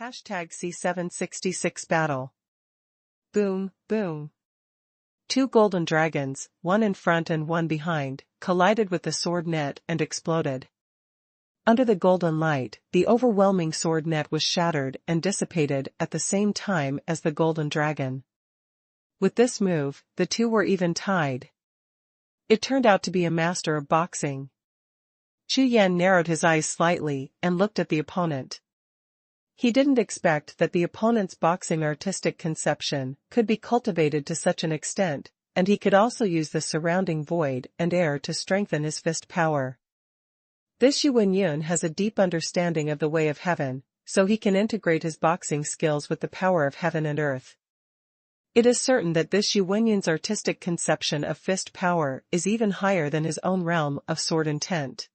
Hashtag C766 battle. Boom, boom. Two golden dragons, one in front and one behind, collided with the sword net and exploded. Under the golden light, the overwhelming sword net was shattered and dissipated at the same time as the golden dragon. With this move, the two were even tied. It turned out to be a master of boxing. Chu Yan narrowed his eyes slightly and looked at the opponent. He didn't expect that the opponent's boxing artistic conception could be cultivated to such an extent, and he could also use the surrounding void and air to strengthen his fist power. This Xuanhuan has a deep understanding of the way of heaven, so he can integrate his boxing skills with the power of heaven and earth. It is certain that this Xuanhuan's artistic conception of fist power is even higher than his own realm of sword intent.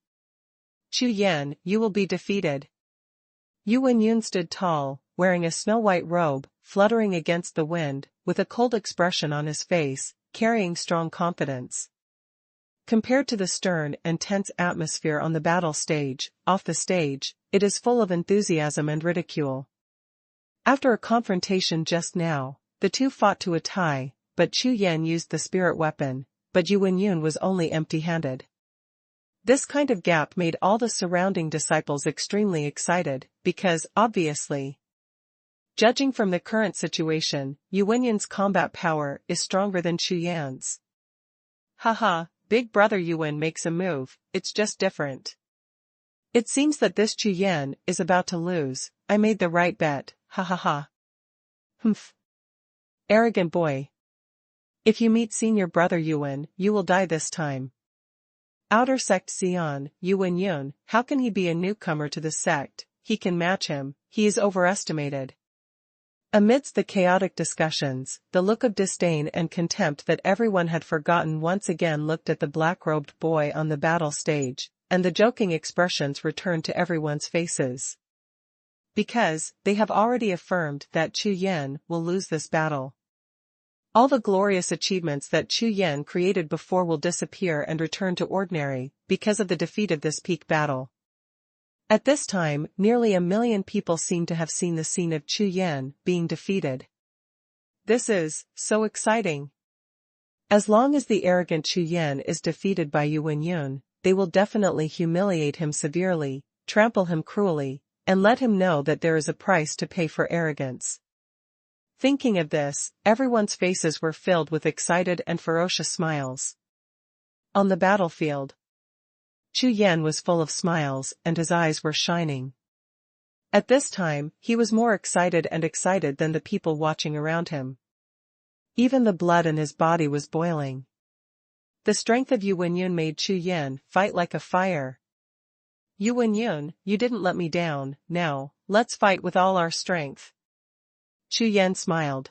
Chu Yan, you will be defeated. Xuanhuan stood tall, wearing a snow-white robe, fluttering against the wind, with a cold expression on his face, carrying strong confidence. Compared to the stern and tense atmosphere on the battle stage, off the stage, it is full of enthusiasm and ridicule. After a confrontation just now, the two fought to a tie, but Chu Yan used the spirit weapon, but Xuanhuan was only empty-handed. This kind of gap made all the surrounding disciples extremely excited, because, obviously, judging from the current situation, Xuanhuan's combat power is stronger than Chu Yan's. Haha, big brother Yuan makes a move, it's just different. It seems that this Chu Yan is about to lose, I made the right bet, ha ha ha. Humph. Arrogant boy. If you meet senior brother Yuan, you will die this time. Outer sect Xian, Xuanhuan, how can he be a newcomer to the sect? He can match him, he is overestimated. Amidst the chaotic discussions, the look of disdain and contempt that everyone had forgotten once again looked at the black-robed boy on the battle stage, and the joking expressions returned to everyone's faces. Because, they have already affirmed that Chu Yan will lose this battle. All the glorious achievements that Chu Yan created before will disappear and return to ordinary, because of the defeat of this peak battle. At this time, nearly 1 million people seem to have seen the scene of Chu Yan being defeated. This is so exciting. As long as the arrogant Chu Yan is defeated by Xuanhuan, they will definitely humiliate him severely, trample him cruelly, and let him know that there is a price to pay for arrogance. Thinking of this, everyone's faces were filled with excited and ferocious smiles. On the battlefield, Chu Yan was full of smiles and his eyes were shining. At this time, he was more excited than the people watching around him. Even the blood in his body was boiling. The strength of Xuanhuan made Chu Yan fight like a fire. Xuanhuan, you didn't let me down, now, let's fight with all our strength. Chu Yan smiled.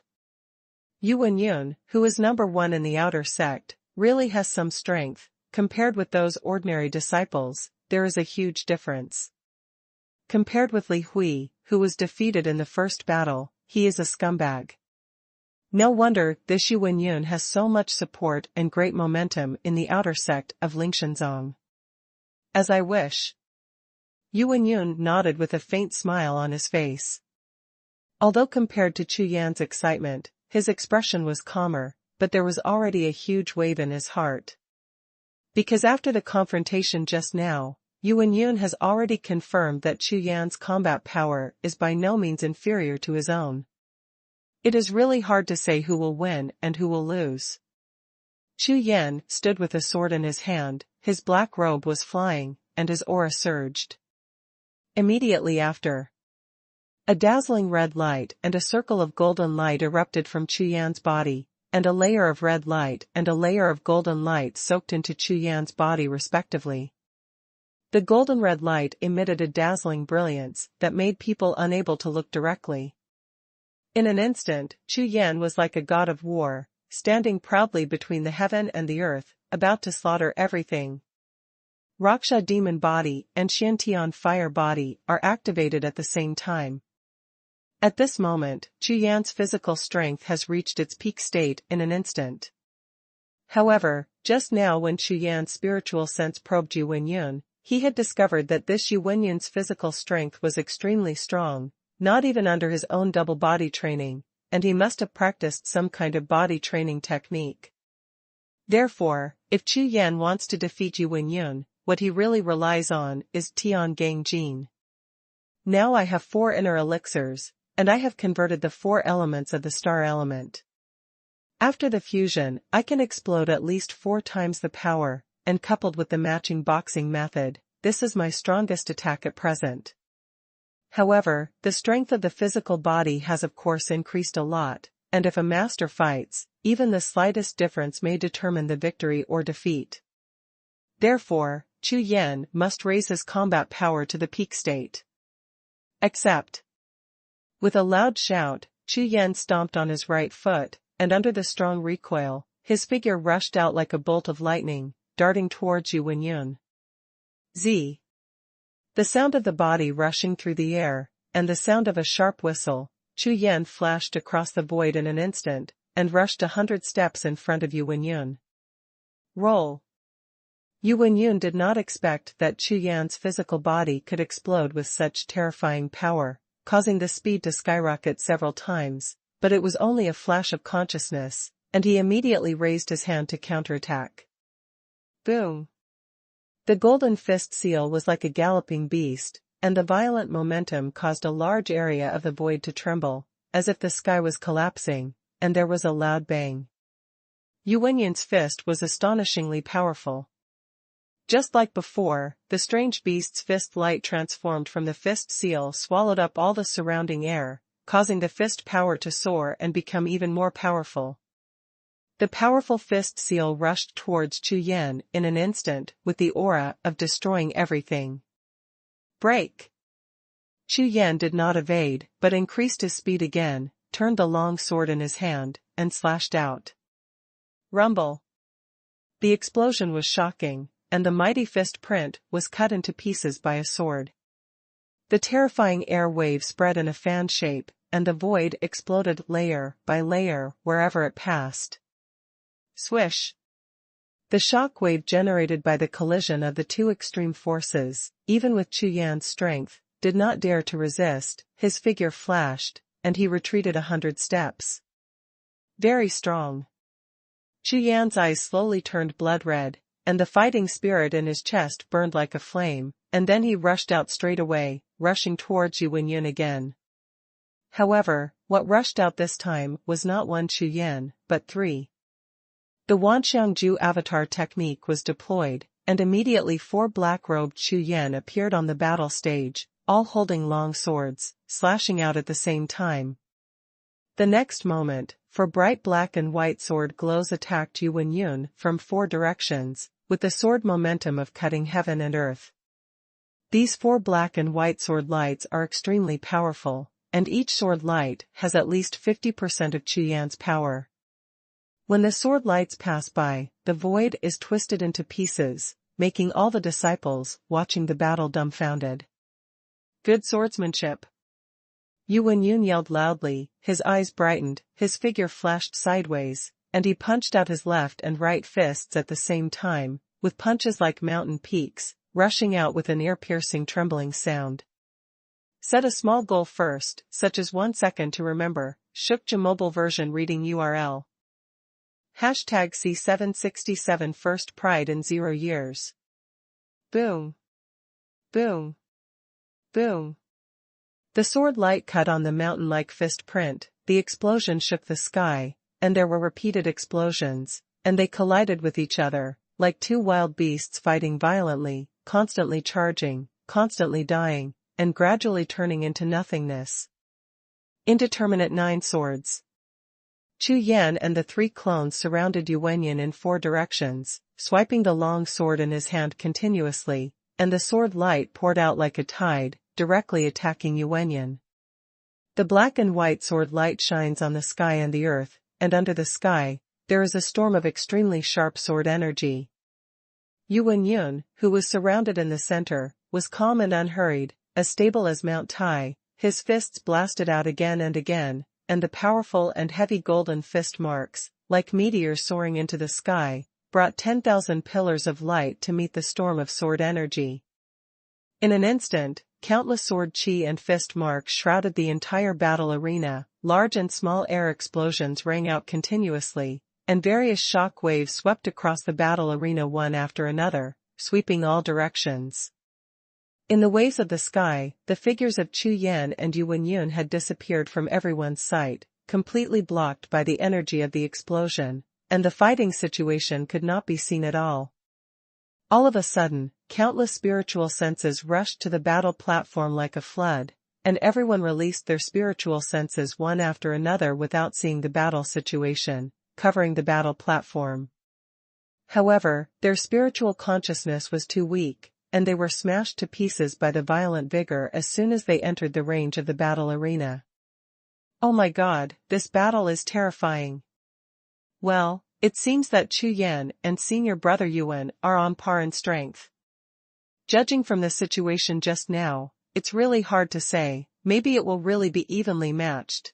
Xuanhuan, who is number one in the outer sect, really has some strength. Compared with those ordinary disciples, there is a huge difference. Compared with Li Hui, who was defeated in the first battle, he is a scumbag. No wonder this Xuanhuan has so much support and great momentum in the outer sect of Lingshanzong. As I wish. Xuanhuan nodded with a faint smile on his face. Although compared to Chu Yan's excitement, his expression was calmer, but there was already a huge wave in his heart. Because after the confrontation just now, Xuanhuan has already confirmed that Chu Yan's combat power is by no means inferior to his own. It is really hard to say who will win and who will lose. Chu Yan stood with a sword in his hand, his black robe was flying, and his aura surged. Immediately after, a dazzling red light and a circle of golden light erupted from Chu Yan's body, and a layer of red light and a layer of golden light soaked into Chu Yan's body respectively. The golden red light emitted a dazzling brilliance that made people unable to look directly. In an instant, Chu Yan was like a god of war, standing proudly between the heaven and the earth, about to slaughter everything. Raksha demon body and Xiantian fire body are activated at the same time. At this moment, Chu Yan's physical strength has reached its peak state in an instant. However, just now when Chu Yan's spiritual sense probed Xuanhuan, he had discovered that this Xuanhuan's physical strength was extremely strong, not even under his own double body training, and he must have practiced some kind of body training technique. Therefore, if Chu Yan wants to defeat Yu Wenyun, what he really relies on is Tiangang Jin. Now I have 4 inner elixirs, and I have converted the 4 elements of the star element. After the fusion, I can explode at least 4 times the power, and coupled with the matching boxing method, this is my strongest attack at present. However, the strength of the physical body has of course increased a lot, and if a master fights, even the slightest difference may determine the victory or defeat. Therefore, Chu Yan must raise his combat power to the peak state. Accept. With a loud shout, Chu Yan stomped on his right foot, and under the strong recoil, his figure rushed out like a bolt of lightning, darting towards Yu Wenyun. Z. The sound of the body rushing through the air, and the sound of a sharp whistle, Chu Yan flashed across the void in an instant, and rushed 100 steps in front of Yu Wenyun. Roll. Yu Wenyun did not expect that Chu Yan's physical body could explode with such terrifying power, causing the speed to skyrocket several times, but it was only a flash of consciousness, and he immediately raised his hand to counterattack. Boom! The golden fist seal was like a galloping beast, and the violent momentum caused a large area of the void to tremble, as if the sky was collapsing, and there was a loud bang. Yu Wenyun's fist was astonishingly powerful. Just like before, the strange beast's fist light transformed from the fist seal swallowed up all the surrounding air, causing the fist power to soar and become even more powerful. The powerful fist seal rushed towards Chu Yan in an instant with the aura of destroying everything. Break! Chu Yan did not evade, but increased his speed again, turned the long sword in his hand, and slashed out. Rumble! The explosion was shocking, and the mighty fist print was cut into pieces by a sword. The terrifying air wave spread in a fan shape, and the void exploded layer by layer wherever it passed. Swish! The shock wave generated by the collision of the 2 extreme forces, even with Chu Yan's strength, did not dare to resist. His figure flashed, and he retreated 100 steps. Very strong. Chu Yan's eyes slowly turned blood red, and the fighting spirit in his chest burned like a flame, and then he rushed out straight away, rushing towards Yu Wenyun again. However, what rushed out this time was not 1 Chu Yan, but 3. The Wanxiangju avatar technique was deployed, and immediately 4 black-robed Chu Yan appeared on the battle stage, all holding long swords, slashing out at the same time. The next moment, 4 bright black and white sword glows attacked Yu Wenyun from 4 directions, with the sword momentum of cutting heaven and earth. These 4 black and white sword lights are extremely powerful, and each sword light has at least 50% of Chu Yan's power. When the sword lights pass by, the void is twisted into pieces, making all the disciples watching the battle dumbfounded. Good swordsmanship! Yu Wenyun yelled loudly, his eyes brightened, his figure flashed sideways, and he punched out his left and right fists at the same time, with punches like mountain peaks, rushing out with an ear-piercing trembling sound. Set a small goal first, such as 1 second to remember. Shukja mobile version reading URL. #C767 First Pride in 0 years. Boom. Boom. Boom. The sword light cut on the mountain-like fist print, the explosion shook the sky, and there were repeated explosions, and they collided with each other, like 2 wild beasts fighting violently, constantly charging, constantly dying, and gradually turning into nothingness. Indeterminate 9 swords. Chu Yan and the 3 clones surrounded Yu Wenyun in 4 directions, swiping the long sword in his hand continuously, and the sword light poured out like a tide, directly attacking Yu Wenyun. The black and white sword light shines on the sky and the earth, and under the sky, there is a storm of extremely sharp sword energy. Yu Wenyun, who was surrounded in the center, was calm and unhurried, as stable as Mount Tai. His fists blasted out again and again, and the powerful and heavy golden fist marks, like meteors soaring into the sky, brought 10,000 pillars of light to meet the storm of sword energy. In an instant, countless sword chi and fist marks shrouded the entire battle arena, large and small air explosions rang out continuously, and various shock waves swept across the battle arena one after another, sweeping all directions. In the waves of the sky, the figures of Chu Yan and Yu Wenyun had disappeared from everyone's sight, completely blocked by the energy of the explosion, and the fighting situation could not be seen at all. All of a sudden, countless spiritual senses rushed to the battle platform like a flood, and everyone released their spiritual senses one after another without seeing the battle situation, covering the battle platform. However, their spiritual consciousness was too weak, and they were smashed to pieces by the violent vigor as soon as they entered the range of the battle arena. Oh my God, this battle is terrifying. Well, it seems that Chu Yan and senior brother Yuan are on par in strength. Judging from the situation just now, it's really hard to say, maybe it will really be evenly matched.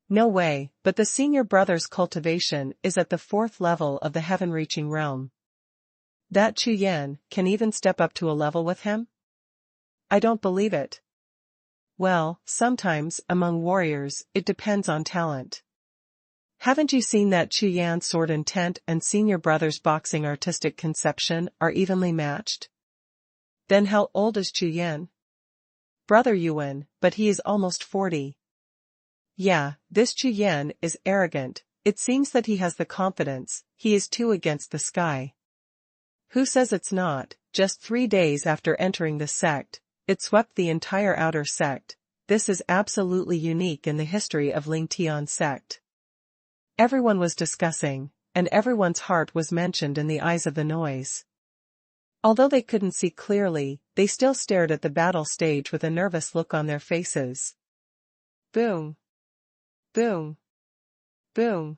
No way, but the senior brother's cultivation is at the 4th level of the heaven-reaching realm. That Chu Yan can even step up to a level with him? I don't believe it. Well, sometimes, among warriors, it depends on talent. Haven't you seen that Chu Yan's sword intent and senior brother's boxing artistic conception are evenly matched? Then how old is Chu Yan? Brother Yuan, but he is almost 40. Yeah, this Chu Yan is arrogant, it seems that he has the confidence, he is too against the sky. Who says it's not? Just 3 days after entering the sect, it swept the entire outer sect. This is absolutely unique in the history of Lingtian sect. Everyone was discussing, and everyone's heart was mentioned in the eyes of the noise. Although they couldn't see clearly, they still stared at the battle stage with a nervous look on their faces. Boom. Boom. Boom.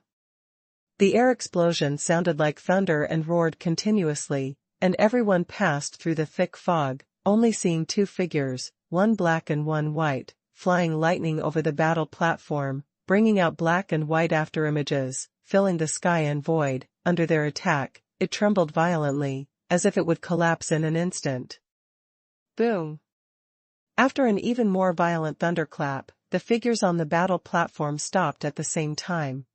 The air explosion sounded like thunder and roared continuously, and everyone passed through the thick fog, only seeing 2 figures, one black and one white, flying lightning over the battle platform, bringing out black and white afterimages, filling the sky and void. Under their attack, it trembled violently, as if it would collapse in an instant. Boom. After an even more violent thunderclap, the figures on the battle platform stopped at the same time.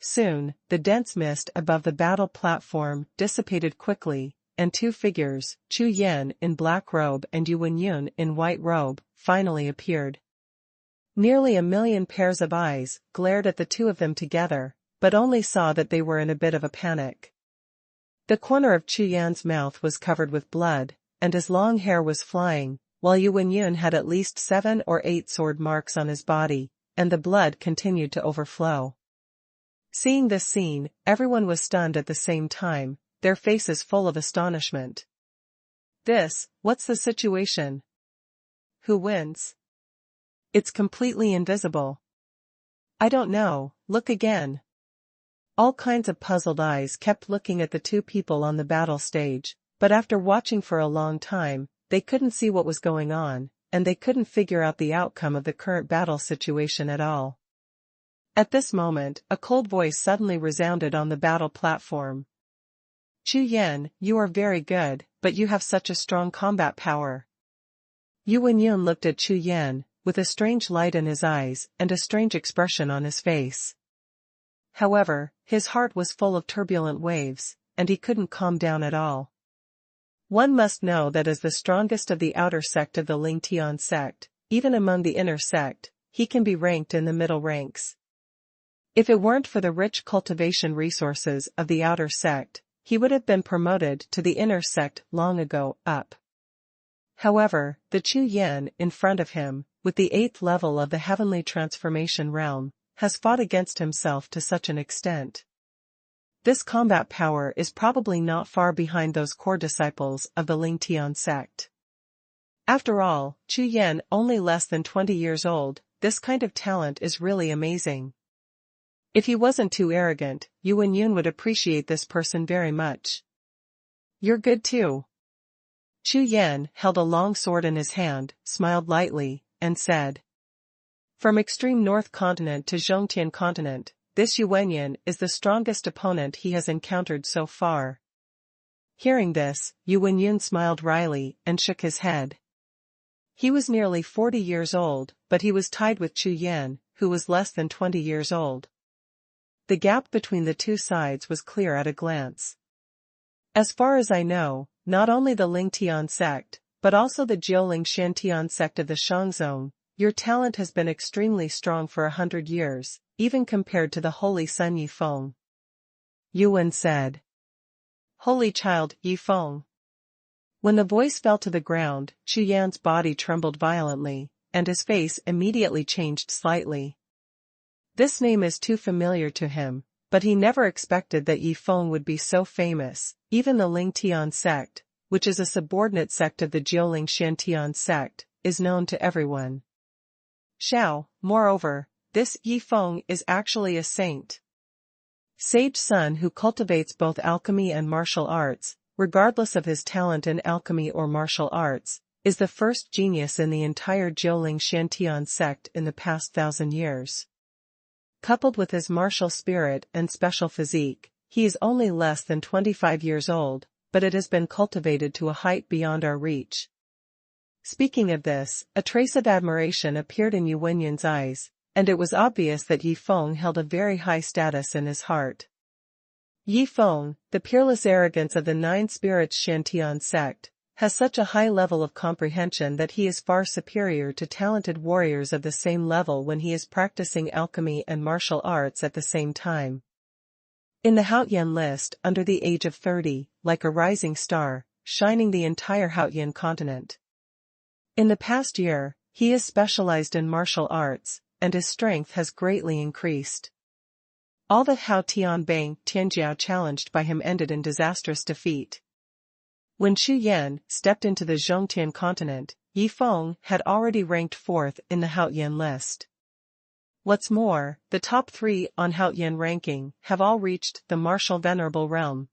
Soon, the dense mist above the battle platform dissipated quickly, and 2 figures, Chu Yan in black robe and Yu Wenyun in white robe, finally appeared. Nearly 1,000,000 pairs of eyes glared at the 2 of them together, but only saw that they were in a bit of a panic. The corner of Chu Yan's mouth was covered with blood, and his long hair was flying, while Yu Wenyun had at least 7 or 8 sword marks on his body, and the blood continued to overflow. Seeing this scene, everyone was stunned at the same time, their faces full of astonishment. What's the situation? Who wins? It's completely invisible. I don't know, look again. All kinds of puzzled eyes kept looking at the 2 people on the battle stage, but after watching for a long time, they couldn't see what was going on, and they couldn't figure out the outcome of the current battle situation at all. At this moment, a cold voice suddenly resounded on the battle platform. Chu Yan, you are very good, but you have such a strong combat power. Yu Wenyun looked at Chu Yan, with a strange light in his eyes and a strange expression on his face. However, his heart was full of turbulent waves, and he couldn't calm down at all. One must know that as the strongest of the outer sect of the Lingtian sect, even among the inner sect, he can be ranked in the middle ranks. If it weren't for the rich cultivation resources of the outer sect, he would have been promoted to the inner sect long ago, up. However, the Chu Yan in front of him, with the 8th level of the heavenly transformation realm, has fought against himself to such an extent. This combat power is probably not far behind those core disciples of the Lingtian sect. After all, Chu Yan only less than 20 years old, this kind of talent is really amazing. If he wasn't too arrogant, Yu Wenyun would appreciate this person very much. You're good too. Chu Yan held a long sword in his hand, smiled lightly, and said. From extreme north continent to Zhongtian continent, this Yu Wenyun is the strongest opponent he has encountered so far. Hearing this, Yu Wenyun smiled wryly and shook his head. He was nearly 40 years old, but he was tied with Chu Yan, who was less than 20 years old. The gap between the two sides was clear at a glance. As far as I know, not only the Lingtian sect, but also the Jiuling Shantian sect of the Shangzong, your talent has been extremely strong for 100 years, even compared to the Holy Son Yifeng. Yuan said. Holy child, Yifeng. When the voice fell to the ground, Chu Yan's body trembled violently, and his face immediately changed slightly. This name is too familiar to him, but he never expected that Yifeng would be so famous. Even the Lingtian sect, which is a subordinate sect of the Jiuling Shantian sect, is known to everyone. Xiao, moreover, this Yifeng is actually a saint. Sage son who cultivates both alchemy and martial arts, regardless of his talent in alchemy or martial arts, is the first genius in the entire Jiuling Shantian sect in the past 1,000 years. Coupled with his martial spirit and special physique, he is only less than 25 years old, but it has been cultivated to a height beyond our reach. Speaking of this, a trace of admiration appeared in Yu Wenyan's eyes, and it was obvious that Yifeng held a very high status in his heart. Yifeng, the peerless arrogance of the Nine Spirits Shantian sect, has such a high level of comprehension that he is far superior to talented warriors of the same level when he is practicing alchemy and martial arts at the same time. In the Haotian list, under the age of 30, like a rising star, shining the entire Haotian continent. In the past year, he has specialized in martial arts, and his strength has greatly increased. All the Hao Tianbang Tianjiao challenged by him ended in disastrous defeat. When Chu Yan stepped into the Zhongtian continent, Yifeng had already ranked 4th in the Haotian list. What's more, the top 3 on Haotian ranking have all reached the martial venerable realm.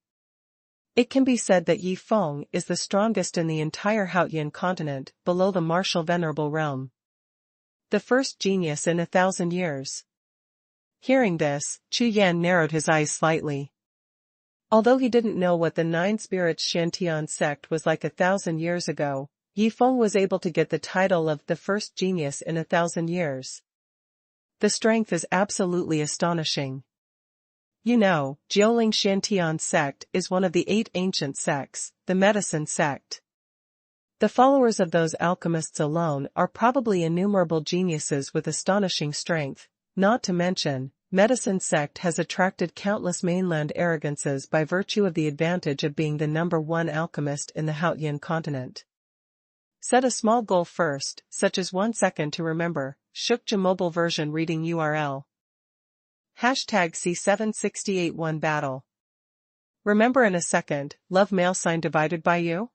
It can be said that Yifeng is the strongest in the entire Haotian continent below the martial venerable realm. The first genius in 1,000 years. Hearing this, Chu Yan narrowed his eyes slightly. Although he didn't know what the Nine Spirits Shantian sect was like 1,000 years ago, Yifeng was able to get the title of the first genius in 1,000 years. The strength is absolutely astonishing. You know, Jiuling Shantian sect is one of the 8 ancient sects, the medicine sect. The followers of those alchemists alone are probably innumerable geniuses with astonishing strength, not to mention, medicine sect has attracted countless mainland arrogances by virtue of the advantage of being the #1 alchemist in the Haotian continent. Set a small goal first, such as 1 second to remember, Shukja mobile version reading URL. #C7681 battle. Remember in a second, love mail sign divided by you?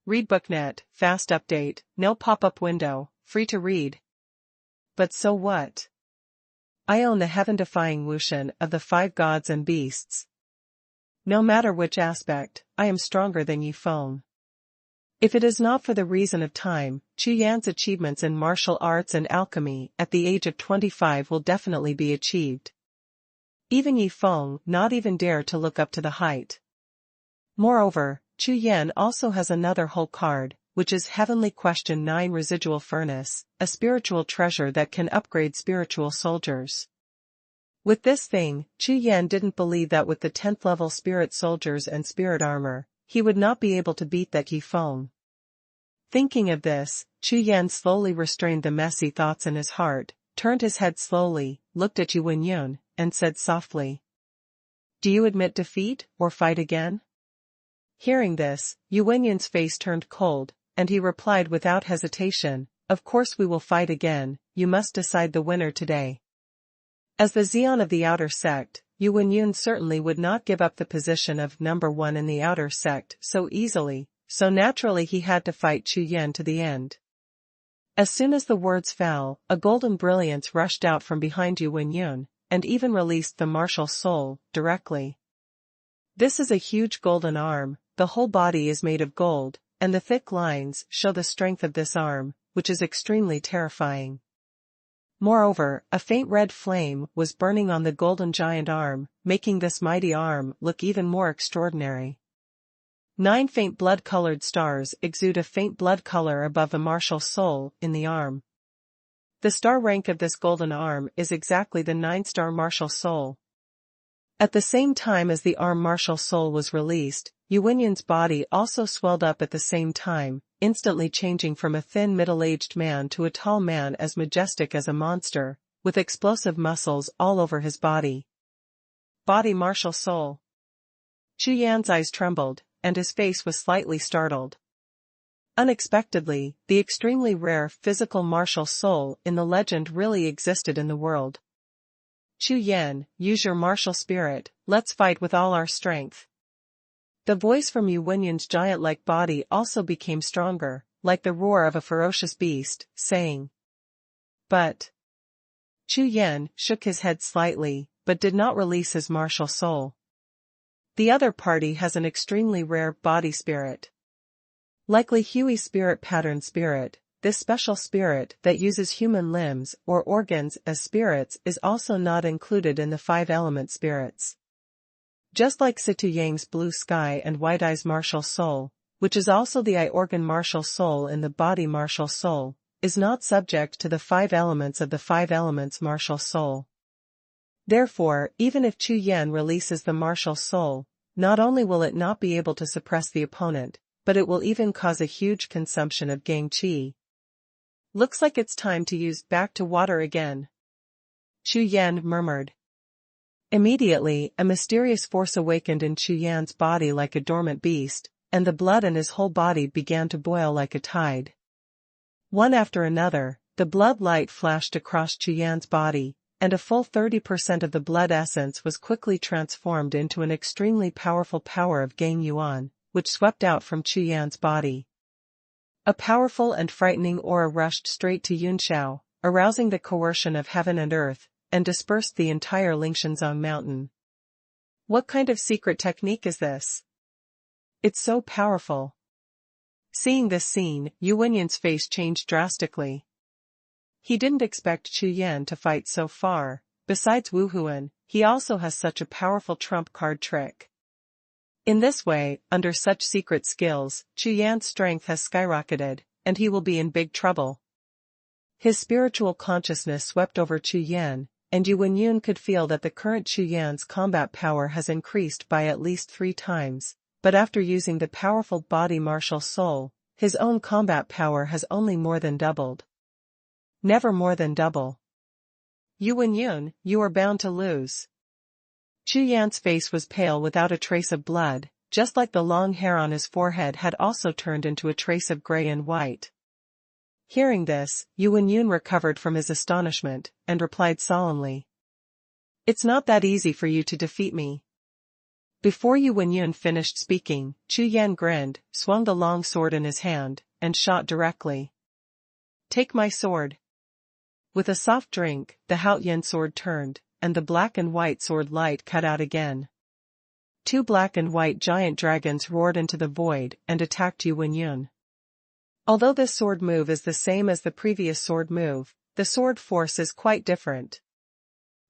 Read BookNet, fast update, no pop-up window, free to read. But so what? I own the heaven-defying Wuxun of the 5 gods and beasts. No matter which aspect, I am stronger than Yifeng. If it is not for the reason of time, Chu Yan's achievements in martial arts and alchemy at the age of 25 will definitely be achieved. Even Yifeng not even dare to look up to the height. Moreover, Chu Yan also has another whole card, which is Heavenly Question 9 Residual Furnace, a spiritual treasure that can upgrade spiritual soldiers. With this thing, Chu Yan didn't believe that with the 10th level spirit soldiers and spirit armor, he would not be able to beat that Yifeng. Thinking of this, Chu Yan slowly restrained the messy thoughts in his heart, turned his head slowly, looked at Yu Wenyun, and said softly, "Do you admit defeat, or fight again?" Hearing this, Yu Wenyun's face turned cold, and he replied without hesitation, "Of course we will fight again, you must decide the winner today." As the Xian of the outer sect, Yu Wenyun certainly would not give up the position of #1 in the outer sect so easily, so naturally he had to fight Chu Yan to the end. As soon as the words fell, a golden brilliance rushed out from behind Yu Wenyun, and even released the martial soul, directly. This is a huge golden arm, the whole body is made of gold, and the thick lines show the strength of this arm, which is extremely terrifying. Moreover, a faint red flame was burning on the golden giant arm, making this mighty arm look even more extraordinary. 9 faint blood-colored stars exude a faint blood color above the martial soul in the arm. The star rank of this golden arm is exactly the 9-star martial soul. At the same time as the arm martial soul was released, Yuanyan's body also swelled up at the same time, instantly changing from a thin middle-aged man to a tall man as majestic as a monster, with explosive muscles all over his body. Body martial soul. Chu Yan's eyes trembled, and his face was slightly startled. Unexpectedly, the extremely rare physical martial soul in the legend really existed in the world. Chu Yan, use your martial spirit, let's fight with all our strength. The voice from Yuanyan's giant-like body also became stronger, like the roar of a ferocious beast, saying. But. Chu Yan shook his head slightly, but did not release his martial soul. The other party has an extremely rare body spirit. Likely Hui's spirit pattern spirit, this special spirit that uses human limbs or organs as spirits is also not included in the 5-element spirits. Just like Situ Yang's blue sky and white eyes martial soul, which is also the eye organ martial soul in the body martial soul, is not subject to the 5 elements of the 5 elements martial soul. Therefore, even if Chu Yan releases the martial soul, not only will it not be able to suppress the opponent, but it will even cause a huge consumption of Gang Qi. Looks like it's time to use back to water again. Chu Yan murmured. Immediately, a mysterious force awakened in Chu Yan's body like a dormant beast, and the blood in his whole body began to boil like a tide. One after another, the blood light flashed across Chu Yan's body, and a full 30% of the blood essence was quickly transformed into an extremely powerful power of Gang Yuan, which swept out from Chu Yan's body. A powerful and frightening aura rushed straight to Jiuxiao, arousing the coercion of heaven and earth, and dispersed the entire Lingshanzong mountain. What kind of secret technique is this? It's so powerful. Seeing this scene, Yuanyan's face changed drastically. He didn't expect Chu Yan to fight so far. Besides Wuhun, he also has such a powerful trump card trick. In this way, under such secret skills, Chu Yan's strength has skyrocketed, and he will be in big trouble. His spiritual consciousness swept over Chu Yan, and Yuanyan could feel that the current Chu Yan's combat power has increased by at least 3 times, but after using the powerful body martial soul, his own combat power has only more than doubled. Never more than double. Yuanyan, you are bound to lose. Chu Yan's face was pale without a trace of blood, just like the long hair on his forehead had also turned into a trace of gray and white. Hearing this, Yuanyan recovered from his astonishment, and replied solemnly. It's not that easy for you to defeat me. Before Yuanyan finished speaking, Chu Yan grinned, swung the long sword in his hand, and shot directly. Take my sword. With a soft drink, the Haoyan sword turned, and the black and white sword light cut out again. 2 black and white giant dragons roared into the void and attacked Yuanyan. Although this sword move is the same as the previous sword move, the sword force is quite different.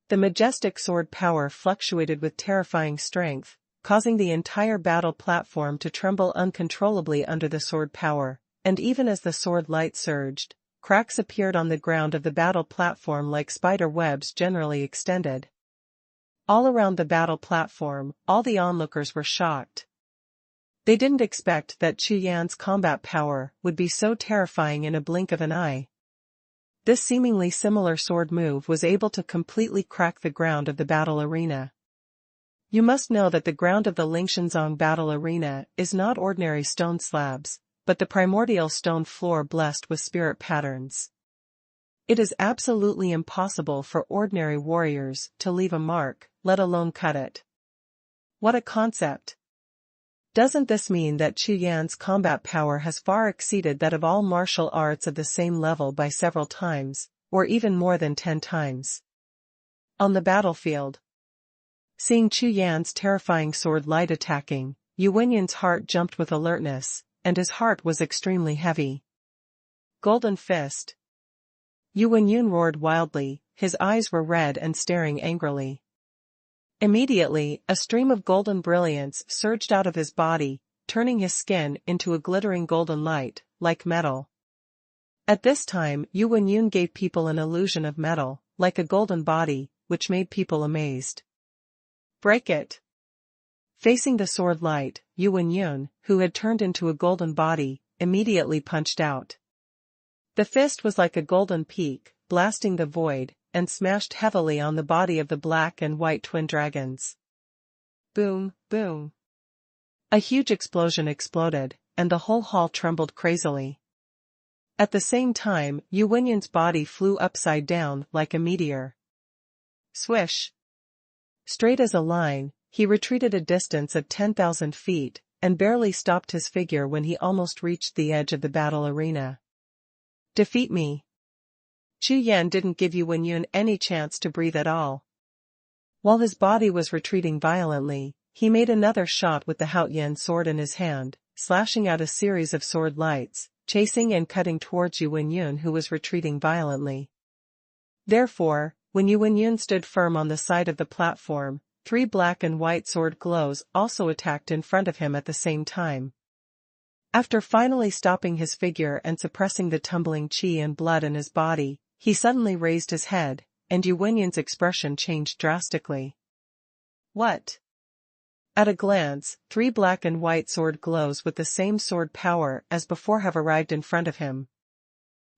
The majestic sword power fluctuated with terrifying strength, causing the entire battle platform to tremble uncontrollably under the sword power, and even as the sword light surged, cracks appeared on the ground of the battle platform like spider webs generally extended. All around the battle platform, all the onlookers were shocked. They didn't expect that Chu Yan's combat power would be so terrifying in a blink of an eye. This seemingly similar sword move was able to completely crack the ground of the battle arena. You must know that the ground of the Lingshanzong battle arena is not ordinary stone slabs, but the primordial stone floor blessed with spirit patterns. It is absolutely impossible for ordinary warriors to leave a mark, let alone cut it. What a concept! Doesn't this mean that Chu Yan's combat power has far exceeded that of all martial arts of the same level by several times, or even more than 10 times? On the battlefield. Seeing Chu Yan's terrifying sword light attacking, Yuanyan's heart jumped with alertness, and his heart was extremely heavy. Golden Fist. Yuanyan roared wildly, his eyes were red and staring angrily. Immediately, a stream of golden brilliance surged out of his body, turning his skin into a glittering golden light, like metal. At this time Yu Wenyun gave people an illusion of metal, like a golden body, which made people amazed. Break it! Facing the sword light, Yu Wenyun, who had turned into a golden body, immediately punched out. The fist was like a golden peak, blasting the void, and smashed heavily on the body of the black and white twin dragons. Boom, boom. A huge explosion exploded, and the whole hall trembled crazily. At the same time, Yu Wenyun's body flew upside down like a meteor. Swish! Straight as a line, he retreated a distance of 10,000 feet, and barely stopped his figure when he almost reached the edge of the battle arena. Defeat me! Chu Yan didn't give Yu Wenyun any chance to breathe at all. While his body was retreating violently, he made another shot with the Haoyan sword in his hand, slashing out a series of sword lights, chasing and cutting towards Yu Wenyun, who was retreating violently. Therefore, when Yu Wenyun stood firm on the side of the platform, 3 black and white sword glows also attacked in front of him at the same time. After finally stopping his figure and suppressing the tumbling qi and blood in his body, he suddenly raised his head, and Yu Wenyun's expression changed drastically. What? At a glance, 3 black and white sword glows with the same sword power as before have arrived in front of him.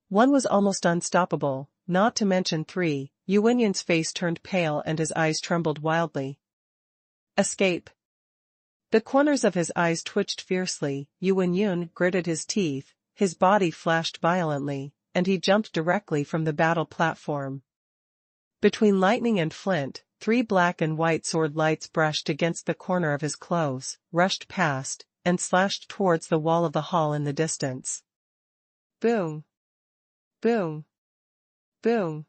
One was almost unstoppable, not to mention 3, Yu Wenyun's face turned pale and his eyes trembled wildly. Escape! The corners of his eyes twitched fiercely, Yu Wenyun gritted his teeth, his body flashed violently, and he jumped directly from the battle platform. Between lightning and flint, 3 black and white sword lights brushed against the corner of his clothes, rushed past, and slashed towards the wall of the hall in the distance. Boom! Boom! Boom!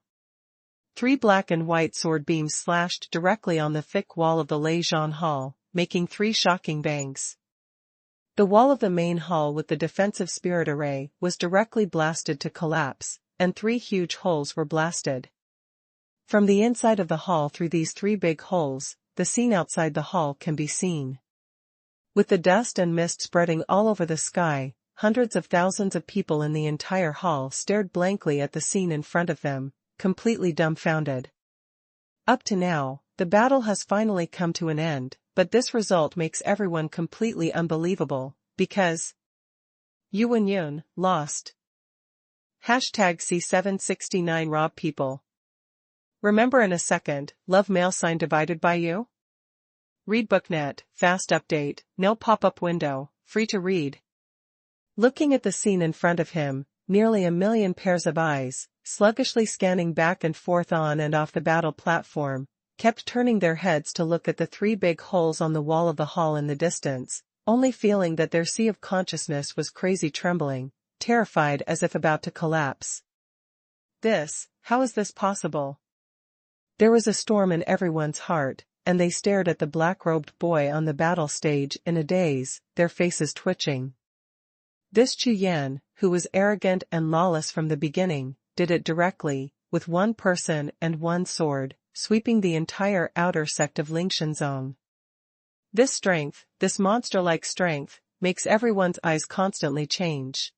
3 black and white sword beams slashed directly on the thick wall of the Lei Zhan Hall, making 3 shocking bangs. The wall of the main hall with the defensive spirit array was directly blasted to collapse, and 3 huge holes were blasted. From the inside of the hall through these 3 big holes, the scene outside the hall can be seen. With the dust and mist spreading all over the sky, hundreds of thousands of people in the entire hall stared blankly at the scene in front of them, completely dumbfounded. Up to now, the battle has finally come to an end, but this result makes everyone completely unbelievable, because Yu Wenyun lost. #C769 Rob people. Remember in a second, love mail sign divided by you? Read BookNet, fast update, no pop-up window, free to read. Looking at the scene in front of him, nearly 1 million pairs of eyes, sluggishly scanning back and forth on and off the battle platform, kept turning their heads to look at the 3 big holes on the wall of the hall in the distance, only feeling that their sea of consciousness was crazy, trembling, terrified as if about to collapse. How is this possible? There was a storm in everyone's heart, and they stared at the black-robed boy on the battle stage in a daze, their faces twitching. This Chu Yan, who was arrogant and lawless from the beginning, did it directly, with 1 person and 1 sword, sweeping the entire outer sect of Lingshan. This strength, this monster-like strength, makes everyone's eyes constantly change.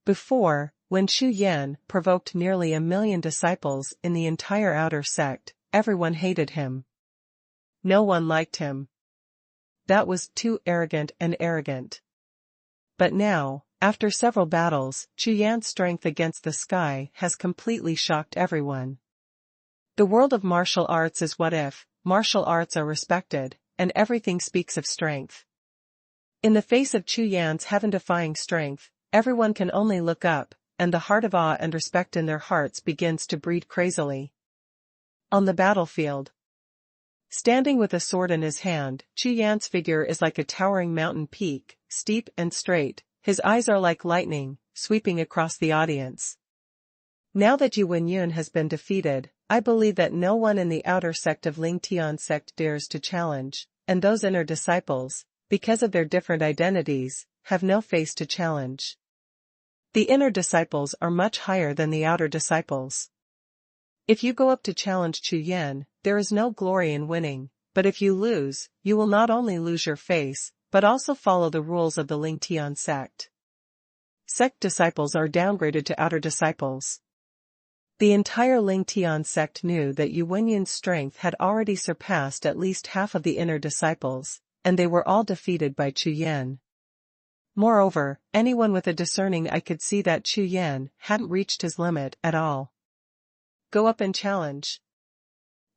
Before, when Chu Yan provoked nearly 1 million disciples in the entire outer sect, everyone hated him. No one liked him. That was too arrogant and arrogant. But now, after several battles, Chu Yan's strength against the sky has completely shocked everyone. The world of martial arts is what if martial arts are respected, and everything speaks of strength. In the face of Chu Yan's heaven-defying strength, everyone can only look up, and the heart of awe and respect in their hearts begins to beat crazily. On the battlefield, standing with a sword in his hand, Chu Yan's figure is like a towering mountain peak, steep and straight. His eyes are like lightning, sweeping across the audience. Now that Yu Wenyun has been defeated, I believe that no one in the outer sect of Ling Tian sect dares to challenge, and those inner disciples, because of their different identities, have no face to challenge. The inner disciples are much higher than the outer disciples. If you go up to challenge Chu Yan, there is no glory in winning, but if you lose, you will not only lose your face, but also follow the rules of the Lingtian sect. Sect disciples are downgraded to outer disciples. The entire Lingtian sect knew that Yu Wenyuan's strength had already surpassed at least half of the inner disciples, and they were all defeated by Chu Yan. Moreover, anyone with a discerning eye could see that Chu Yan hadn't reached his limit at all. Go up and challenge.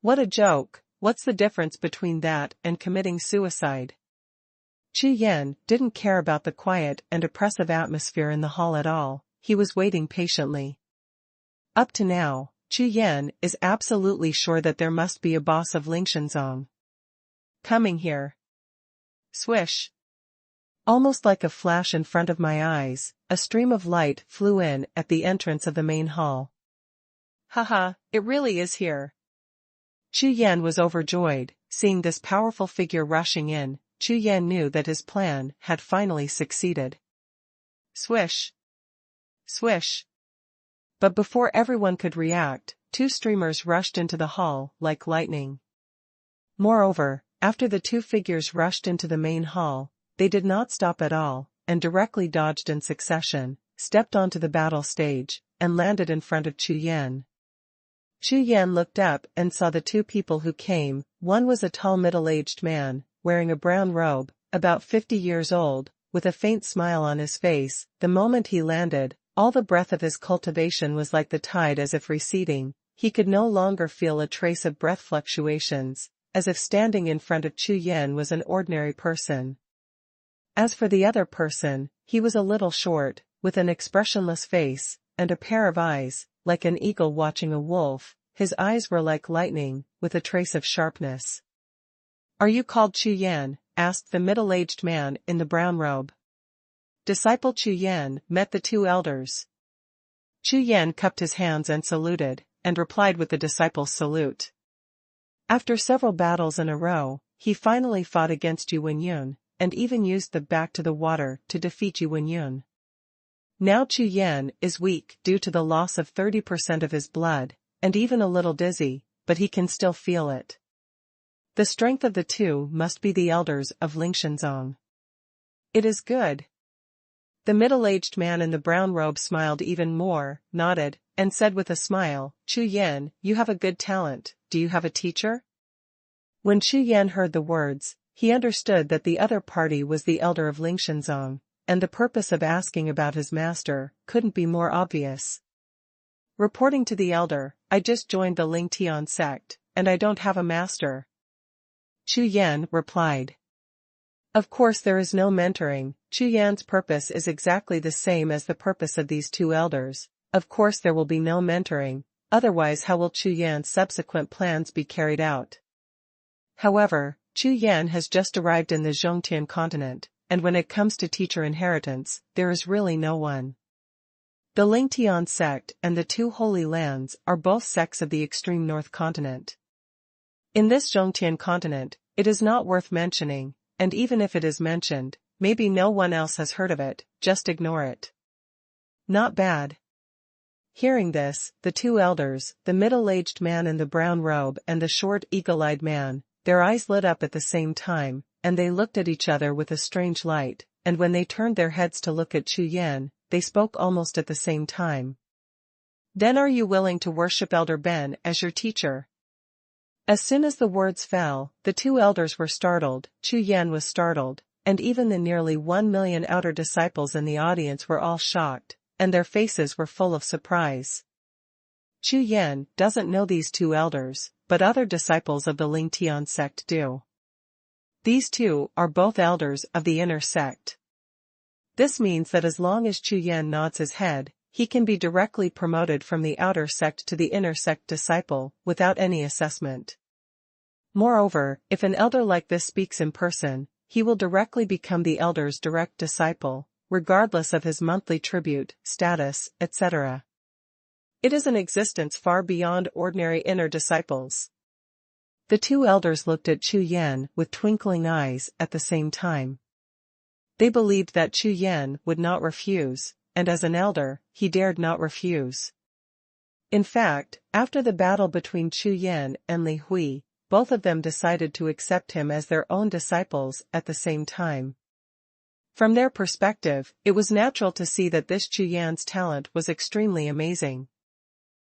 What a joke! What's the difference between that and committing suicide? Chu Yan didn't care about the quiet and oppressive atmosphere in the hall at all. He was waiting patiently. Up to now, Chu Yan is absolutely sure that there must be a boss of Lingshanzong coming here. Swish! Almost like a flash in front of my eyes, a stream of light flew in at the entrance of the main hall. Haha, it really is here. Chu Yan was overjoyed, seeing this powerful figure rushing in. Chu Yan knew that his plan had finally succeeded. Swish! Swish! But before everyone could react, two streamers rushed into the hall like lightning. Moreover, after the two figures rushed into the main hall, they did not stop at all, and directly dodged in succession, stepped onto the battle stage, and landed in front of Chu Yan. Chu Yan looked up and saw the two people who came. One was a tall middle-aged man, wearing a brown robe, about 50 years old, with a faint smile on his face. The moment he landed, all the breath of his cultivation was like the tide as if receding. He could no longer feel a trace of breath fluctuations, as if standing in front of Chu Yan was an ordinary person. As for the other person, he was a little short, with an expressionless face, and a pair of eyes, like an eagle watching a wolf. His eyes were like lightning, with a trace of sharpness. "Are you called Chu Yan?" asked the middle-aged man in the brown robe. Disciple Chu Yan met the two elders. Chu Yan cupped his hands and saluted, and replied with the disciple's salute. After several battles in a row, he finally fought against Yu Wenyuan, and even used the back to the water to defeat Yu Wenyuan. Now Chu Yan is weak due to the loss of 30% of his blood, and even a little dizzy, but he can still feel it. The strength of the two must be the elders of Lingshanzong. It is good. The middle-aged man in the brown robe smiled even more, nodded, and said with a smile, "Chu Yan, you have a good talent. Do you have a teacher?" When Chu Yan heard the words, he understood that the other party was the elder of Lingshanzong, and the purpose of asking about his master couldn't be more obvious. Reporting to the elder, "I just joined the Lingtian sect, and I don't have a master." Chu Yan replied. Of course there is no mentoring. Chu Yan's purpose is exactly the same as the purpose of these two elders. Of course there will be no mentoring, otherwise how will Chu Yan's subsequent plans be carried out? However, Chu Yan has just arrived in the Zhongtian continent, and when it comes to teacher inheritance, there is really no one. The Lingtian sect and the two Holy Lands are both sects of the extreme north continent. In this Zhongtian continent, it is not worth mentioning, and even if it is mentioned, maybe no one else has heard of it, just ignore it. Not bad. Hearing this, the two elders, the middle-aged man in the brown robe and the short eagle-eyed man, their eyes lit up at the same time, and they looked at each other with a strange light, and when they turned their heads to look at Chu Yan, they spoke almost at the same time. "Then are you willing to worship Elder Ben as your teacher?" As soon as the words fell, the two elders were startled, Chu Yan was startled, and even the nearly 1 million outer disciples in the audience were all shocked, and their faces were full of surprise. Chu Yan doesn't know these two elders, but other disciples of the Lingtian sect do. These two are both elders of the inner sect. This means that as long as Chu Yan nods his head, he can be directly promoted from the outer sect to the inner sect disciple, without any assessment. Moreover, if an elder like this speaks in person, he will directly become the elder's direct disciple, regardless of his monthly tribute, status, etc. It is an existence far beyond ordinary inner disciples. The two elders looked at Chu Yan with twinkling eyes at the same time. They believed that Chu Yan would not refuse, and as an elder, he dared not refuse. In fact, after the battle between Chu Yan and Li Hui, both of them decided to accept him as their own disciples at the same time. From their perspective, it was natural to see that this Chu Yan's talent was extremely amazing.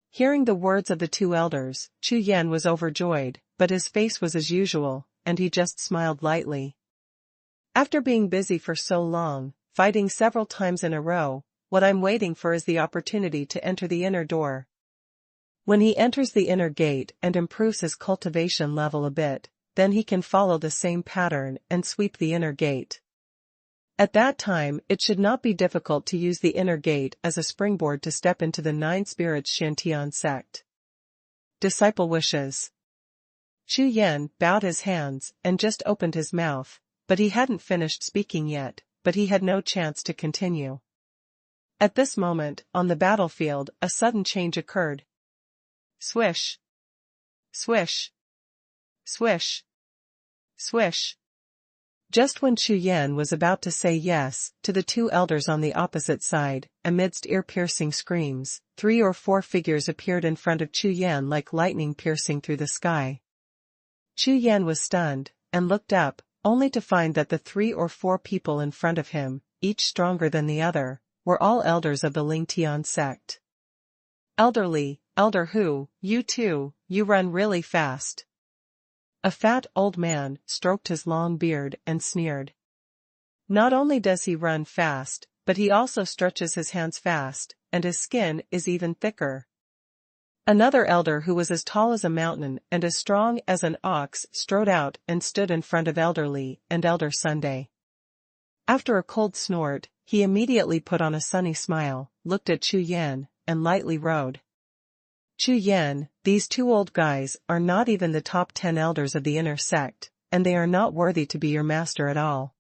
Hearing the words of the two elders, Chu Yan was overjoyed, but his face was as usual, and he just smiled lightly. After being busy for so long, fighting several times in a row, what I'm waiting for is the opportunity to enter the inner door. When he enters the inner gate and improves his cultivation level a bit, then he can follow the same pattern and sweep the inner gate. At that time, it should not be difficult to use the inner gate as a springboard to step into the Nine Spirits Shantian sect. Disciple wishes. Chu Yan bowed his hands and just opened his mouth, but he hadn't finished speaking yet, but he had no chance to continue. At this moment, on the battlefield, a sudden change occurred. Swish. Swish. Swish. Swish. Just when Chu Yan was about to say yes to the two elders on the opposite side, amidst ear-piercing screams, 3 or 4 figures appeared in front of Chu Yan like lightning piercing through the sky. Chu Yan was stunned, and looked up, only to find that the 3 or 4 people in front of him, each stronger than the other, were all elders of the Lingtian sect. Elderly, elder who, you too, you run really fast. A fat old man stroked his long beard and sneered. Not only does he run fast, but he also stretches his hands fast, and his skin is even thicker. Another elder who was as tall as a mountain and as strong as an ox strode out and stood in front of Elderly and Elder Sunday. After a cold snort, he immediately put on a sunny smile, looked at Chu Yan, and lightly rode. Chu Yan, these two old guys are not even the top 10 elders of the inner sect, and they are not worthy to be your master at all.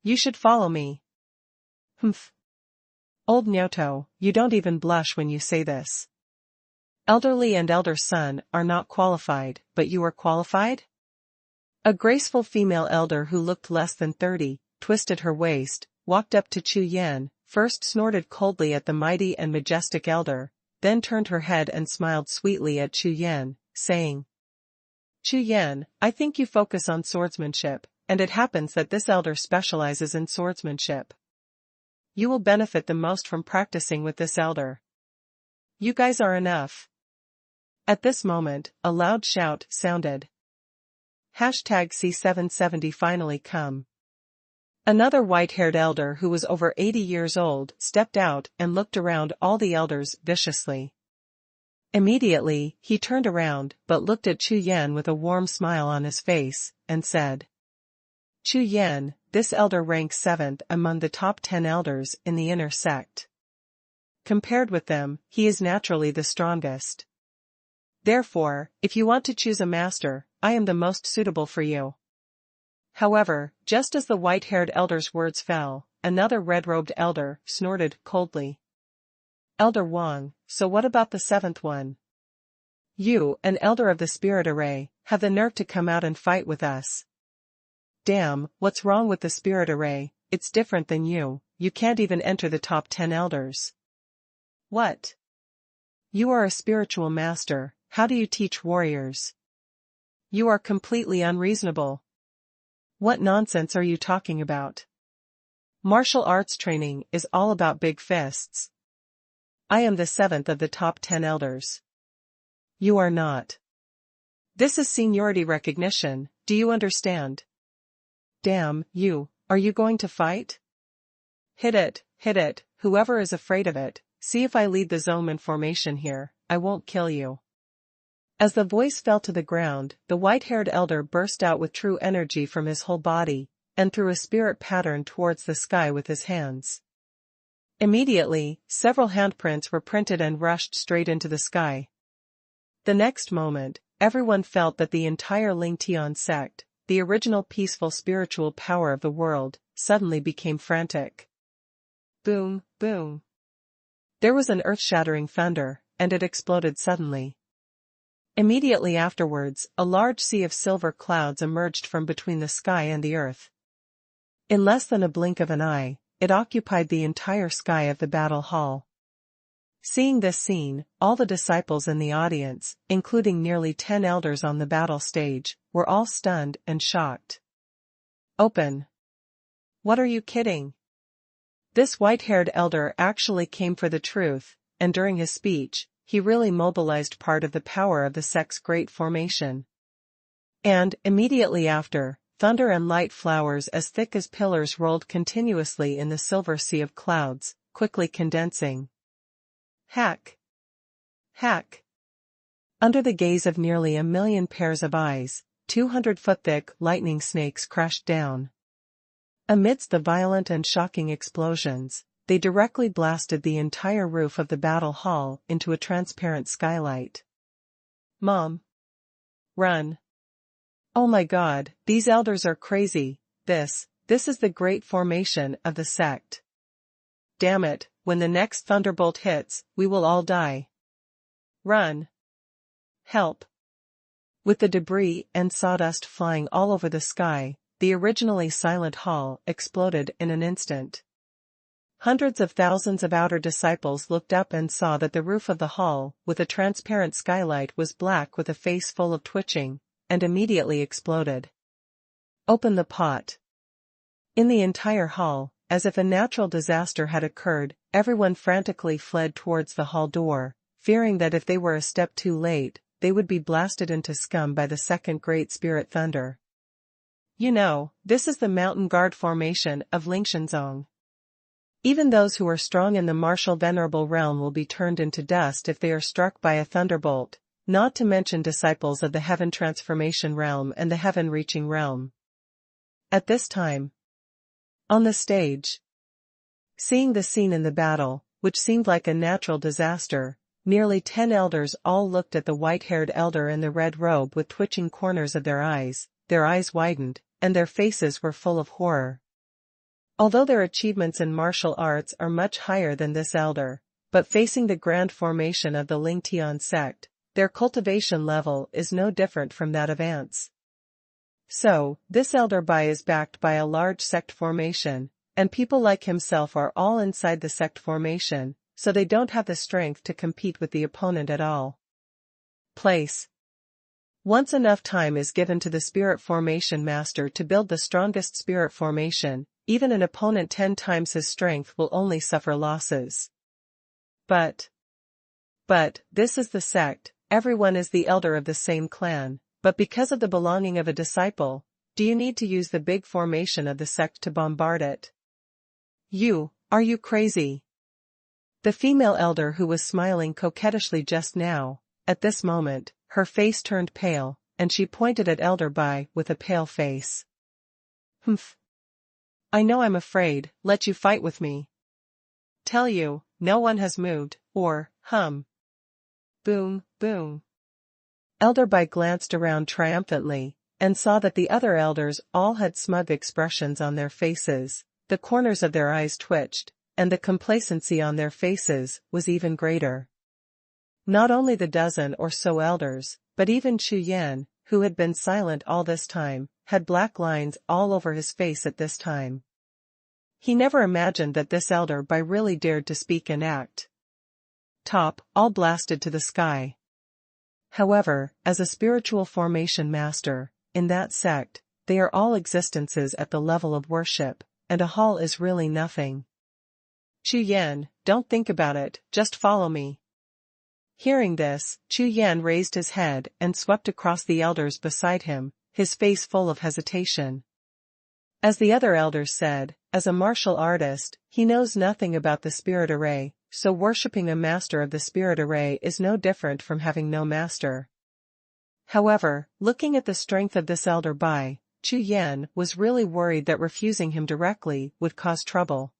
You should follow me. Humph. Old Nyoto, you don't even blush when you say this. Elderly and Elder Son are not qualified, but you are qualified? A graceful female elder who looked less than 30, twisted her waist, walked up to Chu Yan, first snorted coldly at the mighty and majestic elder, then turned her head and smiled sweetly at Chu Yan, saying, Chu Yan, I think you focus on swordsmanship, and it happens that this elder specializes in swordsmanship. You will benefit the most from practicing with this elder. You guys are enough. At this moment, a loud shout sounded. #C770 finally come. Another white-haired elder who was over 80 years old stepped out and looked around all the elders viciously. Immediately, he turned around but looked at Chu Yan with a warm smile on his face, and said, Chu Yan, this elder ranks 7th among the top 10 elders in the inner sect. Compared with them, he is naturally the strongest. Therefore, if you want to choose a master, I am the most suitable for you. However, just as the white-haired elder's words fell, another red-robed elder snorted coldly. Elder Wang, so what about the 7th one? You, an elder of the spirit array, have the nerve to come out and fight with us. Damn, what's wrong with the spirit array? It's different than you can't even enter the top 10 elders. What? You are a spiritual master, how do you teach warriors? You are completely unreasonable. What nonsense are you talking about? Martial arts training is all about big fists. I am the 7th of the top 10 elders. You are not. This is seniority recognition, do you understand? Damn, are you going to fight? Hit it, whoever is afraid of it, see if I lead the Zoman formation here, I won't kill you. As the voice fell to the ground, the white-haired elder burst out with true energy from his whole body, and threw a spirit pattern towards the sky with his hands. Immediately, several handprints were printed and rushed straight into the sky. The next moment, everyone felt that the entire Lingtian sect, the original peaceful spiritual power of the world, suddenly became frantic. Boom, boom. There was an earth-shattering thunder, and it exploded suddenly. Immediately afterwards, a large sea of silver clouds emerged from between the sky and the earth. In less than a blink of an eye, it occupied the entire sky of the battle hall. Seeing this scene, all the disciples in the audience, including nearly 10 elders on the battle stage, were all stunned and shocked. Open. What are you kidding? This white-haired elder actually came for the truth, and during his speech, he really mobilized part of the power of the sect's great formation. And, immediately after, thunder and light flowers as thick as pillars rolled continuously in the silver sea of clouds, quickly condensing. Hack! Hack! Under the gaze of nearly 1,000,000 pairs of eyes, 200-foot-thick lightning snakes crashed down. Amidst the violent and shocking explosions, they directly blasted the entire roof of the battle hall into a transparent skylight. Mom! Run! Oh my God, these elders are crazy. This is the great formation of the sect. Damn it, when the next thunderbolt hits, we will all die. Run! Help! With the debris and sawdust flying all over the sky, the originally silent hall exploded in an instant. Hundreds of thousands of outer disciples looked up and saw that the roof of the hall, with a transparent skylight, was black with a face full of twitching, and immediately exploded. Open the pot. In the entire hall, as if a natural disaster had occurred, everyone frantically fled towards the hall door, fearing that if they were a step too late, they would be blasted into scum by the second great spirit thunder. You know, this is the mountain guard formation of Lingshanzong. Even those who are strong in the martial venerable realm will be turned into dust if they are struck by a thunderbolt, not to mention disciples of the heaven transformation realm and the heaven-reaching realm. At this time, on the stage, seeing the scene in the battle, which seemed like a natural disaster, nearly 10 elders all looked at the white-haired elder in the red robe with twitching corners of their eyes widened, and their faces were full of horror. Although their achievements in martial arts are much higher than this elder, but facing the grand formation of the Lingtian sect, their cultivation level is no different from that of ants. So, this elder Bai is backed by a large sect formation, and people like himself are all inside the sect formation, so they don't have the strength to compete with the opponent at all. Place. Once enough time is given to the spirit formation master to build the strongest spirit formation, even an opponent 10 times his strength will only suffer losses. But this is the sect, everyone is the elder of the same clan, but because of the belonging of a disciple, do you need to use the big formation of the sect to bombard it? Are you crazy? The female elder who was smiling coquettishly just now, at this moment, her face turned pale, and she pointed at Elder Bai with a pale face. Humph. I know I'm afraid, let you fight with me. Tell you, no one has moved, or, Boom, boom. Elder Bai glanced around triumphantly, and saw that the other elders all had smug expressions on their faces, the corners of their eyes twitched, and the complacency on their faces was even greater. Not only the dozen or so elders, but even Chu Yan, who had been silent all this time, had black lines all over his face at this time. He never imagined that this elder Bai really dared to speak and act. All blasted to the sky. However, as a spiritual formation master, in that sect, they are all existences at the level of worship, and a hall is really nothing. Chu Yan, don't think about it, just follow me. Hearing this, Chu Yan raised his head and swept across the elders beside him, his face full of hesitation. As the other elders said, as a martial artist, he knows nothing about the spirit array, so worshipping a master of the spirit array is no different from having no master. However, looking at the strength of this elder Bai, Chu Yan was really worried that refusing him directly would cause trouble.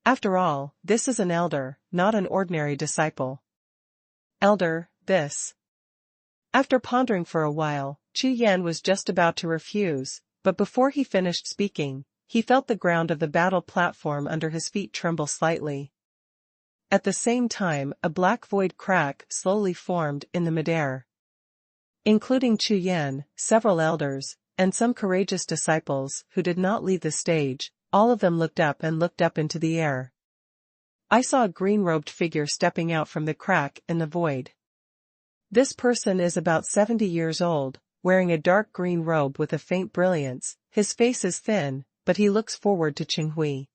After all, this is an elder, not an ordinary disciple. Elder, this. After pondering for a while, Chu Yan was just about to refuse, but before he finished speaking, he felt the ground of the battle platform under his feet tremble slightly. At the same time, a black void crack slowly formed in the midair. Including Chu Yan, several elders, and some courageous disciples who did not leave the stage, all of them looked up into the air. I saw a green-robed figure stepping out from the crack in the void. This person is about 70 years old, wearing a dark green robe with a faint brilliance, his face is thin, but he looks forward to Qinghui.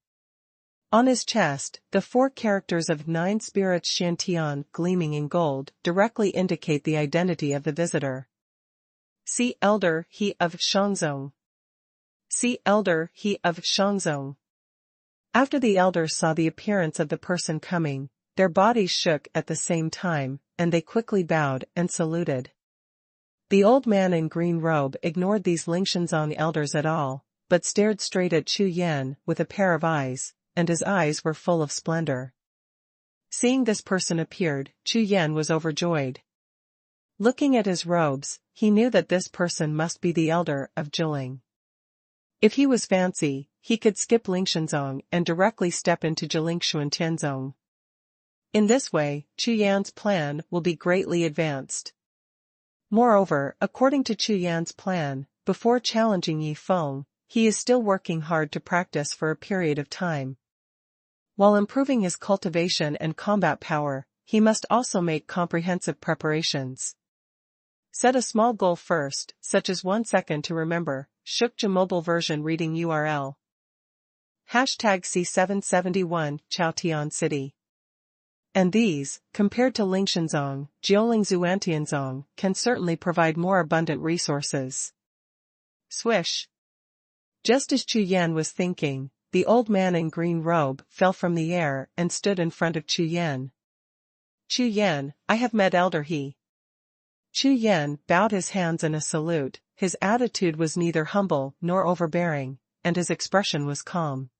On his chest, the 4 characters of 9 spirits Shantian gleaming in gold directly indicate the identity of the visitor. See Elder He of Shangzong. See Elder He of Shangzong. After the elders saw the appearance of the person coming, their bodies shook at the same time, and they quickly bowed and saluted. The old man in green robe ignored these Lingshanzong elders at all, but stared straight at Chu Yan with a pair of eyes, and his eyes were full of splendor. Seeing this person appeared, Chu Yan was overjoyed. Looking at his robes, he knew that this person must be the elder of Jiuling. If he was fancy, he could skip Lingshanzong and directly step into Jilingshuan Tianzong. In this way, Chu Yan's plan will be greatly advanced. Moreover, according to Chu Yan's plan, before challenging Yi Feng, he is still working hard to practice for a period of time. While improving his cultivation and combat power, he must also make comprehensive preparations. Set a small goal first, such as 1 second to remember. Shukja mobile version reading URL. #C771 Chaotian City. And these, compared to Lingshanzong, Jiuling Xuantianzong, can certainly provide more abundant resources. Swish. Just as Chu Yan was thinking, the old man in green robe fell from the air and stood in front of Chu Yan. Chu Yan, I have met Elder He. Chu Yan bowed his hands in a salute. His attitude was neither humble nor overbearing, and his expression was calm.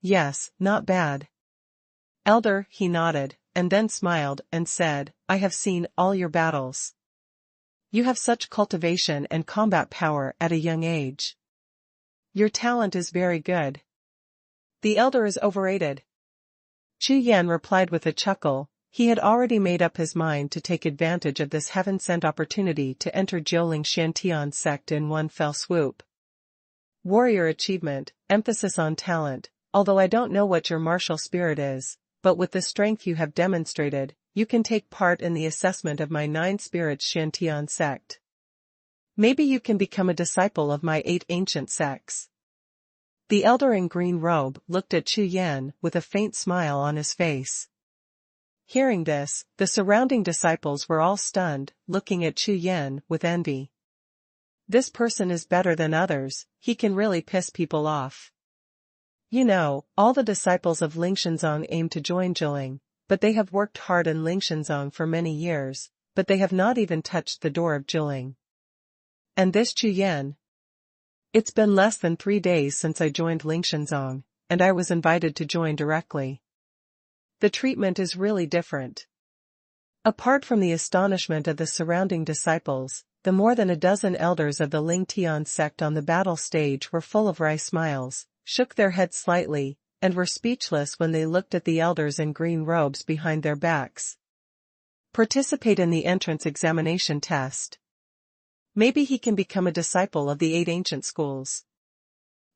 Yes, not bad. Elder, he nodded, and then smiled and said, I have seen all your battles. You have such cultivation and combat power at a young age. Your talent is very good. The elder is overrated. Chu Yan replied with a chuckle. He had already made up his mind to take advantage of this heaven-sent opportunity to enter Jiuling Shantian sect in one fell swoop. Warrior achievement, emphasis on talent. Although I don't know what your martial spirit is, but with the strength you have demonstrated, you can take part in the assessment of my 9 spirits Shantian sect. Maybe you can become a disciple of my 8 ancient sects. The elder in green robe looked at Chu Yan with a faint smile on his face. Hearing this, the surrounding disciples were all stunned, looking at Chu Yan with envy. This person is better than others, he can really piss people off. You know, all the disciples of Lingshanzong aim to join Jiuling, but they have worked hard in Lingshanzong for many years, but they have not even touched the door of Jiuling. And this Chu Yan? It's been less than 3 days since I joined Lingshanzong, and I was invited to join directly. The treatment is really different. Apart from the astonishment of the surrounding disciples, the more than a dozen elders of the Lingtian sect on the battle stage were full of wry smiles, shook their heads slightly, and were speechless when they looked at the elders in green robes behind their backs. Participate in the entrance examination test. Maybe he can become a disciple of the 8 ancient schools.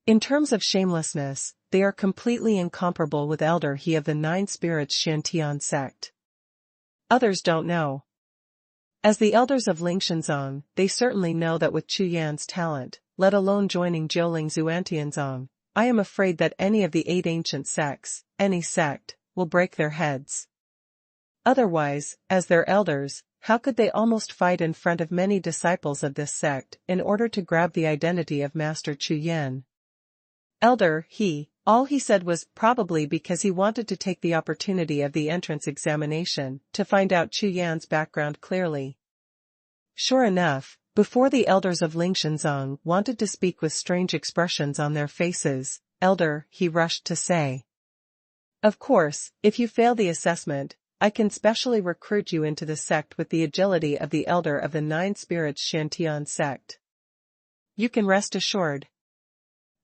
In terms of shamelessness, they are completely incomparable with Elder He of the 9 spirits Shantian sect. Others don't know. As the elders of Lingshanzong, they certainly know that with Chu Yan's talent, let alone joining Jiuling Xuantianzong, I am afraid that any of the 8 ancient sects, any sect, will break their heads. Otherwise, as their elders, how could they almost fight in front of many disciples of this sect in order to grab the identity of Master Chu Yan? Elder He, all he said was probably because he wanted to take the opportunity of the entrance examination to find out Chu Yan's background clearly. Sure enough, before the elders of Lingshanzong wanted to speak with strange expressions on their faces, Elder He rushed to say. Of course, if you fail the assessment, I can specially recruit you into the sect with the agility of the elder of the 9 spirits Shantian sect. You can rest assured.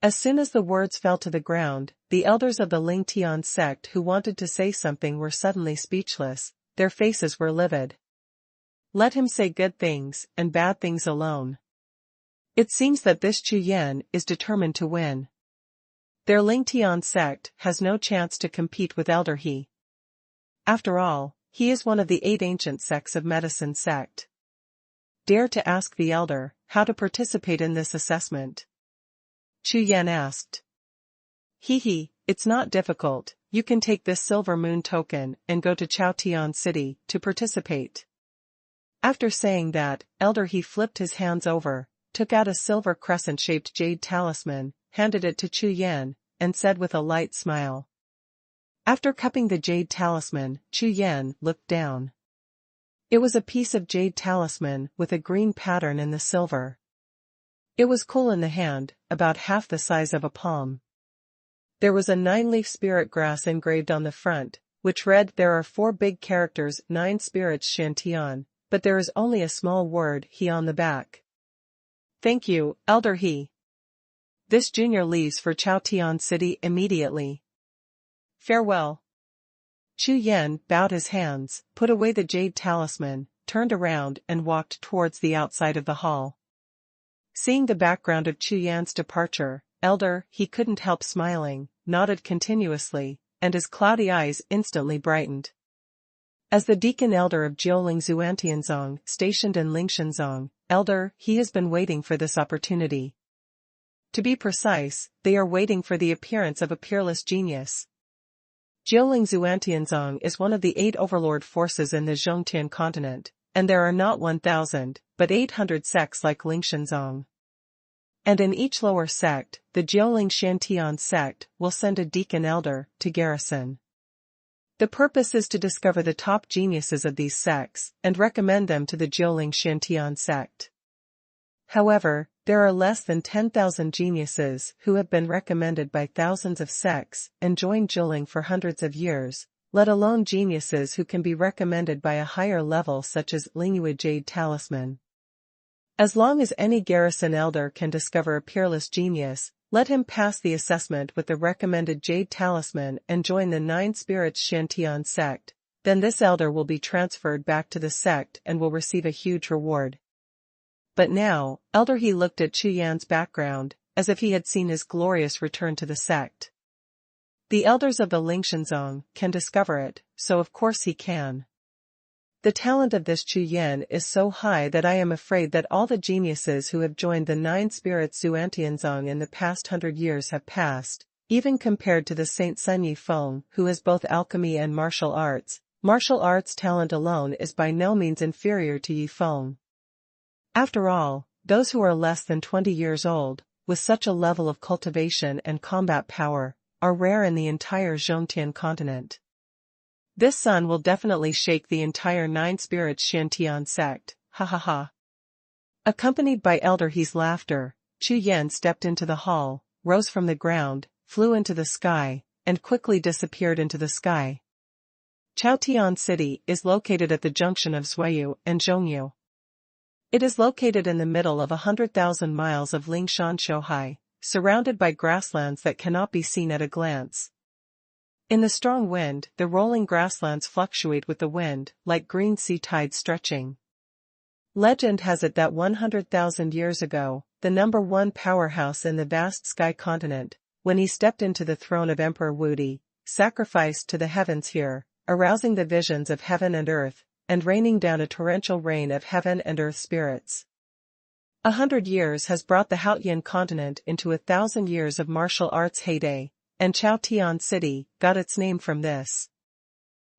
As soon as the words fell to the ground, the elders of the Lingtian sect who wanted to say something were suddenly speechless, their faces were livid. Let him say good things and bad things alone. It seems that this Chu Yan is determined to win. Their Lingtian sect has no chance to compete with Elder He. After all, he is one of the 8 ancient sects of Medicine sect. Dare to ask the elder how to participate in this assessment. Chu Yan asked. Hee, it's not difficult. You can take this silver moon token and go to Chaotian City to participate. After saying that, Elder He flipped his hands over, took out a silver crescent-shaped jade talisman, handed it to Chu Yan, and said with a light smile. After cupping the jade talisman, Chu Yan looked down. It was a piece of jade talisman with a green pattern in the silver. It was cool in the hand, about half the size of a palm. There was a 9-leaf spirit grass engraved on the front, which read, "There are 4 big characters, 9 spirits Shantian, but there is only a small word He on the back." Thank you, Elder He. This junior leaves for Chaotian City immediately. Farewell. Chu Yan bowed his hands, put away the jade talisman, turned around and walked towards the outside of the hall. Seeing the background of Chu Yan's departure, Elder He couldn't help smiling, nodded continuously, and his cloudy eyes instantly brightened. As the Deacon Elder of Jiuling Xuantianzong, stationed in Lingshanzong, Elder He has been waiting for this opportunity. To be precise, they are waiting for the appearance of a peerless genius. Jiuling Xuantianzong is one of the 8 overlord forces in the Zhongtian continent, and there are not 1,000, but 800 sects like Lingshanzong. And in each lower sect, the Jiuling Shantian sect will send a deacon elder to garrison. The purpose is to discover the top geniuses of these sects and recommend them to the Jiuling Shantian sect. However, there are less than 10,000 geniuses who have been recommended by thousands of sects and joined Jiuling for hundreds of years, let alone geniuses who can be recommended by a higher level such as Lingyue Jade Talisman. As long as any garrison elder can discover a peerless genius, let him pass the assessment with the recommended Jade Talisman and join the 9 Spirits Shantian sect, then this elder will be transferred back to the sect and will receive a huge reward. But now, Elder He looked at Chu Yan's background, as if he had seen his glorious return to the sect. The elders of the Lingshanzong can discover it, so of course he can. The talent of this Chu Yan is so high that I am afraid that all the geniuses who have joined the 9 spirits Xuantianzong in the past 100 years have passed, even compared to the Saint Sun Yifeng who has both alchemy and martial arts. Martial arts talent alone is by no means inferior to Yifeng. After all, those who are less than 20 years old, with such a level of cultivation and combat power, are rare in the entire Zhongtian continent. This sun will definitely shake the entire 9 spirits Shantian sect, ha ha ha. Accompanied by Elder He's laughter, Chu Yan stepped into the hall, rose from the ground, flew into the sky, and quickly disappeared into the sky. Chaotian City is located at the junction of Zuiyu and Zhongyu. It is located in the middle of 100,000 miles of Lingshan Shouhai, surrounded by grasslands that cannot be seen at a glance. In the strong wind, the rolling grasslands fluctuate with the wind, like green sea tides stretching. Legend has it that 100,000 years ago, the #1 powerhouse in the vast sky continent, when he stepped into the throne of Emperor Wudi, sacrificed to the heavens here, arousing the visions of heaven and earth, and raining down a torrential rain of heaven and earth spirits. 100 years has brought the Haotian continent into 1,000 years of martial arts heyday, and Chaotian City got its name from this.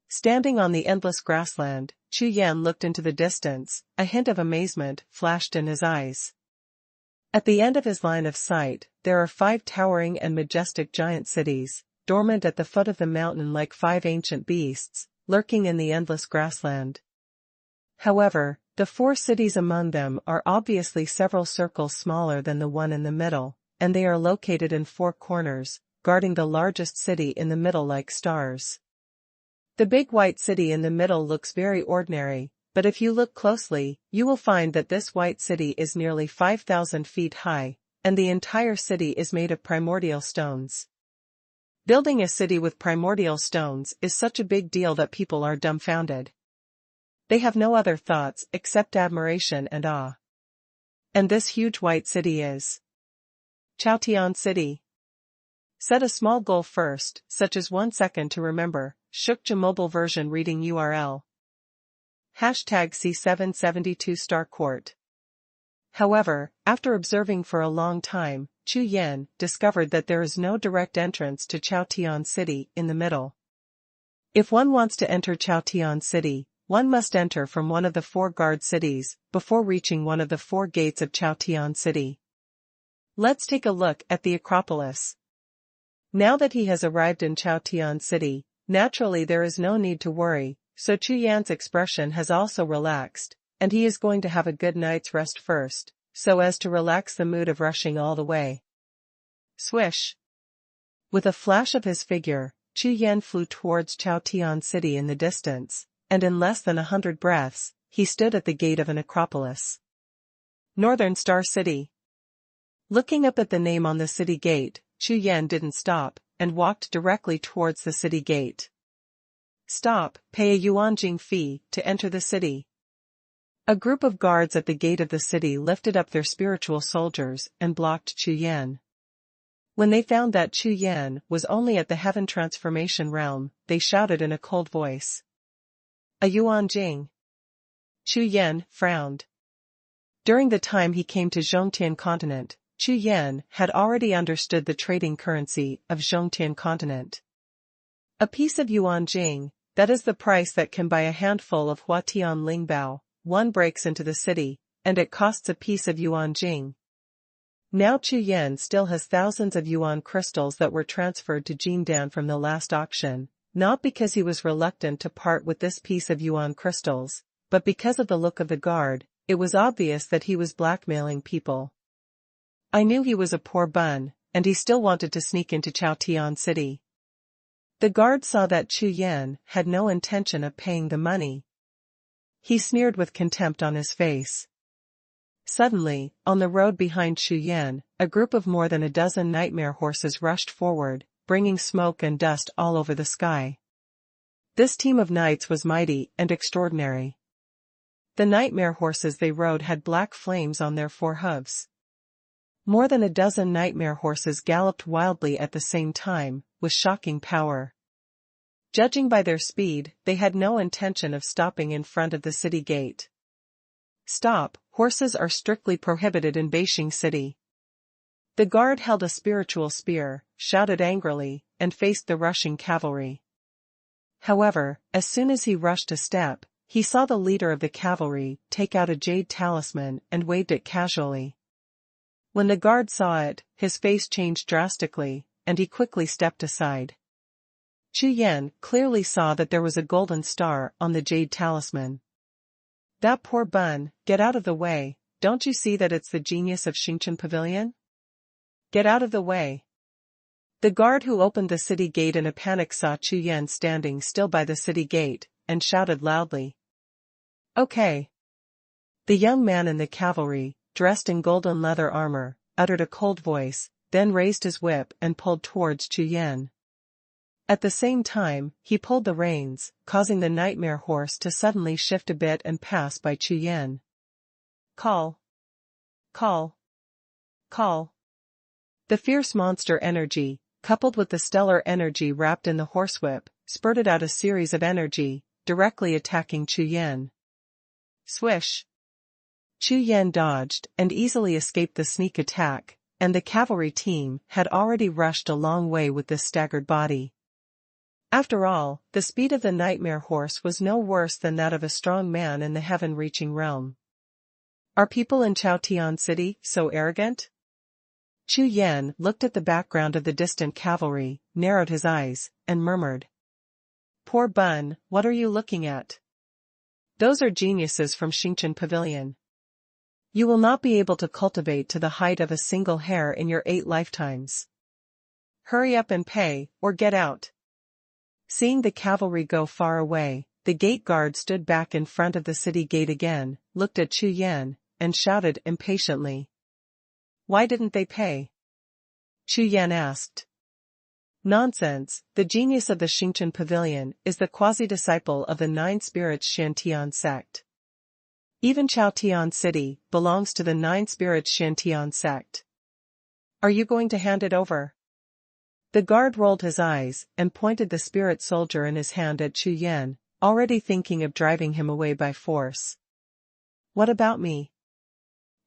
Standing on the endless grassland, Chu Yan looked into the distance, a hint of amazement flashed in his eyes. At the end of his line of sight, there are 5 towering and majestic giant cities, dormant at the foot of the mountain like 5 ancient beasts, lurking in the endless grassland. However, the 4 cities among them are obviously several circles smaller than the one in the middle, and they are located in 4 corners, guarding the largest city in the middle like stars. The big white city in the middle looks very ordinary, but if you look closely, you will find that this white city is nearly 5,000 feet high, and the entire city is made of primordial stones. Building a city with primordial stones is such a big deal that people are dumbfounded. They have no other thoughts except admiration and awe. And this huge white city is Chaotian City. Set a small goal first, such as 1 second to remember. Shukja mobile version reading URL. #C772 Star Court. However, after observing for a long time, Chu Yan discovered that there is no direct entrance to Chaotian City in the middle. If one wants to enter Chaotian City, one must enter from one of the 4 guard cities before reaching one of the 4 gates of Chaotian City. Let's take a look at the Acropolis. Now that he has arrived in Chaotian City, naturally there is no need to worry, so Chu Yan's expression has also relaxed, and he is going to have a good night's rest first, so as to relax the mood of rushing all the way. Swish! With a flash of his figure, Chu Yan flew towards Chaotian City in the distance, and in less than 100 breaths, he stood at the gate of an acropolis. Northern Star City. Looking up at the name on the city gate, Chu Yan didn't stop, and walked directly towards the city gate. Stop, pay a yuanjing fee to enter the city. A group of guards at the gate of the city lifted up their spiritual soldiers and blocked Chu Yan. When they found that Chu Yan was only at the heaven transformation realm, they shouted in a cold voice. A yuanjing. Chu Yan frowned. During the time he came to Zhongtian continent, Chu Yan had already understood the trading currency of Zhongtian continent. A piece of yuanjing, that is the price that can buy a handful of Huatian Lingbao, one breaks into the city, and it costs a piece of yuanjing. Now Chu Yan still has thousands of yuan crystals that were transferred to Jindan from the last auction, not because he was reluctant to part with this piece of yuan crystals, but because of the look of the guard. It was obvious that he was blackmailing people. I knew he was a poor bun, and he still wanted to sneak into Chaotian City. The guard saw that Chu Yan had no intention of paying the money. He sneered with contempt on his face. Suddenly, on the road behind Chu Yan, a group of more than a dozen nightmare horses rushed forward, bringing smoke and dust all over the sky. This team of knights was mighty and extraordinary. The nightmare horses they rode had black flames on their 4 hooves. More than a dozen nightmare horses galloped wildly at the same time, with shocking power. Judging by their speed, they had no intention of stopping in front of the city gate. Stop, horses are strictly prohibited in Beijing City. The guard held a spiritual spear, shouted angrily, and faced the rushing cavalry. However, as soon as he rushed a step, he saw the leader of the cavalry take out a jade talisman and waved it casually. When the guard saw it, his face changed drastically, and he quickly stepped aside. Chu Yan clearly saw that there was a golden star on the jade talisman. That poor bun, get out of the way, don't you see that it's the genius of Xingchen Pavilion? Get out of the way. The guard who opened the city gate in a panic saw Chu Yan standing still by the city gate, and shouted loudly. Okay. The young man in the cavalry, dressed in golden leather armor, uttered a cold voice, then raised his whip and pulled towards Chu Yan. At the same time, he pulled the reins, causing the nightmare horse to suddenly shift a bit and pass by Chu Yan. Call. Call. Call. The fierce monster energy, coupled with the stellar energy wrapped in the horsewhip, spurted out a series of energy, directly attacking Chu Yan. Swish. Chu Yan dodged and easily escaped the sneak attack, and the cavalry team had already rushed a long way with this staggered body. After all, the speed of the nightmare horse was no worse than that of a strong man in the heaven-reaching realm. Are people in Chaotian City so arrogant? Chu Yan looked at the background of the distant cavalry, narrowed his eyes, and murmured. Poor bun, what are you looking at? Those are geniuses from Xingchen Pavilion. You will not be able to cultivate to the height of a single hair in your 8 lifetimes. Hurry up and pay, or get out. Seeing the cavalry go far away, the gate guard stood back in front of the city gate again, looked at Chu Yan, and shouted impatiently. Why didn't they pay? Chu Yan asked. Nonsense, the genius of the Xingchen Pavilion is the quasi-disciple of the 9 spirits Shantian sect. Even Chaotian City belongs to the 9 spirits Shantian sect. Are you going to hand it over? The guard rolled his eyes and pointed the spirit soldier in his hand at Chu Yan, already thinking of driving him away by force. What about me?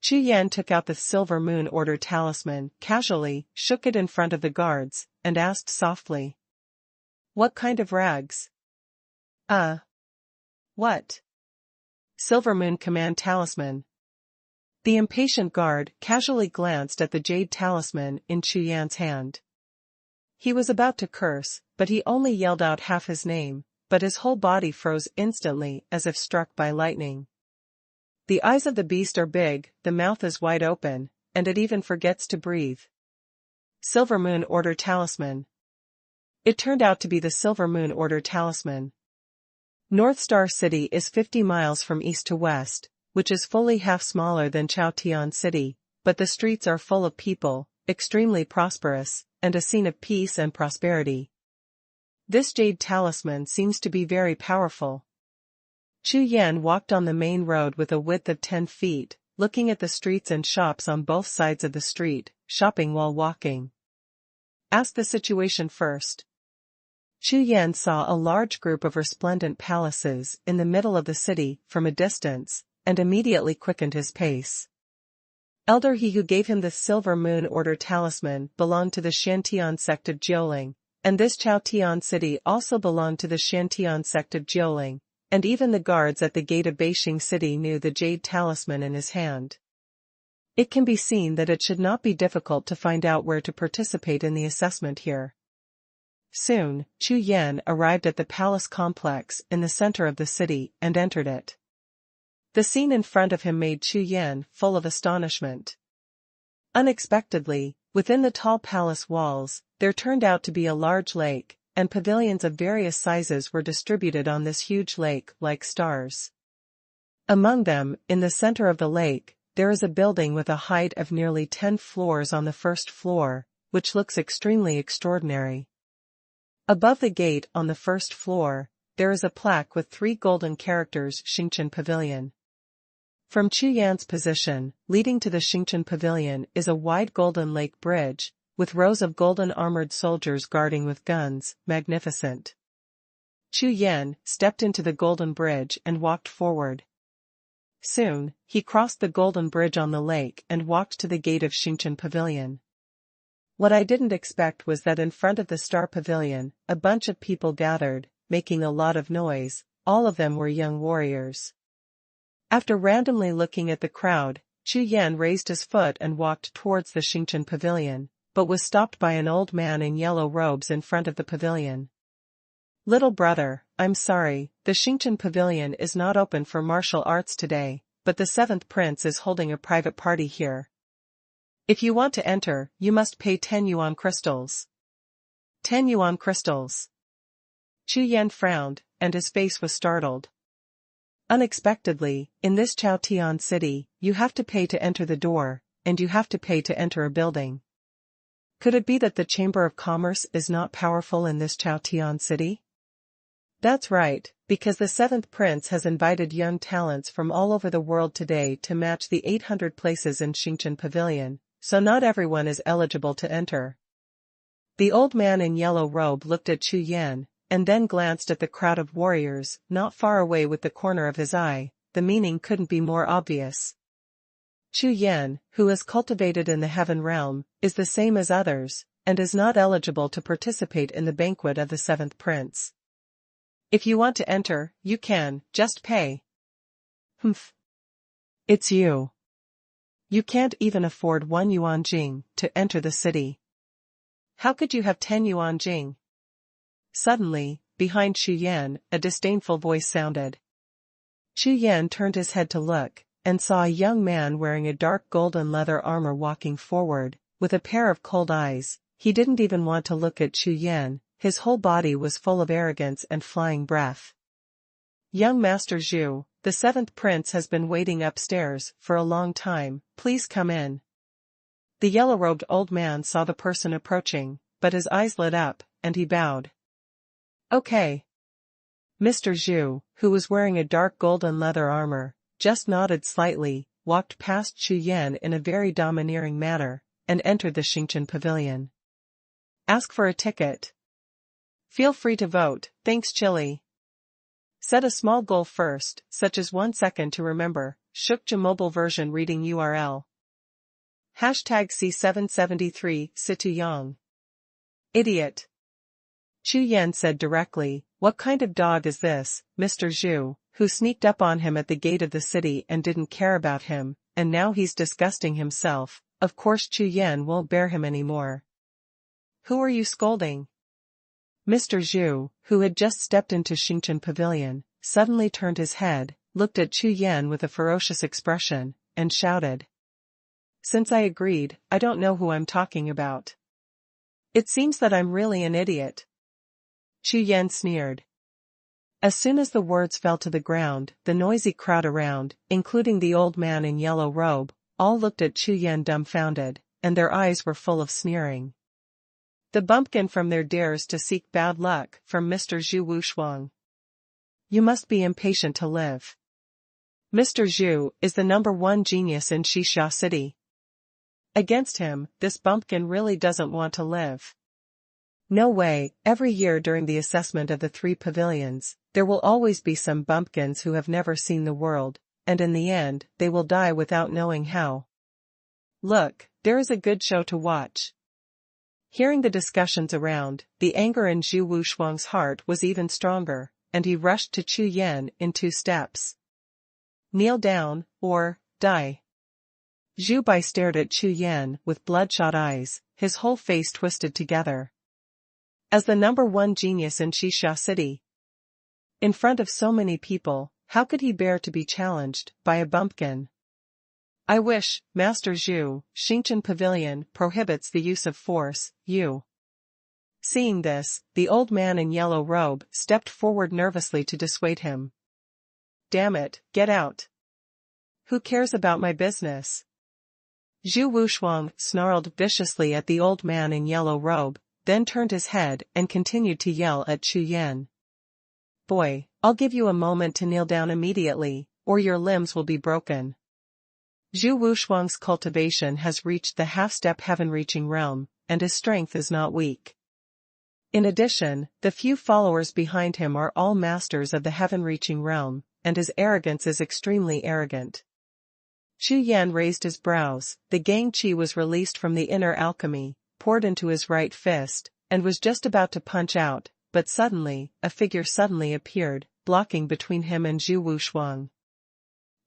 Chu Yan took out the Silver Moon Order talisman, casually, shook it in front of the guards, and asked softly. What kind of rags? What? Silver Moon Command Talisman. The impatient guard casually glanced at the jade talisman in Chu Yan's hand. He was about to curse, but he only yelled out half his name, but his whole body froze instantly as if struck by lightning. The eyes of the beast are big, the mouth is wide open, and it even forgets to breathe. Silver Moon Order Talisman. It turned out to be the Silver Moon Order Talisman. North Star City is 50 miles from east to west, which is fully half smaller than Chaotian City, but the streets are full of people, extremely prosperous, and a scene of peace and prosperity. This jade talisman seems to be very powerful. Chu Yan walked on the main road with a width of 10 feet, looking at the streets and shops on both sides of the street, shopping while walking. Ask the situation first. Chu Yan saw a large group of resplendent palaces in the middle of the city from a distance, and immediately quickened his pace. Elder he who gave him the Silver Moon Order talisman belonged to the Shantian sect of Jiuling, and this Chaotian city also belonged to the Shantian sect of Jiuling, and even the guards at the gate of Beijing City knew the jade talisman in his hand. It can be seen that it should not be difficult to find out where to participate in the assessment here. Soon, Chu Yan arrived at the palace complex in the center of the city and entered it. The scene in front of him made Chu Yan full of astonishment. Unexpectedly, within the tall palace walls, there turned out to be a large lake, and pavilions of various sizes were distributed on this huge lake like stars. Among them, in the center of the lake, there is a building with a height of nearly 10 floors on the first floor, which looks extremely extraordinary. Above the gate on the first floor, there is a plaque with 3 golden characters Xingchen Pavilion. From Chu Yan's position, leading to the Xingchen Pavilion is a wide golden lake bridge, with rows of golden armored soldiers guarding with guns, magnificent. Chu Yan stepped into the golden bridge and walked forward. Soon, he crossed the golden bridge on the lake and walked to the gate of Xingchen Pavilion. What I didn't expect was that in front of the Star Pavilion, a bunch of people gathered, making a lot of noise. All of them were young warriors. After randomly looking at the crowd, Chu Yan raised his foot and walked towards the Xingchen Pavilion, but was stopped by an old man in yellow robes in front of the pavilion. Little brother, I'm sorry, the Xingchen Pavilion is not open for martial arts today, but the 7th Prince is holding a private party here. If you want to enter, you must pay 10 yuan crystals. 10 yuan crystals. Chu Yan frowned, and his face was startled. Unexpectedly, in this Chaotian city, you have to pay to enter the door, and you have to pay to enter a building. Could it be that the Chamber of Commerce is not powerful in this Chaotian city? That's right, because the 7th Prince has invited young talents from all over the world today to match the 800 places in Xingchen Pavilion, so not everyone is eligible to enter. The old man in yellow robe looked at Chu Yan, and then glanced at the crowd of warriors, not far away with the corner of his eye. The meaning couldn't be more obvious. Chu Yan, who is cultivated in the heaven realm, is the same as others, and is not eligible to participate in the banquet of the 7th Prince. If you want to enter, you can, just pay. Humph. It's you. You can't even afford 1 yuan jing to enter the city. How could you have 10 yuan jing? Suddenly, behind Chu Yan, a disdainful voice sounded. Chu Yan turned his head to look, and saw a young man wearing a dark golden leather armor walking forward, with a pair of cold eyes. He didn't even want to look at Chu Yan, his whole body was full of arrogance and flying breath. Young Master Zhu, the 7th Prince has been waiting upstairs for a long time, please come in. The yellow-robed old man saw the person approaching, but his eyes lit up, and he bowed. Okay. Mr. Zhu, who was wearing a dark golden leather armor, just nodded slightly, walked past Chu Yan in a very domineering manner, and entered the Xingchen Pavilion. Ask for a ticket. Feel free to vote, thanks Chili. Set a small goal first, such as 1 second to remember. Shukja mobile version reading URL. Hashtag C773 Situ Yang. Idiot. Chu Yan said directly, "What kind of dog is this, Mr. Zhu, who sneaked up on him at the gate of the city and didn't care about him, and now he's disgusting himself." Of course Chu Yan won't bear him anymore. "Who are you scolding?" Mr. Zhu, who had just stepped into Xingchen Pavilion, suddenly turned his head, looked at Chu Yan with a ferocious expression, and shouted. "Since I agreed, I don't know who I'm talking about. It seems that I'm really an idiot." Chu Yan sneered. As soon as the words fell to the ground, the noisy crowd around, including the old man in yellow robe, all looked at Chu Yan dumbfounded, and their eyes were full of sneering. "The bumpkin from there dares to seek bad luck from Mr. Zhu Wuxuang. You must be impatient to live. Mr. Zhu is the #1 genius in Xiexia City. Against him, this bumpkin really doesn't want to live. No way." Every year during the assessment of the 3 pavilions, there will always be some bumpkins who have never seen the world, and in the end, they will die without knowing how. Look, there is a good show to watch. Hearing the discussions around, the anger in Zhu Wuxuang's heart was even stronger, and he rushed to Chu Yan in 2 steps. "Kneel down, or die." Zhu Bai stared at Chu Yan with bloodshot eyes, his whole face twisted together. As the #1 genius in Xiexia City, in front of so many people, how could he bear to be challenged by a bumpkin? "I wish, Master Zhu, Xingchen Pavilion prohibits the use of force, you." Seeing this, the old man in yellow robe stepped forward nervously to dissuade him. "Damn it, get out. Who cares about my business?" Zhu Wuxuang snarled viciously at the old man in yellow robe, then turned his head and continued to yell at Chu Yan. "Boy, I'll give you a moment to kneel down immediately, or your limbs will be broken." Zhu Wuxuang's cultivation has reached the half-step heaven-reaching realm, and his strength is not weak. In addition, the few followers behind him are all masters of the heaven-reaching realm, and his arrogance is extremely arrogant. Chu Yan raised his brows, the gang qi was released from the inner alchemy, poured into his right fist, and was just about to punch out, but suddenly, a figure suddenly appeared, blocking between him and Zhu Wuxuang.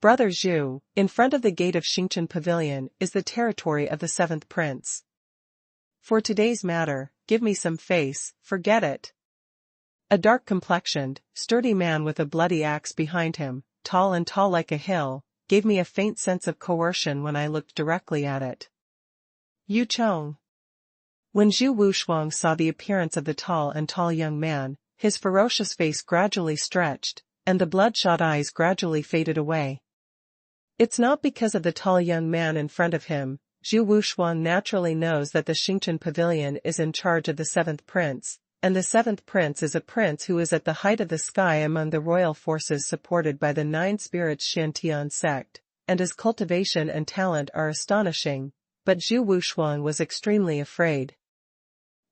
"Brother Zhu, in front of the gate of Xingchen Pavilion is the territory of the 7th prince. For today's matter, give me some face, forget it." A dark-complexioned, sturdy man with a bloody axe behind him, tall like a hill, gave me a faint sense of coercion when I looked directly at it. "Yu Chong." When Zhu Wuxuang saw the appearance of the tall young man, his ferocious face gradually stretched, and the bloodshot eyes gradually faded away. It's not because of the tall young man in front of him. Zhu Wuxuang naturally knows that the Xingchen Pavilion is in charge of the 7th prince, and the 7th prince is a prince who is at the height of the sky among the royal forces supported by the 9 spirits Shantian sect, and his cultivation and talent are astonishing, but Zhu Wuxuang was extremely afraid.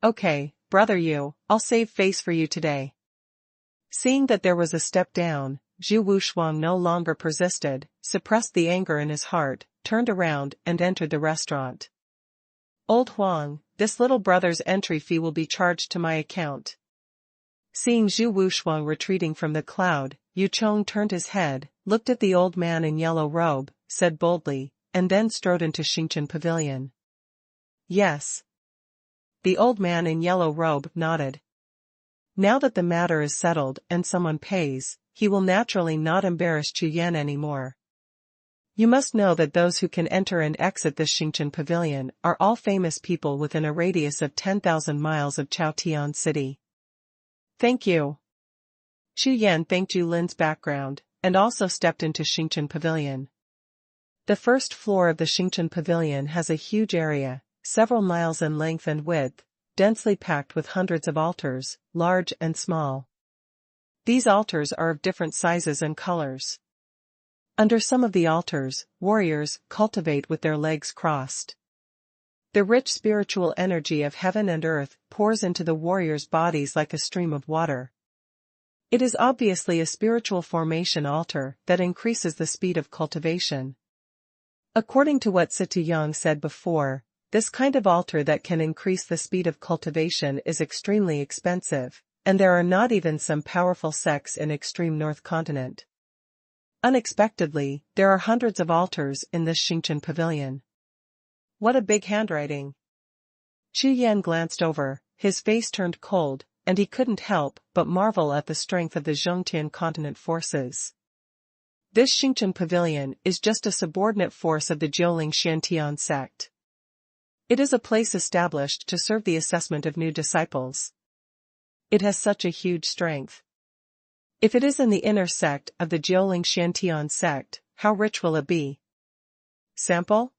"Okay, brother Yu, I'll save face for you today." Seeing that there was a step down, Zhu Wuxuang no longer persisted, suppressed the anger in his heart, turned around and entered the restaurant. "Old Huang, this little brother's entry fee will be charged to my account." Seeing Zhu Wuxuang retreating from the crowd, Yu Chong turned his head, looked at the old man in yellow robe, said boldly, and then strode into Xingchen Pavilion. "Yes." The old man in yellow robe nodded. Now that the matter is settled and someone pays, he will naturally not embarrass Chu Yan anymore. You must know that those who can enter and exit this Xingchen Pavilion are all famous people within a radius of 10,000 miles of Chaotian City. "Thank you." Chu Yan thanked Yu Lin's background, and also stepped into Xingchen Pavilion. The first floor of the Xingchen Pavilion has a huge area, several miles in length and width, densely packed with hundreds of altars, large and small. These altars are of different sizes and colors. Under some of the altars, warriors cultivate with their legs crossed. The rich spiritual energy of heaven and earth pours into the warriors' bodies like a stream of water. It is obviously a spiritual formation altar that increases the speed of cultivation. According to what Xie La Jiao said before, this kind of altar that can increase the speed of cultivation is extremely expensive, and there are not even some powerful sects in extreme North Continent. Unexpectedly, there are hundreds of altars in this Xingchen pavilion. What a big handwriting! Chu Yan glanced over, his face turned cold, and he couldn't help but marvel at the strength of the Zhongtian continent forces. This Xingchen pavilion is just a subordinate force of the Jiuling Xiantian sect. It is a place established to serve the assessment of new disciples. It has such a huge strength. If it is in the inner sect of the Jiuling Xiantian sect, how rich will it be? Sample?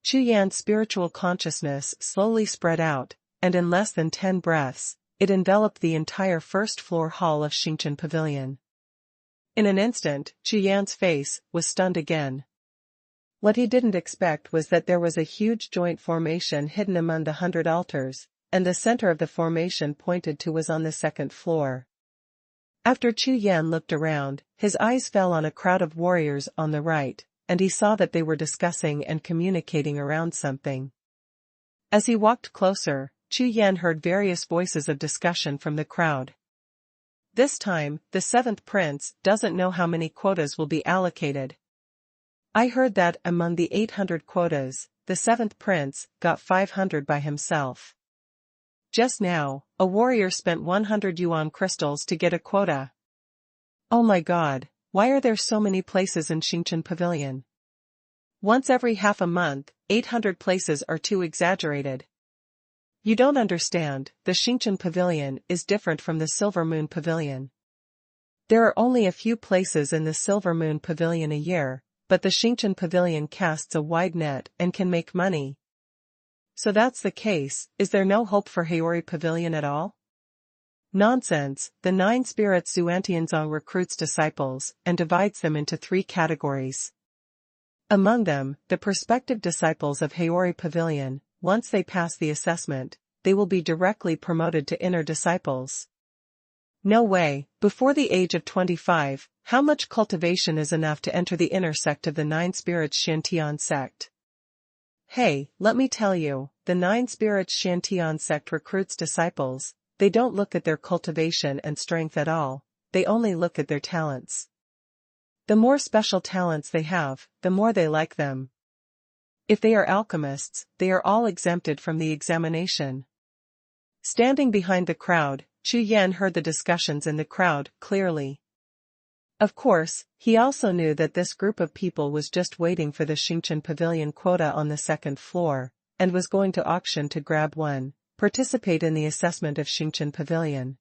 Chu Yan's spiritual consciousness slowly spread out, and in less than 10 breaths, it enveloped the entire first-floor hall of Xingchen Pavilion. In an instant, Chu Yan's face was stunned again. What he didn't expect was that there was a huge joint formation hidden among the 100 altars, and the center of the formation pointed to was on the second floor. After Chu Yan looked around, his eyes fell on a crowd of warriors on the right, and he saw that they were discussing and communicating around something. As he walked closer, Chu Yan heard various voices of discussion from the crowd. This time, the 7th prince doesn't know how many quotas will be allocated. I heard that among the 800 quotas, the 7th prince got 500 by himself. Just now, a warrior spent 100 yuan crystals to get a quota. Oh my god, why are there so many places in Xingchen Pavilion? Once every half a month, 800 places are too exaggerated. You don't understand, the Xingchen Pavilion is different from the Silver Moon Pavilion. There are only a few places in the Silver Moon Pavilion a year, but the Xingchen Pavilion casts a wide net and can make money. So that's the case, is there no hope for Haori Pavilion at all? Nonsense, the 9 spirits Xuantianzong recruits disciples and divides them into 3 categories. Among them, the prospective disciples of Haori Pavilion, once they pass the assessment, they will be directly promoted to inner disciples. No way, before the age of 25, how much cultivation is enough to enter the inner sect of the 9 spirits Xiantian sect? Hey, let me tell you, the 9 spirits Xiantian sect recruits disciples. They don't look at their cultivation and strength at all, they only look at their talents. The more special talents they have, the more they like them. If they are alchemists, they are all exempted from the examination. Standing behind the crowd, Chu Yan heard the discussions in the crowd clearly. Of course, he also knew that this group of people was just waiting for the Xingchen Pavilion quota on the second floor, and was going to auction to grab one, participate in the assessment of Xingchen Pavilion.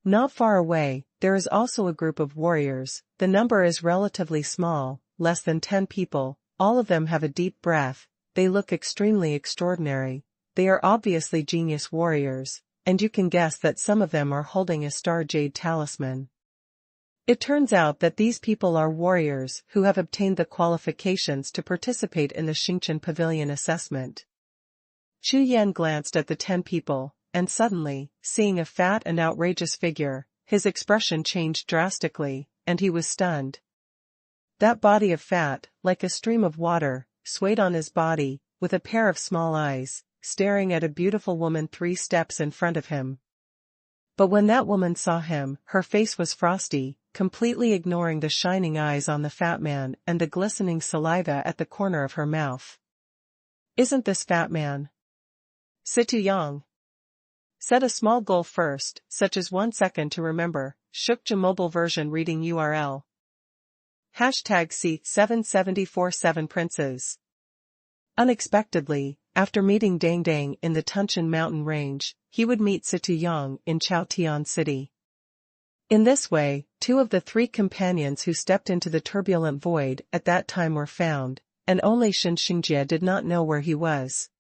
Not far away, there is also a group of warriors, the number is relatively small, less than 10 people, all of them have a deep breath, they look extremely extraordinary, they are obviously genius warriors, and you can guess that some of them are holding a star jade talisman. It turns out that these people are warriors who have obtained the qualifications to participate in the Xingchen Pavilion assessment. Chu Yan glanced at the 10 people, and suddenly, seeing a fat and outrageous figure, his expression changed drastically, and he was stunned. That body of fat, like a stream of water, swayed on his body, with a pair of small eyes, staring at a beautiful woman 3 steps in front of him. But when that woman saw him, her face was frosty, completely ignoring the shining eyes on the fat man and the glistening saliva at the corner of her mouth. Isn't this fat man? Xie La Jiao. Set a small goal first, such as 1 second to remember, Shukja mobile version reading URL. Hashtag C7747 Princes. Unexpectedly, after meeting Dangdang in the Tunshan mountain range, he would meet Xie La Jiao in Chaotian City. In this way, 2 of the 3 companions who stepped into the turbulent void at that time were found, and only Xinxingjie did not know where he was.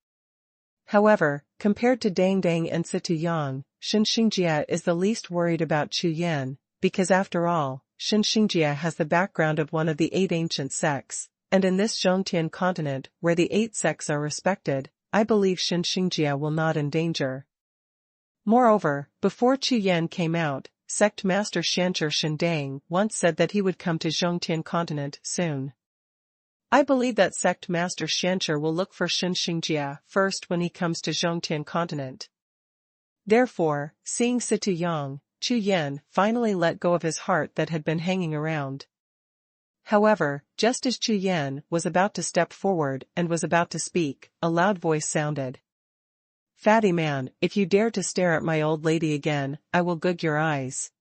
However, compared to Dangdang and Xie La Jiao, Xinxingjie is the least worried about Chu Yan, because after all, Xinxingjie has the background of one of the 8 ancient sects, and in this Zhongtian continent where the 8 sects are respected, I believe Xinxingjie will not endanger. Moreover, before Chu Yan came out, sect master Shancher Shindang once said that he would come to Zhongtian continent soon. I believe that sect master Shancher will look for Shen Xingjia first when he comes to Zhongtian continent. Therefore, seeing Situ Yang, Chu Yan finally let go of his heart that had been hanging around. However, just as Chu Yan was about to step forward and was about to speak, a loud voice sounded. "Fatty man, if you dare to stare at my old lady again, I will gouge your eyes."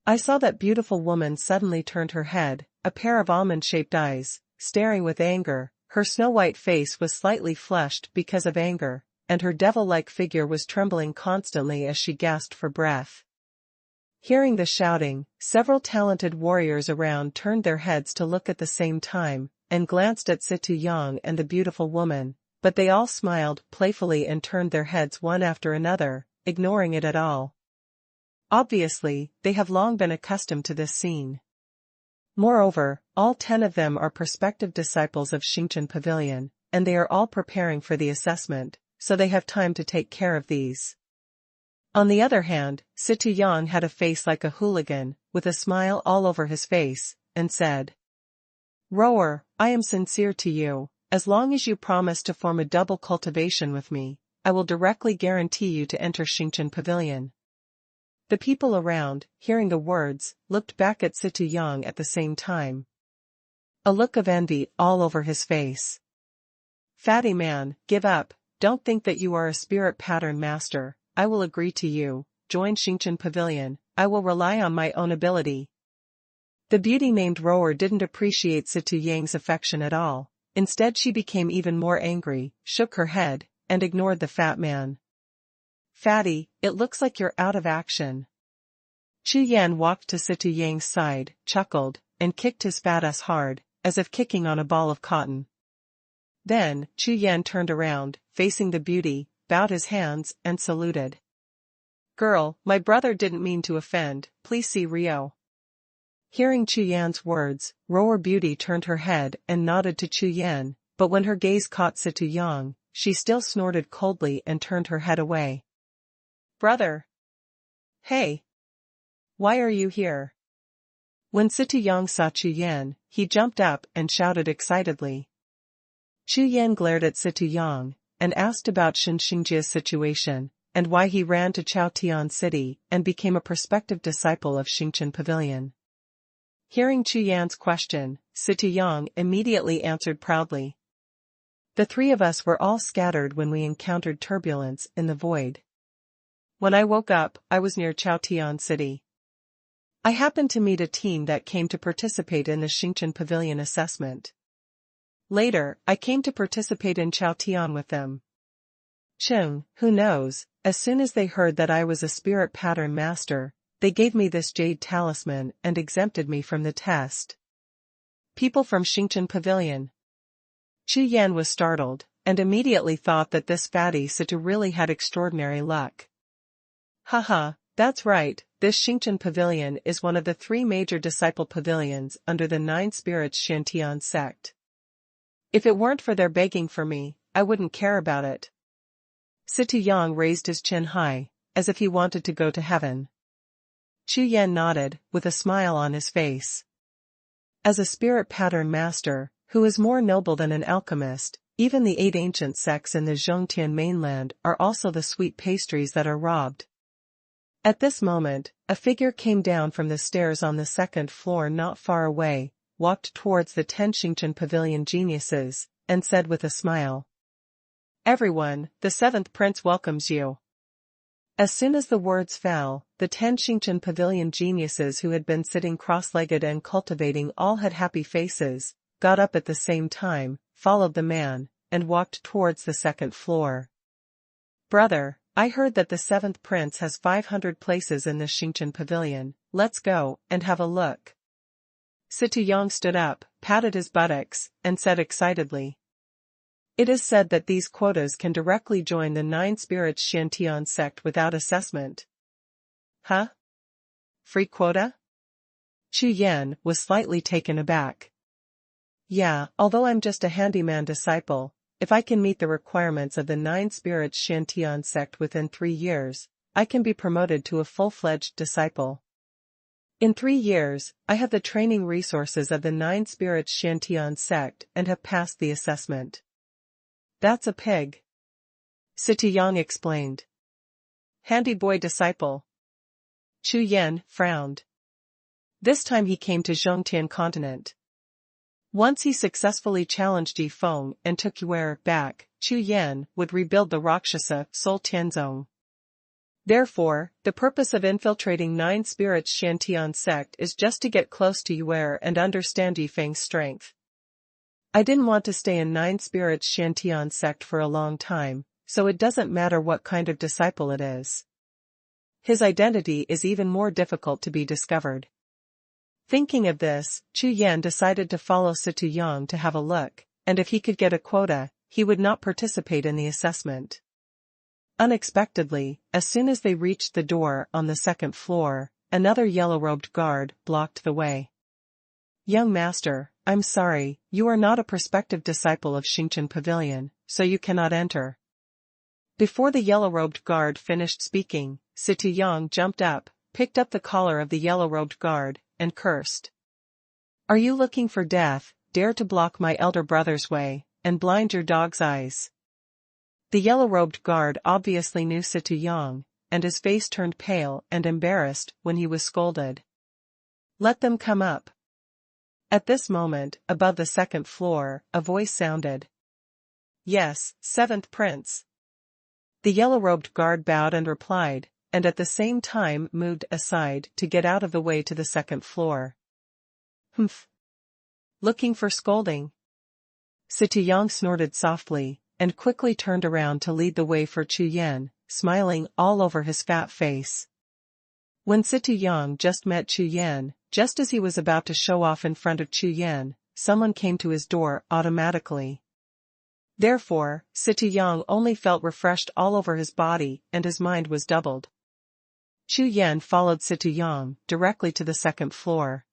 I saw that beautiful woman suddenly turned her head, a pair of almond-shaped eyes, staring with anger. Her snow-white face was slightly flushed because of anger, and her devil-like figure was trembling constantly as she gasped for breath. Hearing the shouting, several talented warriors around turned their heads to look at the same time, and glanced at Situ Yang and the beautiful woman, but they all smiled playfully and turned their heads one after another, ignoring it at all. Obviously, they have long been accustomed to this scene. Moreover, all 10 of them are prospective disciples of Xingchen Pavilion, and they are all preparing for the assessment, so they have time to take care of these. On the other hand, Situ Yang had a face like a hooligan, with a smile all over his face, and said, "Rower, I am sincere to you. As long as you promise to form a double cultivation with me, I will directly guarantee you to enter Xingchen Pavilion." The people around, hearing the words, looked back at Situ Yang at the same time. A look of envy all over his face. "Fatty man, give up, don't think that you are a spirit pattern master. I will agree to you, join Xingchen Pavilion, I will rely on my own ability." The beauty named Rower didn't appreciate Situ Yang's affection at all. Instead she became even more angry, shook her head, and ignored the fat man. "Fatty, it looks like you're out of action." Chu Yan walked to Situ Yang's side, chuckled, and kicked his fat ass hard, as if kicking on a ball of cotton. Then, Chu Yan turned around, facing the beauty, bowed his hands, and saluted. "Girl, my brother didn't mean to offend, please see Rio." Hearing Chu Yan's words, Rower Beauty turned her head and nodded to Chu Yan, but when her gaze caught Situ Yang, she still snorted coldly and turned her head away. "Brother! Hey! Why are you here?" When Situ Yang saw Chu Yan, he jumped up and shouted excitedly. Chu Yan glared at Situ Yang, and asked about Shen Xingjia's situation, and why he ran to Chaotian City and became a prospective disciple of Xingchen Pavilion. Hearing Chu Yan's question, Situ Yang immediately answered proudly. "The 3 of us were all scattered when we encountered turbulence in the void. When I woke up, I was near Chaotian City. I happened to meet a team that came to participate in the Xingchen Pavilion assessment. Later, I came to participate in Chaotian with them. Chung, who knows, as soon as they heard that I was a spirit pattern master, they gave me this jade talisman and exempted me from the test." People from Xingchen Pavilion. Chu Yan was startled, and immediately thought that this fatty Situ really had extraordinary luck. "Haha, that's right, this Xingchen Pavilion is one of the 3 major disciple pavilions under the 9 spirits Shantian sect. If it weren't for their begging for me, I wouldn't care about it." Situ Yang raised his chin high, as if he wanted to go to heaven. Chu Yan nodded, with a smile on his face. As a spirit pattern master, who is more noble than an alchemist, even the 8 ancient sects in the Zhongtian mainland are also the sweet pastries that are robbed. At this moment, a figure came down from the stairs on the 2nd floor not far away, walked towards the 10 Xingchen Pavilion geniuses, and said with a smile, "Everyone, the 7th Prince welcomes you." As soon as the words fell, the 10 Xingchen Pavilion geniuses who had been sitting cross-legged and cultivating all had happy faces, got up at the same time, followed the man, and walked towards the 2nd floor. "Brother, I heard that the 7th Prince has 500 places in the Xingchen Pavilion, let's go and have a look." Situ Yang stood up, patted his buttocks, and said excitedly, "It is said that these quotas can directly join the 9 spirits Shantian sect without assessment." "Huh? Free quota?" Chu Yan was slightly taken aback. "Yeah, although I'm just a handyman disciple, if I can meet the requirements of the 9 spirits Shantian sect within 3 years, I can be promoted to a full-fledged disciple. In 3 years, I have the training resources of the 9 spirits Shantian sect and have passed the assessment. That's a pig. Situyang explained. Handy boy disciple. Chu Yan frowned. This time he came to Zhongtian continent. Once he successfully challenged Yi Feng and took Yuer back, Chu Yan would rebuild the Rakshasa Soul Tianzong. Therefore, the purpose of infiltrating 9 spirits Shantian sect is just to get close to Yuer and understand Yi Feng's strength. I didn't want to stay in 9 spirits Shantian sect for a long time, so it doesn't matter what kind of disciple it is. His identity is even more difficult to be discovered. Thinking of this, Chu Yan decided to follow Situyang to have a look, and if he could get a quota, he would not participate in the assessment. Unexpectedly, as soon as they reached the door on the 2nd floor, another yellow-robed guard blocked the way. Young master, I'm sorry, you are not a prospective disciple of Xingchen Pavilion, so you cannot enter. Before the yellow-robed guard finished speaking, Situyang jumped up, picked up the collar of the yellow-robed guard, and cursed. Are you looking for death? Dare to block my elder brother's way, and blind your dog's eyes. The yellow-robed guard obviously knew Situyang, and his face turned pale and embarrassed when he was scolded. Let them come up. At this moment, above the 2nd floor, a voice sounded. Yes, 7th Prince. The yellow-robed guard bowed and replied, and at the same time moved aside to get out of the way to the 2nd floor. Humph. Looking for scolding? Situyang snorted softly, and quickly turned around to lead the way for Chu Yan, smiling all over his fat face. When Situyang just met Chu Yan, just as he was about to show off in front of Chu Yan, someone came to his door automatically. Therefore, Situyang only felt refreshed all over his body and his mind was doubled. Chu Yan followed Situyang directly to the 2nd floor.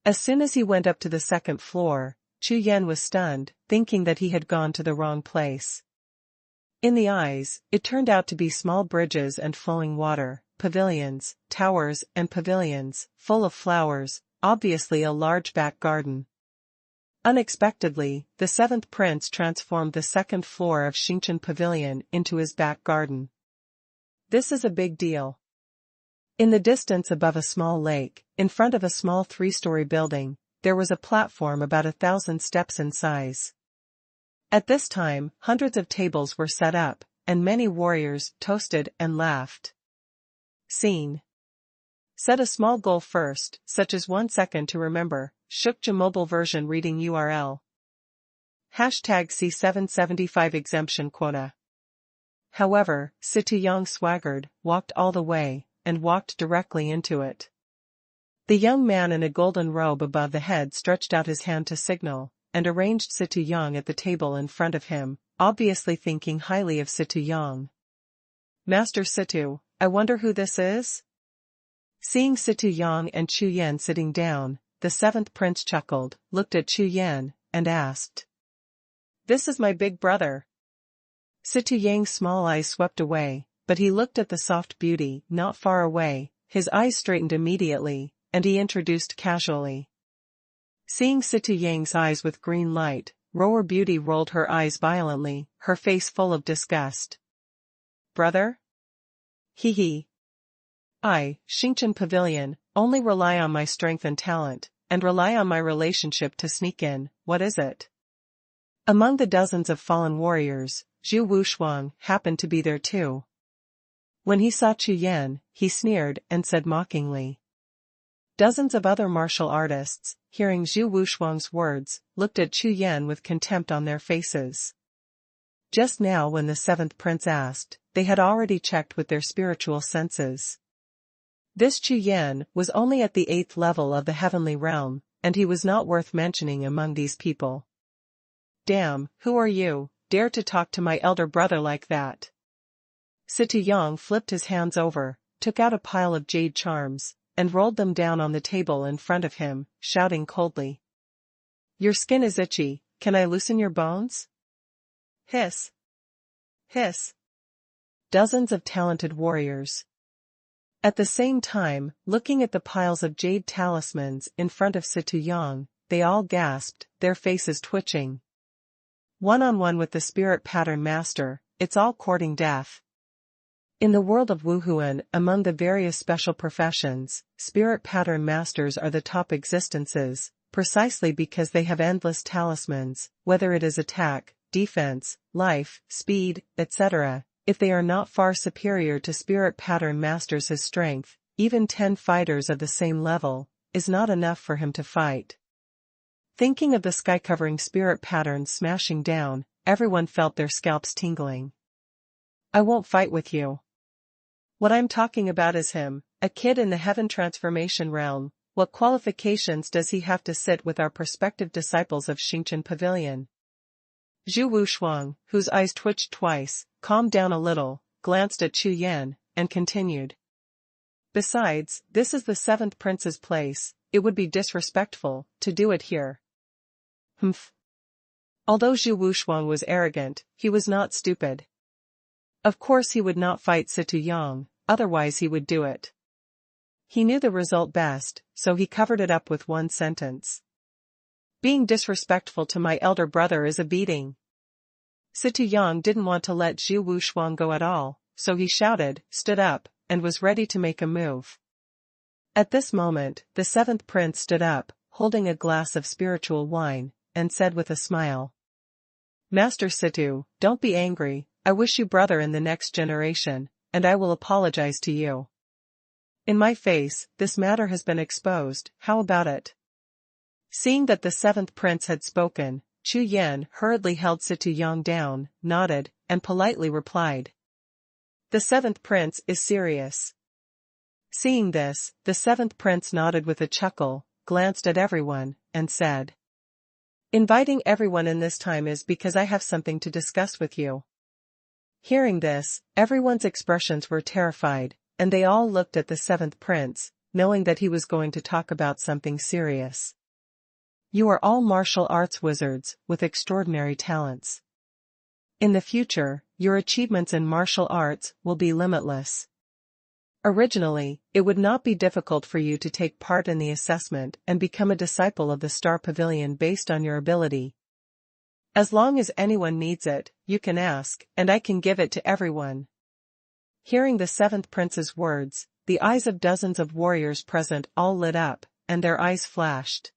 As soon as he went up to the 2nd floor, Chu Yan was stunned, thinking that he had gone to the wrong place. In the eyes, it turned out to be small bridges and flowing water, pavilions, towers and pavilions, full of flowers, obviously a large back garden. Unexpectedly, the 7th Prince transformed the 2nd floor of Xingchen Pavilion into his back garden. This is a big deal. In the distance above a small lake, in front of a small 3-story building, there was a platform about 1,000 steps in size. At this time, hundreds of tables were set up, and many warriors toasted and laughed. Scene. Set a small goal first, such as 1 second to remember. Shukja mobile version reading URL. #C775 exemption quota. However, Situyang swaggered, walked all the way, and walked directly into it. The young man in a golden robe above the head stretched out his hand to signal, and arranged Situyang at the table in front of him, obviously thinking highly of Situyang. Master Situ, I wonder who this is? Seeing Situyang and Chu Yan sitting down, the 7th Prince chuckled, looked at Chu Yan, and asked. This is my big brother. Situyang's small eyes swept away, but he looked at the soft beauty not far away, his eyes straightened immediately, and he introduced casually. Seeing Situyang's eyes with green light, Rower Beauty rolled her eyes violently, her face full of disgust. Brother? Hee hee. I, Xingchen Pavilion, only rely on my strength and talent, and rely on my relationship to sneak in. What is it? Among the dozens of fallen warriors, Zhu Wushuang happened to be there too. When he saw Chu Yan, he sneered and said mockingly. Dozens of other martial artists, hearing Zhu Wushuang's words, looked at Chu Yan with contempt on their faces. Just now when the 7th Prince asked, they had already checked with their spiritual senses. This Chu Yan was only at the 8th level of the heavenly realm, and he was not worth mentioning among these people. Damn, who are you, dare to talk to my elder brother like that? Situyang flipped his hands over, took out a pile of jade charms, and rolled them down on the table in front of him, shouting coldly. Your skin is itchy, can I loosen your bones? Hiss. Hiss. dozens of talented warriors. At the same time, looking at the piles of jade talismans in front of Xie Yang, they all gasped, their faces twitching. One-on-one with the spirit pattern master, it's all courting death. In the world of Wuhun, among the various special professions, spirit pattern masters are the top existences, precisely because they have endless talismans, whether it is attack, defense, life, speed, etc. If they are not far superior to spirit pattern masters, his strength, even 10 fighters of the same level, is not enough for him to fight. Thinking of the sky-covering spirit patterns smashing down, everyone felt their scalps tingling. I won't fight with you. What I'm talking about is him, a kid in the heaven transformation realm. What qualifications does he have to sit with our prospective disciples of Xingchen Pavilion? Zhu Wuxuang, whose eyes twitched twice, calmed down a little, glanced at Chu Yan, and continued. Besides, this is the 7th prince's place, it would be disrespectful to do it here. Humph. Although Zhu Wuxuang was arrogant, he was not stupid. Of course he would not fight Xie Yang, otherwise he would do it. He knew the result best, so he covered it up with one sentence. Being disrespectful to my elder brother is a beating. Xie Yang didn't want to let Zhu Wuxuang go at all, so he shouted, stood up, and was ready to make a move. At this moment, the 7th prince stood up, holding a glass of spiritual wine, and said with a smile. Master Xie, don't be angry, I wish you brother in the next generation, and I will apologize to you. In my face, this matter has been exposed, how about it? Seeing that the 7th prince had spoken, Chu Yan hurriedly held Xie Yang down, nodded, and politely replied. The 7th prince is serious. Seeing this, the 7th prince nodded with a chuckle, glanced at everyone, and said. Inviting everyone in this time is because I have something to discuss with you. Hearing this, everyone's expressions were terrified, and they all looked at the 7th prince, knowing that he was going to talk about something serious. You are all martial arts wizards, with extraordinary talents. In the future, your achievements in martial arts will be limitless. Originally, it would not be difficult for you to take part in the assessment and become a disciple of the Star Pavilion based on your ability. As long as anyone needs it, you can ask, and I can give it to everyone. Hearing the 7th prince's words, the eyes of dozens of warriors present all lit up, and their eyes flashed.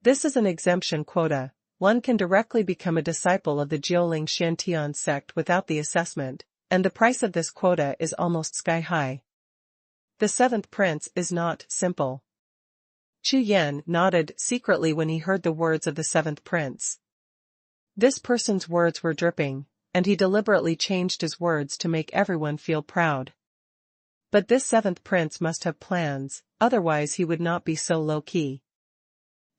This is an exemption quota. One can directly become a disciple of the Jiuling Shantian sect without the assessment, and the price of this quota is almost sky-high. The 7th prince is not simple. Chu Yan nodded secretly when he heard the words of the 7th prince. This person's words were dripping, and he deliberately changed his words to make everyone feel proud. But this 7th prince must have plans, otherwise he would not be so low-key.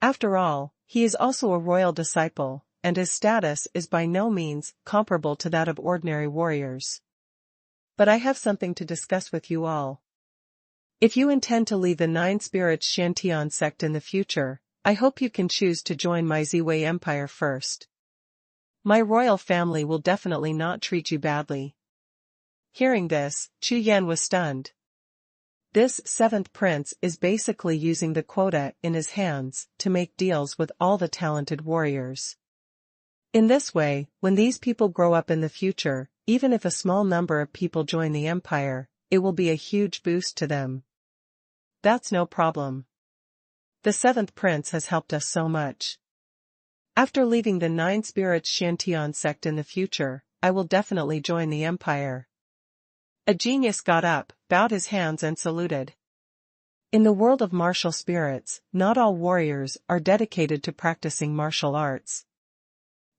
After all, he is also a royal disciple, and his status is by no means comparable to that of ordinary warriors. But I have something to discuss with you all. If you intend to leave the 9 Spirits Shantian sect in the future, I hope you can choose to join my Ziwei Empire first. My royal family will definitely not treat you badly. Hearing this, Chu Yan was stunned. This 7th prince is basically using the quota in his hands to make deals with all the talented warriors. In this way, when these people grow up in the future, even if a small number of people join the empire, it will be a huge boost to them. That's no problem. The 7th prince has helped us so much. After leaving the 9 Spirits Shantian sect in the future, I will definitely join the empire. A genius got up, bowed his hands and saluted. In the world of martial spirits, not all warriors are dedicated to practicing martial arts.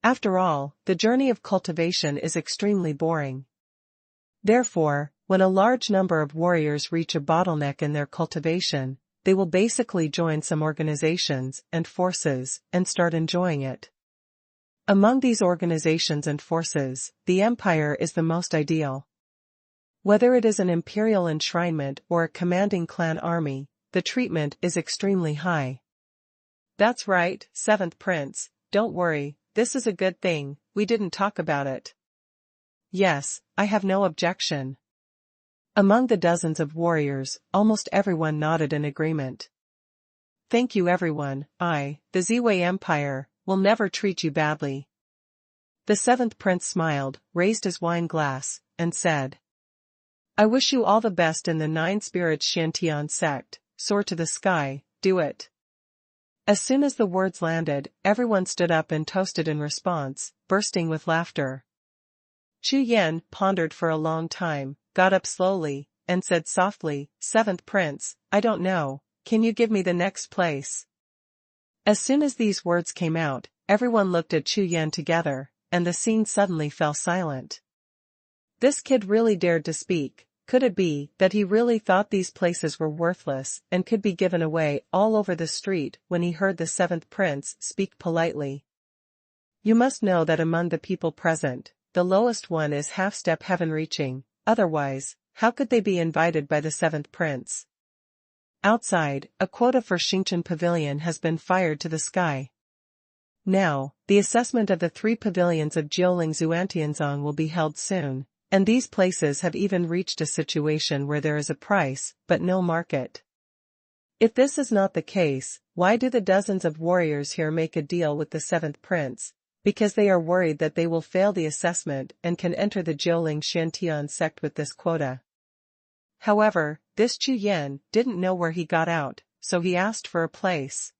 After all, the journey of cultivation is extremely boring. Therefore, when a large number of warriors reach a bottleneck in their cultivation, they will basically join some organizations and forces and start enjoying it. Among these organizations and forces, the empire is the most ideal. Whether it is an imperial enshrinement or a commanding clan army, the treatment is extremely high. That's right, 7th prince, don't worry, this is a good thing, we didn't talk about it. Yes, I have no objection. Among the dozens of warriors, almost everyone nodded in agreement. Thank you everyone, the Ziwei Empire, will never treat you badly. The seventh prince smiled, raised his wine glass, and said. I wish you all the best in the Nine Spirits Shantian sect, soar to the sky, do it. As soon as the words landed, everyone stood up and toasted in response, bursting with laughter. Chu Yan pondered for a long time, got up slowly, and said softly, Seventh Prince, I don't know, can you give me the next place? As soon as these words came out, everyone looked at Chu Yan together, and the scene suddenly fell silent. This kid really dared to speak. Could it be that he really thought these places were worthless and could be given away all over the street when he heard the seventh prince speak politely? You must know that among the people present, the lowest one is half-step heaven-reaching, otherwise, how could they be invited by the seventh prince? Outside, a quota for Xingchen Pavilion has been fired to the sky. Now, the assessment of the 3 pavilions of Jiuling Zuantianzong will be held soon, and these places have even reached a situation where there is a price, but no market. If this is not the case, why do the dozens of warriors here make a deal with the seventh prince? Because they are worried that they will fail the assessment and can enter the Jiuling Shantian sect with this quota. However, this Chu Yan didn't know where he got out, so he asked for a place.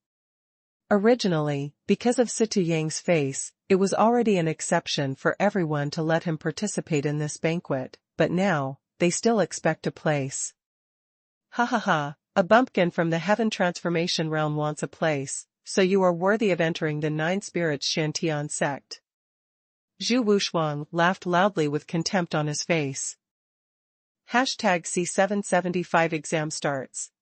Originally, because of Situ Yang's face, it was already an exception for everyone to let him participate in this banquet, but now, they still expect a place. Ha ha ha, a bumpkin from the Heaven Transformation Realm wants a place, so you are worthy of entering the Nine Spirits Shantian sect. Zhu Wuxuang laughed loudly with contempt on his face. #C775 exam starts.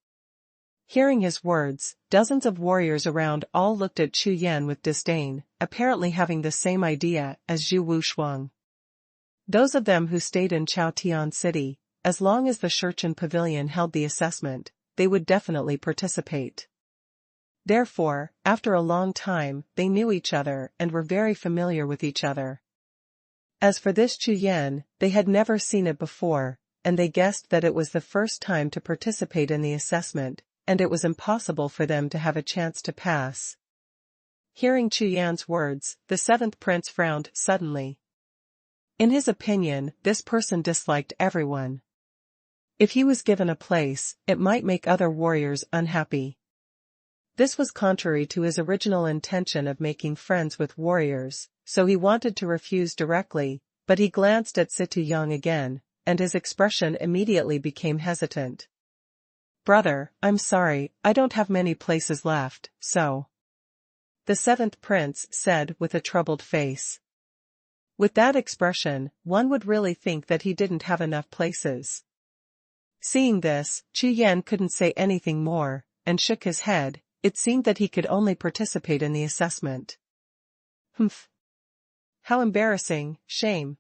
Hearing his words, dozens of warriors around all looked at Chu Yan with disdain, apparently having the same idea as Zhu Wuxuang. Those of them who stayed in Chaotian City, as long as the Shurchen Pavilion held the assessment, they would definitely participate. Therefore, after a long time, they knew each other and were very familiar with each other. As for this Chu Yan, they had never seen it before, and they guessed that it was the first time to participate in the assessment, and it was impossible for them to have a chance to pass. Hearing Chu Yan's words, the seventh prince frowned suddenly. In his opinion, this person disliked everyone. If he was given a place, it might make other warriors unhappy. This was contrary to his original intention of making friends with warriors, so he wanted to refuse directly, but he glanced at Situ Yang again, and his expression immediately became hesitant. Brother, I'm sorry, I don't have many places left, so. The seventh prince said with a troubled face. With that expression, one would really think that he didn't have enough places. Seeing this, Chu Yan couldn't say anything more, and shook his head. It seemed that he could only participate in the assessment. Humph. How embarrassing, shame.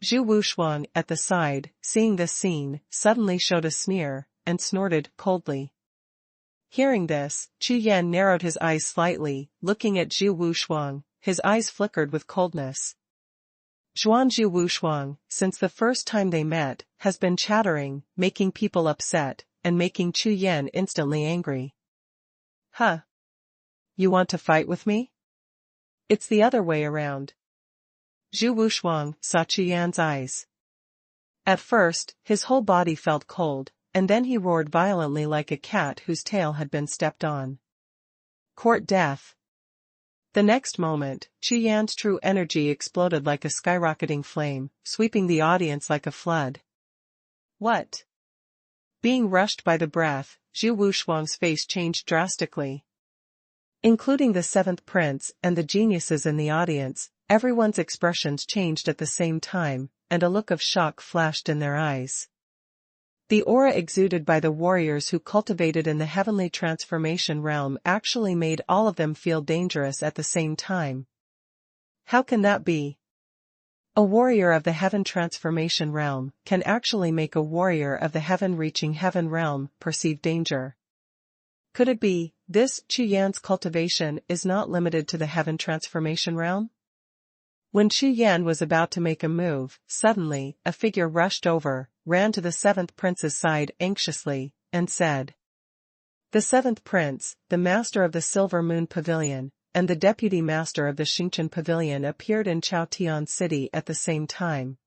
Zhu Wuxuang at the side, seeing this scene, suddenly showed a sneer, and snorted coldly. Hearing this, Chu Yan narrowed his eyes slightly, looking at Zhu Wuxuang, his eyes flickered with coldness. Zhu Wuxuang, since the first time they met, has been chattering, making people upset, and making Chu Yan instantly angry. Huh? You want to fight with me? It's the other way around. Zhu Wuxuang saw Chu Yan's eyes. At first, his whole body felt cold, and then he roared violently like a cat whose tail had been stepped on. Court death. The next moment, Chu Yan's true energy exploded like a skyrocketing flame, sweeping the audience like a flood. What? Being rushed by the breath, Zhu Wuxuang's face changed drastically. Including the seventh prince and the geniuses in the audience, everyone's expressions changed at the same time, and a look of shock flashed in their eyes. The aura exuded by the warriors who cultivated in the heavenly transformation realm actually made all of them feel dangerous at the same time. How can that be? A warrior of the heaven transformation realm can actually make a warrior of the heaven-reaching heaven realm perceive danger. Could it be, this Chu Yan's cultivation is not limited to the heaven transformation realm? When Chu Yan was about to make a move, suddenly, a figure rushed over, ran to the seventh prince's side anxiously, and said, "The seventh prince, the master of the Silver Moon Pavilion, and the deputy master of the Xingchen Pavilion appeared in Chaotian City at the same time.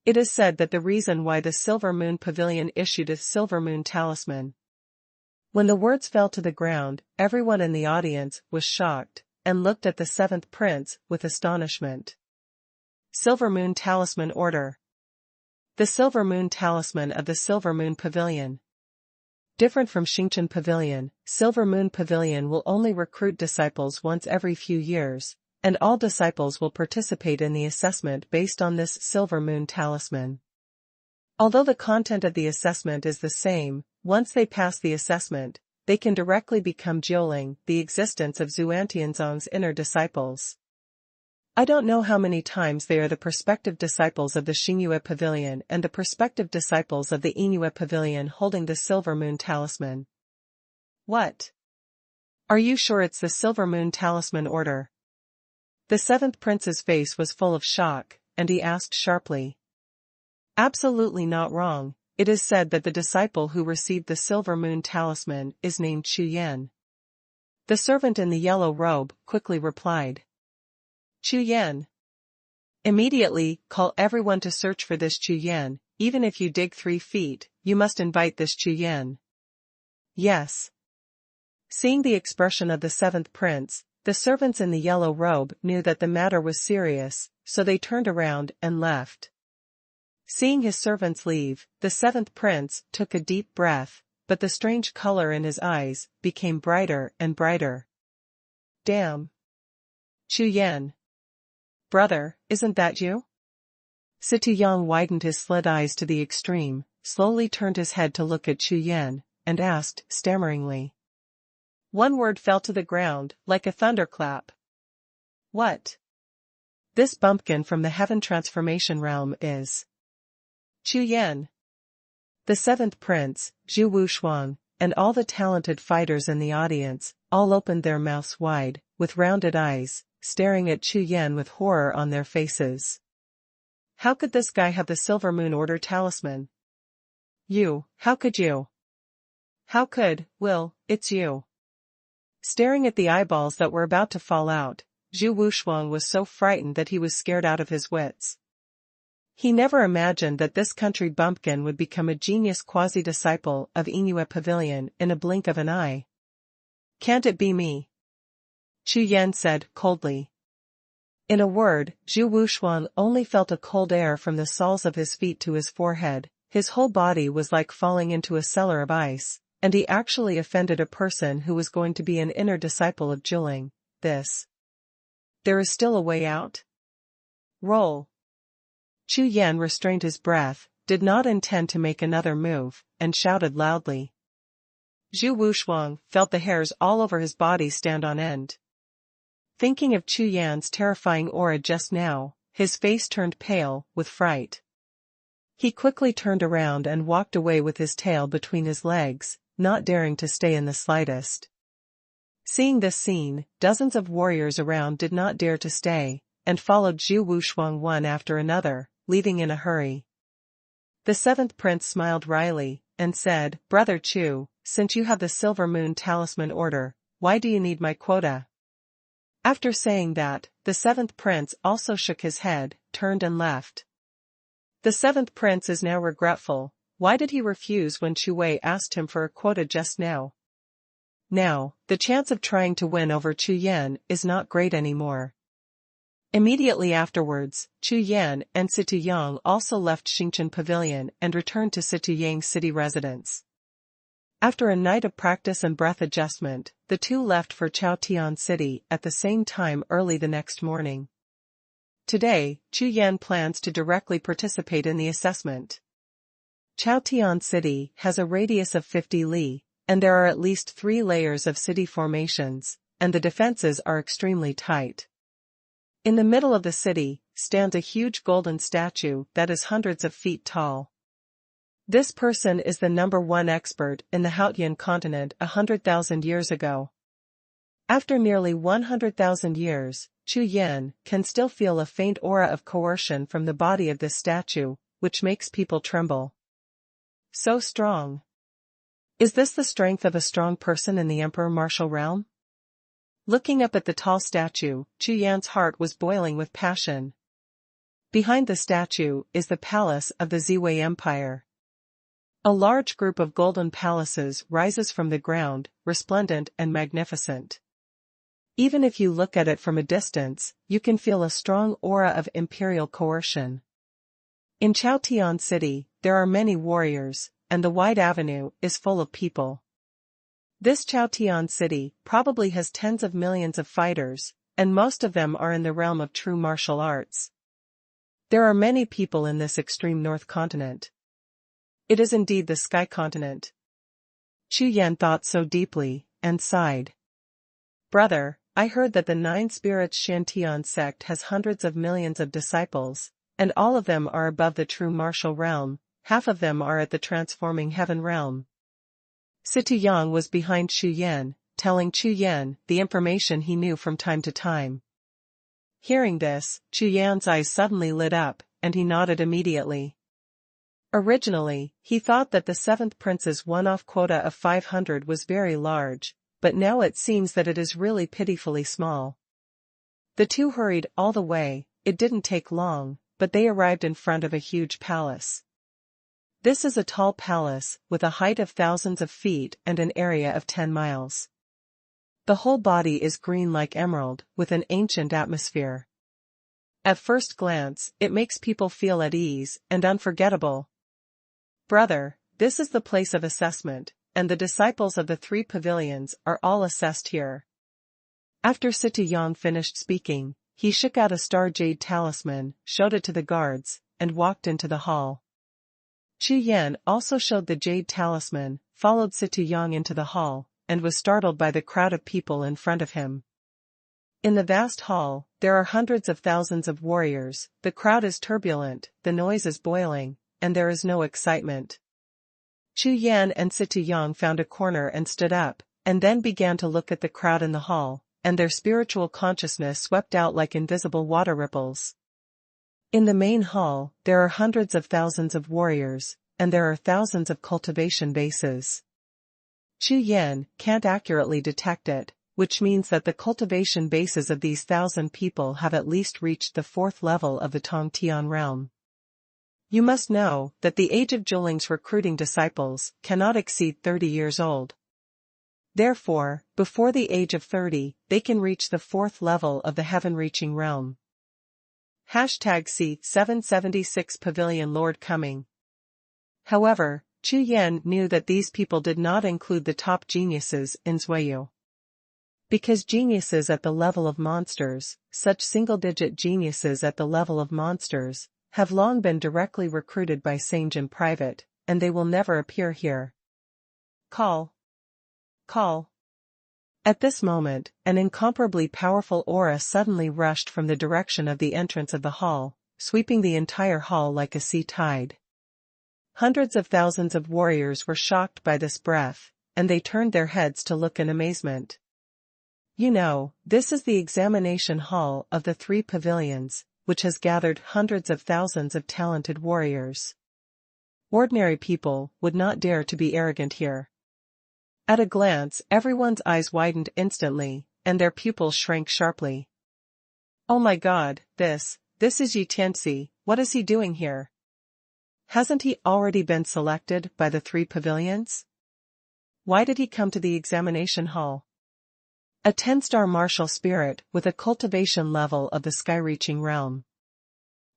It is said that the reason why the Silver Moon Pavilion issued a Silver Moon Talisman." When the words fell to the ground, everyone in the audience was shocked, and looked at the seventh prince with astonishment. Silver Moon Talisman Order. The Silver Moon Talisman of the Silver Moon Pavilion. Different from Xingchen Pavilion, Silver Moon Pavilion will only recruit disciples once every few years, and all disciples will participate in the assessment based on this Silver Moon Talisman. Although the content of the assessment is the same, once they pass the assessment, they can directly become Jiuling, the existence of Xuantianzong's inner disciples. I don't know how many times they are the prospective disciples of the Xingyue Pavilion and the prospective disciples of the Yingyue Pavilion holding the Silver Moon Talisman. What? Are you sure it's the Silver Moon Talisman Order? The seventh prince's face was full of shock, and he asked sharply. Absolutely not wrong. It is said that the disciple who received the Silver Moon Talisman is named Chu Yan. The servant in the yellow robe quickly replied. Chu Yan. Immediately, call everyone to search for this Chu Yan. Even if you dig 3 feet, you must invite this Chu Yan. Yes. Seeing the expression of the seventh prince, the servants in the yellow robe knew that the matter was serious, so they turned around and left. Seeing his servants leave, the seventh prince took a deep breath, but the strange color in his eyes became brighter and brighter. Damn. Chu Yan. Brother, isn't that you? Xie widened his slit eyes to the extreme, slowly turned his head to look at Chu Yan, and asked, stammeringly. One word fell to the ground, like a thunderclap. What? This bumpkin from the heaven transformation realm is Chu Yan. The seventh prince, Xuanhuan, and all the talented fighters in the audience, all opened their mouths wide, with rounded eyes, staring at Chu Yan with horror on their faces. How could this guy have the Silver Moon Order talisman? How could you? How could, it's you. Staring at the eyeballs that were about to fall out, Xuanhuan was so frightened that he was scared out of his wits. He never imagined that this country bumpkin would become a genius quasi-disciple of Yingyue Pavilion in a blink of an eye. Can't it be me? Chu Yan said coldly. In a word, Xuanhuan only felt a cold air from the soles of his feet to his forehead. His whole body was like falling into a cellar of ice, and he actually offended a person who was going to be an inner disciple of Jiuling. There is still a way out? Roll. Chu Yan restrained his breath, did not intend to make another move, and shouted loudly. Xuanhuan felt the hairs all over his body stand on end. Thinking of Chu Yan's terrifying aura just now, his face turned pale with fright. He quickly turned around and walked away with his tail between his legs, not daring to stay in the slightest. Seeing this scene, dozens of warriors around did not dare to stay, and followed Xuanhuan one after another, leaving in a hurry. The seventh prince smiled wryly, and said, Brother Chu, since you have the Silver Moon Talisman Order, why do you need my quota? After saying that, the seventh prince also shook his head, turned and left. The seventh prince is now regretful. Why did he refuse when Chu Wei asked him for a quota just now? Now, the chance of trying to win over Chu Yan is not great anymore. Immediately afterwards, Chu Yan and Xie also left Xingchen Pavilion and returned to Xie city residence. After a night of practice and breath adjustment, the two left for Chaotian City at the same time early the next morning. Today, Chu Yan plans to directly participate in the assessment. Chaotian City has a radius of 50 li, and there are at least 3 layers of city formations, and the defenses are extremely tight. In the middle of the city, stands a huge golden statue that is hundreds of feet tall. This person is the #1 expert in the Haotian continent 100,000 years ago. After nearly 100,000 years, Chu Yan can still feel a faint aura of coercion from the body of this statue, which makes people tremble. So strong. Is this the strength of a strong person in the emperor martial realm? Looking up at the tall statue, Chu Yan's heart was boiling with passion. Behind the statue is the palace of the Ziwei Empire. A large group of golden palaces rises from the ground, resplendent and magnificent. Even if you look at it from a distance, you can feel a strong aura of imperial coercion. In Chaotian City, there are many warriors, and the wide avenue is full of people. This Chaotian City probably has tens of millions of fighters, and most of them are in the realm of true martial arts. There are many people in this extreme north continent. It is indeed the sky continent. Chu Yan thought so deeply, and sighed. Brother, I heard that the Nine Spirits Shantian sect has hundreds of millions of disciples, and all of them are above the true martial realm, half of them are at the transforming heaven realm. Situ Yang was behind Chu Yan, telling Chu Yan the information he knew from time to time. Hearing this, Chu Yan's eyes suddenly lit up, and he nodded immediately. Originally, he thought that the 7th prince's one-off quota of 500 was very large, but now it seems that it is really pitifully small. The two hurried all the way. It didn't take long, but they arrived in front of a huge palace. This is a tall palace, with a height of thousands of feet and an area of 10 miles. The whole body is green like emerald, with an ancient atmosphere. At first glance, it makes people feel at ease and unforgettable. Brother, this is the place of assessment, and the disciples of the 3 pavilions are all assessed here. After Situ Yang finished speaking, he shook out a star jade talisman, showed it to the guards, and walked into the hall. Chu Yan also showed the jade talisman, followed Situ Yang into the hall, and was startled by the crowd of people in front of him. In the vast hall, there are hundreds of thousands of warriors, the crowd is turbulent, the noise is boiling, and there is no excitement. Chu Yan and Situ Yang found a corner and stood up, and then began to look at the crowd in the hall, and their spiritual consciousness swept out like invisible water ripples. In the main hall, there are hundreds of thousands of warriors, and there are thousands of cultivation bases. Chu Yan can't accurately detect it, which means that the cultivation bases of these 1,000 people have at least reached the 4th level of the Tongtian realm. You must know that the age of Zhuling's recruiting disciples cannot exceed 30 years old. Therefore, before the age of 30, they can reach the 4th level of the heaven-reaching realm. #C776 Pavilion Lord Coming. However, Chu Yan knew that these people did not include the top geniuses in Zuiyu. Because geniuses at the level of monsters, such single-digit geniuses at the level of monsters, have long been directly recruited by Sage in private, and they will never appear here. Call. Call. At this moment, an incomparably powerful aura suddenly rushed from the direction of the entrance of the hall, sweeping the entire hall like a sea tide. Hundreds of thousands of warriors were shocked by this breath, and they turned their heads to look in amazement. You know, this is the examination hall of the 3 pavilions, which has gathered hundreds of thousands of talented warriors. Ordinary people would not dare to be arrogant here. At a glance, everyone's eyes widened instantly, and their pupils shrank sharply. Oh my God, this is Yi Tianxi, what is he doing here? Hasn't he already been selected by the 3 pavilions? Why did he come to the examination hall? A 10-star martial spirit with a cultivation level of the sky-reaching realm.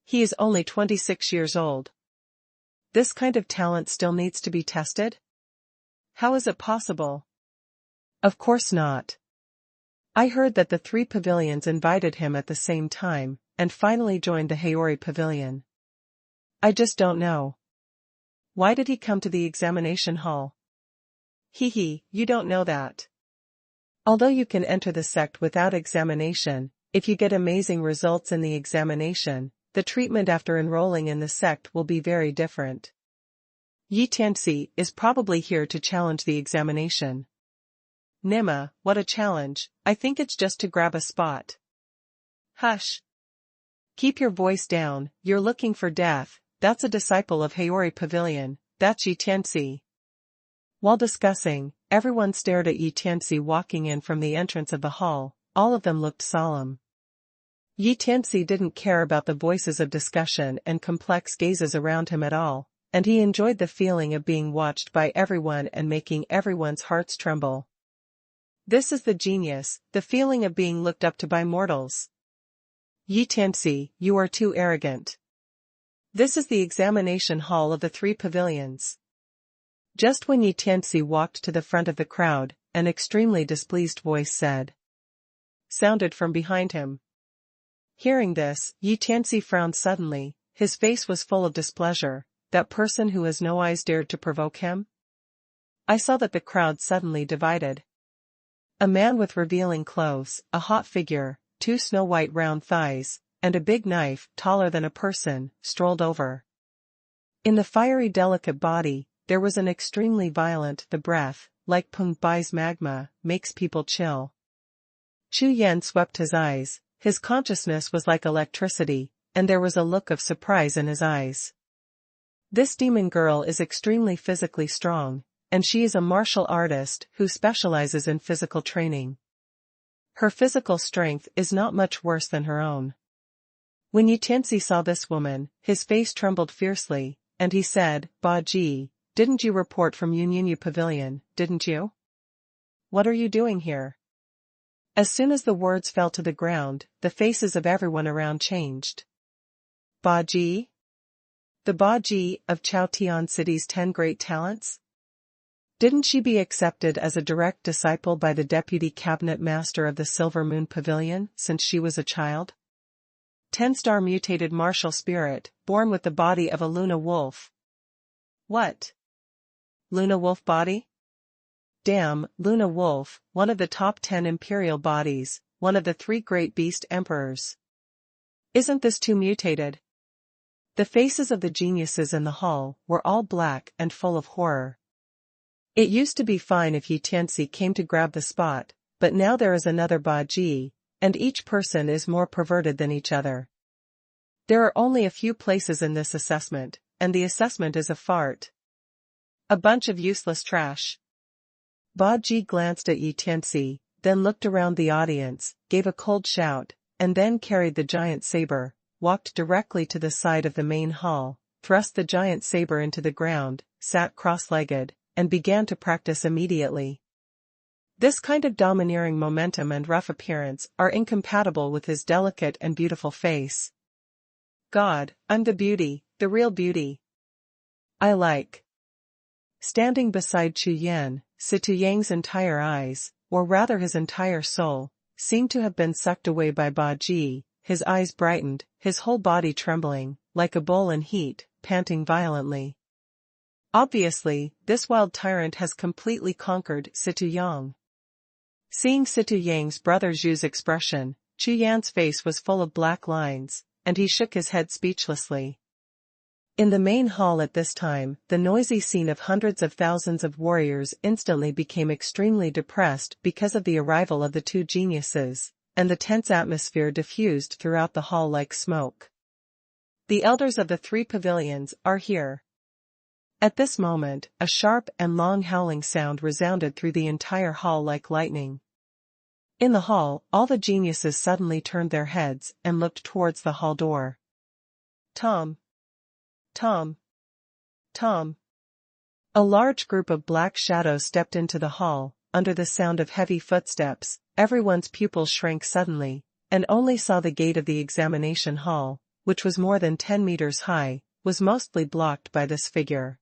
He is only 26 years old. This kind of talent still needs to be tested? How is it possible? Of course not. I heard that the 3 pavilions invited him at the same time, and finally joined the Haori pavilion. I just don't know. Why did he come to the examination hall? You don't know that. Although you can enter the sect without examination, if you get amazing results in the examination, the treatment after enrolling in the sect will be very different. Yi Tianxi is probably here to challenge the examination. Nima, what a challenge, I think it's just to grab a spot. Hush. Keep your voice down, you're looking for death, that's a disciple of Haori Pavilion, that's Yi Tianxi. While discussing, everyone stared at Yi Tianxi walking in from the entrance of the hall, all of them looked solemn. Yi Tianxi didn't care about the voices of discussion and complex gazes around him at all, and he enjoyed the feeling of being watched by everyone and making everyone's hearts tremble. This is the genius, the feeling of being looked up to by mortals. Yi Tianxi, you are too arrogant. This is the examination hall of the 3 pavilions. Just when Yi Tianxi walked to the front of the crowd, an extremely displeased voice sounded from behind him. Hearing this, Yi Tianxi frowned suddenly, his face was full of displeasure. That person who has no eyes dared to provoke him? I saw that the crowd suddenly divided. A man with revealing clothes, a hot figure, 2 snow-white round thighs, and a big knife, taller than a person, strolled over. In the fiery delicate body, there was an extremely violent, the breath, like Peng Bai's magma, makes people chill. Chu Yan swept his eyes, his consciousness was like electricity, and there was a look of surprise in his eyes. This demon girl is extremely physically strong, and she is a martial artist who specializes in physical training. Her physical strength is not much worse than her own. When Yi Tianxi saw this woman, his face trembled fiercely, and he said, Ba Ji, didn't you report from Yunyu Pavilion, didn't you? What are you doing here? As soon as the words fell to the ground, the faces of everyone around changed. Ba Ji? The Ba Ji of Chaotian City's 10 great talents? Didn't she be accepted as a direct disciple by the deputy cabinet master of the Silver Moon Pavilion since she was a child? 10-star mutated martial spirit, born with the body of a Luna wolf. What? Luna wolf body? Damn, Luna wolf, one of the top 10 imperial bodies, one of the 3 great beast emperors. Isn't this too mutated? The faces of the geniuses in the hall were all black and full of horror. It used to be fine if Yi Tianxi came to grab the spot, but now there is another Ba Ji, and each person is more perverted than each other. There are only a few places in this assessment, and the assessment is a fart. A bunch of useless trash. Ba Ji glanced at Yi Tianxi, then looked around the audience, gave a cold shout, and then carried the giant saber, walked directly to the side of the main hall, thrust the giant saber into the ground, sat cross-legged, and began to practice immediately. This kind of domineering momentum and rough appearance are incompatible with his delicate and beautiful face. God, I'm the beauty, the real beauty. I like. Standing beside Chu Yan, Situ Yang's entire eyes, or rather his entire soul, seemed to have been sucked away by Ba Ji, his eyes brightened, his whole body trembling, like a bull in heat, panting violently. Obviously, this wild tyrant has completely conquered Situ Yang. Seeing Situ Yang's brother Zhu's expression, Chu Yan's face was full of black lines, and he shook his head speechlessly. In the main hall at this time, the noisy scene of hundreds of thousands of warriors instantly became extremely depressed because of the arrival of the 2 geniuses, and the tense atmosphere diffused throughout the hall like smoke. The elders of the 3 pavilions are here. At this moment, a sharp and long howling sound resounded through the entire hall like lightning. In the hall, all the geniuses suddenly turned their heads and looked towards the hall door. Tom. Tom. Tom. A large group of black shadows stepped into the hall. Under the sound of heavy footsteps, everyone's pupils shrank suddenly, and only saw the gate of the examination hall, which was more than 10 meters high, was mostly blocked by this figure.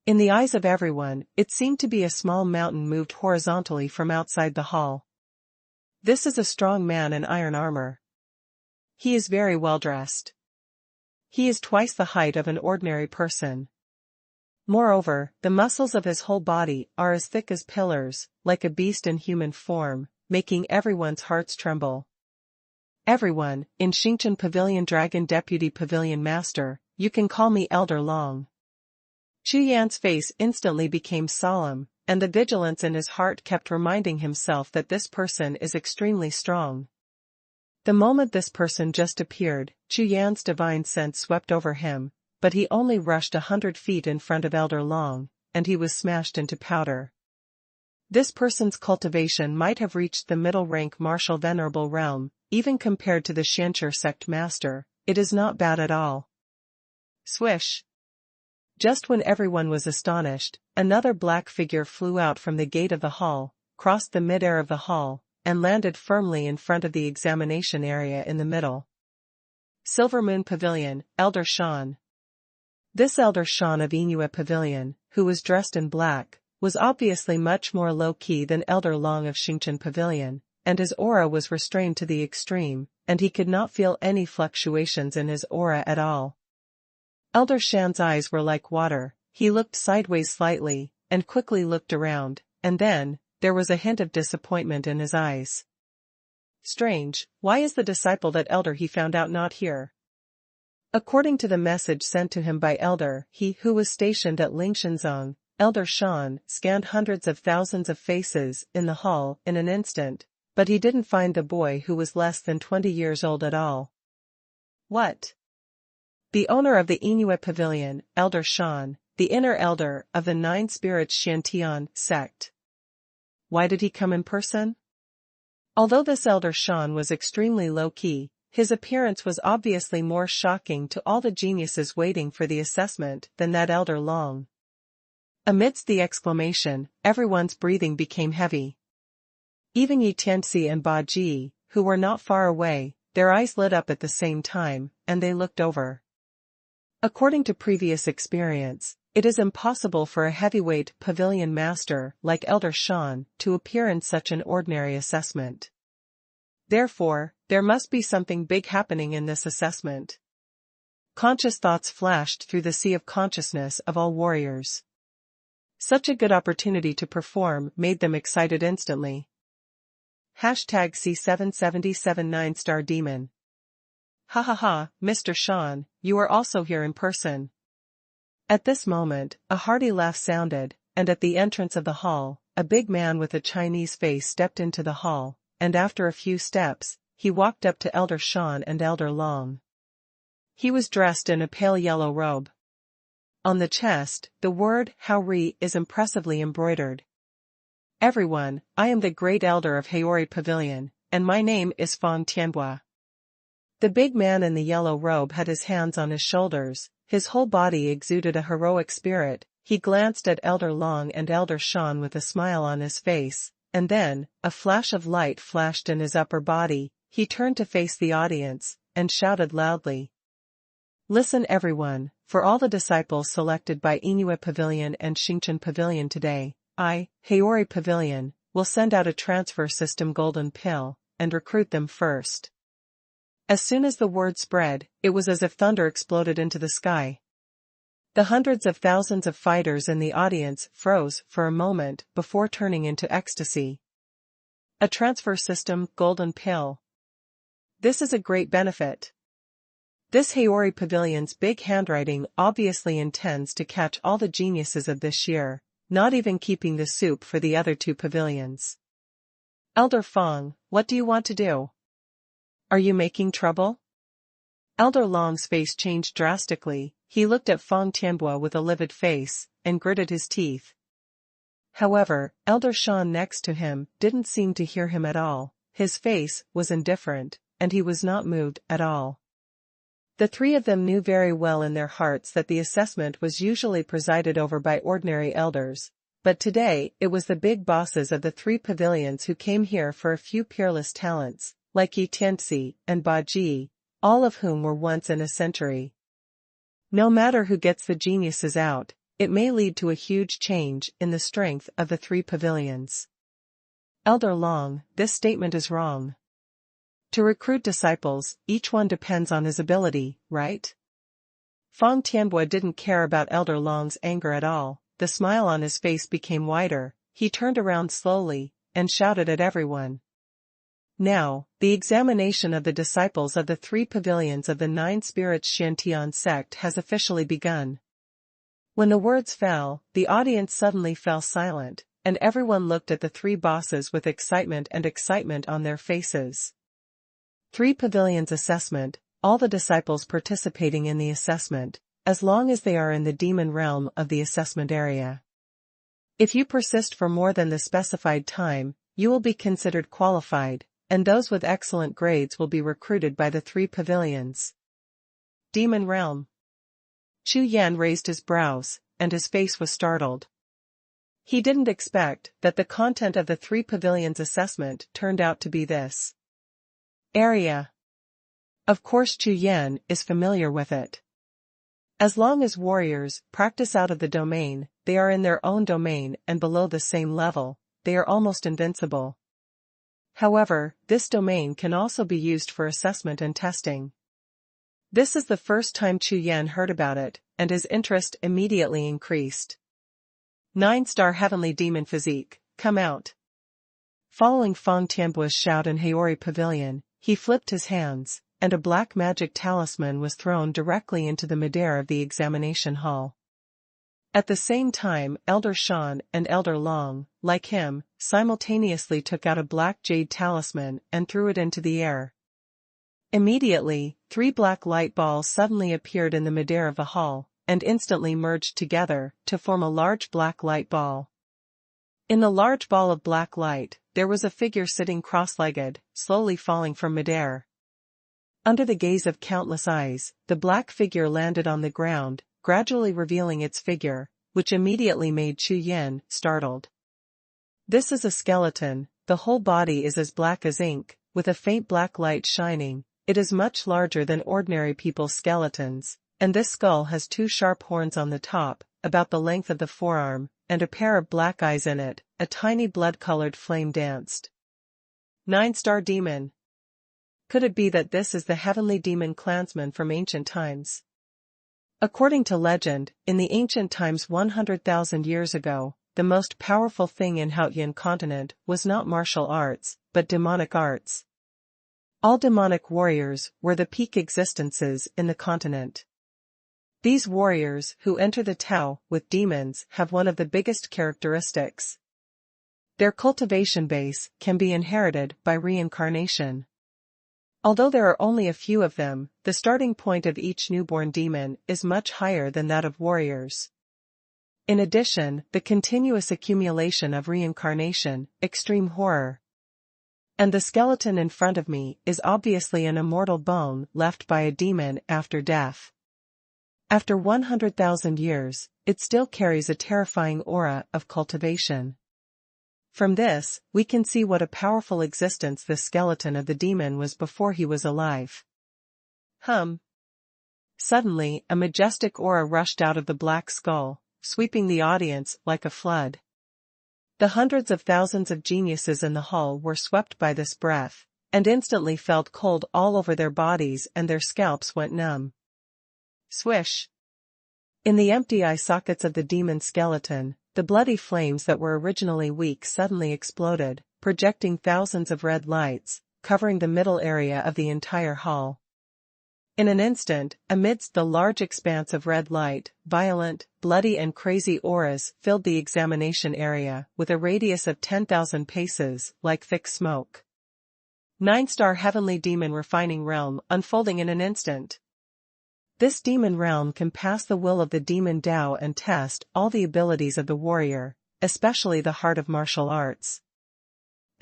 In the eyes of everyone, it seemed to be a small mountain moved horizontally from outside the hall. This is a strong man in iron armor. He is very well dressed. He is twice the height of an ordinary person. Moreover, the muscles of his whole body are as thick as pillars, like a beast in human form, making everyone's hearts tremble. Everyone, in Xingchen Pavilion Dragon Deputy Pavilion Master, you can call me Elder Long. Chu Yan's face instantly became solemn, and the vigilance in his heart kept reminding himself that this person is extremely strong. The moment this person just appeared, Chu Yan's divine sense swept over him, but he only rushed 100 feet in front of Elder Long, and he was smashed into powder. This person's cultivation might have reached the middle-rank martial venerable realm, even compared to the Xianqi sect master. It is not bad at all. Swish! Just when everyone was astonished, another black figure flew out from the gate of the hall, crossed the mid-air of the hall, and landed firmly in front of the examination area in the middle. Silver Moon Pavilion, Elder Shan. This Elder Shan of Inui Pavilion, who was dressed in black, was obviously much more low-key than Elder Long of Xingchen Pavilion, and his aura was restrained to the extreme, and he could not feel any fluctuations in his aura at all. Elder Shan's eyes were like water. He looked sideways slightly, and quickly looked around, and then, there was a hint of disappointment in his eyes. Strange, why is the disciple that Elder he found out not here? According to the message sent to him by Elder, he who was stationed at Lingshanzong, Elder Shan, scanned hundreds of thousands of faces in the hall in an instant, but he didn't find the boy who was less than 20 years old at all. What? The owner of the Inui Pavilion, Elder Shan, the inner elder of the Nine Spirits Xiantian sect. Why did he come in person? Although this Elder Shan was extremely low-key, his appearance was obviously more shocking to all the geniuses waiting for the assessment than that Elder Long. Amidst the exclamation, everyone's breathing became heavy. Even Yi Tianxi and Ba Ji, who were not far away, their eyes lit up at the same time, and they looked over. According to previous experience, it is impossible for a heavyweight pavilion master like Elder Shan to appear in such an ordinary assessment. Therefore, there must be something big happening in this assessment. Conscious thoughts flashed through the sea of consciousness of all warriors. Such a good opportunity to perform made them excited instantly. #C777 9-star demon. Ha ha ha, Mr. Shan, you are also here in person. At this moment, a hearty laugh sounded, and at the entrance of the hall, a big man with a Chinese face stepped into the hall, and after a few steps, he walked up to Elder Shan and Elder Long. He was dressed in a pale yellow robe. On the chest, the word Haori is impressively embroidered. Everyone, I am the great elder of Haori Pavilion, and my name is Fang Tianhua. The big man in the yellow robe had his hands on his shoulders, his whole body exuded a heroic spirit. He glanced at Elder Long and Elder Shan with a smile on his face, and then, a flash of light flashed in his upper body. He turned to face the audience, and shouted loudly. Listen everyone, for all the disciples selected by Inui Pavilion and Xingchen Pavilion today, I, Haori Pavilion, will send out a transfer system golden pill, and recruit them first. As soon as the word spread, it was as if thunder exploded into the sky. The hundreds of thousands of fighters in the audience froze for a moment before turning into ecstasy. A transfer system golden pill. This is a great benefit. This Haori Pavilion's big handwriting obviously intends to catch all the geniuses of this year, not even keeping the soup for the other two pavilions. Elder Fang, what do you want to do? Are you making trouble? Elder Long's face changed drastically. He looked at Fang Tianhua with a livid face, and gritted his teeth. However, Elder Shan next to him didn't seem to hear him at all. His face was indifferent, and he was not moved at all. The three of them knew very well in their hearts that the assessment was usually presided over by ordinary elders, but today it was the big bosses of the three pavilions who came here for a few peerless talents, like Yi Tianxi and Ba Ji, all of whom were once in a century. No matter who gets the geniuses out, it may lead to a huge change in the strength of the three pavilions. Elder Long, this statement is wrong. To recruit disciples, each one depends on his ability, right? Fang Tianhua didn't care about Elder Long's anger at all. The smile on his face became wider. He turned around slowly, and shouted at everyone. Now, the examination of the disciples of the three pavilions of the Nine Spirits Xiantian sect has officially begun. When the words fell, the audience suddenly fell silent, and everyone looked at the three bosses with excitement on their faces. 3 Pavilions Assessment, all the disciples participating in the assessment, as long as they are in the demon realm of the assessment area. If you persist for more than the specified time, you will be considered qualified, and those with excellent grades will be recruited by the 3 pavilions. Demon Realm. Chu Yan raised his brows, and his face was startled. He didn't expect that the content of the 3 pavilions assessment turned out to be this area. Of course Chu Yan is familiar with it. As long as warriors practice out of the domain, they are in their own domain and below the same level, they are almost invincible. However, this domain can also be used for assessment and testing. This is the first time Chu Yan heard about it, and his interest immediately increased. 9-star Heavenly Demon Physique, come out. Following Fang Tianbuo's shout in Haori Pavilion, he flipped his hands, and a black magic talisman was thrown directly into the midair of the examination hall. At the same time, Elder Shan and Elder Long, like him, simultaneously took out a black jade talisman and threw it into the air. Immediately, 3 black light balls suddenly appeared in the midair of the hall, and instantly merged together to form a large black light ball. In the large ball of black light, there was a figure sitting cross-legged, slowly falling from midair. Under the gaze of countless eyes, the black figure landed on the ground, gradually revealing its figure, which immediately made Chu Yan startled. This is a skeleton, the whole body is as black as ink, with a faint black light shining. It is much larger than ordinary people's skeletons, and this skull has 2 sharp horns on the top, about the length of the forearm, and a pair of black eyes in it. A tiny blood-colored flame danced. 9-star Demon. Could it be that this is the heavenly demon clansman from ancient times? According to legend, in the ancient times 100,000 years ago, the most powerful thing in Haotian continent was not martial arts, but demonic arts. All demonic warriors were the peak existences in the continent. These warriors who enter the Tao with demons have one of the biggest characteristics. Their cultivation base can be inherited by reincarnation. Although there are only a few of them, the starting point of each newborn demon is much higher than that of warriors. In addition, the continuous accumulation of reincarnation, extreme horror. And the skeleton in front of me is obviously an immortal bone left by a demon after death. After 100,000 years, it still carries a terrifying aura of cultivation. From this, we can see what a powerful existence the skeleton of the demon was before he was alive. Suddenly, a majestic aura rushed out of the black skull, sweeping the audience like a flood. The hundreds of thousands of geniuses in the hall were swept by this breath, and instantly felt cold all over their bodies and their scalps went numb. Swish! In the empty eye sockets of the demon skeleton, the bloody flames that were originally weak suddenly exploded, projecting thousands of red lights, covering the middle area of the entire hall. In an instant, amidst the large expanse of red light, violent, bloody and crazy auras filled the examination area with a radius of 10,000 paces, like thick smoke. 9-star Heavenly Demon Refining Realm unfolding in an instant. This demon realm can pass the will of the demon Tao and test all the abilities of the warrior, especially the heart of martial arts.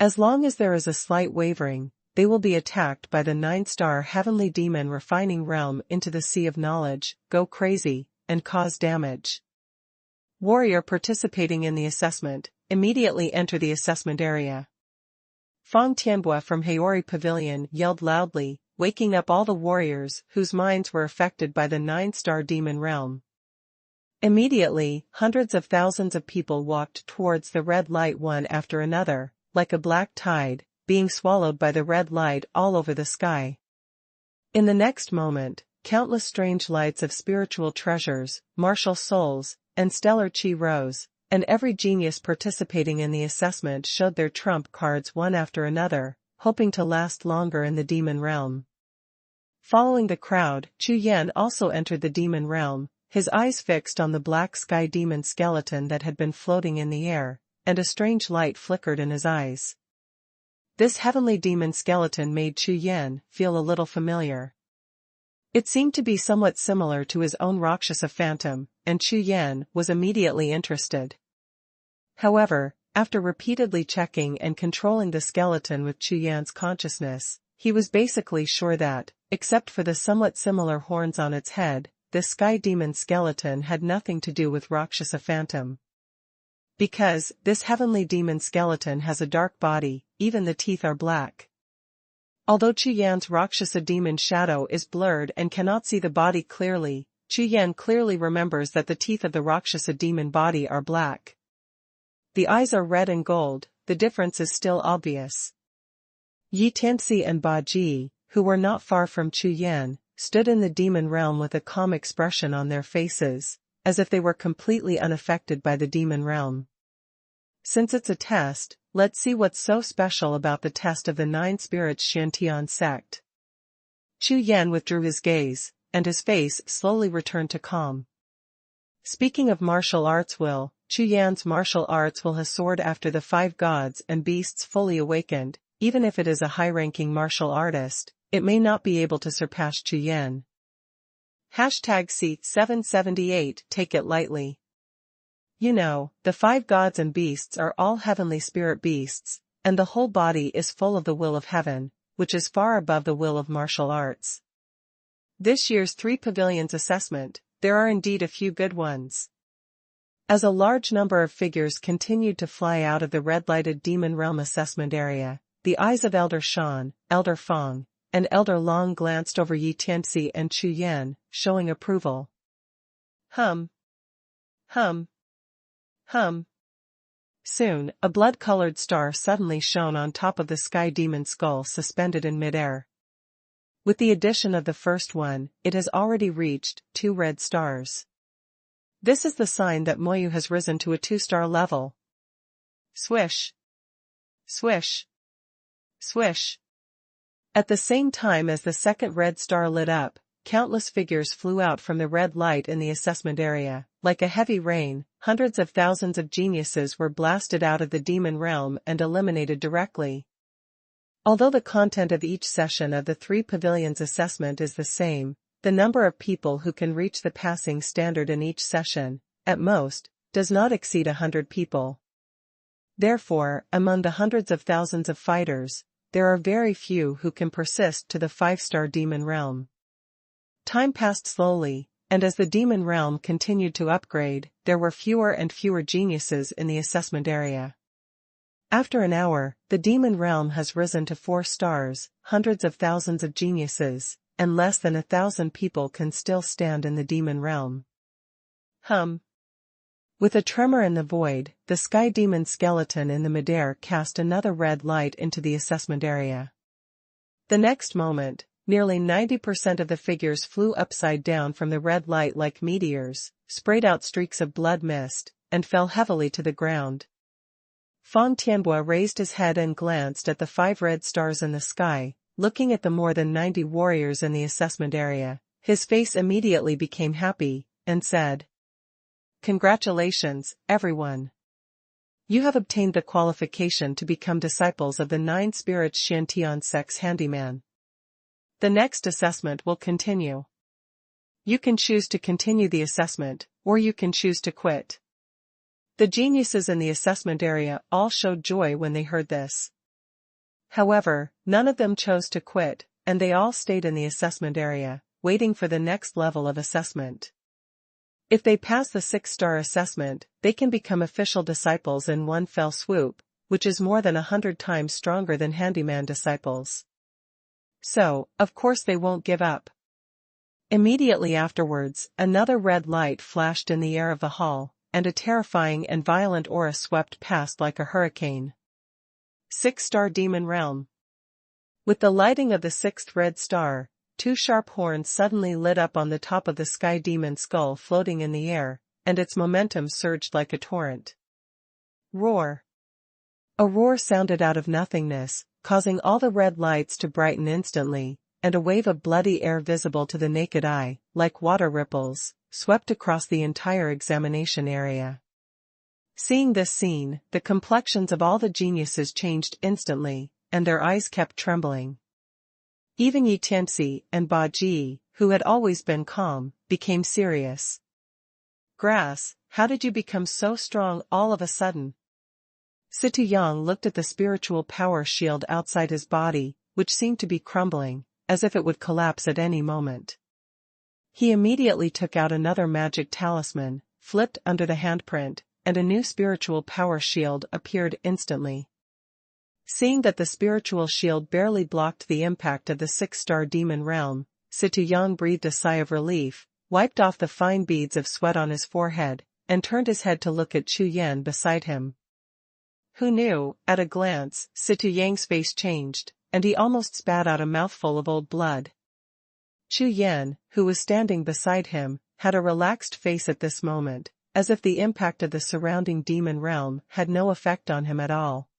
As long as there is a slight wavering, they will be attacked by the 9-star Heavenly Demon Refining Realm into the Sea of Knowledge, go crazy, and cause damage. Warrior participating in the assessment, immediately enter the assessment area. Fang Tianbuo from Haori Pavilion yelled loudly, waking up all the warriors whose minds were affected by the 9-star demon realm. Immediately, hundreds of thousands of people walked towards the red light one after another, like a black tide, being swallowed by the red light all over the sky. In the next moment, countless strange lights of spiritual treasures, martial souls, and stellar chi rose, and every genius participating in the assessment showed their trump cards one after another, hoping to last longer in the demon realm. Following the crowd, Chu Yan also entered the demon realm, his eyes fixed on the black sky demon skeleton that had been floating in the air, and a strange light flickered in his eyes. This heavenly demon skeleton made Chu Yan feel a little familiar. It seemed to be somewhat similar to his own Rakshasa phantom, and Chu Yan was immediately interested. However, after repeatedly checking and controlling the skeleton with Chu Yan's consciousness, he was basically sure that, except for the somewhat similar horns on its head, the sky demon skeleton had nothing to do with Rakshasa phantom. Because this heavenly demon skeleton has a dark body, even the teeth are black. Although Chu Yan's Rakshasa demon shadow is blurred and cannot see the body clearly, Chu Yan clearly remembers that the teeth of the Rakshasa demon body are black. The eyes are red and gold, the difference is still obvious. Yi Tianxi and Ba Ji, who were not far from Chu Yan, stood in the demon realm with a calm expression on their faces, as if they were completely unaffected by the demon realm. Since it's a test, let's see what's so special about the test of the 9 spirits Xiantian sect. Chu Yan withdrew his gaze, and his face slowly returned to calm. Speaking of martial arts will, Chu Yan's martial arts will has soared after the 5 gods and beasts fully awakened. Even if it is a high-ranking martial artist, it may not be able to surpass Chu Yan. #C778 Take it lightly. You know, the 5 gods and beasts are all heavenly spirit beasts, and the whole body is full of the will of heaven, which is far above the will of martial arts. This year's 3 pavilions assessment, there are indeed a few good ones. As a large number of figures continued to fly out of the red-lighted demon realm assessment area, the eyes of Elder Shan, Elder Fang, and Elder Long glanced over Yi Tianxi and Chu Yan, showing approval. Hum. Hum. Hum. Soon, a blood-colored star suddenly shone on top of the sky demon skull suspended in midair. With the addition of the first one, it has already reached 2 red stars. This is the sign that Moyu has risen to a 2-star level. Swish. Swish. Swish. At the same time as the second red star lit up, countless figures flew out from the red light in the assessment area. Like a heavy rain, hundreds of thousands of geniuses were blasted out of the demon realm and eliminated directly. Although the content of each session of the 3 pavilions assessment is the same, the number of people who can reach the passing standard in each session, at most, does not exceed 100 people. Therefore, among the hundreds of thousands of fighters, there are very few who can persist to the 5-star demon realm. Time passed slowly, and as the demon realm continued to upgrade, there were fewer and fewer geniuses in the assessment area. After an hour, the demon realm has risen to 4 stars, hundreds of thousands of geniuses, and less than 1,000 people can still stand in the demon realm. Hum. With a tremor in the void, the sky demon skeleton in the midair cast another red light into the assessment area. The next moment, nearly 90% of the figures flew upside down from the red light like meteors, sprayed out streaks of blood mist, and fell heavily to the ground. Fang Tianhua raised his head and glanced at the 5 red stars in the sky, looking at the more than 90 warriors in the assessment area. His face immediately became happy, and said, "Congratulations, everyone. You have obtained the qualification to become disciples of the 9 spirits Xiantian sect's handyman. The next assessment will continue. You can choose to continue the assessment, or you can choose to quit." The geniuses in the assessment area all showed joy when they heard this. However, none of them chose to quit, and they all stayed in the assessment area, waiting for the next level of assessment. If they pass the 6-star assessment, they can become official disciples in one fell swoop, which is more than 100 times stronger than handyman disciples. So, of course they won't give up. Immediately afterwards, another red light flashed in the air of the hall, and a terrifying and violent aura swept past like a hurricane. 6-star demon realm. With the lighting of the 6th red star, 2 sharp horns suddenly lit up on the top of the sky demon skull floating in the air, and its momentum surged like a torrent. Roar. A roar sounded out of nothingness, causing all the red lights to brighten instantly, and a wave of bloody air visible to the naked eye, like water ripples, swept across the entire examination area. Seeing this scene, the complexions of all the geniuses changed instantly, and their eyes kept trembling. Even Yi Tianxi and Ba Ji, who had always been calm, became serious. "Grass, how did you become so strong all of a sudden?" Situ Yang looked at the spiritual power shield outside his body, which seemed to be crumbling, as if it would collapse at any moment. He immediately took out another magic talisman, flipped under the handprint, and a new spiritual power shield appeared instantly. Seeing that the spiritual shield barely blocked the impact of the six-star demon realm, Situ Yang breathed a sigh of relief, wiped off the fine beads of sweat on his forehead, and turned his head to look at Chu Yan beside him. Who knew? At a glance, Situ Yang's face changed, and he almost spat out a mouthful of old blood. Chu Yan, who was standing beside him, had a relaxed face at this moment, as if the impact of the surrounding demon realm had no effect on him at all.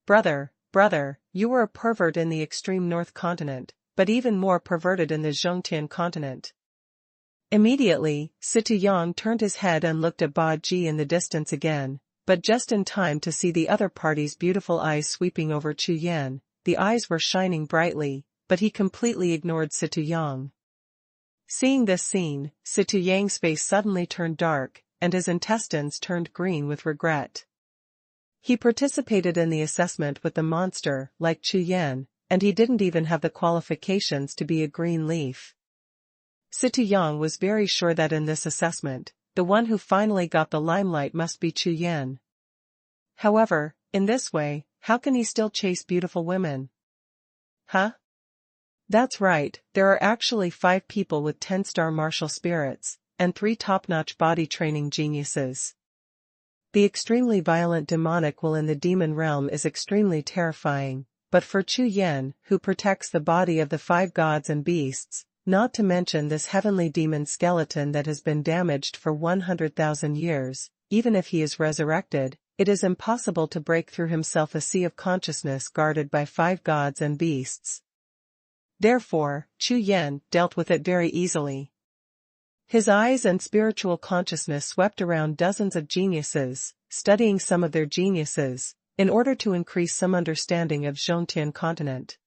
Brother, you were a pervert in the extreme north continent, but even more perverted in the Zhongtian continent." Immediately, Situ Yang turned his head and looked at Ba Ji in the distance again, but just in time to see the other party's beautiful eyes sweeping over Chu Yan. The eyes were shining brightly, but he completely ignored Situ Yang. Seeing this scene, Situ Yang's face suddenly turned dark, and his intestines turned green with regret. He participated in the assessment with the monster, like Chu Yan, and he didn't even have the qualifications to be a green leaf. Situ Yang was very sure that in this assessment, the one who finally got the limelight must be Chu Yan. However, in this way, how can he still chase beautiful women? Huh? That's right, there are actually 5 people with 10-star martial spirits, and 3 top-notch body training geniuses. The extremely violent demonic will in the demon realm is extremely terrifying, but for Chu Yan, who protects the body of the 5 gods and beasts, not to mention this heavenly demon skeleton that has been damaged for 100,000 years, even if he is resurrected, it is impossible to break through himself a sea of consciousness guarded by 5 gods and beasts. Therefore, Chu Yan dealt with it very easily. His eyes and spiritual consciousness swept around dozens of geniuses, studying some of their geniuses, in order to increase some understanding of Zhongtian continent.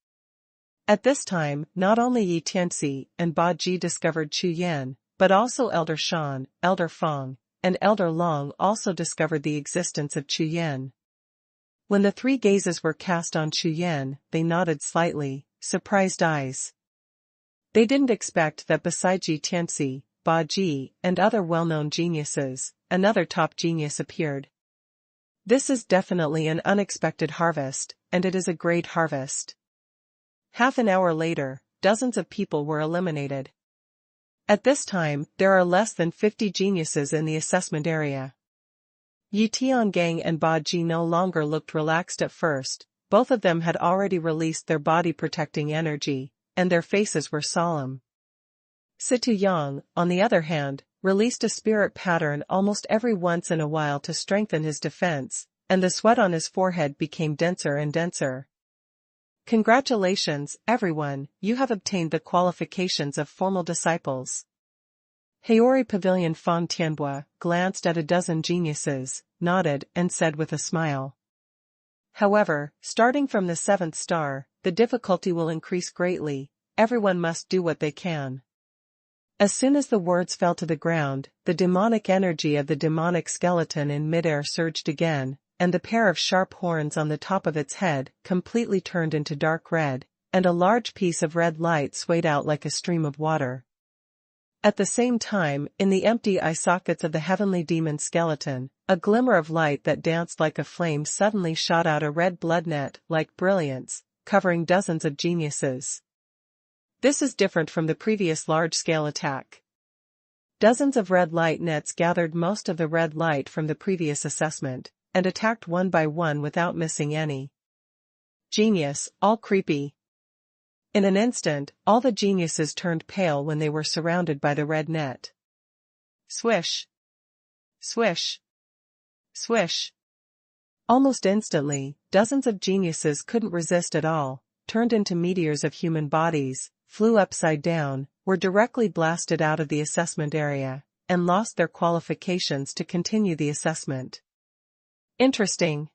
At this time, not only Yi Tianxi and Ba Ji discovered Chu Yan, but also Elder Shan, Elder Feng, and Elder Long also discovered the existence of Chu Yan. When the 3 gazes were cast on Chu Yan, they nodded slightly, surprised eyes. They didn't expect that besides Yi Tianxi, Ba Ji, and other well-known geniuses, another top genius appeared. This is definitely an unexpected harvest, and it is a great harvest. Half an hour later, dozens of people were eliminated. At this time, there are less than 50 geniuses in the assessment area. Yi Tiangang and Ba Ji no longer looked relaxed at first, both of them had already released their body-protecting energy, and their faces were solemn. Situ Yang, on the other hand, released a spirit pattern almost every once in a while to strengthen his defense, and the sweat on his forehead became denser and denser. Congratulations, everyone, you have obtained the qualifications of formal disciples. Haori Pavilion Fang Tianbua glanced at a dozen geniuses, nodded, and said with a smile. However, starting from the 7th star, the difficulty will increase greatly, everyone must do what they can. As soon as the words fell to the ground, the demonic energy of the demonic skeleton in midair surged again, and the pair of sharp horns on the top of its head completely turned into dark red, and a large piece of red light swayed out like a stream of water. At the same time, in the empty eye sockets of the heavenly demon skeleton, a glimmer of light that danced like a flame suddenly shot out a red blood net like brilliance, covering dozens of geniuses. This is different from the previous large-scale attack. Dozens of red light nets gathered most of the red light from the previous assessment, and attacked one by one without missing any. Genius, all creepy. In an instant, all the geniuses turned pale when they were surrounded by the red net. Swish! Swish! Swish! Almost instantly, dozens of geniuses couldn't resist at all, turned into meteors of human bodies, flew upside down, were directly blasted out of the assessment area, and lost their qualifications to continue the assessment. Interesting.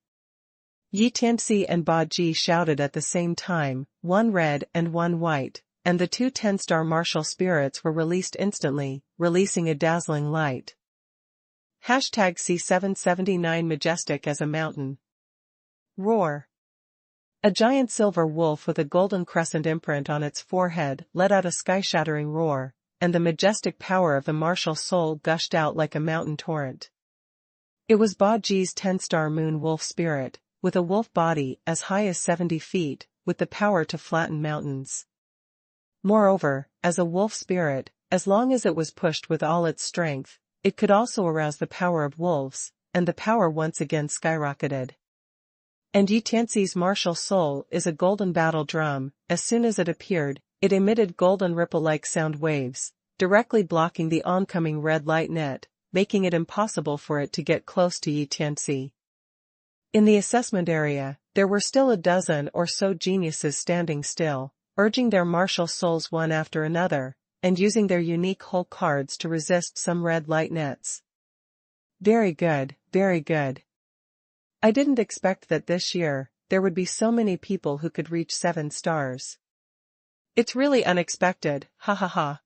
Yi Tianxi and Ba Ji shouted at the same time, one red and one white, and the two 10-star martial spirits were released instantly, releasing a dazzling light. #C779 Majestic as a mountain. Roar. A giant silver wolf with a golden crescent imprint on its forehead let out a sky-shattering roar, and the majestic power of the martial soul gushed out like a mountain torrent. It was Ba Ji's 10-star moon wolf spirit, with a wolf body as high as 70 feet, with the power to flatten mountains. Moreover, as a wolf spirit, as long as it was pushed with all its strength, it could also arouse the power of wolves, and the power once again skyrocketed. And Yi Tianxi's martial soul is a golden battle drum. As soon as it appeared, it emitted golden ripple-like sound waves, directly blocking the oncoming red light net, making it impossible for it to get close to Yi Tianxi. In the assessment area, there were still a dozen or so geniuses standing still, urging their martial souls one after another, and using their unique hole cards to resist some red light nets. Very good, very good. I didn't expect that this year, there would be so many people who could reach 7 stars. It's really unexpected, ha ha ha.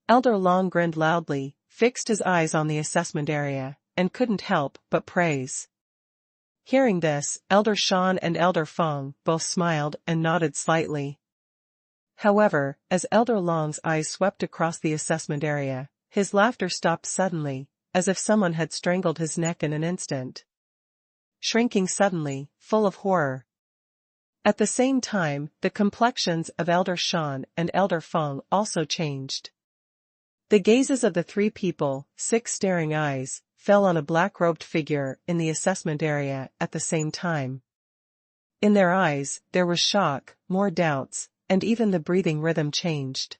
Elder Long grinned loudly, fixed his eyes on the assessment area, and couldn't help but praise. Hearing this, Elder Shan and Elder Feng both smiled and nodded slightly. However, as Elder Long's eyes swept across the assessment area, his laughter stopped suddenly, as if someone had strangled his neck in an instant. Shrinking suddenly, full of horror. At the same time, the complexions of Elder Shan and Elder Feng also changed. The gazes of the three people, 6 staring eyes, fell on a black-robed figure in the assessment area at the same time. In their eyes, there was shock, more doubts, and even the breathing rhythm changed.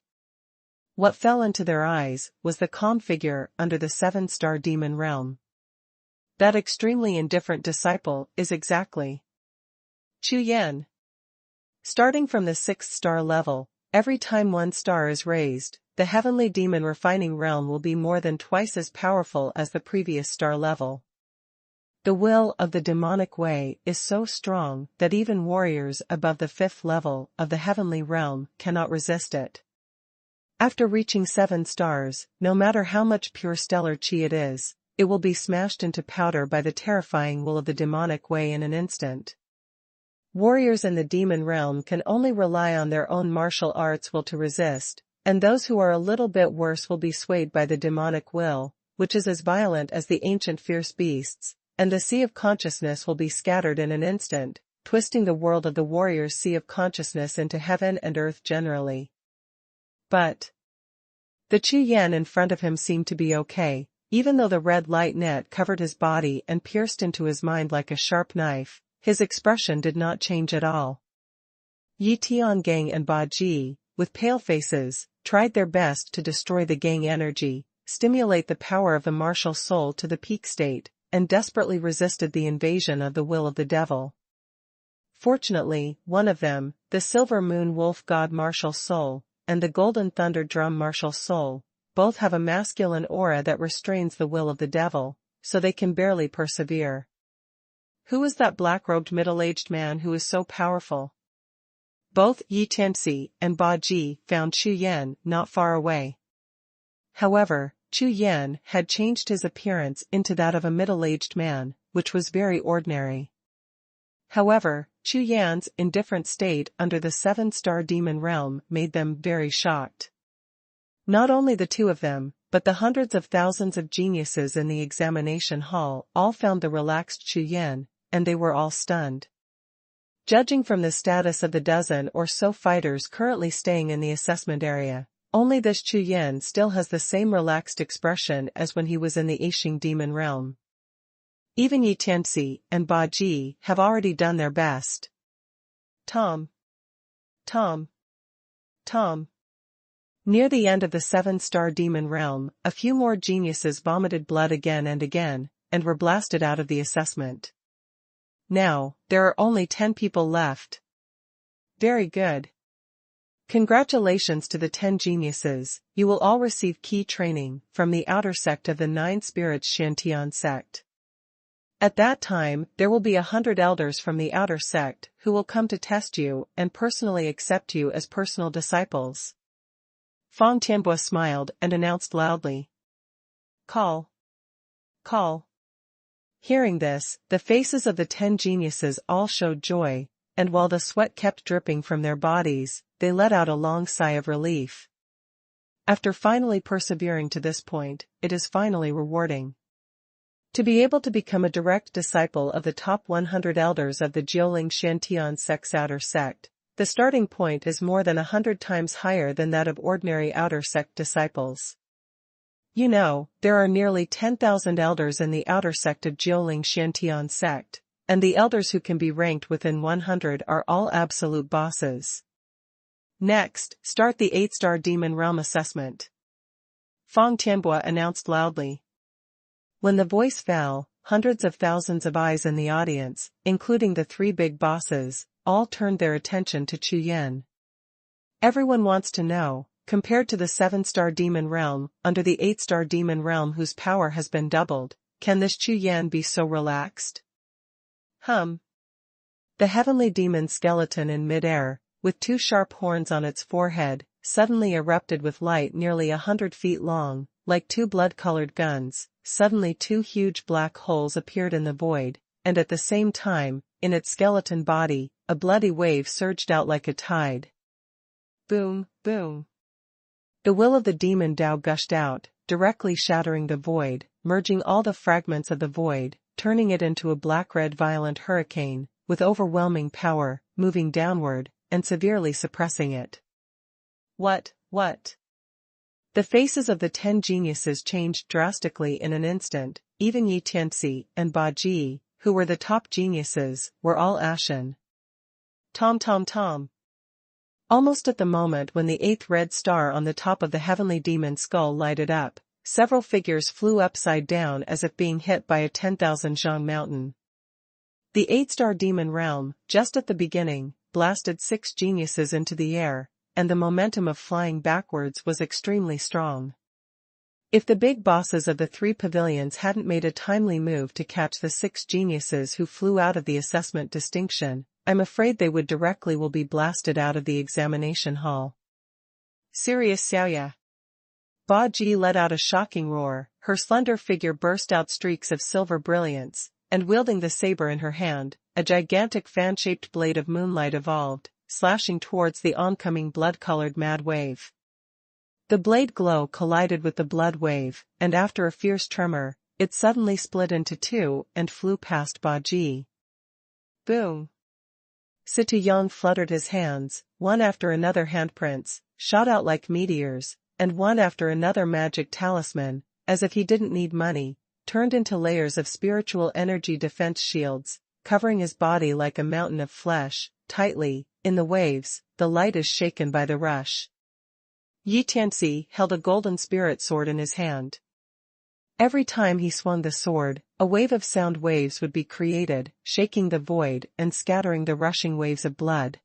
What fell into their eyes was the calm figure under the 7-star demon realm. That extremely indifferent disciple is exactly Chu Yan. Starting from the 6th star level, every time 1 star is raised, the heavenly demon refining realm will be more than twice as powerful as the previous star level. The will of the demonic way is so strong that even warriors above the 5th level of the heavenly realm cannot resist it. After reaching 7 stars, no matter how much pure stellar chi it is, it will be smashed into powder by the terrifying will of the demonic way in an instant. Warriors in the demon realm can only rely on their own martial arts will to resist, and those who are a little bit worse will be swayed by the demonic will, which is as violent as the ancient fierce beasts, and the sea of consciousness will be scattered in an instant, twisting the world of the warrior's sea of consciousness into heaven and earth generally. But the Chu Yan in front of him seemed to be okay, even though the red light net covered his body and pierced into his mind like a sharp knife, his expression did not change at all. Yi Tiangang and Ba Ji, with pale faces, tried their best to destroy the gang energy, stimulate the power of the martial soul to the peak state, and desperately resisted the invasion of the will of the devil. Fortunately, one of them, the Silver Moon Wolf God martial soul, and the Golden Thunder Drum martial soul, both have a masculine aura that restrains the will of the devil, so they can barely persevere. Who is that black-robed middle-aged man who is so powerful? Both Yi Tianxi and Ba Ji found Chu Yan not far away. However, Chu Yan had changed his appearance into that of a middle-aged man, which was very ordinary. However, Chu Yan's indifferent state under the 7-star demon realm made them very shocked. Not only the two of them, but the hundreds of thousands of geniuses in the examination hall all found the relaxed Chu Yan, and they were all stunned. Judging from the status of the dozen or so fighters currently staying in the assessment area, only this Chu Yan still has the same relaxed expression as when he was in the Aixing demon realm. Even Yi Tianxi and Ba Ji have already done their best. Tom. Near the end of the 7-star demon realm, a few more geniuses vomited blood again and were blasted out of the assessment. Now, there are only 10 people left. Very good. Congratulations to the 10 geniuses, you will all receive key training from the outer sect of the 9 spirits Shantian sect. At that time, there will be 100 elders from the outer sect who will come to test you and personally accept you as personal disciples. Fang Tianbo smiled and announced loudly. Call. Call. Hearing this, the faces of the 10 geniuses all showed joy, and while the sweat kept dripping from their bodies, they let out a long sigh of relief. After finally persevering to this point, it is finally rewarding. To be able to become a direct disciple of the top 100 elders of the Jiuling Shantian sect's outer sect, the starting point is more than 100 times higher than that of ordinary outer sect disciples. You know, there are nearly 10,000 elders in the outer sect of Jiuling Shantian sect, and the elders who can be ranked within 100 are all absolute bosses. Next, start the 8-star Demon Realm assessment. Fang Tianbo announced loudly. When the voice fell, hundreds of thousands of eyes in the audience, including the 3 big bosses, all turned their attention to Chu Yan. Everyone wants to know, compared to the 7-star Demon Realm, under the 8-star Demon Realm whose power has been doubled, can this Chu Yan be so relaxed? The heavenly demon skeleton in mid-air, with 2 sharp horns on its forehead, suddenly erupted with light nearly 100 feet long, like 2 blood-colored guns. Suddenly 2 huge black holes appeared in the void, and at the same time, in its skeleton body, a bloody wave surged out like a tide. Boom, boom. The will of the demon Tao gushed out, directly shattering the void, merging all the fragments of the void, turning it into a black-red violent hurricane, with overwhelming power, moving downward, and severely suppressing it. What? The faces of the 10 geniuses changed drastically in an instant. Even Yi Tianxi and Ba Ji, who were the top geniuses, were all ashen. Tom. Almost at the moment when the 8th red star on the top of the heavenly demon skull lighted up, several figures flew upside down as if being hit by a 10,000 zhang mountain. The 8-star demon realm, just at the beginning, blasted 6 geniuses into the air, and the momentum of flying backwards was extremely strong. If the big bosses of the 3 pavilions hadn't made a timely move to catch the 6 geniuses who flew out of the assessment distinction, I'm afraid they would directly will be blasted out of the examination hall. Serious Xiaoya. Ba Ji let out a shocking roar, her slender figure burst out streaks of silver brilliance, and wielding the saber in her hand, a gigantic fan-shaped blade of moonlight evolved, slashing towards the oncoming blood-colored mad wave. The blade glow collided with the blood wave, and after a fierce tremor, it suddenly split into 2 and flew past Ba Ji. Boom! Situ Yang fluttered his hands, one after another handprints, shot out like meteors, and one after another magic talisman, as if he didn't need money, turned into layers of spiritual energy defense shields, covering his body like a mountain of flesh, tightly. In the waves, the light is shaken by the rush. Yi Tianxi held a golden spirit sword in his hand. Every time he swung the sword, a wave of sound waves would be created, shaking the void and scattering the rushing waves of blood.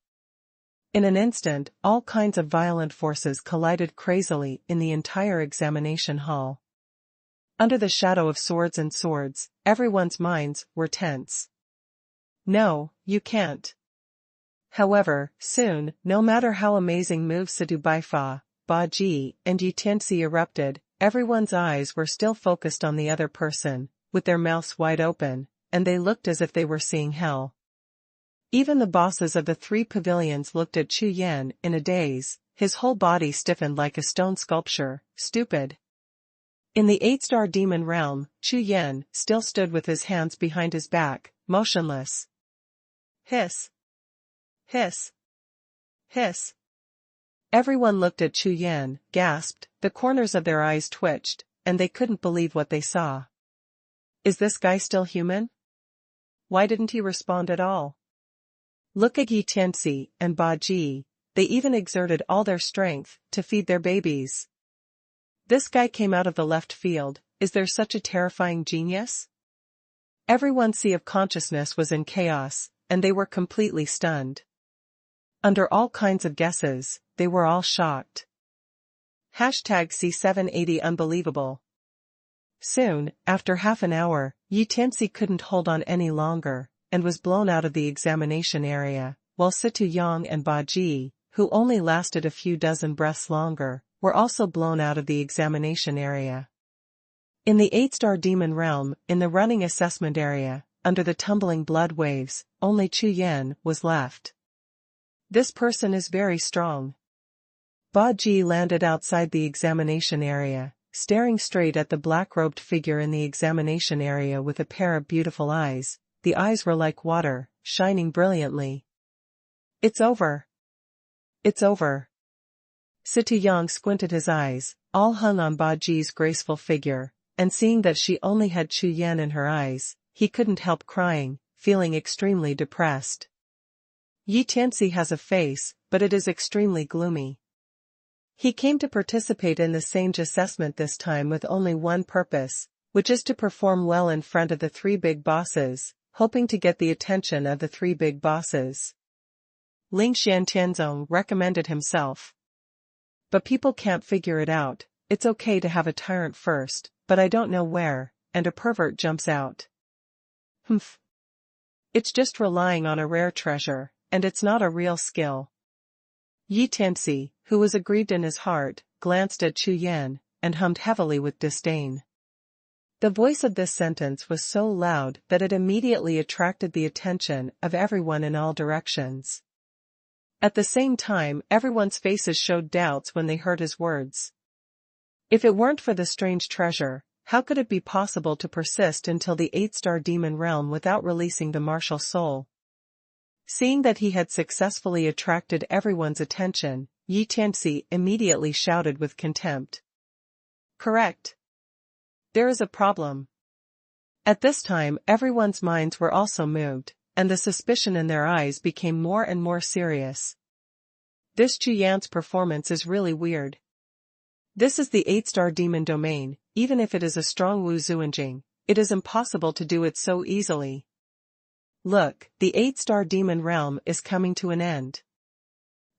In an instant, all kinds of violent forces collided crazily in the entire examination hall. Under the shadow of swords and swords, everyone's minds were tense. No, you can't. However, soon, no matter how amazing moves Situ Baifa, Ba Ji, and Yi Tianxi erupted, everyone's eyes were still focused on the other person, with their mouths wide open, and they looked as if they were seeing hell. Even the bosses of the 3 pavilions looked at Chu Yan in a daze, his whole body stiffened like a stone sculpture, stupid. In the 8-star demon realm, Chu Yan still stood with his hands behind his back, motionless. Hiss. Hiss. Hiss. Everyone looked at Chu Yan, gasped, the corners of their eyes twitched, and they couldn't believe what they saw. Is this guy still human? Why didn't he respond at all? Look at Yi Tianxi and Ba Ji, they even exerted all their strength to feed their babies. This guy came out of the left field, is there such a terrifying genius? Everyone's sea of consciousness was in chaos, and they were completely stunned. Under all kinds of guesses, they were all shocked. #C780 Unbelievable. Soon, after half an hour, Yi Tianxi couldn't hold on any longer, and was blown out of the examination area, while Situ Yang and Ba Ji, who only lasted a few dozen breaths longer, were also blown out of the examination area. In the 8-star demon realm, in the running assessment area, under the tumbling blood waves, only Chu Yan was left. This person is very strong. Ba Ji landed outside the examination area, staring straight at the black-robed figure in the examination area with a pair of beautiful eyes. The eyes were like water, shining brilliantly. It's over. It's over. Situ Yang squinted his eyes, all hung on Ba Ji's graceful figure, and seeing that she only had Chu Yan in her eyes, he couldn't help crying, feeling extremely depressed. Yi Tianxi has a face, but it is extremely gloomy. He came to participate in the Sage assessment this time with only one purpose, which is to perform well in front of the 3 big bosses, hoping to get the attention of the 3 big bosses. Ling Xiantianzong recommended himself. But people can't figure it out. It's okay to have a tyrant first, but I don't know where, and a pervert jumps out. Humph. It's just relying on a rare treasure, and it's not a real skill. Yi Tianxi, who was aggrieved in his heart, glanced at Chu Yan, and hummed heavily with disdain. The voice of this sentence was so loud that it immediately attracted the attention of everyone in all directions. At the same time, everyone's faces showed doubts when they heard his words. If it weren't for the strange treasure, how could it be possible to persist until the 8-star demon realm without releasing the martial soul? Seeing that he had successfully attracted everyone's attention, Yi Tianxi immediately shouted with contempt. Correct. There is a problem. At this time, everyone's minds were also moved, and the suspicion in their eyes became more and more serious. This Chu Yan's performance is really weird. This is the 8-star demon domain. Even if it is a strong Wu Zuanjing, it is impossible to do it so easily. Look, the 8-star demon realm is coming to an end.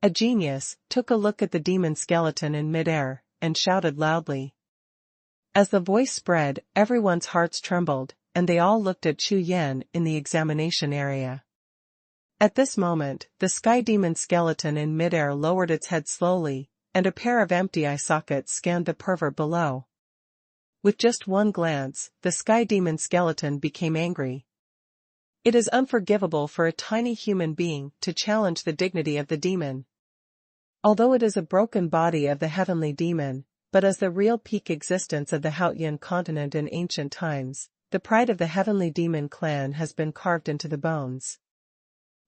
A genius took a look at the demon skeleton in midair, and shouted loudly. As the voice spread, everyone's hearts trembled, and they all looked at Chu Yan in the examination area. At this moment, the sky demon skeleton in midair lowered its head slowly, and a pair of empty eye sockets scanned the pervert below. With just one glance, the sky demon skeleton became angry. It is unforgivable for a tiny human being to challenge the dignity of the demon. Although it is a broken body of the heavenly demon, but as the real peak existence of the Haotian continent in ancient times, the pride of the heavenly demon clan has been carved into the bones.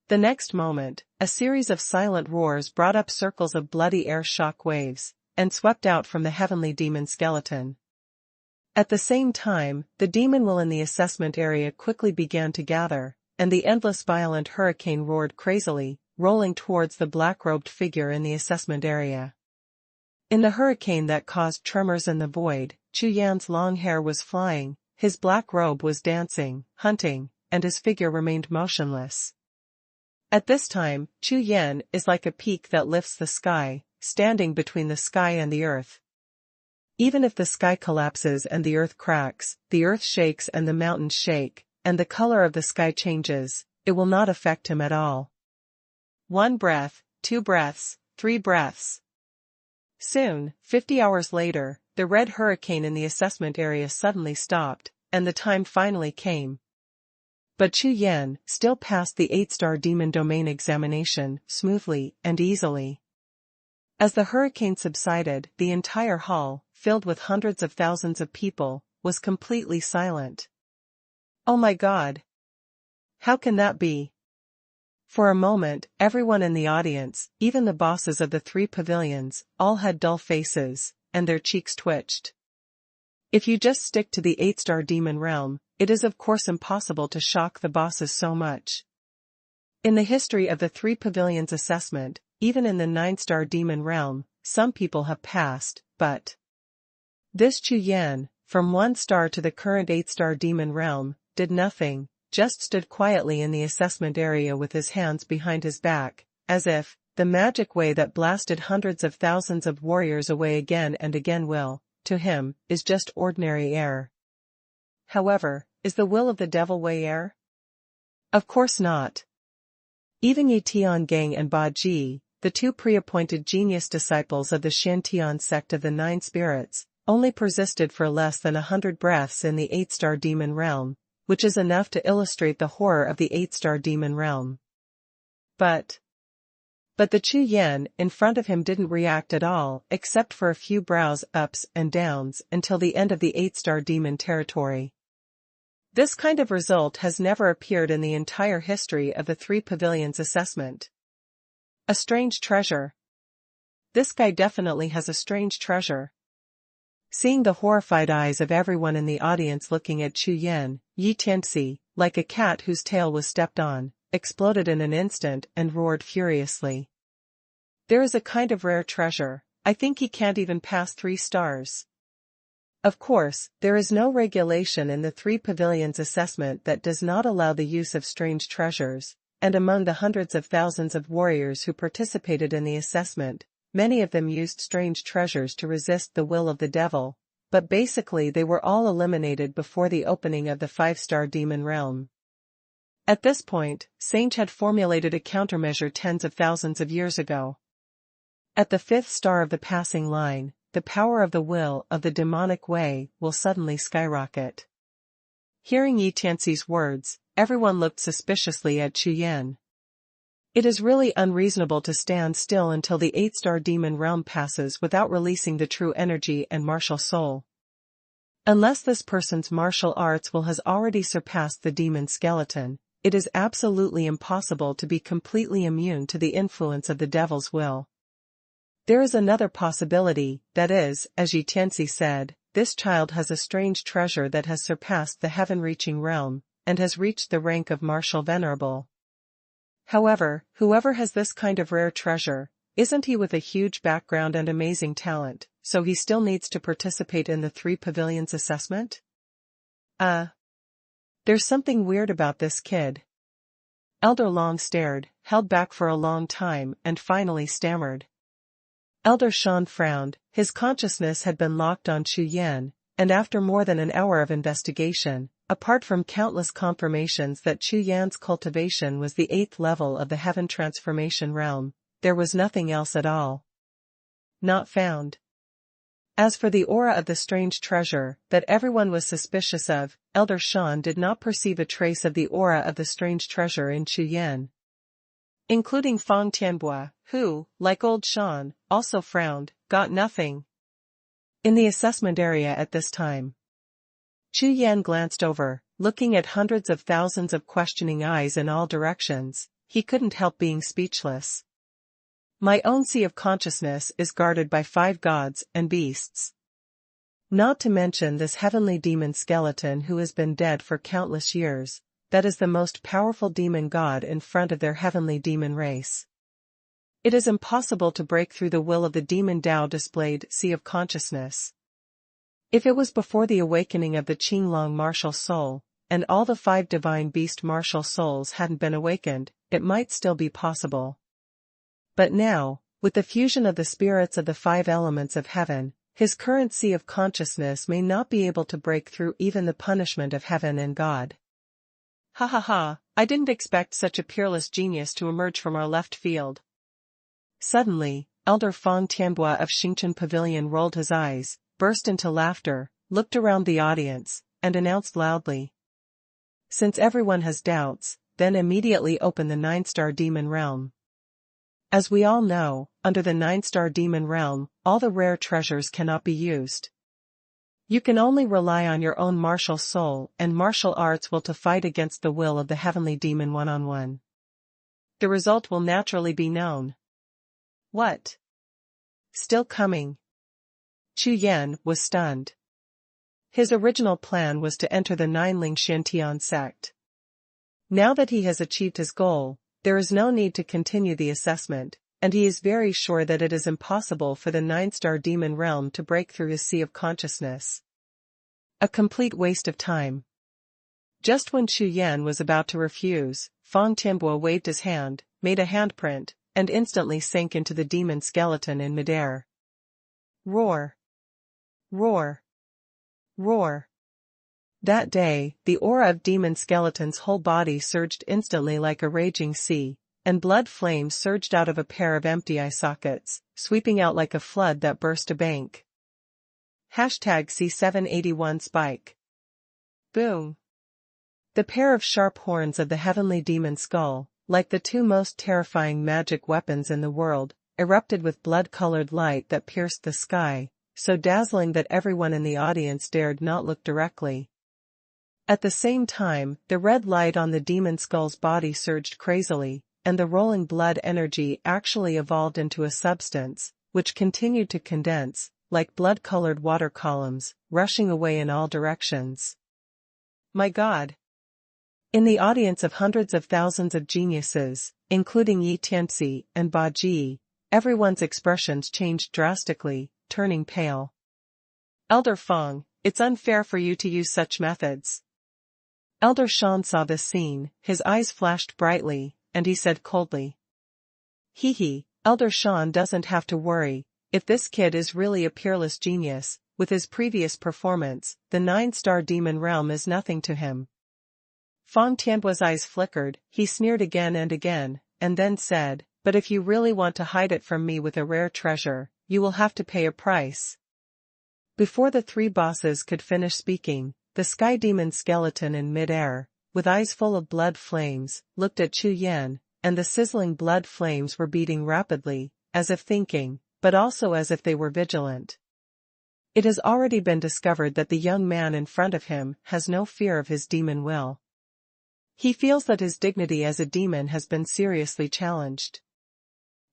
The next moment, a series of silent roars brought up circles of bloody air shock waves, and swept out from the heavenly demon skeleton. At the same time, the demon will in the assessment area quickly began to gather, and the endless violent hurricane roared crazily, rolling towards the black-robed figure in the assessment area. In the hurricane that caused tremors in the void, Chu Yan's long hair was flying, his black robe was dancing, hunting, and his figure remained motionless. At this time, Chu Yan is like a peak that lifts the sky, standing between the sky and the earth. Even if the sky collapses and the earth cracks, the earth shakes and the mountains shake, and the color of the sky changes, it will not affect him at all. 1 breath, 2 breaths, 3 breaths. Soon, 50 hours later, the red hurricane in the assessment area suddenly stopped, and the time finally came. But Chu Yan still passed the 8-star demon domain examination smoothly and easily. As the hurricane subsided, the entire hall, filled with hundreds of thousands of people, was completely silent. Oh my God! How can that be? For a moment, everyone in the audience, even the bosses of the 3 pavilions, all had dull faces, and their cheeks twitched. If you just stick to the 8-star demon realm, it is of course impossible to shock the bosses so much. In the history of the 3 pavilions assessment, even in the 9-star demon realm, some people have passed, but this Chu Yan, from 1 star to the current 8-star demon realm, did nothing, just stood quietly in the assessment area with his hands behind his back, as if the magic way that blasted hundreds of thousands of warriors away again and again will, to him, is just ordinary air. however, is the will of the devil Wei Er? Of course not. Even Yi Tiangang and Ba Ji, the two pre-appointed genius disciples of the Shantian sect of the Nine Spirits, only persisted for less than 100 breaths in the 8-star demon realm, which is enough to illustrate the horror of the 8-star demon realm. But the Chu Yan in front of him didn't react at all, except for a few brows ups and downs until the end of the 8-star demon territory. This kind of result has never appeared in the entire history of the Three Pavilions assessment. A strange treasure. This guy definitely has a strange treasure. Seeing the horrified eyes of everyone in the audience looking at Chu Yan, Yi Tianxi, like a cat whose tail was stepped on, exploded in an instant and roared furiously. There is a kind of rare treasure. I think he can't even pass 3 stars. Of course, there is no regulation in the Three Pavilions assessment that does not allow the use of strange treasures, and among the hundreds of thousands of warriors who participated in the assessment, many of them used strange treasures to resist the will of the devil, but basically they were all eliminated before the opening of the 5-star demon realm. At this point, Sage had formulated a countermeasure tens of thousands of years ago. At the 5th star of the passing line, the power of the will of the demonic way will suddenly skyrocket. Hearing Yi Tianxi's words, everyone looked suspiciously at Chu Yan. It is really unreasonable to stand still until the 8-star demon realm passes without releasing the true energy and martial soul. Unless this person's martial arts will has already surpassed the demon skeleton, it is absolutely impossible to be completely immune to the influence of the devil's will. There is another possibility, that is, as Yi Tianxi said, this child has a strange treasure that has surpassed the heaven-reaching realm, and has reached the rank of martial venerable. However, whoever has this kind of rare treasure, isn't he with a huge background and amazing talent, so he still needs to participate in the Three Pavilions assessment? There's something weird about this kid. Elder Long stared, held back for a long time, and finally stammered. Elder Shan frowned. His consciousness had been locked on Chu Yan, and after more than an hour of investigation, apart from countless confirmations that Chu Yan's cultivation was the 8th level of the heaven transformation realm, there was nothing else at all. Not found. As for the aura of the strange treasure that everyone was suspicious of, Elder Shan did not perceive a trace of the aura of the strange treasure in Chu Yan. Including Fang Tianbua, who, like old Shan, also frowned, got nothing. In the assessment area at this time, Chu Yan glanced over, looking at hundreds of thousands of questioning eyes in all directions. He couldn't help being speechless. My own sea of consciousness is guarded by 5 gods and beasts. Not to mention this heavenly demon skeleton who has been dead for countless years. That is the most powerful demon god in front of their heavenly demon race. It is impossible to break through the will of the demon Tao displayed sea of consciousness. If it was before the awakening of the Qinglong martial soul, and all the 5 divine beast martial souls hadn't been awakened, it might still be possible. But now, with the fusion of the spirits of the 5 elements of heaven, his current sea of consciousness may not be able to break through even the punishment of heaven and God. Ha ha ha, I didn't expect such a peerless genius to emerge from our left field. Suddenly, Elder Fang Tianbua of Xingchen Pavilion rolled his eyes, burst into laughter, looked around the audience, and announced loudly. Since everyone has doubts, then immediately open the 9-star demon realm. As we all know, under the 9-star demon realm, all the rare treasures cannot be used. You can only rely on your own martial soul and martial arts will to fight against the will of the heavenly demon one-on-one. The result will naturally be known. What? Still coming? Chu Yan was stunned. His original plan was to enter the Nineling Shantian sect. Now that he has achieved his goal, there is no need to continue the assessment, and he is very sure that it is impossible for the 9-star demon realm to break through his sea of consciousness. A complete waste of time. Just when Chu Yan was about to refuse, Fang Tianbua waved his hand, made a handprint, and instantly sank into the demon skeleton in midair. Roar! Roar! Roar! That day, the aura of Demon Skeleton's whole body surged instantly like a raging sea, and blood flames surged out of a pair of empty eye sockets, sweeping out like a flood that burst a bank. #C781 Spike. Boom. The pair of sharp horns of the heavenly demon skull, like the two most terrifying magic weapons in the world, erupted with blood-colored light that pierced the sky, so dazzling that everyone in the audience dared not look directly. At the same time, the red light on the demon skull's body surged crazily, and the rolling blood energy actually evolved into a substance, which continued to condense, like blood-colored water columns, rushing away in all directions. My God! In the audience of hundreds of thousands of geniuses, including Yi Tianxi and Ba Ji, everyone's expressions changed drastically, turning pale. Elder Feng, it's unfair for you to use such methods. Elder Shan saw this scene, his eyes flashed brightly, and he said coldly. Hee, Elder Shan doesn't have to worry, if this kid is really a peerless genius, with his previous performance, the 9-star demon realm is nothing to him. Feng Tianhua's eyes flickered, he sneered again, and then said, but if you really want to hide it from me with a rare treasure, you will have to pay a price. Before the three bosses could finish speaking, the sky demon skeleton in mid-air, with eyes full of blood flames, looked at Chu Yan, and the sizzling blood flames were beating rapidly, as if thinking, but also as if they were vigilant. It has already been discovered that the young man in front of him has no fear of his demon will. He feels that his dignity as a demon has been seriously challenged.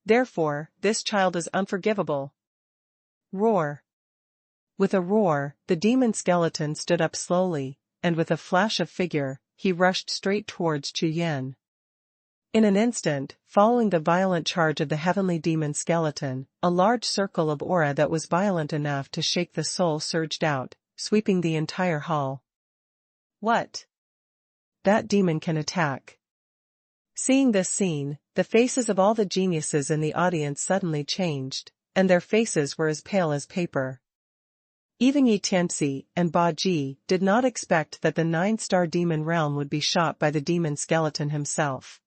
Therefore, this child is unforgivable. Roar. With a roar, the demon skeleton stood up slowly, and with a flash of figure, he rushed straight towards Chu Yan. In an instant, following the violent charge of the heavenly demon skeleton, a large circle of aura that was violent enough to shake the soul surged out, sweeping the entire hall. What? That demon can attack. Seeing this scene, the faces of all the geniuses in the audience suddenly changed, and their faces were as pale as paper. Even Yi Tianxi and Ba Ji did not expect that the 9-star demon realm would be shot by the demon skeleton himself.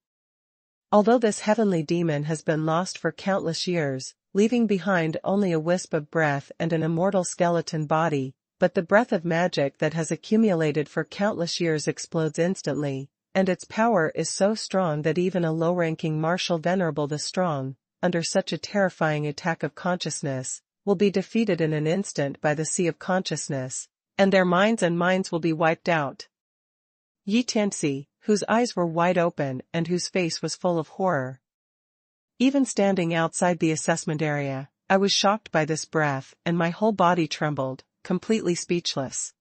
Although this heavenly demon has been lost for countless years, leaving behind only a wisp of breath and an immortal skeleton body, but the breath of magic that has accumulated for countless years explodes instantly, and its power is so strong that even a low-ranking Marshal Venerable the Strong, under such a terrifying attack of consciousness, will be defeated in an instant by the sea of consciousness, and their minds will be wiped out. Yi Tianxi, whose eyes were wide open and whose face was full of horror. Even standing outside the assessment area, I was shocked by this breath and my whole body trembled, completely speechless.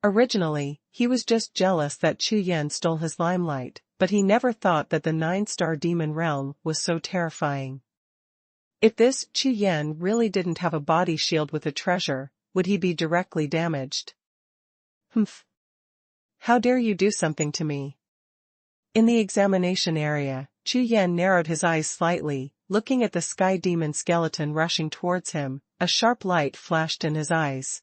Originally, he was just jealous that Chu Yan stole his limelight, but he never thought that the 9-star demon realm was so terrifying. If this Chu Yan really didn't have a body shield with a treasure, would he be directly damaged? Humph. How dare you do something to me? In the examination area, Chu Yan narrowed his eyes slightly, looking at the sky demon skeleton rushing towards him, a sharp light flashed in his eyes.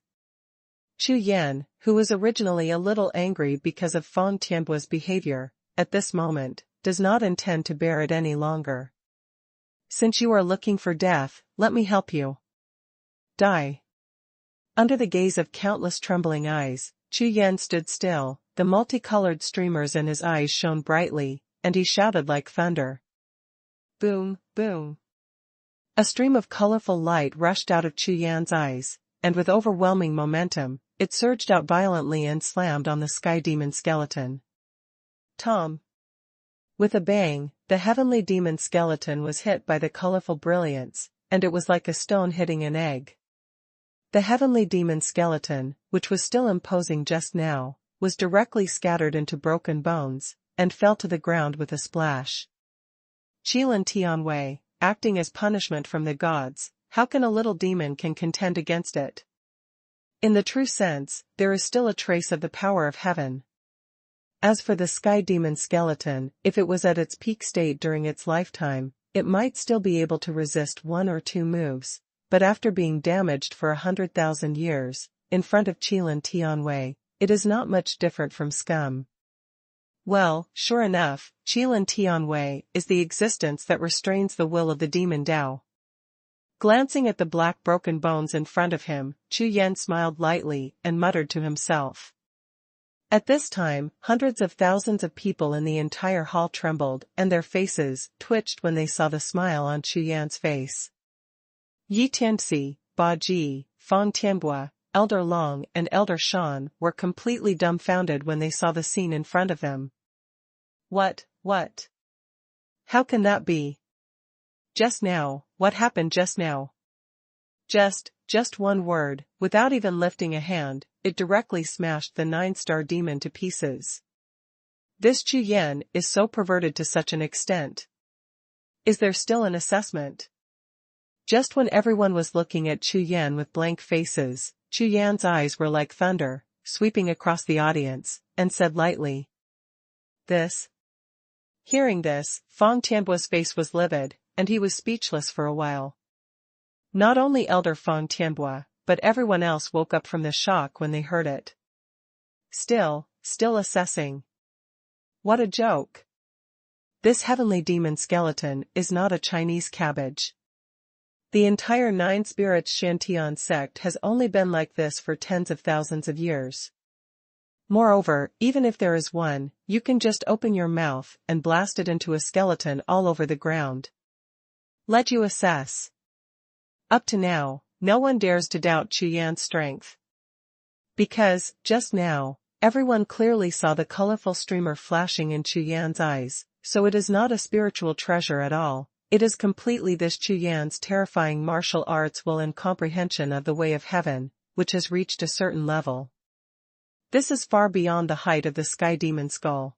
Chu Yan, who was originally a little angry because of Feng Tianhua's behavior, at this moment, does not intend to bear it any longer. Since you are looking for death, let me help you. Die. Under the gaze of countless trembling eyes, Chu Yan stood still, the multicolored streamers in his eyes shone brightly, and he shouted like thunder. Boom, boom. A stream of colorful light rushed out of Chu Yan's eyes, and with overwhelming momentum, it surged out violently and slammed on the sky demon skeleton. Tom. With a bang, the heavenly demon skeleton was hit by the colorful brilliance, and it was like a stone hitting an egg. The heavenly demon skeleton, which was still imposing just now, was directly scattered into broken bones, and fell to the ground with a splash. Qilan Tianwei, acting as punishment from the gods, how can a little demon can contend against it? In the true sense, there is still a trace of the power of heaven. As for the sky demon skeleton, if it was at its peak state during its lifetime, it might still be able to resist 1 or 2 moves, but after being damaged for 100,000 years, in front of Qilan Tianwei, it is not much different from scum. Well, sure enough, Qilan Tianwei is the existence that restrains the will of the demon Tao. Glancing at the black broken bones in front of him, Chu Yan smiled lightly and muttered to himself. At this time, hundreds of thousands of people in the entire hall trembled and their faces twitched when they saw the smile on Chu Yan's face. Yi Tianxi, Ba Ji, Fang Tianbua, Elder Long and Elder Shan were completely dumbfounded when they saw the scene in front of them. What? How can that be? Just now, what happened just now? Just one word, without even lifting a hand, it directly smashed the 9-star demon to pieces. This Chu Yan is so perverted to such an extent. Is there still an assessment? Just when everyone was looking at Chu Yan with blank faces, Chu Yan's eyes were like thunder, sweeping across the audience, and said lightly. This? Hearing this, Fang Tianbua's face was livid, and he was speechless for a while. Not only Elder Fang Tianbua, but everyone else woke up from the shock when they heard it. Still assessing. What a joke. This heavenly demon skeleton is not a Chinese cabbage. The entire 9 Spirits Shantian sect has only been like this for tens of thousands of years. Moreover, even if there is one, you can just open your mouth and blast it into a skeleton all over the ground. Let you assess. Up to now, no one dares to doubt Chu Yan's strength. Because, just now, everyone clearly saw the colorful streamer flashing in Chu Yan's eyes, so it is not a spiritual treasure at all, it is completely this Chu Yan's terrifying martial arts will and comprehension of the way of heaven, which has reached a certain level. This is far beyond the height of the sky demon skull.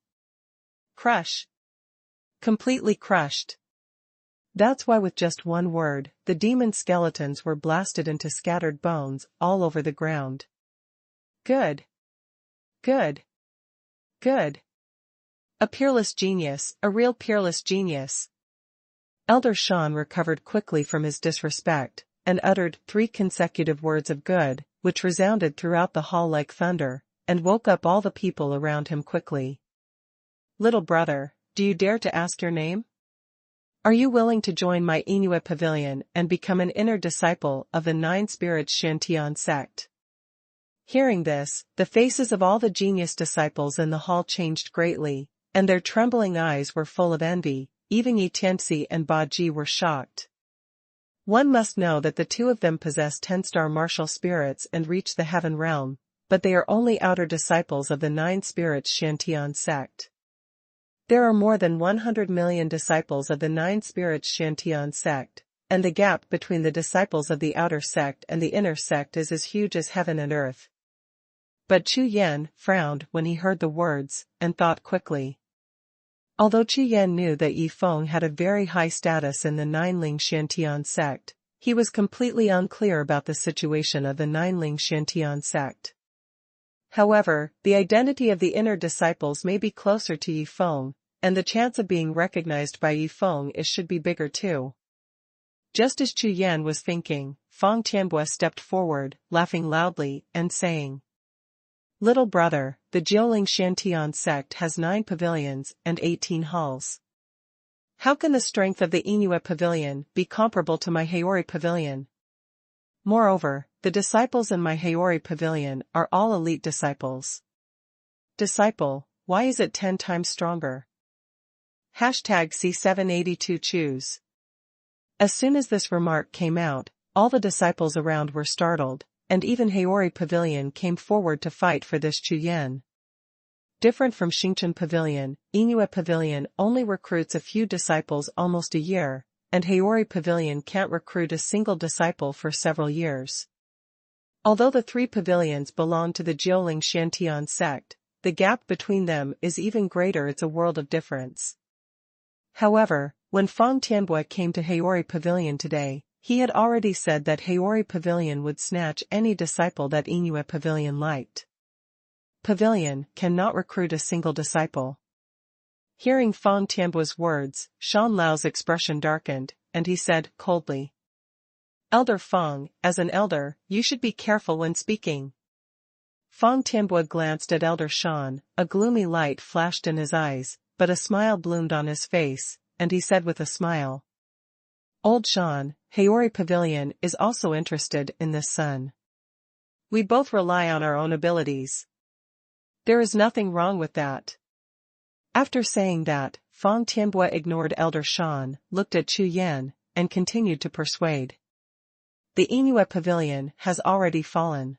Crush. Completely crushed. That's why with just one word, the demon skeletons were blasted into scattered bones all over the ground. Good. A peerless genius, a real peerless genius. Elder Shan recovered quickly from his disrespect, and uttered 3 consecutive words of good, which resounded throughout the hall like thunder, and woke up all the people around him quickly. Little brother, do you dare to ask your name? Are you willing to join my Inuit pavilion and become an inner disciple of the 9 Spirits Shantian sect? Hearing this, the faces of all the genius disciples in the hall changed greatly, and their trembling eyes were full of envy. Even Yi Tianxi and Ba Ji were shocked. One must know that the 2 of them possess 10-star martial spirits and reach the heaven realm, but they are only outer disciples of the 9 Spirits Shantian sect. There are more than 100 million disciples of the 9 Spirits Shantian sect, and the gap between the disciples of the outer sect and the inner sect is as huge as heaven and earth. But Chu Yan frowned when he heard the words, and thought quickly. Although Chu Yan knew that Yi Feng had a very high status in the Nineling Shantian sect, he was completely unclear about the situation of the Nineling Shantian sect. However, the identity of the inner disciples may be closer to Yi Feng, and the chance of being recognized by Yi Feng should be bigger too. Just as Chu Yan was thinking, Fang Tianbua stepped forward, laughing loudly, and saying, Little brother, the Jiuling Shantian sect has 9 pavilions and 18 halls. How can the strength of the Inuit pavilion be comparable to my Haori pavilion? Moreover, the disciples in my Haori pavilion are all elite disciples. Disciple, why is it 10 times stronger? #C782 choose. As soon as this remark came out, all the disciples around were startled, and even Haori Pavilion came forward to fight for this Chu Yan. Different from Xingchen Pavilion, Inuit Pavilion only recruits a few disciples almost a year, and Haori Pavilion can't recruit a single disciple for several years. Although the 3 pavilions belong to the Jiuling Shantian sect, the gap between them is even greater. It's a world of difference. However, when Fang Tianbua came to Haori Pavilion today, he had already said that Haori Pavilion would snatch any disciple that Inuit Pavilion liked. Pavilion cannot recruit a single disciple. Hearing Fang Tianbua's words, Shan Lao's expression darkened, and he said coldly, Elder Fang, as an elder, you should be careful when speaking. Fang Tianbua glanced at Elder Shan, a gloomy light flashed in his eyes, but a smile bloomed on his face, and he said with a smile. Old Shan, Haori Pavilion is also interested in this son. We both rely on our own abilities. There is nothing wrong with that. After saying that, Fang Tianbua ignored Elder Shan, looked at Chu Yan, and continued to persuade. The Inuit Pavilion has already fallen.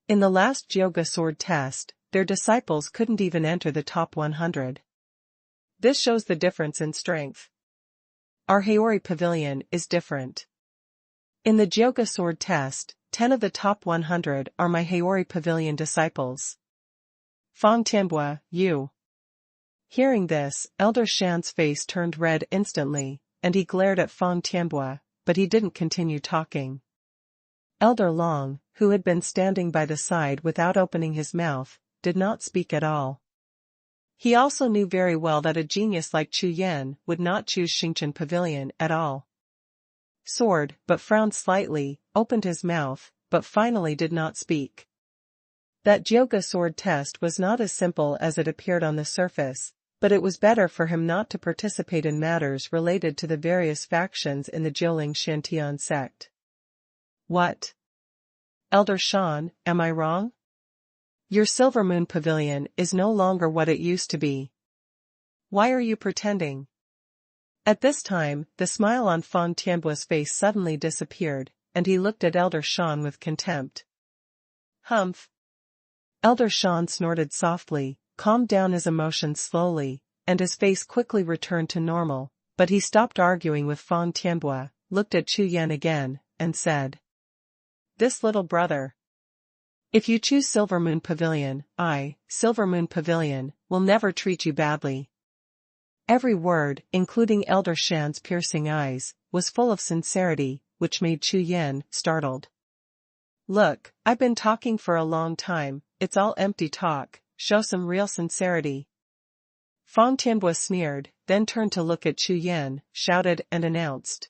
In the last Jyoga sword test, their disciples couldn't even enter the top 100. This shows the difference in strength. Our Haori Pavilion is different. In the Jyoga sword test, 10 of the top 100 are my Haori Pavilion disciples. Fang Tianbua, you. Hearing this, Elder Shan's face turned red instantly, and he glared at Fang Tianbua, but he didn't continue talking. Elder Long, who had been standing by the side without opening his mouth, did not speak at all. He also knew very well that a genius like Chu Yan would not choose Xingchen Pavilion at all. Sword, but frowned slightly, opened his mouth, but finally did not speak. That Jyoga sword test was not as simple as it appeared on the surface, but it was better for him not to participate in matters related to the various factions in the Jiuling Shantian sect. What? Elder Shan, am I wrong? Your Silver Moon Pavilion is no longer what it used to be. Why are you pretending? At this time, the smile on Fang Tianbua's face suddenly disappeared, and he looked at Elder Shan with contempt. Humph. Elder Shan snorted softly, calmed down his emotions slowly, and his face quickly returned to normal, but he stopped arguing with Fang Tianbua, looked at Chu Yan again, and said. This little brother. If you choose Silver Moon Pavilion, Silver Moon Pavilion, will never treat you badly. Every word, including Elder Shan's piercing eyes, was full of sincerity, which made Chu Yan startled. Look, I've been talking for a long time, it's all empty talk, show some real sincerity. Fang Tianbua sneered, then turned to look at Chu Yan, shouted and announced.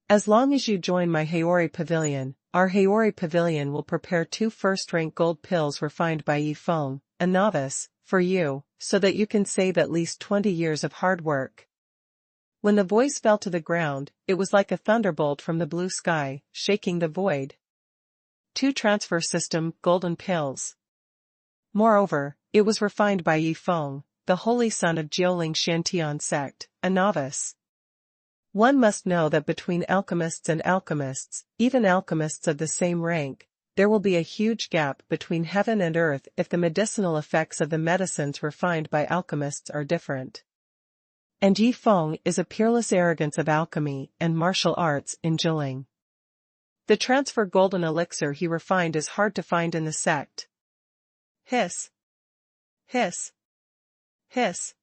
As long as you join my Haori Pavilion, our Haori Pavilion will prepare 2 first-rank gold pills refined by Yifeng, a novice, for you, so that you can save at least 20 years of hard work. When the voice fell to the ground, it was like a thunderbolt from the blue sky, shaking the void. 2 transfer system golden pills. Moreover, it was refined by Yifeng, the holy son of Jiuling Shantian sect, a novice. One must know that between alchemists and alchemists, even alchemists of the same rank, there will be a huge gap between heaven and earth if the medicinal effects of the medicines refined by alchemists are different. And Yifeng is a peerless arrogance of alchemy and martial arts in Jiuling. The transfer golden elixir he refined is hard to find in the sect. Hiss. Hiss. Hiss.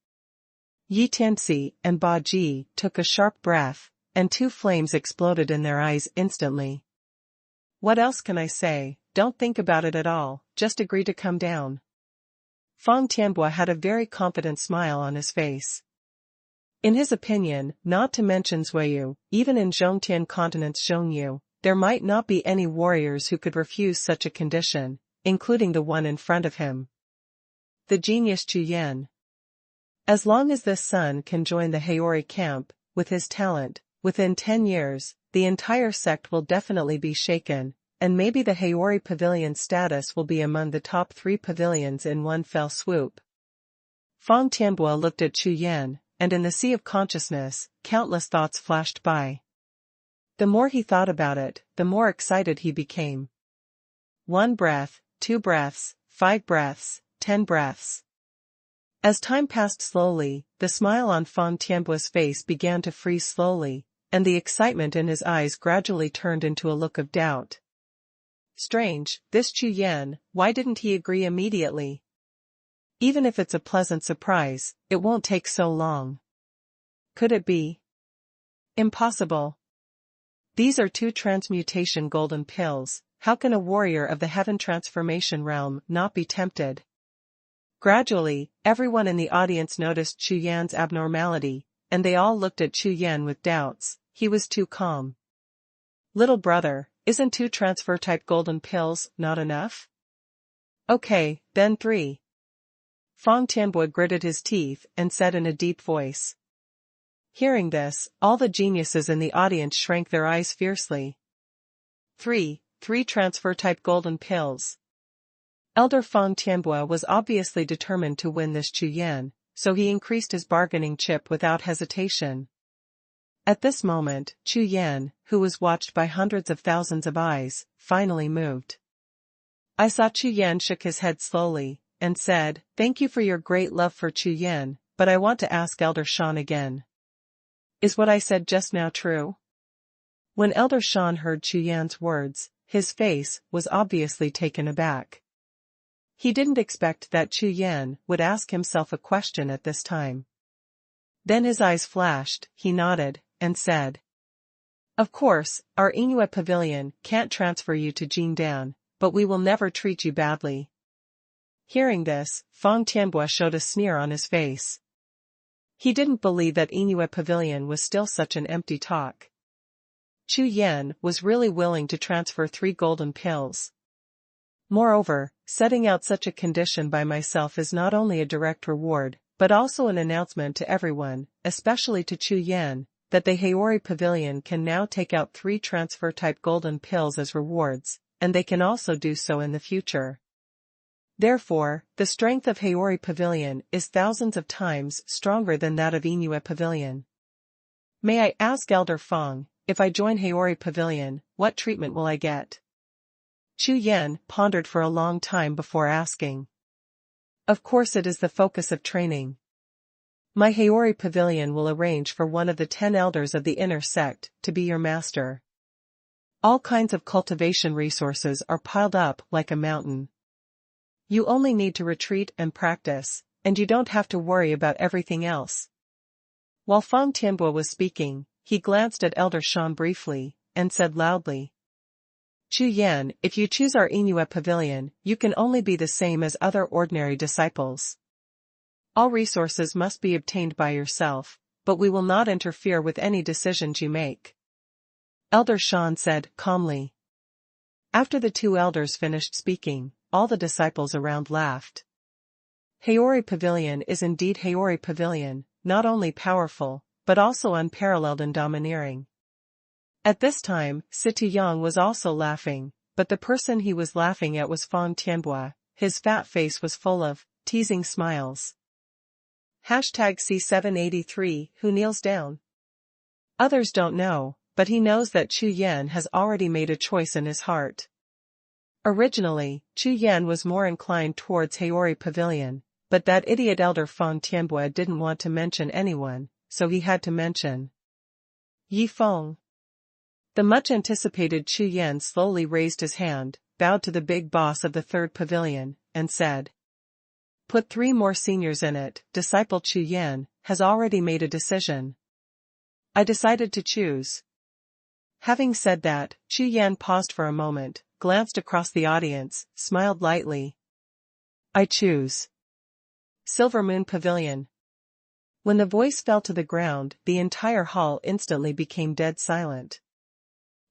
Yi Tianxi and Ba Ji took a sharp breath, and 2 flames exploded in their eyes instantly. What else can I say? Don't think about it at all, just agree to come down. Fang Tianbua had a very confident smile on his face. In his opinion, not to mention Zuiyu, even in Zhongtian Continent's Zhongyu, there might not be any warriors who could refuse such a condition, including the one in front of him. The genius Chu Yan. As long as this son can join the Haori camp, with his talent, within 10 years, the entire sect will definitely be shaken, and maybe the Haori Pavilion status will be among the top 3 pavilions in one fell swoop. Fang Tianbua looked at Chu Yan, and in the sea of consciousness, countless thoughts flashed by. The more he thought about it, the more excited he became. 1 breath, 2 breaths, 5 breaths, 10 breaths. As time passed slowly, the smile on Fang Tianbua's face began to freeze slowly, and the excitement in his eyes gradually turned into a look of doubt. Strange, this Chu Yan, why didn't he agree immediately? Even if it's a pleasant surprise, it won't take so long. Could it be? Impossible. These are 2 transmutation golden pills, how can a warrior of the heaven transformation realm not be tempted? Gradually, everyone in the audience noticed Chu Yan's abnormality, and they all looked at Chu Yan with doubts. He was too calm. Little brother, isn't 2 transfer-type golden pills not enough? Okay, then 3. Fang Tianbo gritted his teeth and said in a deep voice. Hearing this, all the geniuses in the audience shrank their eyes fiercely. 3 transfer-type golden pills. Elder Fang Tianbo was obviously determined to win this Chu Yan, so he increased his bargaining chip without hesitation. At this moment, Chu Yan, who was watched by hundreds of thousands of eyes, finally moved. I saw Chu Yan shook his head slowly, and said, "Thank you for your great love for Chu Yan, but I want to ask Elder Shan again. Is what I said just now true?" When Elder Shan heard Chu Yan's words, his face was obviously taken aback. He didn't expect that Chu Yan would ask himself a question at this time. Then his eyes flashed, he nodded, and said, "Of course, our Inuit pavilion can't transfer you to Jindan, but we will never treat you badly." Hearing this, Fang Tianbo showed a sneer on his face. He didn't believe that Inuit pavilion was still such an empty talk. Chu Yan was really willing to transfer 3 golden pills. Moreover, setting out such a condition by myself is not only a direct reward, but also an announcement to everyone, especially to Chu Yan, that the Haori Pavilion can now take out 3 transfer-type golden pills as rewards, and they can also do so in the future. Therefore, the strength of Haori Pavilion is thousands of times stronger than that of Inuit Pavilion. May I ask Elder Fang, if I join Haori Pavilion, what treatment will I get? Chu Yan pondered for a long time before asking. Of course it is the focus of training. My Haori Pavilion will arrange for one of the 10 elders of the inner sect to be your master. All kinds of cultivation resources are piled up like a mountain. You only need to retreat and practice, and you don't have to worry about everything else. While Fang Tianbo was speaking, he glanced at Elder Shan briefly, and said loudly, "Chu Yan, if you choose our Inuit Pavilion, you can only be the same as other ordinary disciples. All resources must be obtained by yourself, but we will not interfere with any decisions you make." Elder Shan said calmly. After the 2 elders finished speaking, all the disciples around laughed. Haori Pavilion is indeed Haori Pavilion, not only powerful, but also unparalleled and domineering. At this time, Situ Yang was also laughing, but the person he was laughing at was Fang Tianbo. His fat face was full of teasing smiles. #C783 Who kneels down? Others don't know, but he knows that Chu Yan has already made a choice in his heart. Originally, Chu Yan was more inclined towards Haori Pavilion, but that idiot Elder Fang Tianbo didn't want to mention anyone, so he had to mention Yi Feng. The much-anticipated Chu Yan slowly raised his hand, bowed to the big boss of the 3rd pavilion, and said, "Put 3 more seniors in it. Disciple Chu Yan has already made a decision. I decided to choose." Having said that, Chu Yan paused for a moment, glanced across the audience, smiled lightly. "I choose Silver Moon Pavilion." When the voice fell to the ground, the entire hall instantly became dead silent.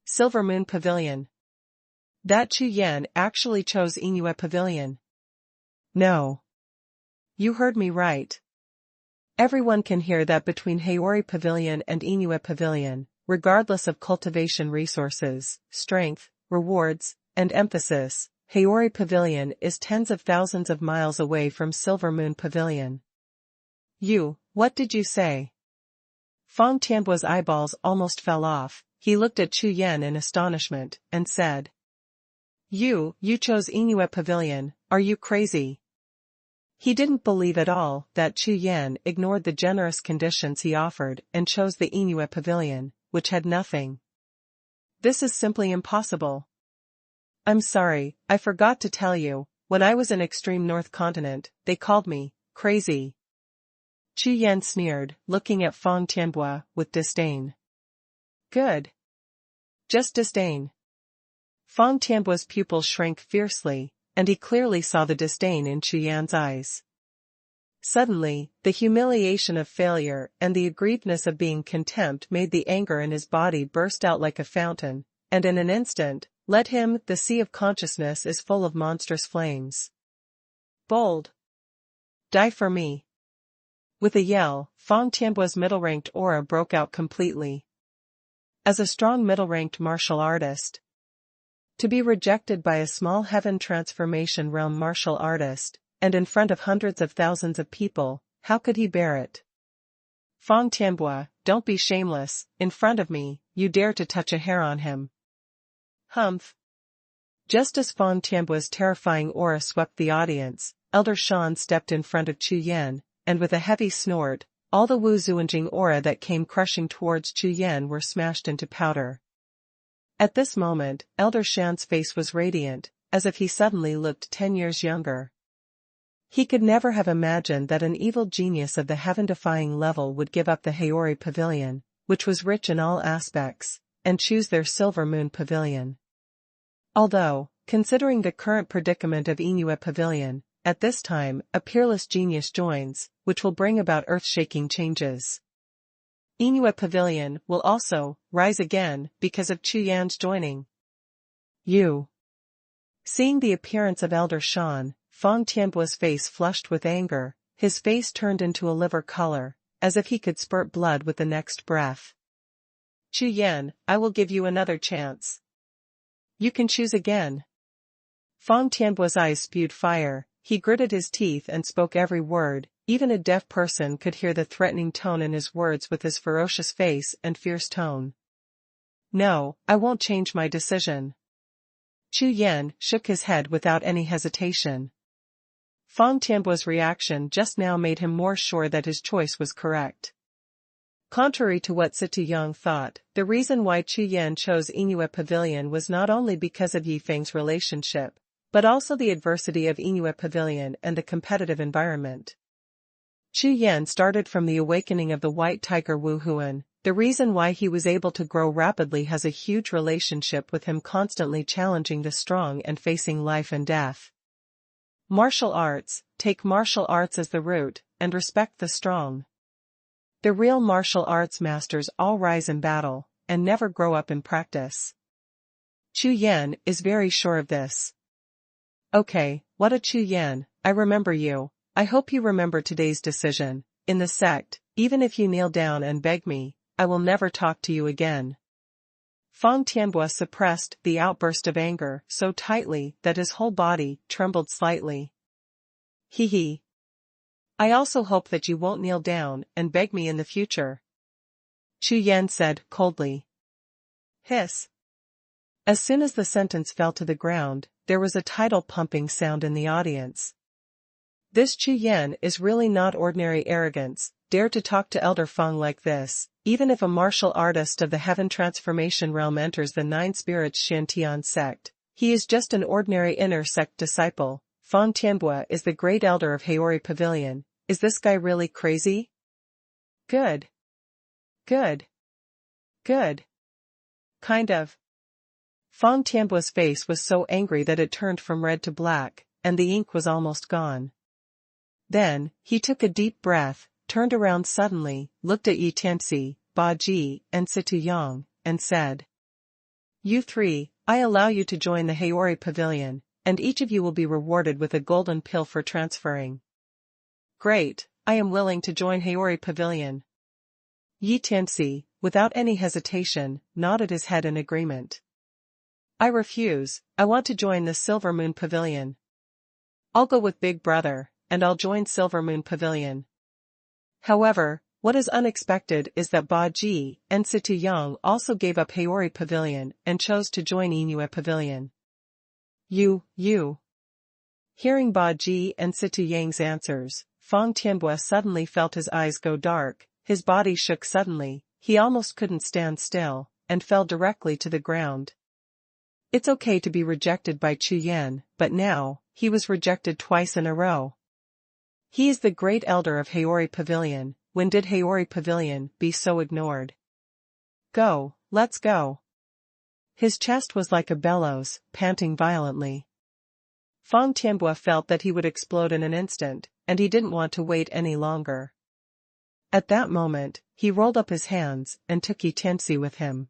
Silver Moon Pavilion. That Chu Yan actually chose Inuit Pavilion. No. You heard me right. Everyone can hear that between Haori Pavilion and Inuit Pavilion, regardless of cultivation resources, strength, rewards, and emphasis, Haori Pavilion is tens of thousands of miles away from Silver Moon Pavilion. What did you say? Fang Tianbo's eyeballs almost fell off. He looked at Chu Yan in astonishment, and said, You chose Inuit Pavilion, are you crazy?" He didn't believe at all that Chu Yan ignored the generous conditions he offered and chose the Inuit Pavilion, which had nothing. "This is simply impossible. I'm sorry, I forgot to tell you, when I was in extreme North Continent, they called me crazy." Chu Yan sneered, looking at Fang Tianbo with disdain. "Good. Just disdain." Fang Tianbo's pupils shrank fiercely, and he clearly saw the disdain in Chu Yan's eyes. Suddenly, the humiliation of failure and the aggrievedness of being contempt made the anger in his body burst out like a fountain, and in an instant, the sea of consciousness is full of monstrous flames. Bold. Die for me. With a yell, Fang Tianbuo's middle-ranked aura broke out completely. As a strong middle-ranked martial artist, to be rejected by a small heaven transformation realm martial artist, and in front of hundreds of thousands of people, how could he bear it? Fang Tianbuo, don't be shameless, in front of me, you dare to touch a hair on him. Humph. Just as Fang Tianbuo's terrifying aura swept the audience, Elder Shan stepped in front of Chu Yan, and with a heavy snort, all the Wu Zuanjing aura that came crushing towards Chu Yan were smashed into powder. At this moment, Elder Shan's face was radiant, as if he suddenly looked 10 years younger. He could never have imagined that an evil genius of the heaven-defying level would give up the Haori Pavilion, which was rich in all aspects, and choose their Silver Moon Pavilion. Although, considering the current predicament of Inue Pavilion, at this time, a peerless genius joins, which will bring about earth-shaking changes. Inue Pavilion will also rise again because of Chu Yan's joining. Seeing the appearance of Elder Shan, Fang Tianbuo's face flushed with anger, his face turned into a liver color, as if he could spurt blood with the next breath. Chu Yan, I will give you another chance. You can choose again. Fang Tianbuo's eyes spewed fire, he gritted his teeth and spoke every word, even a deaf person could hear the threatening tone in his words with his ferocious face and fierce tone. No, I won't change my decision. Chu Yan shook his head without any hesitation. Fang Tianbuo's reaction just now made him more sure that his choice was correct. Contrary to what Situ Yang thought, the reason why Chu Yan chose Inue Pavilion was not only because of Yi Feng's relationship, but also the adversity of Inue Pavilion and the competitive environment. Chu Yan started from the awakening of the White Tiger Wuhun. The reason why he was able to grow rapidly has a huge relationship with him constantly challenging the strong and facing life and death. Martial arts, take martial arts as the root, and respect the strong. The real martial arts masters all rise in battle, and never grow up in practice. Chu Yan is very sure of this. Okay, what a Chu Yan, I remember you. I hope you remember today's decision. In the sect, even if you kneel down and beg me, I will never talk to you again. Fang Tianbuo suppressed the outburst of anger so tightly that his whole body trembled slightly. Hee. I also hope that you won't kneel down and beg me in the future. Chu Yan said coldly. Hiss. As soon as the sentence fell to the ground, there was a tidal pumping sound in the audience. This Chu Yan is really not ordinary arrogance, dare to talk to Elder Fang like this. Even if a martial artist of the Heaven Transformation realm enters the Nine Spirits Shantian sect, he is just an ordinary inner sect disciple. Fang Tianbuo is the great elder of Haori Pavilion. Is this guy really crazy? Good. Kind of. Fang Tianbuo's face was so angry that it turned from red to black, and the ink was almost gone. Then, he took a deep breath, turned around suddenly, looked at Yi Tianxi, Ba Ji, and Situ Yang, and said, You three, I allow you to join the Haori Pavilion, and each of you will be rewarded with a golden pill for transferring. Great, I am willing to join Haori Pavilion. Yi Tianxi, without any hesitation, nodded his head in agreement. I refuse, I want to join the Silver Moon Pavilion. I'll go with Big Brother, and I'll join Silver Moon Pavilion. However, what is unexpected is that Ba Ji and Situ Yang also gave up Haori Pavilion and chose to join Inue Pavilion. You. Hearing Ba Ji and Situ Yang's answers, Fang Tianbuo suddenly felt his eyes go dark, his body shook suddenly, he almost couldn't stand still, and fell directly to the ground. It's okay to be rejected by Chu Yan, but now, he was rejected twice in a row. He is the great elder of Haori Pavilion. When did Haori Pavilion be so ignored? Go, let's go. His chest was like a bellows, panting violently. Fang Tianbuo felt that he would explode in an instant, and he didn't want to wait any longer. At that moment, he rolled up his hands and took Yi Tianxi with him.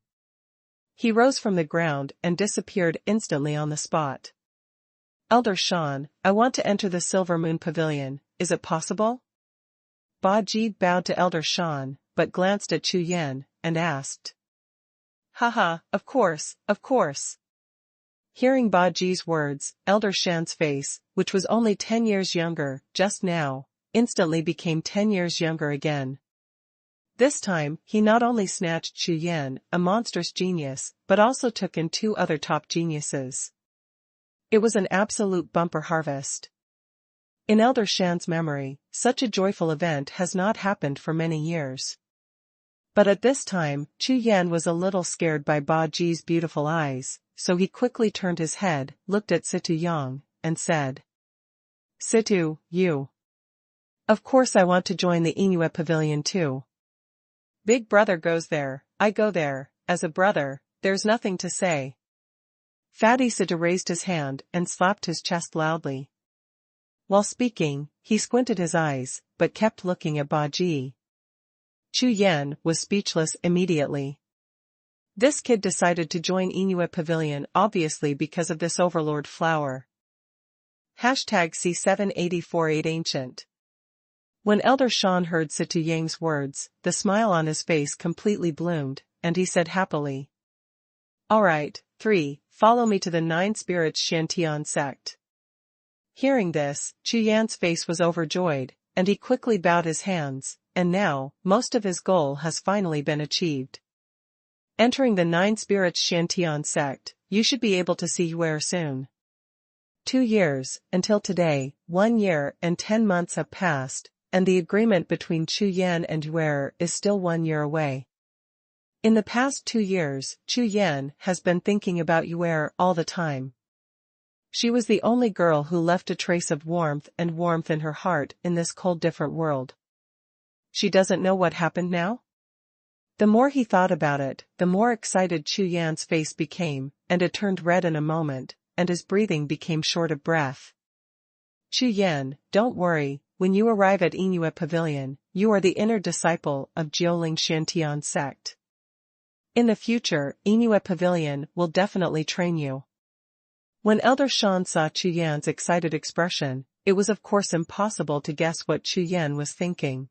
He rose from the ground and disappeared instantly on the spot. Elder Shan, I want to enter the Silver Moon Pavilion, is it possible? Ji bowed to Elder Shan, but glanced at Chu Yan, and asked. Haha, of course, of course. Hearing Ji's words, Elder Shan's face, which was only 10 years younger, just now, instantly became 10 years younger again. This time, he not only snatched Chu Yan, a monstrous genius, but also took in 2 other top geniuses. It was an absolute bumper harvest. In Elder Shan's memory, such a joyful event has not happened for many years. But at this time, Chu Yan was a little scared by Ji's beautiful eyes, so he quickly turned his head, looked at Situ Yang, and said. Situ, you. Of course I want to join the Inuit Pavilion too. Big brother goes there, I go there, as a brother, there's nothing to say. Fatty Situ raised his hand and slapped his chest loudly. While speaking, he squinted his eyes, but kept looking at Ji. Chu Yan was speechless immediately. This kid decided to join Inuit Pavilion obviously because of this overlord flower. #C7848 Ancient. When Elder Shan heard Situ Yang's words, the smile on his face completely bloomed, and he said happily. Alright, 3, follow me to the 9 Spirits Shantian sect. Hearing this, Chu Yan's face was overjoyed, and he quickly bowed his hands, and now, most of his goal has finally been achieved. Entering the 9 Spirits Shantian sect, you should be able to see Yuer soon. 2 years, until today, 1 year and 10 months have passed, and the agreement between Chu Yan and Yuer is still 1 year away. In the past 2 years, Chu Yan has been thinking about Yuer all the time. She was the only girl who left a trace of warmth in her heart in this cold different world. She doesn't know what happened now? The more he thought about it, the more excited Chu Yan's face became, and it turned red in a moment, and his breathing became short of breath. Chu Yan, don't worry, when you arrive at Inuit Pavilion, you are the inner disciple of Jiuling Shantian sect. In the future, Inuit Pavilion will definitely train you. When Elder Shan saw Chu Yan's excited expression, it was of course impossible to guess what Chu Yan was thinking.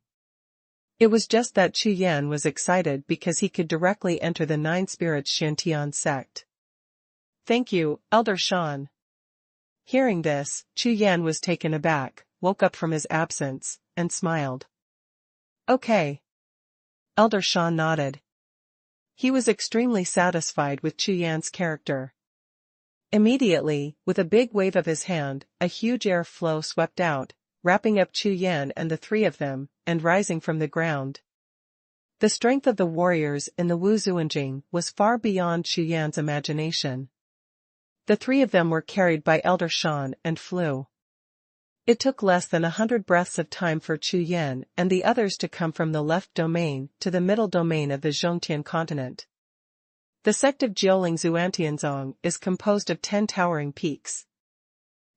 It was just that Chu Yan was excited because he could directly enter the 9 Spirits Shantian sect. Thank you, Elder Shan. Hearing this, Chu Yan was taken aback, woke up from his absence, and smiled. Okay. Elder Shan nodded. He was extremely satisfied with Chu Yan's character. Immediately, with a big wave of his hand, a huge air flow swept out, wrapping up Chu Yan and the 3 of them, and rising from the ground. The strength of the warriors in the Wu Zuanjing was far beyond Chu Yan's imagination. The 3 of them were carried by Elder Shan and flew. It took less than 100 breaths of time for Chu Yan and the others to come from the left domain to the middle domain of the Zhongtian continent. The sect of Jiuling Zuantianzong is composed of 10 towering peaks.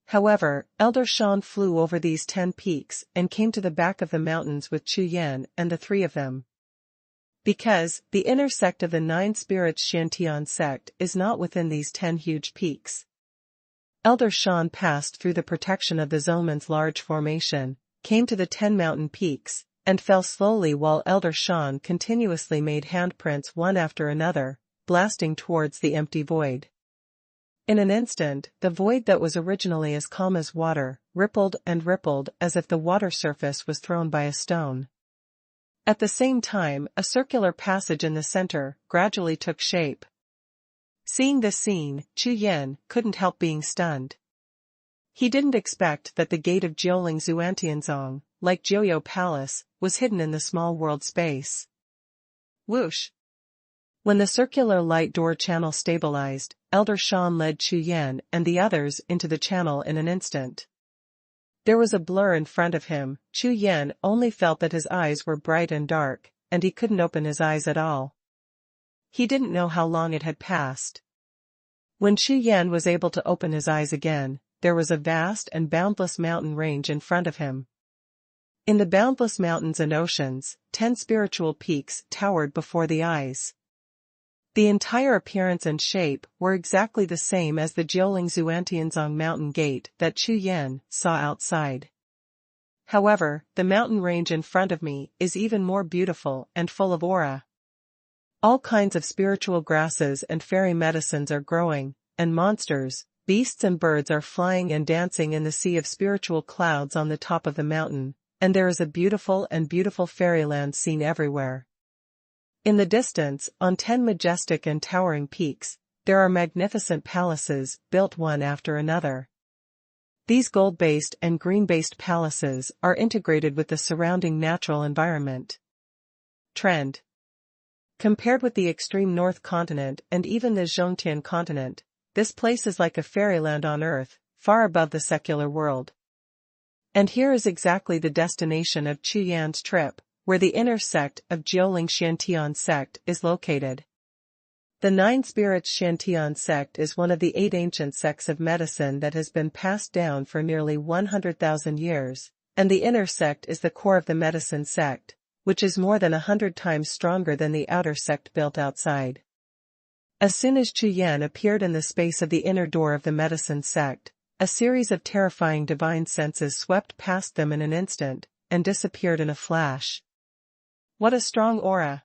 However, Elder Shan flew over these 10 peaks and came to the back of the mountains with Chu Yan and the 3 of them. Because, the inner sect of the 9 Spirits Shantian sect is not within these 10 huge peaks. Elder Shan passed through the protection of the Zoman's large formation, came to the 10 mountain peaks, and fell slowly while Elder Shan continuously made handprints one after another, blasting towards the empty void. In an instant, the void that was originally as calm as water, rippled and rippled as if the water surface was thrown by a stone. At the same time, a circular passage in the center gradually took shape. Seeing this scene, Chu Yan couldn't help being stunned. He didn't expect that the gate of Jiuling Zuantianzong, like Jiuxiao Palace, was hidden in the small world space. Whoosh! When the circular light door channel stabilized, Elder Shan led Chu Yan and the others into the channel in an instant. There was a blur in front of him. Chu Yan only felt that his eyes were bright and dark, and he couldn't open his eyes at all. He didn't know how long it had passed. When Chu Yan was able to open his eyes again, there was a vast and boundless mountain range in front of him. In the boundless mountains and oceans, 10 spiritual peaks towered before the eyes. The entire appearance and shape were exactly the same as the Jiuling Xuantianzong mountain gate that Chu Yan saw outside. However, the mountain range in front of me is even more beautiful and full of aura. All kinds of spiritual grasses and fairy medicines are growing, and monsters, beasts and birds are flying and dancing in the sea of spiritual clouds on the top of the mountain, and there is a beautiful fairyland seen everywhere. In the distance, on 10 majestic and towering peaks, there are magnificent palaces built one after another. These gold-based and green-based palaces are integrated with the surrounding natural environment. Trend. Compared with the extreme North Continent and even the Zhongtian continent, this place is like a fairyland on Earth, far above the secular world. And here is exactly the destination of Chu Yan's trip, where the inner sect of Jiuling Shantian sect is located. The Nine Spirits Shantian sect is one of the 8 ancient sects of medicine that has been passed down for nearly 100,000 years, and the inner sect is the core of the medicine sect, which is more than 100 times stronger than the outer sect built outside. As soon as Chu Yan appeared in the space of the inner door of the medicine sect, a series of terrifying divine senses swept past them in an instant, and disappeared in a flash. What a strong aura!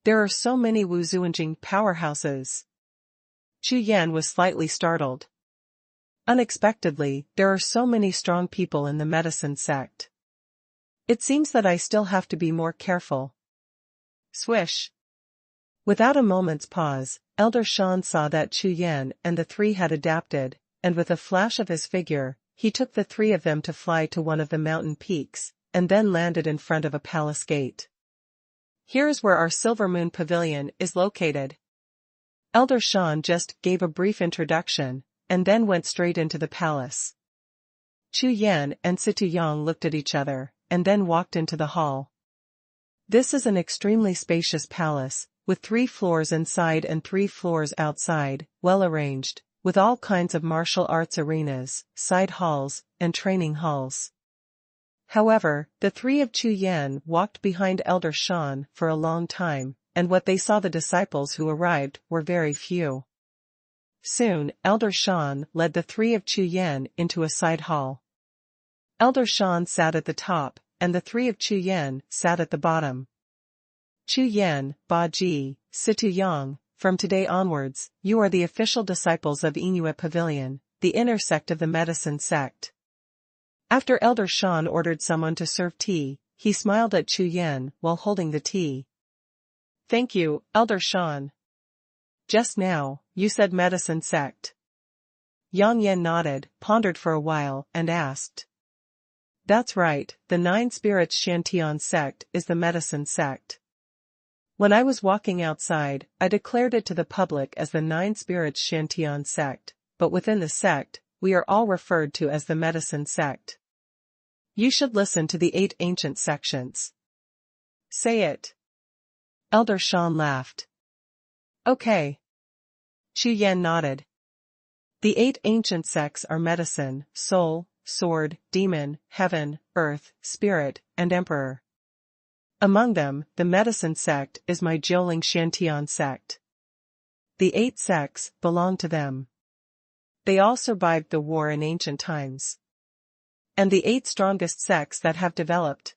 There are so many Wuzuanjing powerhouses. Chu Yan was slightly startled. Unexpectedly, there are so many strong people in the medicine sect. It seems that I still have to be more careful. Swish. Without a moment's pause, Elder Shan saw that Chu Yan and the 3 had adapted, and with a flash of his figure, he took the 3 of them to fly to one of the mountain peaks, and then landed in front of a palace gate. Here is where our Silver Moon Pavilion is located. Elder Shan just gave a brief introduction, and then went straight into the palace. Chu Yan and Situ Yang looked at each other, and then walked into the hall. This is an extremely spacious palace, with 3 floors inside and 3 floors outside, well arranged, with all kinds of martial arts arenas, side halls, and training halls. However, the 3 of Chu Yan walked behind Elder Shan for a long time, and what they saw the disciples who arrived were very few. Soon, Elder Shan led the 3 of Chu Yan into a side hall. Elder Shan sat at the top, and the 3 of Chu Yan sat at the bottom. Chu Yan, Ba Ji, Situ Yang, from today onwards, you are the official disciples of Inuit Pavilion, the inner sect of the medicine sect. After Elder Shan ordered someone to serve tea, he smiled at Chu Yan while holding the tea. Thank you, Elder Shan. Just now, you said medicine sect. Yang Yan nodded, pondered for a while, and asked. That's right, the 9 Spirits Shantian sect is the medicine sect. When I was walking outside, I declared it to the public as the 9 Spirits Shantian sect, but within the sect, we are all referred to as the medicine sect. You should listen to the 8 ancient sections. Say it. Elder Shan laughed. Okay. Chu Yan nodded. The 8 ancient sects are medicine, soul, sword, demon, heaven, earth, spirit, and emperor. Among them, the medicine sect is my Jiuling Shantian sect. The 8 sects belong to them. They all survived the war in ancient times. And the 8 strongest sects that have developed.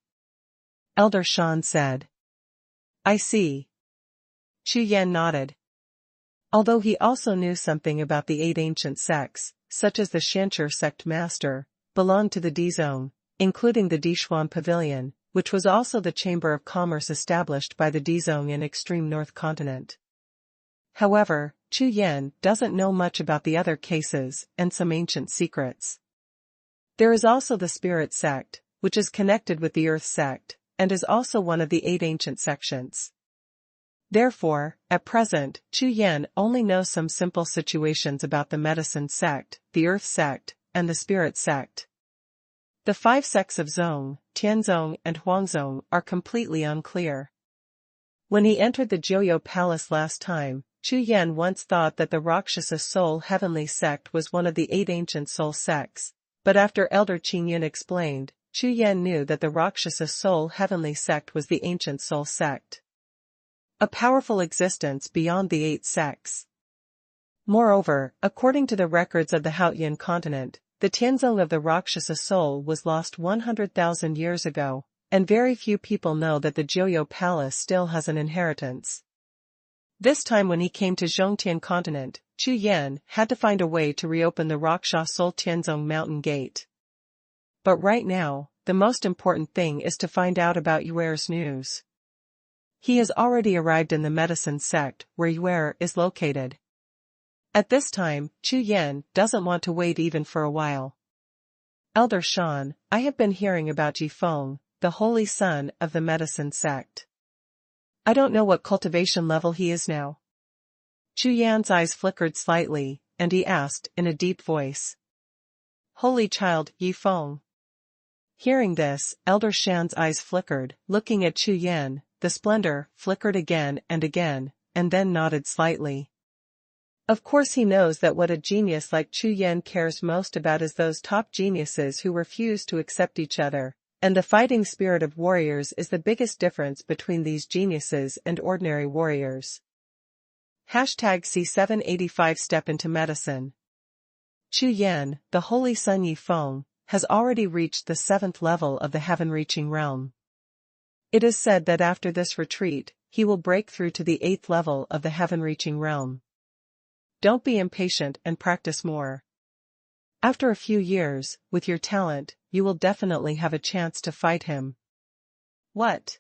Elder Shan said. I see. Chu Yan nodded. Although he also knew something about the 8 ancient sects, such as the Shancher sect master, belonged to the Dizong, including the Dixuan Pavilion, which was also the chamber of commerce established by the Dizong in extreme North Continent. However, Chu Yan doesn't know much about the other cases and some ancient secrets. There is also the Spirit sect, which is connected with the Earth sect, and is also one of the 8 ancient sections. Therefore, at present, Chu Yan only knows some simple situations about the medicine sect, the Earth sect, and the Spirit sect. The 5 sects of Zong, Tianzong, and Huangzong are completely unclear. When he entered the Jiuxiao Palace last time, Chu Yan once thought that the Rakshasa Soul Heavenly sect was one of the 8 ancient soul sects, but after Elder Qingyun explained, Chu Yan knew that the Rakshasa Soul Heavenly sect was the ancient soul sect. a powerful existence beyond the 8 sects. Moreover, according to the records of the Haotian continent, the Tianzong of the Rakshasa soul was lost 100,000 years ago, and very few people know that the Jiuxiao palace still has an inheritance. This time when he came to Zhongtian continent, Chu Yan had to find a way to reopen the Rakshasa soul Tianzong mountain gate. But right now, the most important thing is to find out about Yuer's news. He has already arrived in the medicine sect where Yuer is located. At this time, Chu Yan doesn't want to wait even for a while. Elder Shan, I have been hearing about Jifeng, the holy son of the medicine sect. I don't know what cultivation level he is now. Chu Yan's eyes flickered slightly, and he asked in a deep voice. Holy child, Yifeng. Hearing this, Elder Shan's eyes flickered, looking at Chu Yan, the splendor flickered again, and then nodded slightly. Of course he knows that what a genius like Chu Yan cares most about is those top geniuses who refuse to accept each other, and the fighting spirit of warriors is the biggest difference between these geniuses and ordinary warriors. #C785 Step into medicine. Chu Yan, the holy son Yifeng, has already reached the 7th level of the heaven-reaching realm. It is said that after this retreat, he will break through to the 8th level of the heaven-reaching realm. Don't be impatient and practice more. After a few years, with your talent, you will definitely have a chance to fight him. What?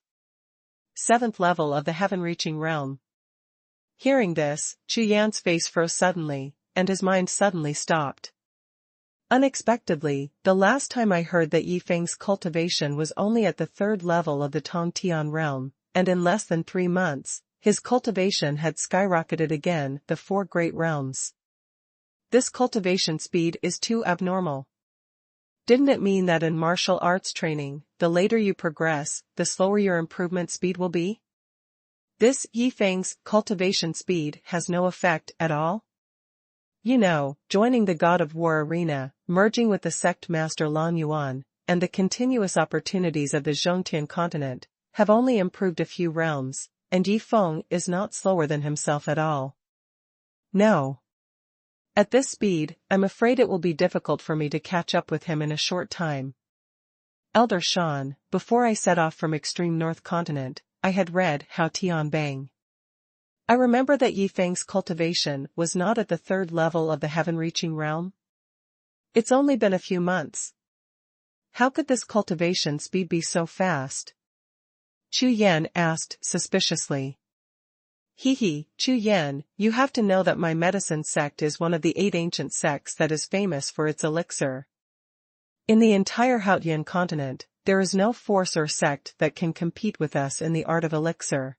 7th level of the heaven-reaching realm. Hearing this, Chu Yan's face froze suddenly, and his mind suddenly stopped. Unexpectedly, the last time I heard that Yifeng's cultivation was only at the 3rd level of the Tongtian realm, and in less than 3 months, his cultivation had skyrocketed again the 4 great realms. This cultivation speed is too abnormal. Didn't it mean that in martial arts training, the later you progress, the slower your improvement speed will be? This Yifeng's cultivation speed has no effect at all? You know, joining the God of War arena, merging with the sect master Lan Yuan, and the continuous opportunities of the Zhongtian continent, have only improved a few realms, and Yifeng is not slower than himself at all. No. At this speed, I'm afraid it will be difficult for me to catch up with him in a short time. Elder Shan, before I set off from extreme North Continent, I had read Hao Tian Bang. I remember that Yifeng's cultivation was not at the 3rd level of the heaven-reaching realm. It's only been a few months. How could this cultivation speed be so fast? Chu Yan asked suspiciously. Chu Yan, you have to know that my medicine sect is one of the 8 ancient sects that is famous for its elixir. In the entire Haotian continent, there is no force or sect that can compete with us in the art of elixir.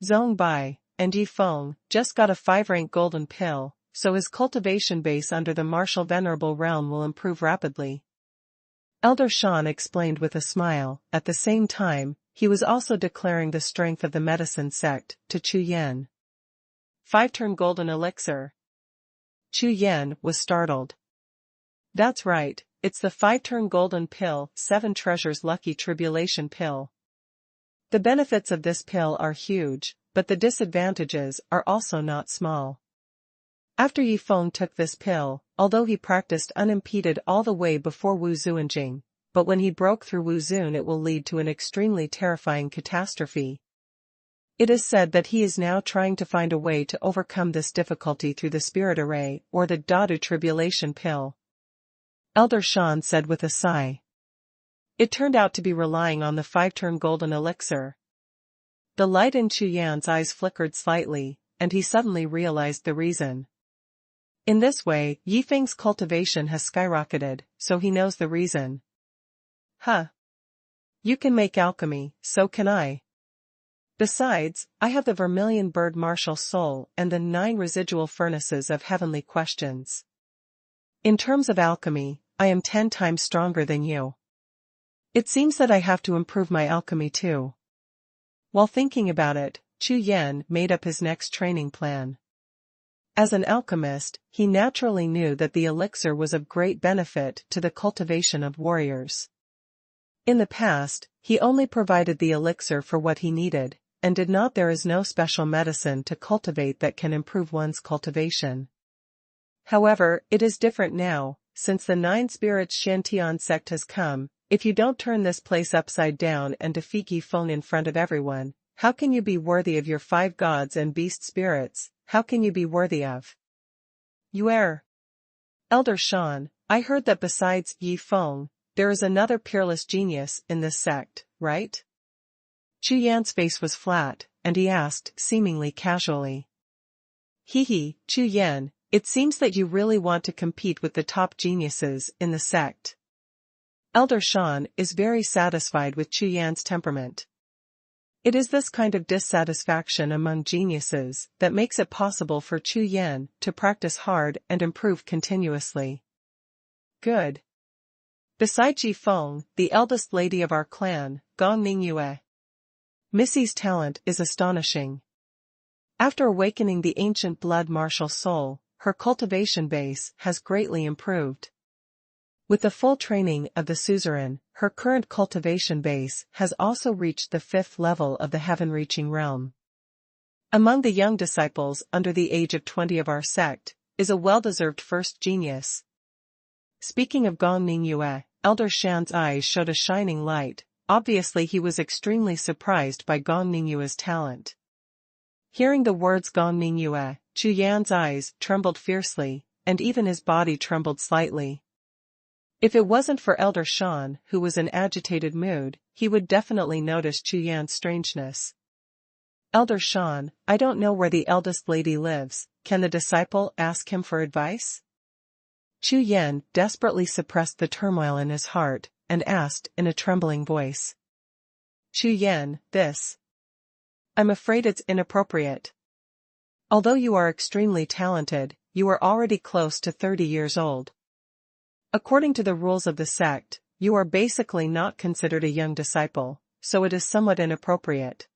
Zhong Bai, and Yifeng, just got a 5-rank golden pill, so his cultivation base under the martial venerable realm will improve rapidly. Elder Shan explained with a smile. At the same time, he was also declaring the strength of the medicine sect to Chu Yan. 5-turn golden elixir. Chu Yan was startled. That's right, it's the 5-turn golden pill, 7 treasures lucky tribulation pill. The benefits of this pill are huge, but the disadvantages are also not small. After Yifeng took this pill, although he practiced unimpeded all the way before Wu Zuanjing, but when he broke through Wu Zun it will lead to an extremely terrifying catastrophe. It is said that he is now trying to find a way to overcome this difficulty through the spirit array or the Dadu tribulation pill. Elder Shan said with a sigh. It turned out to be relying on the 5-turn golden elixir. The light in Chu Yan's eyes flickered slightly, and he suddenly realized the reason. In this way, Yifeng's cultivation has skyrocketed, so he knows the reason. Huh. You can make alchemy, so can I. Besides, I have the vermilion bird martial soul and the 9 residual furnaces of heavenly questions. In terms of alchemy, I am 10 times stronger than you. It seems that I have to improve my alchemy too. While thinking about it, Chu Yan made up his next training plan. As an alchemist, he naturally knew that the elixir was of great benefit to the cultivation of warriors. In the past, he only provided the elixir for what he needed, and did not there is no special medicine to cultivate that can improve one's cultivation. However, it is different now, since the 9 spirits Shantian sect has come. If you don't turn this place upside down and defeat Yi Feng in front of everyone, how can you be worthy of your 5 gods and beast spirits? How can you be worthy of? You err. Elder Shan, I heard that besides Yi Feng, there is another peerless genius in this sect, right? Chu Yan's face was flat, and he asked, seemingly casually. Chu Yan, it seems that you really want to compete with the top geniuses in the sect. Elder Shan is very satisfied with Chu Yan's temperament. It is this kind of dissatisfaction among geniuses that makes it possible for Chu Yan to practice hard and improve continuously. Good. Besides Yi Feng, the eldest lady of our clan, Gong Ningyue. Missy's talent is astonishing. After awakening the ancient blood martial soul, her cultivation base has greatly improved. With the full training of the suzerain, her current cultivation base has also reached the 5th level of the heaven-reaching realm. Among the young disciples under the age of 20 of our sect, is a well-deserved first genius. Speaking of Gong Ningyue, Elder Shan's eyes showed a shining light. Obviously he was extremely surprised by Gong Ningyue's talent. Hearing the words Gong Ningyue, Chu Yan's eyes trembled fiercely, and even his body trembled slightly. If it wasn't for Elder Shan, who was in agitated mood, he would definitely notice Chu Yan's strangeness. Elder Shan, I don't know where the eldest lady lives, can the disciple ask him for advice? Chu Yan desperately suppressed the turmoil in his heart, and asked in a trembling voice. Chu Yan, this. I'm afraid it's inappropriate. Although you are extremely talented, you are already close to 30 years old. According to the rules of the sect, you are basically not considered a young disciple, so it is somewhat inappropriate.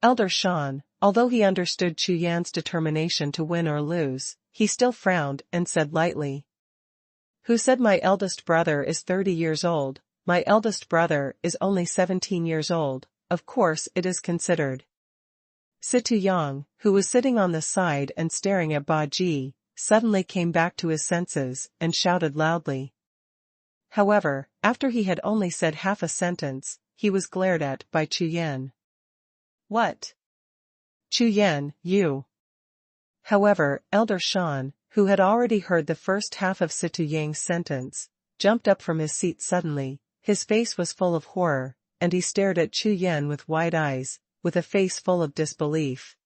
Elder Shan, although he understood Chu Yan's determination to win or lose, he still frowned and said lightly. Who said my eldest brother is 30 years old? My eldest brother is only 17 years old, of course it is considered. Situ Yang, who was sitting on the side and staring at Ba Ji, suddenly came back to his senses and shouted loudly. However, after he had only said half a sentence, he was glared at by Chu Yan. What? Chu Yan, you. However, Elder Shan, who had already heard the first half of Situ Yang's sentence, jumped up from his seat suddenly. His face was full of horror, and he stared at Chu Yan with wide eyes, with a face full of disbelief.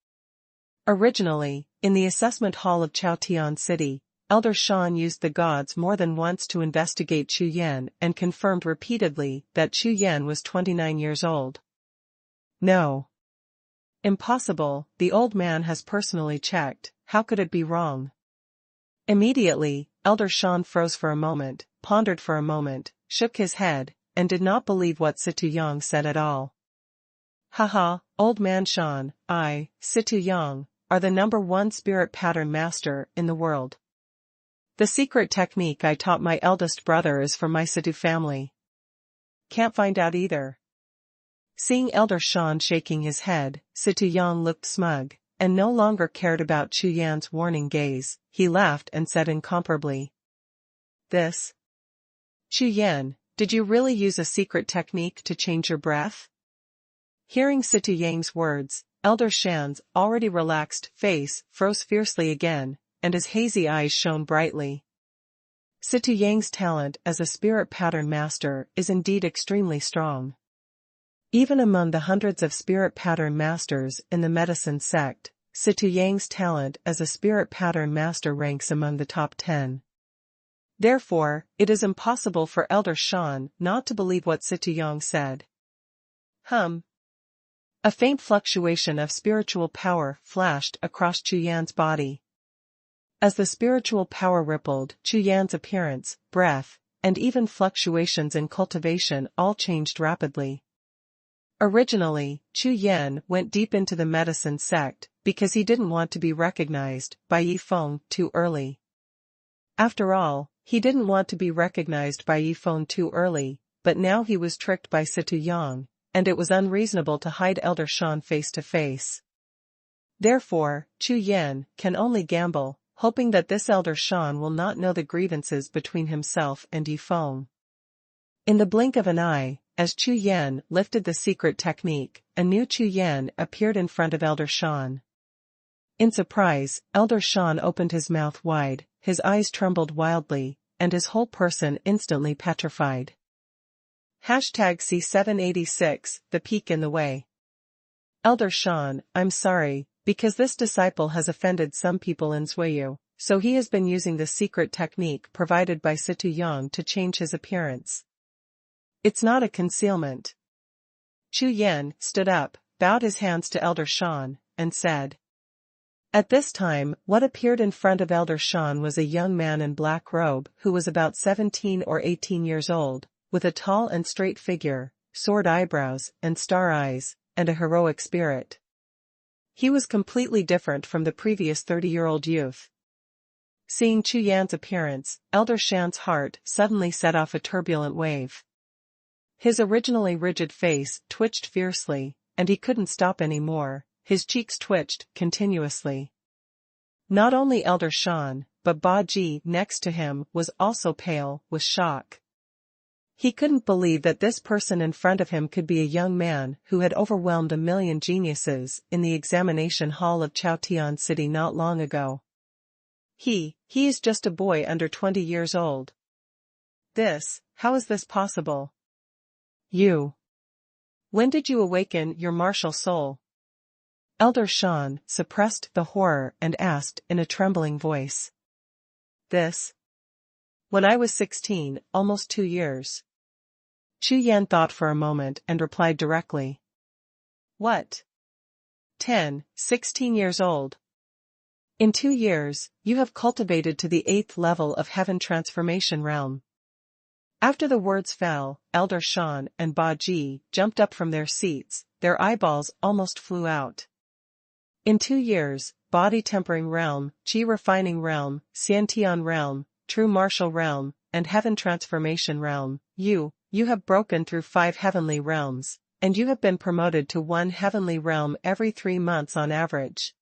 Originally, in the assessment hall of Chaotian City, Elder Shan used the gods more than once to investigate Chu Yan and confirmed repeatedly that Chu Yan was 29 years old. No. Impossible, the old man has personally checked, how could it be wrong? Immediately, Elder Shan froze for a moment, pondered for a moment, shook his head, and did not believe what Situ Yang said at all. Haha, old man Shan, I, Situ Yang, are the #1 spirit pattern master in the world. The secret technique I taught my eldest brother is for my Situ family. Can't find out either. Seeing Elder Shan shaking his head, Situ Yang looked smug, and no longer cared about Chu Yan's warning gaze. He laughed and said incomparably. This? Chu Yan, did you really use a secret technique to change your breath? Hearing Situ Yang's words, Elder Shan's already relaxed face froze fiercely again, and his hazy eyes shone brightly. Situ Yang's talent as a spirit pattern master is indeed extremely strong. Even among the hundreds of spirit pattern masters in the medicine sect, Situ Yang's talent as a spirit pattern master ranks among the top 10. Therefore, it is impossible for Elder Shan not to believe what Situ Yang said. A faint fluctuation of spiritual power flashed across Chu Yan's body. As the spiritual power rippled, Chu Yan's appearance, breath, and even fluctuations in cultivation all changed rapidly. Originally, Chu Yan went deep into the medicine sect because he didn't want to be recognized by Yi Feng too early. After all, he didn't want to be recognized by Yi Feng too early, but now he was tricked by Situ Yang, and it was unreasonable to hide Elder Shan face to face. Therefore, Chu Yan can only gamble, hoping that this Elder Shan will not know the grievances between himself and Yifeng. In the blink of an eye, as Chu Yan lifted the secret technique, a new Chu Yan appeared in front of Elder Shan. In surprise, Elder Shan opened his mouth wide, his eyes trembled wildly, and his whole person instantly petrified. #C786, the peak in the way. Elder Shan, I'm sorry, because this disciple has offended some people in Zuiyu, so he has been using the secret technique provided by Situ Yang to change his appearance. It's not a concealment. Chu Yan stood up, bowed his hands to Elder Shan, and said. At this time, what appeared in front of Elder Shan was a young man in black robe who was about 17 or 18 years old, with a tall and straight figure, sword eyebrows and star eyes, and a heroic spirit. He was completely different from the previous 30-year-old youth. Seeing Chu Yan's appearance, Elder Shan's heart suddenly set off a turbulent wave. His originally rigid face twitched fiercely, and he couldn't stop anymore, his cheeks twitched continuously. Not only Elder Shan, but Ba Ji next to him was also pale with shock. He couldn't believe that this person in front of him could be a young man who had overwhelmed 1,000,000 geniuses in the examination hall of Chaotian City not long ago. He is just a boy under 20 years old. How is this possible? When did you awaken your martial soul? Elder Shan suppressed the horror and asked in a trembling voice. When I was 16, almost 2 years. Chu Yan thought for a moment and replied directly. What? 10, 16 years old. In 2 years, you have cultivated to the 8th level of Heaven Transformation Realm. After the words fell, Elder Shan and Ba Ji jumped up from their seats, their eyeballs almost flew out. In 2 years, Body Tempering Realm, Qi Refining Realm, Xiantian Realm, True Martial Realm, and Heaven Transformation Realm, you have broken through 5 heavenly realms, and you have been promoted to 1 heavenly realm every 3 months on average.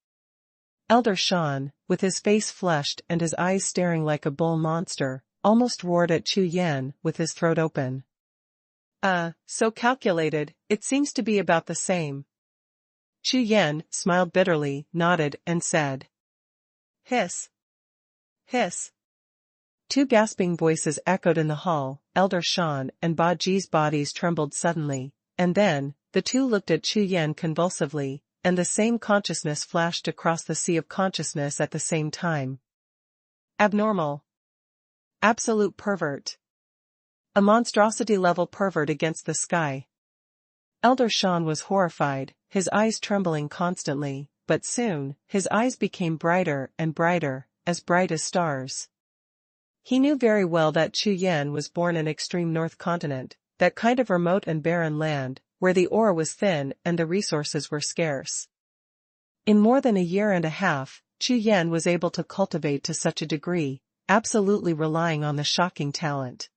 Elder Shan, with his face flushed and his eyes staring like a bull monster, almost roared at Chu Yan with his throat open. So calculated, it seems to be about the same. Chu Yan smiled bitterly, nodded, and said. Hiss. Hiss. 2 gasping voices echoed in the hall, Elder Shan and Ba Ji's bodies trembled suddenly, and then, the two looked at Chu Yan convulsively, and the same consciousness flashed across the sea of consciousness at the same time. Abnormal. Absolute pervert. A monstrosity-level pervert against the sky. Elder Shan was horrified, his eyes trembling constantly, but soon, his eyes became brighter and brighter, as bright as stars. He knew very well that Chu Yan was born in extreme North Continent, that kind of remote and barren land, where the ore was thin and the resources were scarce. In more than a year and a half, Chu Yan was able to cultivate to such a degree, absolutely relying on the shocking talent.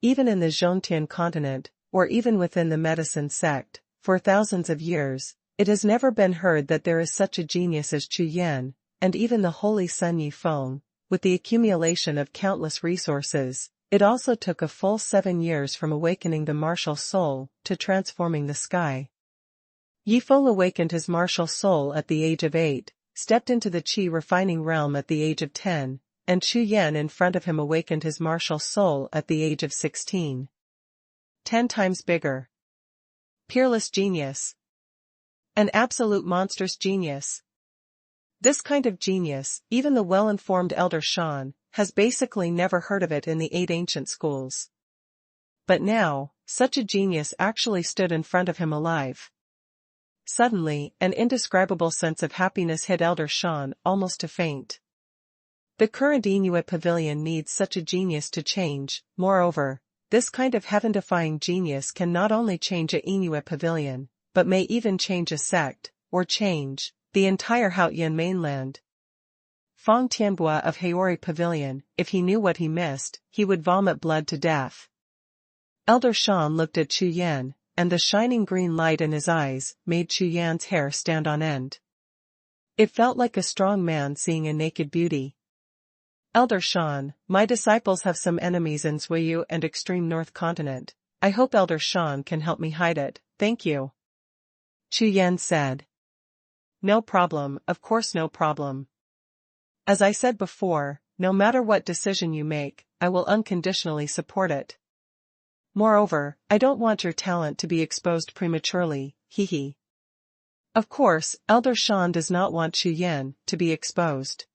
Even in the Zhongtian continent, or even within the medicine sect, for thousands of years, it has never been heard that there is such a genius as Chu Yan, and even the holy Sun Yifeng, with the accumulation of countless resources, it also took a full 7 years from awakening the martial soul to transforming the sky. Yifeng awakened his martial soul at the age of 8, stepped into the Qi refining realm at the age of 10, and Chu Yan in front of him awakened his martial soul at the age of 16. 10 times bigger. Peerless genius. An absolute monstrous genius. This kind of genius, even the well-informed Elder Shan, has basically never heard of it in the 8 ancient schools. But now, such a genius actually stood in front of him alive. Suddenly, an indescribable sense of happiness hit Elder Shan almost to faint. The current Inuit pavilion needs such a genius to change. Moreover, this kind of heaven-defying genius can not only change a Inuit pavilion, but may even change a sect, or change the entire Haotian mainland. Fong Tianbua of Haori Pavilion, if he knew what he missed, he would vomit blood to death. Elder Shan looked at Chu Yan, and the shining green light in his eyes made Chu Yan's hair stand on end. It felt like a strong man seeing a naked beauty. Elder Shan, my disciples have some enemies in Xuyu and extreme North Continent. I hope Elder Shan can help me hide it, thank you. Chu Yan said. No problem, of course no problem. As I said before, no matter what decision you make, I will unconditionally support it. Moreover, I don't want your talent to be exposed prematurely, hee. Of course, Elder Shan does not want Chu Yan to be exposed.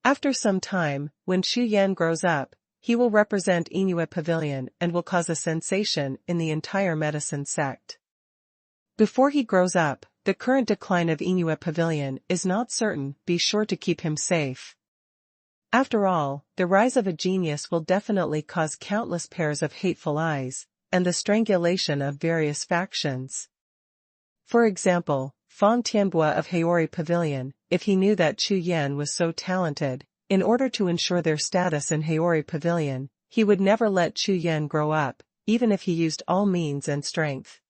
After some time, when Chu Yan grows up, he will represent Inuit Pavilion and will cause a sensation in the entire medicine sect. Before he grows up, the current decline of Inuit Pavilion is not certain, be sure to keep him safe. After all, the rise of a genius will definitely cause countless pairs of hateful eyes, and the strangulation of various factions. For example, Fang Tianbua of Haori Pavilion, if he knew that Chu Yan was so talented, in order to ensure their status in Haori Pavilion, he would never let Chu Yan grow up, even if he used all means and strength.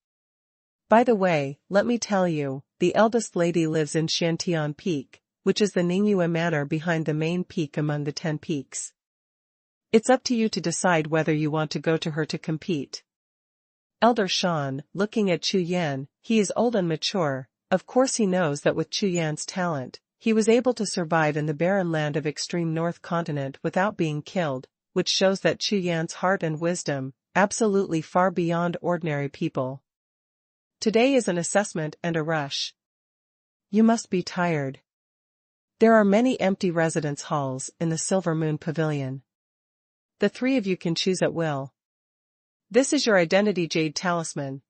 By the way, let me tell you, the eldest lady lives in Shantian Peak, which is the Ningyue Manor behind the main peak among the 10 peaks. It's up to you to decide whether you want to go to her to compete. Elder Shan, looking at Chu Yan, he is old and mature, of course he knows that with Chu Yan's talent, he was able to survive in the barren land of extreme North Continent without being killed, which shows that Chu Yan's heart and wisdom, absolutely far beyond ordinary people. Today is an assessment and a rush. You must be tired. There are many empty residence halls in the Silver Moon Pavilion. The 3 of you can choose at will. This is your identity jade talisman.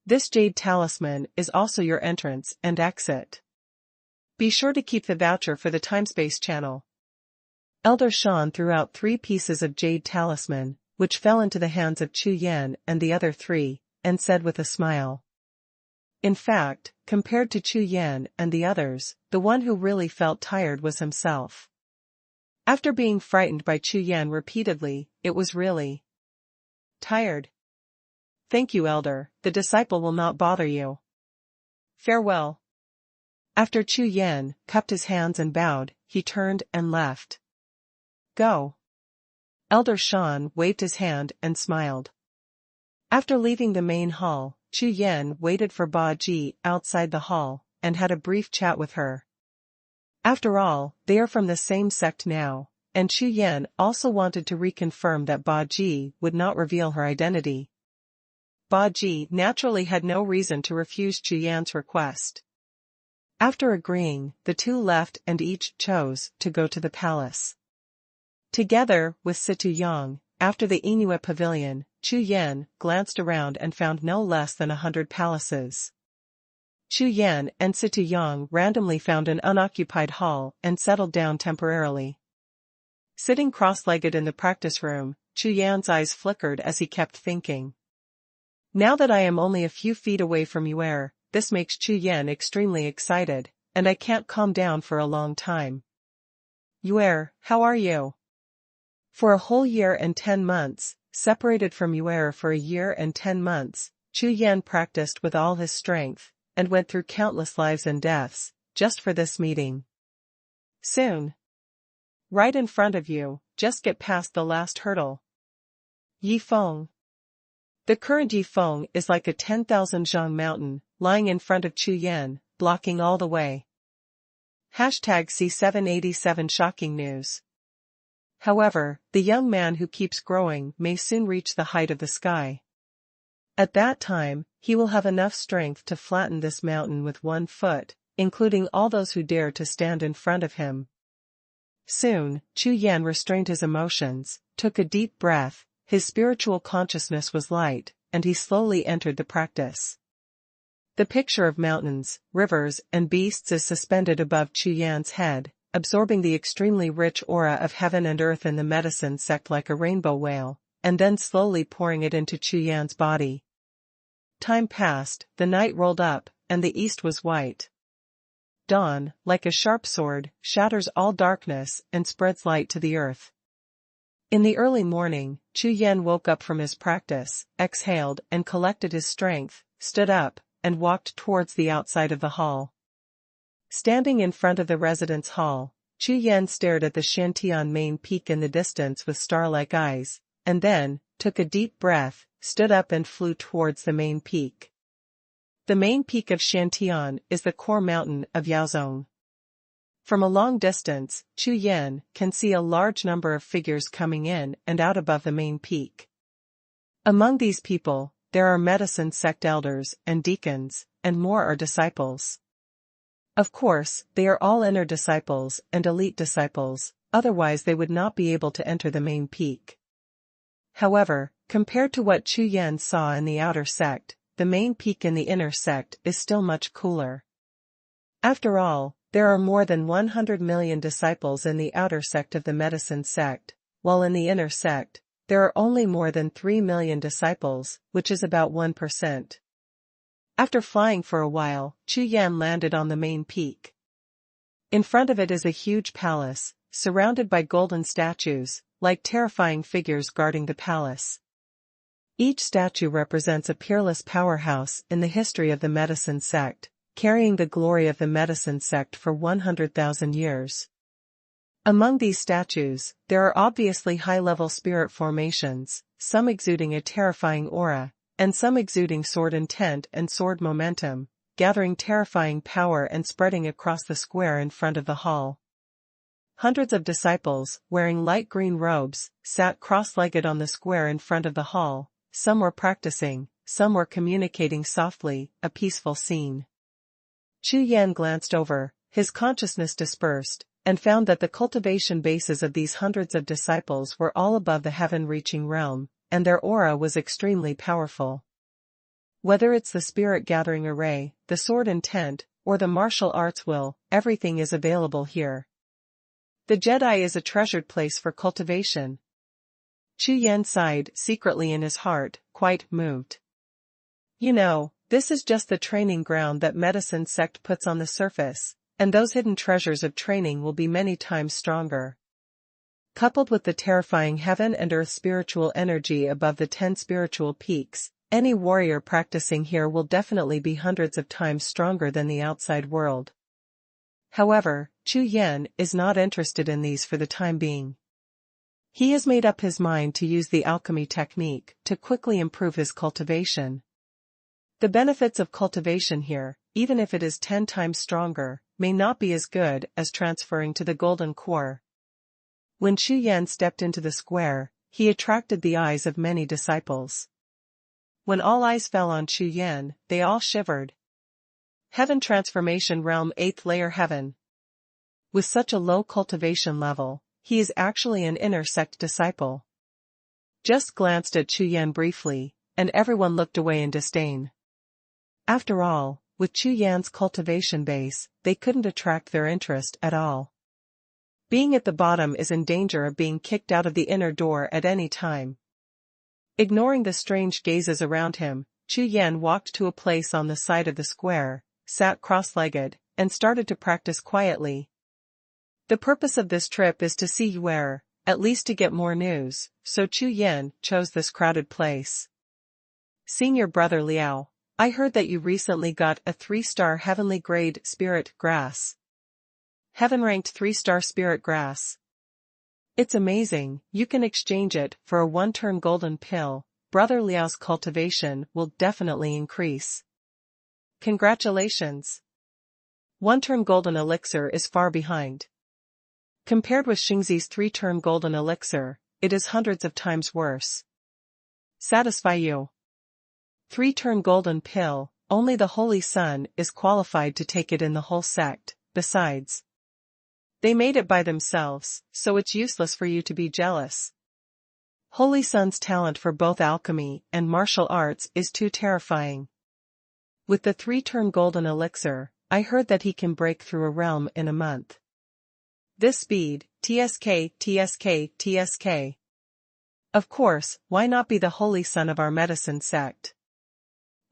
This jade talisman is also your entrance and exit. Be sure to keep the voucher for the time-space channel. Elder Shan threw out 3 pieces of jade talisman, which fell into the hands of Chu Yan and the other 3, and said with a smile. In fact, compared to Chu Yan and the others, the one who really felt tired was himself. After being frightened by Chu Yan repeatedly, it was really tired. Thank you, Elder, the disciple will not bother you. Farewell. After Chu Yan cupped his hands and bowed, he turned and left. Go. Elder Shan waved his hand and smiled. After leaving the main hall, Chu Yan waited for Ba Ji outside the hall, and had a brief chat with her. After all, they are from the same sect now, and Chu Yan also wanted to reconfirm that Ba Ji would not reveal her identity. Ba Ji naturally had no reason to refuse Chu Yan's request. After agreeing, the 2 left and each chose to go to the palace. Together with Situ Yang, after the Inuit Pavilion, Chu Yan glanced around and found no less than 100 palaces. Chu Yan and Situ Yang randomly found an unoccupied hall and settled down temporarily. Sitting cross-legged in the practice room, Chu Yan's eyes flickered as he kept thinking. Now that I am only a few feet away from Yuer, this makes Chu Yan extremely excited, and I can't calm down for a long time. Yuer, how are you? For a whole year and 10 months, separated from Yuer for a year and 10 months, Chu Yan practiced with all his strength, and went through countless lives and deaths, just for this meeting. Soon. Right in front of you, just get past the last hurdle. Yifeng. The current Yifeng is like a 10,000 zhang mountain, lying in front of Chu Yan, blocking all the way. #C787 Shocking news. However, the young man who keeps growing may soon reach the height of the sky. At that time, he will have enough strength to flatten this mountain with 1 foot, including all those who dare to stand in front of him. Soon, Chu Yan restrained his emotions, took a deep breath, his spiritual consciousness was light, and he slowly entered the practice. The picture of mountains, rivers, and beasts is suspended above Chu Yan's head, absorbing the extremely rich aura of heaven and earth in the medicine sect like a rainbow whale, and then slowly pouring it into Chu Yan's body. Time passed, the night rolled up, and the east was white. Dawn, like a sharp sword, shatters all darkness and spreads light to the earth. In the early morning, Chu Yan woke up from his practice, exhaled and collected his strength, stood up, and walked towards the outside of the hall. Standing in front of the residence hall, Chu Yan stared at the Shantian main peak in the distance with star-like eyes, and then, took a deep breath, stood up and flew towards the main peak. The main peak of Shantian is the core mountain of Yaozong. From a long distance, Chu Yan can see a large number of figures coming in and out above the main peak. Among these people, there are medicine sect elders and deacons, and more are disciples. Of course, they are all inner disciples and elite disciples, otherwise they would not be able to enter the main peak. However, compared to what Chu Yan saw in the outer sect, the main peak in the inner sect is still much cooler. After all, there are more than 100 million disciples in the outer sect of the medicine sect, while in the inner sect, there are only more than 3 million disciples, which is about 1%. After flying for a while, Chu Yan landed on the main peak. In front of it is a huge palace, surrounded by golden statues, like terrifying figures guarding the palace. Each statue represents a peerless powerhouse in the history of the medicine sect, carrying the glory of the medicine sect for 100,000 years. Among these statues, there are obviously high-level spirit formations, some exuding a terrifying aura, and some exuding sword intent and sword momentum, gathering terrifying power and spreading across the square in front of the hall. Hundreds of disciples, wearing light green robes, sat cross-legged on the square in front of the hall, some were practicing, some were communicating softly, a peaceful scene. Chu Yan glanced over, his consciousness dispersed, and found that the cultivation bases of these hundreds of disciples were all above the heaven-reaching realm, and their aura was extremely powerful. Whether it's the spirit-gathering array, the sword intent, or the martial arts will, everything is available here. The Jedi is a treasured place for cultivation. Chu Yan sighed secretly in his heart, quite moved. You know, this is just the training ground that medicine sect puts on the surface, and those hidden treasures of training will be many times stronger. Coupled with the terrifying heaven and earth spiritual energy above the 10 spiritual peaks, any warrior practicing here will definitely be hundreds of times stronger than the outside world. However, Chu Yan is not interested in these for the time being. He has made up his mind to use the alchemy technique to quickly improve his cultivation. The benefits of cultivation here, even if it is 10 times stronger, may not be as good as transferring to the golden core. When Chu Yan stepped into the square, he attracted the eyes of many disciples. When all eyes fell on Chu Yan, they all shivered. Heaven Transformation Realm 8th Layer Heaven. With such a low cultivation level, he is actually an inner sect disciple. Just glanced at Chu Yan briefly, and everyone looked away in disdain. After all, with Chu Yan's cultivation base, they couldn't attract their interest at all. Being at the bottom is in danger of being kicked out of the inner door at any time. Ignoring the strange gazes around him, Chu Yan walked to a place on the side of the square, sat cross-legged, and started to practice quietly. The purpose of this trip is to see where, at least to get more news, so Chu Yan chose this crowded place. Senior Brother Liao, I heard that you recently got a 3-star heavenly grade spirit grass. Heaven-ranked 3-star spirit grass. It's amazing, you can exchange it for a 1-turn golden pill. Brother Liao's cultivation will definitely increase. Congratulations. 1-turn golden elixir is far behind. Compared with Xingzi's 3-turn golden elixir, it is hundreds of times worse. Satisfy you. 3-turn golden pill, only the Holy Sun is qualified to take it in the whole sect, besides. They made it by themselves, so it's useless for you to be jealous. Holy Sun's talent for both alchemy and martial arts is too terrifying. With the 3-turn golden elixir, I heard that he can break through a realm in a month. This speed, TSK, TSK, TSK. Of course, why not be the Holy Sun of our medicine sect?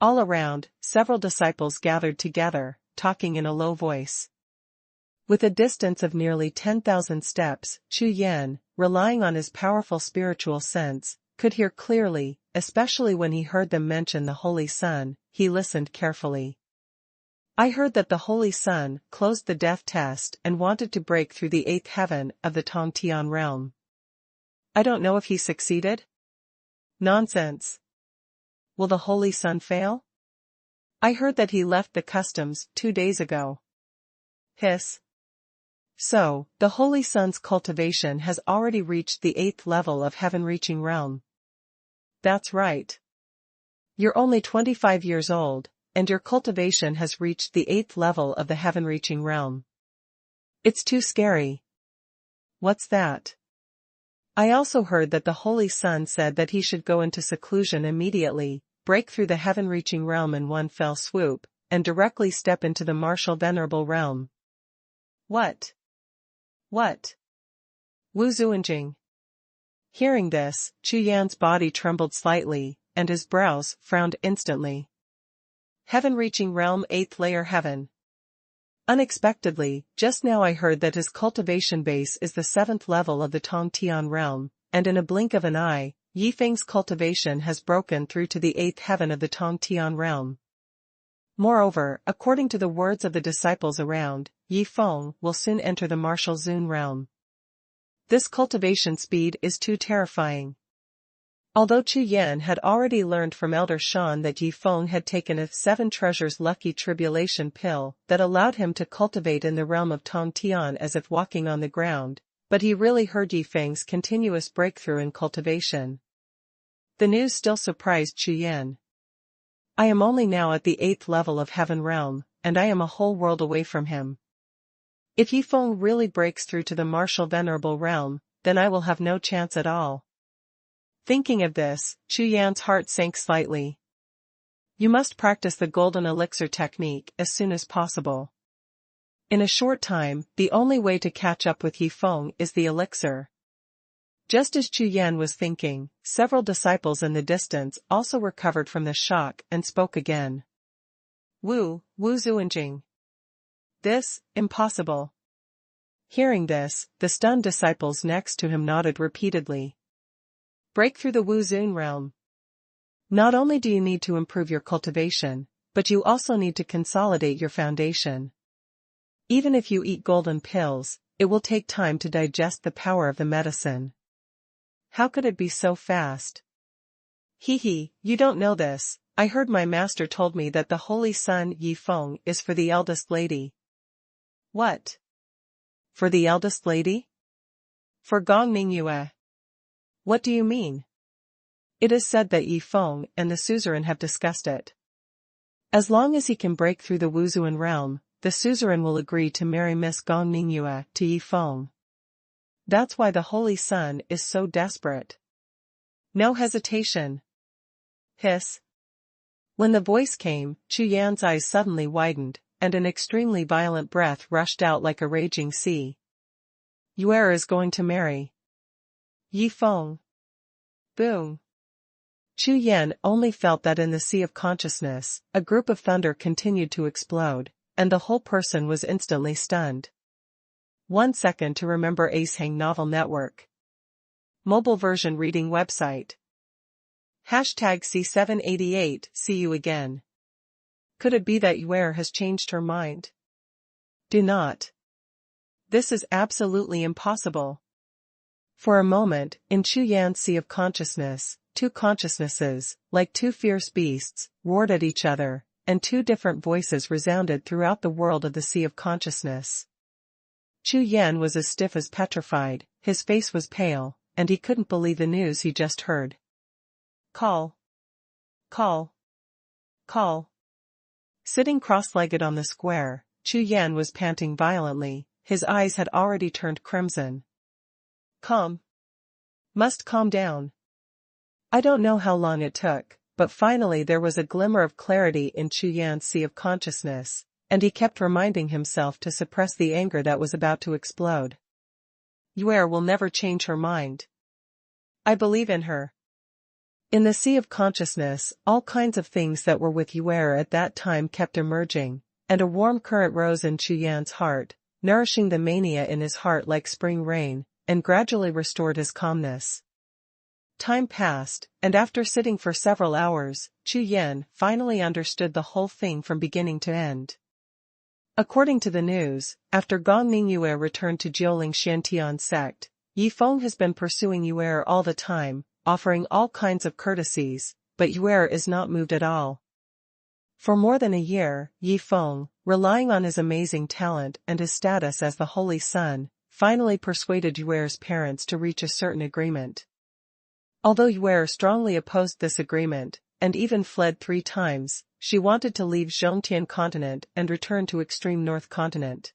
All around, several disciples gathered together, talking in a low voice. With a distance of nearly 10,000 steps, Chu Yan, relying on his powerful spiritual sense, could hear clearly, especially when he heard them mention the Holy Sun. He listened carefully. I heard that the Holy Sun closed the death test and wanted to break through the 8th heaven of the Tongtian realm. I don't know if he succeeded? Nonsense. Will the Holy Sun fail? I heard that he left the customs 2 days ago. Hiss. So, the Holy Sun's cultivation has already reached the 8th level of heaven-reaching realm. That's right. You're only 25 years old, and your cultivation has reached the 8th level of the heaven-reaching realm. It's too scary. What's that? I also heard that the Holy Sun said that he should go into seclusion immediately, break through the heaven-reaching realm in one fell swoop, and directly step into the martial venerable realm. What? What? Wu Zuanjing. Hearing this, Chu Yan's body trembled slightly, and his brows frowned instantly. Heaven-reaching realm 8th layer heaven. Unexpectedly, just now I heard that his cultivation base is the 7th level of the Tongtian realm, and in a blink of an eye, Yi Feng's cultivation has broken through to the 8th heaven of the Tongtian realm. Moreover, according to the words of the disciples around, Yi Feng will soon enter the martial Zun realm. This cultivation speed is too terrifying. Although Chu Yan had already learned from Elder Shan that Yi Feng had taken a 7 treasures lucky tribulation pill that allowed him to cultivate in the realm of Tongtian as if walking on the ground, but he really heard Yi Feng's continuous breakthrough in cultivation. The news still surprised Chu Yan. I am only now at the 8th level of heaven realm, and I am a whole world away from him. If Yi Feng really breaks through to the martial venerable realm, then I will have no chance at all. Thinking of this, Chu Yan's heart sank slightly. You must practice the golden elixir technique as soon as possible. In a short time, the only way to catch up with Yi Feng is the elixir. Just as Chu Yan was thinking, several disciples in the distance also recovered from the shock and spoke again. Wu Zuanjing. This, impossible. Hearing this, the stunned disciples next to him nodded repeatedly. Break through the Wu Zun realm. Not only do you need to improve your cultivation, but you also need to consolidate your foundation. Even if you eat golden pills, it will take time to digest the power of the medicine. How could it be so fast? Hee, you don't know this. I heard my master told me that the Holy Sun Yi Feng is for the eldest lady. What? For the eldest lady? For Gong Ningyue. What do you mean? It is said that Yi Feng and the suzerain have discussed it. As long as he can break through the Wuzuan realm, the suzerain will agree to marry Miss Gong Ningyue to Yi Feng. That's why the Holy Sun is so desperate. No hesitation. Hiss. When the voice came, Chu Yan's eyes suddenly widened, and an extremely violent breath rushed out like a raging sea. Yuer is going to marry Yi Feng. Boom. Chu Yan only felt that in the sea of consciousness, a group of thunder continued to explode, and the whole person was instantly stunned. 1 second to remember Acehang Novel Network. Mobile version reading website. #C788 See you again. Could it be that Yuer has changed her mind? Do not. This is absolutely impossible. For a moment, in Chu Yan's sea of consciousness, 2 consciousnesses, like 2 fierce beasts, roared at each other, and 2 different voices resounded throughout the world of the sea of consciousness. Chu Yan was as stiff as petrified, his face was pale, and he couldn't believe the news he just heard. Call. Call. Call. Sitting cross-legged on the square, Chu Yan was panting violently, his eyes had already turned crimson. Calm. Must calm down. I don't know how long it took, but finally there was a glimmer of clarity in Chu Yan's sea of consciousness, and he kept reminding himself to suppress the anger that was about to explode. Yuer will never change her mind. I believe in her. In the sea of consciousness, all kinds of things that were with Yuer at that time kept emerging, and a warm current rose in Chu Yan's heart, nourishing the mania in his heart like spring rain, and gradually restored his calmness. Time passed, and after sitting for several hours, Chu Yan finally understood the whole thing from beginning to end. According to the news, after Gong Ningyue returned to Jiuling Xiantian sect, Yi Feng has been pursuing Yu'er all the time, offering all kinds of courtesies, but Yu'er is not moved at all. For more than a year, Yi Feng, relying on his amazing talent and his status as the Holy Son, finally persuaded Yu'er's parents to reach a certain agreement. Although Yu'er strongly opposed this agreement, and even fled 3 times, she wanted to leave Zhongtian continent and return to extreme North continent.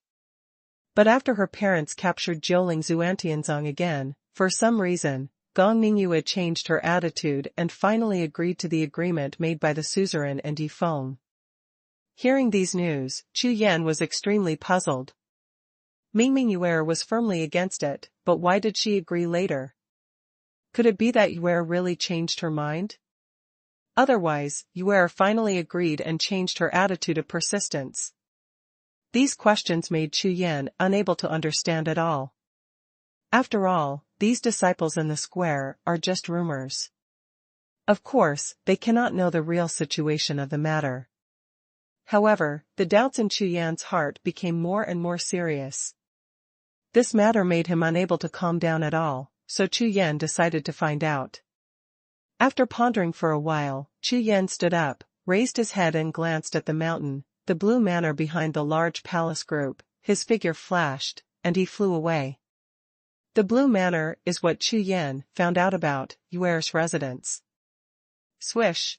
But after her parents captured Jiuling Xuantianzong again, for some reason, Gong Ningyue changed her attitude and finally agreed to the agreement made by the suzerain and Yi Feng. Hearing these news, Chu Yan was extremely puzzled. Mingming Yu'er was firmly against it, but why did she agree later? Could it be that Yu'er really changed her mind? Otherwise, Yu'er finally agreed and changed her attitude of persistence. These questions made Chu Yan unable to understand at all. After all, these disciples in the square are just rumors. Of course, they cannot know the real situation of the matter. However, the doubts in Chu Yan's heart became more and more serious. This matter made him unable to calm down at all, so Chu Yan decided to find out. After pondering for a while, Chu Yan stood up, raised his head and glanced at the mountain, the blue manor behind the large palace group. His figure flashed, and he flew away. The blue manor is what Chu Yan found out about Yu'er's residence. Swish!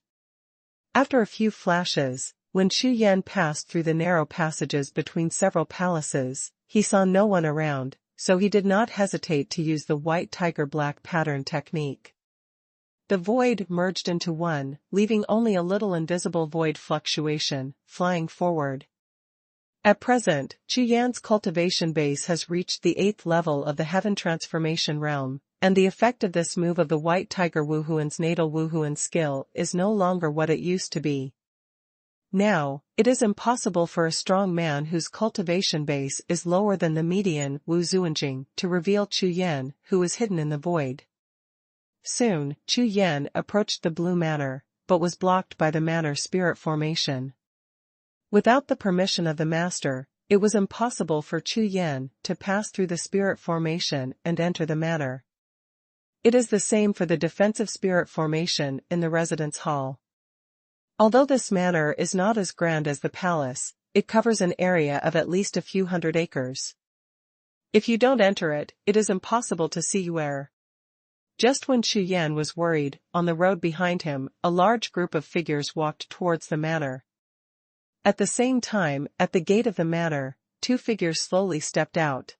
After a few flashes, when Chu Yan passed through the narrow passages between several palaces, he saw no one around, so he did not hesitate to use the white tiger black pattern technique. The void merged into one, leaving only a little invisible void fluctuation, flying forward. At present, Chu Yan's cultivation base has reached the 8th level of the Heaven Transformation realm, and the effect of this move of the white tiger Wuhuan's natal Wuhuan skill is no longer what it used to be. Now, it is impossible for a strong man whose cultivation base is lower than the median Wu Zuanjing to reveal Chu Yan, who is hidden in the void. Soon, Chu Yan approached the blue manor, but was blocked by the manor spirit formation. Without the permission of the master, it was impossible for Chu Yan to pass through the spirit formation and enter the manor. It is the same for the defensive spirit formation in the residence hall. Although this manor is not as grand as the palace, it covers an area of at least a few hundred acres. If you don't enter it, it is impossible to see Yu'er. Just when Chu Yan was worried, on the road behind him, a large group of figures walked towards the manor. At the same time, at the gate of the manor, 2 figures slowly stepped out.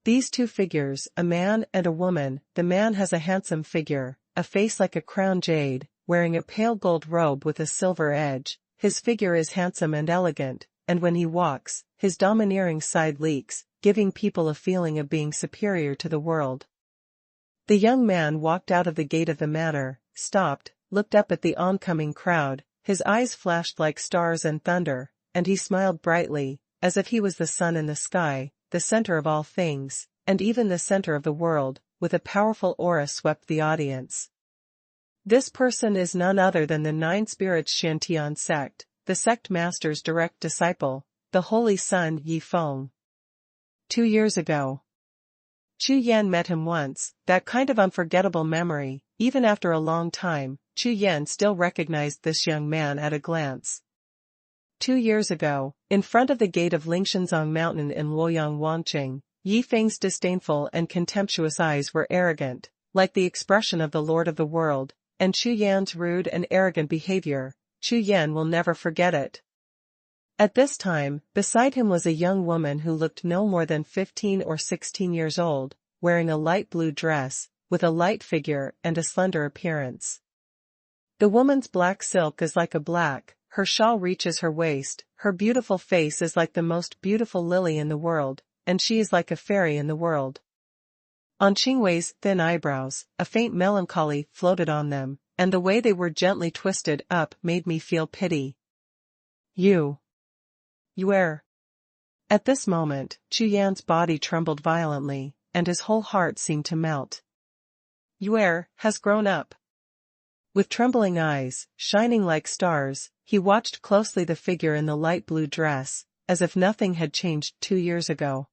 These 2 figures, a man and a woman. The man has a handsome figure, a face like a crown jade, wearing a pale gold robe with a silver edge. His figure is handsome and elegant, and when he walks, his domineering side leaks, giving people a feeling of being superior to the world. The young man walked out of the gate of the manor, stopped, looked up at the oncoming crowd, his eyes flashed like stars and thunder, and he smiled brightly, as if he was the sun in the sky, the center of all things, and even the center of the world. With a powerful aura swept the audience. This person is none other than the 9 spirits Xiantian sect, the sect master's direct disciple, the Holy Son Yi Feng. 2 years ago. Chu Yan met him once, that kind of unforgettable memory. Even after a long time, Chu Yan still recognized this young man at a glance. 2 years ago, in front of the gate of Lingshanzong Mountain in Luoyang Wanqing, Yi Feng's disdainful and contemptuous eyes were arrogant, like the expression of the Lord of the world, and Chu Yan's rude and arrogant behavior. Chu Yan will never forget it. At this time, beside him was a young woman who looked no more than 15 or 16 years old, wearing a light blue dress, with a light figure and a slender appearance. The woman's black silk is like a black, her shawl reaches her waist, her beautiful face is like the most beautiful lily in the world, and she is like a fairy in the world. On Qingwei's thin eyebrows, a faint melancholy floated on them, and the way they were gently twisted up made me feel pity. Yu'er. At this moment, Chu Yan's body trembled violently, and his whole heart seemed to melt. Yue has grown up. With trembling eyes, shining like stars, he watched closely the figure in the light blue dress, as if nothing had changed 2 years ago.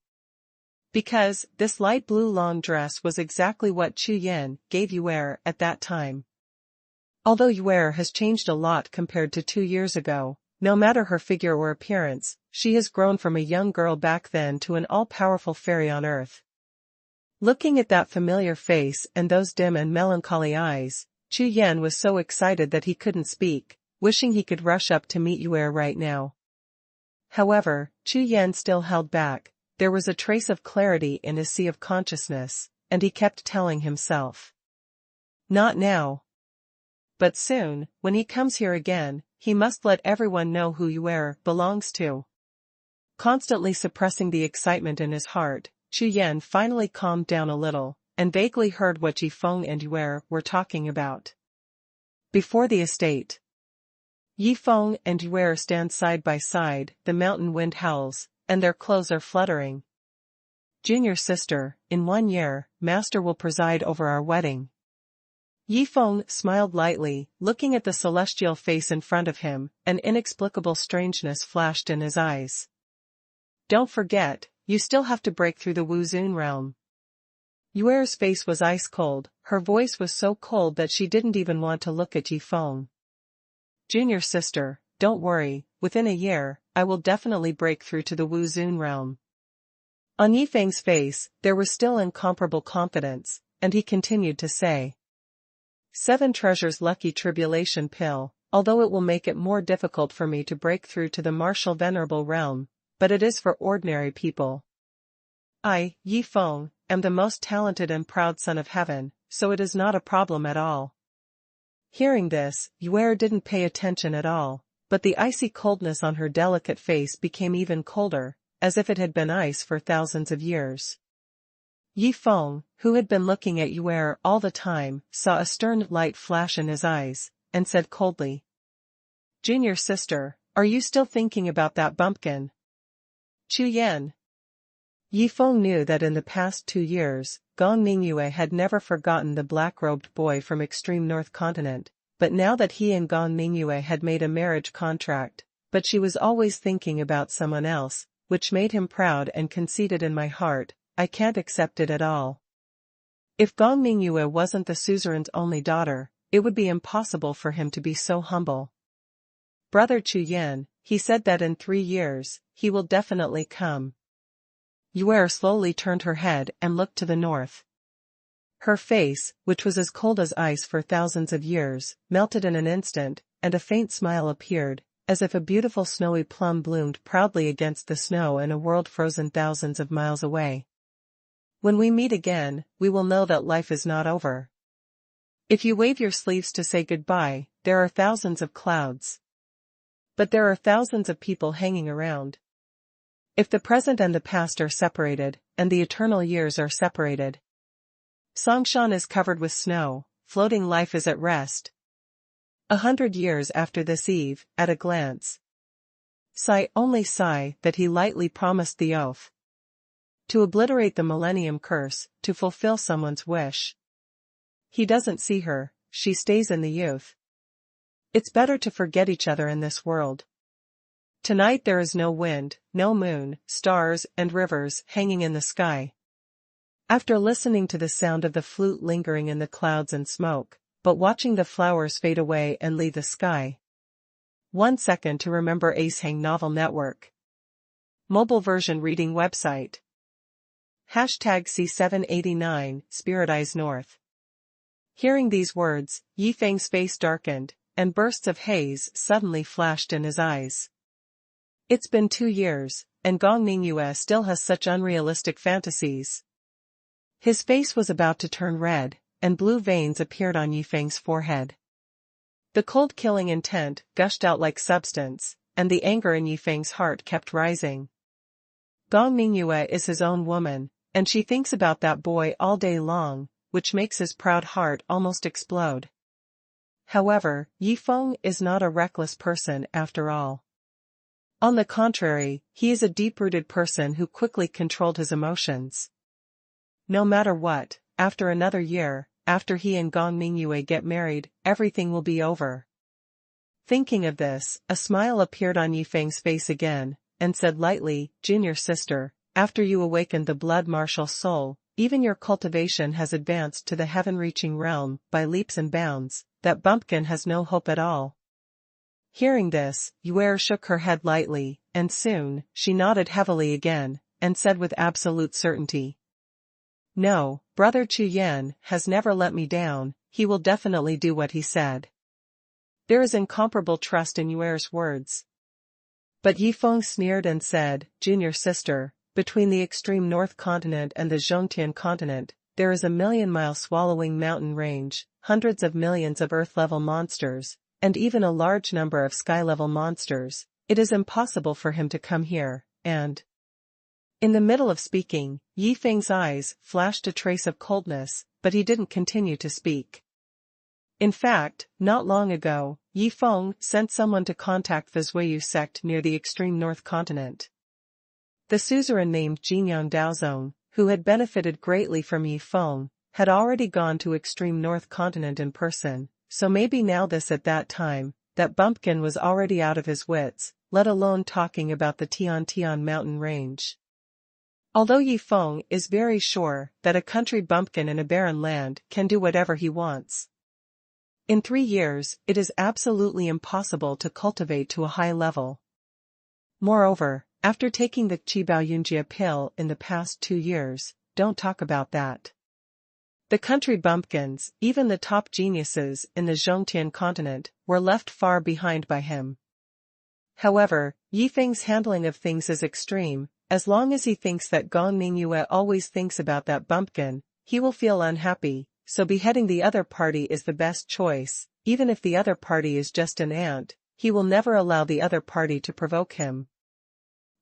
Because this light blue long dress was exactly what Chu Yan gave Yue at that time. Although Yue has changed a lot compared to 2 years ago, no matter her figure or appearance, she has grown from a young girl back then to an all-powerful fairy on earth. Looking at that familiar face and those dim and melancholy eyes, Chu Yan was so excited that he couldn't speak, wishing he could rush up to meet Yue right now. However, Chu Yan still held back. There was a trace of clarity in his sea of consciousness, and he kept telling himself. Not now. But soon, when he comes here again, he must let everyone know who Yue belongs to. Constantly suppressing the excitement in his heart, Chu Yan finally calmed down a little, and vaguely heard what Yifeng and Yue were talking about. Before the estate. Yifeng and Yue stand side by side, the mountain wind howls, and their clothes are fluttering. Junior sister, in 1 year, master will preside over our wedding. Yifeng smiled lightly, looking at the celestial face in front of him, an inexplicable strangeness flashed in his eyes. Don't forget, you still have to break through the Wuhun realm. Yue's face was ice cold, her voice was so cold that she didn't even want to look at Yifeng. Junior sister, don't worry, within a year, I will definitely break through to the Wuhun realm. On Yifeng's face, there was still incomparable confidence, and he continued to say. 7 treasures lucky tribulation pill, although it will make it more difficult for me to break through to the martial venerable realm, but it is for ordinary people. I, Yifeng, am the most talented and proud son of heaven, so it is not a problem at all. Hearing this, Yue didn't pay attention at all, but the icy coldness on her delicate face became even colder, as if it had been ice for thousands of years. Yifeng, who had been looking at Yue all the time, saw a stern light flash in his eyes, and said coldly. Junior sister, are you still thinking about that bumpkin? Chu Yan. Yifeng knew that in the past 2 years, Gong Mingyue had never forgotten the black-robed boy from extreme North Continent, but now that he and Gong Mingyue had made a marriage contract, but she was always thinking about someone else, which made him proud and conceited in my heart, I can't accept it at all. If Gong Mingyue wasn't the suzerain's only daughter, it would be impossible for him to be so humble. Brother Chu Yan, he said that in 3 years, he will definitely come. Yue slowly turned her head and looked to the north. Her face, which was as cold as ice for thousands of years, melted in an instant, and a faint smile appeared, as if a beautiful snowy plum bloomed proudly against the snow in a world frozen thousands of miles away. When we meet again, we will know that life is not over. If you wave your sleeves to say goodbye, there are thousands of clouds. But there are thousands of people hanging around. If the present and the past are separated, and the eternal years are separated. Songshan is covered with snow, floating life is at rest. 100 years after this eve, at a glance. Sigh only sigh that he lightly promised the oath. To obliterate the millennium curse, to fulfill someone's wish. He doesn't see her, she stays in the youth. It's better to forget each other in this world. Tonight there is no wind, no moon, stars and rivers hanging in the sky. After listening to the sound of the flute lingering in the clouds and smoke, but watching the flowers fade away and leave the sky. 1 second to remember Acehang Novel Network. Mobile version reading website. #C789, Spirit Eyes North. Hearing these words, Yifeng's face darkened, and bursts of haze suddenly flashed in his eyes. It's been 2 years, and Gong Mingyue still has such unrealistic fantasies. His face was about to turn red, and blue veins appeared on Yifeng's forehead. The cold killing intent gushed out like substance, and the anger in Yifeng's heart kept rising. Gong Mingyue is his own woman, and she thinks about that boy all day long, which makes his proud heart almost explode. However, Yifeng is not a reckless person after all. On the contrary, he is a deep-rooted person who quickly controlled his emotions. No matter what, after another year, after he and Gong Mingyue get married, everything will be over. Thinking of this, a smile appeared on Yifeng's face again, and said lightly, "Junior sister, after you awakened the blood martial soul, even your cultivation has advanced to the heaven-reaching realm by leaps and bounds. That bumpkin has no hope at all." Hearing this, Yue shook her head lightly, and soon, she nodded heavily again, and said with absolute certainty, "No, brother Chu Yan has never let me down, he will definitely do what he said." There is incomparable trust in Yuer's words. But Yifeng sneered and said, "Junior sister, between the extreme north continent and the Zhongtian continent, there is a million-mile swallowing mountain range, hundreds of millions of earth-level monsters, and even a large number of sky-level monsters. It is impossible for him to come here, and—" In the middle of speaking, Yifeng's eyes flashed a trace of coldness, but he didn't continue to speak. In fact, not long ago, Yifeng sent someone to contact the Zhuiyu sect near the extreme north continent. The suzerain named Jinyang Daozong, who had benefited greatly from Yifeng, had already gone to extreme north continent in person, so maybe now this at that time, that bumpkin was already out of his wits, let alone talking about the Tian mountain range. Although Yifeng is very sure that a country bumpkin in a barren land can do whatever he wants. In 3 years, it is absolutely impossible to cultivate to a high level. Moreover, after taking the Qibao Yunjia pill in the past 2 years, don't talk about that. The country bumpkins, even the top geniuses in the Zhongtian continent, were left far behind by him. However, Yifeng's handling of things is extreme. As long as he thinks that Gong Mingyue always thinks about that bumpkin, he will feel unhappy, so beheading the other party is the best choice. Even if the other party is just an ant, he will never allow the other party to provoke him.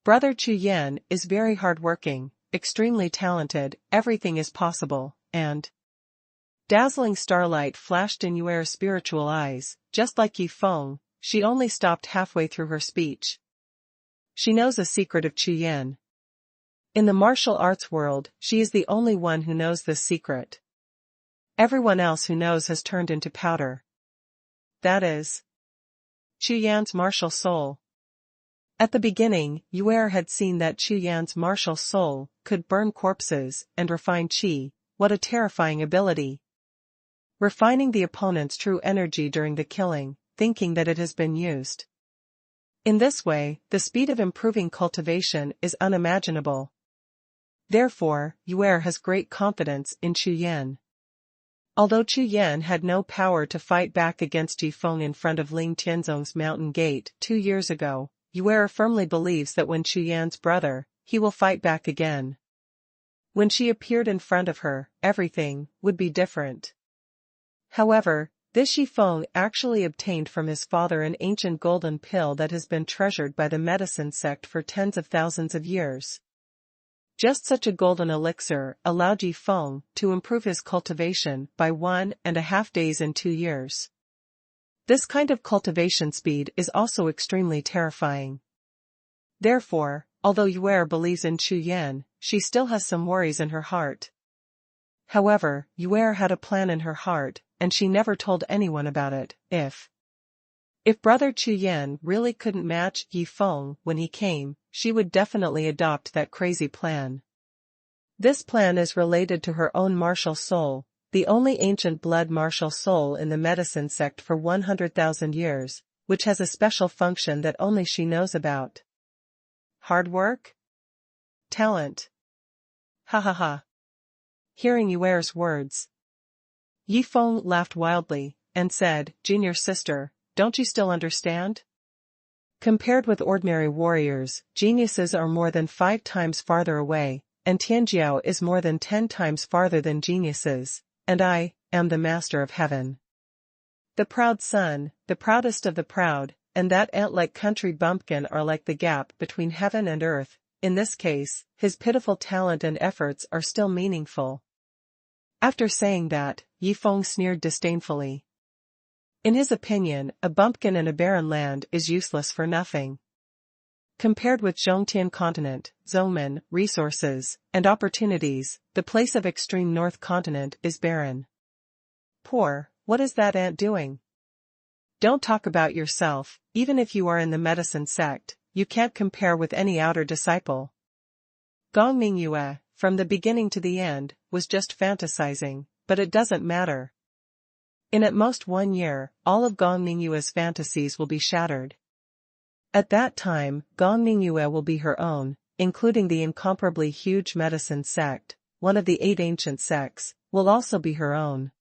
Brother Chu Yan is very hard-working, extremely talented, everything is possible, and dazzling starlight flashed in Yuer's spiritual eyes, just like Yifeng. She only stopped halfway through her speech. She knows a secret of Chu Yan. In the martial arts world, she is the only one who knows this secret. Everyone else who knows has turned into powder. That is Chu Yan's martial soul. At the beginning, Yue had seen that Chu Yan's martial soul could burn corpses and refine qi. What a terrifying ability! Refining the opponent's true energy during the killing, thinking that it has been used. In this way, the speed of improving cultivation is unimaginable. Therefore, Yue has great confidence in Chu Yan. Although Chu Yan had no power to fight back against Yifeng in front of Ling Tianzong's mountain gate 2 years ago, Yue firmly believes that when Chu Yan's brother, he will fight back again. When she appeared in front of her, everything would be different. However, this Yifeng actually obtained from his father an ancient golden pill that has been treasured by the medicine sect for tens of thousands of years. Just such a golden elixir allowed Yifeng to improve his cultivation by 1.5 days in 2 years. This kind of cultivation speed is also extremely terrifying. Therefore, although Yue believes in Chu Yan, she still has some worries in her heart. However, Yue had a plan in her heart, and she never told anyone about it. If brother Chu Yan really couldn't match Yifeng when he came, she would definitely adopt that crazy plan. This plan is related to her own martial soul, the only ancient blood martial soul in the medicine sect for 100,000 years, which has a special function that only she knows about. Hard work? Talent. Ha ha ha. Hearing Yuer's words, Yifeng laughed wildly, and said, "Junior sister, don't you still understand? Compared with ordinary warriors, geniuses are more than 5 times farther away, and Tianjiao is more than 10 times farther than geniuses, and I am the master of heaven. The proud son, the proudest of the proud, and that ant-like country bumpkin are like the gap between heaven and earth. In this case, his pitiful talent and efforts are still meaningful." After saying that, Yifeng sneered disdainfully. In his opinion, a bumpkin in a barren land is useless for nothing. Compared with Zhongtian continent, Zhongmen, resources, and opportunities, the place of extreme north continent is barren. Poor, what is that ant doing? Don't talk about yourself, even if you are in the medicine sect, you can't compare with any outer disciple. Gong Mingyue, from the beginning to the end, was just fantasizing, but it doesn't matter. In at most 1 year, all of Gong Mingyue's fantasies will be shattered. At that time, Gong Mingyue will be her own, including the incomparably huge medicine sect, one of the 8 ancient sects, will also be her own.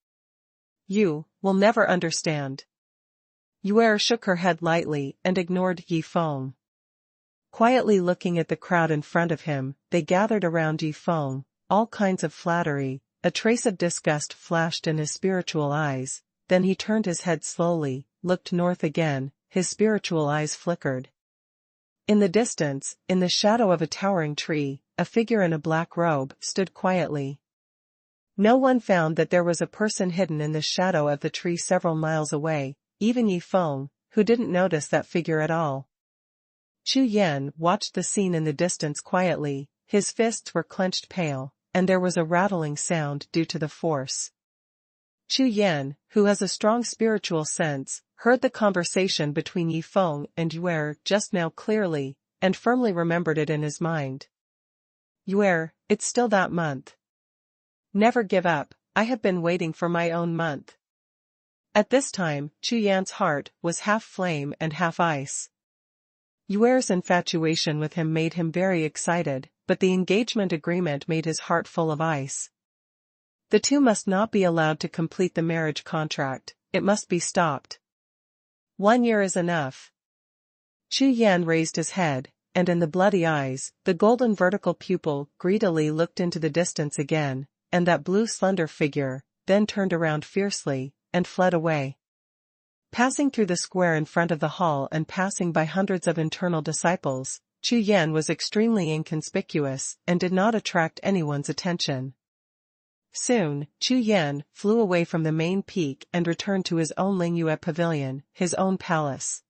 You will never understand. Yue shook her head lightly and ignored Yi Feng. Quietly looking at the crowd in front of him, they gathered around Yi Feng, all kinds of flattery. A trace of disgust flashed in his spiritual eyes, then he turned his head slowly, looked north again, his spiritual eyes flickered. In the distance, in the shadow of a towering tree, a figure in a black robe stood quietly. No one found that there was a person hidden in the shadow of the tree several miles away, even Yi Feng, who didn't notice that figure at all. Chu Yan watched the scene in the distance quietly, his fists were clenched pale, and there was a rattling sound due to the force. Chu Yan, who has a strong spiritual sense, heard the conversation between Yi Feng and Yue just now clearly, and firmly remembered it in his mind. Yue, it's still that month. Never give up, I have been waiting for my own month. At this time, Chu Yan's heart was half flame and half ice. Yue's infatuation with him made him very excited, but the engagement agreement made his heart full of ice. The two must not be allowed to complete the marriage contract, it must be stopped. 1 year is enough. Chu Yan raised his head, and in the bloody eyes, the golden vertical pupil greedily looked into the distance again, and that blue slender figure, then turned around fiercely, and fled away. Passing through the square in front of the hall and passing by hundreds of internal disciples, Chu Yan was extremely inconspicuous and did not attract anyone's attention. Soon, Chu Yan flew away from the main peak and returned to his own Lingyue pavilion, his own palace.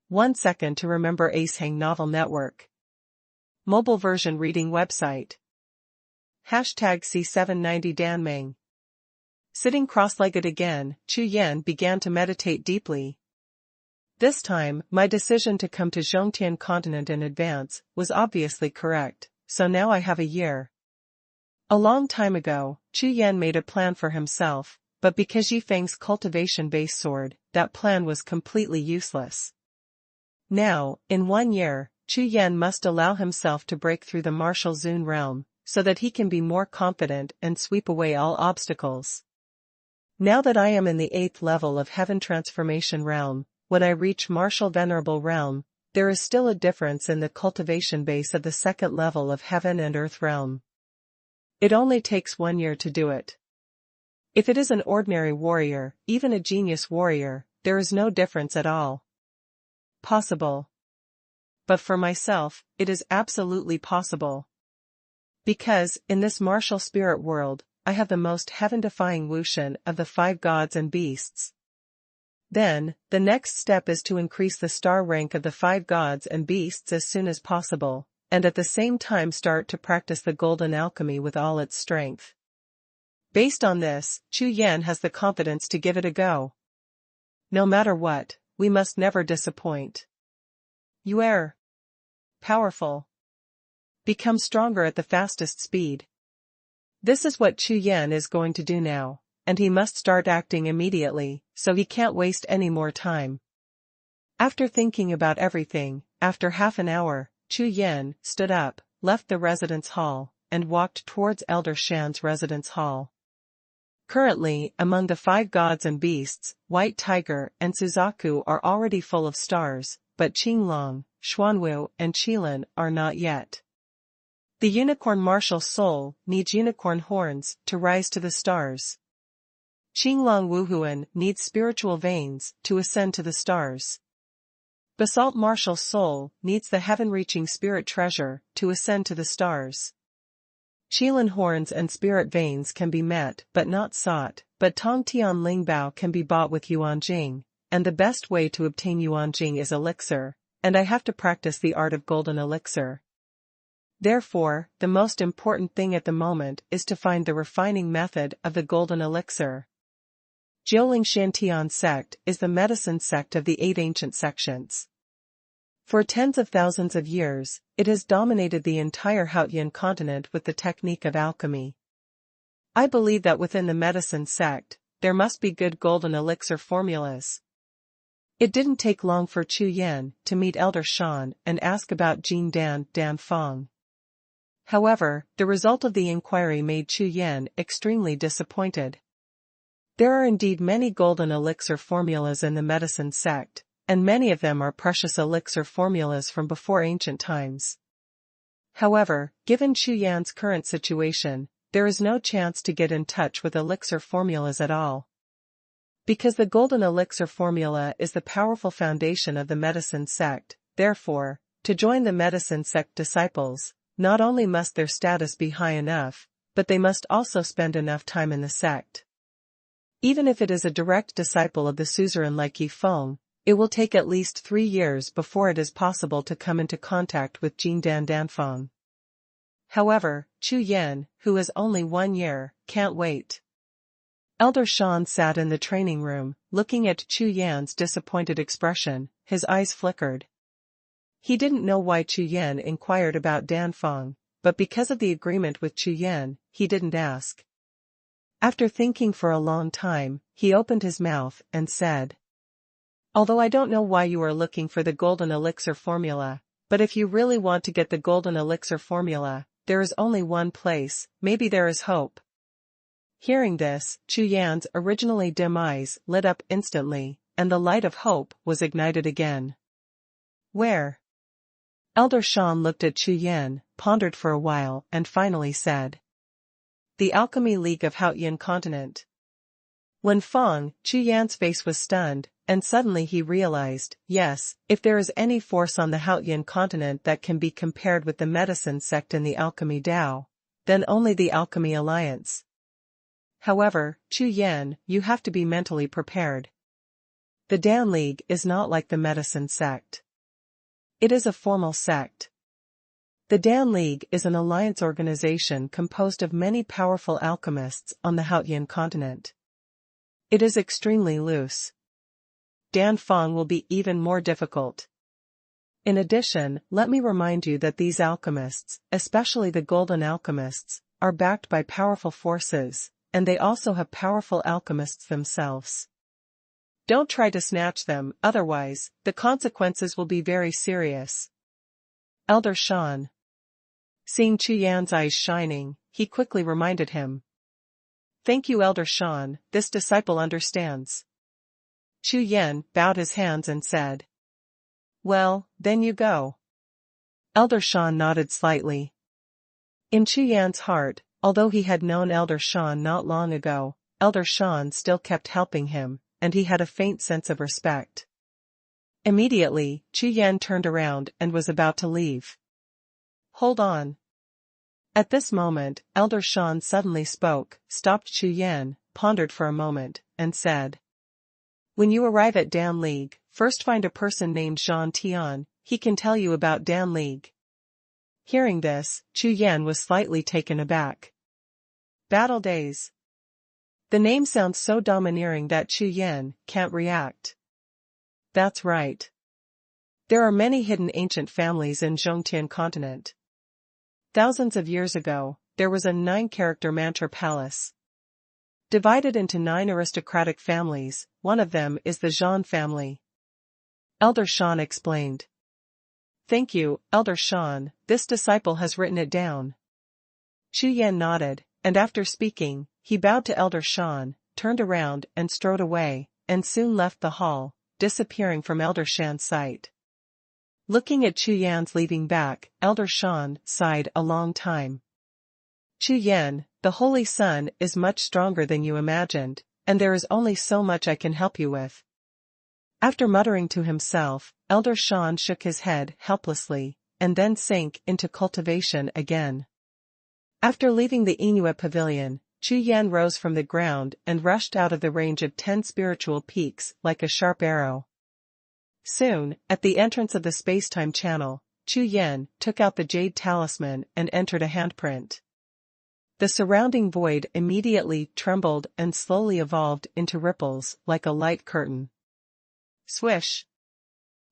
1 second to remember Acehang Novel Network. Mobile version reading website. #C790 Danming. Sitting cross-legged again, Chu Yan began to meditate deeply. This time, my decision to come to Zhongtian continent in advance was obviously correct, so now I have a year. A long time ago, Chu Yan made a plan for himself, but because Yifeng's cultivation-based sword, that plan was completely useless. Now, in 1 year, Chu Yan must allow himself to break through the martial Zun realm, so that he can be more confident and sweep away all obstacles. Now that I am in the 8th level of Heaven Transformation realm, when I reach Martial Venerable realm, there is still a difference in the cultivation base of the 2nd level of Heaven and Earth realm. It only takes 1 year to do it. If it is an ordinary warrior, even a genius warrior, there is no difference at all. Possible. But for myself, it is absolutely possible. Because, in this martial spirit world, I have the most heaven-defying Wuxun of the 5 gods and beasts. Then, the next step is to increase the star rank of the 5 gods and beasts as soon as possible, and at the same time start to practice the golden alchemy with all its strength. Based on this, Chu Yan has the confidence to give it a go. No matter what, we must never disappoint. Yue. Powerful. Become stronger at the fastest speed. This is what Chu Yan is going to do now, and he must start acting immediately, so he can't waste any more time. After thinking about everything, after half an hour, Chu Yan stood up, left the residence hall, and walked towards Elder Shan's residence hall. Currently, among the 5 gods and beasts, White Tiger and Suzaku are already full of stars, but Qinglong, Xuanhuan and Qilin are not yet. The unicorn martial soul needs unicorn horns to rise to the stars. Qinglong Wuhun needs spiritual veins to ascend to the stars. Basalt martial soul needs the heaven-reaching spirit treasure to ascend to the stars. Qilin horns and spirit veins can be met but not sought, but Tongtian Lingbao can be bought with Yuanjing, and the best way to obtain Yuanjing is elixir, and I have to practice the art of golden elixir. Therefore, the most important thing at the moment is to find the refining method of the golden elixir. Jiuling Shantian sect is the medicine sect of the 8 ancient sections. For tens of thousands of years, it has dominated the entire Haotian continent with the technique of alchemy. I believe that within the medicine sect, there must be good golden elixir formulas. It didn't take long for Chu Yan to meet Elder Shan and ask about Dingdanfang. However, the result of the inquiry made Chu Yan extremely disappointed. There are indeed many golden elixir formulas in the medicine sect, and many of them are precious elixir formulas from before ancient times. However, given Chu Yan's current situation, there is no chance to get in touch with elixir formulas at all. Because the golden elixir formula is the powerful foundation of the medicine sect, therefore, to join the medicine sect disciples, not only must their status be high enough, but they must also spend enough time in the sect. Even if it is a direct disciple of the suzerain like Yifeng, it will take at least 3 years before it is possible to come into contact with Dingdanfang. However, Chu Yan, who is only 1 year, can't wait. Elder Shan sat in the training room, looking at Chu Yan's disappointed expression. His eyes flickered. He didn't know why Chu Yan inquired about Danfang, but because of the agreement with Chu Yan, he didn't ask. After thinking for a long time, he opened his mouth and said, "Although I don't know why you are looking for the golden elixir formula, but if you really want to get the golden elixir formula, there is only one place, maybe there is hope." Hearing this, Chu Yan's originally dim eyes lit up instantly, and the light of hope was ignited again. "Where?" Elder Shan looked at Chu Yan, pondered for a while, and finally said, "The Alchemy League of Haotian Continent." When Feng, Chu Yan's face was stunned, and suddenly he realized, yes, if there is any force on the Haotian continent that can be compared with the medicine sect in the Alchemy Dao, then only the Alchemy Alliance. However, Chu Yan, you have to be mentally prepared. The Dan League is not like the medicine sect. It is a formal sect. The Dan League is an alliance organization composed of many powerful alchemists on the Haotian continent. It is extremely loose. Danfang will be even more difficult. In addition, let me remind you that these alchemists, especially the golden alchemists, are backed by powerful forces, and they also have powerful alchemists themselves. Don't try to snatch them, otherwise, the consequences will be very serious. Elder Shan. Seeing Chu Yan's eyes shining, he quickly reminded him. "Thank you, Elder Shan, this disciple understands." Chu Yan bowed his hands and said, "Well, then you go." Elder Shan nodded slightly. In Chu Yan's heart, although he had known Elder Shan not long ago, Elder Shan still kept helping him, and he had a faint sense of respect. Immediately, Chu Yan turned around and was about to leave. "Hold on." At this moment, Elder Shan suddenly spoke, stopped Chu Yan, pondered for a moment, and said, "When you arrive at Dan League, first find a person named Zhang Tian, he can tell you about Dan League." Hearing this, Chu Yan was slightly taken aback. Battle Days. The name sounds so domineering that Chu Yan can't react. That's right. There are many hidden ancient families in Zhongtian continent. Thousands of years ago, there was a 9-character mantra palace. Divided into 9 aristocratic families, one of them is the Zhan family. Elder Shan explained. "Thank you, Elder Shan, this disciple has written it down." Chu Yan nodded, and after speaking, he bowed to Elder Shan, turned around and strode away, and soon left the hall, disappearing from Elder Shan's sight. Looking at Chu Yan's leaving back, Elder Shan sighed a long time. "Chu Yan, the Holy Sun is much stronger than you imagined, and there is only so much I can help you with." After muttering to himself, Elder Shan shook his head helplessly, and then sank into cultivation again. After leaving the Inuit pavilion, Chu Yan rose from the ground and rushed out of the range of 10 spiritual peaks like a sharp arrow. Soon, at the entrance of the space-time channel, Chu Yan took out the jade talisman and entered a handprint. The surrounding void immediately trembled and slowly evolved into ripples like a light curtain. Swish!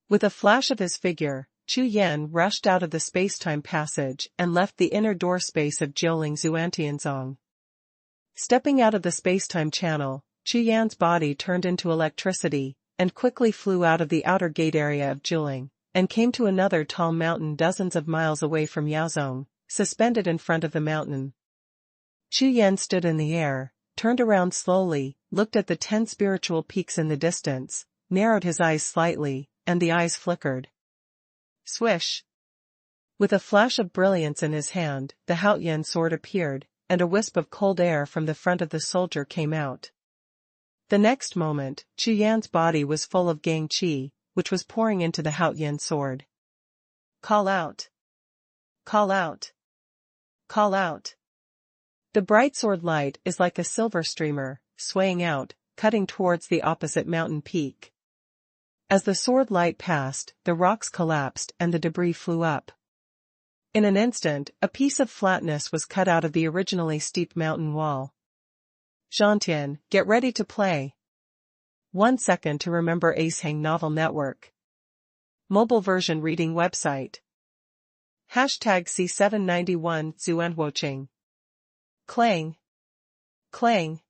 With a flash of his figure, Chu Yan rushed out of the space-time passage and left the inner door space of Jiuling Xuantianzong. Stepping out of the space-time channel, Chu Yan's body turned into electricity, and quickly flew out of the outer gate area of Jiuling, and came to another tall mountain dozens of miles away from Yaozong, suspended in front of the mountain. Chu Yan stood in the air, turned around slowly, looked at the 10 spiritual peaks in the distance, narrowed his eyes slightly, and the eyes flickered. Swish! With a flash of brilliance in his hand, the Haotian sword appeared, and a wisp of cold air from the front of the soldier came out. The next moment, Chu Yan's body was full of gang qi, which was pouring into the Haotian sword. Call out! Call out! Call out! The bright sword light is like a silver streamer, swaying out, cutting towards the opposite mountain peak. As the sword light passed, the rocks collapsed and the debris flew up. In an instant, a piece of flatness was cut out of the originally steep mountain wall. Zhantian, get ready to play. 1 second to remember Ace Hang Novel Network. Mobile version reading website. Hashtag C791 Xuanhuoqing. Clang. Clang.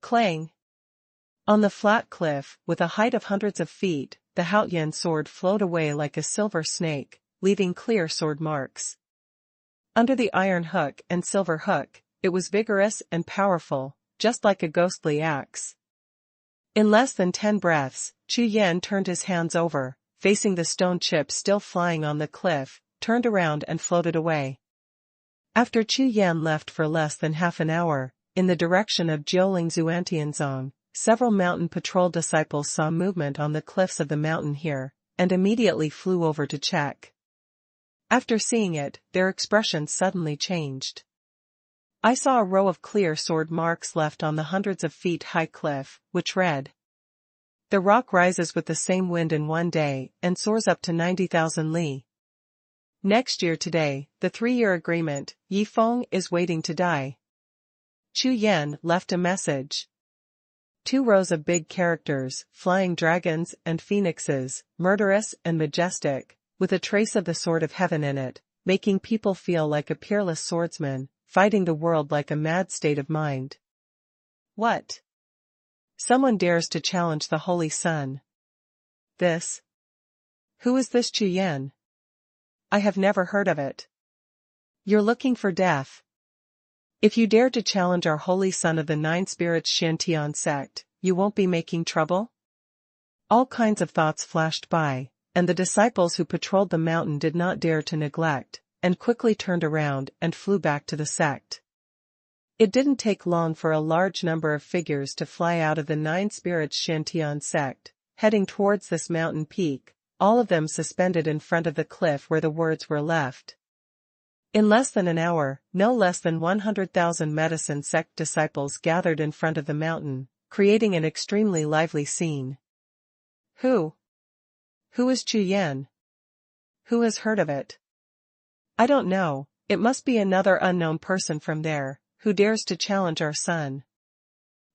Clang. On the flat cliff, with a height of hundreds of feet, the Haotian sword flowed away like a silver snake, leaving clear sword marks. Under the iron hook and silver hook, it was vigorous and powerful, just like a ghostly axe. In less than 10 breaths, Chu Yan turned his hands over, facing the stone chips still flying on the cliff, turned around and floated away. After Chu Yan left for less than half an hour, in the direction of Jiuling Xuantianzong, several mountain patrol disciples saw movement on the cliffs of the mountain here, and immediately flew over to check. After seeing it, their expressions suddenly changed. I saw a row of clear sword marks left on the hundreds of feet high cliff, which read, "The rock rises with the same wind in one day and soars up to 90,000 li. Next year today, the 3-year agreement, Yi Feng is waiting to die." Chu Yan left a message. 2 rows of big characters, flying dragons and phoenixes, murderous and majestic, with a trace of the sword of heaven in it, making people feel like a peerless swordsman, fighting the world like a mad state of mind. What? Someone dares to challenge the Holy Sun. This? Who is this Chu Yan? I have never heard of it. You're looking for death. If you dare to challenge our Holy Son of the 9 Spirits Shantian sect, you won't be making trouble? All kinds of thoughts flashed by, and the disciples who patrolled the mountain did not dare to neglect, and quickly turned around and flew back to the sect. It didn't take long for a large number of figures to fly out of the 9 Spirits Shantian sect, heading towards this mountain peak, all of them suspended in front of the cliff where the words were left. In less than an hour, no less than 100,000 medicine sect disciples gathered in front of the mountain, creating an extremely lively scene. Who? Who is Chu Yan? Who has heard of it? I don't know, it must be another unknown person from there, who dares to challenge our son.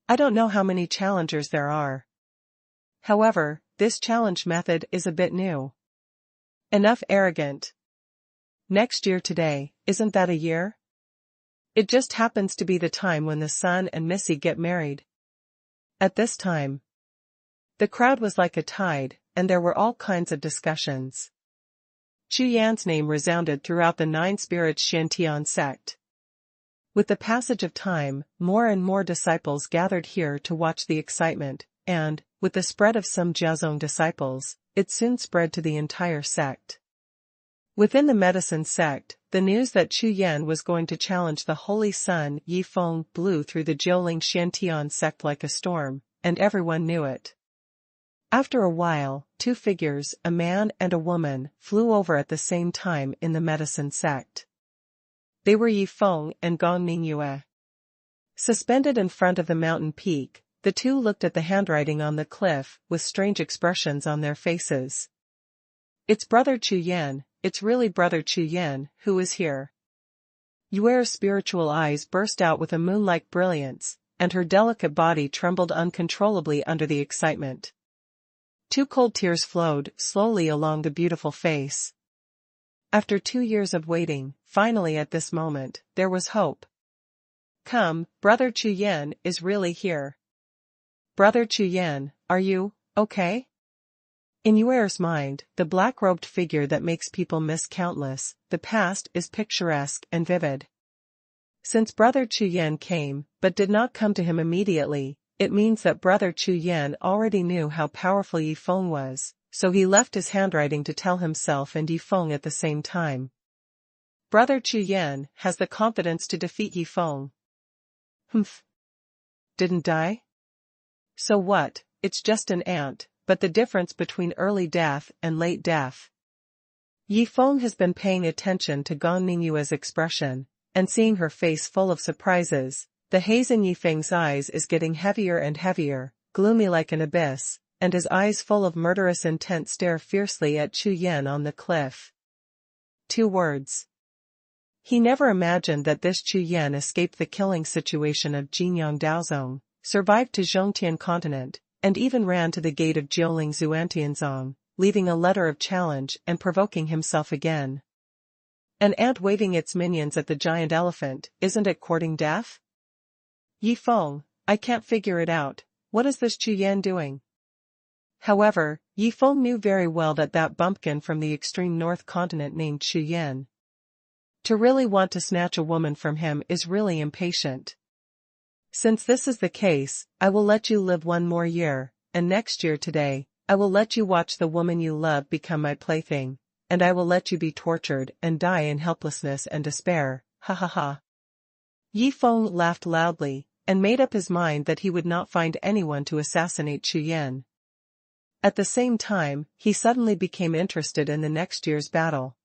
I don't know how many challengers there are. However, this challenge method is a bit new. Enough arrogant. Next year today, isn't that a year? It just happens to be the time when the son and Missy get married. At this time, the crowd was like a tide, and there were all kinds of discussions. Chu Yan's name resounded throughout the 9 Spirits Shantian sect. With the passage of time, more and more disciples gathered here to watch the excitement, and, with the spread of some Jiaozong disciples, it soon spread to the entire sect. Within the medicine sect, the news that Chu Yan was going to challenge the Holy Sun Yi Feng blew through the Jiuling Shantian sect like a storm, and everyone knew it. After a while, 2 figures, a man and a woman, flew over at the same time in the medicine sect. They were Yi Feng and Gong Ningyue. Suspended in front of the mountain peak, The two looked at the handwriting on the cliff with strange expressions on their faces. It's Brother Chu Yan, it's really Brother Chu Yan, who is here. Yue's spiritual eyes burst out with a moon-like brilliance, and her delicate body trembled uncontrollably under the excitement. Two cold tears flowed slowly along the beautiful face. After 2 years of waiting, finally at this moment, there was hope. Come, Brother Chu Yan is really here. Brother Chu Yan, are you okay? In Yuer's mind, the black-robed figure that makes people miss countless, the past is picturesque and vivid. Since Brother Chu Yan came, but did not come to him immediately, it means that Brother Chu Yan already knew how powerful Yifeng was, so he left his handwriting to tell himself and Yifeng at the same time. Brother Chu Yan has the confidence to defeat Yifeng. Humph. Didn't die? So what, it's just an ant, but the difference between early death and late death. Yifeng has been paying attention to Gong Ningyue's expression, and seeing her face full of surprises, the haze in Yifeng's eyes is getting heavier and heavier, gloomy like an abyss, and his eyes full of murderous intent stare fiercely at Chu Yan on the cliff. 2 words. He never imagined that this Chu Yan escaped the killing situation of Jinyang Daozong, survived to Zhongtian continent, and even ran to the gate of Jiuling Zuantianzong, leaving a letter of challenge and provoking himself again. An ant waving its minions at the giant elephant, isn't it courting death? Yifeng, I can't figure it out, what is this Chu Yan doing? However, Yifeng knew very well that bumpkin from the extreme north continent named Chu Yan. To really want to snatch a woman from him is really impatient. Since this is the case, I will let you live 1 more year, and next year today, I will let you watch the woman you love become my plaything, and I will let you be tortured and die in helplessness and despair, ha ha ha. Yifeng laughed loudly, and made up his mind that he would not find anyone to assassinate Chu Yan. At the same time, he suddenly became interested in the next year's battle.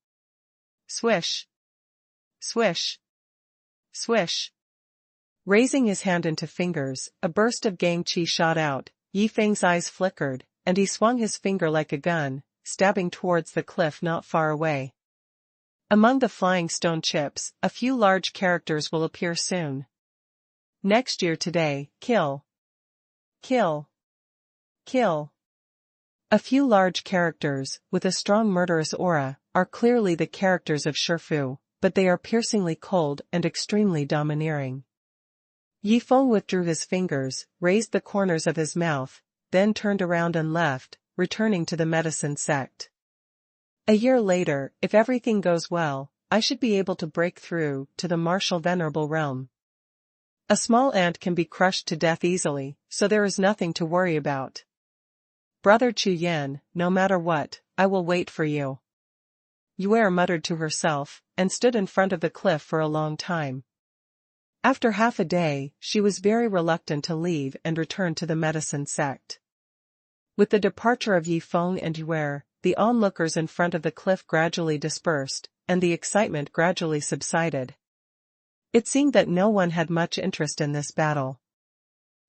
Swish! Swish! Swish! Raising his hand into fingers, a burst of gang qi shot out, Yifeng's eyes flickered, and he swung his finger like a gun, stabbing towards the cliff not far away. Among the flying stone chips, a few large characters will appear soon. Next year today, kill. Kill. Kill. A few large characters, with a strong murderous aura, are clearly the characters of Shifu, but they are piercingly cold and extremely domineering. Yifeng withdrew his fingers, raised the corners of his mouth, then turned around and left, returning to the medicine sect. A year later, if everything goes well, I should be able to break through to the martial venerable realm. A small ant can be crushed to death easily, so there is nothing to worry about. Brother Chu Yan, no matter what, I will wait for you. Yue muttered to herself, and stood in front of the cliff for a long time. After half a day, she was very reluctant to leave and return to the medicine sect. With the departure of Yifeng and Yue, the onlookers in front of the cliff gradually dispersed, and the excitement gradually subsided. It seemed that no one had much interest in this battle.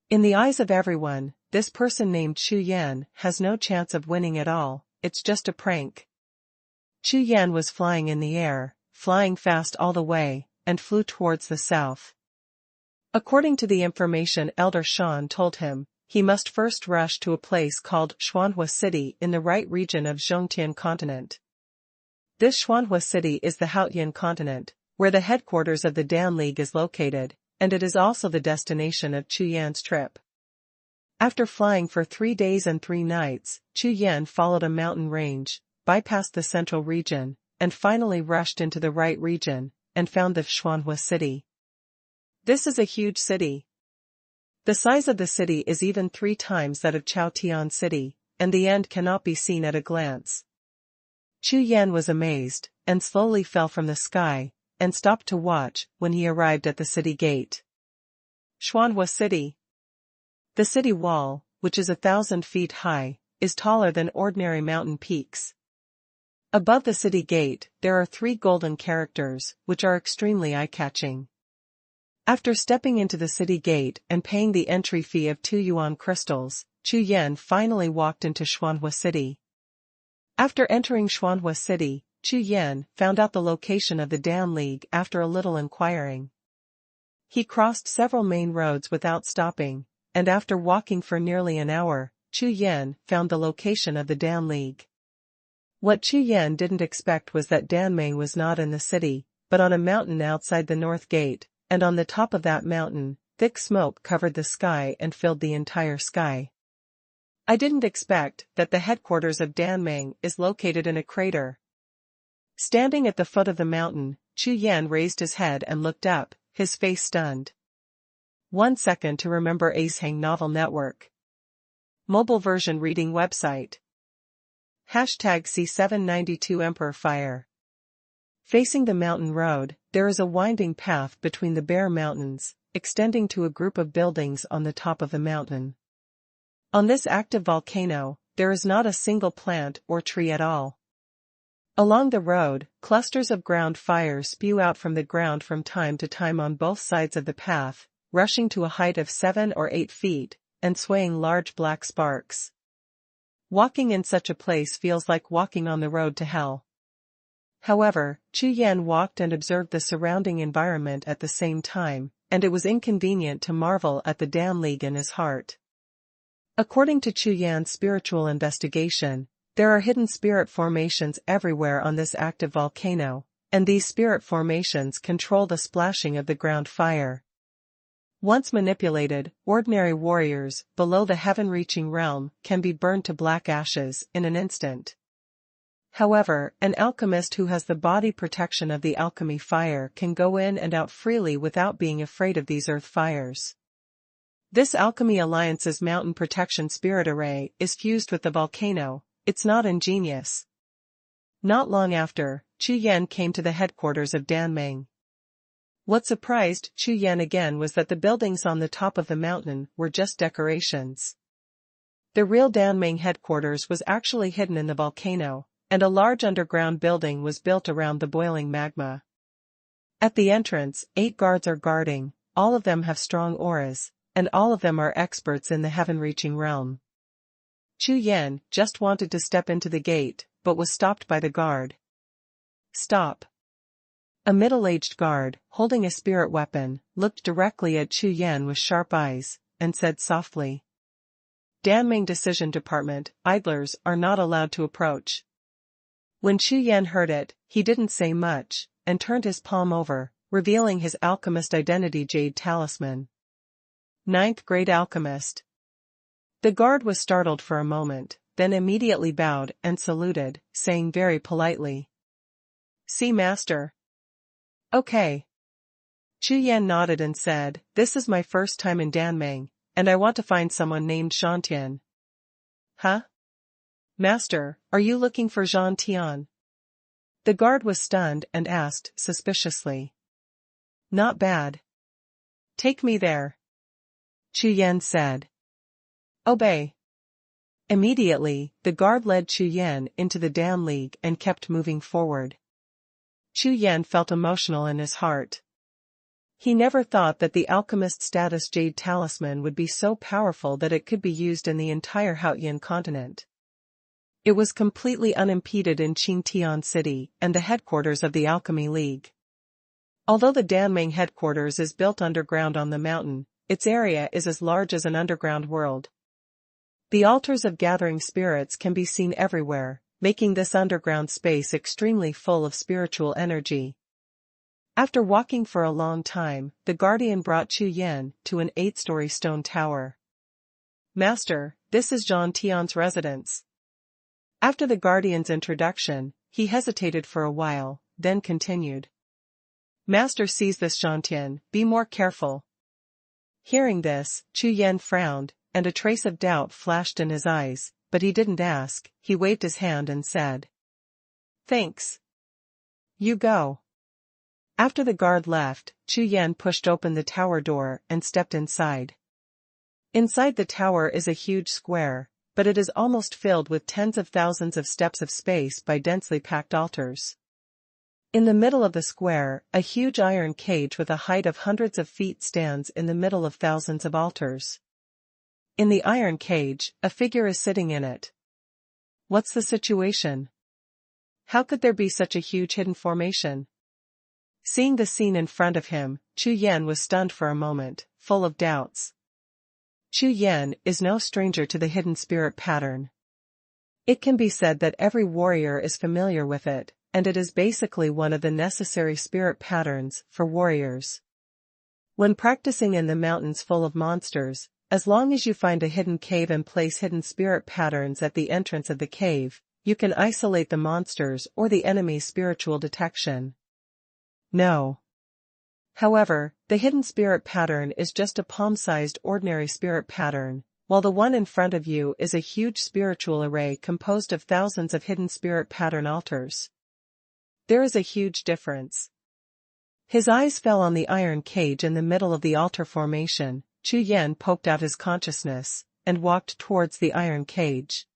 In the eyes of everyone, this person named Chu Yan has no chance of winning at all, it's just a prank. Chu Yan was flying in the air, flying fast all the way, and flew towards the south. According to the information Elder Shan told him, he must first rush to a place called Xuanhuan City in the right region of Zhongtian continent. This Xuanhuan City is the Haotian continent, where the headquarters of the Dan League is located, and it is also the destination of Chu Yan's trip. After flying for 3 days and 3 nights, Chu Yan followed a mountain range, bypassed the central region, and finally rushed into the right region, and found the Xuanhuan City. This is a huge city. The size of the city is even 3 times that of Chaotian City, and the end cannot be seen at a glance. Chu Yan was amazed, and slowly fell from the sky, and stopped to watch when he arrived at the city gate. Xuanhuan City. The city wall, which is 1,000 feet high, is taller than ordinary mountain peaks. Above the city gate, there are 3 golden characters, which are extremely eye-catching. After stepping into the city gate and paying the entry fee of 2 yuan crystals, Chu Yan finally walked into Xuanhuan City. After entering Xuanhuan City, Chu Yan found out the location of the Dan League after a little inquiring. He crossed several main roads without stopping, and after walking for nearly an hour, Chu Yan found the location of the Dan League. What Chu Yan didn't expect was that Danmeng was not in the city, but on a mountain outside the north gate, and on the top of that mountain, thick smoke covered the sky and filled the entire sky. I didn't expect that the headquarters of Danmeng is located in a crater. Standing at the foot of the mountain, Chu Yan raised his head and looked up, his face stunned. 1 second to remember Acehang Novel Network. Mobile version reading website. Hashtag C792 Emperor Fire. Facing the mountain road, there is a winding path between the bare mountains, extending to a group of buildings on the top of the mountain. On this active volcano, there is not a single plant or tree at all. Along the road, clusters of ground fire spew out from the ground from time to time on both sides of the path, rushing to a height of 7 or 8 feet, and swaying large black sparks. Walking in such a place feels like walking on the road to hell. However, Chu Yan walked and observed the surrounding environment at the same time, and it was inconvenient to marvel at the Dan League in his heart. According to Chu Yan's spiritual investigation, there are hidden spirit formations everywhere on this active volcano, and these spirit formations control the splashing of the ground fire. Once manipulated, ordinary warriors below the heaven-reaching realm can be burned to black ashes in an instant. However, an alchemist who has the body protection of the alchemy fire can go in and out freely without being afraid of these earth fires. This Alchemy Alliance's mountain protection spirit array is fused with the volcano. It's not ingenious. Not long after, Chu Yan came to the headquarters of Danmeng. What surprised Chu Yan again was that the buildings on the top of the mountain were just decorations. The real Danmeng headquarters was actually hidden in the volcano, and a large underground building was built around the boiling magma. At the entrance, 8 guards are guarding, all of them have strong auras, and all of them are experts in the heaven-reaching realm. Chu Yan just wanted to step into the gate, but was stopped by the guard. Stop. A middle-aged guard, holding a spirit weapon, looked directly at Chu Yan with sharp eyes, and said softly, "Danmeng Decision Department, idlers are not allowed to approach." When Chu Yan heard it, he didn't say much, and turned his palm over, revealing his alchemist identity jade talisman. 9th grade alchemist. The guard was startled for a moment, then immediately bowed and saluted, saying very politely, "See, master." "Okay." Chu Yan nodded and said, "This is my first time in Danmeng, and I want to find someone named Zhang Tian." "Huh? Master, are you looking for Zhang Tian?" The guard was stunned and asked suspiciously. "Not bad. Take me there," Chu Yan said. "Obey." Immediately, the guard led Chu Yan into the Dan League and kept moving forward. Chu Yan felt emotional in his heart. He never thought that the alchemist status jade talisman would be so powerful that it could be used in the entire Haotian continent. It was completely unimpeded in Qingtian City and the headquarters of the Alchemy League. Although the Danmeng headquarters is built underground on the mountain, its area is as large as an underground world. The altars of gathering spirits can be seen everywhere, making this underground space extremely full of spiritual energy. After walking for a long time, the guardian brought Chu Yan to an 8-story stone tower. "Master, this is Zhang Tian's residence." After the guardian's introduction, he hesitated for a while, then continued. "Master sees this Zhang Tian, be more careful." Hearing this, Chu Yan frowned, and a trace of doubt flashed in his eyes, but he didn't ask, he waved his hand and said, "Thanks. You go." After the guard left, Chu Yan pushed open the tower door and stepped inside. Inside the tower is a huge square, but it is almost filled with tens of thousands of steps of space by densely packed altars. In the middle of the square, a huge iron cage with a height of hundreds of feet stands in the middle of thousands of altars. In the iron cage, a figure is sitting in it. What's the situation? How could there be such a huge hidden formation? Seeing the scene in front of him, Chu Yan was stunned for a moment, full of doubts. Chu Yan is no stranger to the hidden spirit pattern. It can be said that every warrior is familiar with it, and it is basically one of the necessary spirit patterns for warriors. When practicing in the mountains full of monsters, as long as you find a hidden cave and place hidden spirit patterns at the entrance of the cave, you can isolate the monsters or the enemy's spiritual detection. No. However, the hidden spirit pattern is just a palm-sized ordinary spirit pattern, while the one in front of you is a huge spiritual array composed of thousands of hidden spirit pattern altars. There is a huge difference. His eyes fell on the iron cage in the middle of the altar formation. Chu Yan poked out his consciousness, and walked towards the iron cage.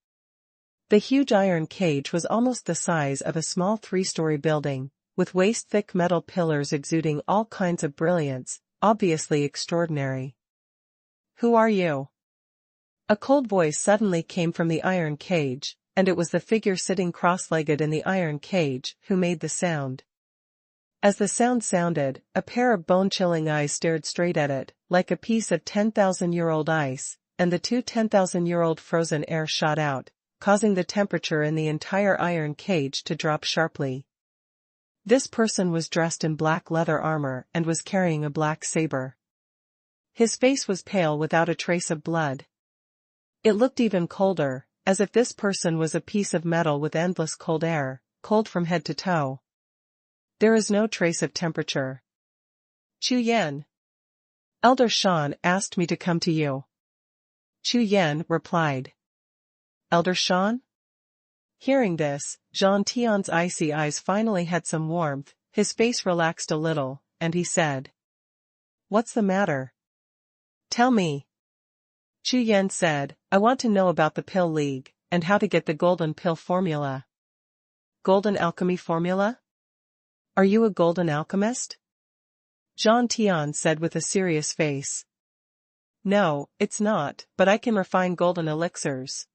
The huge iron cage was almost the size of a small 3-story building, with waist-thick metal pillars exuding all kinds of brilliance, obviously extraordinary. Who are you? A cold voice suddenly came from the iron cage, and it was the figure sitting cross-legged in the iron cage who made the sound. As the sound sounded, a pair of bone-chilling eyes stared straight at it, like a piece of 10,000-year-old ice, and the two 10,000-year-old frozen air shot out, causing the temperature in the entire iron cage to drop sharply. This person was dressed in black leather armor and was carrying a black saber. His face was pale without a trace of blood. It looked even colder, as if this person was a piece of metal with endless cold air, cold from head to toe. There is no trace of temperature. Chu Yan. Elder Shan asked me to come to you. Chu Yan replied. Elder Shan? Hearing this, Zhang Tian's icy eyes finally had some warmth, his face relaxed a little, and he said. What's the matter? Tell me. Chu Yan said, I want to know about the Pill League, and how to get the Golden Pill Formula. Golden Alchemy Formula? Are you a golden alchemist? Zhang Tian said with a serious face. No, it's not, but I can refine golden elixirs.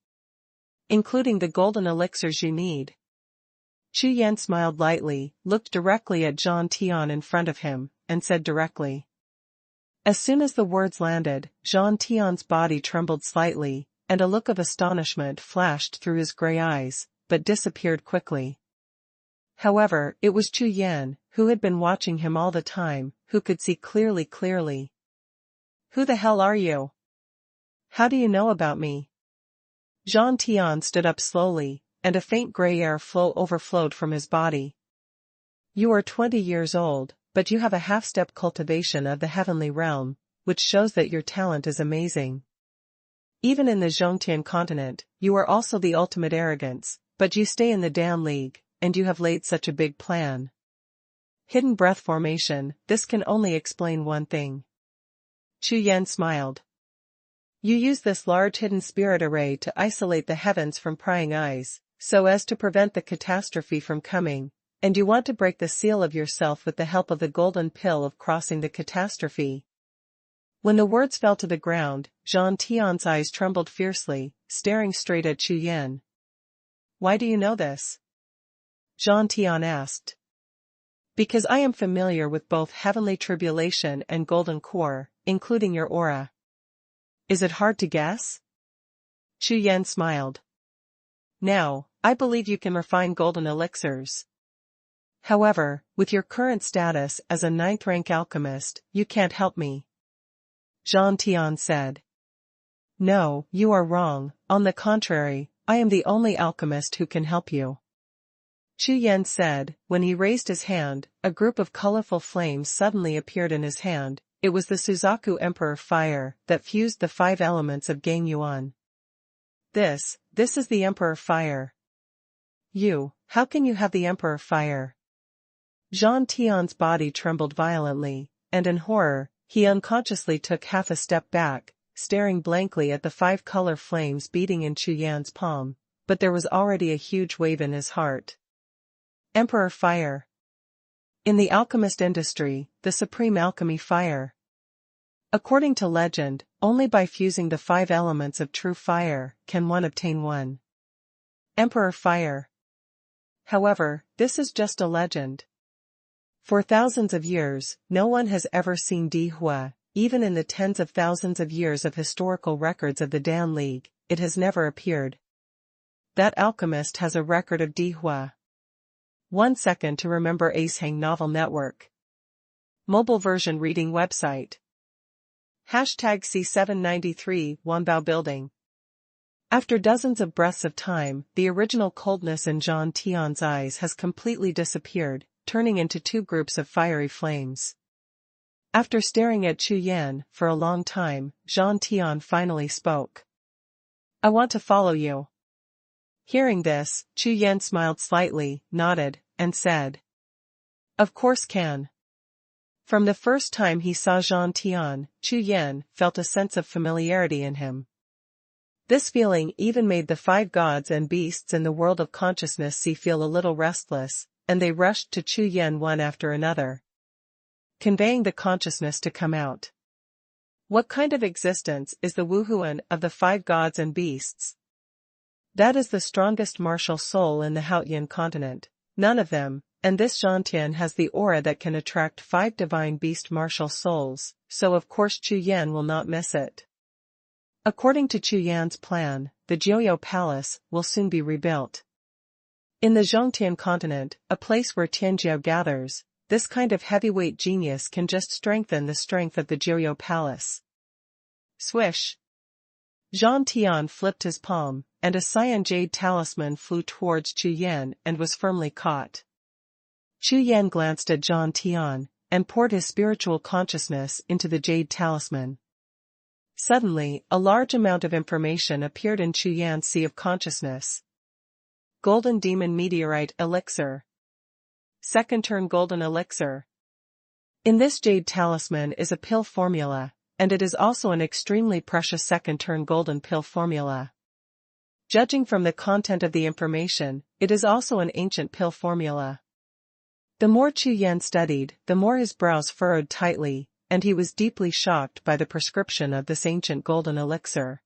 Including the golden elixirs you need. Chu Yan smiled lightly, looked directly at Zhang Tian in front of him, and said directly. As soon as the words landed, Zhang Tian's body trembled slightly, and a look of astonishment flashed through his gray eyes, but disappeared quickly. However, it was Chu Yan, who had been watching him all the time, who could see clearly. Who the hell are you? How do you know about me? Zhang Tian stood up slowly, and a faint gray air flow overflowed from his body. You are 20 years old, but you have a half-step cultivation of the heavenly realm, which shows that your talent is amazing. Even in the Zhongtian continent, you are also the ultimate arrogance, but you stay in the Dan League, and you have laid such a big plan. Hidden breath formation, this can only explain one thing. Chu Yan smiled. You use this large hidden spirit array to isolate the heavens from prying eyes, so as to prevent the catastrophe from coming, and you want to break the seal of yourself with the help of the golden pill of crossing the catastrophe. When the words fell to the ground, Zhang Tian's eyes trembled fiercely, staring straight at Chu Yan. Why do you know this? Zhang Tian asked. Because I am familiar with both heavenly tribulation and golden core, including your aura. Is it hard to guess? Chu Yan smiled. Now, I believe you can refine golden elixirs. However, with your current status as a 9th-rank alchemist, you can't help me. Zhang Tian said. No, you are wrong, on the contrary, I am the only alchemist who can help you. Chu Yan said, when he raised his hand, a group of colorful flames suddenly appeared in his hand. It was the Suzaku Emperor Fire that fused the 5 elements of Gang Yuan. This is the Emperor Fire. How can you have the Emperor Fire? Zhang Tian's body trembled violently, and in horror, he unconsciously took half a step back, staring blankly at the 5 color flames beating in Chu Yan's palm, but there was already a huge wave in his heart. Emperor Fire. In the alchemist industry, the supreme alchemy fire. According to legend, only by fusing the 5 elements of true fire can one obtain one. Emperor fire. However, this is just a legend. For thousands of years, no one has ever seen Dihua, even in the tens of thousands of years of historical records of the Dan League, it has never appeared. That alchemist has a record of Dihua. 1 second to remember Acehang Novel Network. Mobile version reading website. Hashtag C793 Wanbao Building. After dozens of breaths of time, the original coldness in Zhang Tian's eyes has completely disappeared, turning into 2 groups of fiery flames. After staring at Chu Yan for a long time, Zhang Tian finally spoke. I want to follow you. Hearing this, Chu Yan smiled slightly, nodded, and said, Of course can. From the first time he saw Zhang Tian, Chu Yan felt a sense of familiarity in him. This feeling even made the 5 gods and beasts in the world of consciousness feel a little restless, and they rushed to Chu Yan one after another, conveying the consciousness to come out. What kind of existence is the Wuhun of the 5 gods and beasts? That is the strongest martial soul in the Haotian continent, none of them, and this Zhangtian has the aura that can attract 5 divine beast martial souls, so of course Chu Yan will not miss it. According to Chu Yan's plan, the Jiuxiao Palace will soon be rebuilt. In the Zhongtian continent, a place where Tianjiao gathers, this kind of heavyweight genius can just strengthen the strength of the Jiuxiao Palace. Swish! Zhang Tian flipped his palm, and a cyan jade talisman flew towards Chu Yan and was firmly caught. Chu Yan glanced at Zhang Tian, and poured his spiritual consciousness into the jade talisman. Suddenly, a large amount of information appeared in Chu Yan's sea of consciousness. Golden Demon Meteorite Elixir. Second turn Golden Elixir. In this jade talisman is a pill formula, and it is also an extremely precious second turn golden pill formula. Judging from the content of the information, it is also an ancient pill formula. The more Chu Yan studied, the more his brows furrowed tightly, and he was deeply shocked by the prescription of this ancient golden elixir.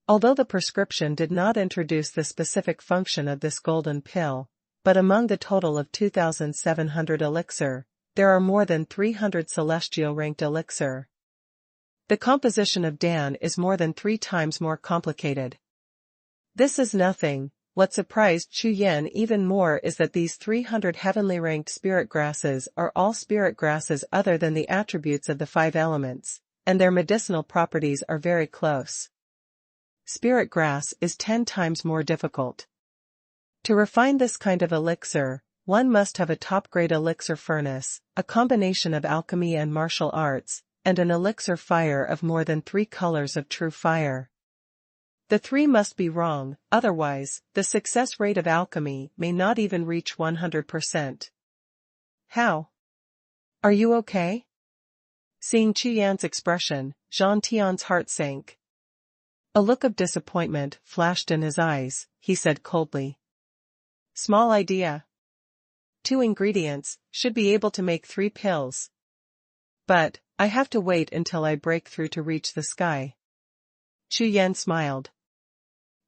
Although the prescription did not introduce the specific function of this golden pill, but among the total of 2,700 elixir, there are more than 300 celestial-ranked elixir. The composition of Dan is more than 3 times more complicated. This is nothing. What surprised Chu Yan even more is that these 300 heavenly-ranked spirit grasses are all spirit grasses other than the attributes of the 5 elements, and their medicinal properties are very close. Spirit grass is 10 times more difficult. To refine this kind of elixir, one must have a top-grade elixir furnace, a combination of alchemy and martial arts, and an elixir fire of more than 3 colors of true fire. The 3 must be wrong, otherwise, the success rate of alchemy may not even reach 100%. How? Are you okay? Seeing Chu Yan's expression, Zhang Tian's heart sank. A look of disappointment flashed in his eyes, he said coldly. Small idea. 2 ingredients, should be able to make 3 pills. But, I have to wait until I break through to reach the sky. Chu Yan smiled.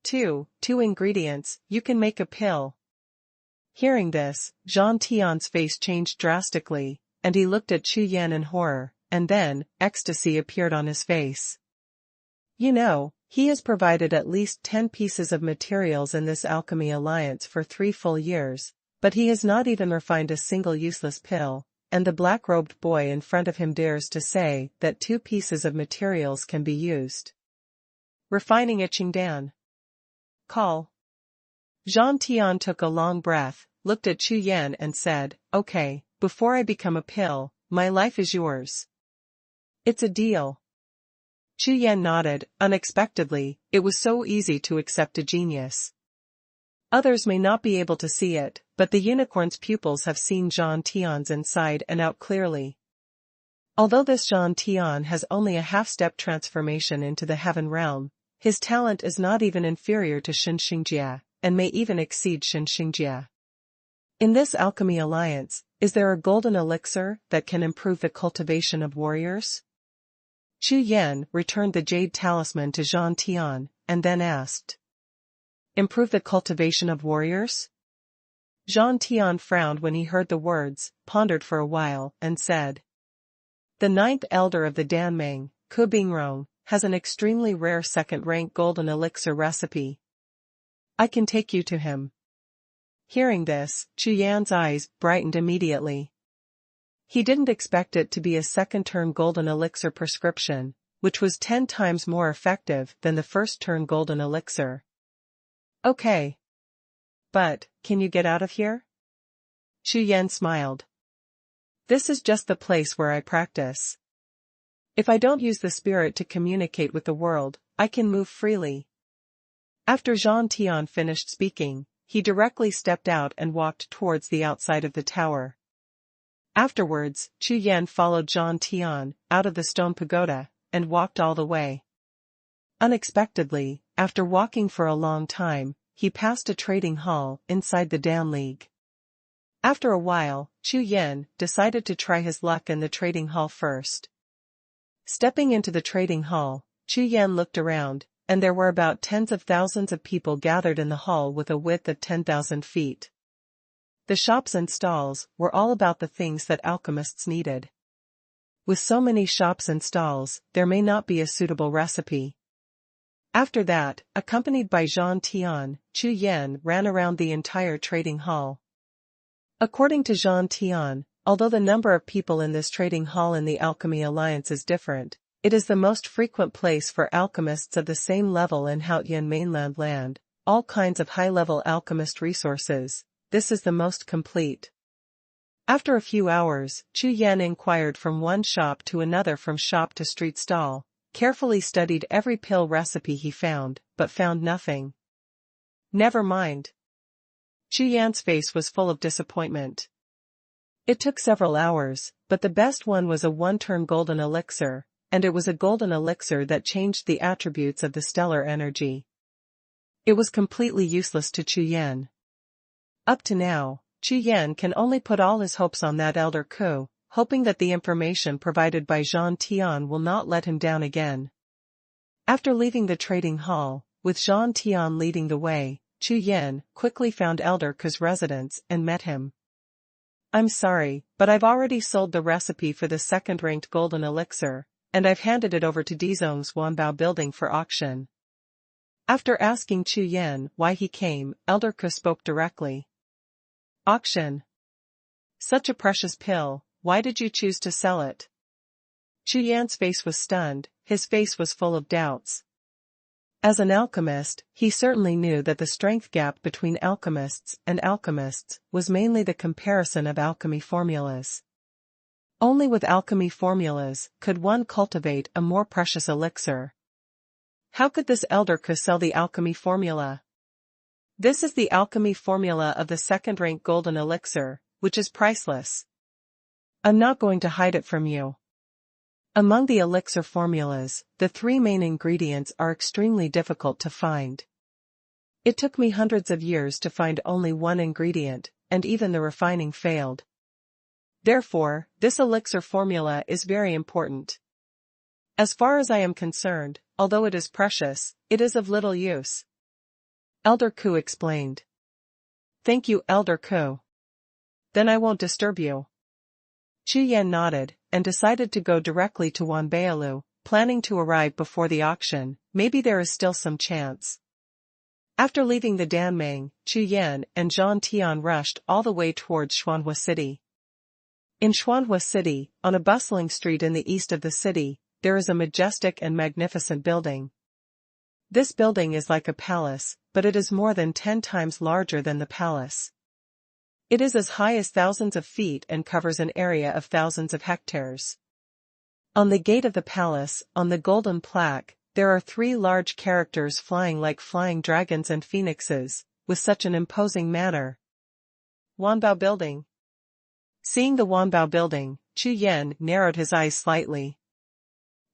2 ingredients, you can make a pill. Hearing this, Zhang Tian's face changed drastically, and he looked at Chu Yan in horror, and then, ecstasy appeared on his face. You know, he has provided at least 10 pieces of materials in this alchemy alliance for 3 full years, but he has not even refined a single useless pill, and the black-robed boy in front of him dares to say that 2 pieces of materials can be used. Refining a Qingdan. Call. Zhang Tian took a long breath, looked at Chu Yan and said, Okay, before I become a pill, my life is yours. It's a deal. Chu Yan nodded, unexpectedly, it was so easy to accept a genius. Others may not be able to see it, but the unicorn's pupils have seen Zhang Tian's inside and out clearly. Although this Zhang Tian has only a half-step transformation into the heaven realm, his talent is not even inferior to Shen Xingjia, and may even exceed Shen Xingjia. In this alchemy alliance, is there a golden elixir that can improve the cultivation of warriors? Chu Yan returned the jade talisman to Zhang Tian, and then asked. Improve the cultivation of warriors? Zhang Tian frowned when he heard the words, pondered for a while, and said. The ninth elder of the Danmeng, Ku Bingrong, has an extremely rare second-rank golden elixir recipe. I can take you to him. Hearing this, Chu Yan's eyes brightened immediately. He didn't expect it to be a second-turn golden elixir prescription, which was 10 times more effective than the first-turn golden elixir. Okay. But, can you get out of here? Chu Yan smiled. This is just the place where I practice. If I don't use the spirit to communicate with the world, I can move freely. After Zhang Tian finished speaking, he directly stepped out and walked towards the outside of the tower. Afterwards, Chu Yan followed Zhang Tian out of the stone pagoda, and walked all the way. Unexpectedly, after walking for a long time, he passed a trading hall inside the Dan League. After a while, Chu Yan decided to try his luck in the trading hall first. Stepping into the trading hall, Chu Yan looked around, and there were about tens of thousands of people gathered in the hall with a width of 10,000 feet. The shops and stalls were all about the things that alchemists needed. With so many shops and stalls, there may not be a suitable recipe. After that, accompanied by Zhang Tian, Chu Yan ran around the entire trading hall. According to Zhang Tian, although the number of people in this trading hall in the Alchemy Alliance is different, it is the most frequent place for alchemists of the same level in Haotian mainland land, all kinds of high-level alchemist resources. This is the most complete. After a few hours, Chu Yan inquired from one shop to another, from shop to street stall, carefully studied every pill recipe he found, but found nothing. Never mind. Chu Yan's face was full of disappointment. It took several hours, but the best one was a one-turn golden elixir, and it was a golden elixir that changed the attributes of the stellar energy. It was completely useless to Chu Yan. Up to now, Chu Yan can only put all his hopes on that elder Ku, hoping that the information provided by Zhang Tian will not let him down again. After leaving the trading hall, with Zhang Tian leading the way, Chu Yan quickly found Elder Ku's residence and met him. I'm sorry, but I've already sold the recipe for the second-ranked golden elixir, and I've handed it over to Dizong's Wanbao building for auction. After asking Chu Yan why he came, Elder Ku spoke directly. Auction. Such a precious pill, why did you choose to sell it? Chu Yan's face was stunned, his face was full of doubts. As an alchemist, he certainly knew that the strength gap between alchemists was mainly the comparison of alchemy formulas. Only with alchemy formulas could one cultivate a more precious elixir. How could this Elder Ku sell the alchemy formula? This is the alchemy formula of the second-rank golden elixir, which is priceless. I'm not going to hide it from you. Among the elixir formulas, the 3 main ingredients are extremely difficult to find. It took me hundreds of years to find only one ingredient, and even the refining failed. Therefore, this elixir formula is very important. As far as I am concerned, although it is precious, it is of little use. Elder Ku explained. Thank you, Elder Ku. Then I won't disturb you. Chu Yan nodded, and decided to go directly to Wanbao, planning to arrive before the auction. Maybe there is still some chance. After leaving the Danmeng, Chu Yan and Zhang Tian rushed all the way towards Xuanhuan City. In Xuanhuan City, on a bustling street in the east of the city, there is a majestic and magnificent building. This building is like a palace, but it is more than 10 times larger than the palace. It is as high as thousands of feet and covers an area of thousands of hectares. On the gate of the palace, on the golden plaque, there are 3 large characters flying like flying dragons and phoenixes, with such an imposing manner. Wanbao Building. Seeing the Wanbao Building, Chu Yan narrowed his eyes slightly.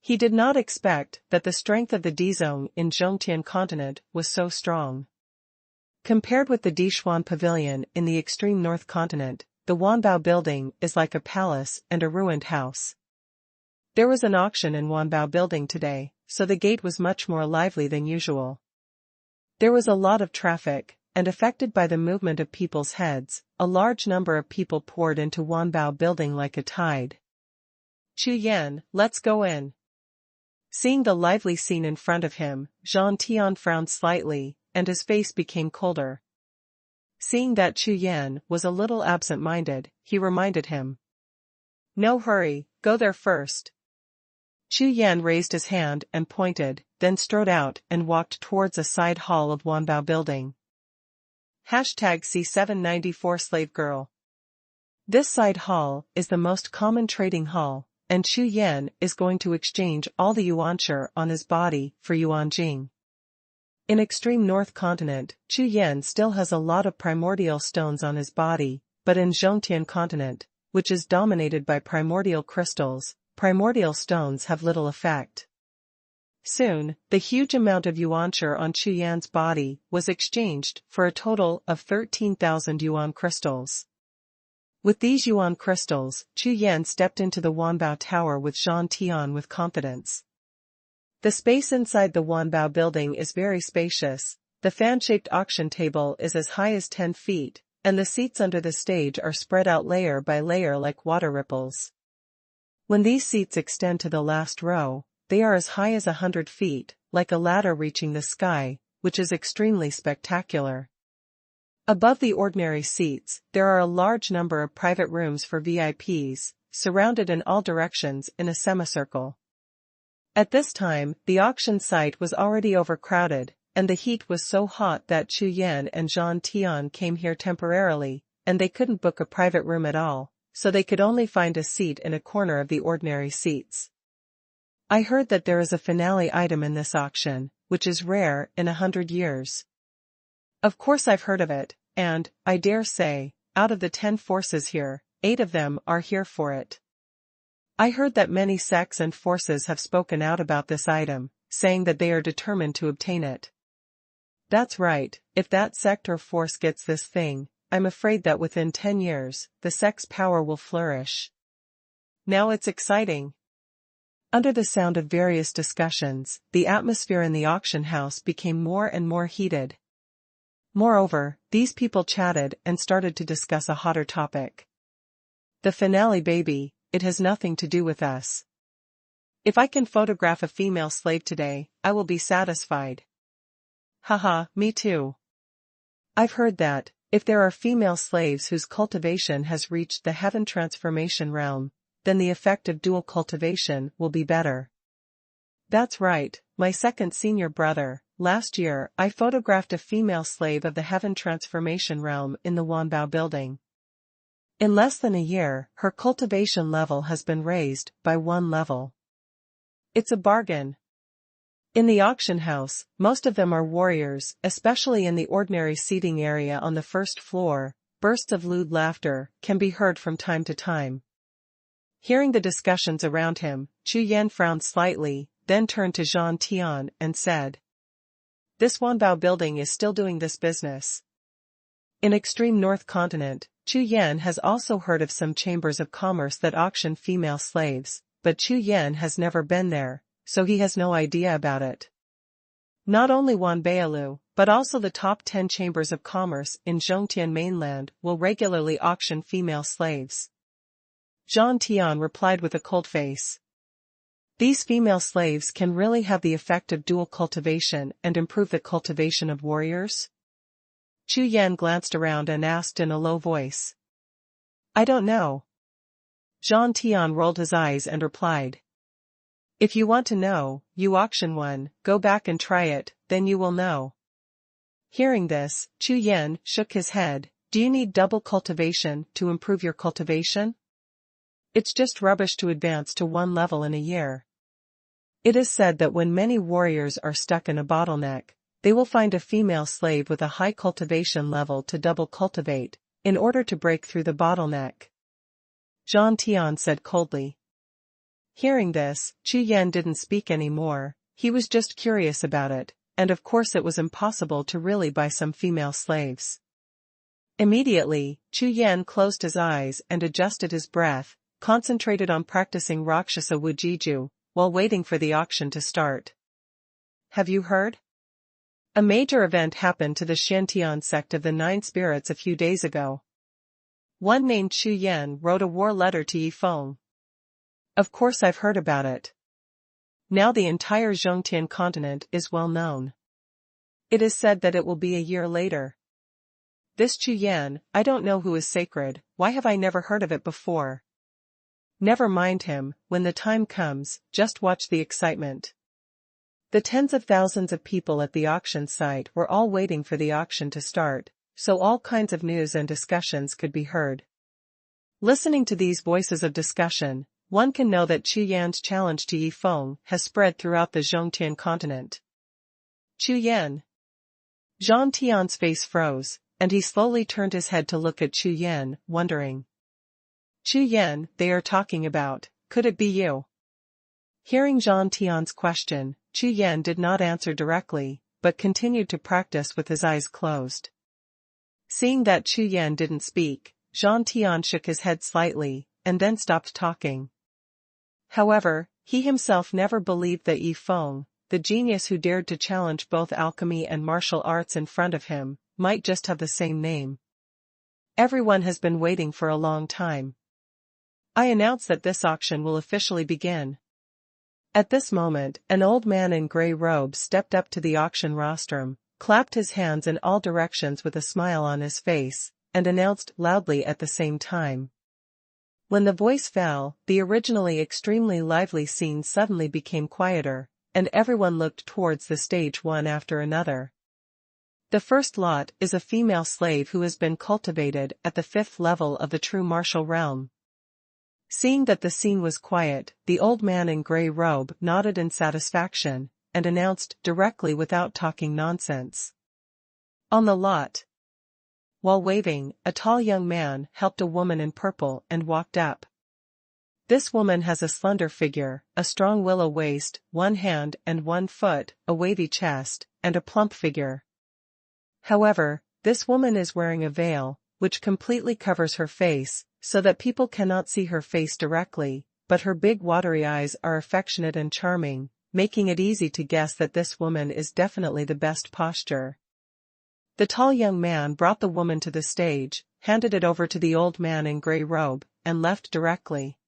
He did not expect that the strength of the Dizong in Zhongtian continent was so strong. Compared with the Dixuan Pavilion in the extreme north continent, the Wanbao building is like a palace and a ruined house. There was an auction in Wanbao building today, so the gate was much more lively than usual. There was a lot of traffic, and affected by the movement of people's heads, a large number of people poured into Wanbao building like a tide. Chu Yan, let's go in. Seeing the lively scene in front of him, Zhang Tian frowned slightly, and his face became colder. Seeing that Chu Yan was a little absent-minded, he reminded him. No hurry, go there first. Chu Yan raised his hand and pointed, then strode out and walked towards a side hall of Wanbao building. #C794 Slave Girl. This side hall is the most common trading hall, and Chu Yan is going to exchange all the yuanshi on his body for yuanjing. In extreme north continent, Chu Yan still has a lot of primordial stones on his body, but in Zhongtian continent, which is dominated by primordial crystals, primordial stones have little effect. Soon, the huge amount of yuanshi on Chu Yan's body was exchanged for a total of 13,000 yuan crystals. With these yuan crystals, Chu Yan stepped into the Wanbao Tower with Zhang Tian with confidence. The space inside the Wanbao building is very spacious, the fan-shaped auction table is as high as 10 feet, and the seats under the stage are spread out layer by layer like water ripples. When these seats extend to the last row, they are as high as 100 feet, like a ladder reaching the sky, which is extremely spectacular. Above the ordinary seats, there are a large number of private rooms for VIPs, surrounded in all directions in a semicircle. At this time, the auction site was already overcrowded, and the heat was so hot that Chu Yan and Zhang Tian came here temporarily, and they couldn't book a private room at all, so they could only find a seat in a corner of the ordinary seats. I heard that there is a finale item in this auction, which is rare in 100 years. Of course I've heard of it, and, I dare say, out of the 10 forces here, 8 of them are here for it. I heard that many sects and forces have spoken out about this item, saying that they are determined to obtain it. That's right, if that sect or force gets this thing, I'm afraid that within 10 years, the sect's power will flourish. Now it's exciting. Under the sound of various discussions, the atmosphere in the auction house became more and more heated. Moreover, these people chatted and started to discuss a hotter topic. The finale, baby, it has nothing to do with us. If I can photograph a female slave today, I will be satisfied. Haha, me too. I've heard that, if there are female slaves whose cultivation has reached the heaven transformation realm, then the effect of dual cultivation will be better. That's right, my second senior brother. Last year, I photographed a female slave of the heaven transformation realm in the Wanbao building. In less than a year, her cultivation level has been raised by 1 level. It's a bargain. In the auction house, most of them are warriors, especially in the ordinary seating area on the first floor. Bursts of lewd laughter can be heard from time to time. Hearing the discussions around him, Chu Yan frowned slightly, then turned to Zhang Tian and said, "This Wanbao building is still doing this business." In extreme north continent, Chu Yan has also heard of some chambers of commerce that auction female slaves, but Chu Yan has never been there, so he has no idea about it. Not only Wanbao, but also the top 10 chambers of commerce in Zhongtian mainland will regularly auction female slaves. Zhang Tian replied with a cold face. These female slaves can really have the effect of dual cultivation and improve the cultivation of warriors? Chu Yan glanced around and asked in a low voice. I don't know. Zhang Tian rolled his eyes and replied. If you want to know, you auction one, go back and try it, then you will know. Hearing this, Chu Yan shook his head. Do you need double cultivation to improve your cultivation? It's just rubbish to advance to 1 level in a year. It is said that when many warriors are stuck in a bottleneck, they will find a female slave with a high cultivation level to double cultivate, in order to break through the bottleneck. Zhang Tian said coldly. Hearing this, Chu Yan didn't speak anymore, he was just curious about it, and of course it was impossible to really buy some female slaves. Immediately, Chu Yan closed his eyes and adjusted his breath, concentrated on practicing Rakshasa Wujiju, while waiting for the auction to start. Have you heard? A major event happened to the Xiantian sect of the Nine Spirits a few days ago. One named Chu Yan wrote a war letter to Yifeng. Of course I've heard about it. Now the entire Zhongtian continent is well known. It is said that it will be a year later. This Chu Yan, I don't know who is sacred, why have I never heard of it before? Never mind him, when the time comes, just watch the excitement. The tens of thousands of people at the auction site were all waiting for the auction to start, so all kinds of news and discussions could be heard. Listening to these voices of discussion, one can know that Chu Yan's challenge to Yifeng has spread throughout the Zhongtian continent. Chu Yan. Zhang Tian's face froze, and he slowly turned his head to look at Chu Yan, wondering. Chu Yan, they are talking about, could it be you? Hearing Zhang Tian's question, Chu Yan did not answer directly, but continued to practice with his eyes closed. Seeing that Chu Yan didn't speak, Zhang Tian shook his head slightly, and then stopped talking. However, he himself never believed that Yifeng, the genius who dared to challenge both alchemy and martial arts in front of him, might just have the same name. Everyone has been waiting for a long time. I announce that this auction will officially begin. At this moment, an old man in grey robes stepped up to the auction rostrum, clapped his hands in all directions with a smile on his face, and announced loudly at the same time. When the voice fell, the originally extremely lively scene suddenly became quieter, and everyone looked towards the stage one after another. The first lot is a female slave who has been cultivated at the 5th level of the true martial realm. Seeing that the scene was quiet, the old man in grey robe nodded in satisfaction, and announced directly without talking nonsense. On the lot. While waving, a tall young man helped a woman in purple and walked up. This woman has a slender figure, a strong willow waist, 1 hand and 1 foot, a wavy chest, and a plump figure. However, this woman is wearing a veil, which completely covers her face, so that people cannot see her face directly, but her big watery eyes are affectionate and charming, making it easy to guess that this woman is definitely the best posture. The tall young man brought the woman to the stage, handed it over to the old man in grey robe, and left directly.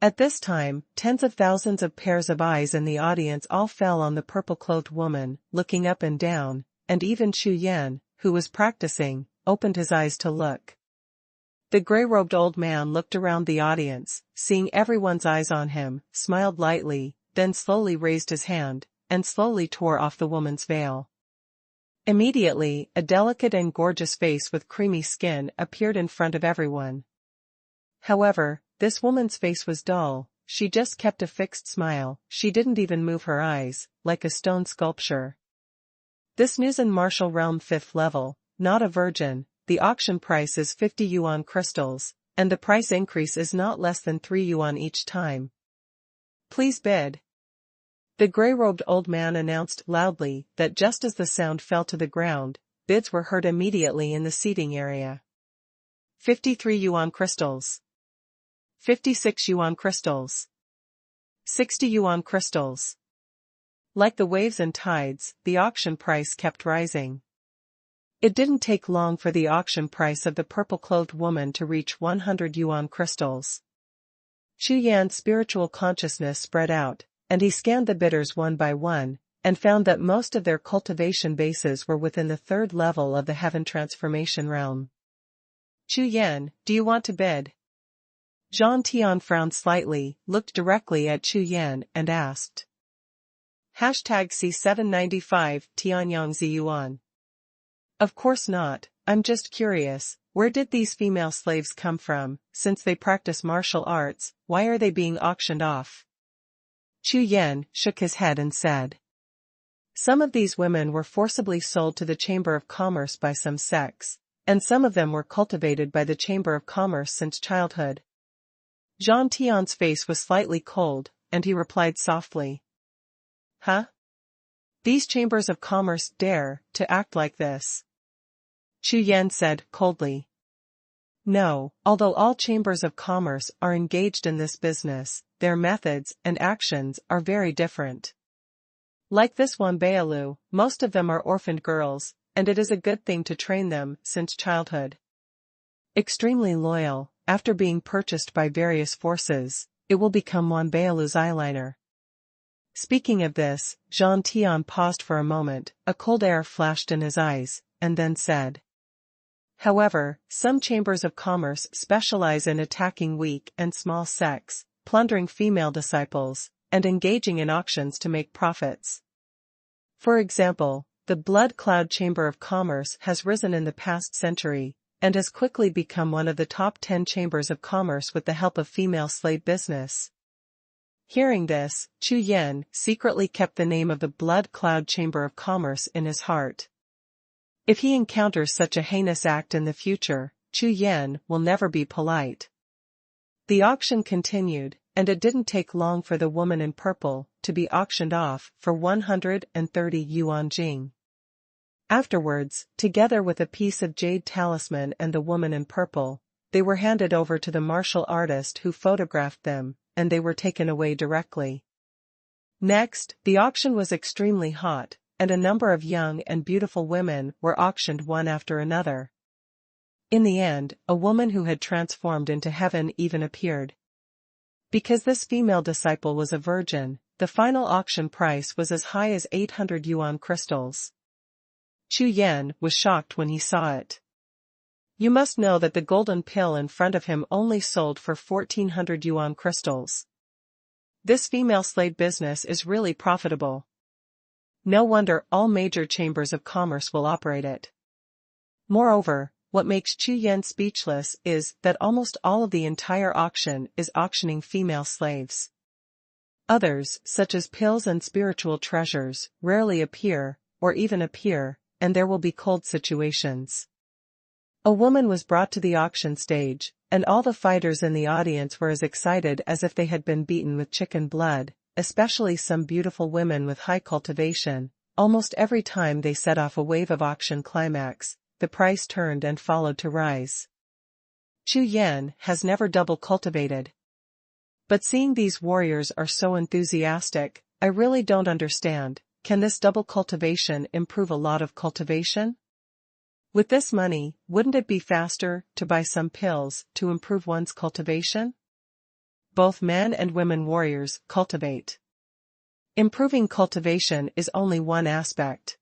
At this time, tens of thousands of pairs of eyes in the audience all fell on the purple-clothed woman, looking up and down, and even Chu Yan, who was practicing, opened his eyes to look. The grey-robed old man looked around the audience, seeing everyone's eyes on him, smiled lightly, then slowly raised his hand, and slowly tore off the woman's veil. Immediately, a delicate and gorgeous face with creamy skin appeared in front of everyone. However, this woman's face was dull, she just kept a fixed smile, she didn't even move her eyes, like a stone sculpture. This news in martial realm 5th level, not a virgin, the auction price is 50 yuan crystals, and the price increase is not less than 3 yuan each time. Please bid. The grey-robed old man announced loudly that just as the sound fell to the ground, bids were heard immediately in the seating area. 53 yuan crystals. 56 yuan crystals. 60 yuan crystals. Like the waves and tides, the auction price kept rising. It didn't take long for the auction price of the purple-clothed woman to reach 100 yuan crystals. Chu Yan's spiritual consciousness spread out, and he scanned the bidders one by one, and found that most of their cultivation bases were within the 3rd level of the heaven transformation realm. Chu Yan, do you want to bid? Zhang Tian frowned slightly, looked directly at Chu Yan, and asked. #C795 Tianyang Ziyuan. Of course not, I'm just curious, where did these female slaves come from, since they practice martial arts, why are they being auctioned off? Chu Yan shook his head and said. Some of these women were forcibly sold to the Chamber of Commerce by some sects, and some of them were cultivated by the Chamber of Commerce since childhood. Zhang Tian's face was slightly cold, and he replied softly. Huh? These chambers of commerce dare to act like this? Chu Yan said coldly. No, although all chambers of commerce are engaged in this business, their methods and actions are very different. Like this one Bealu, most of them are orphaned girls, and it is a good thing to train them since childhood. Extremely loyal, after being purchased by various forces, it will become one Bealu's eyeliner. Speaking of this, Jean Tian paused for a moment, a cold air flashed in his eyes, and then said. However, some chambers of commerce specialize in attacking weak and small sects, plundering female disciples, and engaging in auctions to make profits. For example, the Blood Cloud Chamber of Commerce has risen in the past century, and has quickly become one of the top 10 chambers of commerce with the help of female slave business. Hearing this, Chu Yan secretly kept the name of the Blood Cloud Chamber of Commerce in his heart. If he encounters such a heinous act in the future, Chu Yan will never be polite. The auction continued, and it didn't take long for the woman in purple to be auctioned off for 130 yuan jing. Afterwards, together with a piece of jade talisman and the woman in purple, they were handed over to the martial artist who photographed them, and they were taken away directly. Next, the auction was extremely hot, and a number of young and beautiful women were auctioned one after another. In the end, a woman who had transformed into heaven even appeared. Because this female disciple was a virgin, the final auction price was as high as 800 yuan crystals. Chu Yan was shocked when he saw it. You must know that the golden pill in front of him only sold for 1400 yuan crystals. This female slave business is really profitable. No wonder all major chambers of commerce will operate it. Moreover, what makes Chu Yan speechless is that almost all of the entire auction is auctioning female slaves. Others, such as pills and spiritual treasures, rarely appear, or even appear, and there will be cold situations. A woman was brought to the auction stage, and all the fighters in the audience were as excited as if they had been beaten with chicken blood, especially some beautiful women with high cultivation. Almost every time they set off a wave of auction climax, the price turned and followed to rise. Chu Yan has never double cultivated. But seeing these warriors are so enthusiastic, I really don't understand. Can this double cultivation improve a lot of cultivation? With this money, wouldn't it be faster to buy some pills to improve one's cultivation? Both men and women warriors cultivate. Improving cultivation is only one aspect.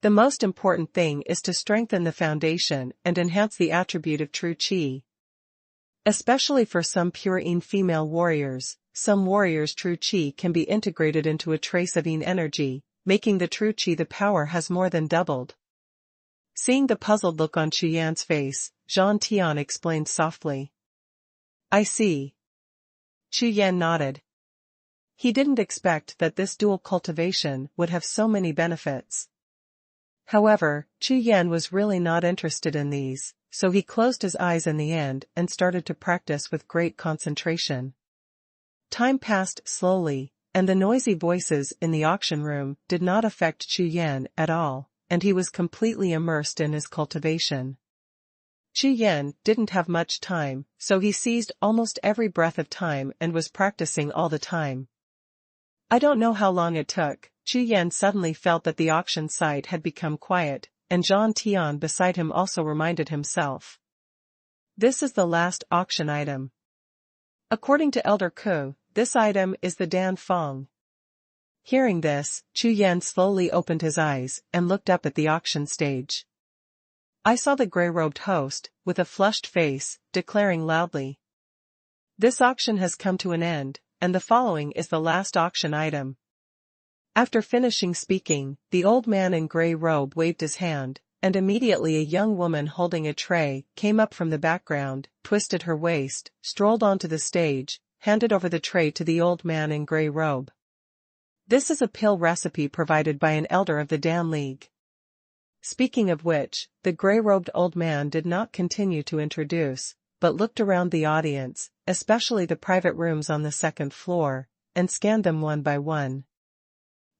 The most important thing is to strengthen the foundation and enhance the attribute of true qi. Especially for some pure yin female warriors, some warriors' true qi can be integrated into a trace of yin energy, making the true qi the power has more than doubled. Seeing the puzzled look on Chu Yan's face, Jean Tian explained softly. I see. Chu Yan nodded. He didn't expect that this dual cultivation would have so many benefits. However, Chu Yan was really not interested in these, so he closed his eyes in the end and started to practice with great concentration. Time passed slowly, and the noisy voices in the auction room did not affect Chu Yan at all, and he was completely immersed in his cultivation. Chu Yan didn't have much time, so he seized almost every breath of time and was practicing all the time. I don't know how long it took. Chu Yan suddenly felt that the auction site had become quiet, and Jean Tian beside him also reminded himself. This is the last auction item. According to Elder Ku, this item is the Danfang. Hearing this, Chu Yan slowly opened his eyes and looked up at the auction stage. I saw the gray-robed host, with a flushed face, declaring loudly. This auction has come to an end, and the following is the last auction item. After finishing speaking, the old man in gray robe waved his hand, and immediately a young woman holding a tray came up from the background, twisted her waist, strolled onto the stage, handed over the tray to the old man in gray robe. This is a pill recipe provided by an elder of the Dan League. Speaking of which, the gray-robed old man did not continue to introduce, but looked around the audience, especially the private rooms on the second floor, and scanned them one by one.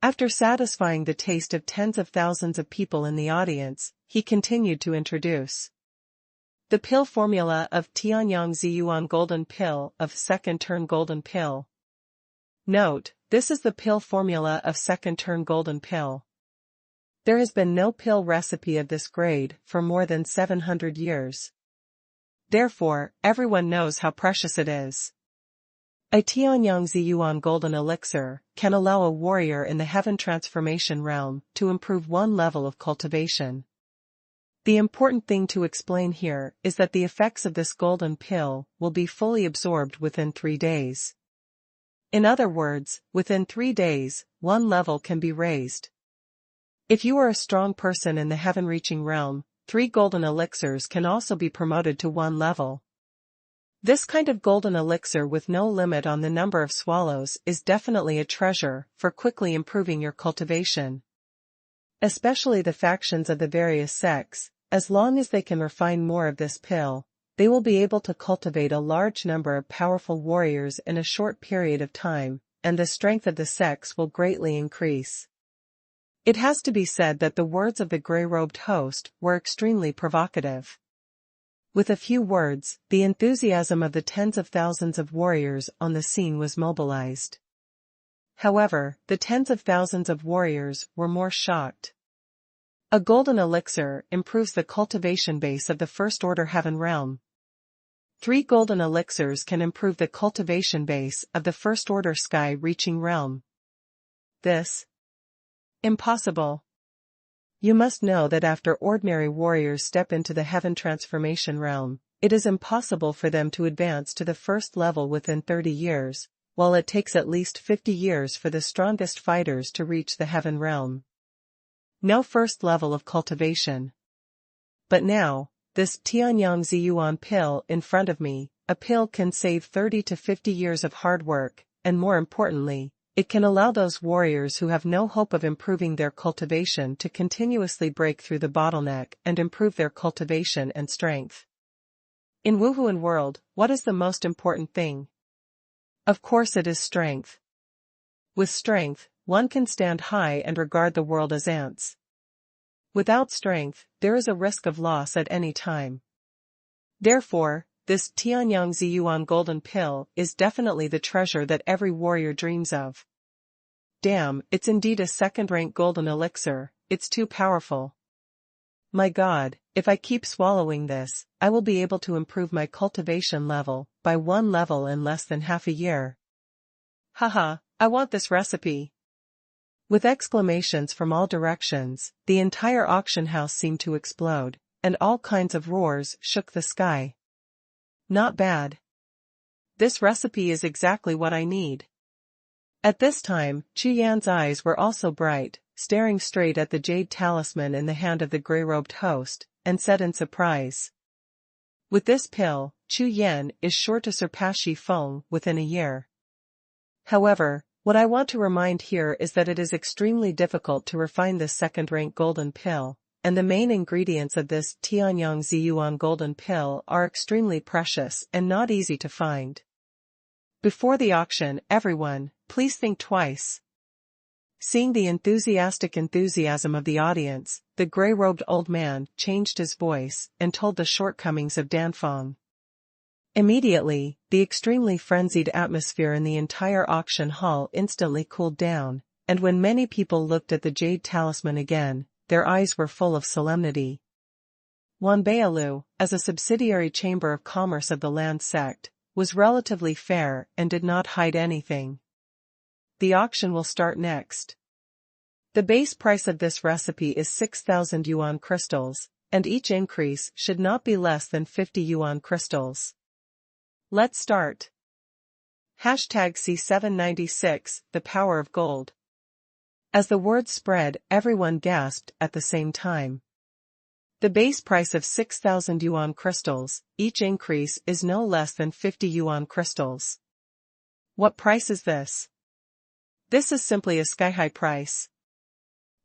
After satisfying the taste of tens of thousands of people in the audience, he continued to introduce the pill formula of Tianyang Ziyuan Golden Pill of Second Turn Golden Pill. Note, this is the pill formula of Second Turn Golden Pill. There has been no pill recipe of this grade for more than 700 years. Therefore, everyone knows how precious it is. A Tianyang Ziyuan Golden Elixir can allow a warrior in the Heaven Transformation realm to improve one level of cultivation. The important thing to explain here is that the effects of this golden pill will be fully absorbed within 3 days. In other words, within 3 days, one level can be raised. If you are a strong person in the heaven-reaching realm, 3 golden elixirs can also be promoted to 1 level. This kind of golden elixir with no limit on the number of swallows is definitely a treasure for quickly improving your cultivation. Especially the factions of the various sects, as long as they can refine more of this pill, they will be able to cultivate a large number of powerful warriors in a short period of time, and the strength of the sects will greatly increase. It has to be said that the words of the gray-robed host were extremely provocative. With a few words, the enthusiasm of the tens of thousands of warriors on the scene was mobilized. However, the tens of thousands of warriors were more shocked. A golden elixir improves the cultivation base of the first-order heaven realm. 3 golden elixirs can improve the cultivation base of the first-order sky-reaching realm. This? Impossible. You must know that after ordinary warriors step into the heaven transformation realm, it is impossible for them to advance to the first level within 30 years, while it takes at least 50 years for the strongest fighters to reach the heaven realm. No first level of cultivation. But now, this Tianyang Ziyuan pill in front of me, a pill can save 30 to 50 years of hard work, and more importantly, it can allow those warriors who have no hope of improving their cultivation to continuously break through the bottleneck and improve their cultivation and strength. In Wuhun world, what is the most important thing? Of course it is strength. With strength, one can stand high and regard the world as ants. Without strength, there is a risk of loss at any time. Therefore, this Tianyang Ziyuan Golden Pill is definitely the treasure that every warrior dreams of. Damn, it's indeed a second-rank golden elixir, it's too powerful. My God, if I keep swallowing this, I will be able to improve my cultivation level by 1 level in less than half a year. Haha, I want this recipe. With exclamations from all directions, the entire auction house seemed to explode, and all kinds of roars shook the sky. Not bad. This recipe is exactly what I need. At this time, Chu Yan's eyes were also bright, staring straight at the jade talisman in the hand of the gray-robed host, and said in surprise. With this pill, Chu Yan is sure to surpass Xi Feng within a year. However, what I want to remind here is that it is extremely difficult to refine this second-rank golden pill, and the main ingredients of this Tianyang Ziyuan golden pill are extremely precious and not easy to find. Before the auction, everyone, please think twice. Seeing the enthusiastic enthusiasm of the audience, the gray-robed old man changed his voice and told the shortcomings of Danfang. Immediately, the extremely frenzied atmosphere in the entire auction hall instantly cooled down, and when many people looked at the jade talisman again, their eyes were full of solemnity. Wanbeilu, as a subsidiary chamber of commerce of the land sect, was relatively fair and did not hide anything. The auction will start next. The base price of this recipe is 6,000 yuan crystals, and each increase should not be less than 50 yuan crystals. Let's start. #C796, the power of gold. As the word spread, everyone gasped at the same time. The base price of 6,000 yuan crystals, each increase is no less than 50 yuan crystals. What price is this? This is simply a sky-high price.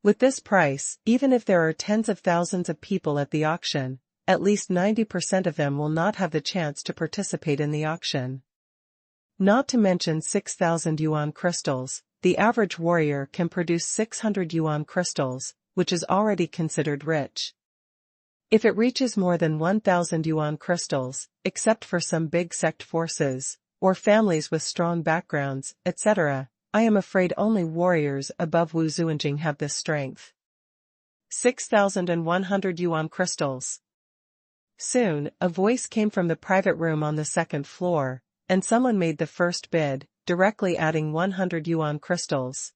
With this price, even if there are tens of thousands of people at the auction, at least 90% of them will not have the chance to participate in the auction. Not to mention 6,000 yuan crystals, the average warrior can produce 600 yuan crystals, which is already considered rich. If it reaches more than 1,000 yuan crystals, except for some big sect forces, or families with strong backgrounds, etc., I am afraid only warriors above Wu Zuanjing have this strength. 6,100 yuan crystals. Soon, a voice came from the private room on the second floor, and someone made the first bid, directly adding 100 yuan crystals.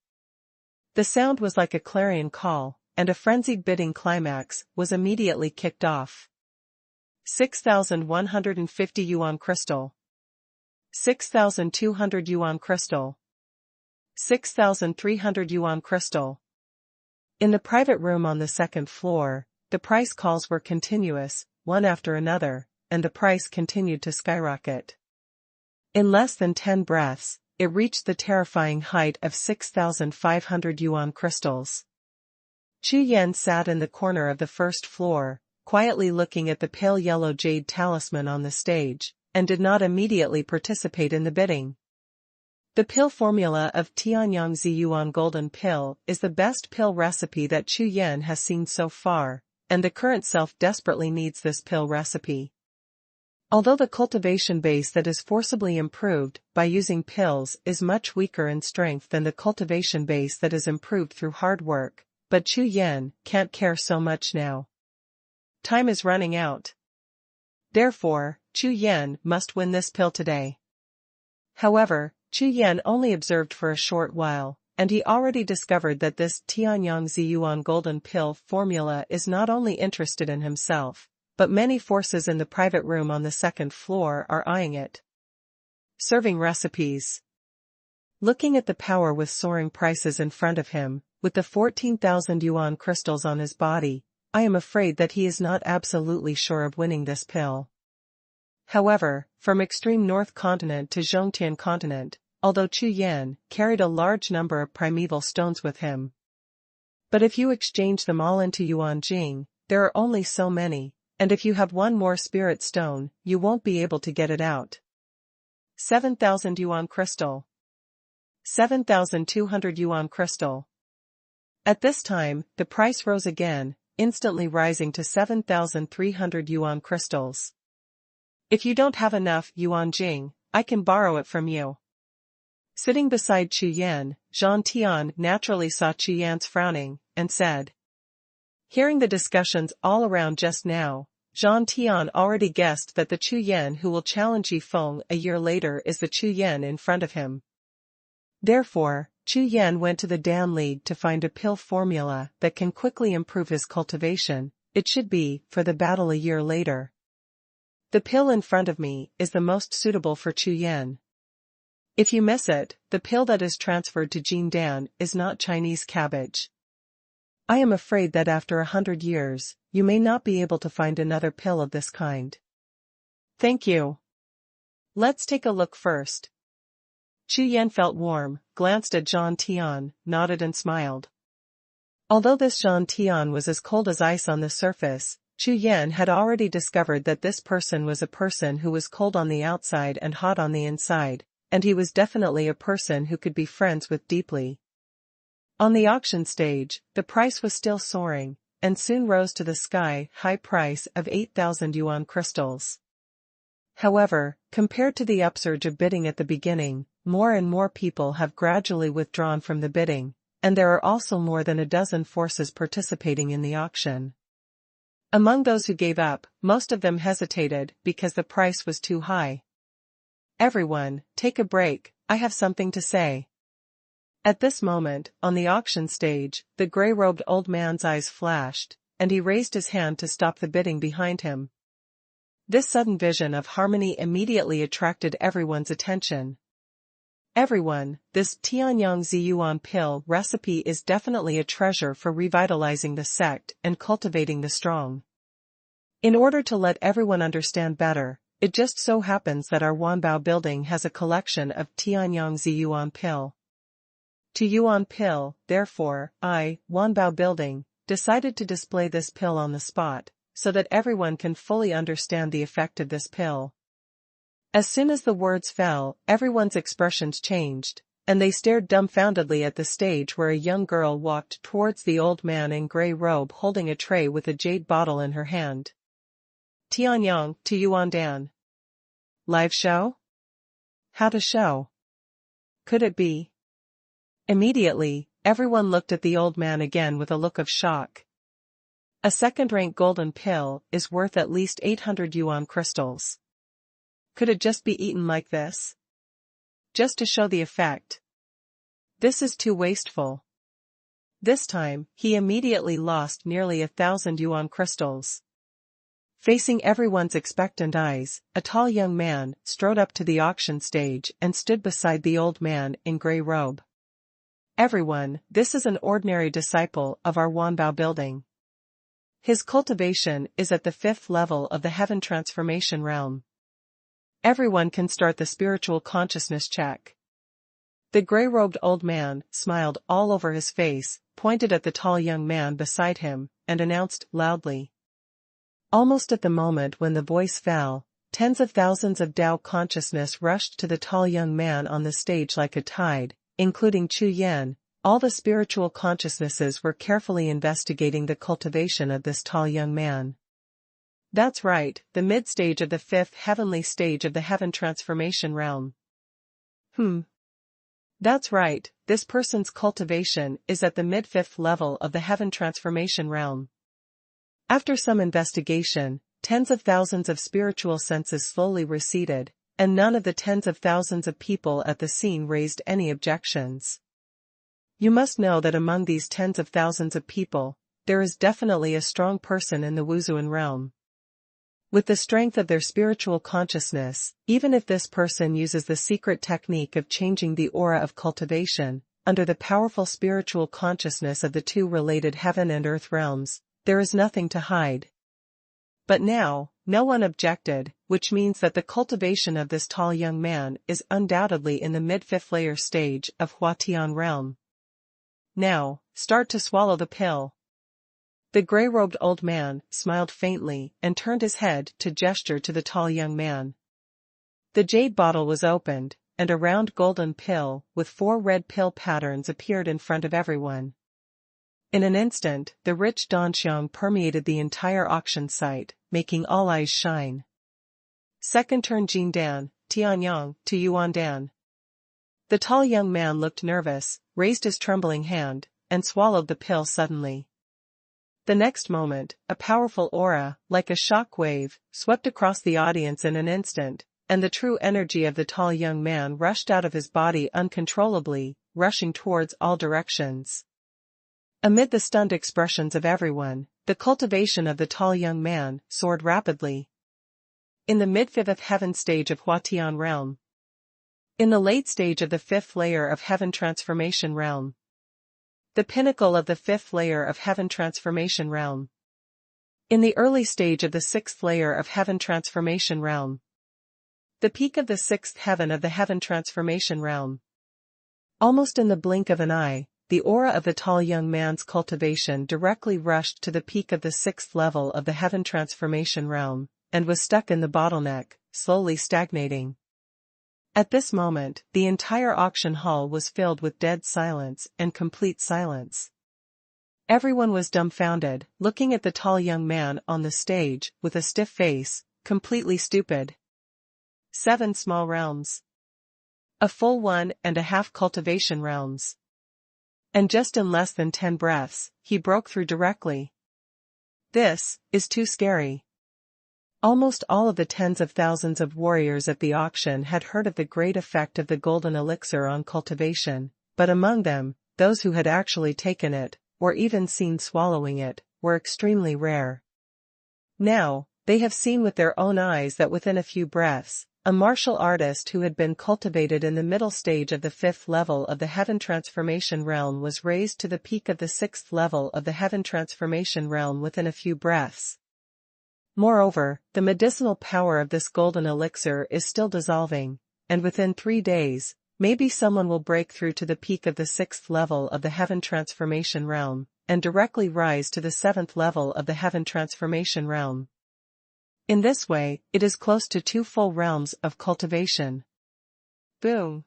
The sound was like a clarion call, and a frenzied bidding climax was immediately kicked off. 6,150 yuan crystal. 6,200 yuan crystal. 6,300 yuan crystal. In the private room on the second floor, the price calls were continuous, one after another, and the price continued to skyrocket. In less than 10 breaths, it reached the terrifying height of 6,500 yuan crystals. Chu Yan sat in the corner of the first floor, quietly looking at the pale yellow jade talisman on the stage, and did not immediately participate in the bidding. The pill formula of Tianyang Ziyuan Golden Pill is the best pill recipe that Chu Yan has seen so far, and the current self desperately needs this pill recipe. Although the cultivation base that is forcibly improved by using pills is much weaker in strength than the cultivation base that is improved through hard work, but Chu Yan can't care so much now. Time is running out. Therefore, Chu Yan must win this pill today. However, Chu Yan only observed for a short while, and he already discovered that this Tianyang Ziyuan Golden Pill formula is not only interested in himself, but many forces in the private room on the second floor are eyeing it. Serving recipes. Looking at the power with soaring prices in front of him, with the 14,000 yuan crystals on his body, I am afraid that he is not absolutely sure of winning this pill. However, from extreme north continent to Zhongtian continent, although Chu Yan carried a large number of primeval stones with him. But if you exchange them all into Yuan Jing, there are only so many, and if you have one more spirit stone, you won't be able to get it out. 7,000 yuan crystal. 7,200 yuan crystal. At this time, the price rose again, instantly rising to 7,300 yuan crystals. If you don't have enough Yuan Jing, I can borrow it from you. Sitting beside Chu Yan, Zhang Tian naturally saw Chu Yan's frowning, and said. Hearing the discussions all around just now, Zhang Tian already guessed that the Chu Yan who will challenge Yi Feng a year later is the Chu Yan in front of him. Therefore, Chu Yan went to the Dan League to find a pill formula that can quickly improve his cultivation. It should be for the battle a year later. The pill in front of me is the most suitable for Chu Yan. If you miss it, the pill that is transferred to Jindan is not Chinese cabbage. I am afraid that after 100 years, you may not be able to find another pill of this kind. Thank you. Let's take a look first. Chu Yan felt warm, glanced at Zhang Tian, nodded and smiled. Although this Zhang Tian was as cold as ice on the surface, Chu Yan had already discovered that this person was a person who was cold on the outside and hot on the inside, and he was definitely a person who could be friends with deeply. On the auction stage, the price was still soaring, and soon rose to the sky-high price of 8,000 yuan crystals. However, compared to the upsurge of bidding at the beginning, more and more people have gradually withdrawn from the bidding, and there are also more than a dozen forces participating in the auction. Among those who gave up, most of them hesitated because the price was too high. Everyone, take a break, I have something to say. At this moment, on the auction stage, the gray-robed old man's eyes flashed, and he raised his hand to stop the bidding behind him. This sudden vision of harmony immediately attracted everyone's attention. Everyone, this Tianyang Ziyuan pill recipe is definitely a treasure for revitalizing the sect and cultivating the strong. In order to let everyone understand better, it just so happens that our Wanbao building has a collection of Tianyang Ziyuan pill. To Yuan pill, therefore, Wanbao building, decided to display this pill on the spot, so that everyone can fully understand the effect of this pill. As soon as the words fell, everyone's expressions changed, and they stared dumbfoundedly at the stage where a young girl walked towards the old man in grey robe holding a tray with a jade bottle in her hand. Tianyang to Yuandan. Live show? How to show? Could it be? Immediately, everyone looked at the old man again with a look of shock. A second-rank golden pill is worth at least 800 yuan crystals. Could it just be eaten like this? Just to show the effect. This is too wasteful. This time, he immediately lost nearly 1,000 yuan crystals. Facing everyone's expectant eyes, a tall young man strode up to the auction stage and stood beside the old man in grey robe. Everyone, this is an ordinary disciple of our Wanbao building. His cultivation is at the 5th level of the Heaven Transformation realm. Everyone can start the spiritual consciousness check. The grey-robed old man smiled all over his face, pointed at the tall young man beside him, and announced loudly. Almost at the moment when the voice fell, tens of thousands of Tao consciousness rushed to the tall young man on the stage like a tide, including Chu Yan. All the spiritual consciousnesses were carefully investigating the cultivation of this tall young man. That's right, the mid-stage of the 5th heavenly stage of the Heaven Transformation realm. That's right, this person's cultivation is at the mid-5th level of the Heaven Transformation realm. After some investigation, tens of thousands of spiritual senses slowly receded, and none of the tens of thousands of people at the scene raised any objections. You must know that among these tens of thousands of people, there is definitely a strong person in the Wuzuan realm. With the strength of their spiritual consciousness, even if this person uses the secret technique of changing the aura of cultivation, under the powerful spiritual consciousness of the two related heaven and earth realms, there is nothing to hide. But now, no one objected, which means that the cultivation of this tall young man is undoubtedly in the mid-5th layer stage of Huatian realm. Now, start to swallow the pill. The grey-robed old man smiled faintly and turned his head to gesture to the tall young man. The jade bottle was opened, and a round golden pill with 4 red pill patterns appeared in front of everyone. In an instant, the rich danxiang permeated the entire auction site, making all eyes shine. Second turn Jindan, Tianyang to Yuandan. The tall young man looked nervous, raised his trembling hand, and swallowed the pill suddenly. The next moment, a powerful aura, like a shock wave, swept across the audience in an instant, and the true energy of the tall young man rushed out of his body uncontrollably, rushing towards all directions. Amid the stunned expressions of everyone, the cultivation of the tall young man soared rapidly. In the mid-5th heaven stage of Huatian realm. In the late stage of the 5th layer of Heaven Transformation realm. The pinnacle of the 5th layer of Heaven Transformation realm. In the early stage of the 6th layer of Heaven Transformation realm. The peak of the 6th heaven of the Heaven Transformation realm. Almost in the blink of an eye, the aura of the tall young man's cultivation directly rushed to the peak of the 6th level of the Heaven Transformation realm, and was stuck in the bottleneck, slowly stagnating. At this moment, the entire auction hall was filled with dead silence and complete silence. Everyone was dumbfounded, looking at the tall young man on the stage, with a stiff face, completely stupid. 7 small realms. A full 1.5 cultivation realms. And just in less than 10 breaths, he broke through directly. This is too scary. Almost all of the tens of thousands of warriors at the auction had heard of the great effect of the golden elixir on cultivation, but among them, those who had actually taken it, or even seen swallowing it, were extremely rare. Now, they have seen with their own eyes that within a few breaths, a martial artist who had been cultivated in the middle stage of the 5th level of the Heaven Transformation realm was raised to the peak of the 6th level of the Heaven Transformation realm within a few breaths. Moreover, the medicinal power of this golden elixir is still dissolving, and within 3 days, maybe someone will break through to the peak of the 6th level of the Heaven Transformation realm, and directly rise to the 7th level of the Heaven Transformation realm. In this way, it is close to 2 full realms of cultivation. Boom!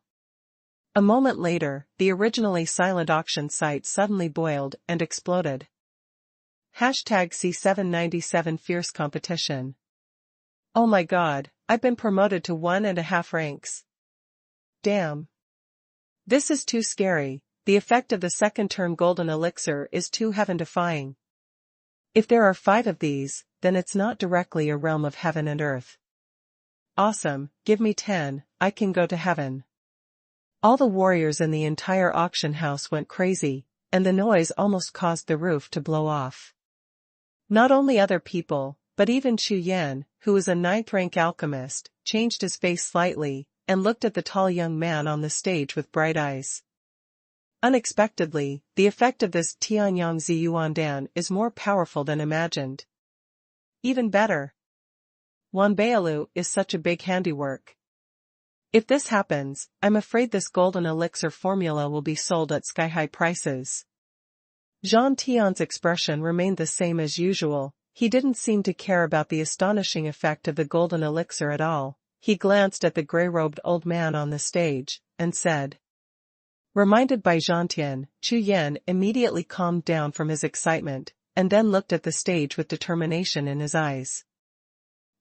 A moment later, the originally silent auction site suddenly boiled and exploded. #C797 Fierce Competition. Oh my god, I've been promoted to 1.5 ranks. Damn. This is too scary, the effect of the second turn golden elixir is too heaven-defying. If there are 5 of these, then it's not directly a realm of heaven and earth. Awesome, give me 10, I can go to heaven. All the warriors in the entire auction house went crazy, and the noise almost caused the roof to blow off. Not only other people, but even Chu Yan, who is a 9th-rank alchemist, changed his face slightly, and looked at the tall young man on the stage with bright eyes. Unexpectedly, the effect of this Tianyang Ziyuandan is more powerful than imagined. Even better. Wanbeilu is such a big handiwork. If this happens, I'm afraid this golden elixir formula will be sold at sky-high prices. Zhang Tian's expression remained the same as usual, he didn't seem to care about the astonishing effect of the golden elixir at all. He glanced at the grey-robed old man on the stage, and said. Reminded by Zhantian, Chu Yan immediately calmed down from his excitement, and then looked at the stage with determination in his eyes.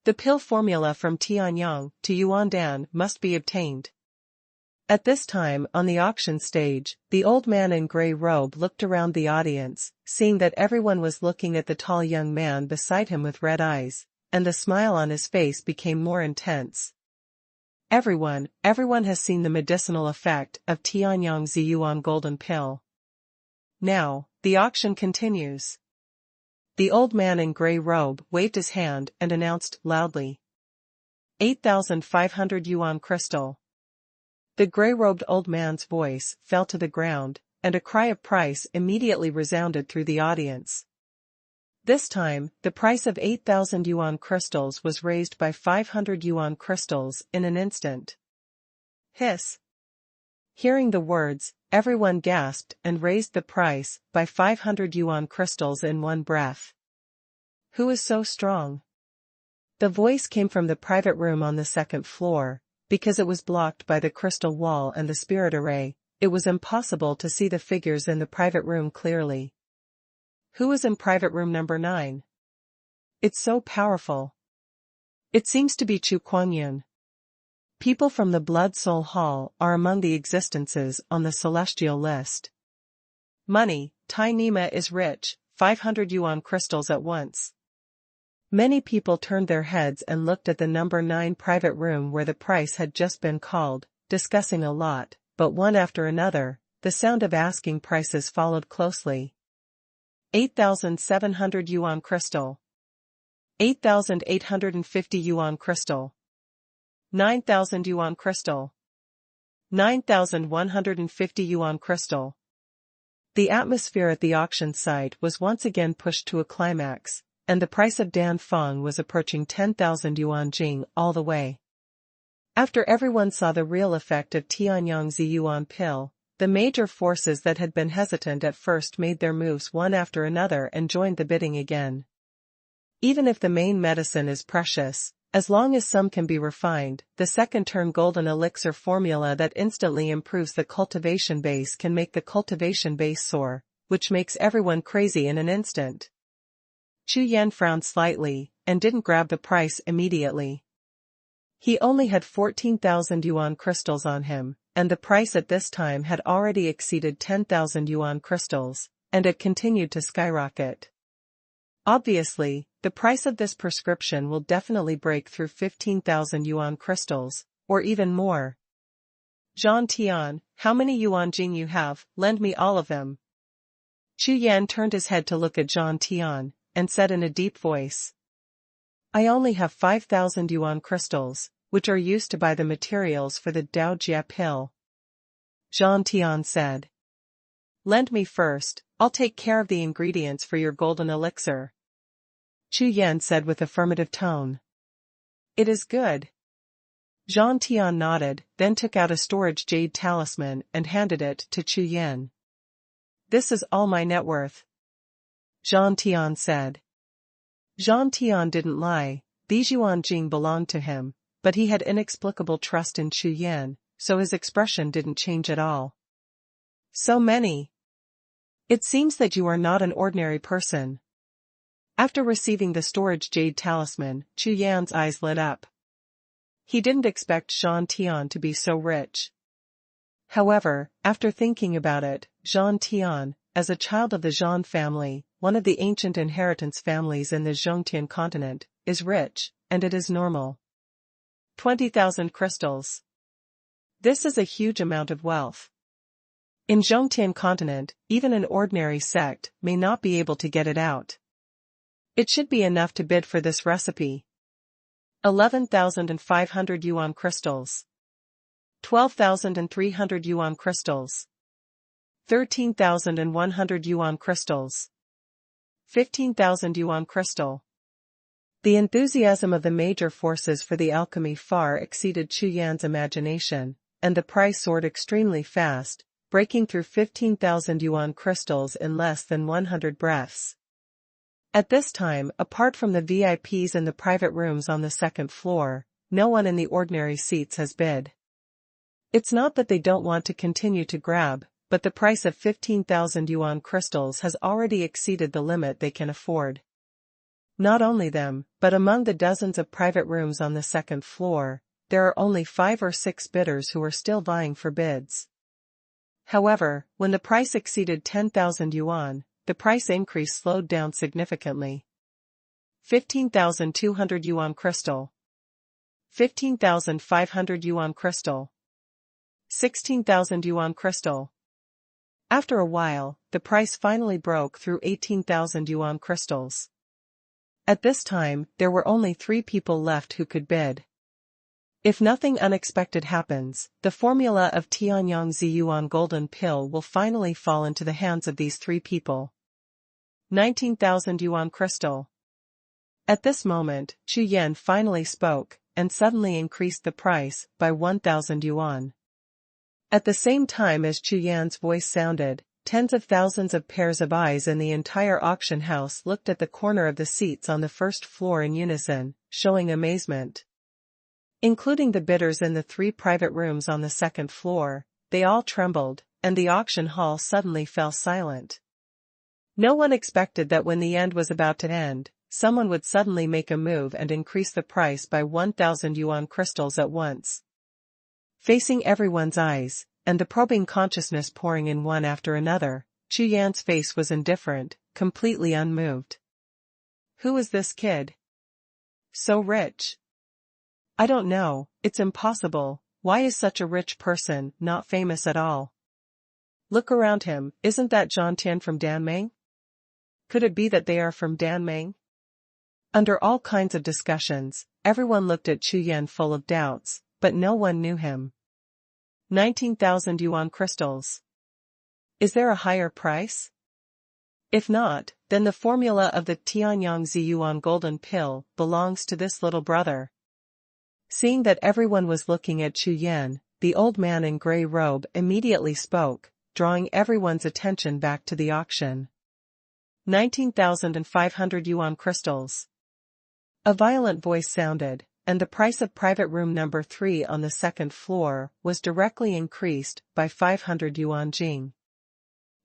The pill formula from Tianyang to Yuandan must be obtained. At this time on the auction stage, the old man in grey robe looked around the audience, seeing that everyone was looking at the tall young man beside him with red eyes, and the smile on his face became more intense. Everyone has seen the medicinal effect of Tianyang Ziyuan golden pill. Now, the auction continues. The old man in grey robe waved his hand and announced loudly. 8,500 yuan crystal. The grey-robed old man's voice fell to the ground, and a cry of price immediately resounded through the audience. This time, the price of 8,000 yuan crystals was raised by 500 yuan crystals in an instant. Hiss. Hearing the words, everyone gasped and raised the price by 500 yuan crystals in one breath. Who is so strong? The voice came from the private room on the second floor. Because it was blocked by the crystal wall and the spirit array, it was impossible to see the figures in the private room clearly. Who is in private room number 9? It's so powerful. It seems to be Chu Kuangyun. People from the Blood Soul Hall are among the existences on the celestial list. Money, Tai Nima is rich, 500 yuan crystals at once. Many people turned their heads and looked at the number 9 private room where the price had just been called, discussing a lot, but one after another, the sound of asking prices followed closely. 8,700 yuan crystal. 8,850 yuan crystal. 9,000 yuan crystal. 9,150 yuan crystal. The atmosphere at the auction site was once again pushed to a climax, and the price of Danfang was approaching 10,000 yuan jing all the way. After everyone saw the real effect of Tianyang Ziyuan pill, the major forces that had been hesitant at first made their moves one after another and joined the bidding again. Even if the main medicine is precious, as long as some can be refined, the second-turn golden elixir formula that instantly improves the cultivation base can make the cultivation base soar, which makes everyone crazy in an instant. Chu Yan frowned slightly, and didn't grab the price immediately. He only had 14,000 yuan crystals on him, and the price at this time had already exceeded 10,000 yuan crystals, and it continued to skyrocket. Obviously, the price of this prescription will definitely break through 15,000 yuan crystals, or even more. Zhang Tian, how many yuan jing you have, lend me all of them. Chu Yan turned his head to look at Zhang Tian, and said in a deep voice. I only have 5,000 yuan crystals, which are used to buy the materials for the Dao Jia pill. Zhang Tian said. Lend me first, I'll take care of the ingredients for your golden elixir. Chu Yan said with affirmative tone. It is good. Zhang Tian nodded, then took out a storage jade talisman and handed it to Chu Yan. This is all my net worth. Zhang Tian said. Zhang Tian didn't lie, these yuan jing belonged to him, but he had inexplicable trust in Chu Yan, so his expression didn't change at all. So many. It seems that you are not an ordinary person. After receiving the storage jade talisman, Chu Yan's eyes lit up. He didn't expect Zhang Tian to be so rich. However, after thinking about it, Zhang Tian, as a child of the Zhang family, one of the ancient inheritance families in the Zhongtian continent, is rich, and it is normal. 20,000 crystals. This is a huge amount of wealth. In Zhongtian continent, even an ordinary sect may not be able to get it out. It should be enough to bid for this recipe. 11,500 yuan crystals. 12,300 yuan crystals. 13,100 yuan crystals. 15,000 yuan crystal. The enthusiasm of the major forces for the alchemy far exceeded Chu Yan's imagination, and the price soared extremely fast, breaking through 15,000 yuan crystals in less than 100 breaths. At this time, apart from the VIPs in the private rooms on the second floor, no one in the ordinary seats has bid. It's not that they don't want to continue to grab, but the price of 15,000 yuan crystals has already exceeded the limit they can afford. Not only them, but among the dozens of private rooms on the second floor, there are only 5 or 6 bidders who are still vying for bids. However, when the price exceeded 10,000 yuan, the price increase slowed down significantly. 15,200 yuan crystal. 15,500 yuan crystal. 16,000 yuan crystal. After a while, the price finally broke through 18,000 yuan crystals. At this time, there were only 3 people left who could bid. If nothing unexpected happens, the formula of Tianyang Ziyuan golden pill will finally fall into the hands of these 3 people. 19,000 yuan crystal. At this moment, Chu Yan finally spoke, and suddenly increased the price by 1,000 yuan. At the same time as Chu Yan's voice sounded, tens of thousands of pairs of eyes in the entire auction house looked at the corner of the seats on the first floor in unison, showing amazement. Including the bidders in the 3 private rooms on the second floor, they all trembled, and the auction hall suddenly fell silent. No one expected that when the end was about to end, someone would suddenly make a move and increase the price by 1,000 yuan crystals at once. Facing everyone's eyes, and the probing consciousness pouring in one after another, Chu Yan's face was indifferent, completely unmoved. Who is this kid? So rich. I don't know, it's impossible. Why is such a rich person not famous at all? Look around him, isn't that Zhang Tian from Danmeng? Could it be that they are from Danmeng? Under all kinds of discussions, everyone looked at Chu Yan full of doubts, but no one knew him. 19,000 yuan crystals. Is there a higher price? If not, then the formula of the Tianyang Ziyuan golden pill belongs to this little brother. Seeing that everyone was looking at Chu Yan, the old man in gray robe immediately spoke, drawing everyone's attention back to the auction. 19,500 yuan crystals. A violent voice sounded, and the price of private room number 3 on the second floor was directly increased by 500 yuan jing.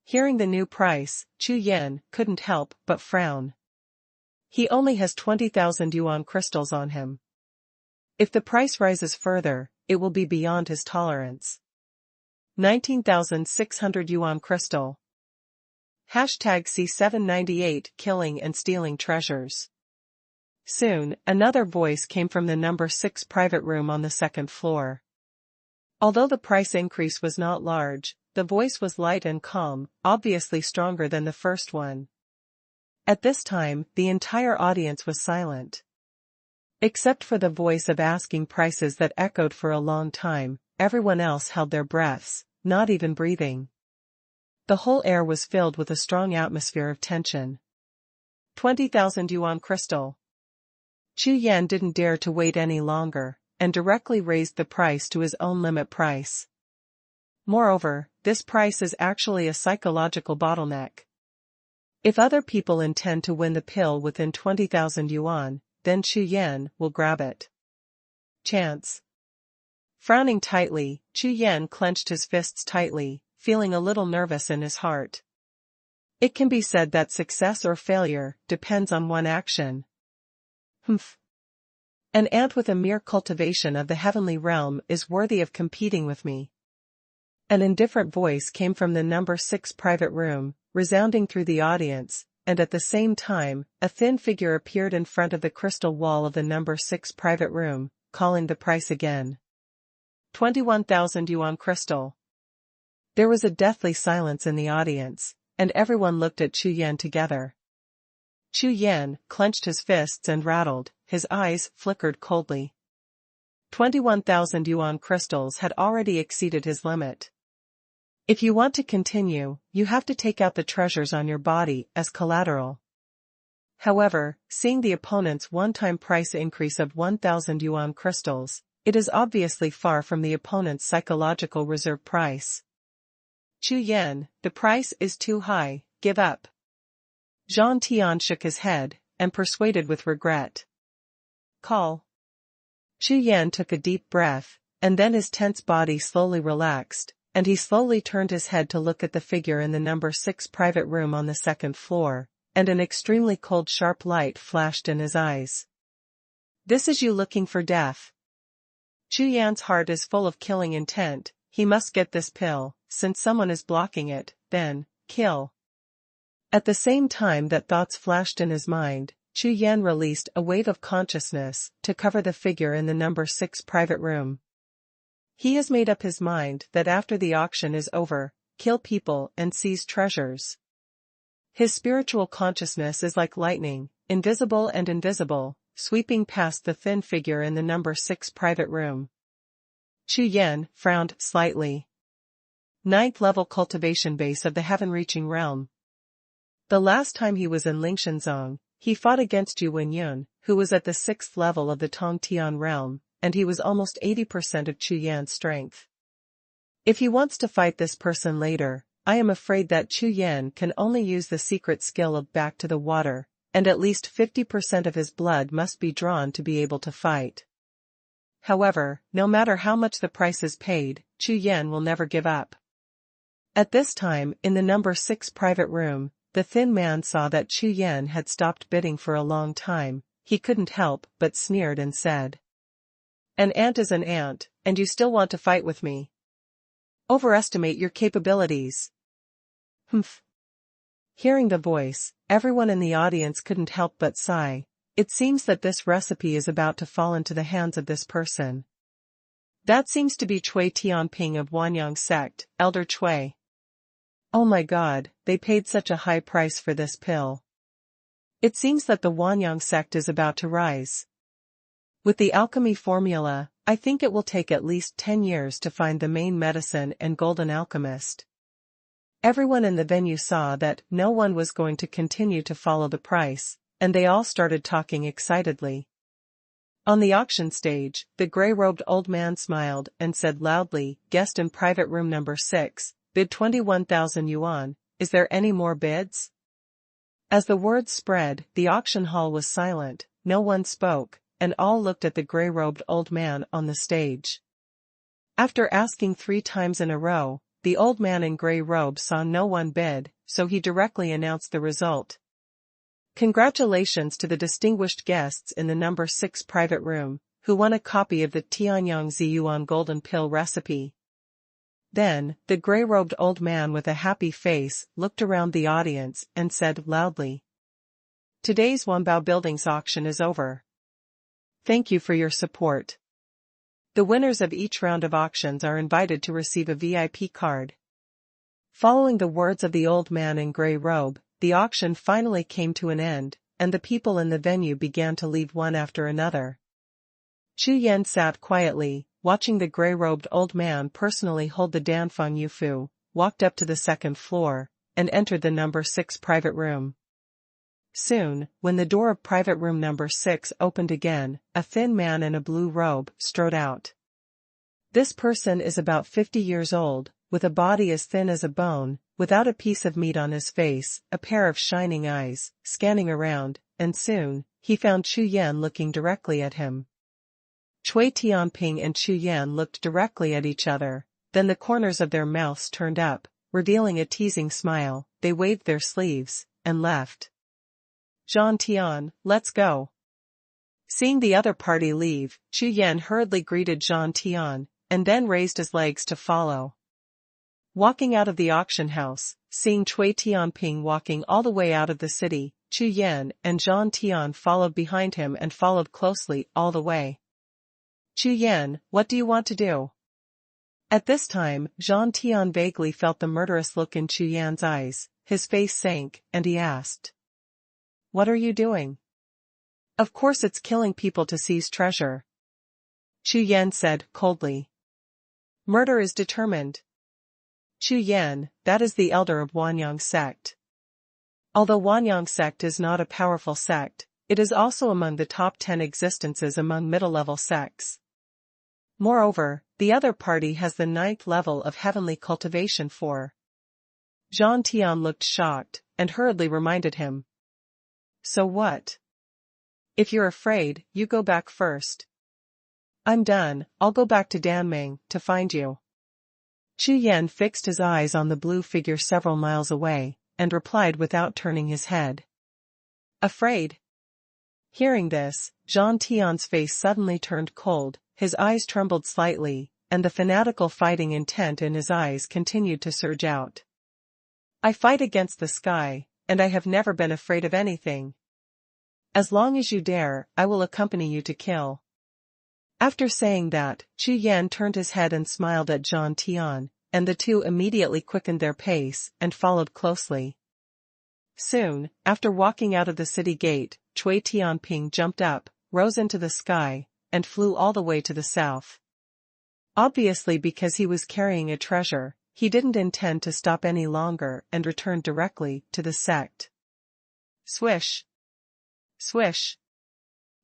Hearing the new price, Chu Yan couldn't help but frown. He only has 20,000 yuan crystals on him. If the price rises further, it will be beyond his tolerance. 19,600 yuan crystal. #C798 Killing and Stealing Treasures. Soon, another voice came from the number 6 private room on the second floor. Although the price increase was not large, the voice was light and calm, obviously stronger than the first one. At this time, the entire audience was silent. Except for the voice of asking prices that echoed for a long time, everyone else held their breaths, not even breathing. The whole air was filled with a strong atmosphere of tension. 20,000 yuan crystal. Chu Yan didn't dare to wait any longer, and directly raised the price to his own limit price. Moreover, this price is actually a psychological bottleneck. If other people intend to win the pill within 20,000 yuan, then Chu Yan will grab it. Chance. Frowning tightly, Chu Yan clenched his fists tightly, feeling a little nervous in his heart. It can be said that success or failure depends on one action. Humph. An ant with a mere cultivation of the heavenly realm is worthy of competing with me. An indifferent voice came from the number 6 private room, resounding through the audience, and at the same time, a thin figure appeared in front of the crystal wall of the number 6 private room, calling the price again. 21,000 yuan crystal. There was a deathly silence in the audience, and everyone looked at Chu Yan together. Chu Yan clenched his fists and rattled, his eyes flickered coldly. 21,000 yuan crystals had already exceeded his limit. If you want to continue, you have to take out the treasures on your body as collateral. However, seeing the opponent's one-time price increase of 1,000 yuan crystals, it is obviously far from the opponent's psychological reserve price. Chu Yan, the price is too high, give up. Zhang Tian shook his head, and persuaded with regret. Call. Chu Yan took a deep breath, and then his tense body slowly relaxed, and he slowly turned his head to look at the figure in the number 6 private room on the 2nd floor, and an extremely cold sharp light flashed in his eyes. This is you looking for death. Chu Yan's heart is full of killing intent, he must get this pill, since someone is blocking it, then, kill. At the same time that thoughts flashed in his mind, Chu Yan released a wave of consciousness to cover the figure in the number 6 private room. He has made up his mind that after the auction is over, kill people and seize treasures. His spiritual consciousness is like lightning, invisible and invisible, sweeping past the thin figure in the number 6 private room. Chu Yan frowned slightly. 9th level cultivation base of the heaven-reaching realm. The last time he was in Lingshanzong, he fought against Yu Wenyun, who was at the 6th level of the Tongtian realm, and he was almost 80% of Chu Yan's strength. If he wants to fight this person later, I am afraid that Chu Yan can only use the secret skill of back to the water, and at least 50% of his blood must be drawn to be able to fight. However, no matter how much the price is paid, Chu Yan will never give up. At this time, in the number 6 private room, the thin man saw that Chu Yan had stopped bidding for a long time. He couldn't help but sneered and said, "An ant is an ant, and you still want to fight with me? Overestimate your capabilities." Humph. Hearing the voice, everyone in the audience couldn't help but sigh. It seems that this recipe is about to fall into the hands of this person. That seems to be Cui Tianping of Wanyang sect, Elder Cui. Oh my God, they paid such a high price for this pill. It seems that the Wanyang sect is about to rise. With the alchemy formula, I think it will take at least 10 years to find the main medicine and golden alchemist. Everyone in the venue saw that no one was going to continue to follow the price, and they all started talking excitedly. On the auction stage, the gray-robed old man smiled and said loudly, "Guest in private room number 6, bid 21,000 yuan, is there any more bids?" As the word spread, the auction hall was silent, no one spoke, and all looked at the gray-robed old man on the stage. After asking 3 times in a row, the old man in gray robe saw no one bid, so he directly announced the result. Congratulations to the distinguished guests in the number 6 private room, who won a copy of the Tianyang Ziyuan golden pill recipe. Then, the gray-robed old man with a happy face looked around the audience and said loudly, "Today's Wanbao Buildings auction is over. Thank you for your support. The winners of each round of auctions are invited to receive a VIP card." Following the words of the old man in gray robe, the auction finally came to an end, and the people in the venue began to leave one after another. Chu Yan sat quietly, watching the gray-robed old man personally hold the Danfang Yufu, walked up to the 2nd floor, and entered the number 6 private room. Soon, when the door of private room number 6 opened again, a thin man in a blue robe strode out. This person is about 50 years old, with a body as thin as a bone, without a piece of meat on his face, a pair of shining eyes, scanning around, and soon, he found Chu Yan looking directly at him. Cui Tianping and Chu Yan looked directly at each other, then the corners of their mouths turned up, revealing a teasing smile. They waved their sleeves, and left. Zhang Tian, let's go. Seeing the other party leave, Chu Yan hurriedly greeted Zhang Tian, and then raised his legs to follow. Walking out of the auction house, seeing Cui Tianping walking all the way out of the city, Chu Yan and Zhang Tian followed behind him and followed closely all the way. Chu Yan, what do you want to do? At this time, Zhang Tian vaguely felt the murderous look in Chu Yan's eyes. His face sank, and he asked. What are you doing? Of course it's killing people to seize treasure. Chu Yan said coldly. Murder is determined. Chu Yan, that is the elder of Wanyang sect. Although Wanyang sect is not a powerful sect, it is also among the top 10 existences among middle-level sects. Moreover, the other party has the 9th level of heavenly cultivation 4. Zhang Tian looked shocked, and hurriedly reminded him. So what? If you're afraid, you go back first. I'm done, I'll go back to Danming, to find you. Chu Yan fixed his eyes on the blue figure several miles away, and replied without turning his head. Afraid? Hearing this, Zhang Tian's face suddenly turned cold, his eyes trembled slightly, and the fanatical fighting intent in his eyes continued to surge out. I fight against the sky, and I have never been afraid of anything. As long as you dare, I will accompany you to kill. After saying that, Chu Yan turned his head and smiled at Zhang Tian, and the two immediately quickened their pace and followed closely. Soon, after walking out of the city gate, Cui Tianping jumped up, rose into the sky, and flew all the way to the south. Obviously because he was carrying a treasure, he didn't intend to stop any longer and returned directly to the sect. Swish! Swish!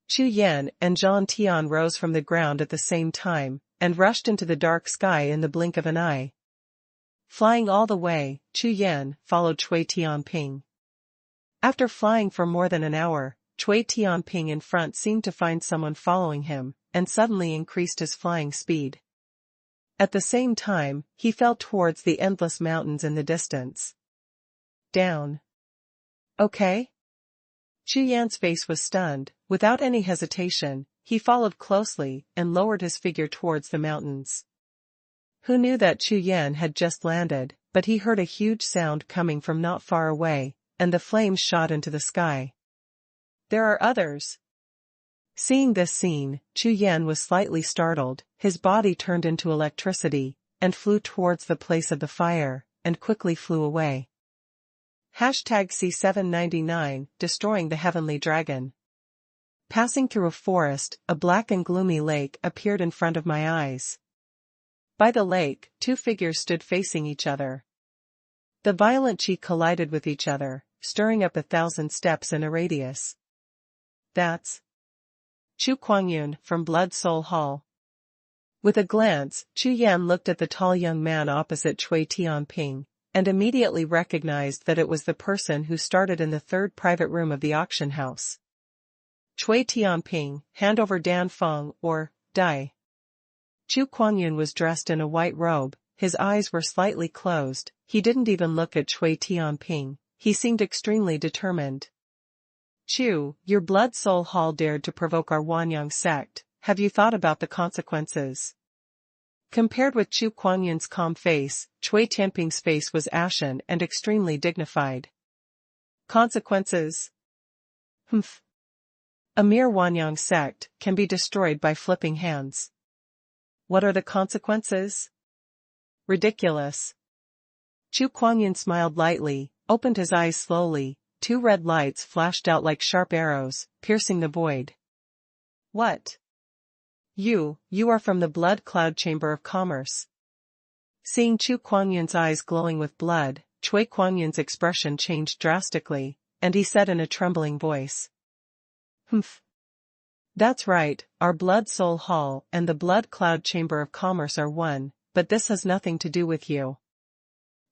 Chu Yan and Zhang Tian rose from the ground at the same time, and rushed into the dark sky in the blink of an eye. Flying all the way, Chu Yan followed Cui Tianping. After flying for more than an hour, Cui Tianping in front seemed to find someone following him, and suddenly increased his flying speed. At the same time, he fell towards the endless mountains in the distance. Down. Okay? Chu Yan's face was stunned. Without any hesitation, he followed closely and lowered his figure towards the mountains. Who knew that Chu Yan had just landed, but he heard a huge sound coming from not far away, and the flames shot into the sky. There are others. Seeing this scene, Chu Yan was slightly startled, his body turned into electricity, and flew towards the place of the fire, and quickly flew away. #C799, Destroying the Heavenly Dragon. Passing through a forest, a black and gloomy lake appeared in front of my eyes. By the lake, two figures stood facing each other. The violent chi collided with each other, stirring up 1,000 steps in a radius. That's Chu Kuangyun from Blood Soul Hall. With a glance, Chu Yan looked at the tall young man opposite Cui Tianping, and immediately recognized that it was the person who started in the third private room of the auction house. Cui Tianping, hand over Danfang or die. Chu Kuangyun was dressed in a white robe, his eyes were slightly closed, he didn't even look at Cui Tianping, he seemed extremely determined. Chu, your Blood Soul Hall dared to provoke our Wanyang sect, have you thought about the consequences? Compared with Chu Kuangyun's calm face, Cui Tianping's face was ashen and extremely dignified. Consequences? Humph. A mere Wanyang sect can be destroyed by flipping hands. What are the consequences? Ridiculous. Chu Kuangyun smiled lightly, opened his eyes slowly, two red lights flashed out like sharp arrows, piercing the void. What? You are from the Blood Cloud Chamber of Commerce. Seeing Chu Kuangyun's eyes glowing with blood, Cui Kuangyun's expression changed drastically, and he said in a trembling voice. Humph. That's right, our Blood Soul Hall and the Blood Cloud Chamber of Commerce are one, but this has nothing to do with you.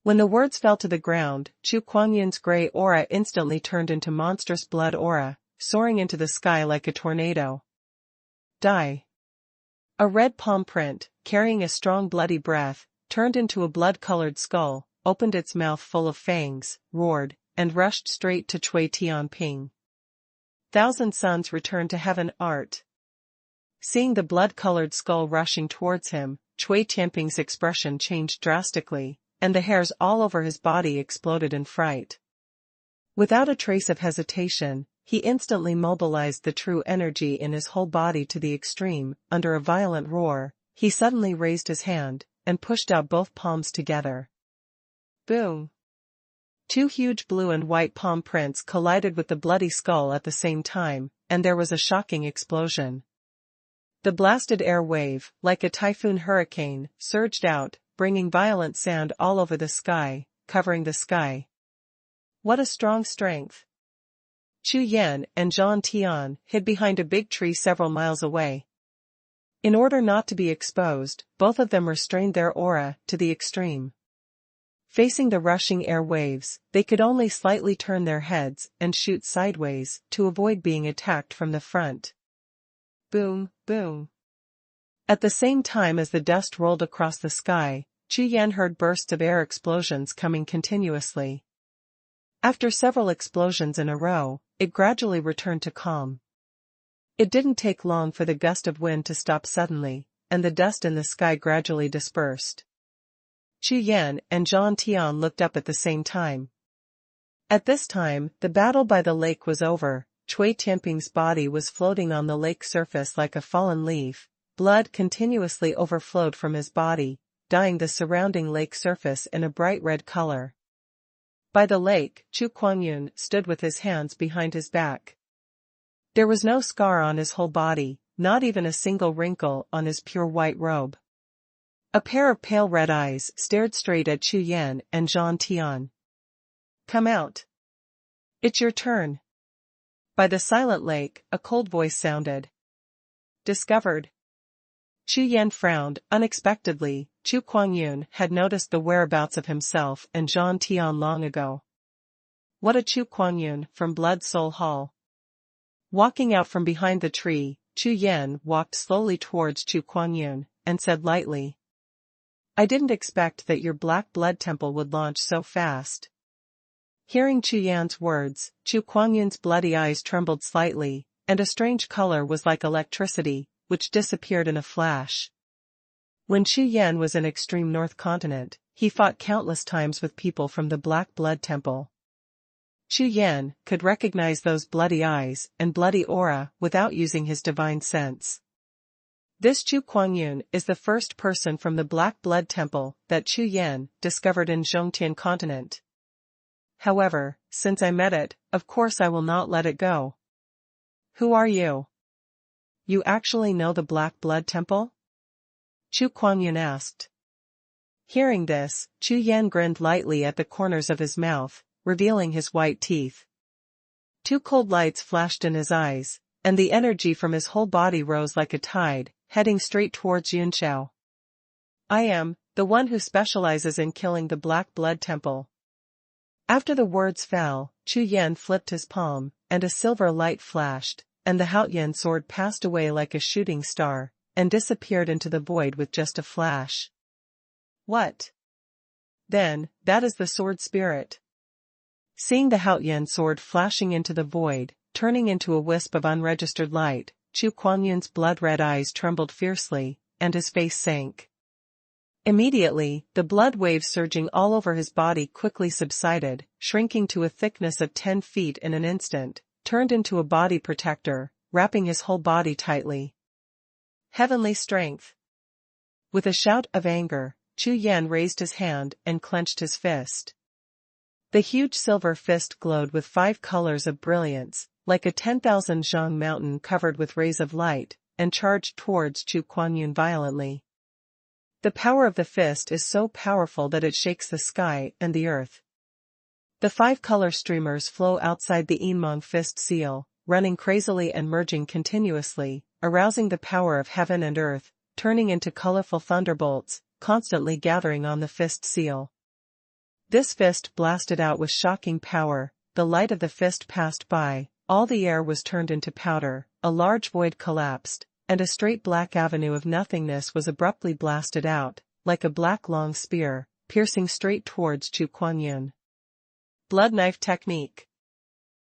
When the words fell to the ground, Chu Kuangyun's gray aura instantly turned into monstrous blood aura, soaring into the sky like a tornado. Die. A red palm print, carrying a strong bloody breath, turned into a blood-colored skull, opened its mouth full of fangs, roared, and rushed straight to Cui Tianping. Thousand Suns returned to heaven art. Seeing the blood-colored skull rushing towards him, Cui Tianping's expression changed drastically, and the hairs all over his body exploded in fright. Without a trace of hesitation, he instantly mobilized the true energy in his whole body to the extreme. Under a violent roar, he suddenly raised his hand, and pushed out both palms together. Boom! Two huge blue and white palm prints collided with the bloody skull at the same time, and there was a shocking explosion. The blasted air wave, like a typhoon hurricane, surged out, bringing violent sand all over the sky, covering the sky. What a strong strength! Chu Yan and Zhang Tian hid behind a big tree several miles away. In order not to be exposed, both of them restrained their aura to the extreme. Facing the rushing air waves, they could only slightly turn their heads and shoot sideways to avoid being attacked from the front. Boom, boom. At the same time as the dust rolled across the sky, Chu Yan heard bursts of air explosions coming continuously. After several explosions in a row, it gradually returned to calm. It didn't take long for the gust of wind to stop suddenly, and the dust in the sky gradually dispersed. Chu Yan and Zhang Tian looked up at the same time. At this time, the battle by the lake was over. Cui Tianping's body was floating on the lake surface like a fallen leaf. Blood continuously overflowed from his body, dyeing the surrounding lake surface in a bright red color. By the lake, Chu Quangyun stood with his hands behind his back. There was no scar on his whole body, not even a single wrinkle on his pure white robe. A pair of pale red eyes stared straight at Chu Yan and Zhang Tian. Come out. It's your turn. By the silent lake, a cold voice sounded. Discovered. Chu Yan frowned unexpectedly. Chu Quangyun had noticed the whereabouts of himself and Zhang Tian long ago. What a Chu Quangyun from Blood Soul Hall. Walking out from behind the tree, Chu Yan walked slowly towards Chu Quangyun, and said lightly. I didn't expect that your Black Blood Temple would launch so fast. Hearing Chu Yan's words, Chu Quangyun's bloody eyes trembled slightly, and a strange color was like electricity, which disappeared in a flash. When Chu Yan was in extreme North Continent, he fought countless times with people from the Black Blood Temple. Chu Yan could recognize those bloody eyes and bloody aura without using his divine sense. This Chu Quangyun is the first person from the Black Blood Temple that Chu Yan discovered in Zhongtian Continent. However, since I met it, of course I will not let it go. Who are you? You actually know the Black Blood Temple? Chu Quangyun asked. Hearing this, Chu Yan grinned lightly at the corners of his mouth, revealing his white teeth. Two cold lights flashed in his eyes, and the energy from his whole body rose like a tide, heading straight towards Jiuxiao. I am the one who specializes in killing the Black Blood Temple. After the words fell, Chu Yan flipped his palm, and a silver light flashed, and the Haotian sword passed away like a shooting star, and disappeared into the void with just a flash. What? Then, that is the sword spirit. Seeing the Haotian sword flashing into the void, turning into a wisp of unregistered light, Chu Quangyun's blood-red eyes trembled fiercely, and his face sank. Immediately, the blood waves surging all over his body quickly subsided, shrinking to a thickness of 10 feet in an instant, turned into a body protector, wrapping his whole body tightly. Heavenly strength! With a shout of anger, Chu Yan raised his hand and clenched his fist. The huge silver fist glowed with 5 colors of brilliance, like a 10,000 zhang mountain covered with rays of light, and charged towards Chu Quangyun violently. The power of the fist is so powerful that it shakes the sky and the earth. The 5 color streamers flow outside the Yinmong fist seal, running crazily and merging continuously, arousing the power of heaven and earth, turning into colorful thunderbolts, constantly gathering on the fist seal. This fist blasted out with shocking power. The light of the fist passed by, all the air was turned into powder, a large void collapsed, and a straight black avenue of nothingness was abruptly blasted out, like a black long spear, piercing straight towards Chu Yan. Blood knife technique.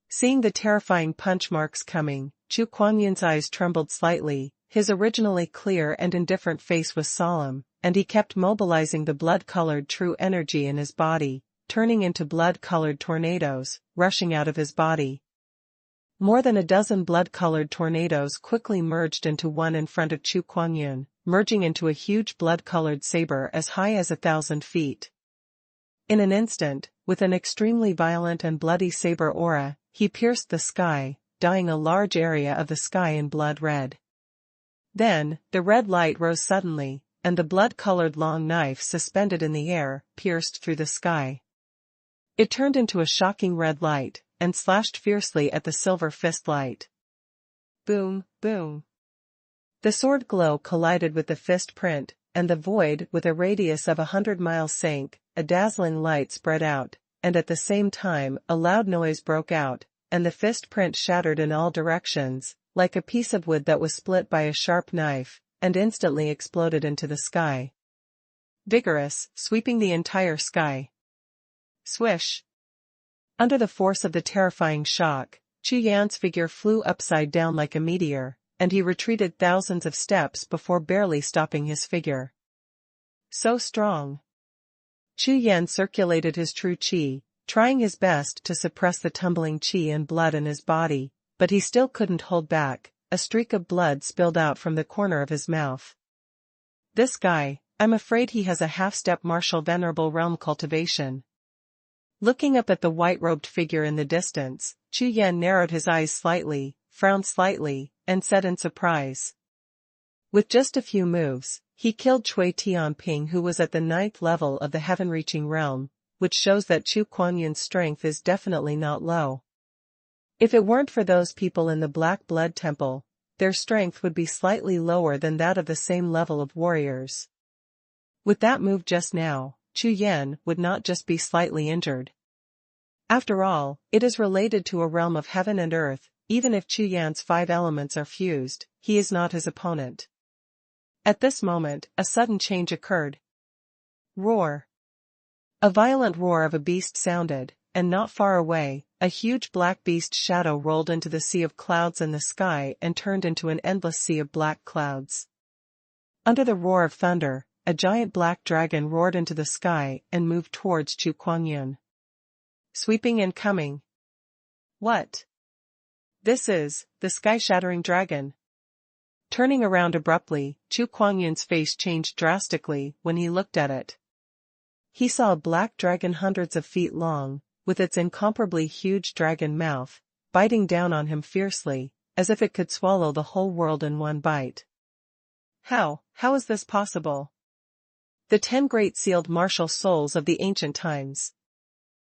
Seeing the terrifying punch marks coming, Chu Yan's eyes trembled slightly, his originally clear and indifferent face was solemn, and he kept mobilizing the blood-colored true energy in his body, turning into blood-colored tornadoes, rushing out of his body. More than a dozen blood-colored tornadoes quickly merged into one in front of Chu Yan, merging into a huge blood-colored saber as high as 1,000 feet. In an instant, with an extremely violent and bloody saber aura, he pierced the sky, dyeing a large area of the sky in blood red. Then, the red light rose suddenly, and the blood-colored long knife suspended in the air, pierced through the sky. It turned into a shocking red light, and slashed fiercely at the silver fist light. Boom, boom. The sword glow collided with the fist print, and the void with a radius of 100 miles sank, a dazzling light spread out, and at the same time a loud noise broke out, and the fist print shattered in all directions, like a piece of wood that was split by a sharp knife, and instantly exploded into the sky. Vigorous, sweeping the entire sky. Swish. Under the force of the terrifying shock, Chu Yan's figure flew upside down like a meteor, and he retreated thousands of steps before barely stopping his figure. So strong. Chu Yan circulated his true qi, trying his best to suppress the tumbling qi and blood in his body, but he still couldn't hold back. A streak of blood spilled out from the corner of his mouth. This guy, I'm afraid he has a half-step martial venerable realm cultivation. Looking up at the white-robed figure in the distance, Chu Yan narrowed his eyes slightly, frowned slightly, and said in surprise. With just a few moves, he killed Cui Tianping, who was at the 9th level of the heaven-reaching realm, which shows that Chu Yan's strength is definitely not low. If it weren't for those people in the Black Blood Temple, their strength would be slightly lower than that of the same level of warriors. With that move just now, Chu Yan would not just be slightly injured. After all, it is related to a realm of heaven and earth. Even if Chu Yan's 5 elements are fused, he is not his opponent. At this moment, a sudden change occurred. Roar. A violent roar of a beast sounded, and not far away, a huge black beast shadow rolled into the sea of clouds in the sky and turned into an endless sea of black clouds. Under the roar of thunder, a giant black dragon roared into the sky and moved towards Chu Yan. Sweeping and coming. What? This is the sky-shattering dragon. Turning around abruptly, Chu Yan's face changed drastically when he looked at it. He saw a black dragon hundreds of feet long, with its incomparably huge dragon mouth, biting down on him fiercely, as if it could swallow the whole world in one bite. How is this possible? The 10 great sealed martial souls of the ancient times.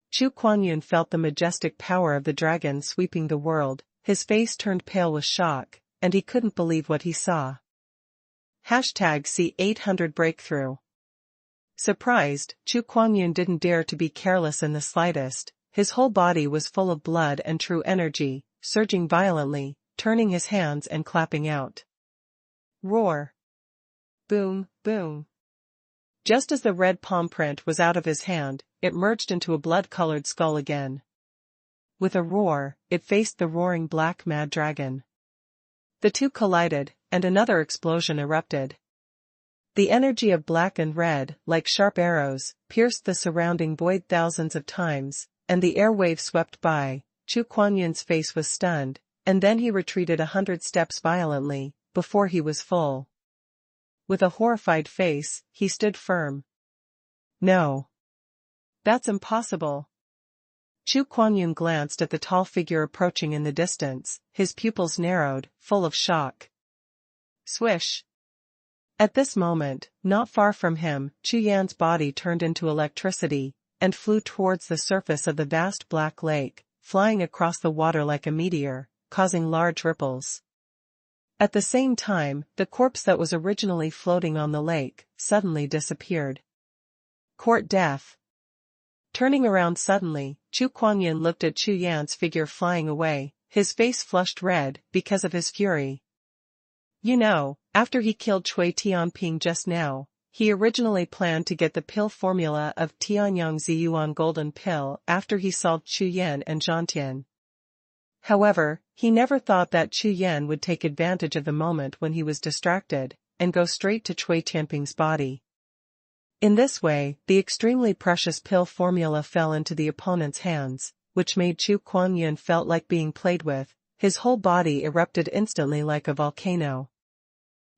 Chu Yan felt the majestic power of the dragon sweeping the world, his face turned pale with shock, and he couldn't believe what he saw. #C800 Breakthrough. Surprised, Chu Yan didn't dare to be careless in the slightest. His whole body was full of blood and true energy, surging violently, turning his hands and clapping out. Roar. Boom, boom. Just as the red palm print was out of his hand, it merged into a blood-colored skull again. With a roar, it faced the roaring black mad dragon. The two collided, and another explosion erupted. The energy of black and red, like sharp arrows, pierced the surrounding void thousands of times, and the airwave swept by. Chu Yan's face was stunned, and then he retreated 100 steps violently, before he was full. With a horrified face, he stood firm. No. That's impossible. Chu Yan glanced at the tall figure approaching in the distance, his pupils narrowed, full of shock. Swish. At this moment, not far from him, Chu Yan's body turned into electricity, and flew towards the surface of the vast black lake, flying across the water like a meteor, causing large ripples. At the same time, the corpse that was originally floating on the lake, suddenly disappeared. Court death. Turning around suddenly, Chu Yan looked at Chu Yan's figure flying away, his face flushed red, because of his fury. You know, after he killed Cui Tianping just now, he originally planned to get the pill formula of Tianyang Ziyuan Golden Pill after he solved Chu Yan and Zhantian. However, he never thought that Chu Yan would take advantage of the moment when he was distracted, and go straight to Cui Tianping's body. In this way, the extremely precious pill formula fell into the opponent's hands, which made Chu Kuan-Yun felt like being played with. His whole body erupted instantly like a volcano.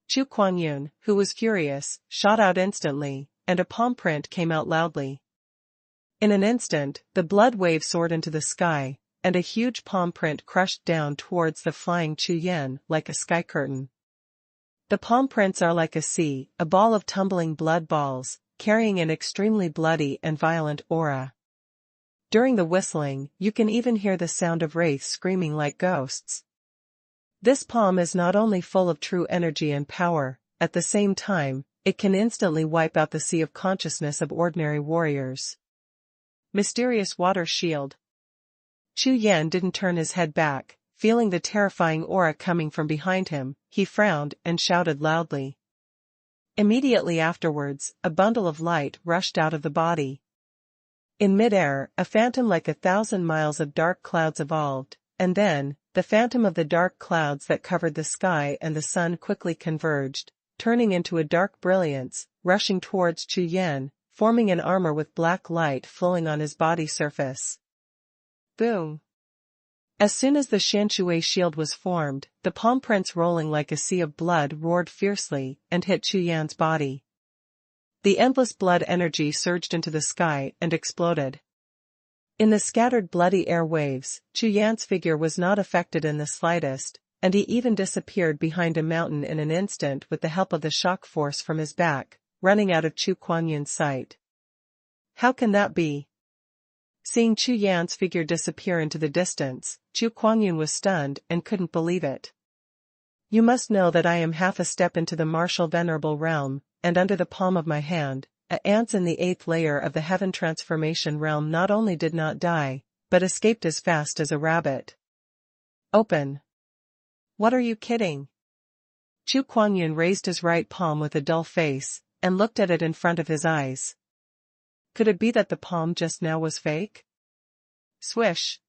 Chu Kuan-Yun, who was furious, shot out instantly, and a palm print came out loudly. In an instant, the blood wave soared into the sky, and a huge palm print crushed down towards the flying Chu Yan like a sky curtain. The palm prints are like a sea, a ball of tumbling blood balls, carrying an extremely bloody and violent aura. During the whistling, you can even hear the sound of wraiths screaming like ghosts. This palm is not only full of true energy and power, at the same time, it can instantly wipe out the sea of consciousness of ordinary warriors. Mysterious water shield. Chu Yan didn't turn his head back, feeling the terrifying aura coming from behind him. He frowned and shouted loudly. Immediately afterwards, a bundle of light rushed out of the body. In midair, a phantom like 1,000 miles of dark clouds evolved, and then, the phantom of the dark clouds that covered the sky and the sun quickly converged, turning into a dark brilliance, rushing towards Chu Yan, forming an armor with black light flowing on his body surface. Boom! As soon as the Shanshui shield was formed, the palm prints rolling like a sea of blood roared fiercely and hit Chu Yan's body. The endless blood energy surged into the sky and exploded. In the scattered bloody air waves, Chu Yan's figure was not affected in the slightest, and he even disappeared behind a mountain in an instant with the help of the shock force from his back, running out of Chu Kuan-Yun's sight. How can that be? Seeing Chu Yan's figure disappear into the distance, Chu Kuan-Yun was stunned and couldn't believe it. You must know that I am half a step into the martial venerable realm, and under the palm of my hand, ants in the 8th layer of the heaven transformation realm not only did not die, but escaped as fast as a rabbit. Open. What are you kidding? Chu Kuan-Yun raised his right palm with a dull face, and looked at it in front of his eyes. Could it be that the palm just now was fake? Swish.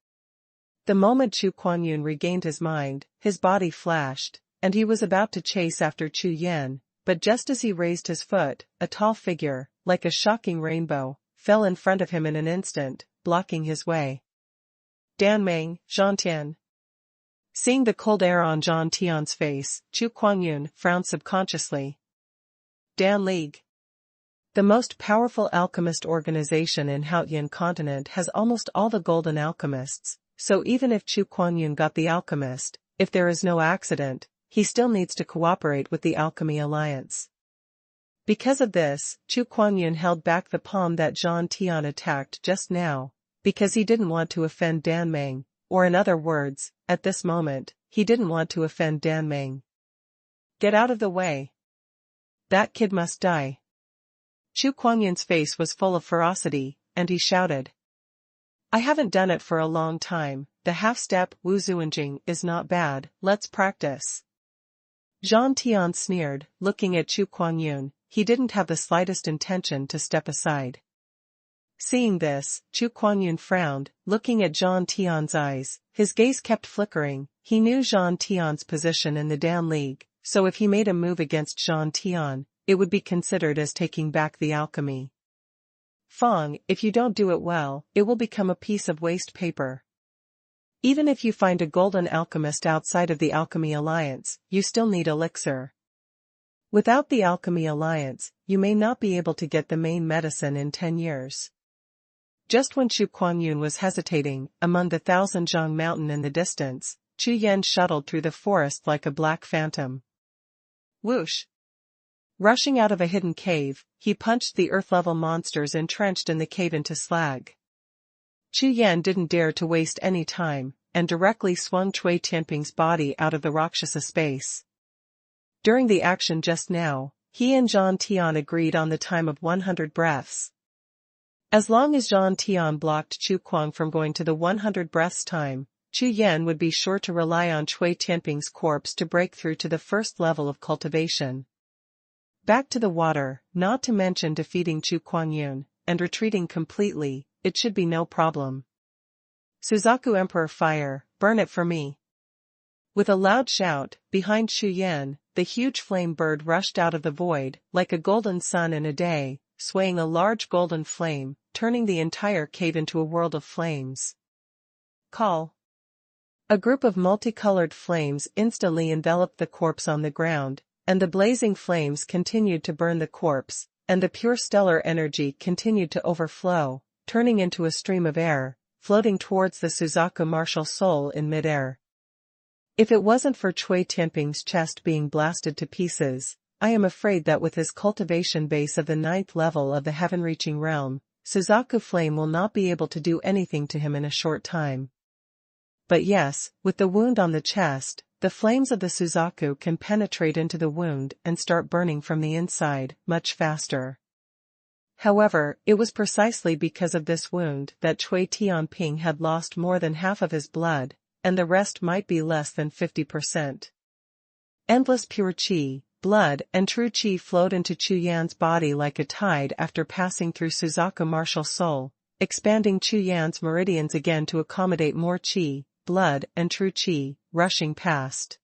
The moment Chu Kuan-Yun regained his mind, his body flashed, and he was about to chase after Chu Yan, but just as he raised his foot, a tall figure, like a shocking rainbow, fell in front of him in an instant, blocking his way. Danmeng, Zhantian. Seeing the cold air on Zhan Tian's face, Chu Kuan-Yun frowned subconsciously. Dan League. The most powerful alchemist organization in Haotian continent has almost all the golden alchemists, so even if Chu Kuan-Yun got the alchemist, if there is no accident, he still needs to cooperate with the Alchemy Alliance. Because of this, Chu Kuan-Yun held back the palm that Zhan Tian attacked just now, because he didn't want to offend Danmeng, or in other words, at this moment, he didn't want to offend Danmeng. Get out of the way. That kid must die. Chu Kuan-Yun's face was full of ferocity, and he shouted. I haven't done it for a long time, the half-step Wu Zuanjing is not bad, let's practice. Zhan Tian sneered, looking at Chu Kuan-Yun. He didn't have the slightest intention to step aside. Seeing this, Chu Kuan-Yun frowned, looking at Zhan Tian's eyes. His gaze kept flickering. He knew Zhan Tian's position in the Dan League, so if he made a move against Zhan Tian, it would be considered as taking back the alchemy. Fong, if you don't do it well, it will become a piece of waste paper. Even if you find a golden alchemist outside of the Alchemy Alliance, you still need elixir. Without the Alchemy Alliance, you may not be able to get the main medicine in 10 years. Just when Chu Kuan-Yun was hesitating, among the Thousand-Zhang mountain in the distance, Chu Yan shuttled through the forest like a black phantom. Whoosh! Rushing out of a hidden cave, he punched the earth-level monsters entrenched in the cave into slag. Chu Yan didn't dare to waste any time, and directly swung Cui Tianping's body out of the Rakshasa space. During the action just now, he and Zhan Tian agreed on the time of 100 breaths. As long as Zhan Tian blocked Chu Kuang from going to the 100 breaths time, Chu Yan would be sure to rely on Cui Tianping's corpse to break through to the first level of cultivation. Back to the water, not to mention defeating Chu Kuangyun, and retreating completely, it should be no problem. Suzaku Emperor Fire, burn it for me. With a loud shout, behind Chu Yan, the huge flame bird rushed out of the void, like a golden sun in a day, swaying a large golden flame, turning the entire cave into a world of flames. Call. A group of multicolored flames instantly enveloped the corpse on the ground, and the blazing flames continued to burn the corpse, and the pure stellar energy continued to overflow, turning into a stream of air, floating towards the Suzaku martial soul in midair. If it wasn't for Cui Tianping's chest being blasted to pieces, I am afraid that with his cultivation base of the 9th level of the heaven-reaching realm, Suzaku Flame will not be able to do anything to him in a short time. But yes, with the wound on the chest, the flames of the Suzaku can penetrate into the wound and start burning from the inside, much faster. However, it was precisely because of this wound that Cui Tianping had lost more than half of his blood, and the rest might be less than 50%. Endless pure qi, blood and true qi flowed into Chu Yan's body like a tide after passing through Suzaku martial soul, expanding Chu Yan's meridians again to accommodate more qi, blood and true qi, rushing past.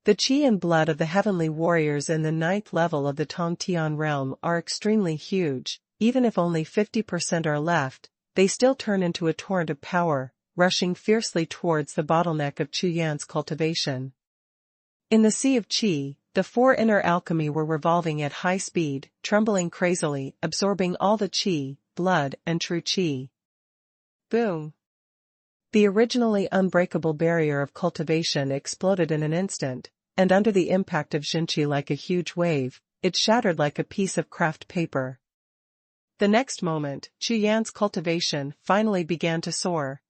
The qi and blood of the heavenly warriors in the 9th level of the Tongtian realm are extremely huge. Even if only 50% are left, they still turn into a torrent of power, rushing fiercely towards the bottleneck of Chu Yan's cultivation. In the sea of qi, the 4 inner alchemy were revolving at high speed, trembling crazily, absorbing all the qi, blood and true qi. Boom! The originally unbreakable barrier of cultivation exploded in an instant, and under the impact of Xinqi like a huge wave, it shattered like a piece of craft paper. The next moment, Chu Yan's cultivation finally began to soar.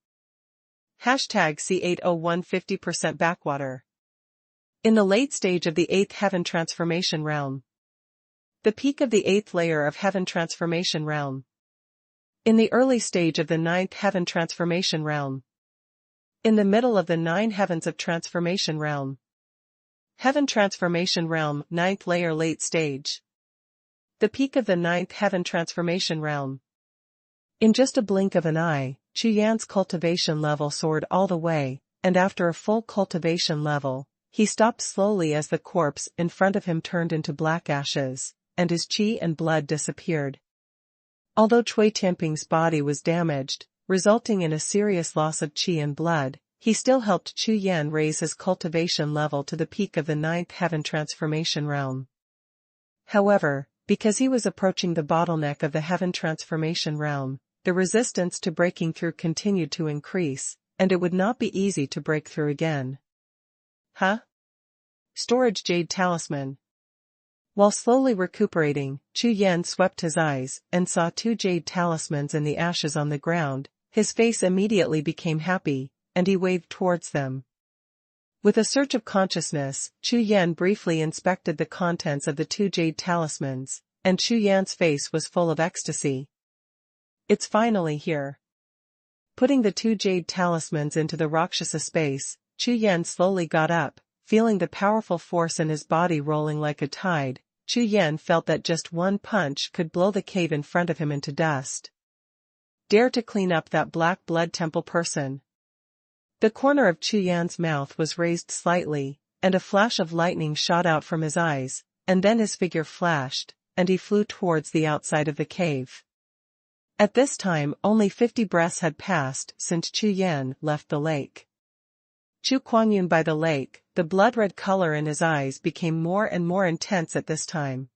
#C801 50% backwater. In the late stage of the 8th Heaven Transformation Realm. The peak of the 8th layer of Heaven Transformation Realm. In the early stage of the 9th Heaven Transformation Realm. In the middle of the 9 Heavens of Transformation Realm. Heaven Transformation Realm, 9th layer late stage. The peak of the 9th Heaven Transformation Realm. In just a blink of an eye, Chu Yan's cultivation level soared all the way, and after a full cultivation level, he stopped slowly as the corpse in front of him turned into black ashes, and his qi and blood disappeared. Although Cui Tianping's body was damaged, resulting in a serious loss of qi and blood, he still helped Chu Yan raise his cultivation level to the peak of the 9th Heaven Transformation Realm. However, because he was approaching the bottleneck of the Heaven Transformation Realm, the resistance to breaking through continued to increase, and it would not be easy to break through again. Storage Jade Talisman. While slowly recuperating, Chu Yan swept his eyes and saw 2 jade talismans in the ashes on the ground. His face immediately became happy, and he waved towards them. With a surge of consciousness, Chu Yan briefly inspected the contents of the 2 jade talismans, and Chu Yan's face was full of ecstasy. It's finally here. Putting the 2 jade talismans into the Rakshasa space, Chu Yan slowly got up, feeling the powerful force in his body rolling like a tide. Chu Yan felt that just one punch could blow the cave in front of him into dust. Dare to clean up that black blood temple person. The corner of Chu Yan's mouth was raised slightly, and a flash of lightning shot out from his eyes, and then his figure flashed, and he flew towards the outside of the cave. At this time only 50 breaths had passed since Chu Yan left the lake. Chu Kuangyun by the lake, the blood-red color in his eyes became more and more intense at this time.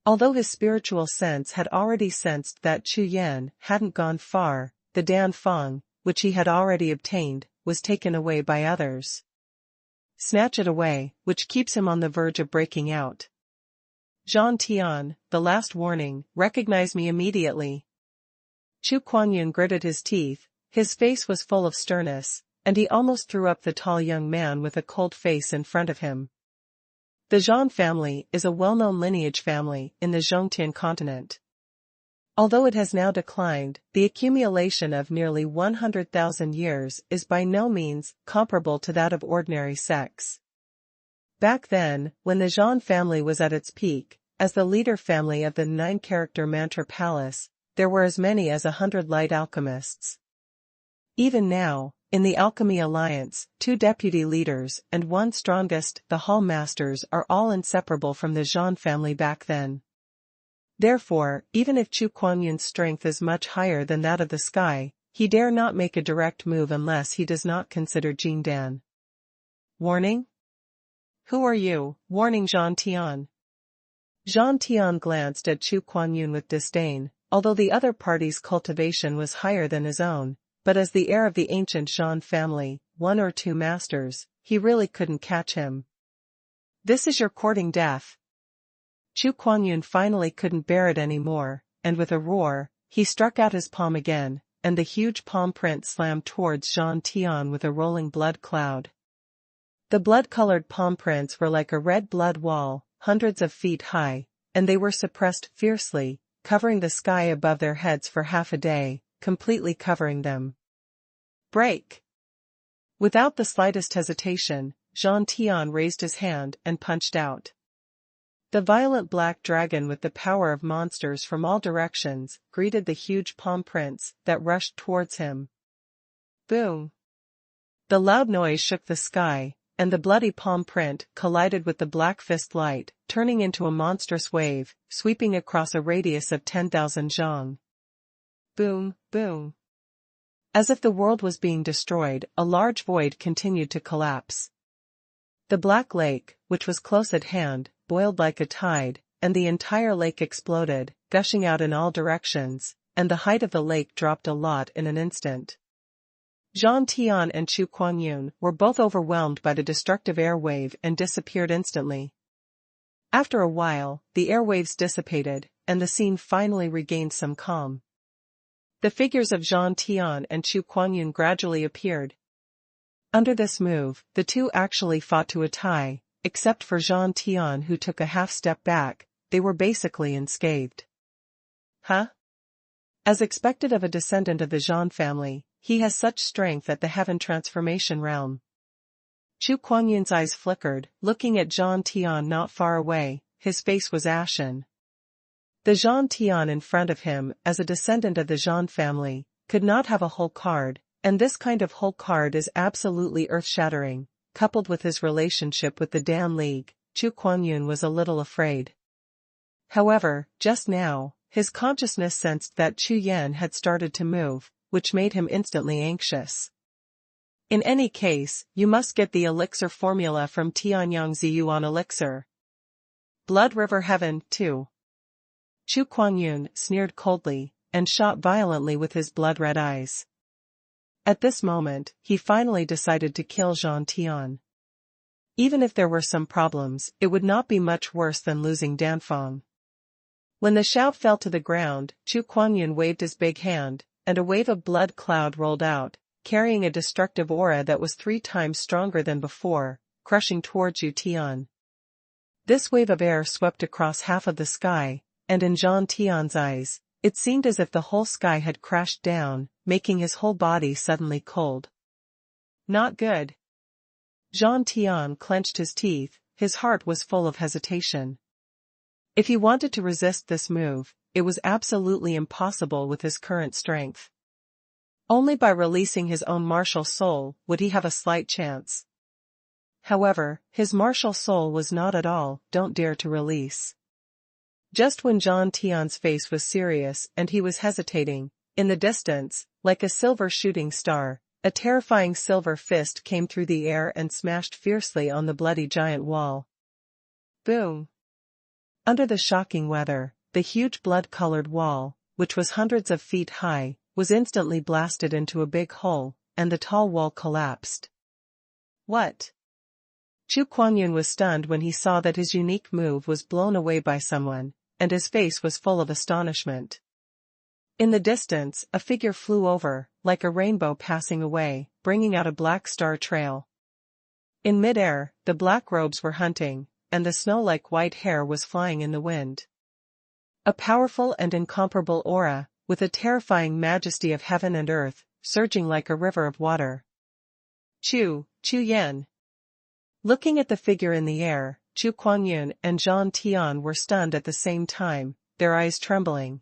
Although his spiritual sense had already sensed that Chu Yan hadn't gone far, the Danfang, which he had already obtained, was taken away by others. Snatch it away, which keeps him on the verge of breaking out. Zhang Tian, the last warning, recognize me immediately. Chu Kuangyun gritted his teeth, his face was full of sternness, and he almost threw up the tall young man with a cold face in front of him. The Zhang family is a well-known lineage family in the Zhongtian continent. Although it has now declined, the accumulation of nearly 100,000 years is by no means comparable to that of ordinary sex. Back then, when the Zhan family was at its peak, as the leader family of the 9-character mantra palace, there were as many as 100 light alchemists. Even now, in the Alchemy Alliance, 2 deputy leaders and 1 strongest, the Hall Masters, are all inseparable from the Zhan family back then. Therefore, even if Chu Kuanyun's strength is much higher than that of the sky, he dare not make a direct move unless he does not consider Jingdan. Warning? Who are you? Warning Zhan Tian. Zhan Tian glanced at Chu Kuanyun with disdain, although the other party's cultivation was higher than his own, but as the heir of the ancient Zhan family, 1 or 2 masters, he really couldn't catch him. This is your courting death. Chu Kuanyun finally couldn't bear it anymore, and with a roar, he struck out his palm again, and the huge palm print slammed towards Zhan Tian with a rolling blood cloud. The blood-colored palm prints were like a red blood wall, hundreds of feet high, and they were suppressed fiercely, covering the sky above their heads for half a day, completely covering them. Break! Without the slightest hesitation, Zhan Tian raised his hand and punched out. The violent black dragon with the power of monsters from all directions greeted the huge palm prints that rushed towards him. Boom! The loud noise shook the sky, and the bloody palm print collided with the black fist light, turning into a monstrous wave, sweeping across a radius of 10,000 zhang. Boom, boom. As if the world was being destroyed, a large void continued to collapse. The Black Lake, which was close at hand, boiled like a tide, and the entire lake exploded, gushing out in all directions, and the height of the lake dropped a lot in an instant. Zhan Tian and Chu Kuanyun were both overwhelmed by the destructive air wave and disappeared instantly. After a while, the air waves dissipated, and the scene finally regained some calm. The figures of Zhan Tian and Chu Kuanyun gradually appeared. Under this move, the two actually fought to a tie, except for Zhan Tian, who took a half step back. They were basically unscathed. Huh? As expected of a descendant of the Zhan family, he has such strength at the heaven transformation realm. Chu Kuanyun's eyes flickered, looking at Zhan Tian not far away. His face was ashen. The Zhan Tian in front of him, as a descendant of the Zhan family, could not have a whole card, and this kind of whole card is absolutely earth-shattering. Coupled with his relationship with the Dan League, Chu Kuanyun was a little afraid. However, just now, his consciousness sensed that Chu Yan had started to move, which made him instantly anxious. In any case, you must get the elixir formula from Tianyang Ziyuan Elixir. Blood River Heaven, too. Chu Kuanyun sneered coldly, and shot violently with his blood-red eyes. At this moment, he finally decided to kill Zhan Tian. Even if there were some problems, it would not be much worse than losing Danfang. When the shout fell to the ground, Chu Kuanyun waved his big hand, and a wave of blood cloud rolled out, carrying a destructive aura that was 3 times stronger than before, crushing towards Zhu Tian. This wave of air swept across half of the sky, and in Zhan Tian's eyes, it seemed as if the whole sky had crashed down, making his whole body suddenly cold. Not good. Zhan Tian clenched his teeth, his heart was full of hesitation. If he wanted to resist this move, it was absolutely impossible with his current strength. Only by releasing his own martial soul would he have a slight chance. However, his martial soul was not at all, don't dare to release. Just when Zhan Tian's face was serious and he was hesitating, in the distance, like a silver shooting star, a terrifying silver fist came through the air and smashed fiercely on the bloody giant wall. Boom! Under the shocking weather, the huge blood-colored wall, which was hundreds of feet high, was instantly blasted into a big hole, and the tall wall collapsed. What? Chu Kuanyun was stunned when he saw that his unique move was blown away by someone, and his face was full of astonishment. In the distance, a figure flew over, like a rainbow passing away, bringing out a black star trail. In midair, the black robes were hunting, and the snow-like white hair was flying in the wind. A powerful and incomparable aura, with a terrifying majesty of heaven and earth, surging like a river of water. Chu Yan. Looking at the figure in the air, Chu Kuan-yun and Zhang Tian were stunned at the same time, their eyes trembling.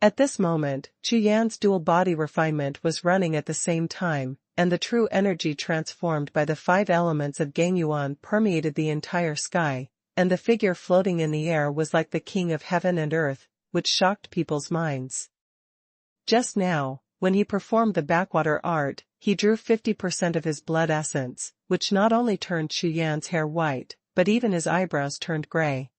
At this moment, Chu Yan's dual body refinement was running at the same time, and the true energy transformed by the 5 elements of Gangyuan permeated the entire sky, and the figure floating in the air was like the king of heaven and earth, which shocked people's minds. Just now, when he performed the backwater art, he drew 50% of his blood essence, which not only turned Chu Yan's hair white, but even his eyebrows turned gray.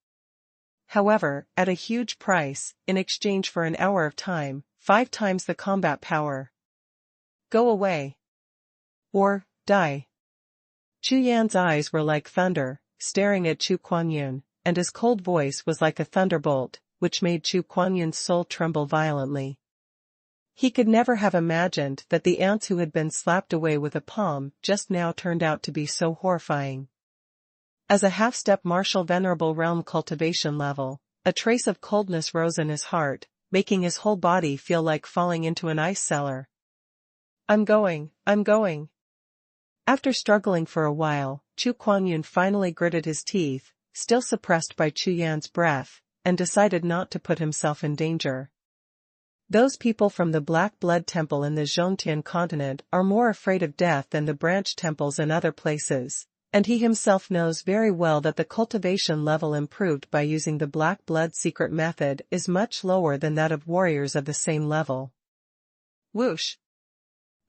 However, at a huge price, in exchange for an hour of time, 5 times the combat power. Go away. Or, die. Chu Yan's eyes were like thunder, staring at Chu Kuan-yun, and his cold voice was like a thunderbolt, which made Chu Kuan-yun's soul tremble violently. He could never have imagined that the ants who had been slapped away with a palm just now turned out to be so horrifying. As a half-step martial venerable realm cultivation level, a trace of coldness rose in his heart, making his whole body feel like falling into an ice cellar. I'm going. After struggling for a while, Chu Kuan-yun finally gritted his teeth, still suppressed by Chu Yan's breath, and decided not to put himself in danger. Those people from the Black Blood Temple in the Zhongtian continent are more afraid of death than the branch temples in other places, and he himself knows very well that the cultivation level improved by using the Black Blood secret method is much lower than that of warriors of the same level. Whoosh!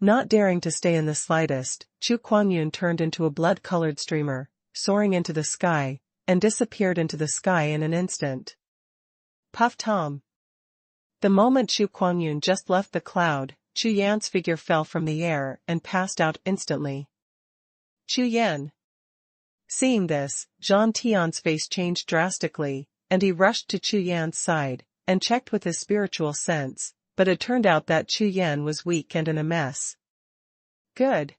Not daring to stay in the slightest, Chu Kuan-yun turned into a blood-colored streamer, soaring into the sky, and disappeared into the sky in an instant. Puff Tom! The moment Chu Kuan-yun just left the cloud, Chu Yan's figure fell from the air and passed out instantly. Chu Yan! Seeing this, Zhang Tian's face changed drastically, and he rushed to Chu Yan's side, and checked with his spiritual sense, but it turned out that Chu Yan was weak and in a mess. Good.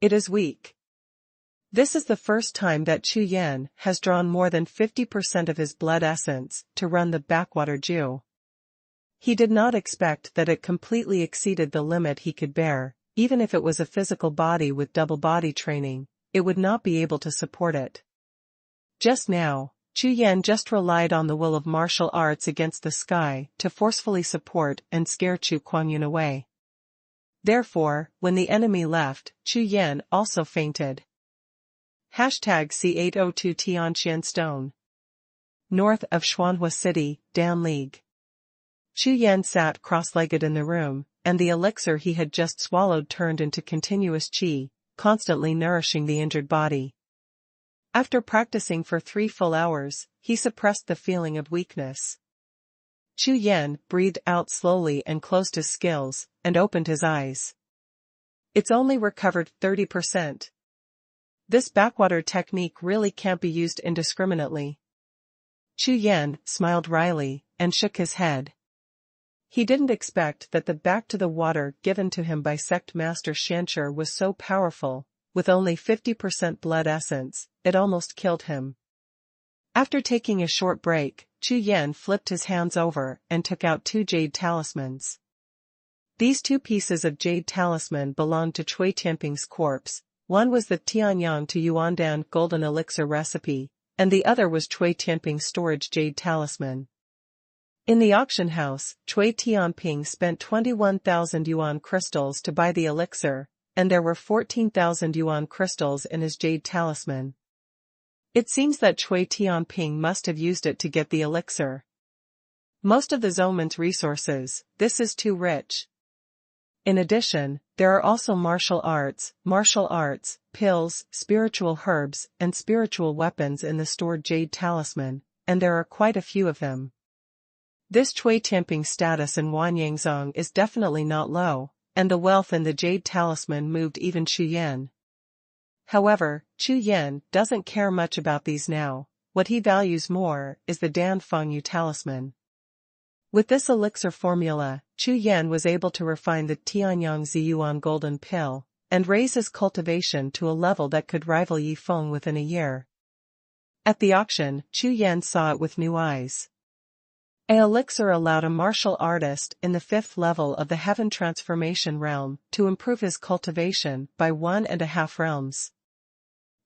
It is weak. This is the first time that Chu Yan has drawn more than 50% of his blood essence to run the backwater Jiu. He did not expect that it completely exceeded the limit he could bear. Even if it was a physical body with double body training, it would not be able to support it. Just now, Chu Yan just relied on the will of martial arts against the sky to forcefully support and scare Chu Kuan-yun away. Therefore, when the enemy left, Chu Yan also fainted. #C802 Tianqian Stone. North of Xuanhuan City, Dan League. Chu Yan sat cross-legged in the room, and the elixir he had just swallowed turned into continuous qi, constantly nourishing the injured body. After practicing for 3 full hours, he suppressed the feeling of weakness. Chu Yan breathed out slowly and closed his skills, and opened his eyes. It's only recovered 30%. This backwater technique really can't be used indiscriminately. Chu Yan smiled wryly, and shook his head. He didn't expect that the back to the water given to him by sect master Shancher was so powerful. With only 50% blood essence, it almost killed him. After taking a short break, Chu Yan flipped his hands over and took out 2 jade talismans. These 2 pieces of jade talisman belonged to Cui Tianping's corpse. One was the Tianyang to Yuandan golden elixir recipe, and the other was Cui Tianping's storage jade talisman. In the auction house, Cui Tianping spent 21,000 yuan crystals to buy the elixir, and there were 14,000 yuan crystals in his jade talisman. It seems that Cui Tianping must have used it to get the elixir. Most of the Zoman's resources, this is too rich. In addition, there are also martial arts, pills, spiritual herbs, and spiritual weapons in the stored jade talisman, and there are quite a few of them. This Cui Tianping status in Wanyangzong is definitely not low, and the wealth in the jade talisman moved even Chu Yan. However, Chu Yan doesn't care much about these now. What he values more is the Danfang Yu talisman. With this elixir formula, Chu Yan was able to refine the Tianyang Ziyuan golden pill, and raise his cultivation to a level that could rival Yifeng within a year. At the auction, Chu Yan saw it with new eyes. An elixir allowed a martial artist in the 5th level of the Heaven Transformation realm to improve his cultivation by 1.5 realms.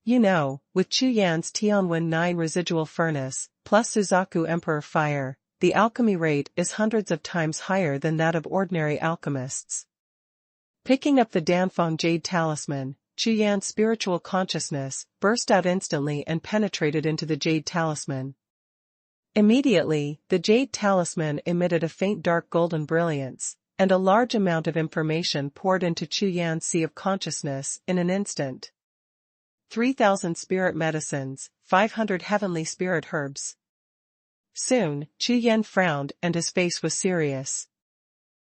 You know, with Chu Yan's Tianwen 9 residual furnace, plus Suzaku Emperor Fire, the alchemy rate is hundreds of times higher than that of ordinary alchemists. Picking up the Danfang Jade Talisman, Chu Yan's spiritual consciousness burst out instantly and penetrated into the Jade Talisman. Immediately, the Jade Talisman emitted a faint dark golden brilliance, and a large amount of information poured into Chu Yan's sea of consciousness in an instant. 3,000 spirit medicines, 500 heavenly spirit herbs. Soon, Chu Yan frowned and his face was serious.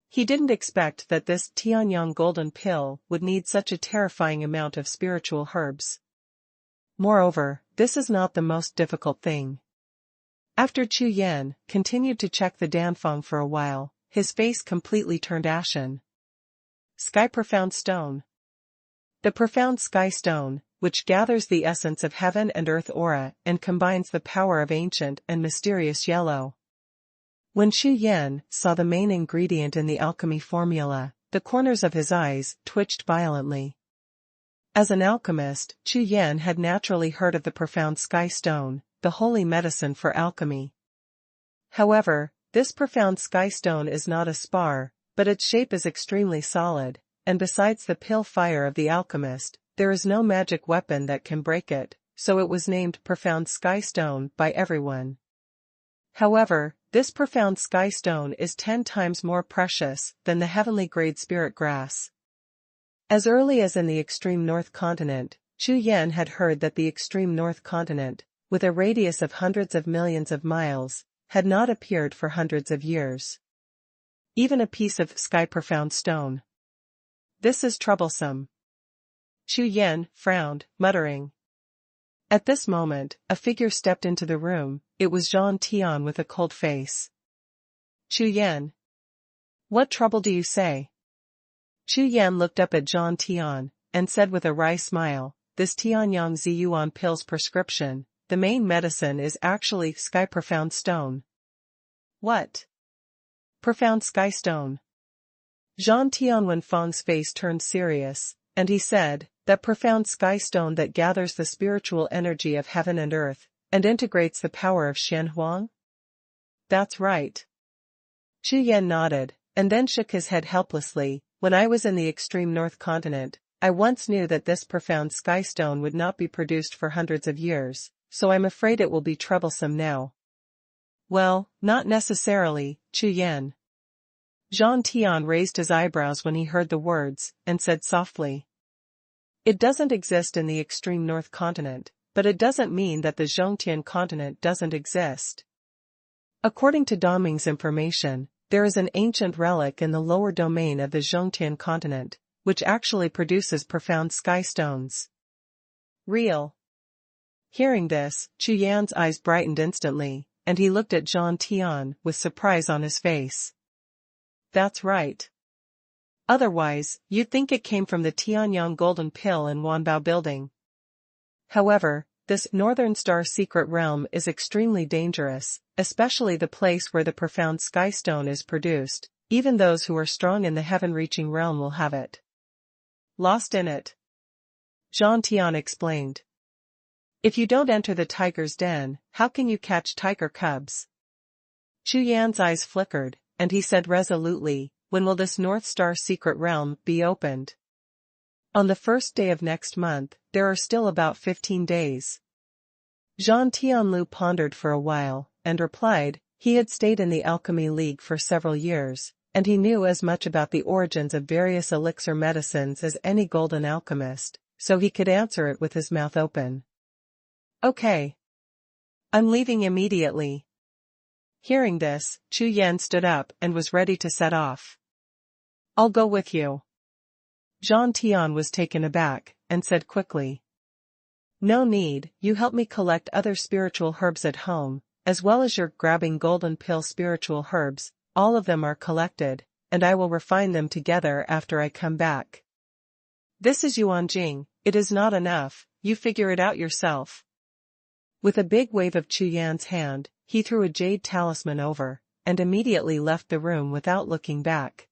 He didn't expect that this Tianyang golden pill would need such a terrifying amount of spiritual herbs. Moreover, this is not the most difficult thing. After Chu Yan continued to check the Danfang for a while, his face completely turned ashen. Sky Profound Stone. The Profound Sky Stone, which gathers the essence of heaven and earth aura and combines the power of ancient and mysterious yellow. When Chu Yan saw the main ingredient in the alchemy formula, the corners of his eyes twitched violently. As an alchemist, Chu Yan had naturally heard of the Profound Sky Stone, the holy medicine for alchemy. However, this Profound Sky Stone is not a spar, but its shape is extremely solid, and besides the pill fire of the alchemist, there is no magic weapon that can break it, so it was named Profound Sky Stone by everyone. However, this Profound Sky Stone is 10 times more precious than the heavenly grade spirit grass. As early as in the extreme north continent, Chu Yan had heard that the extreme north continent, with a radius of hundreds of millions of miles, had not appeared for hundreds of years. Even a piece of sky profound stone. This is troublesome. Chu Yan frowned, muttering. At this moment, a figure stepped into the room. It was Zhang Tian with a cold face. Chu Yan. What trouble do you say? Chu Yan looked up at Zhang Tian, and said with a wry smile, this Tianyang Ziyuan pill's prescription, the main medicine is actually Sky Profound Stone. What? Profound Sky Stone. Zhang Tianwenfang's face turned serious, and he said, that profound sky stone that gathers the spiritual energy of heaven and earth, and integrates the power of Xuanhuan? That's right. Chu Yan nodded, and then shook his head helplessly. When I was in the extreme north continent, I once knew that this profound sky stone would not be produced for hundreds of years, so I'm afraid it will be troublesome now. Well, not necessarily, Chu Yan. Zhang Tian raised his eyebrows when he heard the words, and said softly. It doesn't exist in the extreme north continent, but it doesn't mean that the Zhongtian continent doesn't exist. According to Daming's information, there is an ancient relic in the lower domain of the Zhongtian continent, which actually produces profound sky stones. Real. Hearing this, Chu Yan's eyes brightened instantly, and he looked at Zhang Tian with surprise on his face. That's right. Otherwise, you'd think it came from the Tianyang Golden Pill in Wanbao Building. However, this Northern Star secret realm is extremely dangerous, especially the place where the profound sky stone is produced. Even those who are strong in the heaven-reaching realm will have it. Lost in it. Zhang Tian explained. If you don't enter the tiger's den, how can you catch tiger cubs? Chu Yan's eyes flickered, and he said resolutely, when will this North Star secret realm be opened? On the first day of next month, there are still about 15 days. Zhang Tianlu pondered for a while, and replied, he had stayed in the Alchemy League for several years, and he knew as much about the origins of various elixir medicines as any golden alchemist, so he could answer it with his mouth open. Okay. I'm leaving immediately. Hearing this, Chu Yan stood up and was ready to set off. I'll go with you. Zhang Tian was taken aback, and said quickly. No need, you help me collect other spiritual herbs at home, as well as your grabbing golden pill spiritual herbs, all of them are collected, and I will refine them together after I come back. This is Yuanjing, it is not enough, you figure it out yourself. With a big wave of Chu Yan's hand, he threw a jade talisman over, and immediately left the room without looking back.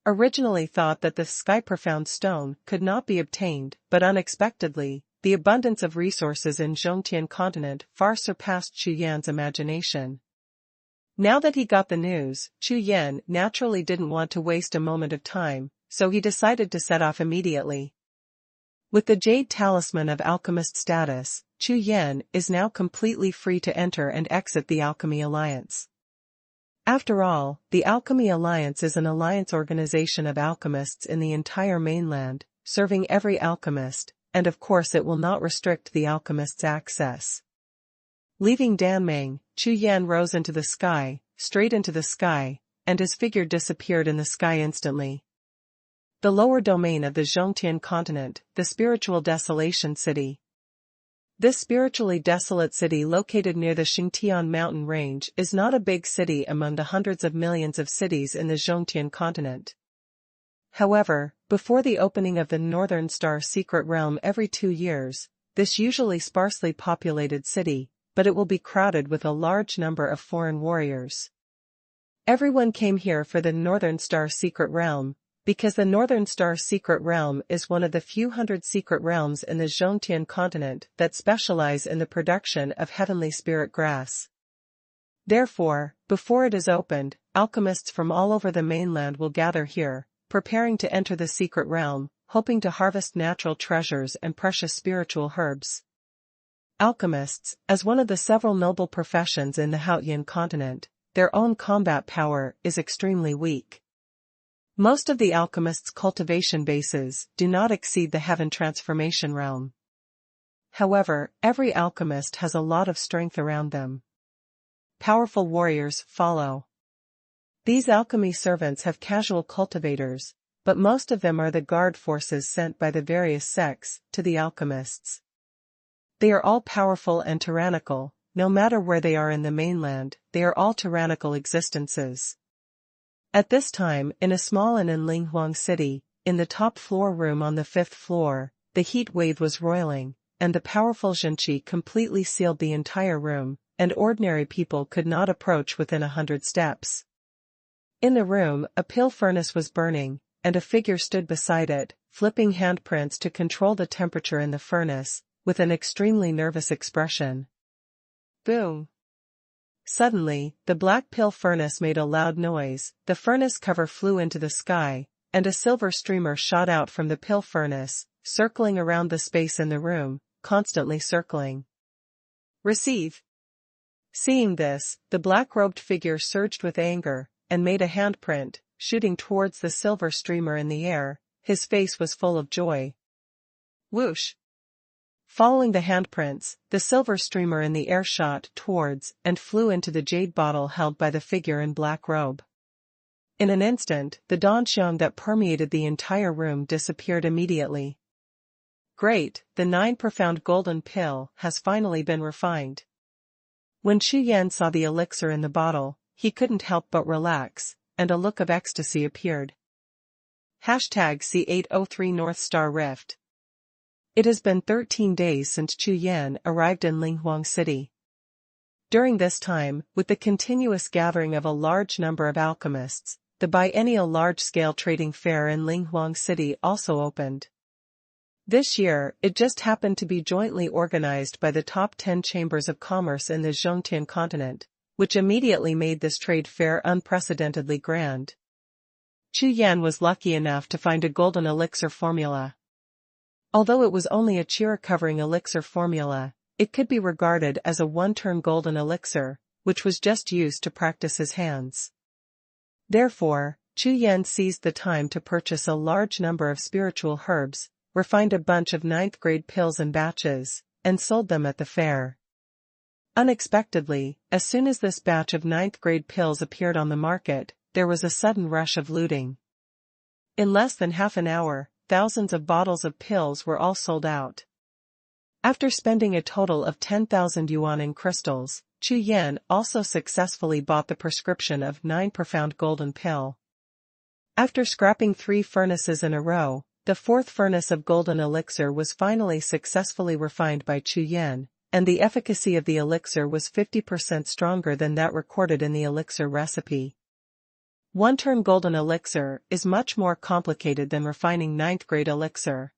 Originally thought that the sky-profound stone could not be obtained, but unexpectedly, the abundance of resources in Zhongtian continent far surpassed Chu Yan's imagination. Now that he got the news, Chu Yan naturally didn't want to waste a moment of time, so he decided to set off immediately. With the Jade Talisman of alchemist status, Chu Yan is now completely free to enter and exit the Alchemy Alliance. After all, the Alchemy Alliance is an alliance organization of alchemists in the entire mainland, serving every alchemist, and of course it will not restrict the alchemists' access. Leaving Danming, Chu Yan rose into the sky, straight into the sky, and his figure disappeared in the sky instantly. The lower domain of the Zhongtian continent, the spiritual desolation city. This spiritually desolate city located near the Xingtian mountain range is not a big city among the hundreds of millions of cities in the Zhongtian continent. However, before the opening of the Northern Star Secret Realm every 2 years, this usually sparsely populated city, but it will be crowded with a large number of foreign warriors. Everyone came here for the Northern Star Secret Realm, because the Northern Star Secret Realm is one of the few hundred secret realms in the Zhongtian continent that specialize in the production of heavenly spirit grass. Therefore, before it is opened, alchemists from all over the mainland will gather here, preparing to enter the secret realm, hoping to harvest natural treasures and precious spiritual herbs. Alchemists, as one of the several noble professions in the Haotian continent, their own combat power is extremely weak. Most of the alchemists' cultivation bases do not exceed the heaven transformation realm. However, every alchemist has a lot of strength around them. Powerful warriors follow. These alchemy servants have casual cultivators, but most of them are the guard forces sent by the various sects to the alchemists. They are all powerful and tyrannical, no matter where they are in the mainland, they are all tyrannical existences. At this time, in a small inn in Linghuang City, in the top floor room on the 5th floor, the heat wave was roiling, and the powerful Zhenqi completely sealed the entire room, and ordinary people could not approach within 100 steps. In the room, a pill furnace was burning, and a figure stood beside it, flipping handprints to control the temperature in the furnace, with an extremely nervous expression. Boom! Suddenly, the black pill furnace made a loud noise, the furnace cover flew into the sky, and a silver streamer shot out from the pill furnace, circling around the space in the room, constantly circling. Receive! Seeing this, the black-robed figure surged with anger, and made a handprint, shooting towards the silver streamer in the air. His face was full of joy. Whoosh! Following the handprints, the silver streamer in the air shot towards and flew into the jade bottle held by the figure in black robe. In an instant, the danxiang that permeated the entire room disappeared immediately. Great, the 9 profound golden pill has finally been refined. When Chu Yan saw the elixir in the bottle, he couldn't help but relax, and a look of ecstasy appeared. #C803 North Star Rift. It has been 13 days since Chu Yan arrived in Linghuang City. During this time, with the continuous gathering of a large number of alchemists, the biennial large-scale trading fair in Linghuang City also opened. This year, it just happened to be jointly organized by the top 10 chambers of commerce in the Zhongtian continent, which immediately made this trade fair unprecedentedly grand. Chu Yan was lucky enough to find a golden elixir formula. Although it was only a cheer-covering elixir formula, it could be regarded as a one-turn golden elixir, which was just used to practice his hands. Therefore, Chu Yan seized the time to purchase a large number of spiritual herbs, refined a bunch of 9th-grade pills in batches, and sold them at the fair. Unexpectedly, as soon as this batch of 9th-grade pills appeared on the market, there was a sudden rush of looting. In less than half an hour, thousands of bottles of pills were all sold out. After spending a total of 10,000 yuan in crystals, Chu Yan also successfully bought the prescription of 9 profound golden pill. After scrapping 3 furnaces in a row, the 4th furnace of golden elixir was finally successfully refined by Chu Yan, and the efficacy of the elixir was 50% stronger than that recorded in the elixir recipe. One-turn golden elixir is much more complicated than refining 9th-grade elixir.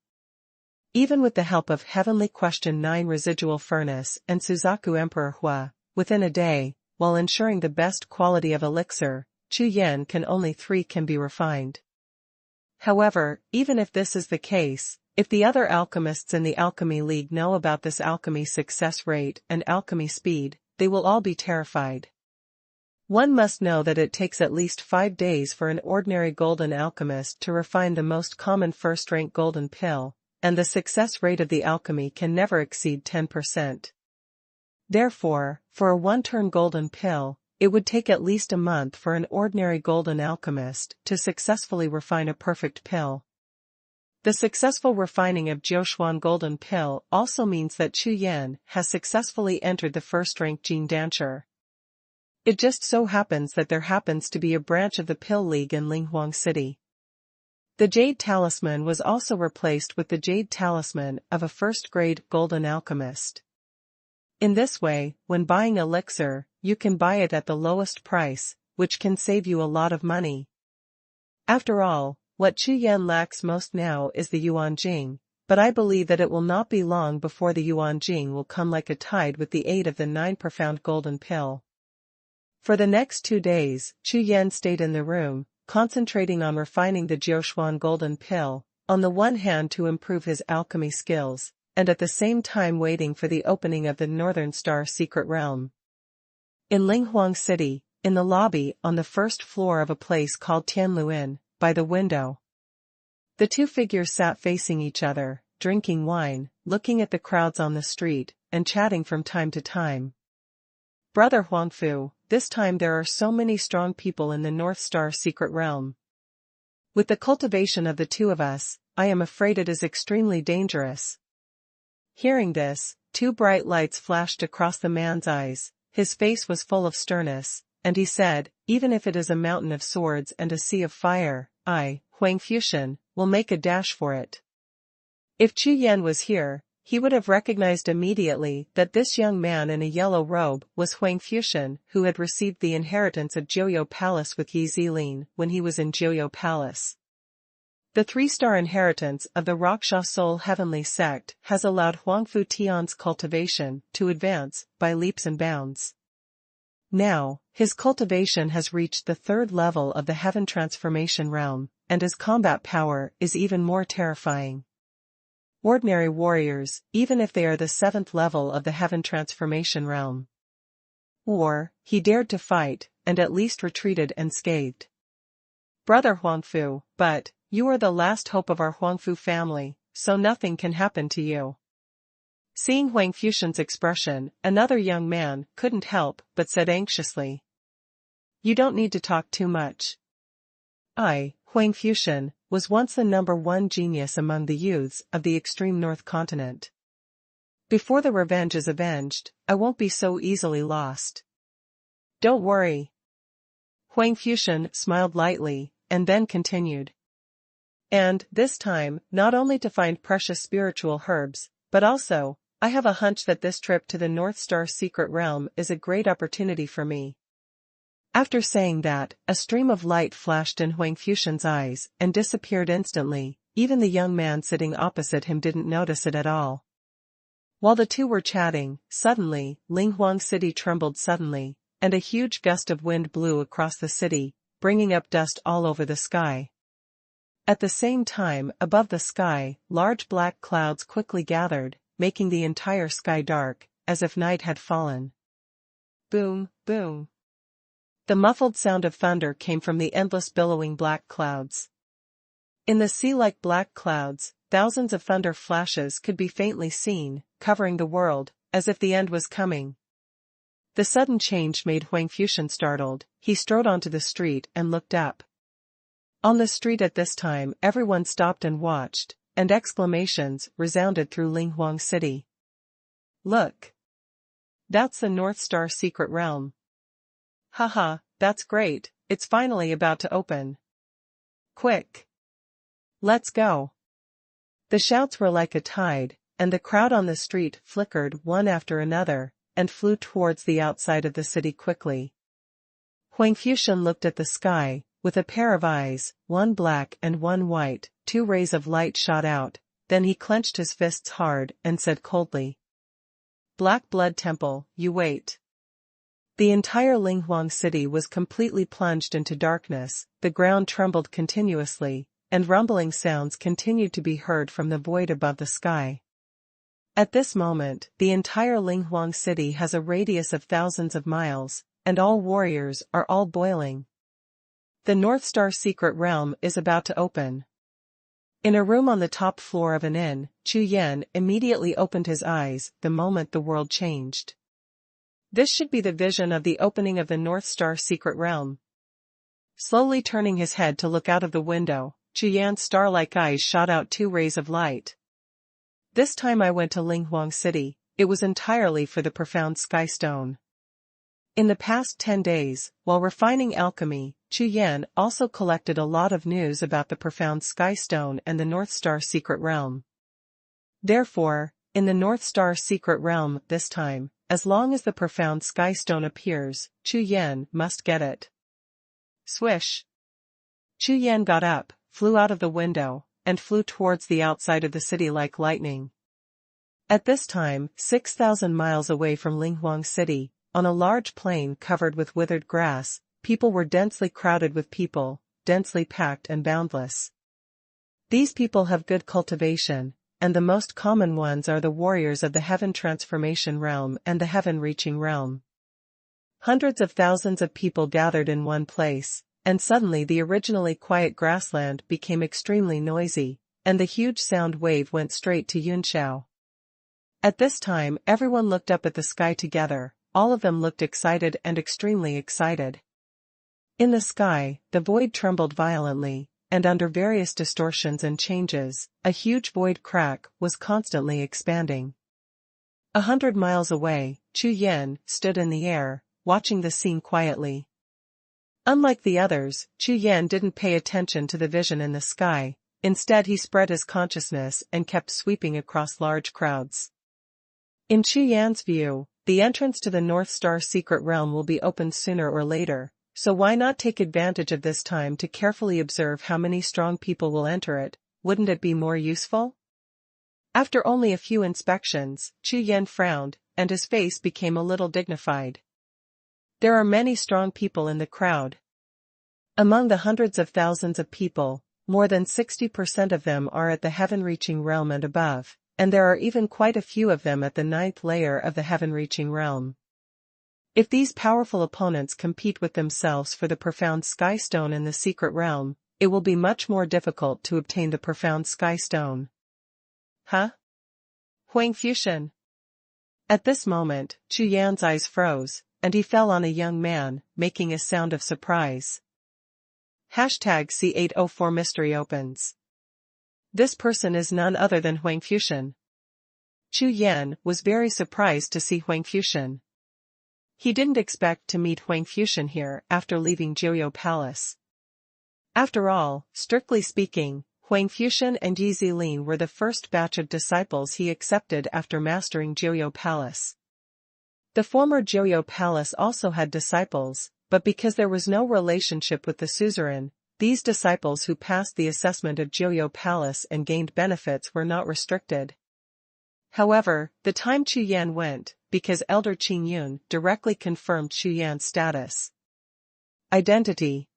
Even with the help of Heavenly Question 9 Residual Furnace and Suzaku Emperor Hua, within a day, while ensuring the best quality of elixir, Chu Yan can only 3 can be refined. However, even if this is the case, if the other alchemists in the Alchemy League know about this alchemy success rate and alchemy speed, they will all be terrified. One must know that it takes at least 5 days for an ordinary golden alchemist to refine the most common first-rank golden pill, and the success rate of the alchemy can never exceed 10%. Therefore, for a one-turn golden pill, it would take at least a month for an ordinary golden alchemist to successfully refine a perfect pill. The successful refining of Jiuxiao golden pill also means that Chu Yan has successfully entered the first-rank Jin Dancer. It just so happens that there happens to be a branch of the Pill League in Linghuang City. The Jade Talisman was also replaced with the Jade Talisman of a first-grade golden alchemist. In this way, when buying elixir, you can buy it at the lowest price, which can save you a lot of money. After all, what Chu Yan lacks most now is the Yuan Jing, but I believe that it will not be long before the Yuan Jing will come like a tide with the aid of the 9 profound golden pill. For the next 2 days, Chu Yan stayed in the room, concentrating on refining the Jiuxiao golden pill, on the one hand to improve his alchemy skills, and at the same time waiting for the opening of the Northern Star secret realm. In Linghuang City, in the lobby on the first floor of a place called Tianluan, by the window, the 2 figures sat facing each other, drinking wine, looking at the crowds on the street, and chatting from time to time. Brother Huangfu, this time there are so many strong people in the North Star secret realm. With the cultivation of the 2 of us, I am afraid it is extremely dangerous. Hearing this, 2 bright lights flashed across the man's eyes, his face was full of sternness, and he said, even if it is a mountain of swords and a sea of fire, I, Huang Fuxian, will make a dash for it. If Chu Yan was here, he would have recognized immediately that this young man in a yellow robe was Huang Fuxian, who had received the inheritance of Jiuxiao Palace with Yi Zilin when he was in Jiuxiao Palace. The 3-star inheritance of the Raksha Soul Heavenly Sect has allowed Huangfu Tian's cultivation to advance by leaps and bounds. Now, his cultivation has reached the 3rd level of the Heaven Transformation realm, and his combat power is even more terrifying. Ordinary warriors, even if they are the 7th level of the Heaven Transformation realm. Or, he dared to fight, and at least retreated unscathed. Brother Huangfu, but, you are the last hope of our Huangfu family, so nothing can happen to you. Seeing Huang Fuxian's expression, another young man couldn't help but said anxiously. You don't need to talk too much. I, Huang Fuxian, was once the number 1 genius among the youths of the extreme North Continent. Before the revenge is avenged, I won't be so easily lost. Don't worry. Huang Fuxian smiled lightly, and then continued. And, this time, not only to find precious spiritual herbs, but also, I have a hunch that this trip to the North Star secret realm is a great opportunity for me. After saying that, a stream of light flashed in Huang Fuxian's eyes and disappeared instantly. Even the young man sitting opposite him didn't notice it at all. While the 2 were chatting, suddenly, Linghuang City trembled suddenly, and a huge gust of wind blew across the city, bringing up dust all over the sky. At the same time, above the sky, large black clouds quickly gathered, making the entire sky dark, as if night had fallen. Boom, boom. The muffled sound of thunder came from the endless billowing black clouds. In the sea-like black clouds, thousands of thunder flashes could be faintly seen, covering the world, as if the end was coming. The sudden change made Huang Fuxian startled. He strode onto the street and looked up. On the street at this time everyone stopped and watched, and exclamations resounded through Linghuang City. Look! That's the North Star secret realm. Haha, that's great, it's finally about to open. Quick! Let's go! The shouts were like a tide, and the crowd on the street flickered one after another, and flew towards the outside of the city quickly. Huang Fuxian looked at the sky, with a pair of eyes, one black and one white. 2 rays of light shot out, then he clenched his fists hard and said coldly, "Black Blood Temple, you wait." The entire Linghuang city was completely plunged into darkness, the ground trembled continuously, and rumbling sounds continued to be heard from the void above the sky. At this moment, the entire Linghuang city has a radius of thousands of miles, and all warriors are all boiling. The North Star secret realm is about to open. In a room on the top floor of an inn, Chu Yan immediately opened his eyes the moment the world changed. This should be the vision of the opening of the North Star secret realm. Slowly turning his head to look out of the window, Chu Yan's star-like eyes shot out 2 rays of light. This time I went to Linghuang City, it was entirely for the profound sky stone. In the past 10 days, while refining alchemy, Chu Yan also collected a lot of news about the profound sky stone and the North Star secret realm. Therefore, in the North Star secret realm this time, as long as the profound sky stone appears, Chu Yan must get it. Swish! Chu Yan got up, flew out of the window, and flew towards the outside of the city like lightning. At this time, 6,000 miles away from Linghuang City, on a large plain covered with withered grass, people were densely crowded with people, densely packed and boundless. These people have good cultivation, and the most common ones are the warriors of the Heaven Transformation realm and the Heaven-reaching realm. Hundreds of thousands of people gathered in one place, and suddenly the originally quiet grassland became extremely noisy, and the huge sound wave went straight to Jiuxiao. At this time everyone looked up at the sky together, all of them looked excited and extremely excited. In the sky, the void trembled violently, and under various distortions and changes, a huge void crack was constantly expanding. 100 miles away, Chu Yan stood in the air, watching the scene quietly. Unlike the others, Chu Yan didn't pay attention to the vision in the sky, instead he spread his consciousness and kept sweeping across large crowds. In Chu Yan's view, the entrance to the North Star secret realm will be opened sooner or later, so why not take advantage of this time to carefully observe how many strong people will enter it? Wouldn't it be more useful? After only a few inspections, Chu Yan frowned, and his face became a little dignified. There are many strong people in the crowd. Among the hundreds of thousands of people, more than 60% of them are at the heaven-reaching realm and above, and there are even quite a few of them at the 9th layer of the heaven-reaching realm. If these powerful opponents compete with themselves for the profound sky stone in the secret realm, it will be much more difficult to obtain the profound sky stone. Huh? Huang Fuxian. At this moment, Chu Yan's eyes froze, and he fell on a young man, making a sound of surprise. #C804 Mystery opens. This person is none other than Huang Fuxian. Chu Yan was very surprised to see Huang Fuxian. He didn't expect to meet Huang Fuxian here after leaving Jiuxiao Palace. After all, strictly speaking, Huang Fuxian and Yi Zilin were the first batch of disciples he accepted after mastering Jiuxiao Palace. The former Jiuxiao Palace also had disciples, but because there was no relationship with the suzerain, these disciples who passed the assessment of Jiuxiao Palace and gained benefits were not restricted. However, the time Chu Yan went, because Elder Qing Yun directly confirmed Chu Yan's status. Identity.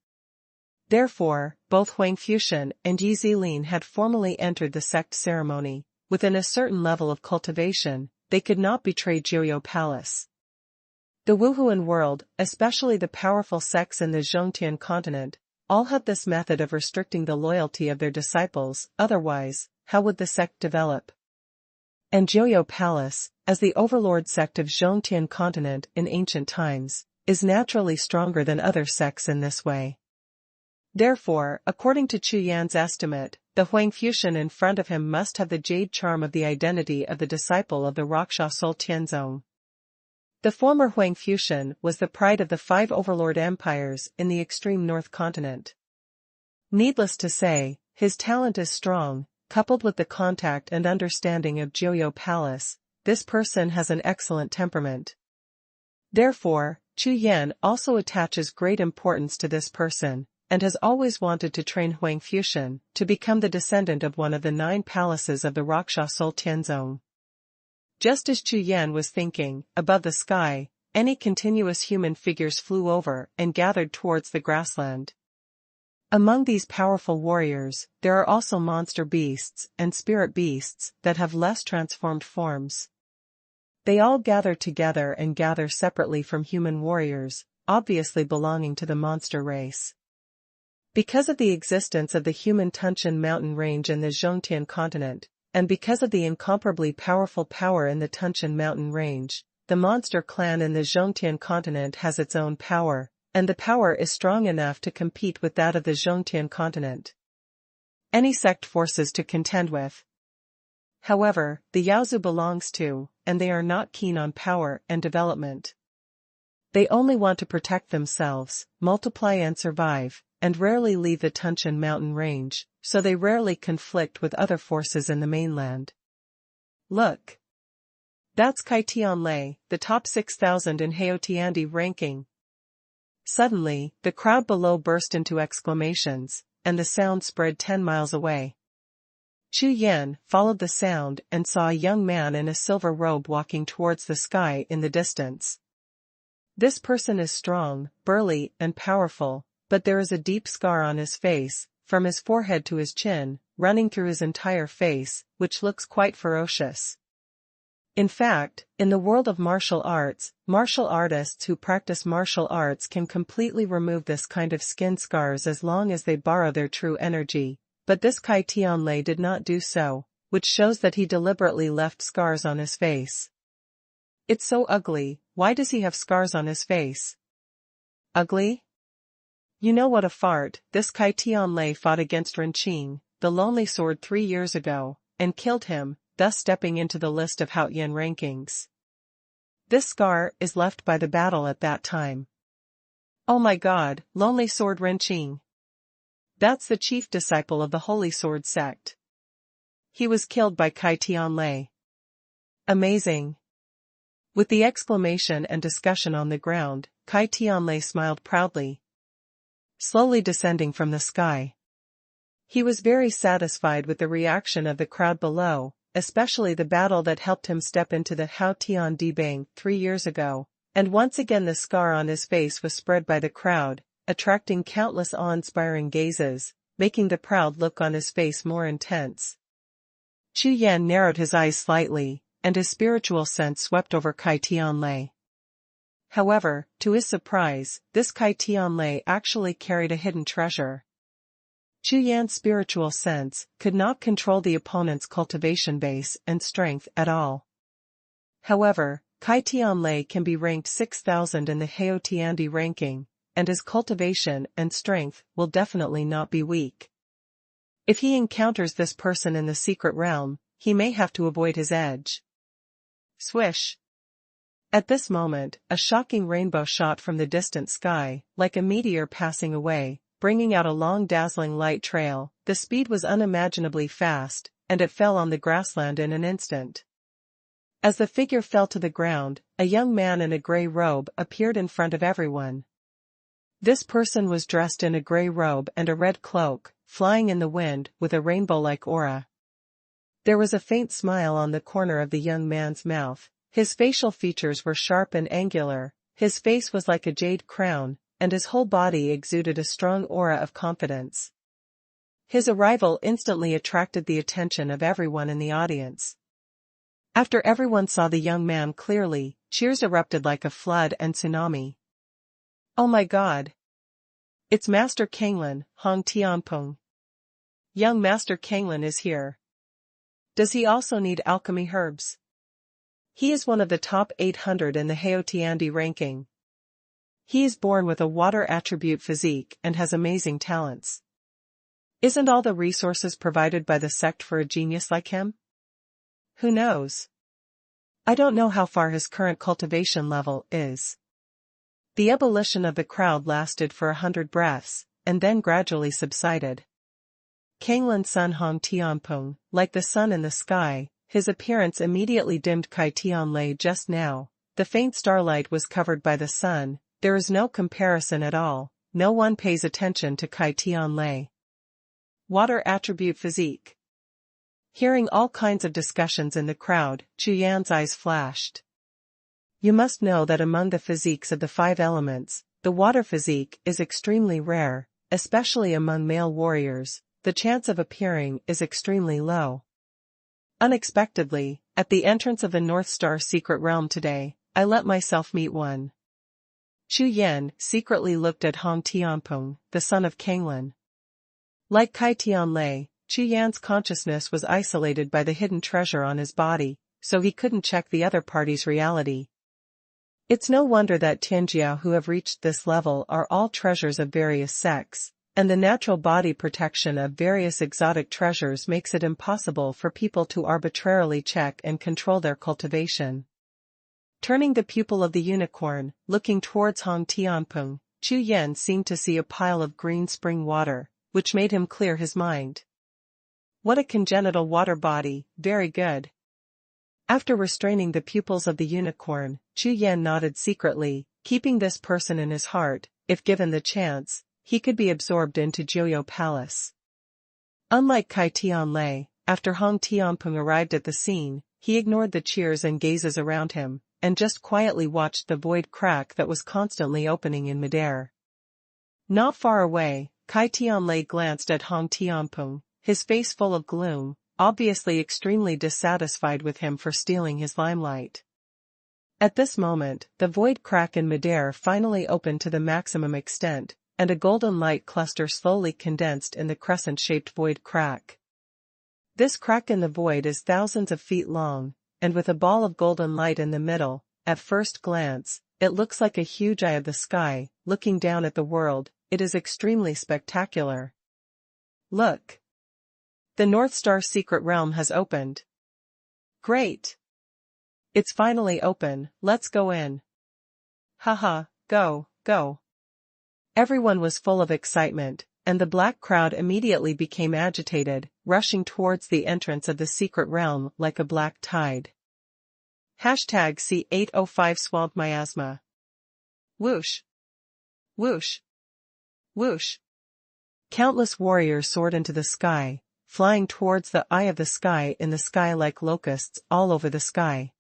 Therefore, both Huang Fuxian and Yi Zilin had formally entered the sect ceremony. Within a certain level of cultivation, they could not betray Jiuxiao Palace. The Wuhun world, especially the powerful sects in the Zhongtian continent, all have this method of restricting the loyalty of their disciples, otherwise, how would the sect develop? And Jiuxiao Palace, as the overlord sect of Zhongtian continent in ancient times, is naturally stronger than other sects in this way. Therefore, according to Chu Yan's estimate, the Huang Fuxian in front of him must have the jade charm of the identity of the disciple of the Raksha Soul Tianzong. The former Huang Fuxian was the pride of the 5 overlord empires in the extreme north continent. Needless to say, his talent is strong, coupled with the contact and understanding of Jiuxiao Palace, this person has an excellent temperament. Therefore, Chu Yan also attaches great importance to this person, and has always wanted to train Huang Fuxian to become the descendant of one of the 9 palaces of the Raksha Soul Tianzong. Just as Chu Yan was thinking, above the sky, any continuous human figures flew over and gathered towards the grassland. Among these powerful warriors, there are also monster beasts and spirit beasts that have less transformed forms. They all gather together and gather separately from human warriors, obviously belonging to the monster race. Because of the existence of the human Tunshan mountain range in the Zhongtian continent, and because of the incomparably powerful power in the Tunshan mountain range, the monster clan in the Zhongtian continent has its own power, and the power is strong enough to compete with that of the Zhongtian continent. Any sect forces to contend with. However, the Yaozu belongs to, and they are not keen on power and development. They only want to protect themselves, multiply and survive, and rarely leave the Tunshan mountain range, so they rarely conflict with other forces in the mainland. Look! That's Kai Tianlei, the top 6,000 in Heotiandi ranking. Suddenly, the crowd below burst into exclamations, and the sound spread 10 miles away. Chu Yan followed the sound and saw a young man in a silver robe walking towards the sky in the distance. This person is strong, burly, and powerful, but there is a deep scar on his face, from his forehead to his chin, running through his entire face, which looks quite ferocious. In fact, in the world of martial arts, martial artists who practice martial arts can completely remove this kind of skin scars as long as they borrow their true energy, but this Kai Tianlei did not do so, which shows that he deliberately left scars on his face. It's so ugly, why does he have scars on his face? Ugly? You know what a fart, this Kai Tianlei fought against Renqing, the Lonely Sword 3 years ago, and killed him, thus stepping into the list of Haotian rankings. This scar is left by the battle at that time. Oh my God, Lonely Sword Renqing. That's the chief disciple of the Holy Sword sect. He was killed by Kai Tianlei. Amazing. With the exclamation and discussion on the ground, Kai Tianlei smiled proudly, slowly descending from the sky. He was very satisfied with the reaction of the crowd below, especially the battle that helped him step into the Haotian Dibang 3 years ago, and once again the scar on his face was spread by the crowd, attracting countless awe-inspiring gazes, making the proud look on his face more intense. Chu Yan narrowed his eyes slightly, and his spiritual sense swept over Kai Tianlei. However, to his surprise, this Kai Tianlei actually carried a hidden treasure. Chu Yan's spiritual sense could not control the opponent's cultivation base and strength at all. However, Kai Tianlei can be ranked 6,000 in the Heotiandi ranking, and his cultivation and strength will definitely not be weak. If he encounters this person in the secret realm, he may have to avoid his edge. Swish! At this moment, a shocking rainbow shot from the distant sky, like a meteor passing away, bringing out a long dazzling light trail. The speed was unimaginably fast, and it fell on the grassland in an instant. As the figure fell to the ground, a young man in a gray robe appeared in front of everyone. This person was dressed in a gray robe and a red cloak, flying in the wind with a rainbow-like aura. There was a faint smile on the corner of the young man's mouth. His facial features were sharp and angular, his face was like a jade crown, and his whole body exuded a strong aura of confidence. His arrival instantly attracted the attention of everyone in the audience. After everyone saw the young man clearly, cheers erupted like a flood and tsunami. Oh my God! It's Master Kanglin, Hong Tianpeng. Young Master Kanglin is here. Does he also need alchemy herbs? He is one of the top 800 in the Heotiandi ranking. He is born with a water attribute physique and has amazing talents. Isn't all the resources provided by the sect for a genius like him? Who knows? I don't know how far his current cultivation level is. The ebullition of the crowd lasted for 100 breaths, and then gradually subsided. Kanglin's son Hong Tianpeng, like the sun in the sky, his appearance immediately dimmed Kai Tianlei just now. The faint starlight was covered by the sun, there is no comparison at all, no one pays attention to Kai Tianlei. Water attribute physique. Hearing all kinds of discussions in the crowd, Chu Yan's eyes flashed. You must know that among the physiques of the 5 elements, the water physique is extremely rare, especially among male warriors. The chance of appearing is extremely low. Unexpectedly, at the entrance of the North Star secret realm today, I let myself meet one. Chu Yan secretly looked at Hong Tianpeng, the son of Kanglin. Like Kai Tianlei, Chu Yan's consciousness was isolated by the hidden treasure on his body, so he couldn't check the other party's reality. It's no wonder that Tianjiao who have reached this level are all treasures of various sects, and the natural body protection of various exotic treasures makes it impossible for people to arbitrarily check and control their cultivation. Turning the pupil of the unicorn, looking towards Hong Tianpeng, Chu Yan seemed to see a pile of green spring water, which made him clear his mind. What a congenital water body, very good. After restraining the pupils of the unicorn, Chu Yan nodded secretly, keeping this person in his heart. If given the chance, he could be absorbed into Jiuxiao Palace. Unlike Kai Tianlei, after Hong Tianpeng arrived at the scene, he ignored the cheers and gazes around him, and just quietly watched the void crack that was constantly opening in midair. Not far away, Kai Tianlei glanced at Hong Tianpeng, his face full of gloom, obviously extremely dissatisfied with him for stealing his limelight. At this moment, the void crack in midair finally opened to the maximum extent, and a golden light cluster slowly condensed in the crescent-shaped void crack. This crack in the void is thousands of feet long, and with a ball of golden light in the middle. At first glance, it looks like a huge eye of the sky, looking down at the world. It is extremely spectacular. Look! The North Star secret realm has opened. Great! It's finally open, let's go in. Haha, go, go. Everyone was full of excitement, and the black crowd immediately became agitated, rushing towards the entrance of the secret realm like a black tide. #C805 Swamp Miasma. Whoosh! Whoosh! Whoosh! Countless warriors soared into the sky, flying towards the eye of the sky in the sky like locusts all over the sky.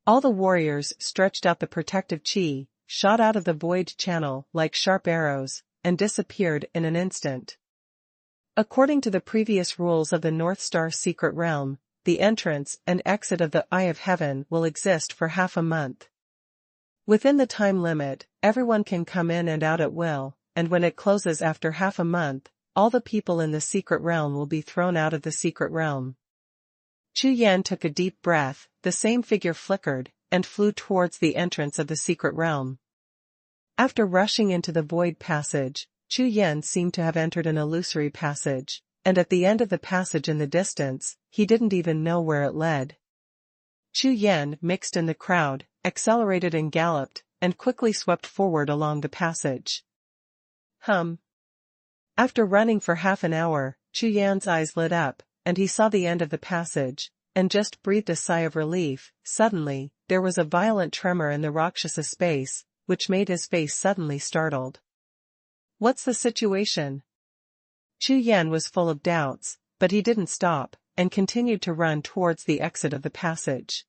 All the warriors stretched out the protective chi, shot out of the void channel like sharp arrows, and disappeared in an instant. According to the previous rules of the North Star secret realm, the entrance and exit of the Eye of Heaven will exist for half a month. Within the time limit, everyone can come in and out at will, and when it closes after half a month, all the people in the secret realm will be thrown out of the secret realm. Chu Yan took a deep breath, the same figure flickered, and flew towards the entrance of the secret realm. After rushing into the void passage, Chu Yan seemed to have entered an illusory passage, and at the end of the passage in the distance, he didn't even know where it led. Chu Yan mixed in the crowd, accelerated and galloped, and quickly swept forward along the passage. After running for half an hour, Chu Yan's eyes lit up, and he saw the end of the passage, and just breathed a sigh of relief. Suddenly, there was a violent tremor in the Rakshasa space, which made his face suddenly startled. What's the situation? Chu Yan was full of doubts, but he didn't stop, and continued to run towards the exit of the passage.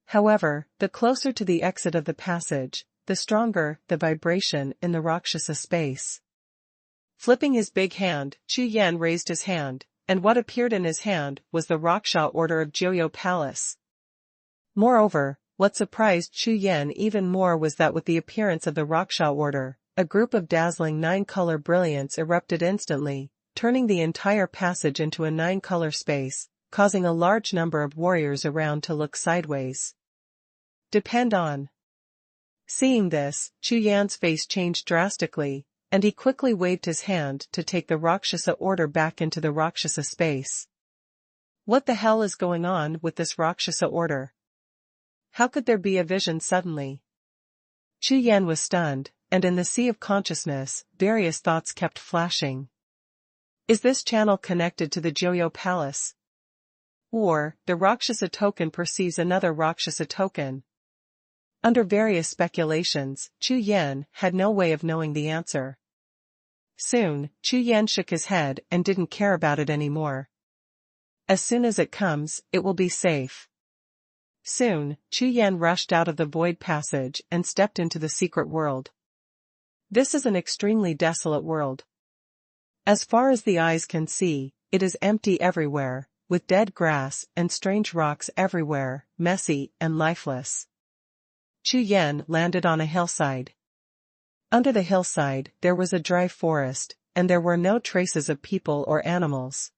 However, the closer to the exit of the passage, the stronger the vibration in the Rakshasa space. Flipping his big hand, Chu Yan raised his hand, and what appeared in his hand was the Rakshasa Order of Jiuxiao Palace. Moreover, what surprised Chu Yan even more was that with the appearance of the Rakshasa Order, a group of dazzling 9-color brilliance erupted instantly, turning the entire passage into a 9-color space, causing a large number of warriors around to look sideways. Depend on. Seeing this, Chu Yan's face changed drastically, and he quickly waved his hand to take the Rakshasa Order back into the Rakshasa space. What the hell is going on with this Rakshasa Order? How could there be a vision suddenly? Chu Yan was stunned, and in the sea of consciousness, various thoughts kept flashing. Is this channel connected to the Jiuxiao Palace? Or, the Rakshasa token perceives another Rakshasa token? Under various speculations, Chu Yan had no way of knowing the answer. Soon, Chu Yan shook his head and didn't care about it anymore. As soon as it comes, it will be safe. Soon, Chu Yan rushed out of the void passage and stepped into the secret world. This is an extremely desolate world. As far as the eyes can see, it is empty everywhere, with dead grass and strange rocks everywhere, messy and lifeless. Chu Yan landed on a hillside. Under the hillside there was a dry forest, and there were no traces of people or animals.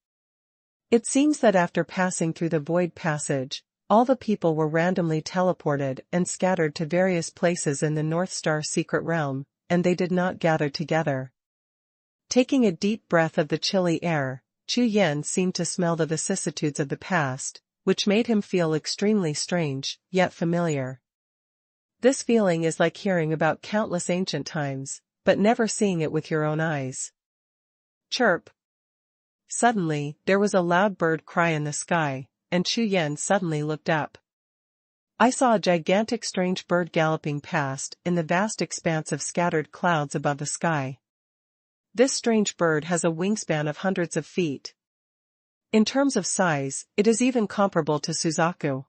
It seems that after passing through the void passage, all the people were randomly teleported and scattered to various places in the North Star secret realm, and they did not gather together. Taking a deep breath of the chilly air, Chu Yan seemed to smell the vicissitudes of the past, which made him feel extremely strange, yet familiar. This feeling is like hearing about countless ancient times, but never seeing it with your own eyes. Chirp! Suddenly, there was a loud bird cry in the sky, and Chu Yan suddenly looked up. I saw a gigantic strange bird galloping past in the vast expanse of scattered clouds above the sky. This strange bird has a wingspan of hundreds of feet. In terms of size, it is even comparable to Suzaku.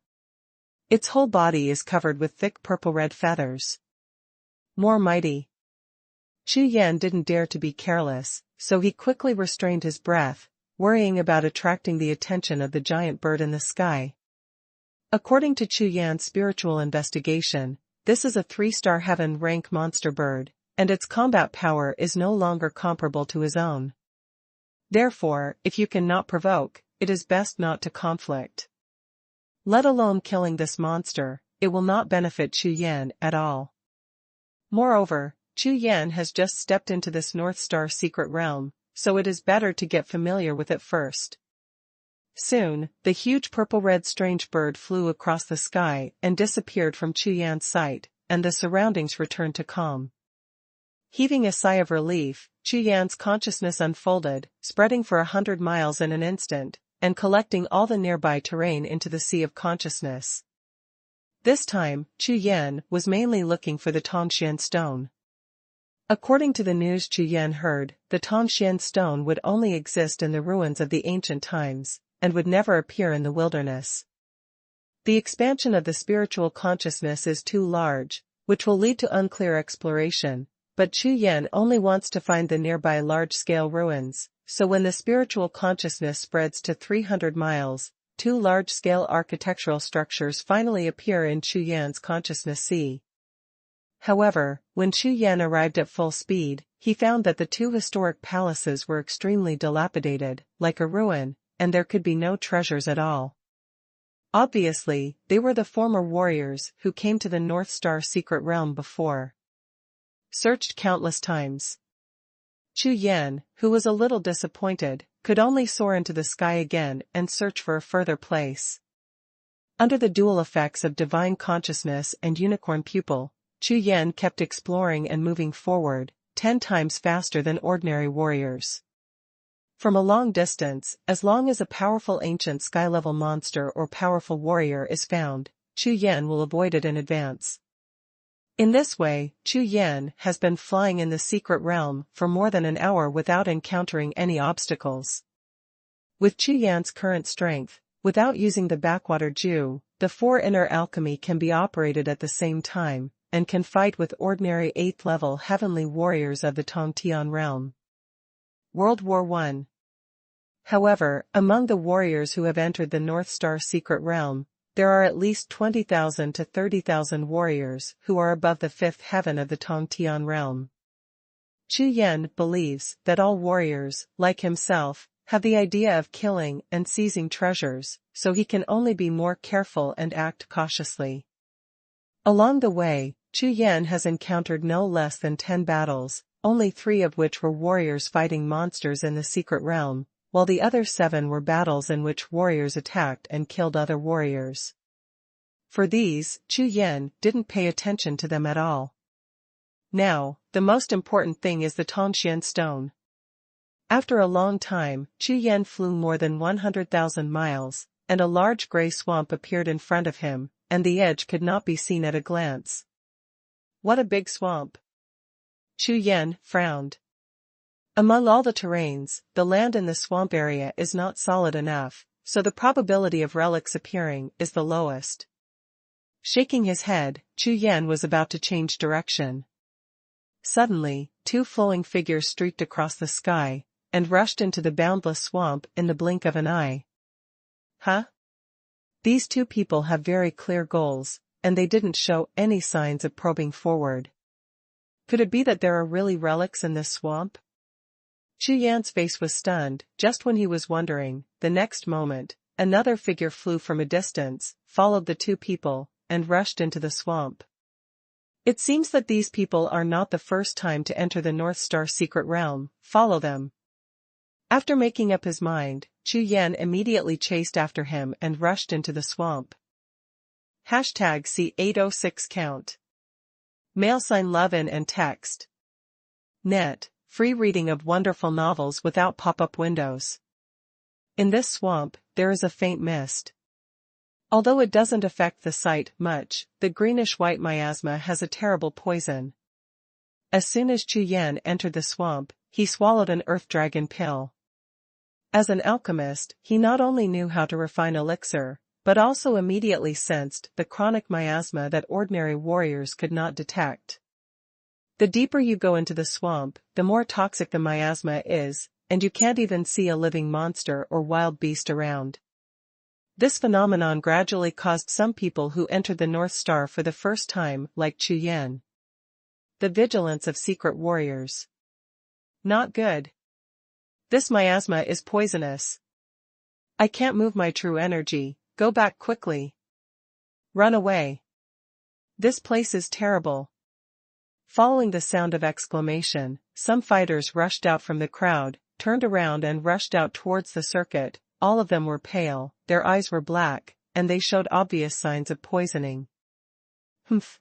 Its whole body is covered with thick purple-red feathers. More mighty. Chu Yan didn't dare to be careless, so he quickly restrained his breath, worrying about attracting the attention of the giant bird in the sky. According to Chu Yan's spiritual investigation, this is a 3-star heaven rank monster bird, and its combat power is no longer comparable to his own. Therefore, if you cannot provoke, it is best not to conflict. Let alone killing this monster, it will not benefit Chu Yan at all. Moreover, Chu Yan has just stepped into this North Star secret realm, so it is better to get familiar with it first. Soon, the huge purple-red strange bird flew across the sky and disappeared from Chu Yan's sight, and the surroundings returned to calm. Heaving a sigh of relief, Chu Yan's consciousness unfolded, spreading for 100 miles in an instant, and collecting all the nearby terrain into the sea of consciousness. This time, Chu Yan was mainly looking for the Tongxian stone. According to the news Chu Yan heard, the Tongxian stone would only exist in the ruins of the ancient times, and would never appear in the wilderness. The expansion of the spiritual consciousness is too large, which will lead to unclear exploration, but Chu Yan only wants to find the nearby large-scale ruins, so when the spiritual consciousness spreads to 300 miles, 2 large-scale architectural structures finally appear in Chu Yan's consciousness sea. However, when Chu Yan arrived at full speed, he found that the 2 historic palaces were extremely dilapidated, like a ruin, and there could be no treasures at all. Obviously, they were the former warriors who came to the North Star secret realm before. Searched countless times. Chu Yan, who was a little disappointed, could only soar into the sky again and search for a further place. Under the dual effects of divine consciousness and unicorn pupil, Chu Yan kept exploring and moving forward, 10 times faster than ordinary warriors. From a long distance, as long as a powerful ancient sky-level monster or powerful warrior is found, Chu Yan will avoid it in advance. In this way, Chu Yan has been flying in the secret realm for more than an hour without encountering any obstacles. With Chu Yan's current strength, without using the backwater Jiu, the 4 inner alchemy can be operated at the same time, and can fight with ordinary 8th-level heavenly warriors of the Tongtian realm. World War I. However, among the warriors who have entered the North Star secret realm, there are at least 20,000 to 30,000 warriors who are above the 5th heaven of the Tongtian realm. Chu Yan believes that all warriors, like himself, have the idea of killing and seizing treasures, so he can only be more careful and act cautiously. Along the way, Chu Yan has encountered no less than 10 battles, only 3 of which were warriors fighting monsters in the secret realm, while the other 7 were battles in which warriors attacked and killed other warriors. For these, Chu Yan didn't pay attention to them at all. Now, the most important thing is the Tongxian stone. After a long time, Chu Yan flew more than 100,000 miles, and a large gray swamp appeared in front of him, and the edge could not be seen at a glance. What a big swamp! Chu Yan frowned. Among all the terrains, the land in the swamp area is not solid enough, so the probability of relics appearing is the lowest. Shaking his head, Chu Yan was about to change direction. Suddenly, two flowing figures streaked across the sky, and rushed into the boundless swamp in the blink of an eye. Huh? These two people have very clear goals, and they didn't show any signs of probing forward. Could it be that there are really relics in this swamp? Chu Yan's face was stunned. Just when he was wondering, the next moment, another figure flew from a distance, followed the two people, and rushed into the swamp. It seems that these people are not the first time to enter the North Star secret realm. Follow them. After making up his mind, Chu Yan immediately chased after him and rushed into the swamp. #C806count. Mail sign love in and text. Net, free reading of wonderful novels without pop-up windows. In this swamp, there is a faint mist. Although it doesn't affect the sight much, the greenish-white miasma has a terrible poison. As soon as Chu Yan entered the swamp, he swallowed an earth dragon pill. As an alchemist, he not only knew how to refine elixir, but also immediately sensed the chronic miasma that ordinary warriors could not detect. The deeper you go into the swamp, the more toxic the miasma is, and you can't even see a living monster or wild beast around. This phenomenon gradually caused some people who entered the North Star for the first time, like Chu Yan. The vigilance of secret warriors. Not good. This miasma is poisonous. I can't move my true energy. Go back quickly. Run away. This place is terrible. Following the sound of exclamation, some fighters rushed out from the crowd, turned around and rushed out towards the circuit. All of them were pale, their eyes were black, and they showed obvious signs of poisoning. Humph.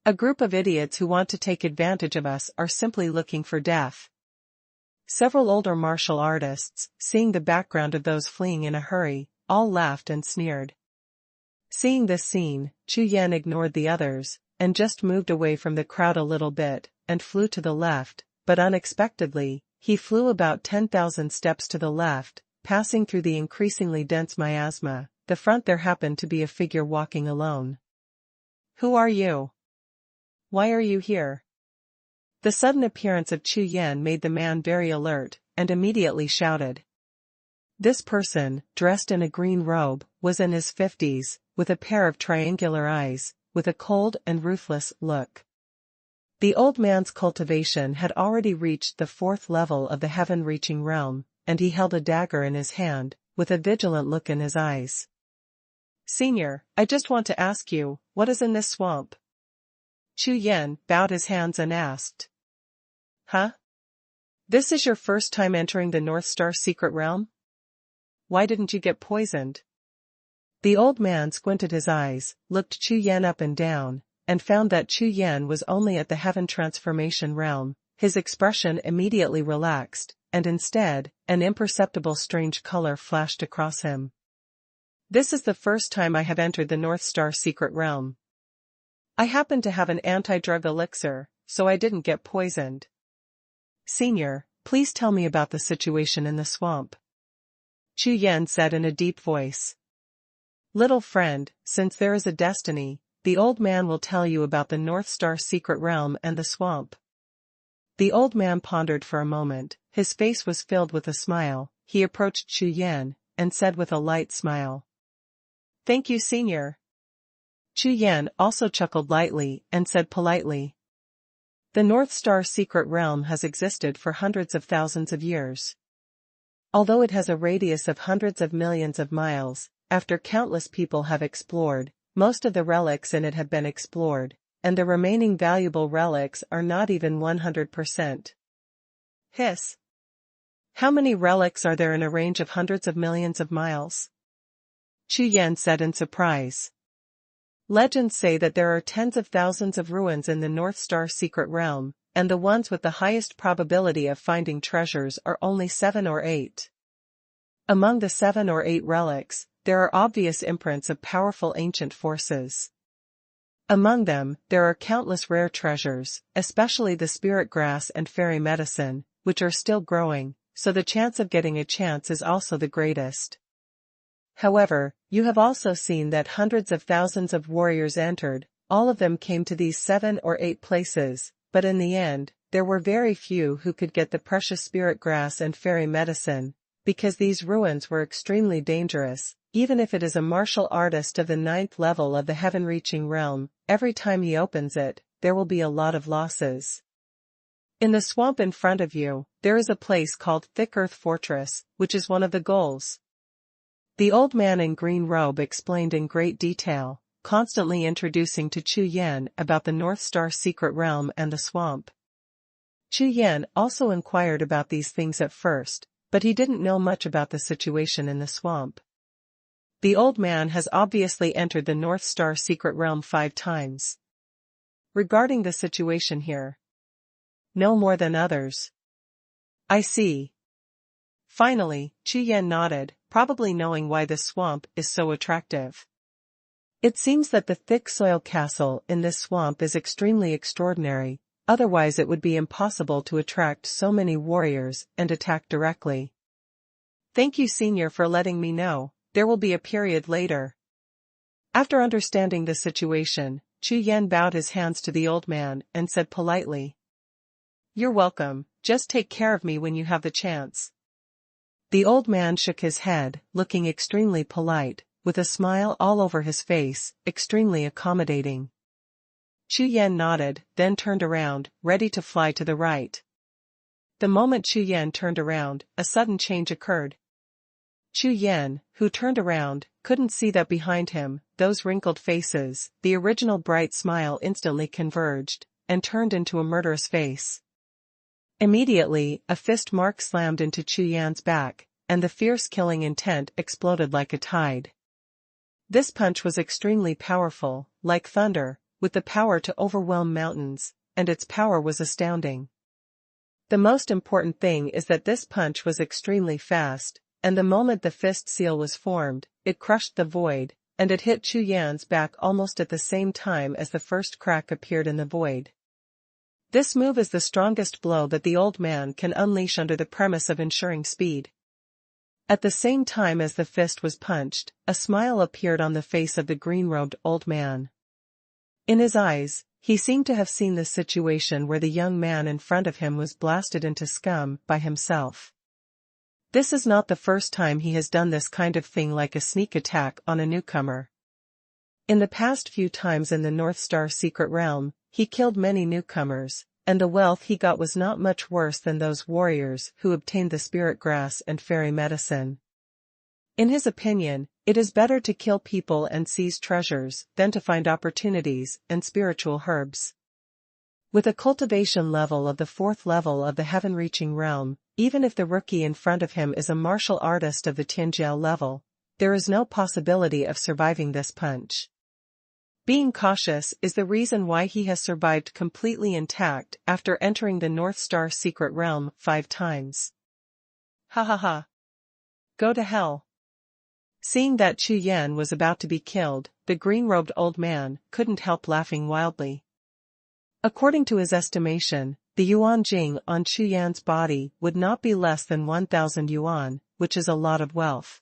A group of idiots who want to take advantage of us are simply looking for death. Several older martial artists, seeing the background of those fleeing in a hurry, all laughed and sneered. Seeing this scene, Chu Yan ignored the others, and just moved away from the crowd a little bit, and flew to the left, but unexpectedly, he flew about 10,000 steps to the left, passing through the increasingly dense miasma. The front there happened to be a figure walking alone. Who are you? Why are you here? The sudden appearance of Chu Yan made the man very alert, and immediately shouted. This person, dressed in a green robe, was in his 50s, with a pair of triangular eyes, with a cold and ruthless look. The old man's cultivation had already reached the 4th level of the heaven-reaching realm, and he held a dagger in his hand, with a vigilant look in his eyes. Senior, I just want to ask you, what is in this swamp? Chu Yan bowed his hands and asked. Huh? This is your first time entering the North Star secret realm? Why didn't you get poisoned? The old man squinted his eyes, looked Chu Yan up and down, and found that Chu Yan was only at the heaven transformation realm. His expression immediately relaxed, and instead, an imperceptible strange color flashed across him. This is the first time I have entered the North Star secret realm. I happen to have an anti-drug elixir, so I didn't get poisoned. Senior, please tell me about the situation in the swamp. Chu Yan said in a deep voice. Little friend, since there is a destiny, the old man will tell you about the North Star secret realm and the swamp. The old man pondered for a moment, his face was filled with a smile. He approached Chu Yan, and said with a light smile. Thank you, Senior. Chu Yan also chuckled lightly, and said politely. The North Star secret realm has existed for hundreds of thousands of years. Although it has a radius of hundreds of millions of miles, after countless people have explored, most of the relics in it have been explored, and the remaining valuable relics are not even 100%. Hiss. How many relics are there in a range of hundreds of millions of miles? Chu Yan said in surprise. Legends say that there are tens of thousands of ruins in the North Star secret realm, and the ones with the highest probability of finding treasures are only 7 or 8. Among the 7 or 8 relics, there are obvious imprints of powerful ancient forces. Among them, there are countless rare treasures, especially the spirit grass and fairy medicine, which are still growing, so the chance of getting a chance is also the greatest. However, you have also seen that hundreds of thousands of warriors entered, all of them came to these 7 or 8 places, but in the end, there were very few who could get the precious spirit grass and fairy medicine, because these ruins were extremely dangerous. Even if it is a martial artist of the 9th level of the heaven-reaching realm, every time he opens it, there will be a lot of losses. In the swamp in front of you, there is a place called Thick Earth Fortress, which is one of the goals. The old man in green robe explained in great detail, constantly introducing to Chu Yan about the North Star secret realm and the swamp. Chu Yan also inquired about these things at first, but he didn't know much about the situation in the swamp. The old man has obviously entered the North Star secret realm 5 times. Regarding the situation here, no more than others. I see. Finally, Chu Yan nodded, probably knowing why this swamp is so attractive. It seems that the thick soil castle in this swamp is extremely extraordinary, otherwise it would be impossible to attract so many warriors and attack directly. Thank you, Senior, for letting me know. There will be a period later. After understanding the situation, Chu Yan bowed his hands to the old man and said politely, "You're welcome, just take care of me when you have the chance." The old man shook his head, looking extremely polite, with a smile all over his face, extremely accommodating. Chu Yan nodded, then turned around, ready to fly to the right. The moment Chu Yan turned around, a sudden change occurred. Chu Yan, who turned around, couldn't see that behind him, those wrinkled faces, the original bright smile instantly converged, and turned into a murderous face. Immediately, a fist mark slammed into Chu Yan's back, and the fierce killing intent exploded like a tide. This punch was extremely powerful, like thunder, with the power to overwhelm mountains, and its power was astounding. The most important thing is that this punch was extremely fast, and the moment the fist seal was formed, it crushed the void, and it hit Chu Yan's back almost at the same time as the first crack appeared in the void. This move is the strongest blow that the old man can unleash under the premise of ensuring speed. At the same time as the fist was punched, a smile appeared on the face of the green-robed old man. In his eyes, he seemed to have seen the situation where the young man in front of him was blasted into scum by himself. This is not the first time he has done this kind of thing, like a sneak attack on a newcomer. In the past few times in the North Star secret realm, he killed many newcomers, and the wealth he got was not much worse than those warriors who obtained the spirit grass and fairy medicine. In his opinion, it is better to kill people and seize treasures than to find opportunities and spiritual herbs. With a cultivation level of the 4th level of the heaven-reaching realm, even if the rookie in front of him is a martial artist of the Tianjiao level, there is no possibility of surviving this punch. Being cautious is the reason why he has survived completely intact after entering the North Star secret realm 5 times. Ha ha ha. Go to hell. Seeing that Chu Yan was about to be killed, the green-robed old man couldn't help laughing wildly. According to his estimation, the yuan jing on Chu Yan's body would not be less than 1,000 yuan, which is a lot of wealth.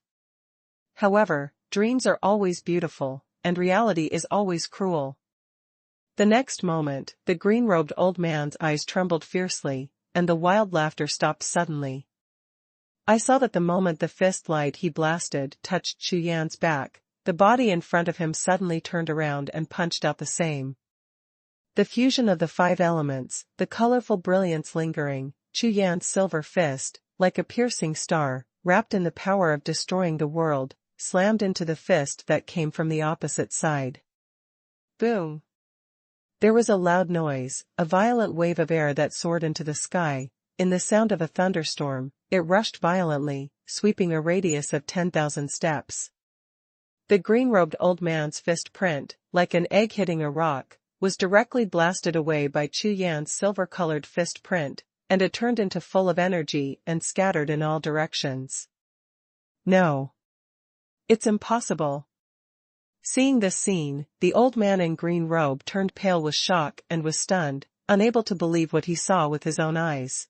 However, dreams are always beautiful, and reality is always cruel. The next moment, the green-robed old man's eyes trembled fiercely, and the wild laughter stopped suddenly. I saw that the moment the fist light he blasted touched Chu Yan's back, the body in front of him suddenly turned around and punched out the same. The fusion of the 5 elements, the colorful brilliance lingering, Chu Yan's silver fist, like a piercing star, wrapped in the power of destroying the world, slammed into the fist that came from the opposite side. Boom! There was a loud noise, a violent wave of air that soared into the sky. In the sound of a thunderstorm, it rushed violently, sweeping a radius of 10,000 steps. The green-robed old man's fist print, like an egg hitting a rock, was directly blasted away by Chu Yan's silver-colored fist print, and it turned into full of energy and scattered in all directions. No. It's impossible. Seeing this scene, the old man in green robe turned pale with shock and was stunned, unable to believe what he saw with his own eyes.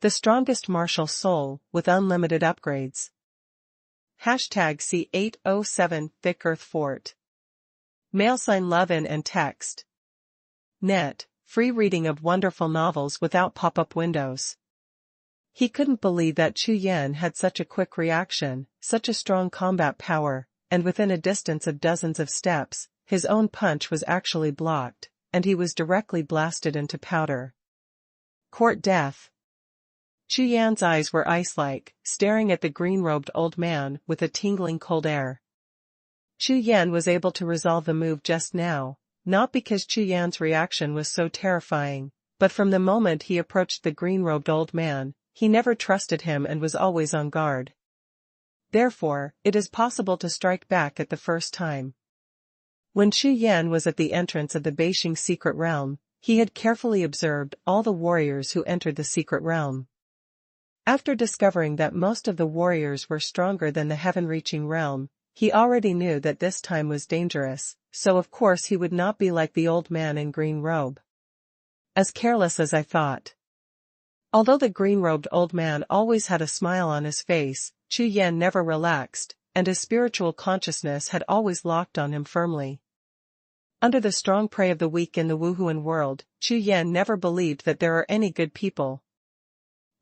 The strongest martial soul, with unlimited upgrades. #C807 Thick Earth Fort. Mail sign love in and text. Net, free reading of wonderful novels without pop-up windows. He couldn't believe that Chu Yan had such a quick reaction, such a strong combat power, and within a distance of dozens of steps, his own punch was actually blocked, and he was directly blasted into powder. Court death. Chu Yan's eyes were ice-like, staring at the green-robed old man with a tingling cold air. Chu Yan was able to resolve the move just now, not because Chu Yan's reaction was so terrifying, but from the moment he approached the green-robed old man, he never trusted him and was always on guard. Therefore, it is possible to strike back at the first time. When Chu Yan was at the entrance of the Beijing secret realm, he had carefully observed all the warriors who entered the secret realm. After discovering that most of the warriors were stronger than the heaven-reaching realm, he already knew that this time was dangerous, so of course he would not be like the old man in green robe. As careless as I thought. Although the green-robed old man always had a smile on his face, Chu Yan never relaxed, and his spiritual consciousness had always locked on him firmly. Under the strong prey of the weak in the Wuhun world, Chu Yan never believed that there are any good people.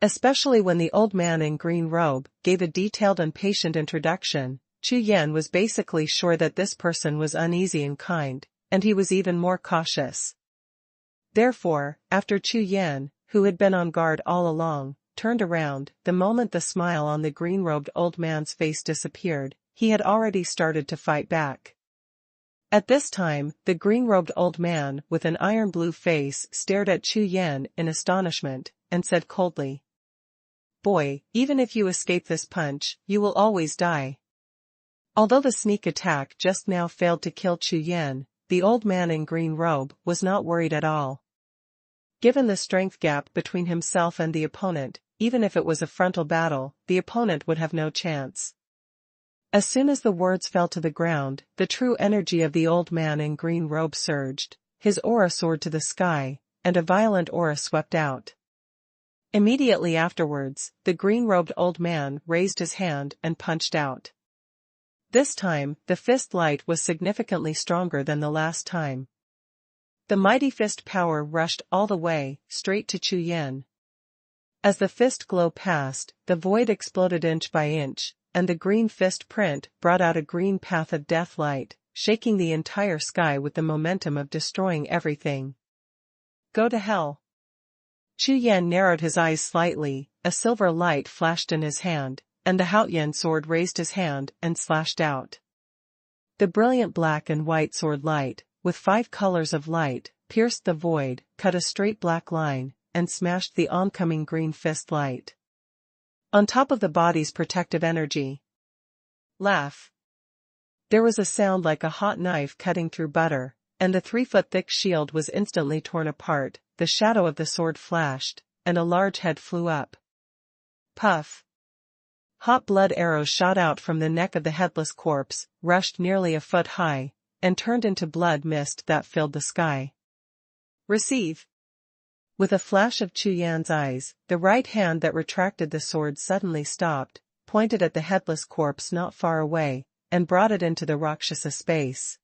Especially when the old man in green robe gave a detailed and patient introduction, Chu Yan was basically sure that this person was uneasy and kind, and he was even more cautious. Therefore, after Chu Yan, who had been on guard all along, turned around, the moment the smile on the green-robed old man's face disappeared, he had already started to fight back. At this time, the green-robed old man with an iron-blue face stared at Chu Yan in astonishment, and said coldly, "Boy, even if you escape this punch, you will always die." Although the sneak attack just now failed to kill Chu Yan, the old man in green robe was not worried at all. Given the strength gap between himself and the opponent, even if it was a frontal battle, the opponent would have no chance. As soon as the words fell to the ground, the true energy of the old man in green robe surged, his aura soared to the sky, and a violent aura swept out. Immediately afterwards, the green-robed old man raised his hand and punched out. This time, the fist light was significantly stronger than the last time. The mighty fist power rushed all the way, straight to Chu Yan. As the fist glow passed, the void exploded inch by inch, and the green fist print brought out a green path of death light, shaking the entire sky with the momentum of destroying everything. Go to hell. Chu Yan narrowed his eyes slightly, a silver light flashed in his hand, and the Haoyan sword raised his hand and slashed out. The brilliant black and white sword light, with 5 colors of light, pierced the void, cut a straight black line, and smashed the oncoming green fist light. On top of the body's protective energy. Laugh. There was a sound like a hot knife cutting through butter, and the 3-foot-thick shield was instantly torn apart, the shadow of the sword flashed, and a large head flew up. Puff. Hot blood arrows shot out from the neck of the headless corpse, rushed nearly a foot high, and turned into blood mist that filled the sky. Receive. With a flash of Chu Yan's eyes, the right hand that retracted the sword suddenly stopped, pointed at the headless corpse not far away, and brought it into the Rakshasa space.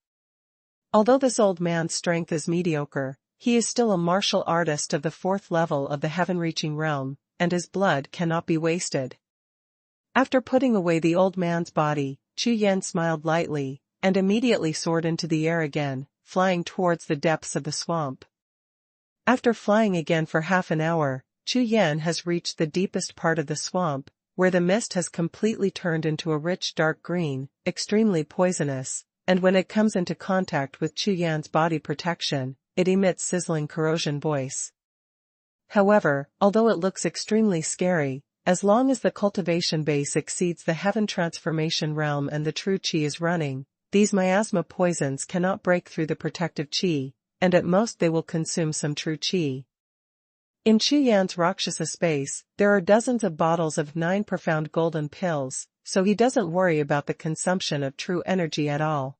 Although this old man's strength is mediocre, he is still a martial artist of the 4th level of the heaven-reaching realm, and his blood cannot be wasted. After putting away the old man's body, Chu Yan smiled lightly, and immediately soared into the air again, flying towards the depths of the swamp. After flying again for half an hour, Chu Yan has reached the deepest part of the swamp, where the mist has completely turned into a rich dark green, extremely poisonous, and when it comes into contact with Chu Yan's body protection, it emits sizzling corrosion voice. However, although it looks extremely scary, as long as the cultivation base exceeds the heaven transformation realm and the true qi is running, these miasma poisons cannot break through the protective qi, and at most they will consume some true qi. In Chu Yan's Rakshasa space, there are dozens of bottles of 9 profound golden pills, so he doesn't worry about the consumption of true energy at all.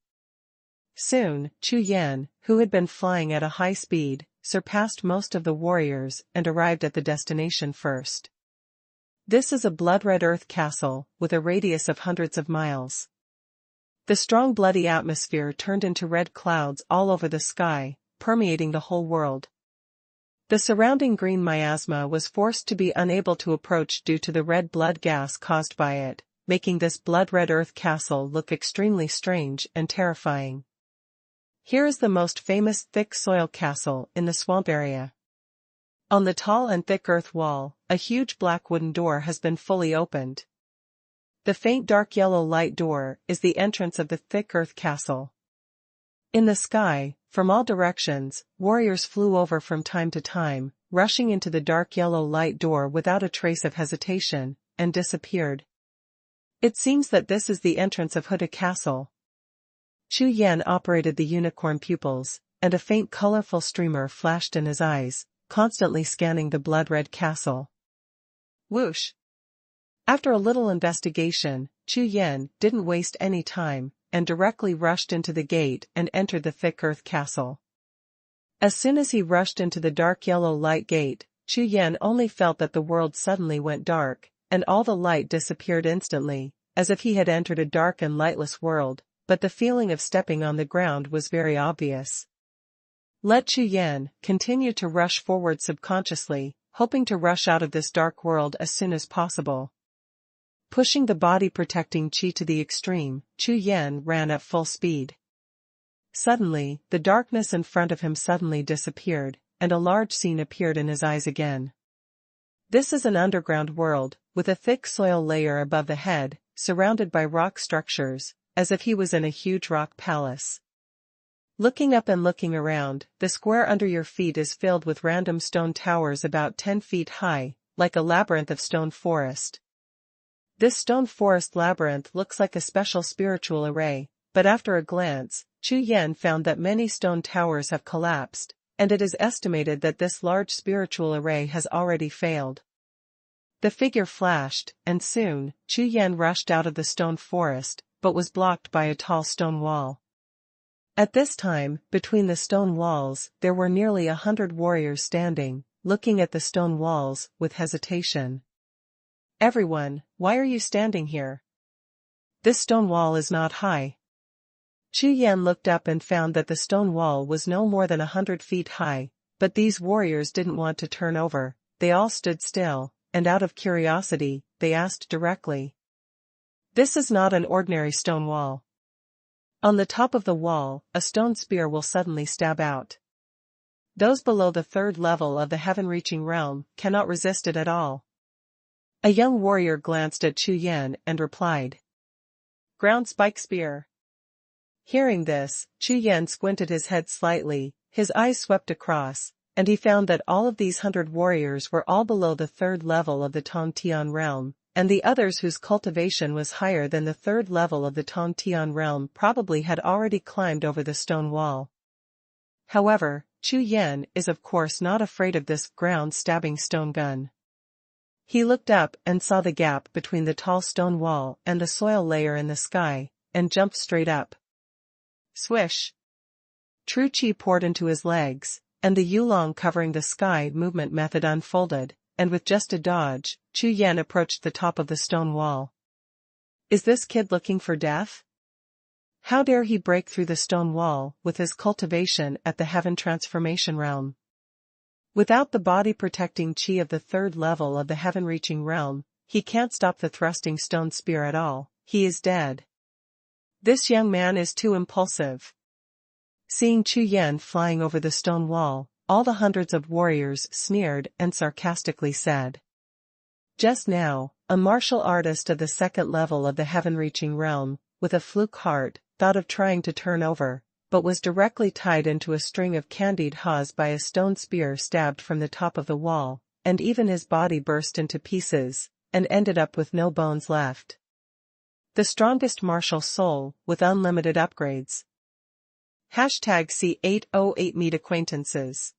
Soon, Chu Yan, who had been flying at a high speed, surpassed most of the warriors and arrived at the destination first. This is a blood-red earth castle, with a radius of hundreds of miles. The strong bloody atmosphere turned into red clouds all over the sky, permeating the whole world. The surrounding green miasma was forced to be unable to approach due to the red blood gas caused by it, making this blood-red earth castle look extremely strange and terrifying. Here is the most famous thick soil castle in the swamp area. On the tall and thick earth wall, a huge black wooden door has been fully opened. The faint dark yellow light door is the entrance of the thick earth castle. In the sky, from all directions, warriors flew over from time to time, rushing into the dark yellow light door without a trace of hesitation, and disappeared. It seems that this is the entrance of Huda Castle. Chu Yan operated the unicorn pupils, and a faint colorful streamer flashed in his eyes, constantly scanning the blood-red castle. Whoosh! After a little investigation, Chu Yan didn't waste any time, and directly rushed into the gate and entered the thick earth castle. As soon as he rushed into the dark yellow light gate, Chu Yan only felt that the world suddenly went dark, and all the light disappeared instantly, as if he had entered a dark and lightless world, but the feeling of stepping on the ground was very obvious. Let Chu Yan continue to rush forward subconsciously, hoping to rush out of this dark world as soon as possible. Pushing the body-protecting qi to the extreme, Chu Yan ran at full speed. Suddenly, the darkness in front of him suddenly disappeared, and a large scene appeared in his eyes again. This is an underground world, with a thick soil layer above the head, surrounded by rock structures, as if he was in a huge rock palace. Looking up and looking around, the square under your feet is filled with random stone towers about 10 feet high, like a labyrinth of stone forest. This stone forest labyrinth looks like a special spiritual array, but after a glance, Chu Yan found that many stone towers have collapsed, and it is estimated that this large spiritual array has already failed. The figure flashed, and soon, Chu Yan rushed out of the stone forest, but was blocked by a tall stone wall. At this time, between the stone walls, there were nearly 100 warriors standing, looking at the stone walls with hesitation. Everyone, why are you standing here? This stone wall is not high. Chu Yan looked up and found that the stone wall was no more than 100 feet high, but these warriors didn't want to turn over, they all stood still, and out of curiosity, they asked directly. This is not an ordinary stone wall. On the top of the wall, a stone spear will suddenly stab out. Those below the 3rd level of the heaven-reaching realm cannot resist it at all. A young warrior glanced at Chu Yan and replied. Ground spike spear. Hearing this, Chu Yan squinted his head slightly, his eyes swept across, and he found that all of these 100 warriors were all below the 3rd level of the Tongtian realm, and the others whose cultivation was higher than the 3rd level of the Tongtian realm probably had already climbed over the stone wall. However, Chu Yan is of course not afraid of this ground-stabbing stone gun. He looked up and saw the gap between the tall stone wall and the soil layer in the sky, and jumped straight up. Swish! True Qi poured into his legs, and the Yulong covering the sky movement method unfolded, and with just a dodge, Chu Yan approached the top of the stone wall. Is this kid looking for death? How dare he break through the stone wall with his cultivation at the heaven transformation realm? Without the body-protecting qi of the 3rd level of the heaven-reaching realm, he can't stop the thrusting stone spear at all, he is dead. This young man is too impulsive. Seeing Chu Yan flying over the stone wall, all the hundreds of warriors sneered and sarcastically said. Just now, a martial artist of the 2nd level of the heaven-reaching realm, with a fluke heart, thought of trying to turn over, but was directly tied into a string of candied haws by a stone spear stabbed from the top of the wall, and even his body burst into pieces, and ended up with no bones left. The strongest martial soul, with unlimited upgrades. Hashtag C808 meet acquaintances.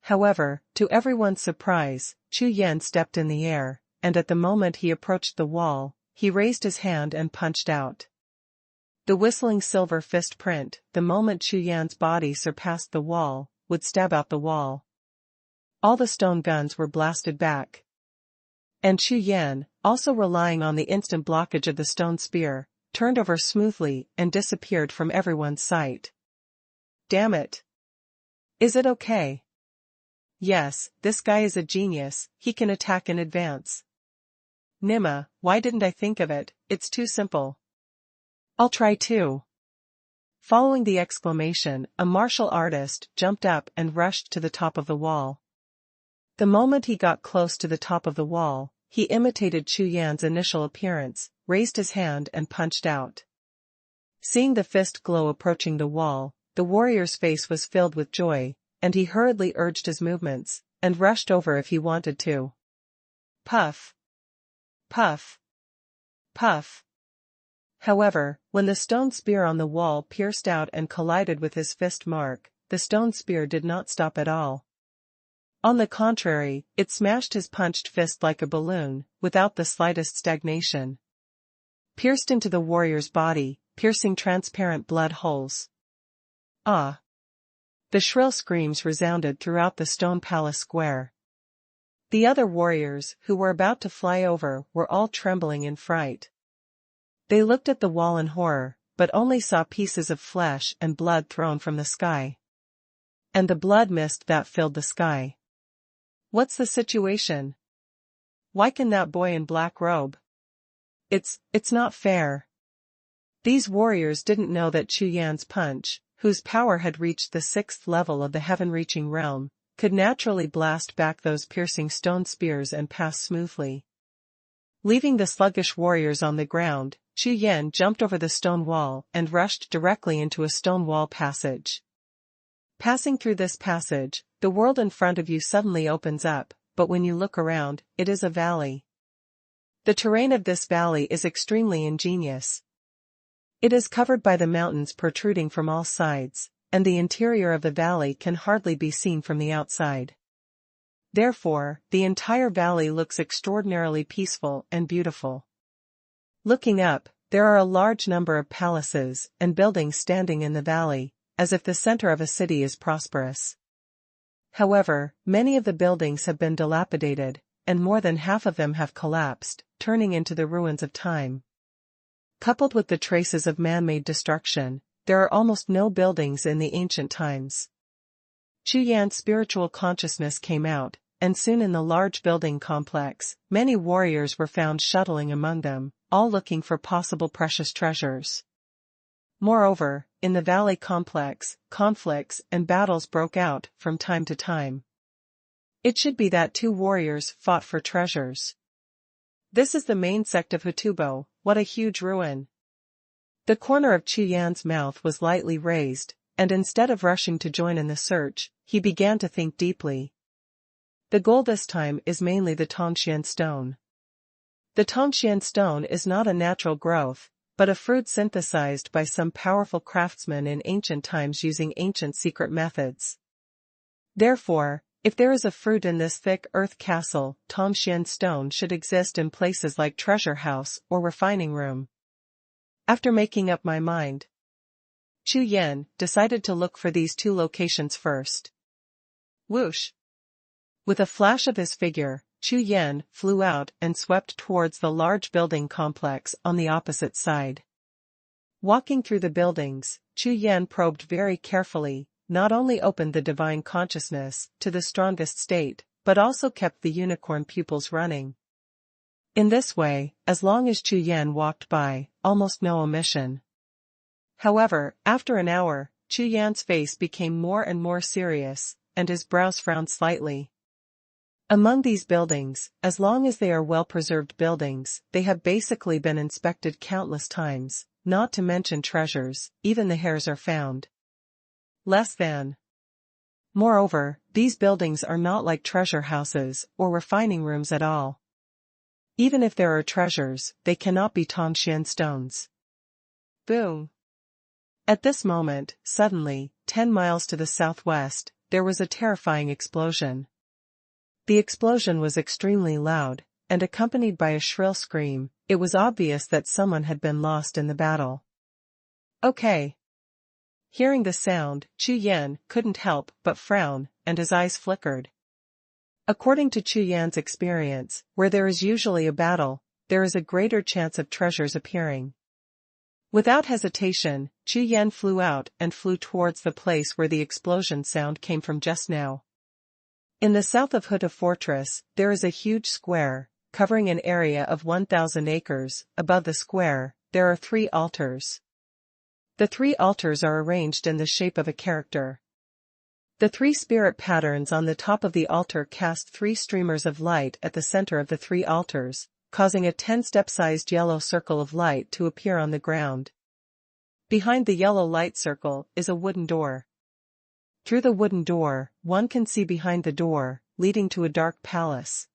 However, to everyone's surprise, Chu Yan stepped in the air, and at the moment he approached the wall, he raised his hand and punched out. The whistling silver fist print, the moment Chu Yan's body surpassed the wall, would stab out the wall. All the stone guns were blasted back. And Chu Yan, also relying on the instant blockage of the stone spear, turned over smoothly and disappeared from everyone's sight. Damn it. Is it okay? Yes, this guy is a genius, he can attack in advance. Nima, why didn't I think of it? It's too simple. I'll try too. Following the exclamation, a martial artist jumped up and rushed to the top of the wall. The moment he got close to the top of the wall, he imitated Chu Yan's initial appearance, raised his hand and punched out. Seeing the fist glow approaching the wall, the warrior's face was filled with joy, and he hurriedly urged his movements, and rushed over if he wanted to. Puff. Puff. Puff. However, when the stone spear on the wall pierced out and collided with his fist mark, the stone spear did not stop at all. On the contrary, it smashed his punched fist like a balloon, without the slightest stagnation. Pierced into the warrior's body, piercing transparent blood holes. Ah! The shrill screams resounded throughout the stone palace square. The other warriors, who were about to fly over, were all trembling in fright. They looked at the wall in horror, but only saw pieces of flesh and blood thrown from the sky. And the blood mist that filled the sky. What's the situation? Why can that boy in black robe? It's not fair. These warriors didn't know that Chu Yan's punch, whose power had reached the 6th level of the heaven-reaching realm, could naturally blast back those piercing stone spears and pass smoothly. Leaving the sluggish warriors on the ground, Chu Yan jumped over the stone wall and rushed directly into a stone wall passage. Passing through this passage, the world in front of you suddenly opens up, but when you look around, it is a valley. The terrain of this valley is extremely ingenious. It is covered by the mountains protruding from all sides, and the interior of the valley can hardly be seen from the outside. Therefore, the entire valley looks extraordinarily peaceful and beautiful. Looking up, there are a large number of palaces and buildings standing in the valley, as if the center of a city is prosperous. However, many of the buildings have been dilapidated, and more than half of them have collapsed, turning into the ruins of time. Coupled with the traces of man-made destruction, there are almost no buildings in the ancient times. Chu Yan's spiritual consciousness came out, and soon in the large building complex, many warriors were found shuttling among them, all looking for possible precious treasures. Moreover, in the valley complex, conflicts and battles broke out from time to time. It should be that two warriors fought for treasures. This is the main sect of Hutubo. What a huge ruin. The corner of Chu Yan's mouth was lightly raised, and instead of rushing to join in the search, he began to think deeply. The goal this time is mainly the Tongxian stone. The Tongxian stone is not a natural growth, but a fruit synthesized by some powerful craftsmen in ancient times using ancient secret methods. Therefore, if there is a fruit in this thick earth castle, Tongxian stone should exist in places like treasure house or refining room. After making up my mind, Chu Yan decided to look for these two locations first. Whoosh! With a flash of his figure, Chu Yan flew out and swept towards the large building complex on the opposite side. Walking through the buildings, Chu Yan probed very carefully, not only opened the divine consciousness to the strongest state, but also kept the unicorn pupils running. In this way, as long as Chu Yan walked by, almost no omission. However, after an hour, Chu Yan's face became more and more serious, and his brows frowned slightly. Among these buildings, as long as they are well-preserved buildings, they have basically been inspected countless times, not to mention treasures, even the hairs are found. Less than. Moreover, these buildings are not like treasure houses or refining rooms at all. Even if there are treasures, they cannot be Tongxian stones. Boom. At this moment, suddenly, 10 miles to the southwest, there was a terrifying explosion. The explosion was extremely loud, and accompanied by a shrill scream. It was obvious that someone had been lost in the battle. Okay. Hearing the sound, Chu Yan couldn't help but frown, and his eyes flickered. According to Chu Yan's experience, where there is usually a battle, there is a greater chance of treasures appearing. Without hesitation, Chu Yan flew out and flew towards the place where the explosion sound came from just now. In the south of Huta Fortress, there is a huge square, covering an area of 1,000 acres. Above the square, there are 3 altars. The 3 altars are arranged in the shape of a character. The 3 spirit patterns on the top of the altar cast 3 streamers of light at the center of the 3 altars, causing a 10-step-sized yellow circle of light to appear on the ground. Behind the yellow light circle is a wooden door. Through the wooden door, one can see behind the door, leading to a dark palace.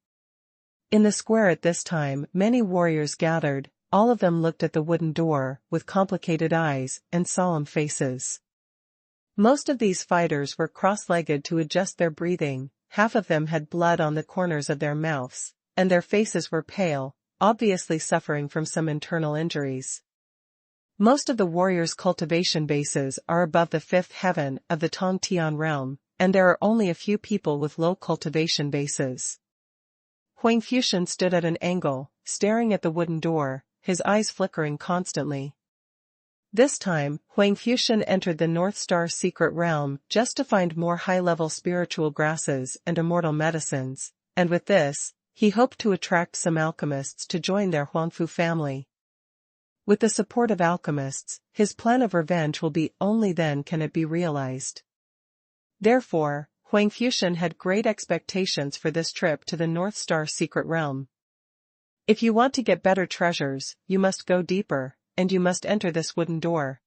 In the square at this time, many warriors gathered. All of them looked at the wooden door, with complicated eyes and solemn faces. Most of these fighters were cross-legged to adjust their breathing, half of them had blood on the corners of their mouths, and their faces were pale, obviously suffering from some internal injuries. Most of the warriors' cultivation bases are above the 5th heaven of the Tongtian realm, and there are only a few people with low cultivation bases. Huang Fuxian stood at an angle, staring at the wooden door, his eyes flickering constantly. This time, Huang Fuxian entered the North Star secret realm just to find more high-level spiritual grasses and immortal medicines, and with this, he hoped to attract some alchemists to join their Huangfu family. With the support of alchemists, his plan of revenge will be only then can it be realized. Therefore, Huang Fuxian had great expectations for this trip to the North Star secret realm. If you want to get better treasures, you must go deeper, and you must enter this wooden door.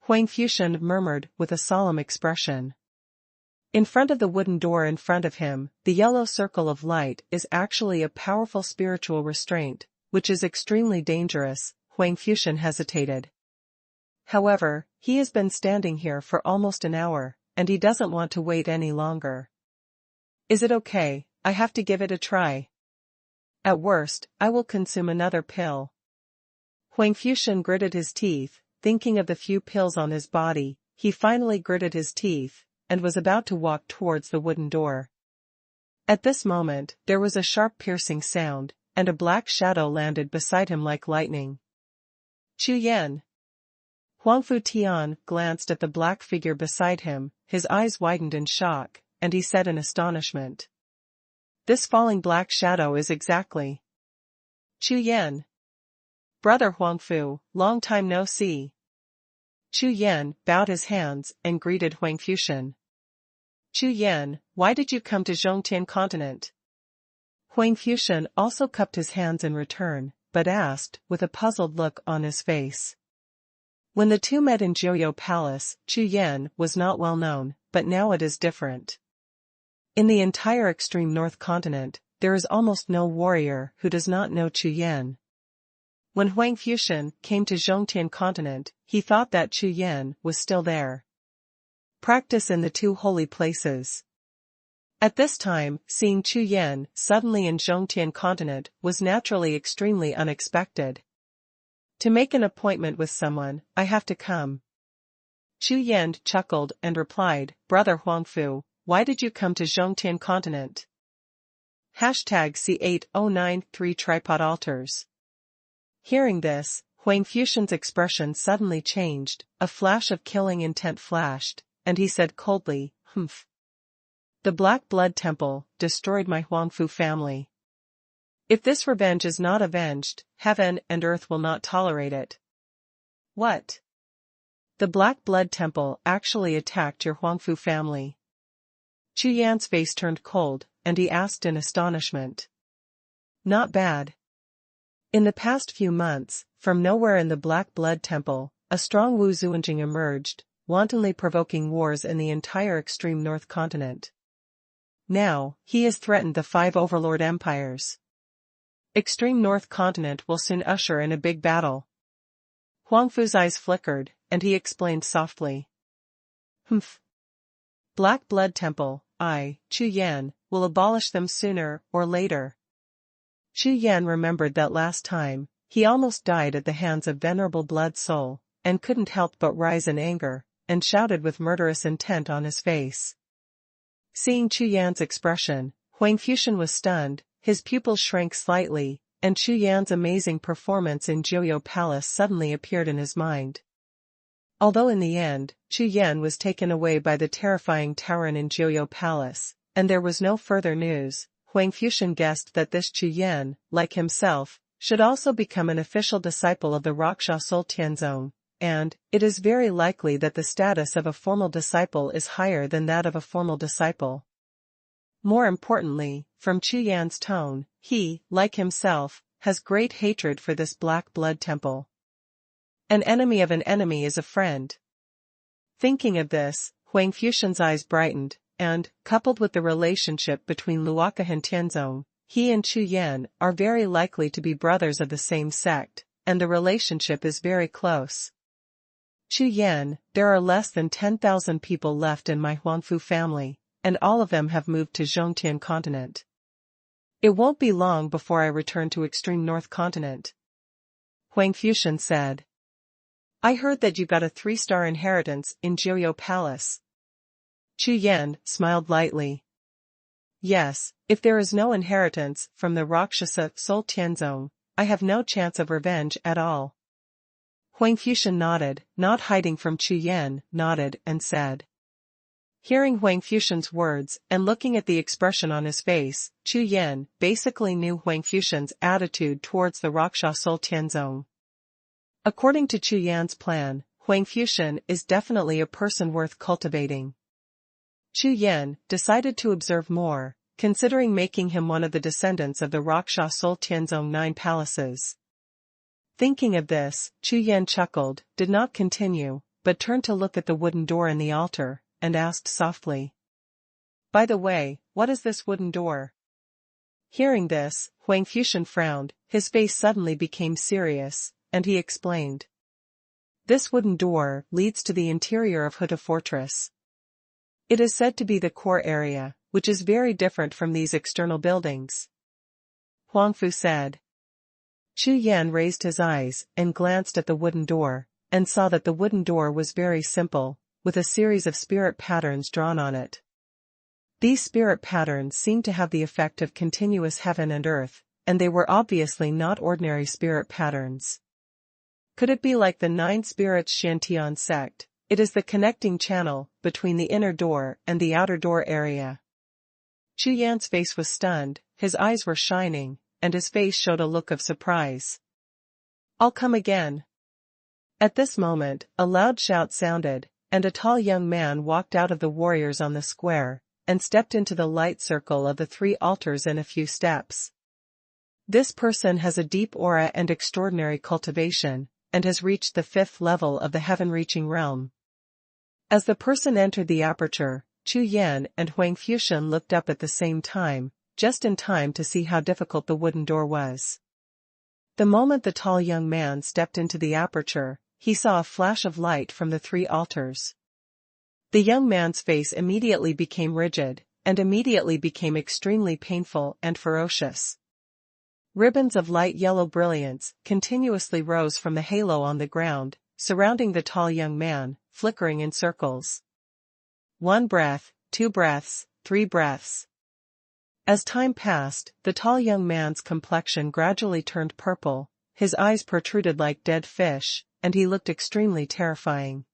Huang Fuxian murmured with a solemn expression. In front of the wooden door in front of him, the yellow circle of light is actually a powerful spiritual restraint, which is extremely dangerous. Huang Fuxian hesitated. However, he has been standing here for almost an hour, and he doesn't want to wait any longer. Is it okay? I have to give it a try. At worst, I will consume another pill. Huang Fuxian gritted his teeth, thinking of the few pills on his body. He finally gritted his teeth, and was about to walk towards the wooden door. At this moment, there was a sharp piercing sound, and a black shadow landed beside him like lightning. Chu Yan. Huangfu Tian glanced at the black figure beside him, his eyes widened in shock, and he said in astonishment. This falling black shadow is exactly Chu Yan. Brother Huangfu, long time no see. Chu Yan bowed his hands and greeted Huang Fuxian. Chu Yan, why did you come to Zhongtian continent? Huang Fuxian also cupped his hands in return, but asked, with a puzzled look on his face. When the two met in Jiuxiao Palace, Chu Yan was not well known, but now it is different. In the entire extreme north continent, there is almost no warrior who does not know Chu Yan. When Huang Fuxian came to Zhongtian continent, he thought that Chu Yan was still there. Practice in the 2 holy places. At this time, seeing Chu Yan suddenly in Zhongtian continent was naturally extremely unexpected. To make an appointment with someone, I have to come. Chu Yan chuckled and replied, Brother Huangfu, why did you come to Zhongtian continent? #C8093 Tripod Altars. Hearing this, Huang Fuxian's expression suddenly changed, a flash of killing intent flashed, and he said coldly, Humph. The Black Blood Temple destroyed my Huangfu family. If this revenge is not avenged, heaven and earth will not tolerate it. What? The Black Blood Temple actually attacked your Huangfu family. Chu Yan's face turned cold, and he asked in astonishment. Not bad. In the past few months, from nowhere in the Black Blood Temple, a strong Wu Zuanjing emerged, wantonly provoking wars in the entire extreme north continent. Now, he has threatened the 5 overlord empires. Extreme north continent will soon usher in a big battle. Huangfu's eyes flickered, and he explained softly. Humph. Black Blood Temple, I, Chu Yan, will abolish them sooner or later. Chu Yan remembered that last time, he almost died at the hands of Venerable Blood Soul, and couldn't help but rise in anger, and shouted with murderous intent on his face. Seeing Chu Yan's expression, Huang Fuxian was stunned, his pupils shrank slightly, and Chu Yan's amazing performance in Jiuxiao Palace suddenly appeared in his mind. Although in the end, Chu Yan was taken away by the terrifying Tauren in Jiuxiao Palace, and there was no further news, Huang Fuxian guessed that this Chu Yan, like himself, should also become an official disciple of the Raksha Soul Tianzong, and it is very likely that the status of a formal disciple is higher than that of a formal disciple. More importantly, from Chu Yan's tone, he, like himself, has great hatred for this Black Blood Temple. An enemy of an enemy is a friend. Thinking of this, Huang Fuxian's eyes brightened, and, coupled with the relationship between Luoka and Tianzong, he and Chu Yan are very likely to be brothers of the same sect, and the relationship is very close. Chu Yan, there are less than 10,000 people left in my Huangfu family, and all of them have moved to Zhongtian continent. It won't be long before I return to extreme North continent. Huang Fuxian said. I heard that you got a 3-star inheritance in Jiuxiao Palace. Chu Yan smiled lightly. Yes, if there is no inheritance from the Rakshasa Soul Tianzong, I have no chance of revenge at all. Huang Fuxian nodded, not hiding from Chu Yan, nodded and said. Hearing Huang Fuxian's words and looking at the expression on his face, Chu Yan basically knew Huang Fuxian's attitude towards the Raksha Soul Tianzong. According to Chu Yan's plan, Huang Fuxian is definitely a person worth cultivating. Chu Yan decided to observe more, considering making him one of the descendants of the Raksha Soul Tianzong 9 palaces. Thinking of this, Chu Yan chuckled, did not continue, but turned to look at the wooden door in the altar, and asked softly. By the way, what is this wooden door? Hearing this, Huang Fuxian frowned, his face suddenly became serious, and he explained. This wooden door leads to the interior of Huta Fortress. It is said to be the core area, which is very different from these external buildings. Huang Fu said. Chu Yan raised his eyes and glanced at the wooden door, and saw that the wooden door was very simple, with a series of spirit patterns drawn on it. These spirit patterns seemed to have the effect of continuous heaven and earth, and they were obviously not ordinary spirit patterns. Could it be like the 9 spirits Shantian sect? It is the connecting channel between the inner door and the outer door area. Chu Yan's face was stunned, his eyes were shining, and his face showed a look of surprise. I'll come again. At this moment, a loud shout sounded, and a tall young man walked out of the warriors on the square, and stepped into the light circle of the 3 altars in a few steps. This person has a deep aura and extraordinary cultivation, and has reached the 5th level of the heaven-reaching realm. As the person entered the aperture, Chu Yan and Huang Fuxian looked up at the same time, just in time to see how difficult the wooden door was. The moment the tall young man stepped into the aperture, he saw a flash of light from the 3 altars. The young man's face immediately became rigid, and immediately became extremely painful and ferocious. Ribbons of light yellow brilliance continuously rose from the halo on the ground, surrounding the tall young man, flickering in circles. 1 breath, 2 breaths, 3 breaths. As time passed, the tall young man's complexion gradually turned purple, his eyes protruded like dead fish, and he looked extremely terrifying.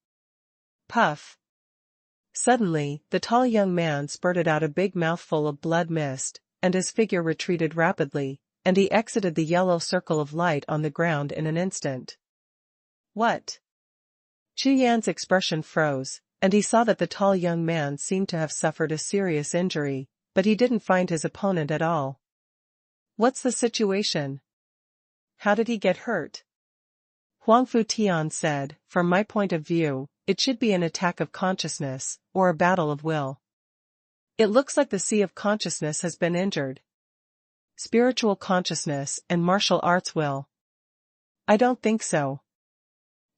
Puff. Suddenly, the tall young man spurted out a big mouthful of blood mist, and his figure retreated rapidly, and he exited the yellow circle of light on the ground in an instant. What? Chu Yan's expression froze, and he saw that the tall young man seemed to have suffered a serious injury, but he didn't find his opponent at all. What's the situation? How did he get hurt? Huang Fu Tian said, from my point of view, it should be an attack of consciousness, or a battle of will. It looks like the sea of consciousness has been injured. Spiritual consciousness and martial arts will. I don't think so.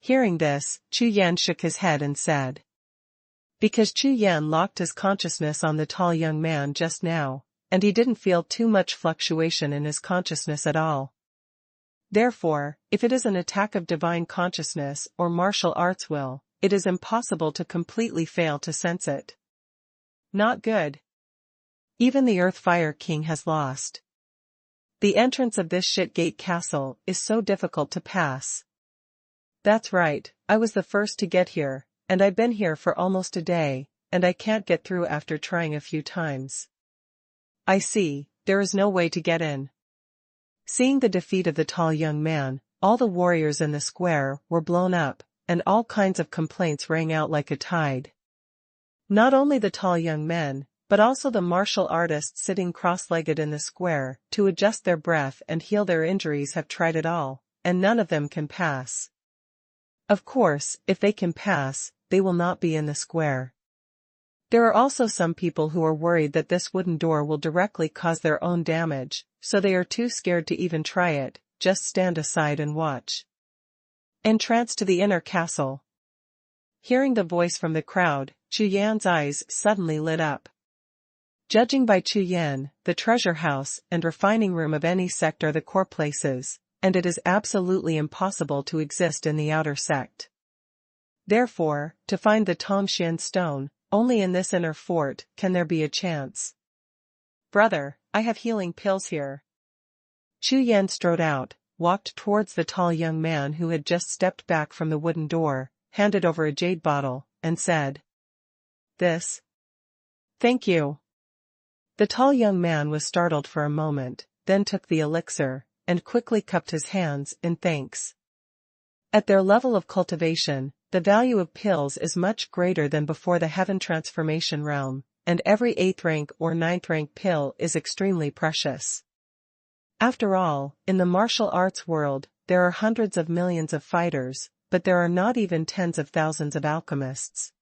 Hearing this, Chu Yan shook his head and said. Because Chu Yan locked his consciousness on the tall young man just now, and he didn't feel too much fluctuation in his consciousness at all. Therefore, if it is an attack of divine consciousness or martial arts will, it is impossible to completely fail to sense it. Not good. Even the Earth-Fire King has lost. The entrance of this shit-gate castle is so difficult to pass. That's right, I was the first to get here, and I've been here for almost a day, and I can't get through after trying a few times. I see, there is no way to get in. Seeing the defeat of the tall young man, all the warriors in the square were blown up, and all kinds of complaints rang out like a tide. Not only the tall young men, but also the martial artists sitting cross-legged in the square to adjust their breath and heal their injuries have tried it all, and none of them can pass. Of course, if they can pass, they will not be in the square. There are also some people who are worried that this wooden door will directly cause their own damage, so they are too scared to even try it, just stand aside and watch. Entrance to the inner castle. Hearing the voice from the crowd, Chu Yan's eyes suddenly lit up. Judging by Chu Yan, the treasure house and refining room of any sect are the core places, and it is absolutely impossible to exist in the outer sect. Therefore, to find the Tongxian stone, only in this inner fort can there be a chance. Brother, I have healing pills here. Chu Yan strode out, walked towards the tall young man who had just stepped back from the wooden door, handed over a jade bottle, and said. This. Thank you. The tall young man was startled for a moment, then took the elixir, and quickly cupped his hands in thanks. At their level of cultivation, the value of pills is much greater than before the heaven transformation realm, and every 8th rank or 9th rank pill is extremely precious. After all, in the martial arts world, there are hundreds of millions of fighters, but there are not even tens of thousands of alchemists.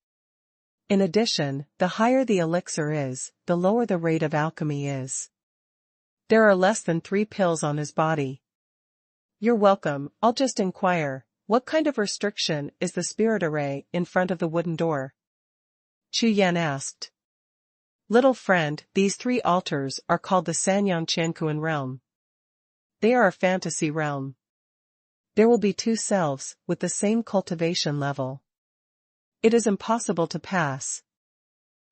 In addition, the higher the elixir is, the lower the rate of alchemy is. There are less than 3 pills on his body. You're welcome, I'll just inquire, what kind of restriction is the spirit array in front of the wooden door? Chu Yan asked. Little friend, these 3 altars are called the Sanyang Qiankuan realm. They are a fantasy realm. There will be 2 selves with the same cultivation level. It is impossible to pass.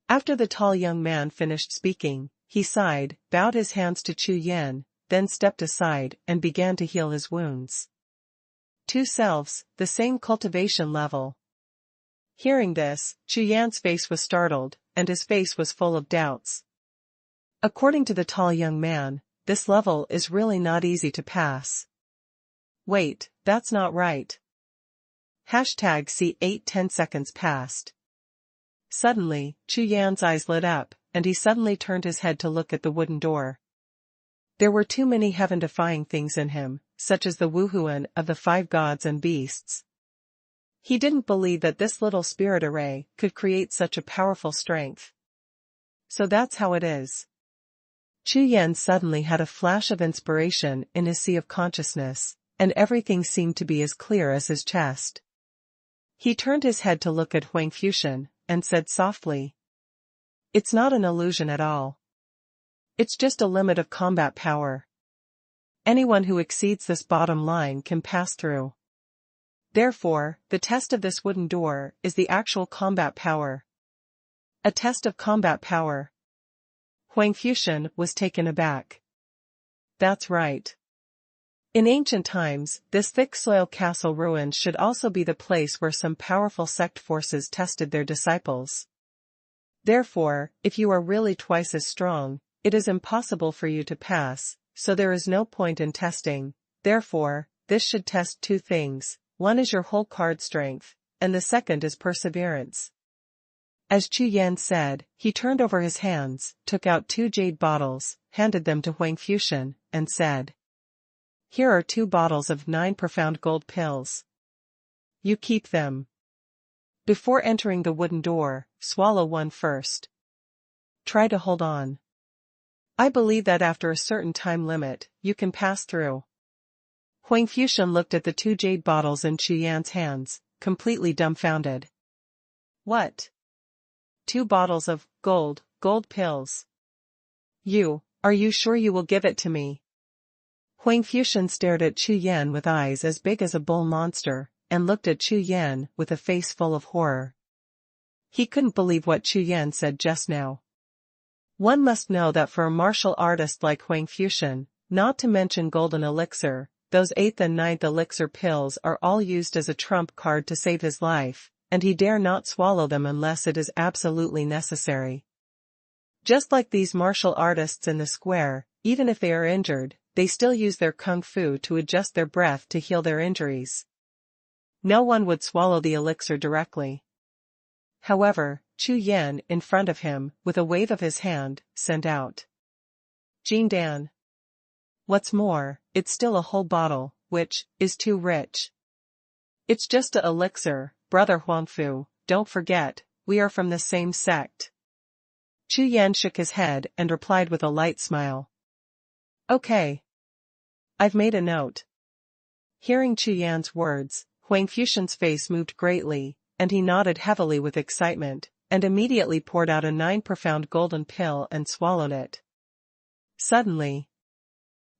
After the tall young man finished speaking, he sighed, bowed his hands to Chu Yan, then stepped aside and began to heal his wounds. 2 selves, the same cultivation level. Hearing this, Chu Yan's face was startled, and his face was full of doubts. According to the tall young man, this level is really not easy to pass. Wait, that's not right. See 8-10 seconds passed. Suddenly, Chu Yan's eyes lit up, and he suddenly turned his head to look at the wooden door. There were too many heaven-defying things in him, such as the Wuhun of the 5 gods and beasts. He didn't believe that this little spirit array could create such a powerful strength. So that's how it is. Chu Yan suddenly had a flash of inspiration in his sea of consciousness, and everything seemed to be as clear as his chest. He turned his head to look at Xuanhuan, and said softly. It's not an illusion at all. It's just a limit of combat power. Anyone who exceeds this bottom line can pass through. Therefore, the test of this wooden door is the actual combat power. A test of combat power. Xuanhuan was taken aback. That's right. In ancient times, this thick soil castle ruin should also be the place where some powerful sect forces tested their disciples. Therefore, if you are really twice as strong, it is impossible for you to pass, so there is no point in testing. Therefore, this should test 2 things, one is your whole card strength, and the second is perseverance. As Chu Yan said, he turned over his hands, took out 2 jade bottles, handed them to Xuanhuan, and said. Here are 2 bottles of 9 profound gold pills. You keep them. Before entering the wooden door, swallow one first. Try to hold on. I believe that after a certain time limit, you can pass through. Huang Fuxian looked at the two jade bottles in Chu Yan's hands, completely dumbfounded. What? 2 bottles of gold pills. Are you sure you will give it to me? Huang Fuxian stared at Chu Yan with eyes as big as a bull monster, and looked at Chu Yan with a face full of horror. He couldn't believe what Chu Yan said just now. One must know that for a martial artist like Huang Fuxian, not to mention golden elixir, those 8th and 9th elixir pills are all used as a trump card to save his life, and he dare not swallow them unless it is absolutely necessary. Just like these martial artists in the square, even if they are injured, they still use their kung fu to adjust their breath to heal their injuries. No one would swallow the elixir directly. However, Chu Yan, in front of him, with a wave of his hand, sent out. Jindan. What's more, it's still a whole bottle, which is too rich. It's just a elixir, brother Huangfu, don't forget, we are from the same sect. Chu Yan shook his head and replied with a light smile. Okay. I've made a note. Hearing Chu Yan's words, Huang Fuxian's face moved greatly, and he nodded heavily with excitement, and immediately poured out a 9-profound golden pill and swallowed it. Suddenly,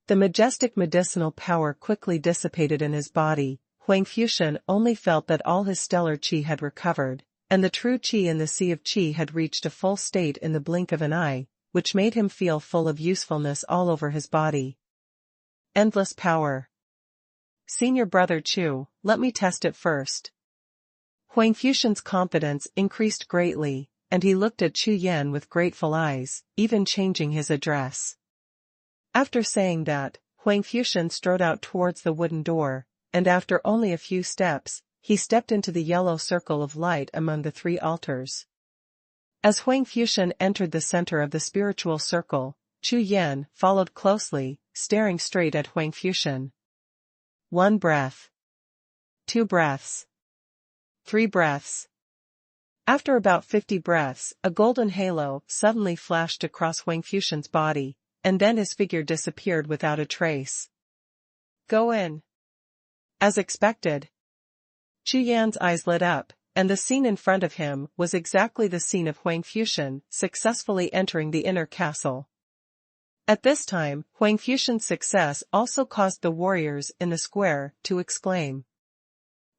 the majestic medicinal power quickly dissipated in his body. Huang Fuxian only felt that all his stellar qi had recovered, and the true qi in the sea of qi had reached a full state in the blink of an eye, which made him feel full of usefulness all over his body. Endless power. Senior brother Chu, let me test it first. Huang Fuxian's confidence increased greatly, and he looked at Chu Yan with grateful eyes, even changing his address. After saying that, Huang Fuxian strode out towards the wooden door, and after only a few steps, he stepped into the yellow circle of light among the 3 altars. As Huang Fuxian entered the center of the spiritual circle, Chu Yan followed closely, staring straight at Huang Fuxian. 1 breath. 2 breaths. 3 breaths. After about 50 breaths, a golden halo suddenly flashed across Huang Fuxian's body, and then his figure disappeared without a trace. Go in. As expected. Chu Yan's eyes lit up, and the scene in front of him was exactly the scene of Huang Fuxian successfully entering the inner castle. At this time, Huang Fuxian's success also caused the warriors in the square to exclaim.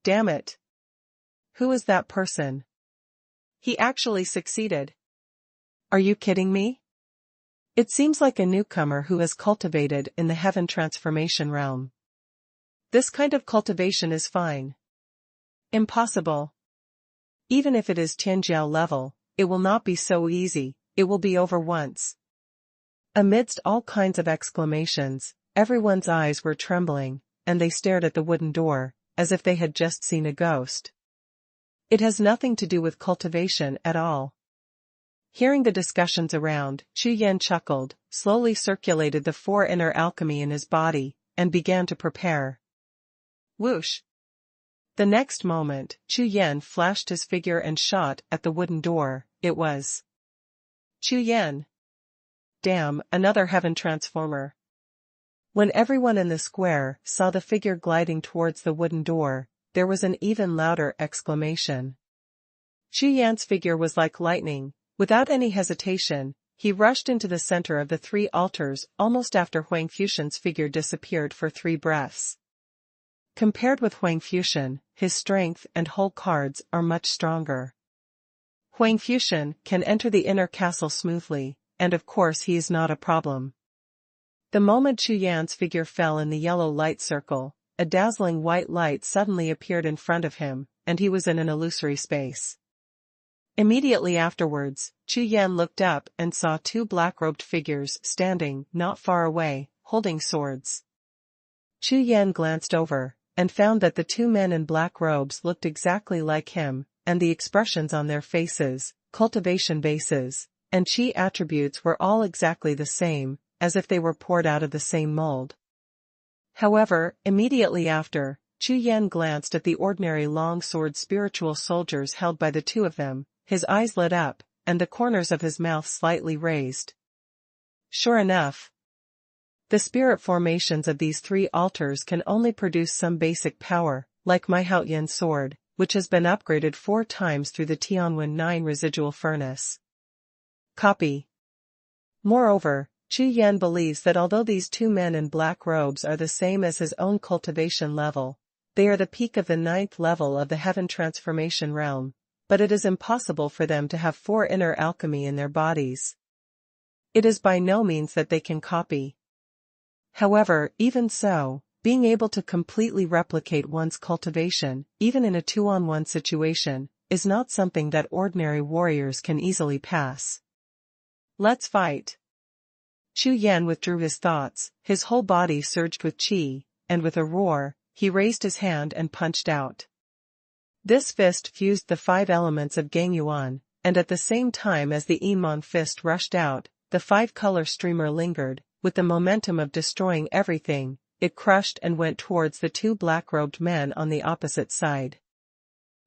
Damn it! Who is that person? He actually succeeded. Are you kidding me? It seems like a newcomer who has cultivated in the heaven transformation realm. This kind of cultivation is fine. Impossible. Even if it is Tianjiao level, it will not be so easy, it will be over once. Amidst all kinds of exclamations, everyone's eyes were trembling, and they stared at the wooden door, as if they had just seen a ghost. It has nothing to do with cultivation at all. Hearing the discussions around, Chu Yan chuckled, slowly circulated the 4 inner alchemy in his body, and began to prepare. Whoosh! The next moment, Chu Yan flashed his figure and shot at the wooden door. It was Chu Yan. Damn, another heaven transformer. When everyone in the square saw the figure gliding towards the wooden door, there was an even louder exclamation. Chu Yan's figure was like lightning. Without any hesitation, he rushed into the center of the 3 altars almost after Huang Fuxian's figure disappeared for 3 breaths. Compared with Huang Fuxian, his strength and whole cards are much stronger. Huang Fuxian can enter the inner castle smoothly, and of course he is not a problem. The moment Chu Yan's figure fell in the yellow light circle, a dazzling white light suddenly appeared in front of him, and he was in an illusory space. Immediately afterwards, Chu Yan looked up and saw 2 black-robed figures standing not far away, holding swords. Chu Yan glanced over, and found that the 2 men in black robes looked exactly like him, and the expressions on their faces, cultivation bases, and qi attributes were all exactly the same, as if they were poured out of the same mold. However, immediately after, Chu Yan glanced at the ordinary long-sword spiritual soldiers held by the 2 of them. His eyes lit up, and the corners of his mouth slightly raised. Sure enough. The spirit formations of these three altars can only produce some basic power, like my Haoyan sword, which has been upgraded 4 times through the Tianwen 9 residual furnace. Copy. Moreover, Chu Yan believes that although these two men in black robes are the same as his own cultivation level, they are the peak of the 9th level of the heaven transformation realm, but it is impossible for them to have 4 inner alchemy in their bodies. It is by no means that they can copy. However, even so, being able to completely replicate one's cultivation, even in a 2-on-1 situation, is not something that ordinary warriors can easily pass. Let's fight. Chu Yan withdrew his thoughts, his whole body surged with qi, and with a roar, he raised his hand and punched out. This fist fused the 5 elements of Gangyuan, and at the same time as the Yinmon fist rushed out, the 5-color streamer lingered, with the momentum of destroying everything. It crushed and went towards the 2 black-robed men on the opposite side.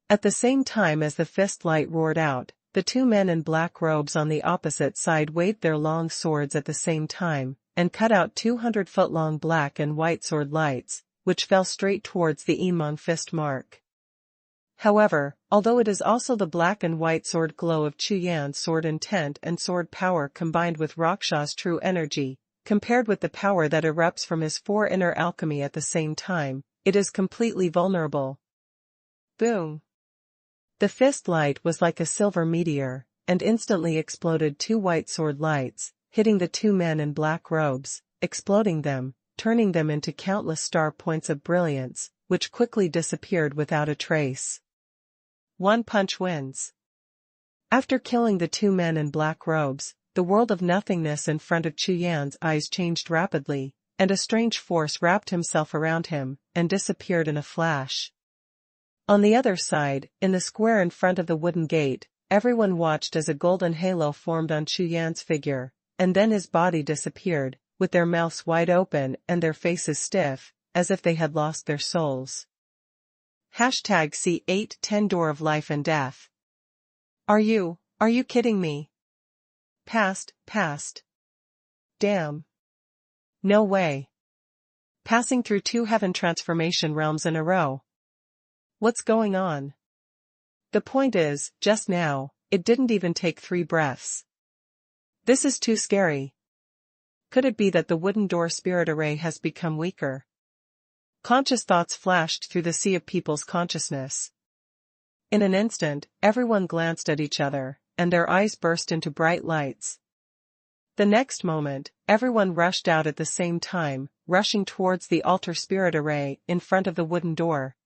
At the same time as the fist light roared out, the 2 men in black robes on the opposite side waved their long swords at the same time, and cut out 200-foot-long black and white sword lights, which fell straight towards the Yinmon fist mark. However, although it is also the black and white sword glow of Chu Yan's sword intent and sword power combined with Raksha's true energy, compared with the power that erupts from his 4 inner alchemy at the same time, it is completely vulnerable. Boom! The fist light was like a silver meteor, and instantly exploded 2 white sword lights, hitting the 2 men in black robes, exploding them, turning them into countless star points of brilliance, which quickly disappeared without a trace. One punch wins. After killing the 2 men in black robes, the world of nothingness in front of Chu Yan's eyes changed rapidly, and a strange force wrapped himself around him, and disappeared in a flash. On the other side, in the square in front of the wooden gate, everyone watched as a golden halo formed on Chu Yan's figure, and then his body disappeared, with their mouths wide open and their faces stiff, as if they had lost their souls. #C810 Door of Life and Death. Are you kidding me? Past. Damn. No way. Passing through 2 heaven transformation realms in a row. What's going on? The point is, just now, it didn't even take 3 breaths. This is too scary. Could it be that the wooden door spirit array has become weaker? Conscious thoughts flashed through the sea of people's consciousness. In an instant, everyone glanced at each other, and their eyes burst into bright lights. The next moment, everyone rushed out at the same time, rushing towards the altar spirit array in front of the wooden door.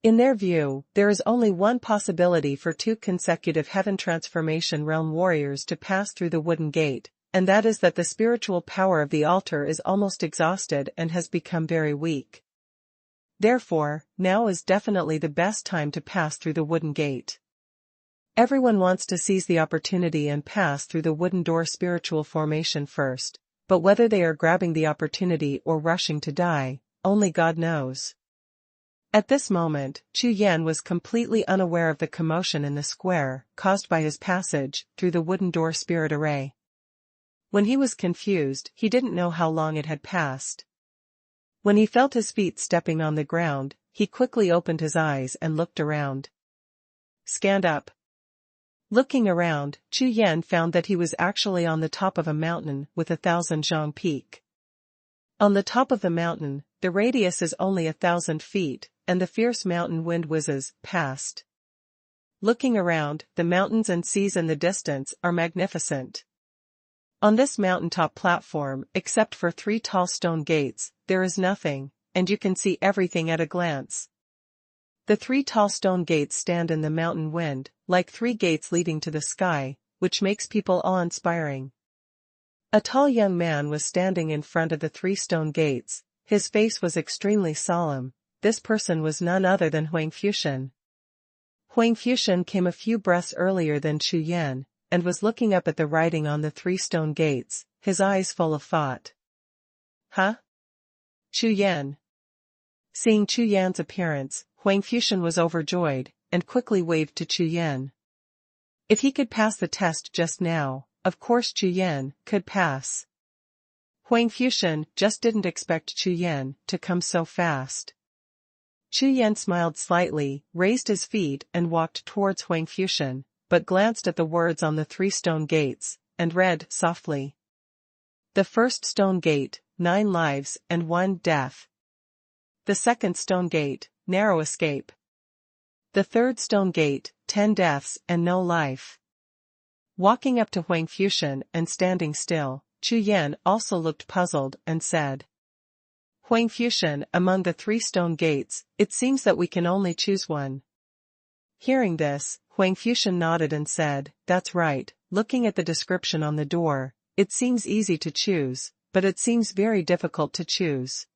In their view, there is only one possibility for 2 consecutive heaven transformation realm warriors to pass through the wooden gate, and that is that the spiritual power of the altar is almost exhausted and has become very weak. Therefore, now is definitely the best time to pass through the wooden gate. Everyone wants to seize the opportunity and pass through the wooden door spiritual formation first, but whether they are grabbing the opportunity or rushing to die, only God knows. At this moment, Chu Yan was completely unaware of the commotion in the square, caused by his passage through the wooden door spirit array. When he was confused, he didn't know how long it had passed. When he felt his feet stepping on the ground, he quickly opened his eyes and looked around. Scanned up. Looking around, Chu Yan found that he was actually on the top of a mountain with 1,000 zhang peak. On the top of the mountain, the radius is only 1,000 feet, and the fierce mountain wind whizzes past. Looking around, the mountains and seas in the distance are magnificent. On this mountaintop platform, except for 3 tall stone gates, there is nothing, and you can see everything at a glance. The 3 tall stone gates stand in the mountain wind, like 3 gates leading to the sky, which makes people awe-inspiring. A tall young man was standing in front of the 3 stone gates. His face was extremely solemn. This person was none other than Huang Fuxian. Huang Fuxian came a few breaths earlier than Chu Yan, and was looking up at the writing on the 3 stone gates, his eyes full of thought. Huh? Chu Yan. Seeing Chu Yan's appearance, Huang Fuxian was overjoyed, and quickly waved to Chu Yan. If he could pass the test just now, of course Chu Yan could pass. Huang Fuxian just didn't expect Chu Yan to come so fast. Chu Yan smiled slightly, raised his feet and walked towards Huang Fuxian, but glanced at the words on the 3 stone gates, and read softly. The first stone gate, 9 lives and 1 death. The second stone gate, narrow escape. The third stone gate, 10 deaths and no life. Walking up to Huang Fuxian and standing still, Chu Yan also looked puzzled and said, Huang Fuxian, among the 3 stone gates, it seems that we can only choose one. Hearing this, Huang Fuxian nodded and said, That's right, looking at the description on the door, it seems easy to choose, but it seems very difficult to choose.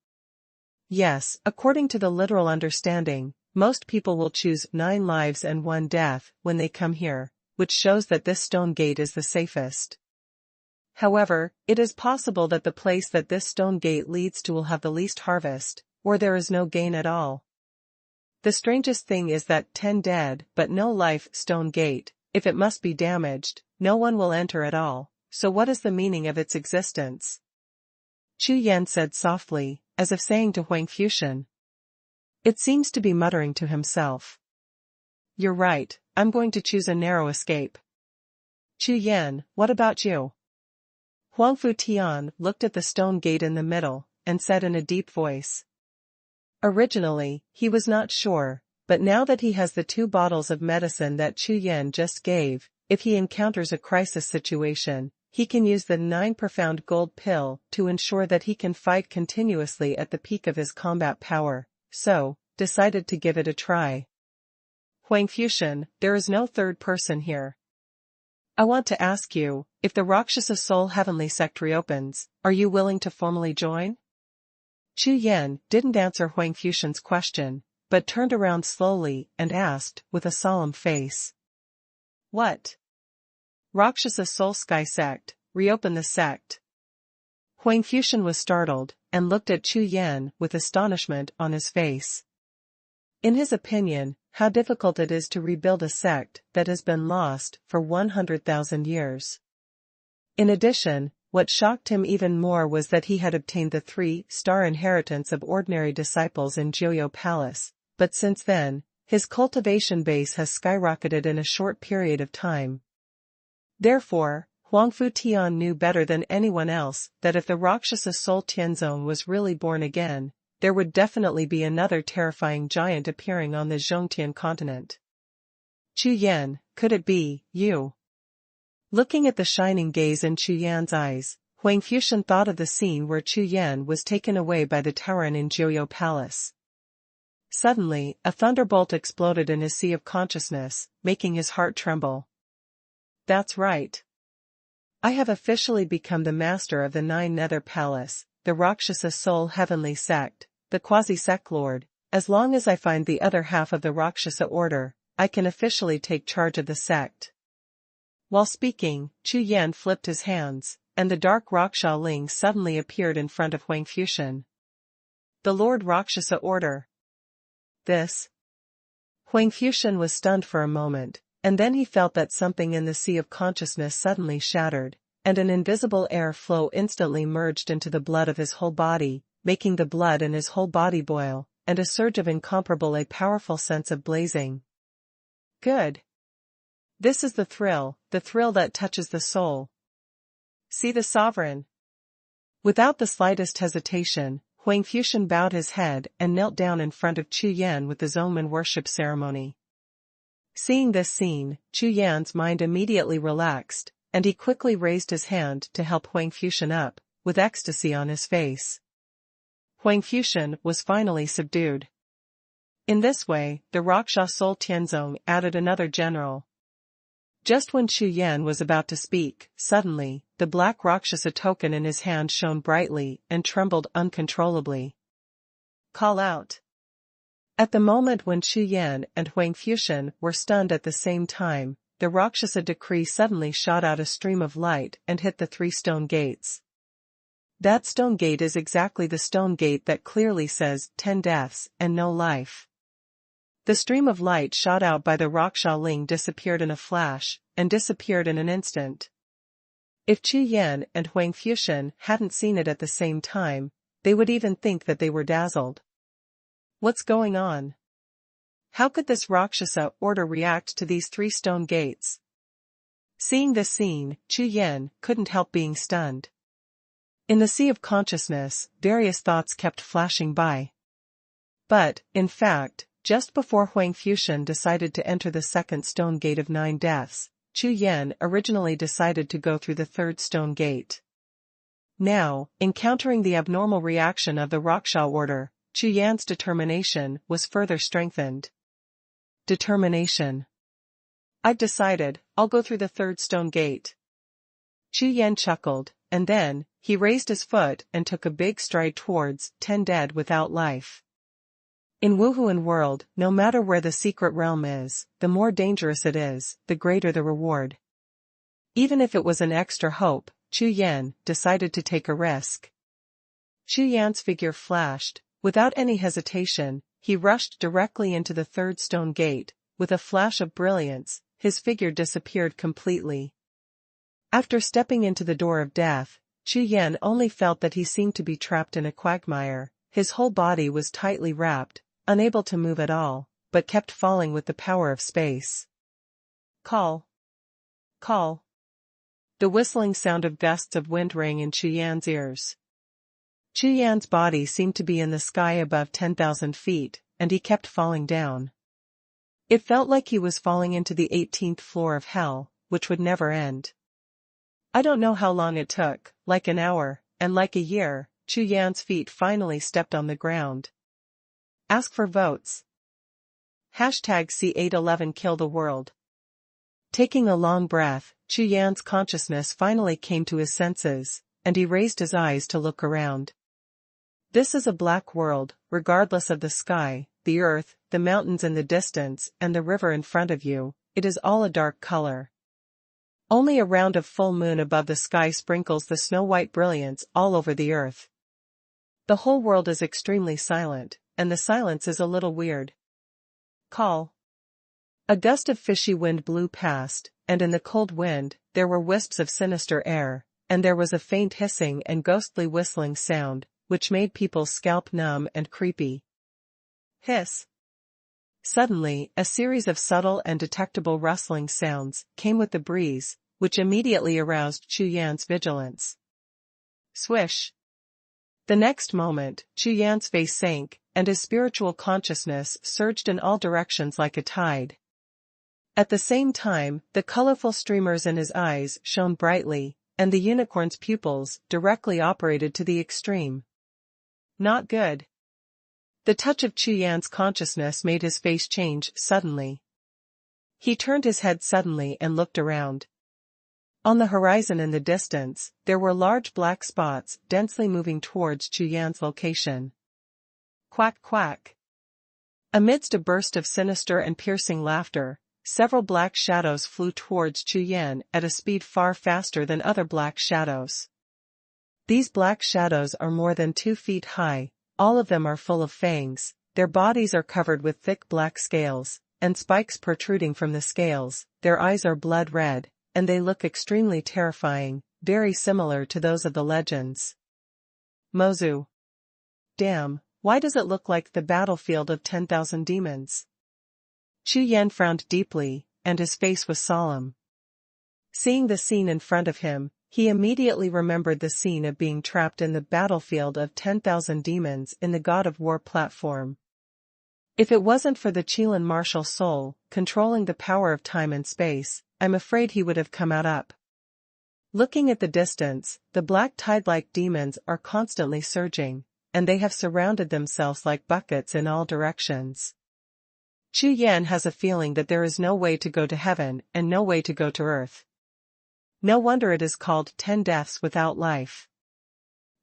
Yes, according to the literal understanding, most people will choose 9 lives and 1 death when they come here, which shows that this stone gate is the safest. However, it is possible that the place that this stone gate leads to will have the least harvest, or there is no gain at all. The strangest thing is that 10 dead but no life stone gate, if it must be damaged, no one will enter at all, so what is the meaning of its existence? Chu Yan said softly, as if saying to Huang Fuxian. It seems to be muttering to himself. You're right, I'm going to choose a narrow escape. Chu Yan, what about you? Huang Fuxian looked at the stone gate in the middle, and said in a deep voice. Originally, he was not sure, but now that he has the 2 bottles of medicine that Chu Yan just gave, if he encounters a crisis situation, he can use the 9 profound gold pill to ensure that he can fight continuously at the peak of his combat power, so, decided to give it a try. Huang Fuxian, there is no third person here. I want to ask you, if the Rakshasa Soul Heavenly Sect reopens, are you willing to formally join? Chu Yan didn't answer Huang Fuxian's question, but turned around slowly and asked with a solemn face. What? Rakshasa Soul Sky Sect, reopen the sect. Huang Fuxian was startled, and looked at Chu Yan with astonishment on his face. In his opinion, how difficult it is to rebuild a sect that has been lost for 100,000 years. In addition, what shocked him even more was that he had obtained the 3-star inheritance of ordinary disciples in Jiuxiao Palace, but since then, his cultivation base has skyrocketed in a short period of time. Therefore, Huang Fuxian knew better than anyone else that if the Rakshasa Soul Tianzong was really born again, there would definitely be another terrifying giant appearing on the Zhongtian continent. Chu Yan, could it be you? Looking at the shining gaze in Chu Yan's eyes, Huang Fuxian thought of the scene where Chu Yan was taken away by the Tauren in Jiuxiao Palace. Suddenly, a thunderbolt exploded in his sea of consciousness, making his heart tremble. That's right. I have officially become the master of the 9 Nether Palace, the Rakshasa Soul Heavenly Sect, the Quasi-Sect Lord. As long as I find the other half of the Rakshasa Order, I can officially take charge of the sect. While speaking, Chu Yan flipped his hands, and the dark Rakshasa Ling suddenly appeared in front of Huang Fuxian. The Lord Rakshasa Order. This? Huang Fuxian was stunned for a moment, and then he felt that something in the sea of consciousness suddenly shattered, and an invisible air flow instantly merged into the blood of his whole body, making the blood in his whole body boil, and a surge of incomparable a powerful sense of blazing. Good. This is the thrill that touches the soul. See the sovereign. Without the slightest hesitation, Huang Fuxian bowed his head and knelt down in front of Chu Yan with the Zongmen worship ceremony. Seeing this scene, Chu Yan's mind immediately relaxed, and he quickly raised his hand to help Huang Fuxian up, with ecstasy on his face. Huang Fuxian was finally subdued. In this way, the Rakshasa Soul Tianzong added another general. Just when Chu Yan was about to speak, suddenly, the black Rakshasa token in his hand shone brightly and trembled uncontrollably. Call out. At the moment when Chu Yan and Huang Fuxian were stunned at the same time, the Rakshasa decree suddenly shot out a stream of light and hit the 3 stone gates. That stone gate is exactly the stone gate that clearly says 10 deaths and no life. The stream of light shot out by the Rakshasa Ling disappeared in a flash, and disappeared in an instant. If Chu Yan and Huang Fuxian hadn't seen it at the same time, they would even think that they were dazzled. What's going on? How could this Rakshasa order react to these 3 stone gates? Seeing this scene, Chu Yan couldn't help being stunned. In the sea of consciousness, various thoughts kept flashing by. But, in fact, just before Huang Fuxian decided to enter the 2nd stone gate of 9 deaths, Chu Yan originally decided to go through the 3rd stone gate. Now, encountering the abnormal reaction of the Rakshasa order, Chu Yan's determination was further strengthened. Determination. I've decided, I'll go through the 3rd stone gate. Chu Yan chuckled, and then, he raised his foot and took a big stride towards 10 dead without life. In Wuhun world, no matter where the secret realm is, the more dangerous it is, the greater the reward. Even if it was an extra hope, Chu Yan decided to take a risk. Chu Yan's figure flashed. Without any hesitation, he rushed directly into the 3rd stone gate. With a flash of brilliance, his figure disappeared completely. After stepping into the door of death, Chu Yan only felt that he seemed to be trapped in a quagmire. His whole body was tightly wrapped, unable to move at all, but kept falling with the power of space. Call. Call. The whistling sound of gusts of wind rang in Chu Yan's ears. Chu Yan's body seemed to be in the sky above 10,000 feet, and he kept falling down. It felt like he was falling into the 18th floor of hell, which would never end. I don't know how long it took, like an hour, and like a year, Chu Yan's feet finally stepped on the ground. Ask for votes. #C811 Kill the world. Taking a long breath, Chu Yan's consciousness finally came to his senses, and he raised his eyes to look around. This is a black world, regardless of the sky, the earth, the mountains in the distance, and the river in front of you, it is all a dark color. Only a round of full moon above the sky sprinkles the snow-white brilliance all over the earth. The whole world is extremely silent, and the silence is a little weird. Call. A gust of fishy wind blew past, and in the cold wind, there were wisps of sinister air, and there was a faint hissing and ghostly whistling sound, which made people's scalp numb and creepy. Hiss. Suddenly, a series of subtle and detectable rustling sounds came with the breeze, which immediately aroused Chu Yan's vigilance. Swish. The next moment, Chu Yan's face sank, and his spiritual consciousness surged in all directions like a tide. At the same time, the colorful streamers in his eyes shone brightly, and the unicorn's pupils directly operated to the extreme. Not good. The touch of Chu Yan's consciousness made his face change suddenly. He turned his head suddenly and looked around. On the horizon in the distance, there were large black spots densely moving towards Chu Yan's location. Quack quack. Amidst a burst of sinister and piercing laughter, several black shadows flew towards Chu Yan at a speed far faster than other black shadows. These black shadows are more than 2 feet high. All of them are full of fangs, their bodies are covered with thick black scales, and spikes protruding from the scales, their eyes are blood red, and they look extremely terrifying, very similar to those of the legends. Mozu. Damn, why does it look like the battlefield of 10,000 demons? Chu Yan frowned deeply, and his face was solemn. Seeing the scene in front of him, he immediately remembered the scene of being trapped in the battlefield of 10,000 demons in the God of War platform. If it wasn't for the Qilin martial soul, controlling the power of time and space, I'm afraid he would have come out up. Looking at the distance, the black tide-like demons are constantly surging, and they have surrounded themselves like buckets in all directions. Chu Yan has a feeling that there is no way to go to heaven and no way to go to earth. No wonder it is called 10 deaths without life.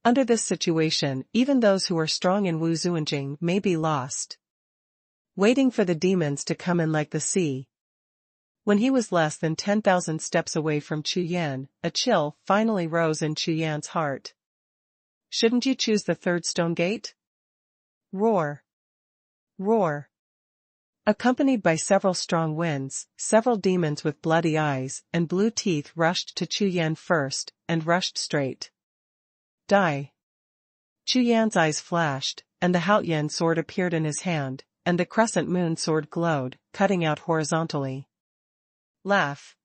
Under this situation, even those who are strong in Wu Zuanjing may be lost. Waiting for the demons to come in like the sea. When he was less than 10,000 steps away from Chu Yan, a chill finally rose in Chu Yan's heart. Shouldn't you choose the 3rd stone gate? Roar. Roar. Accompanied by several strong winds, several demons with bloody eyes and blue teeth rushed to Chu Yan first, and rushed straight. Die! Chu Yan's eyes flashed, and the Haotian sword appeared in his hand, and the crescent moon sword glowed, cutting out horizontally. Laugh!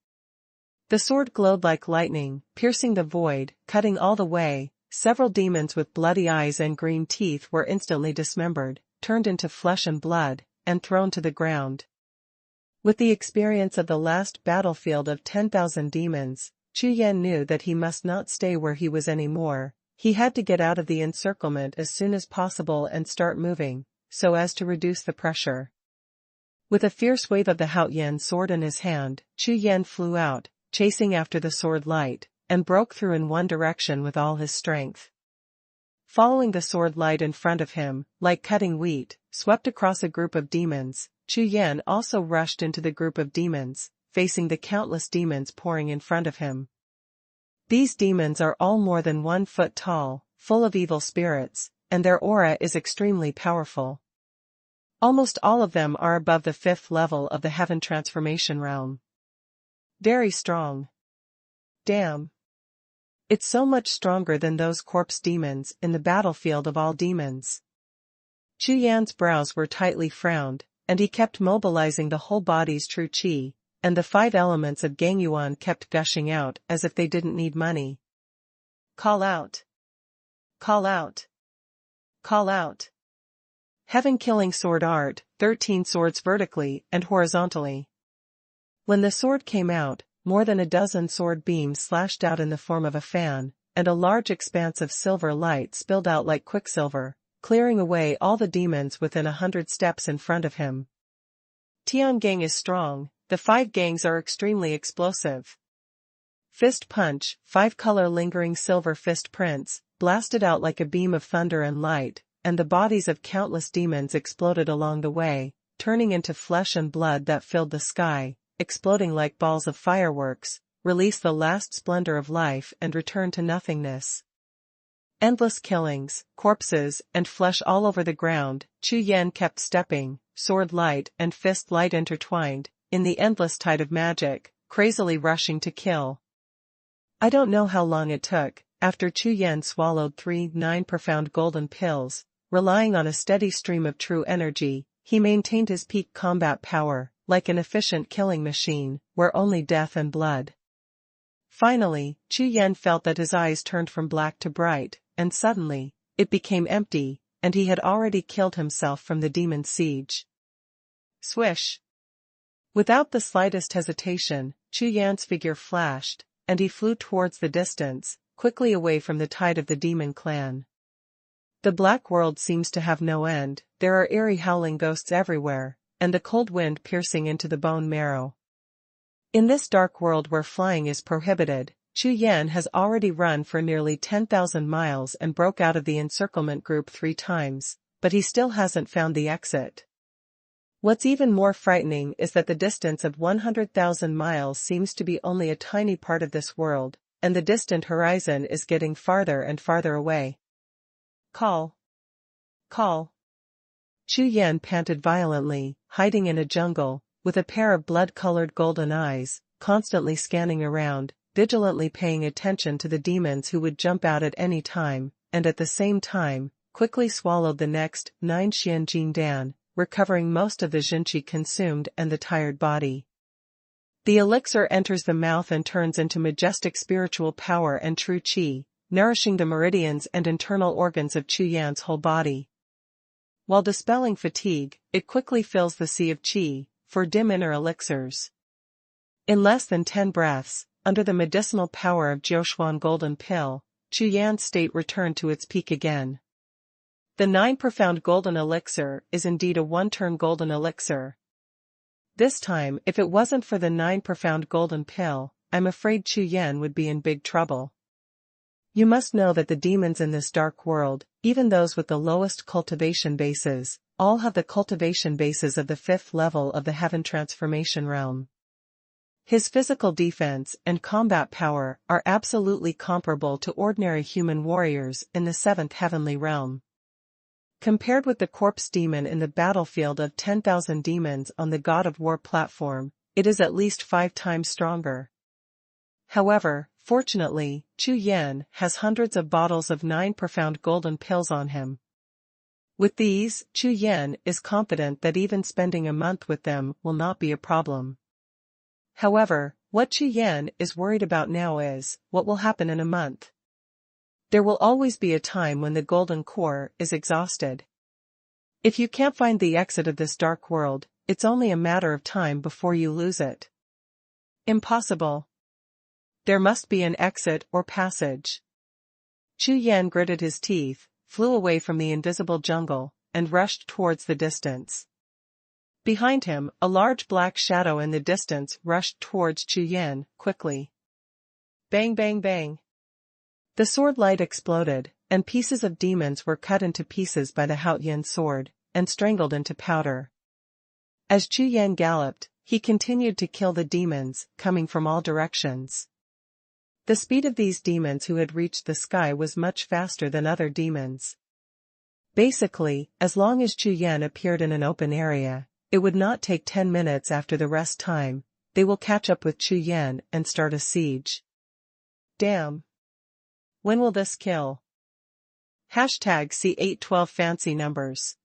The sword glowed like lightning, piercing the void, cutting all the way. Several demons with bloody eyes and green teeth were instantly dismembered, turned into flesh and blood, and thrown to the ground. With the experience of the last battlefield of 10,000 demons, Chu Yan knew that he must not stay where he was anymore. He had to get out of the encirclement as soon as possible and start moving, so as to reduce the pressure. With a fierce wave of the Haotian sword in his hand, Chu Yan flew out, chasing after the sword light, and broke through in one direction with all his strength. Following the sword light in front of him, like cutting wheat, swept across a group of demons, Chu Yan also rushed into the group of demons, facing the countless demons pouring in front of him. These demons are all more than 1 foot tall, full of evil spirits, and their aura is extremely powerful. Almost all of them are above the 5th level of the Heaven Transformation realm. Very strong. Damn. It's so much stronger than those corpse demons in the battlefield of all demons. Chu Yan's brows were tightly frowned, and he kept mobilizing the whole body's true qi, and the 5 elements of Gangyuan kept gushing out as if they didn't need money. Call out! Call out! Call out! Heaven-killing sword art, 13 swords vertically and horizontally. When the sword came out, more than a dozen sword beams slashed out in the form of a fan, and a large expanse of silver light spilled out like quicksilver, clearing away all the demons within 100 steps in front of him. Tian Gang is strong, the 5 gangs are extremely explosive. Fist punch, 5-color lingering silver fist prints, blasted out like a beam of thunder and light, and the bodies of countless demons exploded along the way, turning into flesh and blood that filled the sky, exploding like balls of fireworks, release the last splendor of life and return to nothingness. Endless killings, corpses, and flesh all over the ground. Chu Yan kept stepping, sword light and fist light intertwined, in the endless tide of magic, crazily rushing to kill. I don't know how long it took, after Chu Yan swallowed 9 profound golden pills, relying on a steady stream of true energy, he maintained his peak combat power, like an efficient killing machine, where only death and blood. Finally, Chu Yan felt that his eyes turned from black to bright, and suddenly, it became empty, and he had already killed himself from the demon siege. Swish! Without the slightest hesitation, Chu Yan's figure flashed, and he flew towards the distance, quickly away from the tide of the demon clan. The black world seems to have no end, there are eerie howling ghosts everywhere, and the cold wind piercing into the bone marrow. In this dark world where flying is prohibited, Chu Yan has already run for nearly 10,000 miles and broke out of the encirclement group 3 times, but he still hasn't found the exit. What's even more frightening is that the distance of 100,000 miles seems to be only a tiny part of this world, and the distant horizon is getting farther and farther away. Call! Call! Chu Yan panted violently, hiding in a jungle, with a pair of blood-colored golden eyes, constantly scanning around, vigilantly paying attention to the demons who would jump out at any time, and at the same time, quickly swallowed the next 9 Xian Jin Dan, recovering most of the Jinqi consumed and the tired body. The elixir enters the mouth and turns into majestic spiritual power and true qi, nourishing the meridians and internal organs of Chu Yan's whole body. While dispelling fatigue, it quickly fills the sea of qi, for dim inner elixirs. In less than 10 breaths, under the medicinal power of Jiuxiao golden pill, Chu Yan's state returned to its peak again. The 9 profound golden elixir is indeed a 1-turn golden elixir. This time, if it wasn't for the 9 profound golden pill, I'm afraid Chu Yan would be in big trouble. You must know that the demons in this dark world, even those with the lowest cultivation bases, all have the cultivation bases of the 5th level of the Heaven Transformation realm. His physical defense and combat power are absolutely comparable to ordinary human warriors in the 7th heavenly realm. Compared with the corpse demon in the battlefield of 10,000 demons on the God of War platform, it is at least 5 times stronger. However, fortunately, Chu Yan has hundreds of bottles of 9 profound golden pills on him. With these, Chu Yan is confident that even spending a month with them will not be a problem. However, what Chu Yan is worried about now is, what will happen in a month? There will always be a time when the golden core is exhausted. If you can't find the exit of this dark world, it's only a matter of time before you lose it. Impossible. There must be an exit or passage. Chu Yan gritted his teeth, flew away from the invisible jungle, and rushed towards the distance. Behind him, a large black shadow in the distance rushed towards Chu Yan, quickly. Bang bang bang. The sword light exploded, and pieces of demons were cut into pieces by the Haotian sword, and strangled into powder. As Chu Yan galloped, he continued to kill the demons, coming from all directions. The speed of these demons who had reached the sky was much faster than other demons. Basically, as long as Chu Yan appeared in an open area, it would not take 10 minutes after the rest time, they will catch up with Chu Yan and start a siege. Damn. When will this kill? #C812 fancy numbers.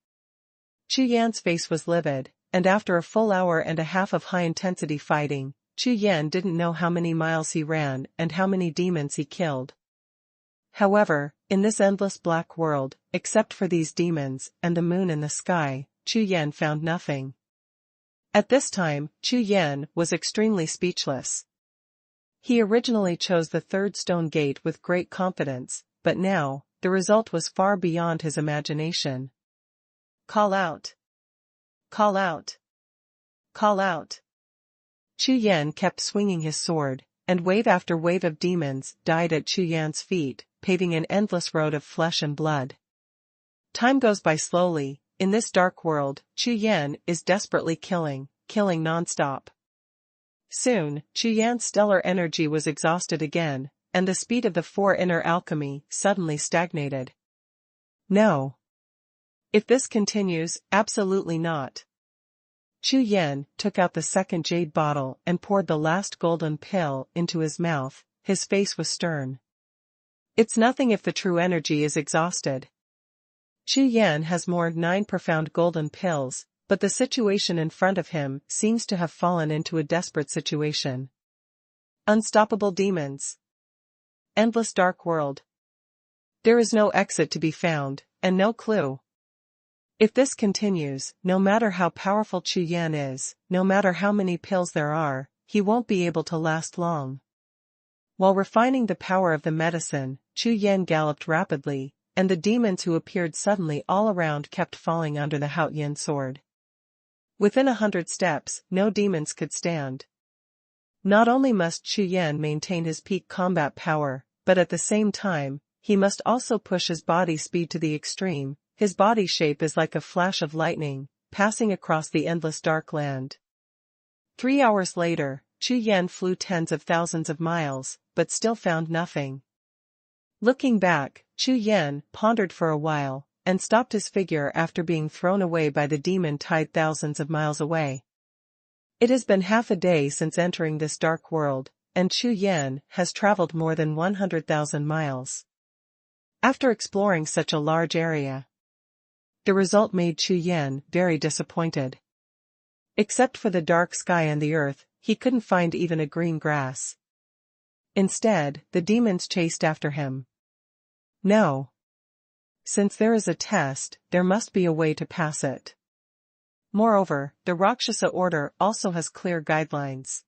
Chu Yan's face was livid, and after a full hour and a half of high-intensity fighting, Chu Yan didn't know how many miles he ran and how many demons he killed. However, in this endless black world, except for these demons and the moon in the sky, Chu Yan found nothing. At this time, Chu Yan was extremely speechless. He originally chose the third stone gate with great confidence, but now, the result was far beyond his imagination. Call out! Call out! Call out! Chu Yan kept swinging his sword, and wave after wave of demons died at Chu Yan's feet, paving an endless road of flesh and blood. Time goes by slowly. In this dark world, Chu Yan is desperately killing non-stop. Soon, Chu Yan's stellar energy was exhausted again, and the speed of the 4 inner alchemy suddenly stagnated. No. If this continues, absolutely not. Chu Yan took out the second jade bottle and poured the last golden pill into his mouth. His face was stern. It's nothing if the true energy is exhausted. Chu Yan has mourned 9 profound golden pills, but the situation in front of him seems to have fallen into a desperate situation. Unstoppable demons. Endless dark world. There is no exit to be found, and no clue. If this continues, no matter how powerful Chu Yan is, no matter how many pills there are, he won't be able to last long. While refining the power of the medicine, Chu Yan galloped rapidly, and the demons who appeared suddenly all around kept falling under the Haotian sword. Within 100 steps, no demons could stand. Not only must Chu Yan maintain his peak combat power, but at the same time, he must also push his body speed to the extreme. His body shape is like a flash of lightning, passing across the endless dark land. 3 hours later, Chu Yan flew tens of thousands of miles, but still found nothing. Looking back, Chu Yan pondered for a while, and stopped his figure after being thrown away by the demon tied thousands of miles away. It has been half a day since entering this dark world, and Chu Yan has traveled more than 100,000 miles. After exploring such a large area, the result made Chu Yan very disappointed. Except for the dark sky and the earth, he couldn't find even a green grass. Instead, the demons chased after him. No. Since there is a test, there must be a way to pass it. Moreover, the Rakshasa order also has clear guidelines.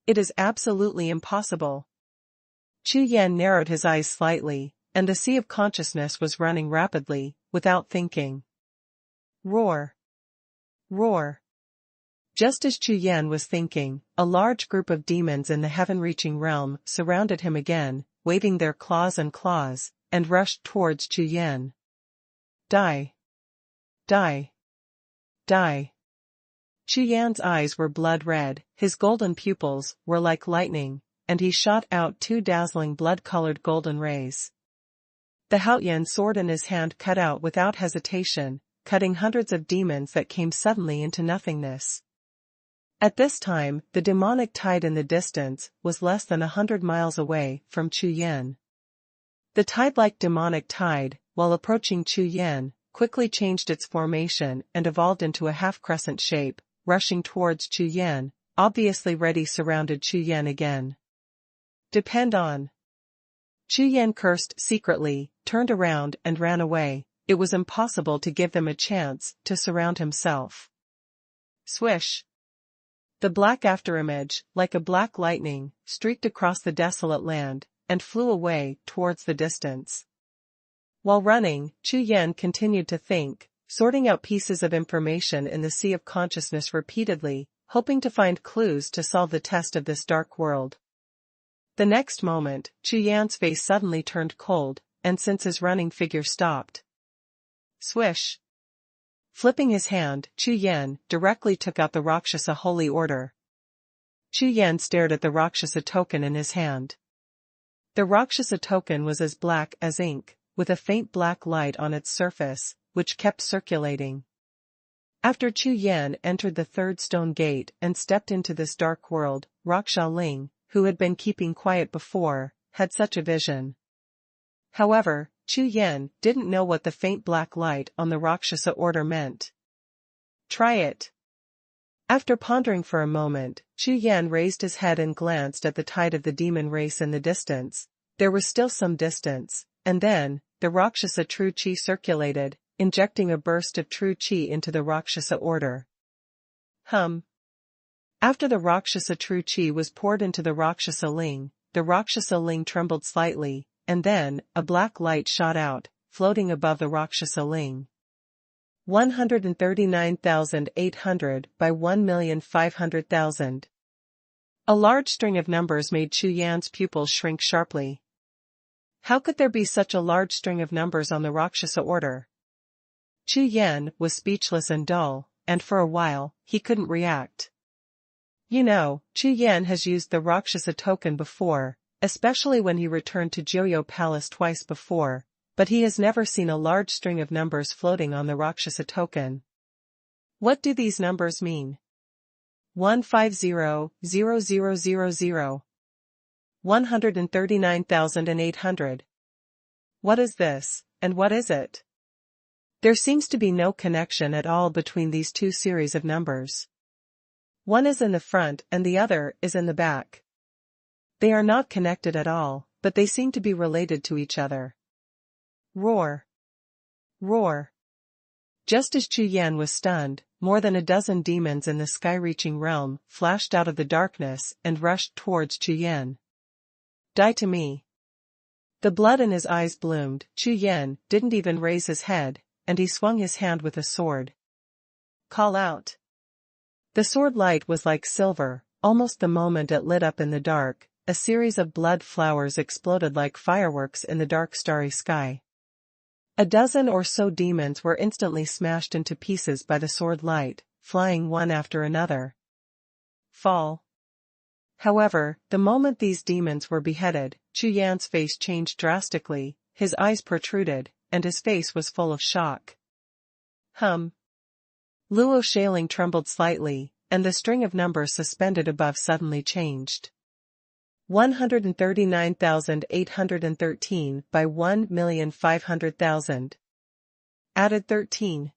It is absolutely impossible. Chu Yan narrowed his eyes slightly, and the sea of consciousness was running rapidly, without thinking. Roar! Roar! Just as Chu Yan was thinking, a large group of demons in the heaven-reaching realm surrounded him again, waving their claws, and rushed towards Chu Yan. Die! Die! Die! Chu Yan's eyes were blood red, his golden pupils were like lightning, and he shot out 2 dazzling blood-colored golden rays. The Haoyan sword in his hand cut out without hesitation, cutting hundreds of demons that came suddenly into nothingness. At this time, the demonic tide in the distance was less than 100 miles away from Chu Yan. The tide-like demonic tide, while approaching Chu Yan, quickly changed its formation and evolved into a half-crescent shape, rushing towards Chu Yan, obviously ready surrounded Chu Yan again. Depend on. Chu Yan cursed secretly, turned around and ran away. It was impossible to give them a chance to surround himself. Swish. The black afterimage, like a black lightning, streaked across the desolate land, and flew away towards the distance. While running, Chu Yan continued to think, sorting out pieces of information in the sea of consciousness repeatedly, hoping to find clues to solve the test of this dark world. The next moment, Chu Yan's face suddenly turned cold, and since his running figure stopped. Swish. Flipping his hand, Chu Yan directly took out the Rakshasa Holy Order. Chu Yan stared at the Rakshasa token in his hand. The Rakshasa token was as black as ink, with a faint black light on its surface, which kept circulating. After Chu Yan entered the third stone gate and stepped into this dark world, Rakshasa Ling, who had been keeping quiet before, had such a vision. However, Chu Yan didn't know what the faint black light on the Rakshasa order meant. Try it. After pondering for a moment, Chu Yan raised his head and glanced at the tide of the demon race in the distance. There was still some distance, and then, the Rakshasa true chi circulated, injecting a burst of true chi into the Rakshasa order. After the Rakshasa true chi was poured into the Rakshasa Ling trembled slightly, and then, a black light shot out, floating above the Rakshasa Ling. 139,800 by 1,500,000. A large string of numbers made Chu Yan's pupils shrink sharply. How could there be such a large string of numbers on the Rakshasa order? Chu Yan was speechless and dull, and for a while, he couldn't react. You know, Chu Yan has used the Rakshasa token before, especially when he returned to Jiuxiao Palace twice before, but he has never seen a large string of numbers floating on the Rakshasa token. What do these numbers mean? 150,000. 139,800. What is this, and what is it? There seems to be no connection at all between these two series of numbers. One is in the front and the other is in the back. They are not connected at all, but they seem to be related to each other. Roar. Roar. Just as Chu Yan was stunned, more than a dozen demons in the sky-reaching realm flashed out of the darkness and rushed towards Chu Yan. Die to me. The blood in his eyes bloomed. Chu Yan didn't even raise his head, and he swung his hand with a sword. Call out. The sword light was like silver. Almost the moment it lit up in the dark, a series of blood flowers exploded like fireworks in the dark starry sky. A dozen or so demons were instantly smashed into pieces by the sword light, flying one after another. Fall. However, the moment these demons were beheaded, Chu Yan's face changed drastically, his eyes protruded, and his face was full of shock. Luo Shaling trembled slightly, and the string of numbers suspended above suddenly changed. 139,813 by 1,500,000. Added 13.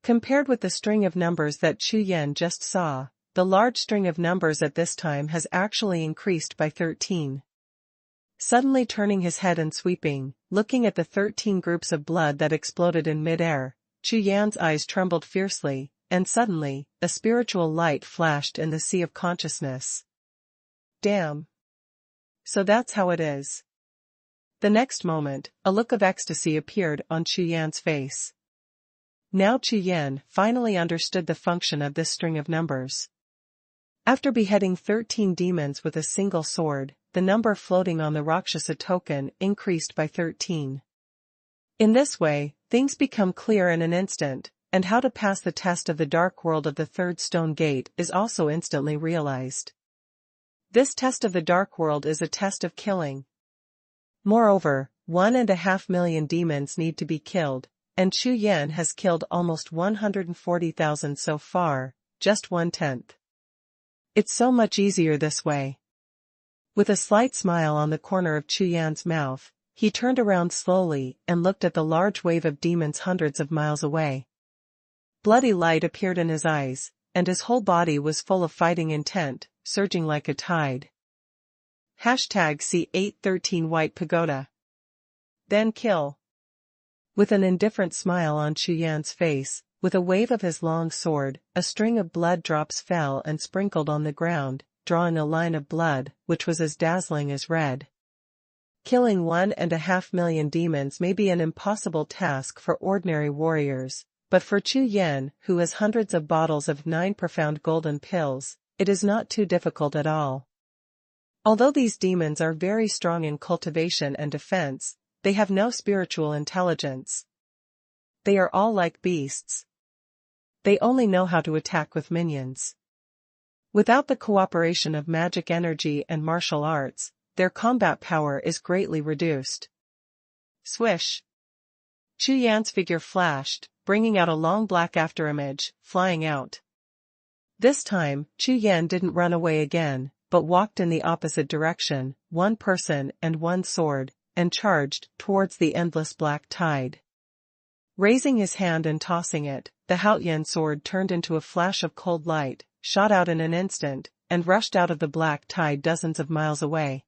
Compared with the string of numbers that Chu Yan just saw, the large string of numbers at this time has actually increased by 13. Suddenly turning his head and sweeping, looking at the 13 groups of blood that exploded in mid-air, Chu Yan's eyes trembled fiercely, and suddenly, a spiritual light flashed in the sea of consciousness. Damn. So that's how it is. The next moment, a look of ecstasy appeared on Chu Yan's face. Now Chu Yan finally understood the function of this string of numbers. After beheading 13 demons with a single sword, the number floating on the Rakshasa token increased by 13. In this way, things become clear in an instant, and how to pass the test of the dark world of the third stone gate is also instantly realized. This test of the dark world is a test of killing. Moreover, 1.5 million demons need to be killed, and Chu Yan has killed almost 140,000 so far, just 1/10. It's so much easier this way. With a slight smile on the corner of Chu Yan's mouth, he turned around slowly and looked at the large wave of demons hundreds of miles away. Bloody light appeared in his eyes, and his whole body was full of fighting intent, surging like a tide. #C813 White Pagoda. Then kill. With an indifferent smile on Chu Yan's face, with a wave of his long sword, a string of blood drops fell and sprinkled on the ground, drawing a line of blood, which was as dazzling as red. Killing 1.5 million demons may be an impossible task for ordinary warriors, but for Chu Yan, who has hundreds of bottles of 9 profound golden pills, it is not too difficult at all. Although these demons are very strong in cultivation and defense, they have no spiritual intelligence. They are all like beasts. They only know how to attack with minions. Without the cooperation of magic energy and martial arts, their combat power is greatly reduced. Swish! Chu Yan's figure flashed, bringing out a long black afterimage, flying out. This time, Chu Yan didn't run away again, but walked in the opposite direction, one person and one sword, and charged towards the endless black tide. Raising his hand and tossing it, the Haotian sword turned into a flash of cold light, shot out in an instant, and rushed out of the black tide dozens of miles away.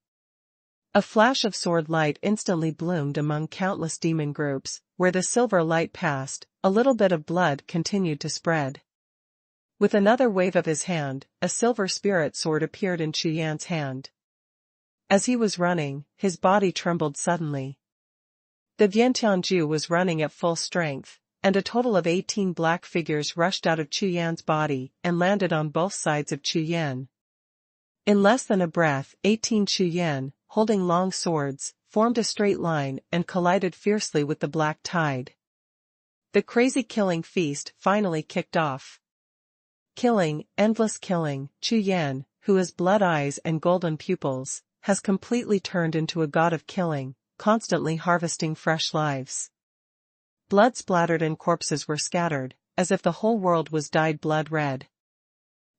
A flash of sword light instantly bloomed among countless demon groups. Where the silver light passed, a little bit of blood continued to spread. With another wave of his hand, a silver spirit sword appeared in Chu Yan's hand. As he was running, his body trembled suddenly. The Vientianju was running at full strength, and a total of 18 black figures rushed out of Chu Yan's body and landed on both sides of Chu Yan. In less than a breath, 18 Chu Yan, holding long swords, formed a straight line and collided fiercely with the black tide. The crazy killing feast finally kicked off. Killing, endless killing. Chu Yan, who has blood eyes and golden pupils, has completely turned into a god of killing, constantly harvesting fresh lives. Blood splattered and corpses were scattered, as if the whole world was dyed blood red.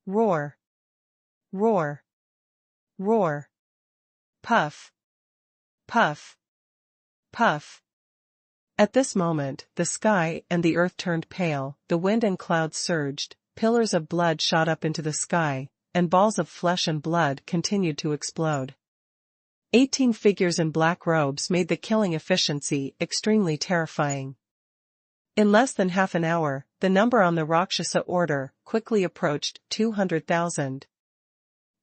Roar! Roar! Roar! Puff! Puff! Puff! At this moment, the sky and the earth turned pale, the wind and clouds surged, pillars of blood shot up into the sky, and balls of flesh and blood continued to explode. 18 figures in black robes made the killing efficiency extremely terrifying. In less than half an hour, the number on the Rakshasa order quickly approached 200,000.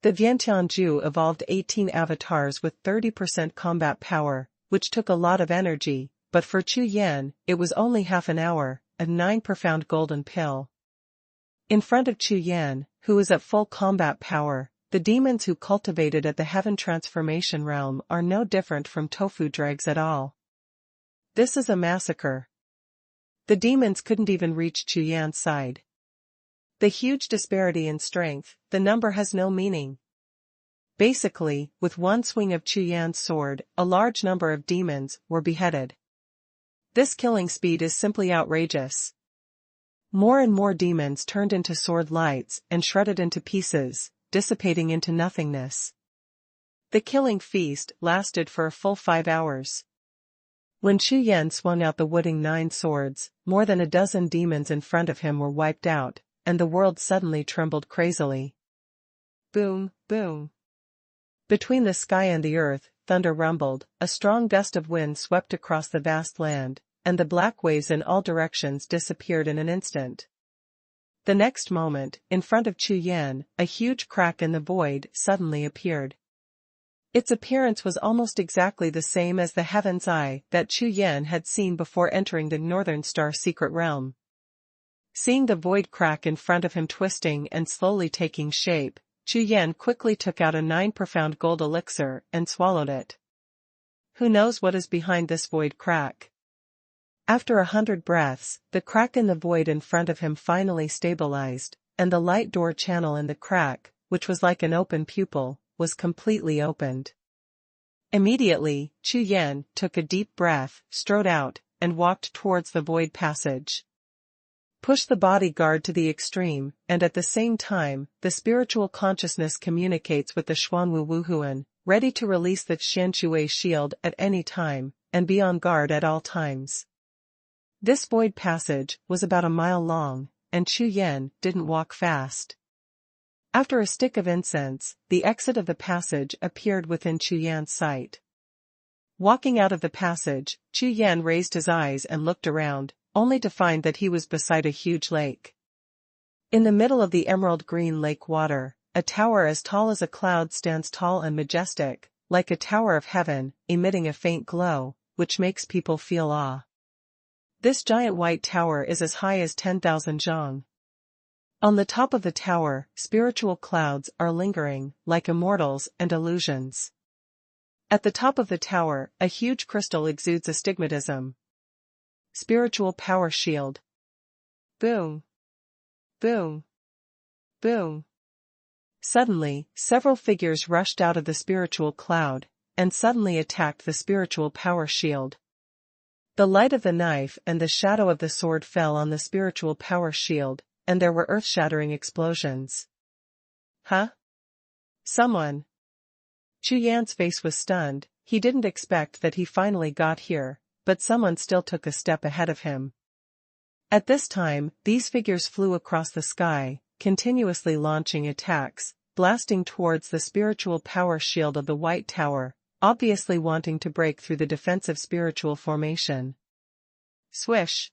The Vientianju evolved 18 avatars with 30% combat power, which took a lot of energy, but for Chu Yan, it was only half an hour, a 9 profound golden pill. In front of Chu Yan, who is at full combat power, the demons who cultivated at the Heaven Transformation realm are no different from tofu dregs at all. This is a massacre. The demons couldn't even reach Chu Yan's side. The huge disparity in strength, the number has no meaning. Basically, with one swing of Chu Yan's sword, a large number of demons were beheaded. This killing speed is simply outrageous. More and more demons turned into sword lights and shredded into pieces, dissipating into nothingness. The killing feast lasted for a full 5 hours. When Chu Yan swung out the wooden 9 swords, more than a dozen demons in front of him were wiped out, and the world suddenly trembled crazily. Boom, boom. Between the sky and the earth, thunder rumbled, a strong gust of wind swept across the vast land, and the black waves in all directions disappeared in an instant. The next moment, in front of Chu Yan, a huge crack in the void suddenly appeared. Its appearance was almost exactly the same as the Heaven's Eye that Chu Yan had seen before entering the Northern Star secret realm. Seeing the void crack in front of him twisting and slowly taking shape, Chu Yan quickly took out a 9 profound gold elixir and swallowed it. Who knows what is behind this void crack? After 100 breaths, the crack in the void in front of him finally stabilized, and the light door channel in the crack, which was like an open pupil, was completely opened. Immediately, Chu Yan took a deep breath, strode out, and walked towards the void passage. Push the bodyguard to the extreme, and at the same time, the spiritual consciousness communicates with the Xuanhuan Wuhun, ready to release the Xianshui shield at any time, and be on guard at all times. This void passage was about a mile long, and Chu Yan didn't walk fast. After a stick of incense, the exit of the passage appeared within Chu Yan's sight. Walking out of the passage, Chu Yan raised his eyes and looked around, only to find that he was beside a huge lake. In the middle of the emerald green lake water, a tower as tall as a cloud stands tall and majestic, like a tower of heaven, emitting a faint glow, which makes people feel awe. This giant white tower is as high as 10,000 zhang. On the top of the tower, spiritual clouds are lingering, like immortals and illusions. At the top of the tower, a huge crystal exudes astigmatism. Spiritual power shield. Boom. Boom. Boom. Suddenly, several figures rushed out of the spiritual cloud, and suddenly attacked the spiritual power shield. The light of the knife and the shadow of the sword fell on the spiritual power shield, and there were earth-shattering explosions. Huh? Someone. Chu Yan's face was stunned. He didn't expect that he finally got here, but someone still took a step ahead of him. At this time, these figures flew across the sky, continuously launching attacks, blasting towards the spiritual power shield of the White Tower, obviously wanting to break through the defensive spiritual formation. Swish!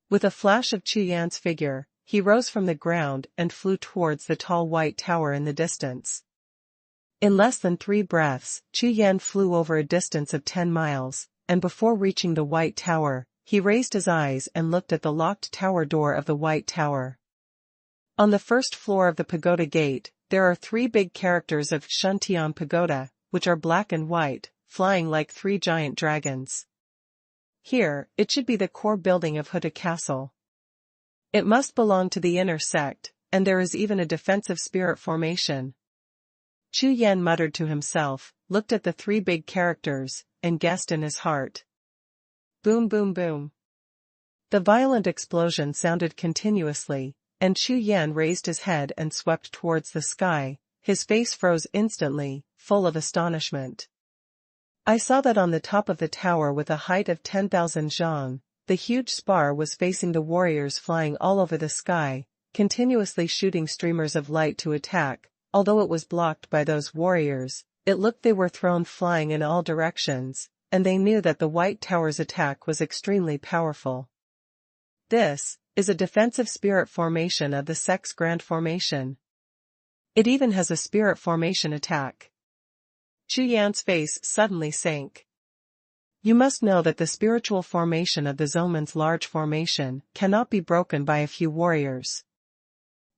With a flash of Chu Yan's figure, he rose from the ground and flew towards the tall White Tower in the distance. In less than 3 breaths, Chu Yan flew over a distance of 10 miles, and before reaching the White Tower, he raised his eyes and looked at the locked tower door of the White Tower. On the first floor of the pagoda gate, there are 3 big characters of Shuntian Pagoda, which are black and white, flying like 3 giant dragons. Here, it should be the core building of Huda Castle. It must belong to the inner sect, and there is even a defensive spirit formation. Chu Yan muttered to himself, looked at the 3 big characters, and guessed in his heart. Boom boom boom. The violent explosion sounded continuously, and Chu Yan raised his head and swept towards the sky. His face froze instantly, full of astonishment. I saw that on the top of the tower with a height of 10,000 zhang, the huge spar was facing the warriors flying all over the sky, continuously shooting streamers of light to attack. Although it was blocked by those warriors, it looked they were thrown flying in all directions, and they knew that the White Tower's attack was extremely powerful. This is a defensive spirit formation of the sect's grand formation. It even has a spirit formation attack. Chu Yan's face suddenly sank. You must know that the spiritual formation of the Zoman's large formation cannot be broken by a few warriors.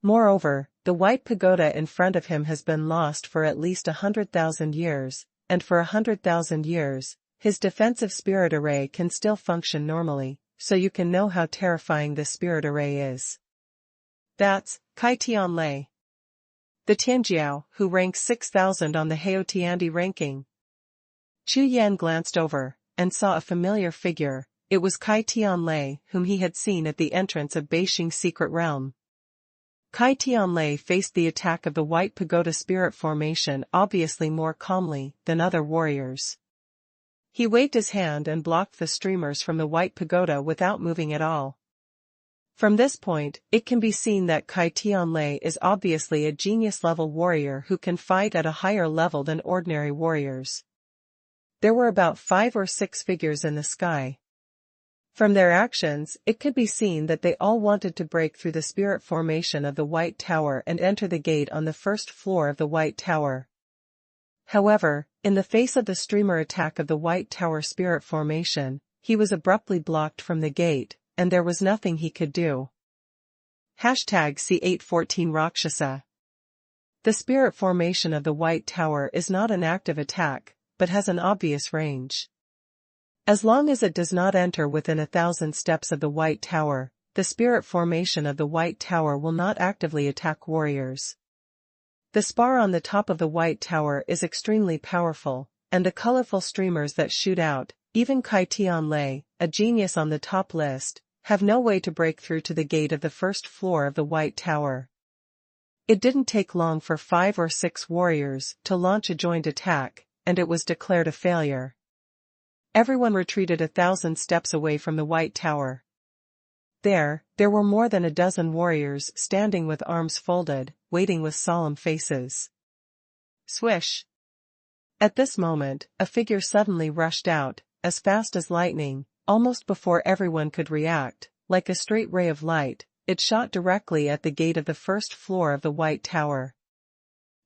Moreover, the white pagoda in front of him has been lost for at least 100,000 years, and for 100,000 years, his defensive spirit array can still function normally, so you can know how terrifying this spirit array is. That's Kai Tianlei, the Tianjiao who ranks 6,000 on the Heotiandi ranking. Chu Yan glanced over, and saw a familiar figure. It was Kai Tianlei whom he had seen at the entrance of Beixing's secret realm. Kai Tianlei faced the attack of the White Pagoda spirit formation obviously more calmly than other warriors. He waved his hand and blocked the streamers from the White Pagoda without moving at all. From this point, it can be seen that Kai Tianlei is obviously a genius-level warrior who can fight at a higher level than ordinary warriors. There were about 5 or 6 figures in the sky. From their actions, it could be seen that they all wanted to break through the spirit formation of the White Tower and enter the gate on the first floor of the White Tower. However, in the face of the streamer attack of the White Tower spirit formation, he was abruptly blocked from the gate, and there was nothing he could do. #C814 Rakshasa. The spirit formation of the White Tower is not an active attack, but has an obvious range. As long as it does not enter within 1,000 steps of the White Tower, the spirit formation of the White Tower will not actively attack warriors. The spar on the top of the White Tower is extremely powerful, and the colorful streamers that shoot out, even Kai Tianlei, a genius on the top list, have no way to break through to the gate of the first floor of the White Tower. It didn't take long for 5 or 6 warriors to launch a joint attack, and it was declared a failure. Everyone retreated 1,000 steps away from the White Tower. There were more than a dozen warriors standing with arms folded, waiting with solemn faces. Swish! At this moment, a figure suddenly rushed out, as fast as lightning, almost before everyone could react. Like a straight ray of light, it shot directly at the gate of the first floor of the White Tower.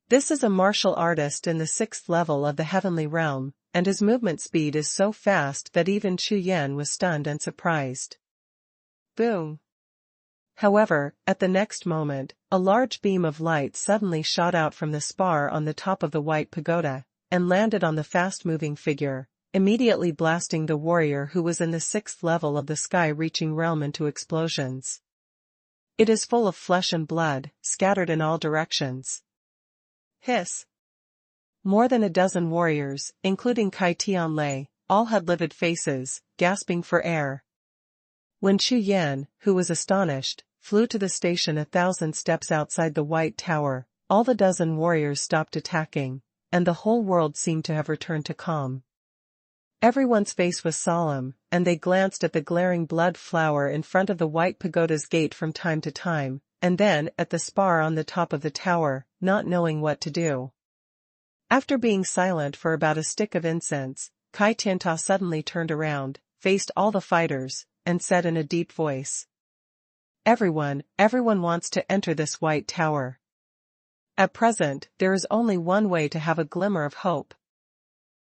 This is a martial artist in the 6th level of the Heavenly Realm, and his movement speed is so fast that even Chu Yan was stunned and surprised. Boom! However, at the next moment, a large beam of light suddenly shot out from the spar on the top of the White Pagoda, and landed on the fast-moving figure, immediately blasting the warrior who was in the 6th level of the sky-reaching realm into explosions. It is full of flesh and blood, scattered in all directions. Hiss! More than a dozen warriors, including Kai Tianlei, all had livid faces, gasping for air. When Chu Yan, who was astonished, flew to the station 1,000 steps outside the White Tower, all the dozen warriors stopped attacking, and the whole world seemed to have returned to calm. Everyone's face was solemn, and they glanced at the glaring blood flower in front of the White Pagoda's gate from time to time, and then at the spar on the top of the tower, not knowing what to do. After being silent for about a stick of incense, Kai Tianta suddenly turned around, faced all the fighters, and said in a deep voice, Everyone wants to enter this White Tower. At present, there is only one way to have a glimmer of hope.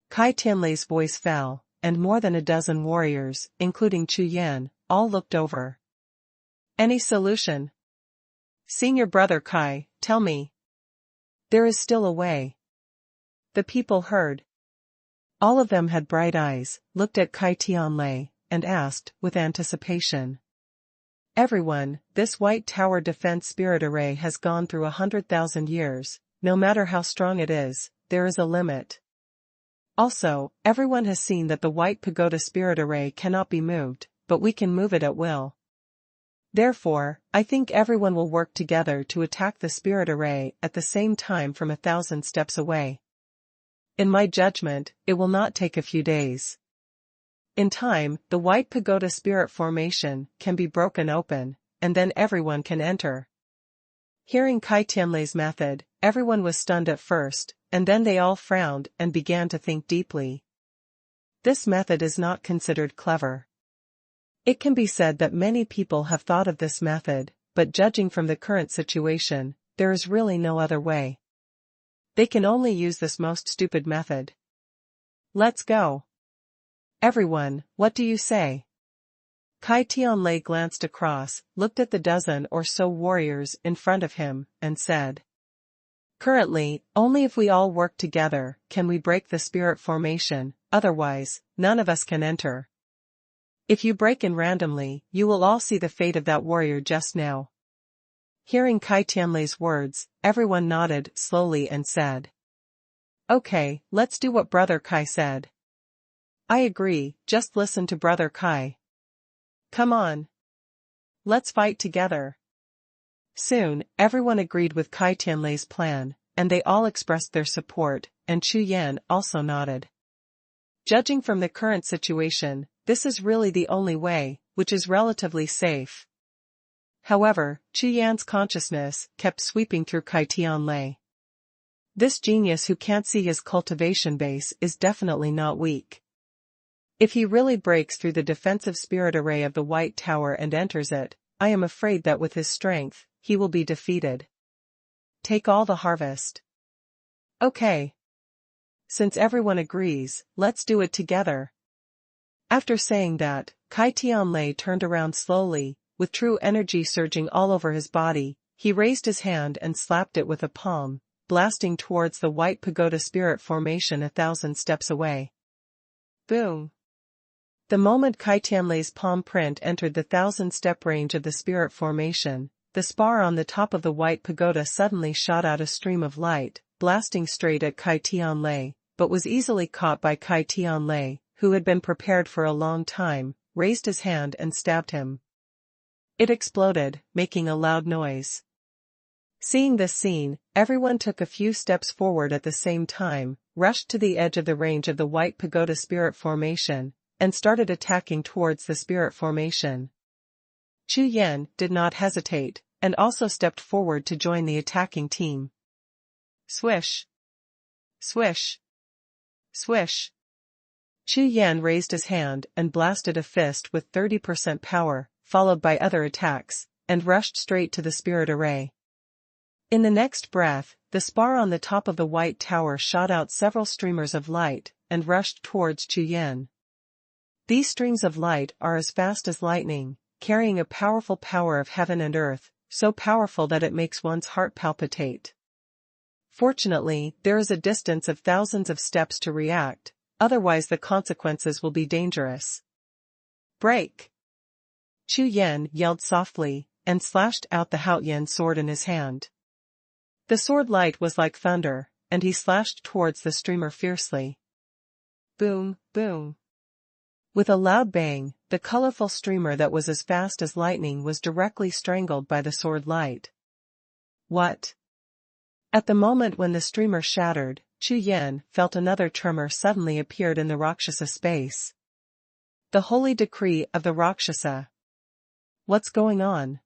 Kai Tianlei's voice fell, and more than a dozen warriors, including Chu Yan, all looked over. Any solution? Senior brother Kai, tell me. There is still a way. The people heard. All of them had bright eyes, looked at Kai Tianlei, and asked, with anticipation. Everyone, this White Tower defense spirit array has gone through 100,000 years, no matter how strong it is, there is a limit. Also, everyone has seen that the White Pagoda spirit array cannot be moved, but we can move it at will. Therefore, I think everyone will work together to attack the spirit array at the same time from 1,000 steps away. In my judgment, it will not take a few days. In time, the White Pagoda spirit formation can be broken open, and then everyone can enter. Hearing Kai Tianlei's method, everyone was stunned at first, and then they all frowned and began to think deeply. This method is not considered clever. It can be said that many people have thought of this method, but judging from the current situation, there is really no other way. They can only use this most stupid method. Let's go. Everyone, what do you say? Kai Tianlei glanced across, looked at the dozen or so warriors in front of him, and said, Currently, only if we all work together can we break the spirit formation, otherwise, none of us can enter. If you break in randomly, you will all see the fate of that warrior just now. Hearing Kai Tianlei's words, everyone nodded slowly and said, Okay, let's do what Brother Kai said. I agree, just listen to Brother Kai. Come on. Let's fight together. Soon, everyone agreed with Kai Tianlei's plan, and they all expressed their support, and Chu Yan also nodded. Judging from the current situation, this is really the only way, which is relatively safe. However, Chu Yan's consciousness kept sweeping through Kai Tianlei. This genius who can't see his cultivation base is definitely not weak. If he really breaks through the defensive spirit array of the White Tower and enters it, I am afraid that with his strength, he will be defeated. Take all the harvest. Okay. Since everyone agrees, let's do it together. After saying that, Kai Tianlei turned around slowly, with true energy surging all over his body. He raised his hand and slapped it with a palm, blasting towards the White Pagoda spirit formation 1,000 steps away. Boom! The moment Kai Tianlei's palm print entered the 1,000-step range of the spirit formation, the spar on the top of the White Pagoda suddenly shot out a stream of light, blasting straight at Kai Tianlei, but was easily caught by Kai Tianlei, who had been prepared for a long time, raised his hand and stabbed him. It exploded, making a loud noise. Seeing this scene, everyone took a few steps forward at the same time, rushed to the edge of the range of the White Pagoda Spirit Formation, and started attacking towards the Spirit Formation. Chu Yan did not hesitate, and also stepped forward to join the attacking team. Swish! Swish! Swish! Chu Yan raised his hand and blasted a fist with 30% power, followed by other attacks, and rushed straight to the spirit array. In the next breath, the spar on the top of the White Tower shot out several streamers of light, and rushed towards Chu Yan. These streams of light are as fast as lightning, carrying a powerful power of heaven and earth, so powerful that it makes one's heart palpitate. Fortunately, there is a distance of thousands of steps to react, otherwise the consequences will be dangerous. Break! Chu Yan yelled softly, and slashed out the Haotian sword in his hand. The sword light was like thunder, and he slashed towards the streamer fiercely. Boom, boom. With a loud bang, the colorful streamer that was as fast as lightning was directly strangled by the sword light. What? At the moment when the streamer shattered, Chu Yan felt another tremor suddenly appeared in the Rakshasa space. The holy decree of the Rakshasa. What's going on?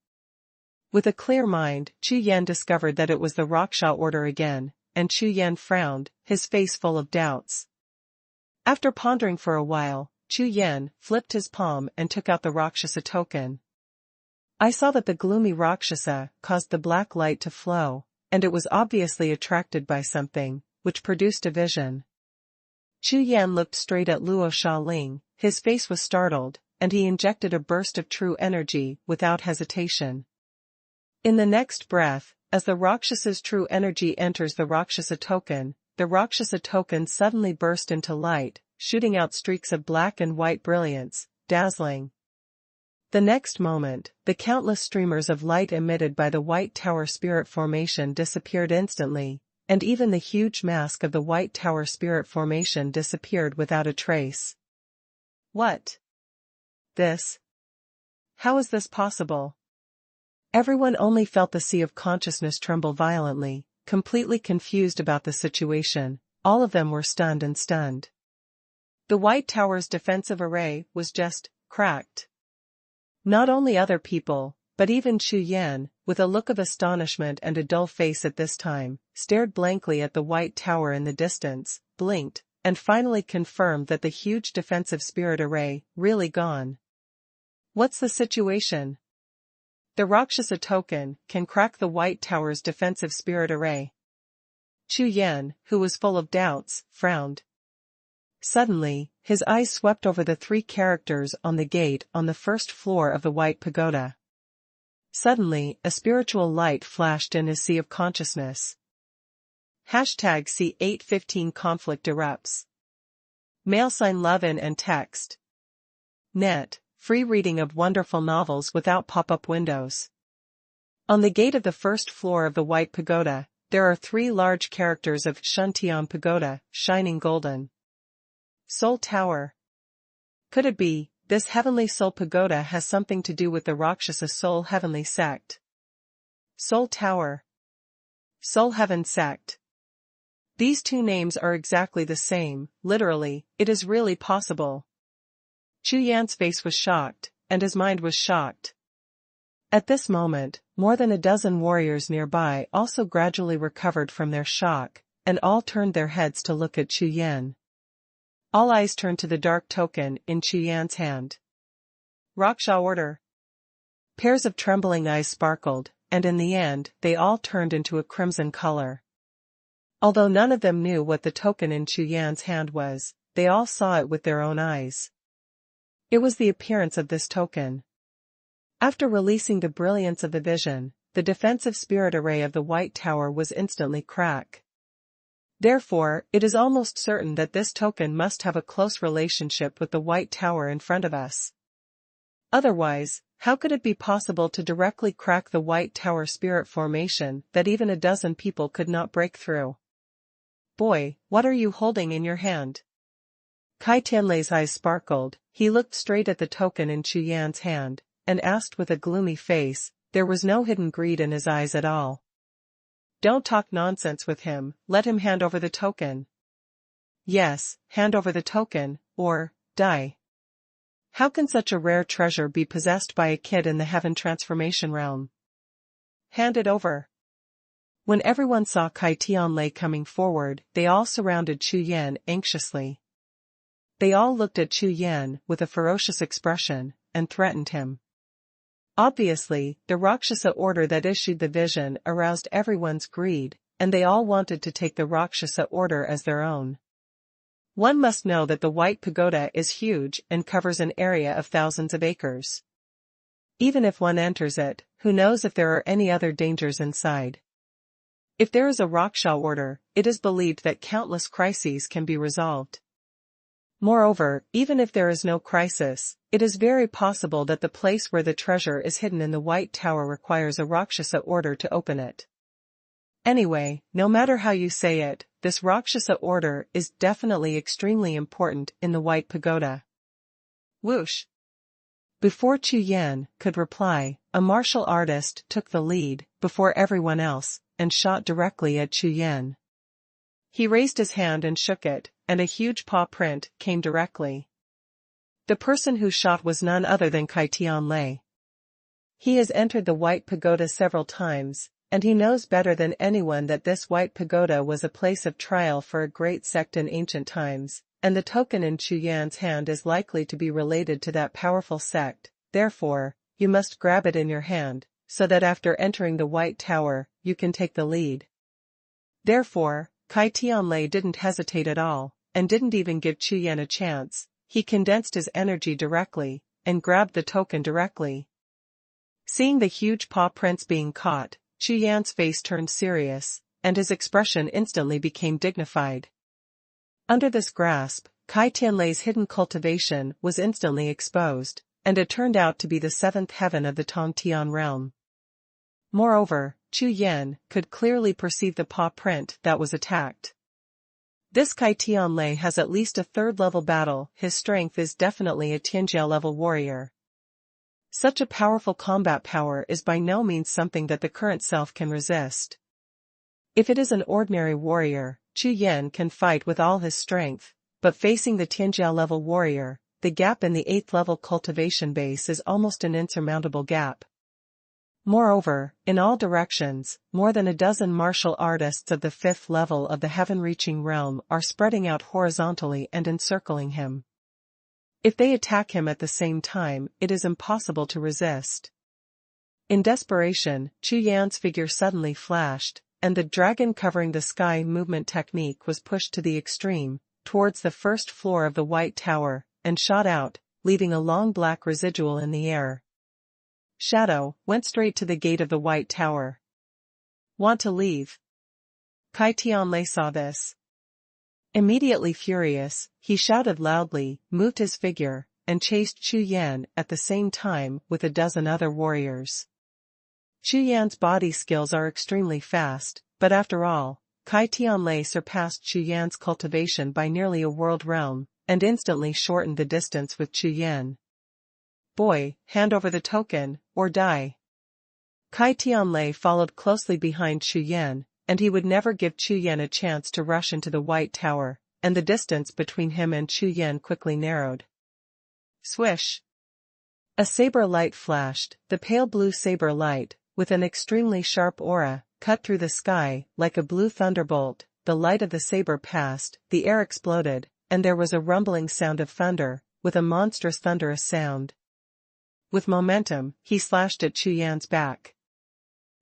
With a clear mind, Chu Yan discovered that it was the Rakshasa order again, and Chu Yan frowned, his face full of doubts. After pondering for a while, Chu Yan flipped his palm and took out the Rakshasa token. I saw that the gloomy Rakshasa caused the black light to flow, and it was obviously attracted by something, which produced a vision. Chu Yan looked straight at Luo Shaoling, his face was startled, and he injected a burst of true energy without hesitation. In the next breath, as the Rakshasa's true energy enters the Rakshasa token suddenly burst into light, shooting out streaks of black and white brilliance, dazzling. The next moment, the countless streamers of light emitted by the White Tower Spirit Formation disappeared instantly, and even the huge mask of the White Tower Spirit Formation disappeared without a trace. What? This? How is this possible? Everyone only felt the sea of consciousness tremble violently, completely confused about the situation. All of them were stunned. The White Tower's defensive array was just cracked. Not only other people, but even Chu Yan, with a look of astonishment and a dull face at this time, stared blankly at the White Tower in the distance, blinked, and finally confirmed that the huge defensive spirit array really gone. What's the situation? The Rakshasa token can crack the White Tower's defensive spirit array. Chu Yan, who was full of doubts, frowned. Suddenly, his eyes swept over the 3 characters on the gate on the first floor of the White Pagoda. Suddenly, a spiritual light flashed in his sea of consciousness. #C815 conflict erupts. # love in and text. Net. Free reading of wonderful novels without pop-up windows. On the gate of the first floor of the White Pagoda, there are 3 large characters of Shuntian Pagoda, shining golden. Soul Tower. Could it be, this heavenly soul pagoda has something to do with the Rakshasa soul heavenly sect? Soul Tower. Soul Heaven sect. These 2 names are exactly the same, literally, it is really possible. Chu Yan's face was shocked, and his mind was shocked. At this moment, more than a dozen warriors nearby also gradually recovered from their shock, and all turned their heads to look at Chu Yan. All eyes turned to the dark token in Chu Yan's hand. Raksha order. Pairs of trembling eyes sparkled, and in the end, they all turned into a crimson color. Although none of them knew what the token in Chu Yan's hand was, they all saw it with their own eyes. It was the appearance of this token. After releasing the brilliance of the vision, the defensive spirit array of the White Tower was instantly cracked. Therefore, it is almost certain that this token must have a close relationship with the White Tower in front of us. Otherwise, how could it be possible to directly crack the White Tower Spirit Formation that even a dozen people could not break through? Boy, what are you holding in your hand? Kai Tianlei's eyes sparkled, he looked straight at the token in Chu Yan's hand, and asked with a gloomy face. There was no hidden greed in his eyes at all. Don't talk nonsense with him, let him hand over the token. Yes, hand over the token, or die. How can such a rare treasure be possessed by a kid in the heaven transformation realm? Hand it over. When everyone saw Kai Tianlei coming forward, they all surrounded Chu Yan anxiously. They all looked at Chu Yan with a ferocious expression, and threatened him. Obviously, the Rakshasa order that issued the vision aroused everyone's greed, and they all wanted to take the Rakshasa order as their own. One must know that the White Pagoda is huge and covers an area of thousands of acres. Even if one enters it, who knows if there are any other dangers inside. If there is a Rakshasa order, it is believed that countless crises can be resolved. Moreover, even if there is no crisis, it is very possible that the place where the treasure is hidden in the White Tower requires a Rakshasa order to open it. Anyway, no matter how you say it, this Rakshasa order is definitely extremely important in the White Pagoda. Whoosh! Before Chu Yan could reply, a martial artist took the lead, before everyone else, and shot directly at Chu Yan. He raised his hand and shook it, and a huge paw print came directly. The person who shot was none other than Kai Tianlei. He has entered the White Pagoda several times, and he knows better than anyone that this White Pagoda was a place of trial for a great sect in ancient times, and the token in Chu Yan's hand is likely to be related to that powerful sect. Therefore, you must grab it in your hand, so that after entering the White Tower, you can take the lead. Therefore, Kai Tianlei didn't hesitate at all, and didn't even give Chu Yan a chance. He condensed his energy directly, and grabbed the token directly. Seeing the huge paw prints being caught, Chu Yan's face turned serious, and his expression instantly became dignified. Under this grasp, Kai Tianlei's hidden cultivation was instantly exposed, and it turned out to be the seventh heaven of the Tongtian realm. Moreover, Chu Yan could clearly perceive the paw print that was attacked. This Kai Tianlei has at least a third-level battle. His strength is definitely a Tianjiao-level warrior. Such a powerful combat power is by no means something that the current self can resist. If it is an ordinary warrior, Chu Yan can fight with all his strength, but facing the Tianjiao-level warrior, the gap in the 8th-level cultivation base is almost an insurmountable gap. Moreover, in all directions, more than a dozen martial artists of the 5th level of the heaven-reaching realm are spreading out horizontally and encircling him. If they attack him at the same time, it is impossible to resist. In desperation, Chu Yan's figure suddenly flashed, and the dragon covering the sky movement technique was pushed to the extreme, towards the first floor of the White Tower, and shot out, leaving a long black residual in the air. Shadow went straight to the gate of the White Tower. Want to leave? Kai Tianlei saw this. Immediately furious, he shouted loudly, moved his figure, and chased Chu Yan at the same time with a dozen other warriors. Chu Yan's body skills are extremely fast, but after all, Kai Tianlei surpassed Chu Yan's cultivation by nearly a world realm, and instantly shortened the distance with Chu Yan. Boy, hand over the token, or die. Kai Tianlei followed closely behind Chu Yan, and he would never give Chu Yan a chance to rush into the White Tower, and the distance between him and Chu Yan quickly narrowed. Swish! A saber light flashed, the pale blue saber light, with an extremely sharp aura, cut through the sky like a blue thunderbolt. The light of the saber passed, the air exploded, and there was a rumbling sound of thunder, with a monstrous thunderous sound. With momentum, he slashed at Chu Yan's back.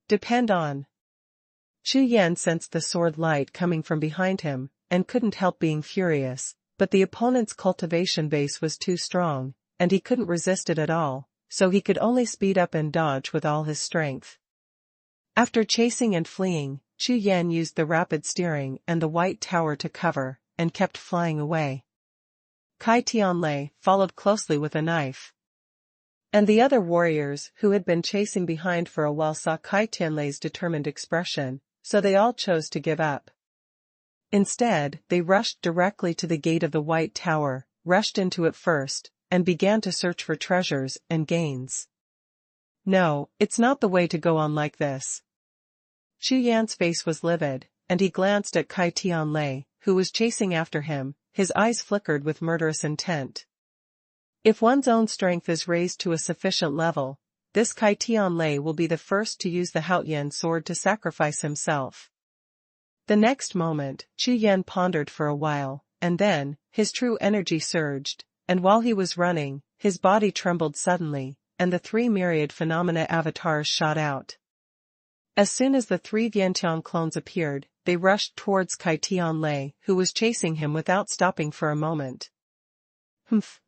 Depend on. Chu Yan sensed the sword light coming from behind him, and couldn't help being furious, but the opponent's cultivation base was too strong, and he couldn't resist it at all, so he could only speed up and dodge with all his strength. After chasing and fleeing, Chu Yan used the rapid steering and the White Tower to cover, and kept flying away. Kai Tianlei followed closely with a knife. And the other warriors who had been chasing behind for a while saw Kai Tianlei's determined expression, so they all chose to give up. Instead, they rushed directly to the gate of the White Tower, rushed into it first, and began to search for treasures and gains. No, it's not the way to go on like this. Chu Yan's face was livid, and he glanced at Kai Tianlei, who was chasing after him, his eyes flickered with murderous intent. If one's own strength is raised to a sufficient level, this Kai Tianlei will be the first to use the Haotian sword to sacrifice himself. The next moment, Chu Yan pondered for a while, and then, his true energy surged, and while he was running, his body trembled suddenly, and the 3 myriad phenomena avatars shot out. As soon as the 3 Vientiane clones appeared, they rushed towards Kai Tianlei, who was chasing him without stopping for a moment. Humph.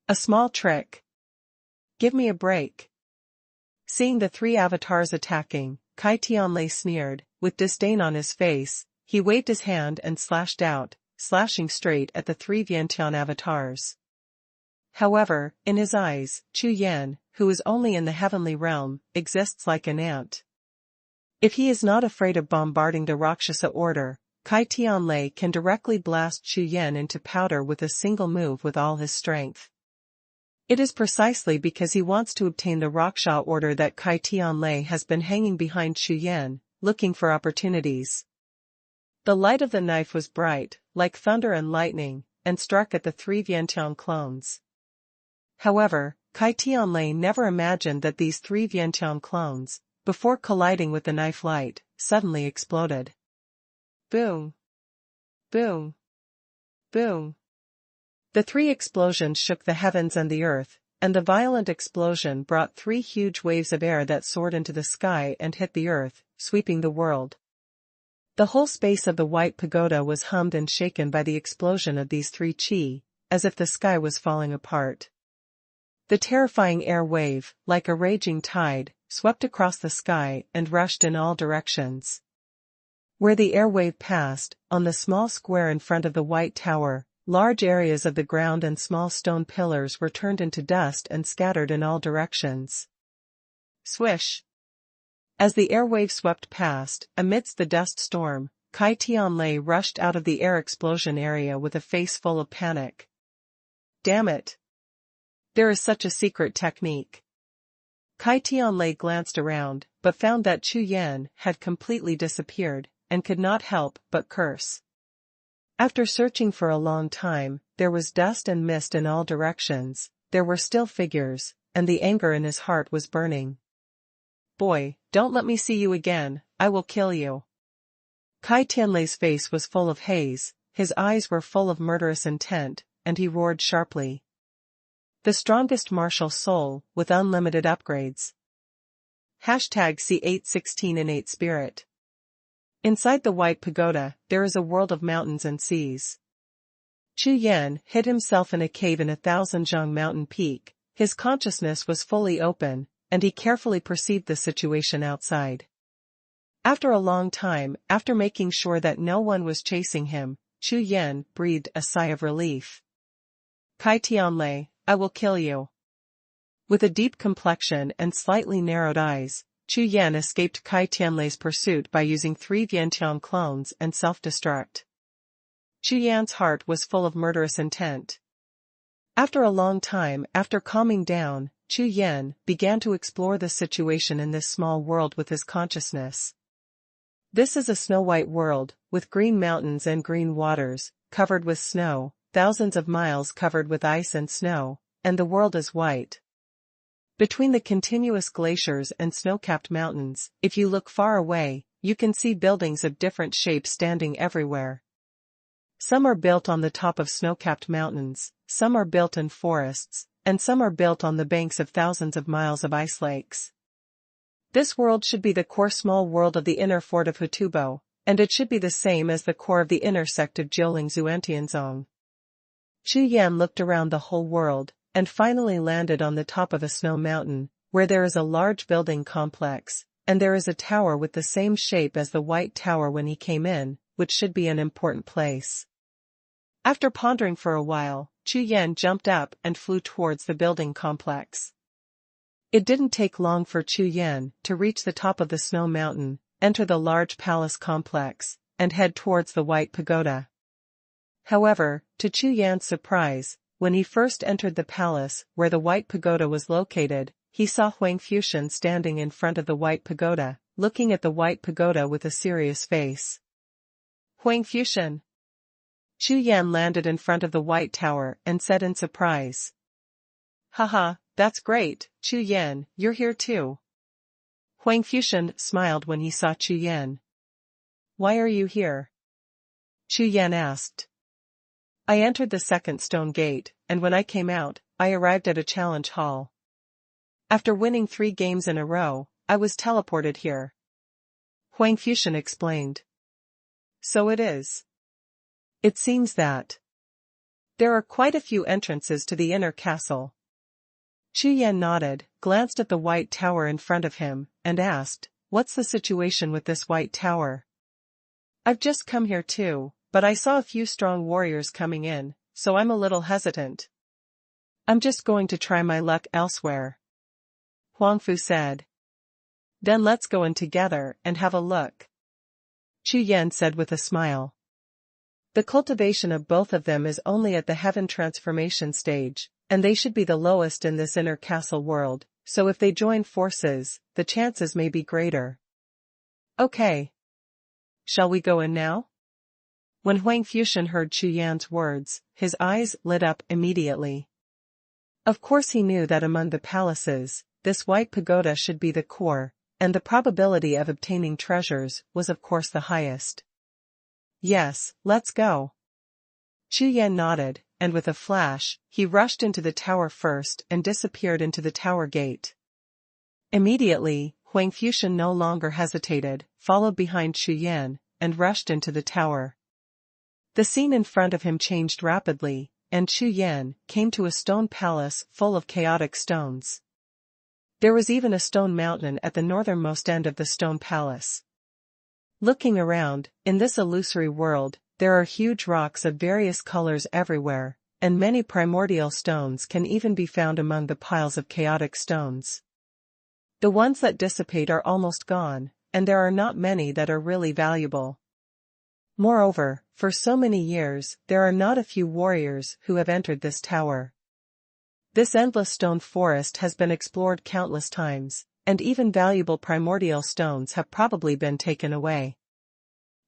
A small trick. Give me a break. Seeing the 3 avatars attacking, Kai Tianlei sneered, with disdain on his face. He waved his hand and slashed out, slashing straight at the 3 Vientiane avatars. However, in his eyes, Chu Yan, who is only in the heavenly realm, exists like an ant. If he is not afraid of bombarding the Rakshasa order, Kai Tianlei can directly blast Chu Yan into powder with a single move with all his strength. It is precisely because he wants to obtain the Rakshasa order that Kai Tianlei has been hanging behind Chu Yan, looking for opportunities. The light of the knife was bright, like thunder and lightning, and struck at the 3 Vientiane clones. However, Kai Tianlei never imagined that these 3 Vientiane clones, before colliding with the knife light, suddenly exploded. Boom! Boom! Boom! The 3 explosions shook the heavens and the earth, and the violent explosion brought 3 huge waves of air that soared into the sky and hit the earth, sweeping the world. The whole space of the White Pagoda was hummed and shaken by the explosion of these 3 chi, as if the sky was falling apart. The terrifying air wave, like a raging tide, swept across the sky and rushed in all directions. Where the air wave passed, on the small square in front of the White Tower, large areas of the ground and small stone pillars were turned into dust and scattered in all directions. Swish! As the air wave swept past, amidst the dust storm, Kai Tianlei rushed out of the air explosion area with a face full of panic. Damn it! There is such a secret technique. Kai Tianlei glanced around, but found that Chu Yan had completely disappeared, and could not help but curse. After searching for a long time, there was dust and mist in all directions, there were still figures, and the anger in his heart was burning. Boy, don't let me see you again, I will kill you. Kai Tianlei's face was full of haze, his eyes were full of murderous intent, and he roared sharply. The strongest martial soul, with unlimited upgrades. #C816 innate spirit. Inside the White Pagoda, there is a world of mountains and seas. Chu Yan hid himself in a cave in 1000 mountain peak, his consciousness was fully open, and he carefully perceived the situation outside. After a long time, after making sure that no one was chasing him, Chu Yan breathed a sigh of relief. Kai Tianlei, I will kill you. With a deep complexion and slightly narrowed eyes, Chu Yan escaped Kai Tianlei's pursuit by using 3 Vientiane clones and self-destruct. Chu Yan's heart was full of murderous intent. After a long time, after calming down, Chu Yan began to explore the situation in this small world with his consciousness. This is a snow-white world, with green mountains and green waters, covered with snow, thousands of miles covered with ice and snow, and the world is white. Between the continuous glaciers and snow-capped mountains, if you look far away, you can see buildings of different shapes standing everywhere. Some are built on the top of snow-capped mountains, some are built in forests, and some are built on the banks of thousands of miles of ice lakes. This world should be the core small world of the inner fort of Hutubo, and it should be the same as the core of the inner sect of Jiuling Zuantianzong. Chu Yan looked around the whole world, and finally landed on the top of a snow mountain, where there is a large building complex, and there is a tower with the same shape as the White Tower when he came in, which should be an important place. After pondering for a while, Chu Yan jumped up and flew towards the building complex. It didn't take long for Chu Yan to reach the top of the snow mountain, enter the large palace complex, and head towards the White Pagoda. However, to Chu Yan's surprise, when he first entered the palace where the White Pagoda was located, he saw Huang Fuxian standing in front of the White Pagoda, looking at the White Pagoda with a serious face. Huang Fuxian. Chu Yan landed in front of the White Tower and said in surprise. Haha, that's great, Chu Yan, you're here too. Huang Fuxian smiled when he saw Chu Yan. Why are you here? Chu Yan asked. I entered the second stone gate, and when I came out, I arrived at a challenge hall. After winning 3 games in a row, I was teleported here. Huang Fuxian explained. So it is. It seems that there are quite a few entrances to the inner castle. Chu Yan nodded, glanced at the White Tower in front of him, and asked, What's the situation with this White Tower? I've just come here too, but I saw a few strong warriors coming in, so I'm a little hesitant. I'm just going to try my luck elsewhere. Huang Fu said. Then let's go in together and have a look. Chu Yan said with a smile. The cultivation of both of them is only at the heaven transformation stage, and they should be the lowest in this inner castle world, so if they join forces, the chances may be greater. Okay. Shall we go in now? When Huang Fuxian heard Chu Yan's words, his eyes lit up immediately. Of course he knew that among the palaces, this White Pagoda should be the core, and the probability of obtaining treasures was of course the highest. Yes, let's go. Chu Yan nodded, and with a flash, he rushed into the tower first and disappeared into the tower gate. Immediately, Huang Fuxian no longer hesitated, followed behind Chu Yan, and rushed into the tower. The scene in front of him changed rapidly, and Chu Yan came to a stone palace full of chaotic stones. There was even a stone mountain at the northernmost end of the stone palace. Looking around, in this illusory world, there are huge rocks of various colors everywhere, and many primordial stones can even be found among the piles of chaotic stones. The ones that dissipate are almost gone, and there are not many that are really valuable. Moreover, for so many years, there are not a few warriors who have entered this tower. This endless stone forest has been explored countless times, and even valuable primordial stones have probably been taken away.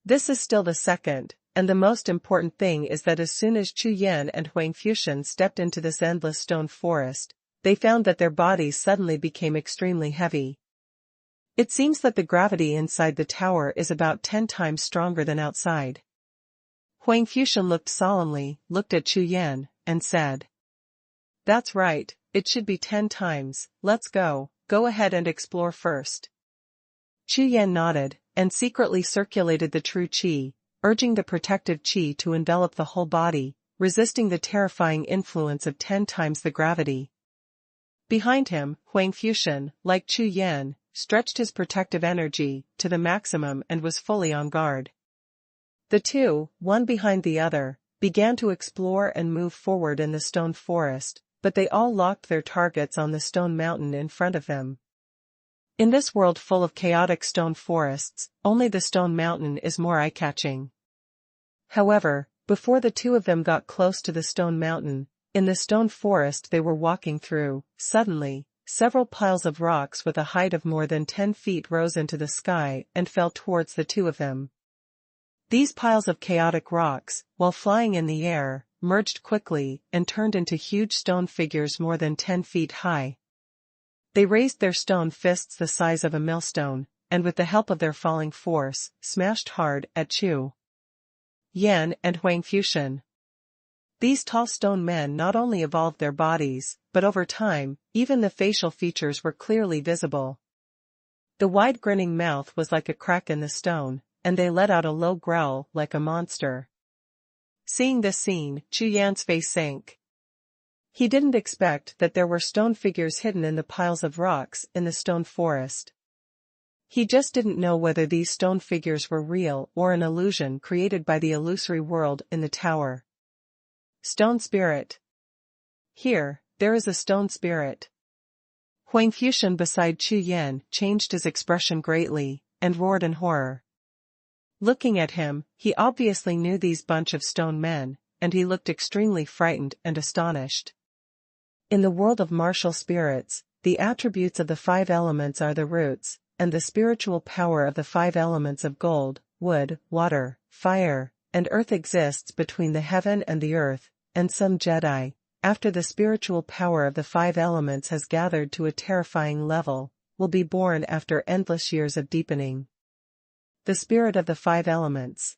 This is still the second, and the most important thing is that as soon as Chu Yan and Huang Fuxian stepped into this endless stone forest, they found that their bodies suddenly became extremely heavy. It seems that the gravity inside the tower is about 10 times stronger than outside. Huang Fuxian looked at Chu Yan, and said. That's right, it should be 10 times, let's go ahead and explore first. Chu Yan nodded, and secretly circulated the true qi, urging the protective qi to envelop the whole body, resisting the terrifying influence of 10 times the gravity. Behind him, Huang Fuxian, like Chu Yan, stretched his protective energy to the maximum and was fully on guard. The two, one behind the other, began to explore and move forward in the stone forest, but they all locked their targets on the stone mountain in front of them. In this world full of chaotic stone forests, only the stone mountain is more eye-catching. However, before the two of them got close to the stone mountain, in the stone forest they were walking through, suddenly, several piles of rocks with a height of more than 10 feet rose into the sky and fell towards the two of them. These piles of chaotic rocks, while flying in the air, merged quickly and turned into huge stone figures more than 10 feet high. They raised their stone fists the size of a millstone, and with the help of their falling force, smashed hard at Chu Yan and Huang Fuxian. These tall stone men not only evolved their bodies, but over time, even the facial features were clearly visible. The wide grinning mouth was like a crack in the stone, and they let out a low growl like a monster. Seeing this scene, Chu Yan's face sank. He didn't expect that there were stone figures hidden in the piles of rocks in the stone forest. He just didn't know whether these stone figures were real or an illusion created by the illusory world in the tower. Stone spirit. Here, there is a stone spirit. Huang Fuxian beside Chu Yan changed his expression greatly, and roared in horror. Looking at him, he obviously knew these bunch of stone men, and he looked extremely frightened and astonished. In the world of martial spirits, the attributes of the five elements are the roots, and the spiritual power of the five elements of gold, wood, water, fire, and earth exists between the heaven and the earth, and some Jedi, after the spiritual power of the five elements has gathered to a terrifying level, will be born after endless years of deepening. The spirit of the five elements.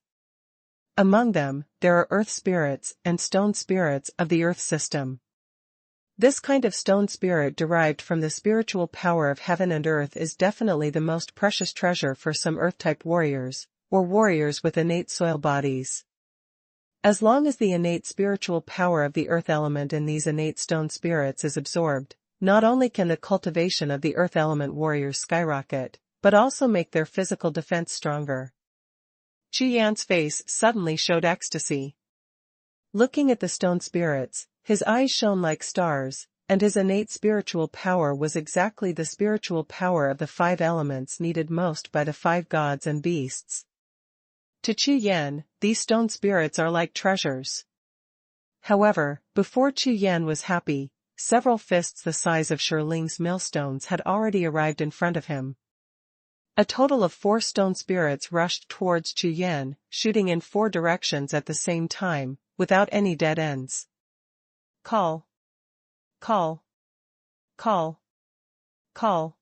Among them, there are earth spirits and stone spirits of the earth system. This kind of stone spirit derived from the spiritual power of heaven and earth is definitely the most precious treasure for some earth-type warriors, or warriors with innate soil bodies. As long as the innate spiritual power of the earth element in these innate stone spirits is absorbed, not only can the cultivation of the earth element warriors skyrocket, but also make their physical defense stronger. Chu Yan's face suddenly showed ecstasy. Looking at the stone spirits, his eyes shone like stars, and his innate spiritual power was exactly the spiritual power of the five elements needed most by the five gods and beasts. To Chu Yan, these stone spirits are like treasures. However, before Chu Yan was happy, several fists the size of Shirling's millstones had already arrived in front of him. A total of 4 stone spirits rushed towards Chu Yan, shooting in 4 directions at the same time, without any dead ends. Call. Call. Call. Call.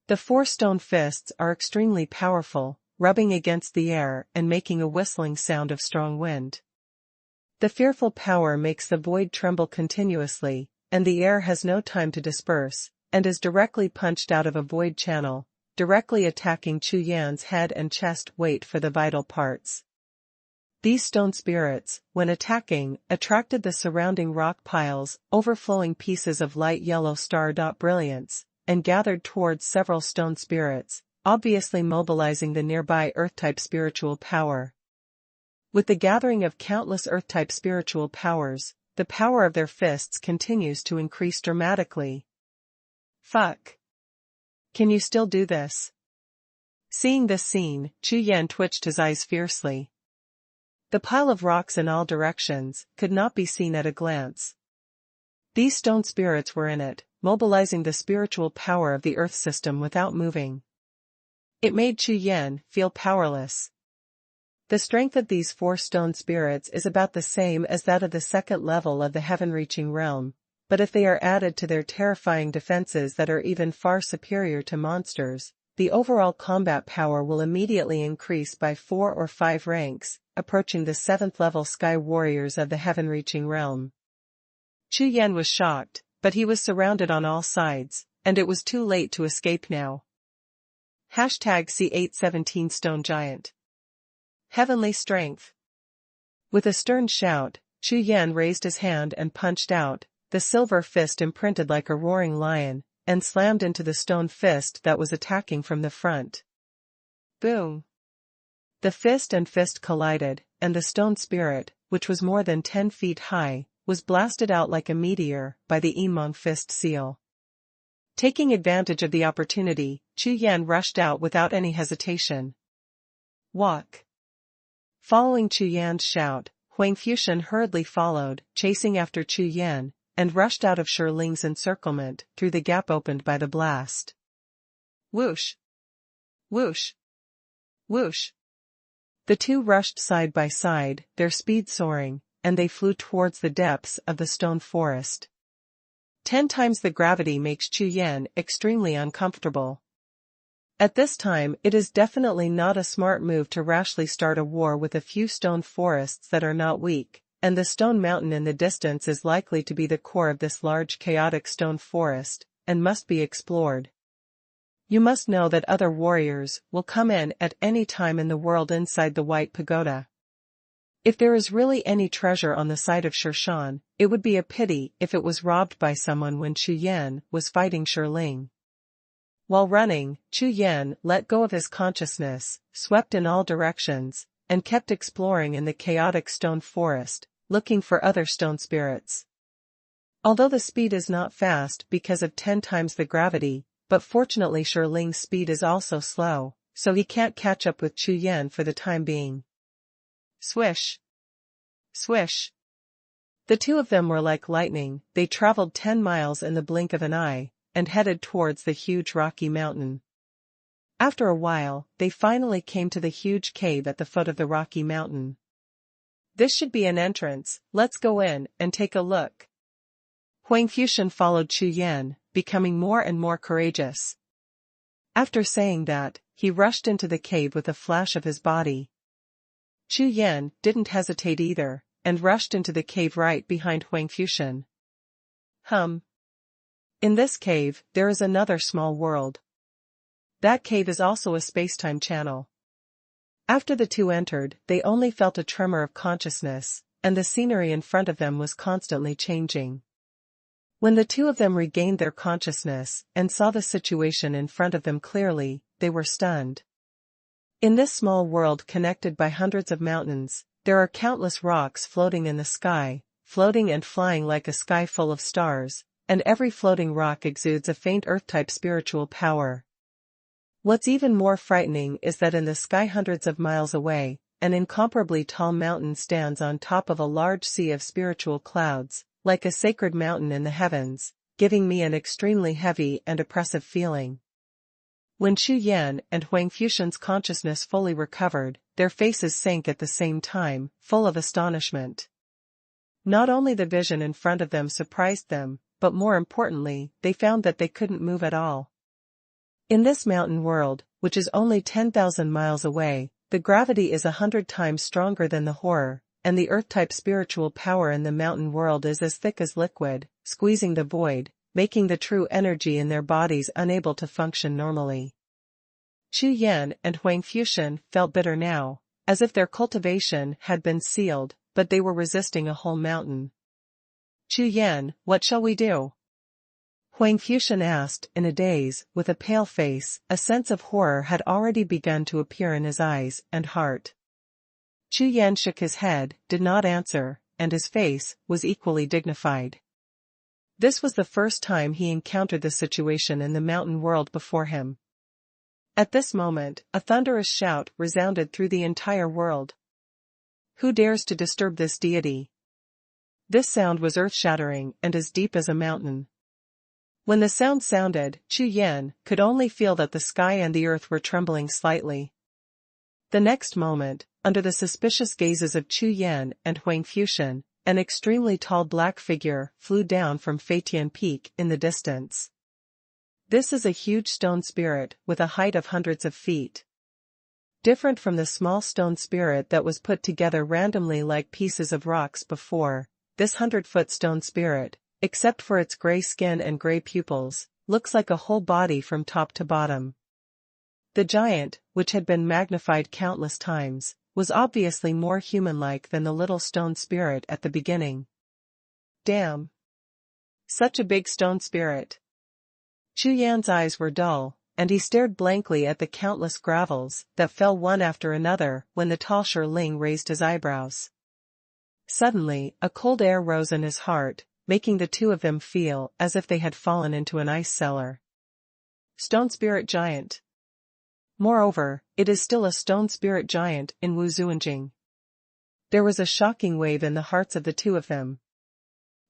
The 4 stone fists are extremely powerful, rubbing against the air and making a whistling sound of strong wind. The fearful power makes the void tremble continuously, and the air has no time to disperse, and is directly punched out of a void channel, directly attacking Chu Yan's head and chest. Wait for the vital parts. These stone spirits, when attacking, attracted the surrounding rock piles, overflowing pieces of light yellow star-dot brilliance, and gathered towards several stone spirits, obviously mobilizing the nearby earth-type spiritual power. With the gathering of countless earth-type spiritual powers, the power of their fists continues to increase dramatically. Fuck. Can you still do this? Seeing this scene, Chu Yan twitched his eyes fiercely. The pile of rocks in all directions could not be seen at a glance. These stone spirits were in it, mobilizing the spiritual power of the earth system without moving. It made Chu Yan feel powerless. The strength of these 4 stone spirits is about the same as that of the second level of the heaven-reaching realm, but if they are added to their terrifying defenses that are even far superior to monsters, the overall combat power will immediately increase by 4 or 5 ranks, approaching the 7th level sky warriors of the heaven-reaching realm. Chu Yan was shocked, but he was surrounded on all sides, and it was too late to escape now. #C817 Stone Giant. Heavenly Strength. With a stern shout, Chu Yan raised his hand and punched out, the silver fist imprinted like a roaring lion, and slammed into the stone fist that was attacking from the front. Boom! The fist and fist collided, and the stone spirit, which was more than 10 feet high, was blasted out like a meteor by the Emong fist seal. Taking advantage of the opportunity, Chu Yan rushed out without any hesitation. Walk! Following Chu Yan's shout, Huang Fuxian hurriedly followed, chasing after Chu Yan, and rushed out of Shirling's encirclement through the gap opened by the blast. Whoosh! Whoosh! Whoosh! The two rushed side by side, their speed soaring, and they flew towards the depths of the stone forest. 10 times the gravity makes Chu Yan extremely uncomfortable. At this time it is definitely not a smart move to rashly start a war with a few stone forests that are not weak, and the stone mountain in the distance is likely to be the core of this large chaotic stone forest, and must be explored. You must know that other warriors will come in at any time in the world inside the White Pagoda. If there is really any treasure on the side of Shirshan, it would be a pity if it was robbed by someone when Chu Yan was fighting Shirling. While running, Chu Yan let go of his consciousness, swept in all directions, and kept exploring in the chaotic stone forest, looking for other stone spirits. Although the speed is not fast because of 10 times the gravity, but fortunately Shirling's speed is also slow, so he can't catch up with Chu Yan for the time being. Swish! Swish! The two of them were like lightning. They traveled 10 miles in the blink of an eye, and headed towards the huge rocky mountain. After a while, they finally came to the huge cave at the foot of the rocky mountain. This should be an entrance, let's go in and take a look. Xuanhuan followed Chu Yan, becoming more and more courageous. After saying that, he rushed into the cave with a flash of his body. Chu Yan didn't hesitate either, and rushed into the cave right behind Xuanhuan. In this cave, there is another small world. That cave is also a spacetime channel. After the two entered, they only felt a tremor of consciousness, and the scenery in front of them was constantly changing. When the two of them regained their consciousness and saw the situation in front of them clearly, they were stunned. In this small world connected by hundreds of mountains, there are countless rocks floating in the sky, floating and flying like a sky full of stars, and every floating rock exudes a faint Earth-type spiritual power. What's even more frightening is that in the sky hundreds of miles away, an incomparably tall mountain stands on top of a large sea of spiritual clouds, like a sacred mountain in the heavens, giving me an extremely heavy and oppressive feeling. When Chu Yan and Xuanhuan's consciousness fully recovered, their faces sank at the same time, full of astonishment. Not only the vision in front of them surprised them, but more importantly, they found that they couldn't move at all. In this mountain world, which is only 10,000 miles away, the gravity is 100 times stronger than the horror, and the Earth-type spiritual power in the mountain world is as thick as liquid, squeezing the void, making the true energy in their bodies unable to function normally. Chu Yan and Xuanhuan felt bitter now, as if their cultivation had been sealed, but they were resisting a whole mountain. Chu Yan, what shall we do? Xuanhuan asked in a daze, with a pale face. A sense of horror had already begun to appear in his eyes and heart. Chu Yan shook his head, did not answer, and his face was equally dignified. This was the first time he encountered the situation in the mountain world before him. At this moment, a thunderous shout resounded through the entire world. Who dares to disturb this deity? This sound was earth-shattering and as deep as a mountain. When the sound sounded, Chu Yan could only feel that the sky and the earth were trembling slightly. The next moment, under the suspicious gazes of Chu Yan and Xuanhuan, an extremely tall black figure flew down from Feitian Peak in the distance. This is a huge stone spirit with a height of hundreds of feet. Different from the small stone spirit that was put together randomly like pieces of rocks before, this 100-foot stone spirit, except for its gray skin and gray pupils, looks like a whole body from top to bottom. The giant, which had been magnified countless times, was obviously more human-like than the little stone spirit at the beginning. Damn! Such a big stone spirit! Chu Yan's eyes were dull, and he stared blankly at the countless gravels that fell one after another when the tall Shiling raised his eyebrows. Suddenly, a cold air rose in his heart, making the two of them feel as if they had fallen into an ice cellar. Stone spirit giant. Moreover, it is still a stone spirit giant in Wuzuanjing. There was a shocking wave in the hearts of the two of them.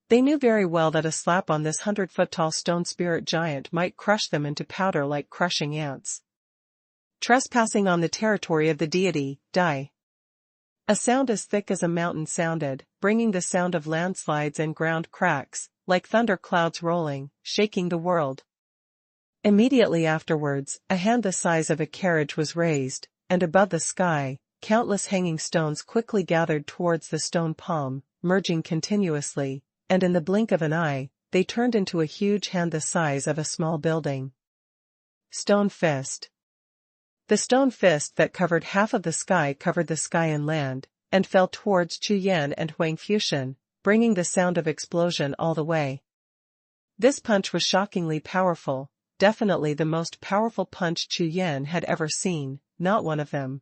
They knew very well that a slap on this 100-foot-tall stone spirit giant might crush them into powder like crushing ants. Trespassing on the territory of the deity, die. A sound as thick as a mountain sounded, bringing the sound of landslides and ground cracks, like thunder clouds rolling, shaking the world. Immediately afterwards, a hand the size of a carriage was raised, and above the sky, countless hanging stones quickly gathered towards the stone palm, merging continuously, and in the blink of an eye, they turned into a huge hand the size of a small building. Stone fist. The stone fist that covered half of the sky covered the sky and land, and fell towards Chu Yan and Xuanhuan, bringing the sound of explosion all the way. This punch was shockingly powerful, definitely the most powerful punch Chu Yan had ever seen, not one of them.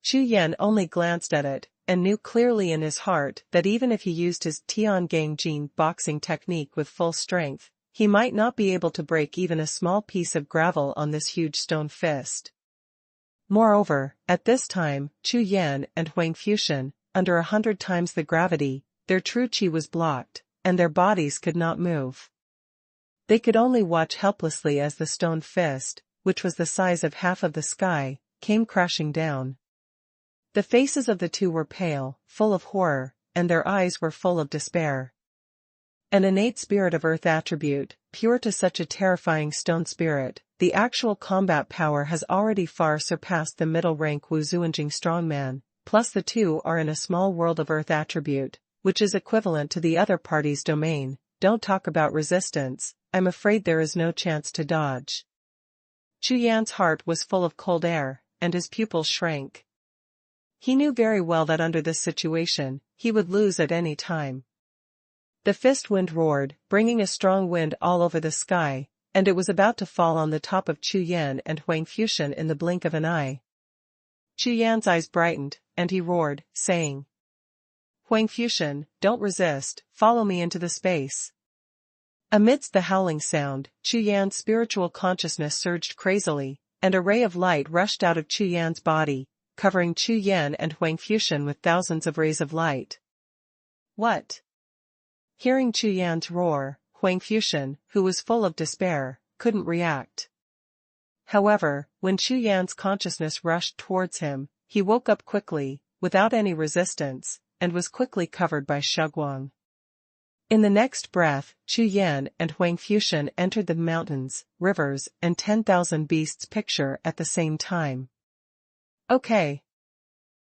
Chu Yan only glanced at it, and knew clearly in his heart that even if he used his Tianganjin boxing technique with full strength, he might not be able to break even a small piece of gravel on this huge stone fist. Moreover, at this time, Chu Yan and Huang Fuxian, under 100 times the gravity, their true qi was blocked, and their bodies could not move. They could only watch helplessly as the stone fist, which was the size of half of the sky, came crashing down. The faces of the two were pale, full of horror, and their eyes were full of despair. An innate spirit of earth attribute, pure to such a terrifying stone spirit, the actual combat power has already far surpassed the middle-rank Wu Zuanjing strongman, plus the two are in a small world of earth attribute, which is equivalent to the other party's domain. Don't talk about resistance, I'm afraid there is no chance to dodge. Chu Yan's heart was full of cold air, and his pupils shrank. He knew very well that under this situation, he would lose at any time. The fist wind roared, bringing a strong wind all over the sky, and it was about to fall on the top of Chu Yan and Huang Fuxian in the blink of an eye. Chu Yan's eyes brightened, and he roared, saying, "Huang Fuxian, don't resist, follow me into the space." Amidst the howling sound, Chu Yan's spiritual consciousness surged crazily, and a ray of light rushed out of Chu Yan's body, covering Chu Yan and Huang Fuxian with thousands of rays of light. What? Hearing Chu Yan's roar, Huang Fuxian, who was full of despair, couldn't react. However, when Chu Yan's consciousness rushed towards him, he woke up quickly, without any resistance, and was quickly covered by Xuanhuan. In the next breath, Chu Yan and Huang Fuxian entered the mountains, rivers, and 10,000 beasts picture at the same time. Okay.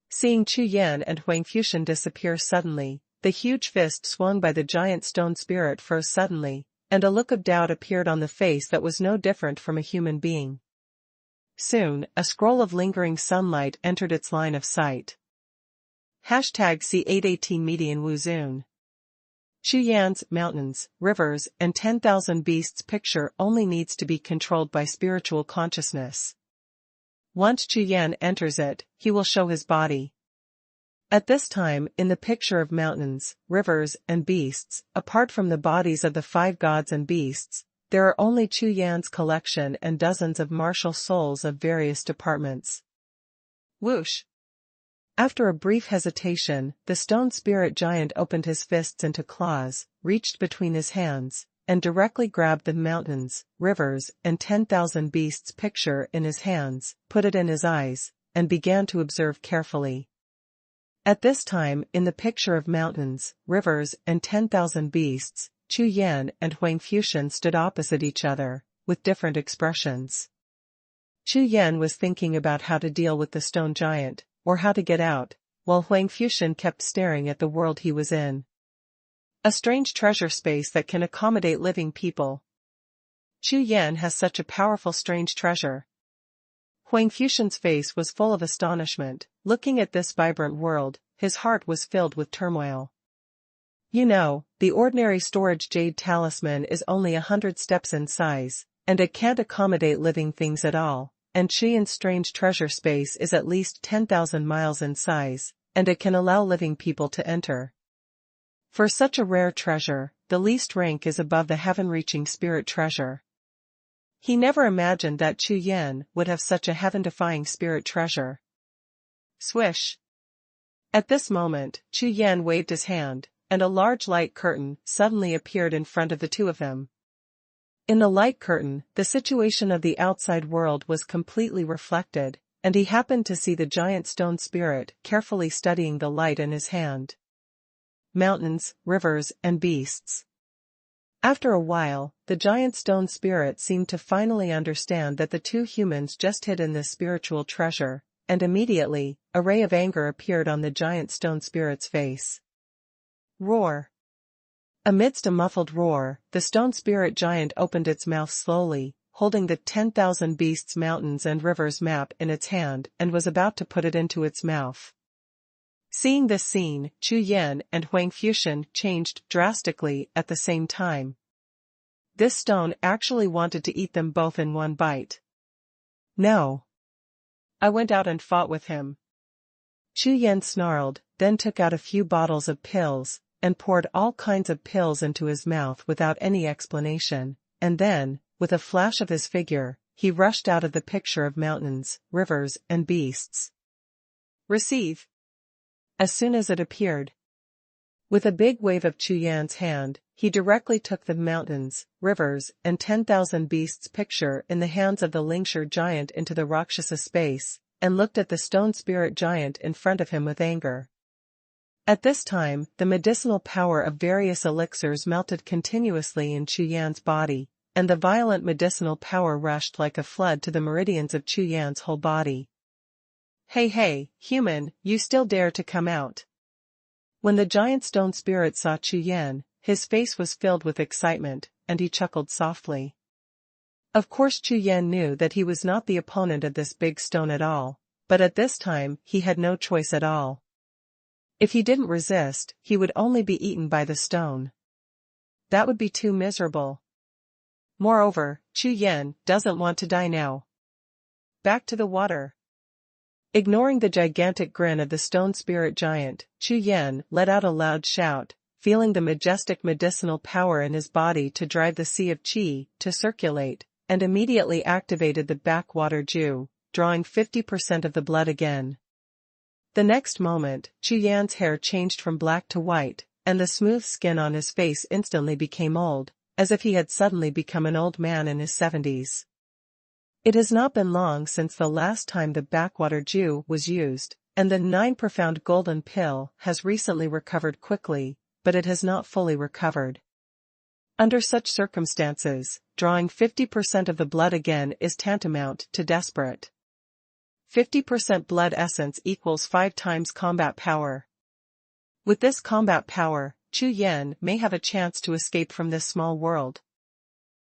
Seeing Chu Yan and Huang Fuxian disappear suddenly, the huge fist swung by the giant stone spirit froze suddenly, and a look of doubt appeared on the face that was no different from a human being. Soon, a scroll of lingering sunlight entered its line of sight. #C818 Median Wuzun. Chu Yan's mountains, rivers, and 10,000 beasts picture only needs to be controlled by spiritual consciousness. Once Chu Yan enters it, he will show his body. At this time, in the picture of mountains, rivers, and beasts, apart from the bodies of the 5 gods and beasts, there are only Chu Yan's collection and dozens of martial souls of various departments. Whoosh! After a brief hesitation, the stone spirit giant opened his fists into claws, reached between his hands, and directly grabbed the mountains, rivers, and 10,000 beasts picture in his hands, put it in his eyes, and began to observe carefully. At this time, in the picture of mountains, rivers, and 10,000 beasts, Chu Yan and Huang Fuxian stood opposite each other, with different expressions. Chu Yan was thinking about how to deal with the stone giant, or how to get out, while Huang Fuxian kept staring at the world he was in. A strange treasure space that can accommodate living people. Chu Yan has such a powerful strange treasure. Huang Fuxian's face was full of astonishment. Looking at this vibrant world, his heart was filled with turmoil. You know, the ordinary storage jade talisman is only 100 steps in size, and it can't accommodate living things at all, and Chu Yan's strange treasure space is at least 10,000 miles in size, and it can allow living people to enter. For such a rare treasure, the least rank is above the heaven-reaching spirit treasure. He never imagined that Chu Yan would have such a heaven-defying spirit treasure. Swish! At this moment, Chu Yan waved his hand, and a large light curtain suddenly appeared in front of the two of them. In the light curtain, the situation of the outside world was completely reflected, and he happened to see the giant stone spirit carefully studying the light in his hand. Mountains, rivers, and beasts. After a while, the giant stone spirit seemed to finally understand that the two humans just hid in this spiritual treasure, and immediately, a ray of anger appeared on the giant stone spirit's face. Roar! Amidst a muffled roar, the stone spirit giant opened its mouth slowly, holding the 10,000 beasts mountains and rivers map in its hand, and was about to put it into its mouth. Seeing this scene, Chu Yan and Huang Fuxian changed drastically at the same time. This stone actually wanted to eat them both in one bite. No. I went out and fought with him. Chu Yan snarled, then took out a few bottles of pills, and poured all kinds of pills into his mouth without any explanation, and then, with a flash of his figure, he rushed out of the picture of mountains, rivers, and beasts. Receive. As soon as it appeared. With a big wave of Chu Yan's hand, he directly took the mountains, rivers, and 10,000 beasts picture in the hands of the Lingshi giant into the Rakshasa space, and looked at the stone spirit giant in front of him with anger. At this time, the medicinal power of various elixirs melted continuously in Chu Yan's body, and the violent medicinal power rushed like a flood to the meridians of Chu Yan's whole body. Hey hey, human, you still dare to come out? When the giant stone spirit saw Chu Yan, his face was filled with excitement, and he chuckled softly. Of course Chu Yan knew that he was not the opponent of this big stone at all, but at this time he had no choice at all. If he didn't resist, he would only be eaten by the stone. That would be too miserable. Moreover, Chu Yan doesn't want to die now. Back to the water. Ignoring the gigantic grin of the stone spirit giant, Chu Yan let out a loud shout, feeling the majestic medicinal power in his body to drive the sea of qi to circulate, and immediately activated the backwater Jiu, drawing 50% of the blood again. The next moment, Chu Yan's hair changed from black to white, and the smooth skin on his face instantly became old, as if he had suddenly become an old man in his 70s. It has not been long since the last time the backwater Jiu was used, and the 9 profound golden pill has recently recovered quickly, but it has not fully recovered. Under such circumstances, drawing 50% of the blood again is tantamount to desperate. 50% blood essence equals 5 times combat power. With this combat power, Chu Yan may have a chance to escape from this small world.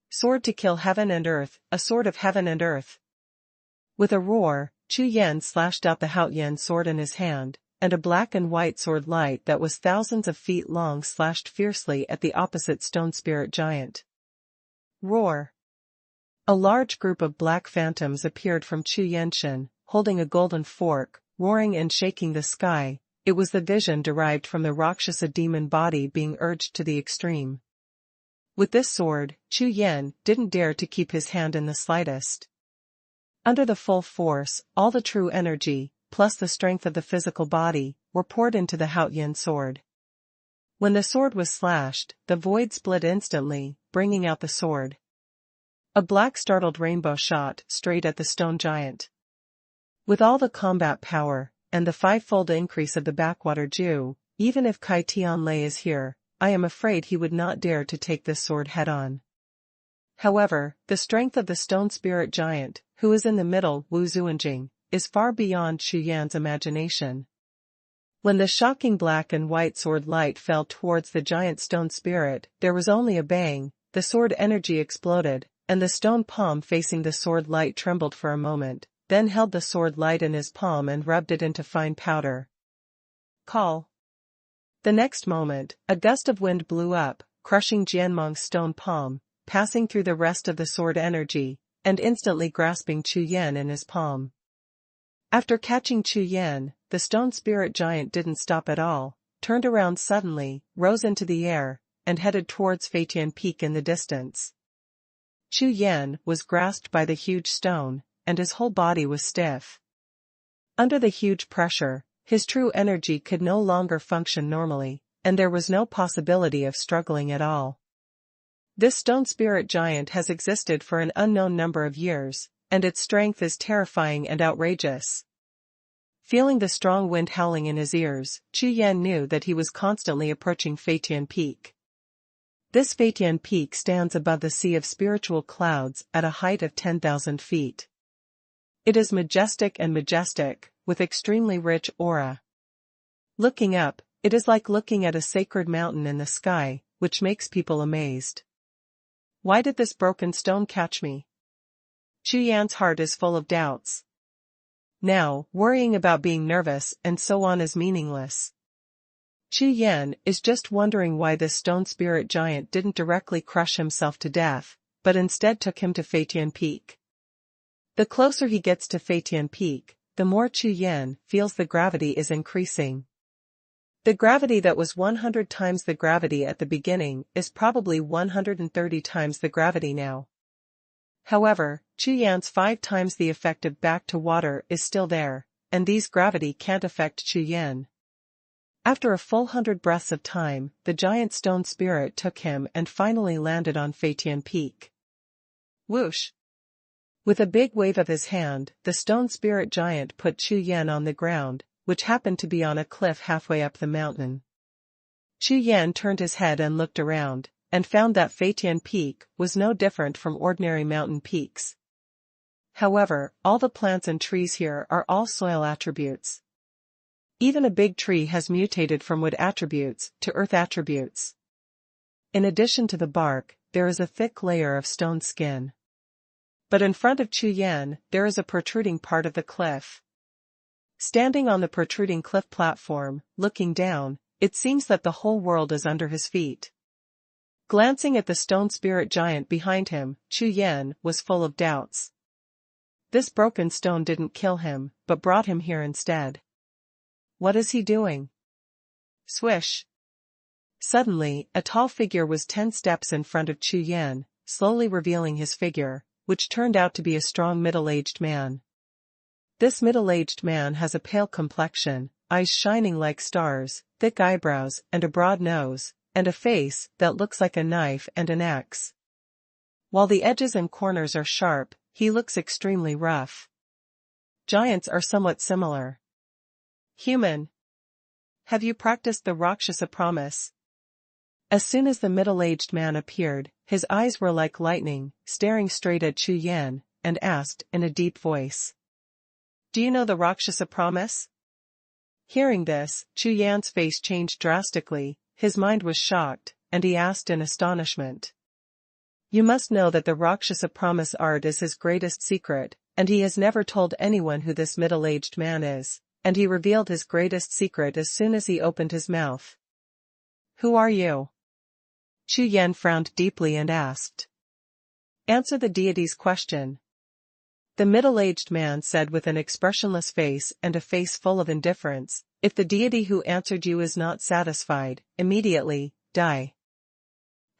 Sword to kill heaven and earth, a sword of heaven and earth. With a roar, Chu Yan slashed out the Haoyan sword in his hand, and a black and white sword light that was thousands of feet long slashed fiercely at the opposite stone spirit giant. Roar! A large group of black phantoms appeared from Chu Yanshan, holding a golden fork, roaring and shaking the sky. It was the vision derived from the Rakshasa demon body being urged to the extreme. With this sword, Chu Yan didn't dare to keep his hand in the slightest. Under the full force, all the true energy, plus the strength of the physical body, were poured into the Haoyan sword. When the sword was slashed, the void split instantly, bringing out the sword. A black startled rainbow shot straight at the stone giant. With all the combat power, and the 5-fold increase of the backwater Jiu, even if Kai Tianlei is here, I am afraid he would not dare to take this sword head-on. However, the strength of the stone spirit giant, who is in the middle Wu Zuanjing, is far beyond Chu Yan's imagination. When the shocking black and white sword light fell towards the giant stone spirit, there was only a bang, the sword energy exploded, and the stone palm facing the sword light trembled for a moment, then held the sword light in his palm and rubbed it into fine powder. Call. The next moment, a gust of wind blew up, crushing Jianmeng's stone palm, passing through the rest of the sword energy, and instantly grasping Chu Yan in his palm. After catching Chu Yan, the stone spirit giant didn't stop at all, turned around suddenly, rose into the air, and headed towards Feitian Peak in the distance. Chu Yan was grasped by the huge stone, and his whole body was stiff. Under the huge pressure, his true energy could no longer function normally, and there was no possibility of struggling at all. This stone spirit giant has existed for an unknown number of years, and its strength is terrifying and outrageous. Feeling the strong wind howling in his ears, Chu Yan knew that he was constantly approaching Feitian Peak. This Feitian Peak stands above the sea of spiritual clouds at a height of 10,000 feet. It is majestic, with extremely rich aura. Looking up, it is like looking at a sacred mountain in the sky, which makes people amazed. Why did this broken stone catch me? Chu Yan's heart is full of doubts. Now, worrying about being nervous and so on is meaningless. Chu Yan is just wondering why this stone spirit giant didn't directly crush himself to death, but instead took him to Feitian Peak. The closer he gets to Feitian Peak, the more Chu Yan feels the gravity is increasing. The gravity that was 100 times the gravity at the beginning is probably 130 times the gravity now. However, Chu Yan's 5 times the effective back to water is still there, and these gravity can't affect Chu Yan. After a full 100 breaths of time, the giant stone spirit took him and finally landed on Feitian Peak. Whoosh! With a big wave of his hand, the stone spirit giant put Chu Yan on the ground, which happened to be on a cliff halfway up the mountain. Chu Yan turned his head and looked around, and found that Feitian Peak was no different from ordinary mountain peaks. However, all the plants and trees here are all soil attributes. Even a big tree has mutated from wood attributes to earth attributes. In addition to the bark, there is a thick layer of stone skin. But in front of Chu Yan, there is a protruding part of the cliff. Standing on the protruding cliff platform, looking down, it seems that the whole world is under his feet. Glancing at the stone spirit giant behind him, Chu Yan was full of doubts. This broken stone didn't kill him, but brought him here instead. What is he doing? Swish! Suddenly, a tall figure was 10 steps in front of Chu Yan, slowly revealing his figure, which turned out to be a strong middle-aged man. This middle-aged man has a pale complexion, eyes shining like stars, thick eyebrows and a broad nose, and a face that looks like a knife and an axe. While the edges and corners are sharp, he looks extremely rough. Giants are somewhat similar. Human. Have you practiced the Rakshasa promise? As soon as the middle-aged man appeared, his eyes were like lightning, staring straight at Chu Yan, and asked in a deep voice. Do you know the Rakshasa promise? Hearing this, Chu Yan's face changed drastically, his mind was shocked, and he asked in astonishment. You must know that the Rakshasa promise art is his greatest secret, and he has never told anyone who this middle-aged man is. And he revealed his greatest secret as soon as he opened his mouth. Who are you? Chu Yan frowned deeply and asked. Answer the deity's question. The middle-aged man said with an expressionless face and a face full of indifference, if the deity who answered you is not satisfied, immediately, die.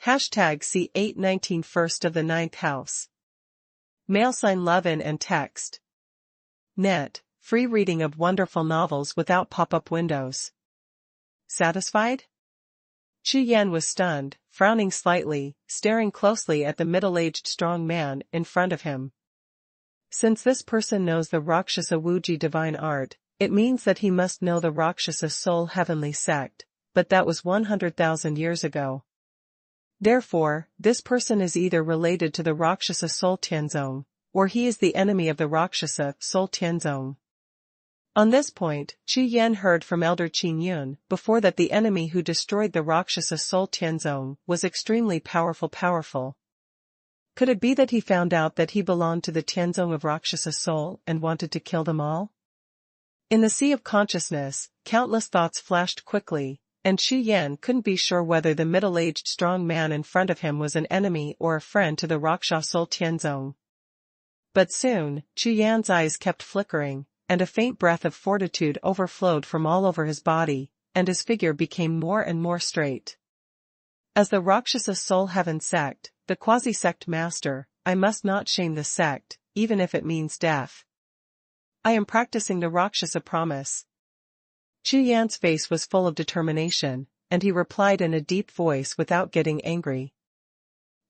#C819 First of the 9th house. Mail sign love in and text. Net. Free reading of wonderful novels without pop-up windows. Satisfied? Chu Yan was stunned, frowning slightly, staring closely at the middle-aged strong man in front of him. Since this person knows the Rakshasa Wuji divine art, it means that he must know the Rakshasa soul heavenly sect, but that was 100,000 years ago. Therefore, this person is either related to the Rakshasa soul Tianzong, or he is the enemy of the Rakshasa soul Tianzong. On this point, Chu Yan heard from Elder Qin Yun before that the enemy who destroyed the Rakshasa soul Tianzong was extremely powerful. Could it be that he found out that he belonged to the Tianzong of Rakshasa soul and wanted to kill them all? In the sea of consciousness, countless thoughts flashed quickly, and Chu Yan couldn't be sure whether the middle-aged strong man in front of him was an enemy or a friend to the Rakshasa soul Tianzong. But soon, Chu Yan's eyes kept flickering, and a faint breath of fortitude overflowed from all over his body, and his figure became more and more straight. As the Rakshasa soul heaven sect, the quasi-sect master, I must not shame the sect, even if it means death. I am practicing the Rakshasa promise. Chu Yan's face was full of determination, and he replied in a deep voice without getting angry.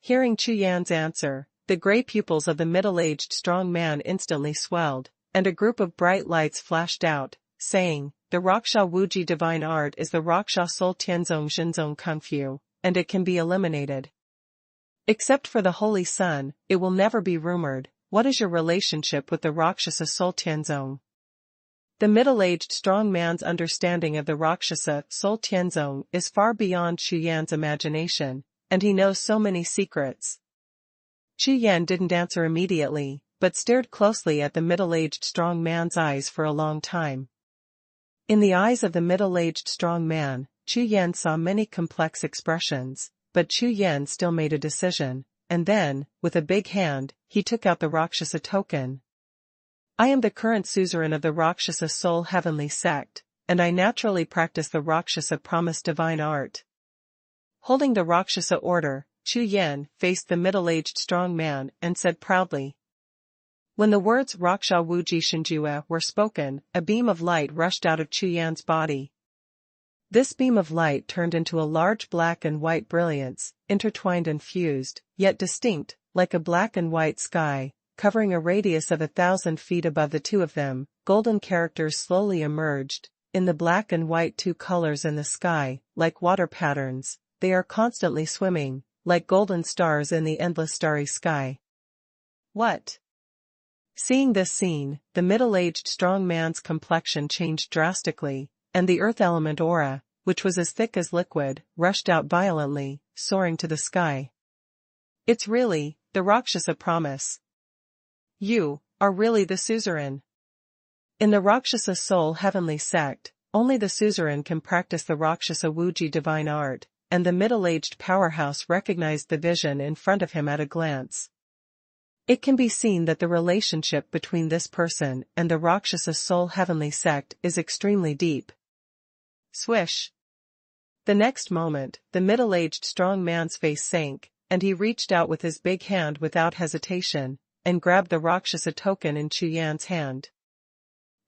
Hearing Chu Yan's answer, the gray pupils of the middle-aged strong man instantly swelled, and a group of bright lights flashed out, saying, the Rakshasa Wuji divine art is the Rakshasa soul Tianzong Xinzong Kungfu, and it can be eliminated. Except for the Holy Sun, it will never be rumored. What is your relationship with the Rakshasa soul Tianzong? The middle-aged strong man's understanding of the Rakshasa soul Tianzong is far beyond Chu Yan's imagination, and he knows so many secrets. Chu Yan didn't answer immediately, but stared closely at the middle-aged strong man's eyes for a long time. In the eyes of the middle-aged strong man, Chu Yan saw many complex expressions, but Chu Yan still made a decision, and then, with a big hand, he took out the Rakshasa token. I am the current suzerain of the Rakshasa soul heavenly sect, and I naturally practice the Rakshasa promise divine art. Holding the Rakshasa order, Chu Yan faced the middle-aged strong man and said proudly. When the words Raksha Wuji Shinjue were spoken, a beam of light rushed out of Chu Yan's body. This beam of light turned into a large black and white brilliance, intertwined and fused, yet distinct, like a black and white sky, covering a radius of 1,000 feet above the two of them. Golden characters slowly emerged, in the black and white two colors in the sky, like water patterns. They are constantly swimming, like golden stars in the endless starry sky. What? Seeing this scene, the middle-aged strong man's complexion changed drastically, and the earth element aura, which was as thick as liquid, rushed out violently, soaring to the sky. It's really, the Rakshasa promise. You are really the suzerain. In the Rakshasa soul heavenly sect, only the suzerain can practice the Rakshasa Wuji divine art, and the middle-aged powerhouse recognized the vision in front of him at a glance. It can be seen that the relationship between this person and the Rakshasa soul heavenly sect is extremely deep. Swish. The next moment, the middle-aged strong man's face sank, and he reached out with his big hand without hesitation, and grabbed the Rakshasa token in Chu Yan's hand.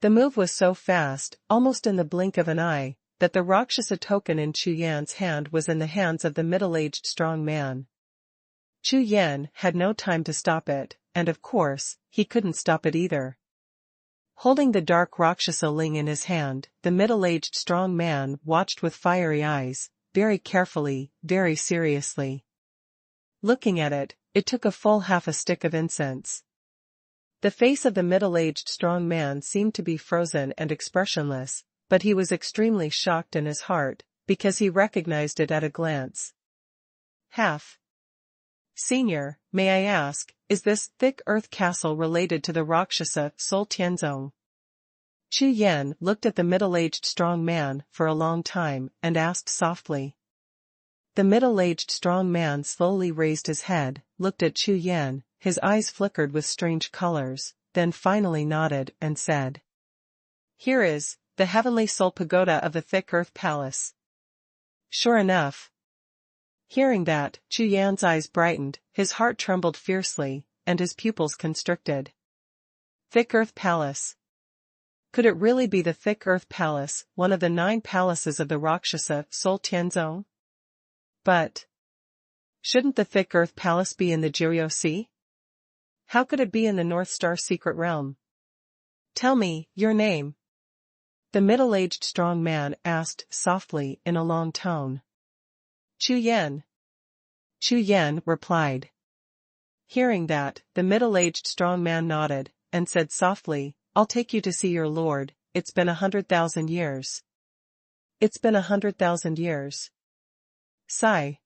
The move was so fast, almost in the blink of an eye, that the Rakshasa token in Chu Yan's hand was in the hands of the middle-aged strong man. Chu Yan had no time to stop it, and of course, he couldn't stop it either. Holding the dark Rakshasa ling in his hand, the middle-aged strong man watched with fiery eyes, very carefully, very seriously. Looking at it, it took a full half a stick of incense. The face of the middle-aged strong man seemed to be frozen and expressionless, but he was extremely shocked in his heart, because he recognized it at a glance. Half. Senior, may I ask, is this thick earth castle related to the Rakshasa Soul Tianzong? Chu Yan looked at the middle-aged strong man for a long time and asked softly. The middle-aged strong man slowly raised his head, looked at Chu Yan, his eyes flickered with strange colors, then finally nodded and said. Here is, the heavenly soul pagoda of the thick earth palace. Sure enough. Hearing that, Chu Yan's eyes brightened, his heart trembled fiercely, and his pupils constricted. Thick Earth Palace. Could it really be the Thick Earth Palace, one of the 9 palaces of the Rakshasa Soul Tianzong? But shouldn't the Thick Earth Palace be in the Jiuxiao Sea? How could it be in the North Star Secret Realm? Tell me your name. The middle-aged strong man asked softly in a long tone. Chu Yan. Chu Yan replied. Hearing that, the middle-aged strong man nodded, and said softly, I'll take you to see your lord. It's been 100,000 years. It's been 100,000 years. Sigh.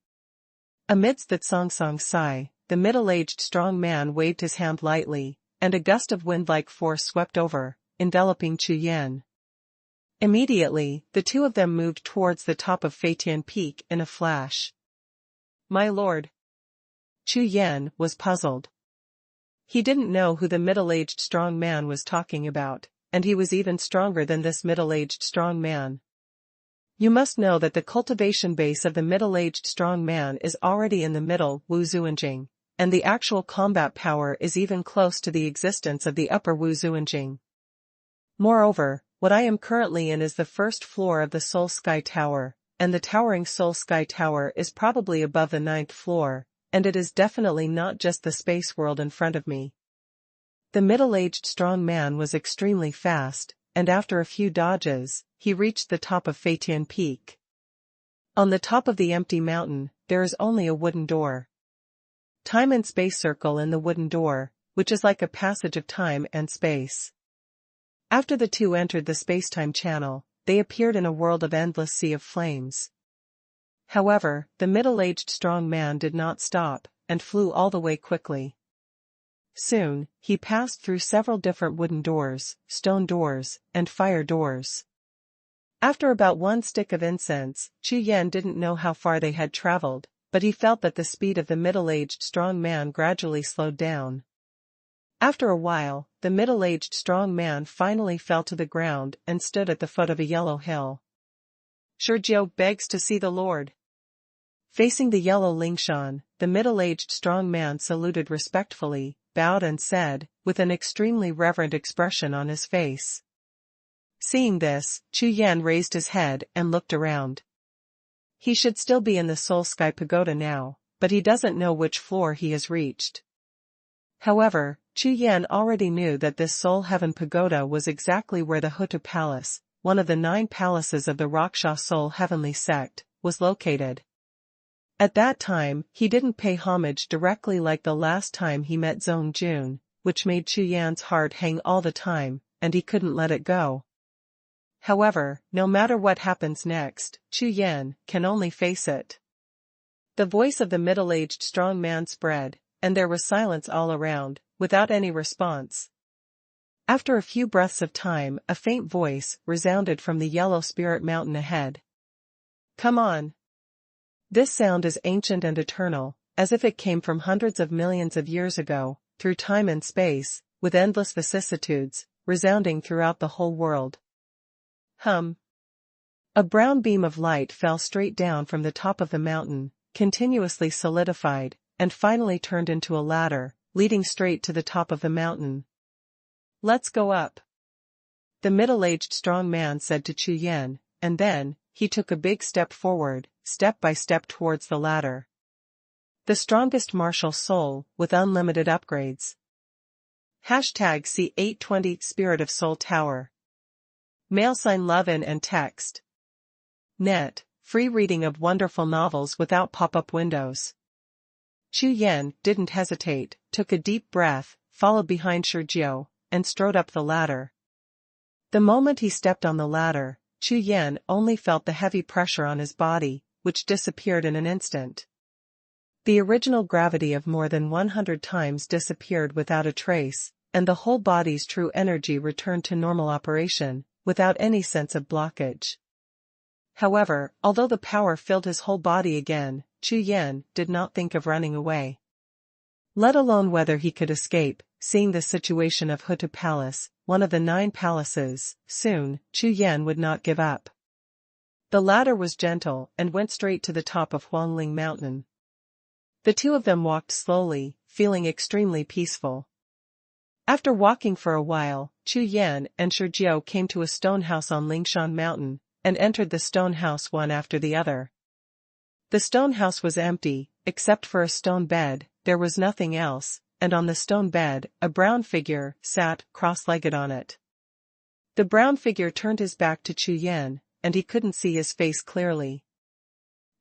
Amidst that song sigh, the middle-aged strong man waved his hand lightly, and a gust of wind-like force swept over, enveloping Chu Yan. Immediately, the two of them moved towards the top of Feitian Peak in a flash. My lord. Chu Yan was puzzled. He didn't know who the middle-aged strong man was talking about, and he was even stronger than this middle-aged strong man. You must know that the cultivation base of the middle-aged strong man is already in the middle Wu Zuanjing, and the actual combat power is even close to the existence of the upper Wu Zuanjing. Moreover, what I am currently in is the first floor of the Soul Sky Tower, and the towering Soul Sky Tower is probably above the 9th floor, and it is definitely not just the space world in front of me. The middle-aged strong man was extremely fast, and after a few dodges, he reached the top of Feitian Peak. On the top of the empty mountain, there is only a wooden door. Time and space circle in the wooden door, which is like a passage of time and space. After the two entered the space-time channel, they appeared in a world of endless sea of flames. However, the middle-aged strong man did not stop, and flew all the way quickly. Soon, he passed through several different wooden doors, stone doors, and fire doors. After about 1 stick of incense, Chu Yan didn't know how far they had traveled, but he felt that the speed of the middle-aged strong man gradually slowed down. After a while, the middle-aged strong man finally fell to the ground and stood at the foot of a yellow hill. Jiuxiao begs to see the Lord. Facing the yellow Lingshan, the middle-aged strong man saluted respectfully, bowed and said, with an extremely reverent expression on his face. Seeing this, Chu Yan raised his head and looked around. He should still be in the Soul Sky Pagoda now, but he doesn't know which floor he has reached. However, Chu Yan already knew that this Soul Heaven Pagoda was exactly where the Hutu Palace, one of the 9 palaces of the Raksha Soul Heavenly sect, was located. At that time, he didn't pay homage directly like the last time he met Zhong Jun, which made Chu Yan's heart hang all the time, and he couldn't let it go. However, no matter what happens next, Chu Yan can only face it. The voice of the middle-aged strong man spread, and there was silence all around, without any response. After a few breaths of time, a faint voice resounded from the Yellow Spirit Mountain ahead. Come on. This sound is ancient and eternal, as if it came from hundreds of millions of years ago, through time and space, with endless vicissitudes, resounding throughout the whole world. Hum. A brown beam of light fell straight down from the top of the mountain, continuously solidified, and finally turned into a ladder, leading straight to the top of the mountain. Let's go up. The middle-aged strong man said to Chu Yan, and then, he took a big step forward, step by step towards the ladder. The strongest martial soul, with unlimited upgrades. #C820 Spirit of Soul Tower. Mail sign love in and text. Net, free reading of wonderful novels without pop-up windows. Chu Yan didn't hesitate, took a deep breath, followed behind Jiuxiao, and strode up the ladder. The moment he stepped on the ladder, Chu Yan only felt the heavy pressure on his body, which disappeared in an instant. The original gravity of more than 100 times disappeared without a trace, and the whole body's true energy returned to normal operation, without any sense of blockage. However, although the power filled his whole body again, Chu Yan did not think of running away. Let alone whether he could escape, seeing the situation of Hutu Palace, one of the 9 palaces. Soon, Chu Yan would not give up. The ladder was gentle and went straight to the top of Huangling Mountain. The two of them walked slowly, feeling extremely peaceful. After walking for a while, Chu Yan and Jiuxiao came to a stone house on Lingshan Mountain, and entered the stone house one after the other. The stone house was empty, except for a stone bed. There was nothing else, and on the stone bed, a brown figure sat cross-legged on it. The brown figure turned his back to Chu Yan, and he couldn't see his face clearly.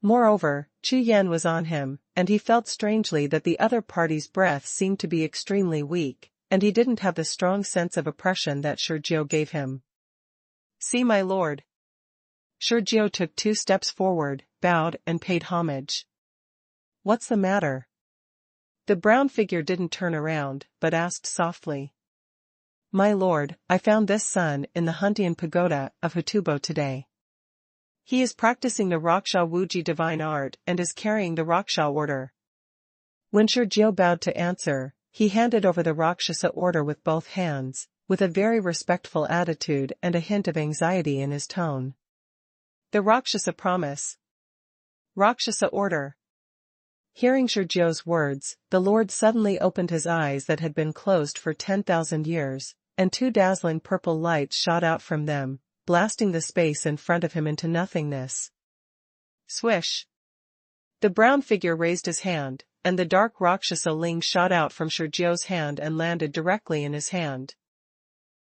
Moreover, Chu Yan was on him, and he felt strangely that the other party's breath seemed to be extremely weak, and he didn't have the strong sense of oppression that Jiuxiao gave him. "See my lord." Jiuxiao took 2 steps forward, bowed and paid homage. "What's the matter?" The brown figure didn't turn around, but asked softly. "My lord, I found this son in the Huntian Pagoda of Hutubo today. He is practicing the Raksha Wuji divine art and is carrying the Raksha order." When Jiuxiao bowed to answer, he handed over the Rakshasa order with both hands, with a very respectful attitude and a hint of anxiety in his tone. "The Rakshasa promise." "Rakshasa order." Hearing Jiuxiao's words, the lord suddenly opened his eyes that had been closed for 10,000 years, and 2 dazzling purple lights shot out from them, blasting the space in front of him into nothingness. Swish! The brown figure raised his hand, and the dark Rakshasa ling shot out from Jiuxiao's hand and landed directly in his hand.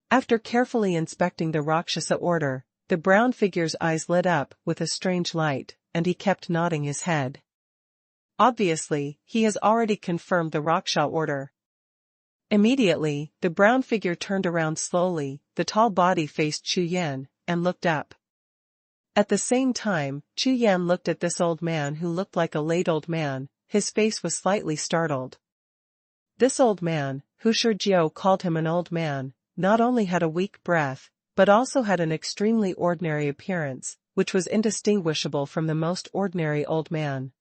After carefully inspecting the Rakshasa order, the brown figure's eyes lit up with a strange light, and he kept nodding his head. Obviously, he has already confirmed the Raksha order. Immediately, the brown figure turned around slowly, the tall body faced Chu Yan, and looked up. At the same time, Chu Yan looked at this old man who looked like a late old man. His face was slightly startled. This old man, who Jiuxiao called him an old man, not only had a weak breath, but also had an extremely ordinary appearance, which was indistinguishable from the most ordinary old man.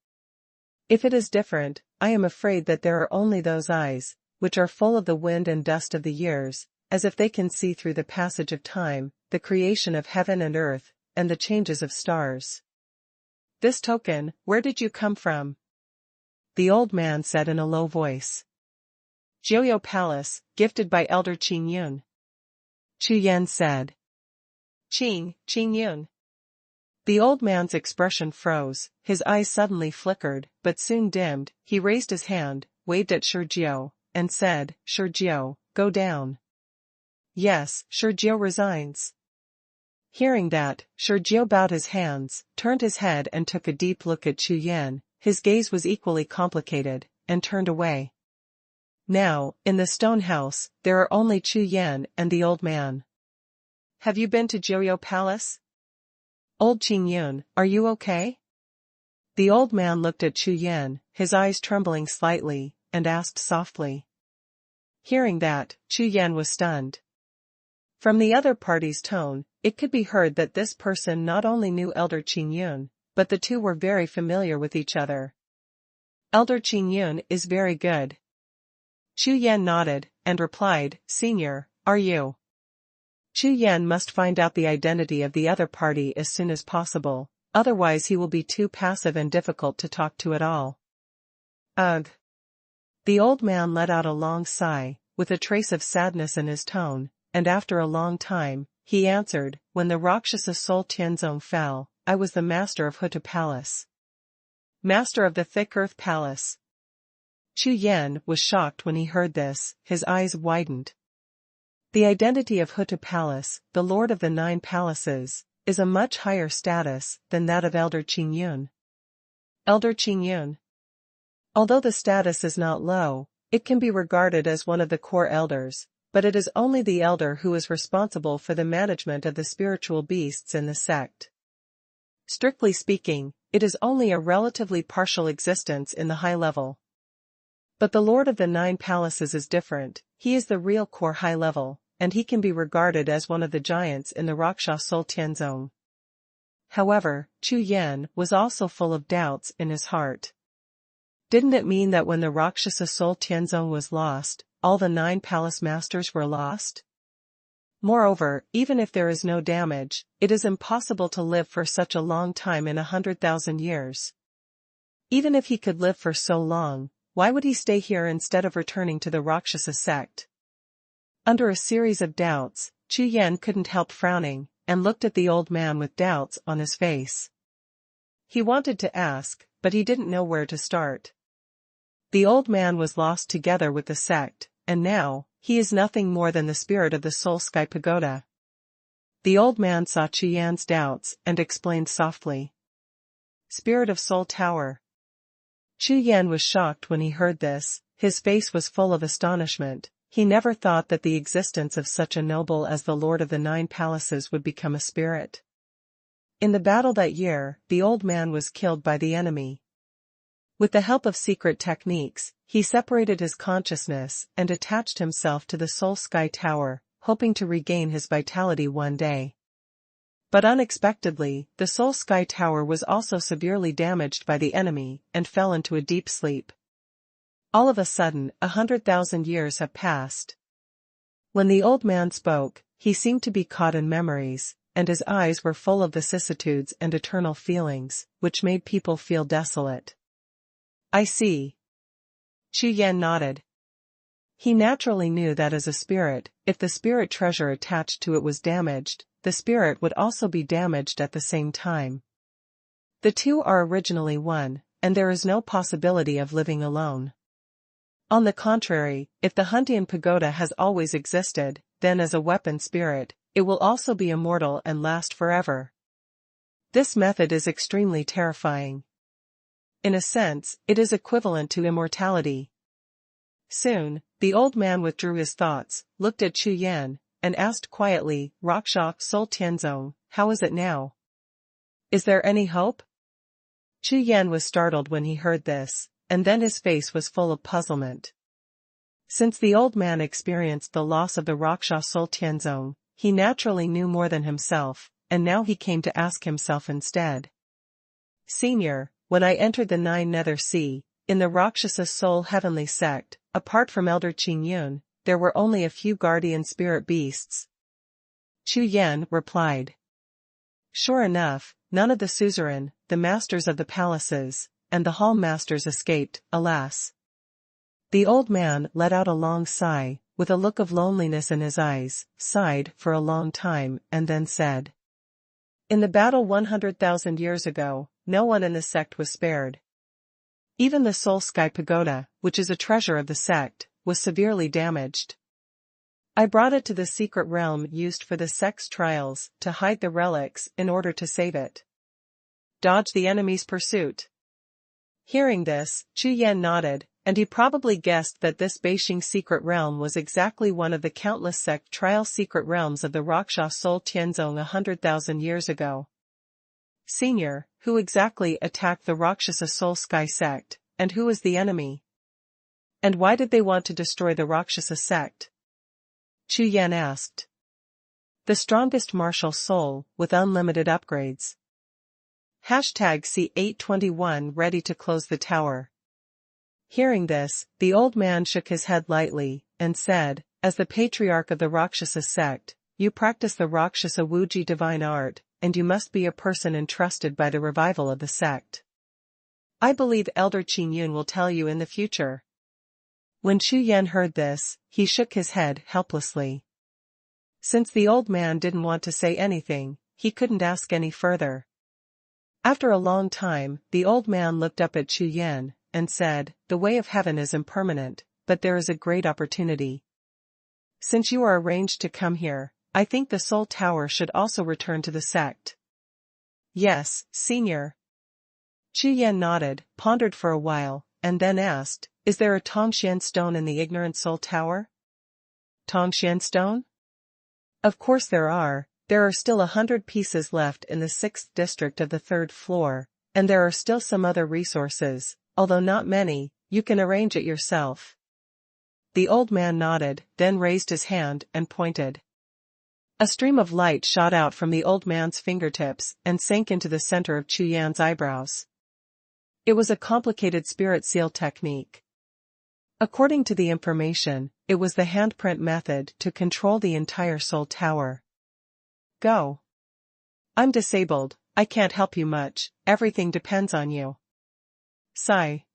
If it is different, I am afraid that there are only those eyes, which are full of the wind and dust of the years, as if they can see through the passage of time, the creation of heaven and earth, and the changes of stars. "This token, where did you come from?" the old man said in a low voice. Jiuxiao Palace, gifted by Elder Qing Yun. Chu Yan said. Qing Yun. The old man's expression froze, his eyes suddenly flickered, but soon dimmed. He raised his hand, waved at Xie La Jiao, and said, Xie La Jiao, go down. Yes, Xie La Jiao resigns. Hearing that, Xie La Jiao bowed his hands, turned his head and took a deep look at Chu Yan. His gaze was equally complicated, and turned away. Now, in the stone house, there are only Chu Yan and the old man. Have you been to Jiuxiao Palace? Old Qing Yun, are you okay? The old man looked at Chu Yan, his eyes trembling slightly, and asked softly. Hearing that, Chu Yan was stunned. From the other party's tone, it could be heard that this person not only knew Elder Qing Yun, but the two were very familiar with each other. Elder Qing Yun is very good. Chu Yan nodded, and replied, Senior, are you? Chu Yan must find out the identity of the other party as soon as possible, otherwise he will be too passive and difficult to talk to at all. Ugh. The old man let out a long sigh, with a trace of sadness in his tone, and after a long time, he answered, When the Rakshasa soul Tianzong fell, I was the master of Hutu Palace. Master of the Thick Earth Palace. Chu Yan was shocked when he heard this, his eyes widened. The identity of Hutu Palace, the Lord of the 9 Palaces, is a much higher status than that of Elder Qing Yun. Elder Qing Yun. Although the status is not low, it can be regarded as one of the core elders, but it is only the elder who is responsible for the management of the spiritual beasts in the sect. Strictly speaking, it is only a relatively partial existence in the high level. But the Lord of the 9 Palaces is different, he is the real core high level, and he can be regarded as one of the giants in the Rakshasa Soul Tianzong. However, Chu Yan was also full of doubts in his heart. Didn't it mean that when the Rakshasa Soul Tianzong was lost, all the 9 palace masters were lost? Moreover, even if there is no damage, it is impossible to live for such a long time in 100,000 years. Even if he could live for so long, why would he stay here instead of returning to the Rakshasa sect? Under a series of doubts, Chu Yan couldn't help frowning, and looked at the old man with doubts on his face. He wanted to ask, but he didn't know where to start. The old man was lost together with the sect, and now, he is nothing more than the spirit of the Soul Sky Pagoda. The old man saw Chu Yan's doubts and explained softly. Spirit of Soul Tower. Chu Yan was shocked when he heard this, his face was full of astonishment. He never thought that the existence of such a noble as the Lord of the 9 Palaces would become a spirit. In the battle that year, the old man was killed by the enemy. With the help of secret techniques, he separated his consciousness and attached himself to the Soul Sky Tower, hoping to regain his vitality one day. But unexpectedly, the Soul Sky Tower was also severely damaged by the enemy and fell into a deep sleep. All of a sudden, 100,000 years have passed. When the old man spoke, he seemed to be caught in memories, and his eyes were full of vicissitudes and eternal feelings, which made people feel desolate. I see. Chu Yan nodded. He naturally knew that as a spirit, if the spirit treasure attached to it was damaged, the spirit would also be damaged at the same time. The two are originally one, and there is no possibility of living alone. On the contrary, if the Huntian Pagoda has always existed, then as a weapon spirit, it will also be immortal and last forever. This method is extremely terrifying. In a sense, it is equivalent to immortality. Soon, the old man withdrew his thoughts, looked at Chu Yan, and asked quietly, Rakshasa Soul Tianzong, how is it now? Is there any hope? Chu Yan was startled when he heard this, and then his face was full of puzzlement. Since the old man experienced the loss of the Rakshasa Soul Tianzong, he naturally knew more than himself, and now he came to ask himself instead. Senior, when I entered the 9 Nether Sea, in the Rakshasa Soul Heavenly Sect, apart from Elder Qing Yun, there were only a few guardian spirit beasts. Chu Yan replied. Sure enough, none of the suzerain, the masters of the palaces, and the hall masters escaped, alas. The old man let out a long sigh, with a look of loneliness in his eyes, sighed for a long time, and then said. In the battle 100,000 years ago, no one in the sect was spared. Even the Soul Sky Pagoda, which is a treasure of the sect, was severely damaged. I brought it to the secret realm used for the sect's trials, to hide the relics in order to save it. Dodge the enemy's pursuit. Hearing this, Chu Yan nodded, and he probably guessed that this Beijing secret realm was exactly one of the countless sect trial secret realms of the Raksha Soul Tianzong 100,000 years ago. Senior, who exactly attacked the Rakshasa Soul Sky sect, and who was the enemy? And why did they want to destroy the Rakshasa sect? Chu Yan asked. The strongest martial soul, with unlimited upgrades. #C821 ready to close the tower. Hearing this, the old man shook his head lightly, and said, as the patriarch of the Rakshasa sect, you practice the Rakshasa Wuji divine art, and you must be a person entrusted by the revival of the sect. I believe Elder Qin Yun will tell you in the future. When Chu Yan heard this, he shook his head helplessly. Since the old man didn't want to say anything, he couldn't ask any further. After a long time, the old man looked up at Chu Yan, and said, the way of heaven is impermanent, but there is a great opportunity. Since you are arranged to come here, I think the Soul Tower should also return to the sect. Yes, Senior. Chu Yan nodded, pondered for a while, and then asked, is there a Tongxian stone in the Ignorant Soul Tower? Tongxian stone? Of course there are still 100 pieces left in the 6th district of the 3rd floor, and there are still some other resources, although not many, you can arrange it yourself. The old man nodded, then raised his hand and pointed. A stream of light shot out from the old man's fingertips and sank into the center of Chu Yan's eyebrows. It was a complicated spirit seal technique. According to the information, it was the handprint method to control the entire Soul Tower. Go. I'm disabled, I can't help you much, everything depends on you. Sigh.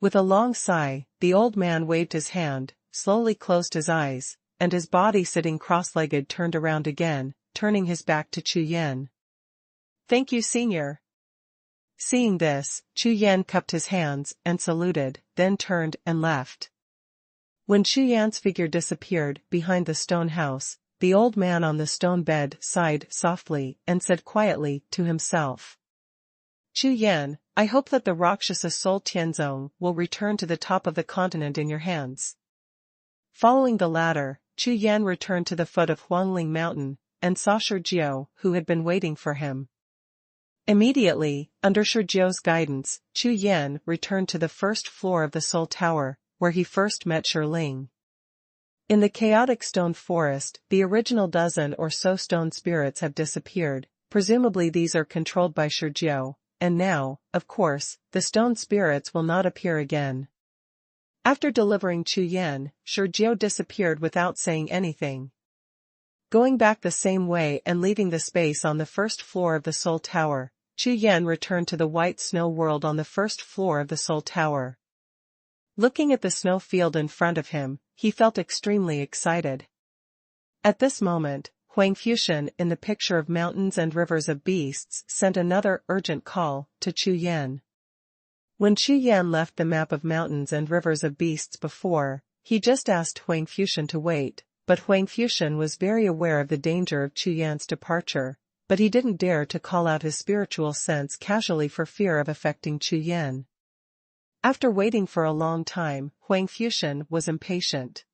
With a long sigh, the old man waved his hand, slowly closed his eyes, and his body sitting cross-legged turned around again, turning his back to Chu Yan. Thank you, Senior. Seeing this, Chu Yan cupped his hands and saluted, then turned and left. When Chu Yan's figure disappeared behind the stone house, the old man on the stone bed sighed softly and said quietly to himself. Chu Yan, I hope that the Rakshasa Soul Tianzong will return to the top of the continent in your hands. Following the ladder, Chu Yan returned to the foot of Huangling Mountain, and saw Xie La Jiao, who had been waiting for him. Immediately, under Xie La Jiao's guidance, Chu Yan returned to the 1st floor of the Soul Tower, where he first met Ling. In the chaotic stone forest, the original dozen or so stone spirits have disappeared, presumably these are controlled by Xie La Jiao, and now, of course, the stone spirits will not appear again. After delivering Chu Yan, Xie La Jiao disappeared without saying anything. Going back the same way and leaving the space on the 1st floor of the Soul Tower, Chu Yan returned to the white snow world on the 1st floor of the Soul Tower. Looking at the snow field in front of him, he felt extremely excited. At this moment, Huang Fuxian in the picture of mountains and rivers of beasts sent another urgent call to Chu Yan. When Chu Yan left the map of mountains and rivers of beasts before, he just asked Huang Fuxian to wait, but Huang Fuxian was very aware of the danger of Chu Yan's departure, but he didn't dare to call out his spiritual sense casually for fear of affecting Chu Yan. After waiting for a long time, Huang Fuxian was impatient.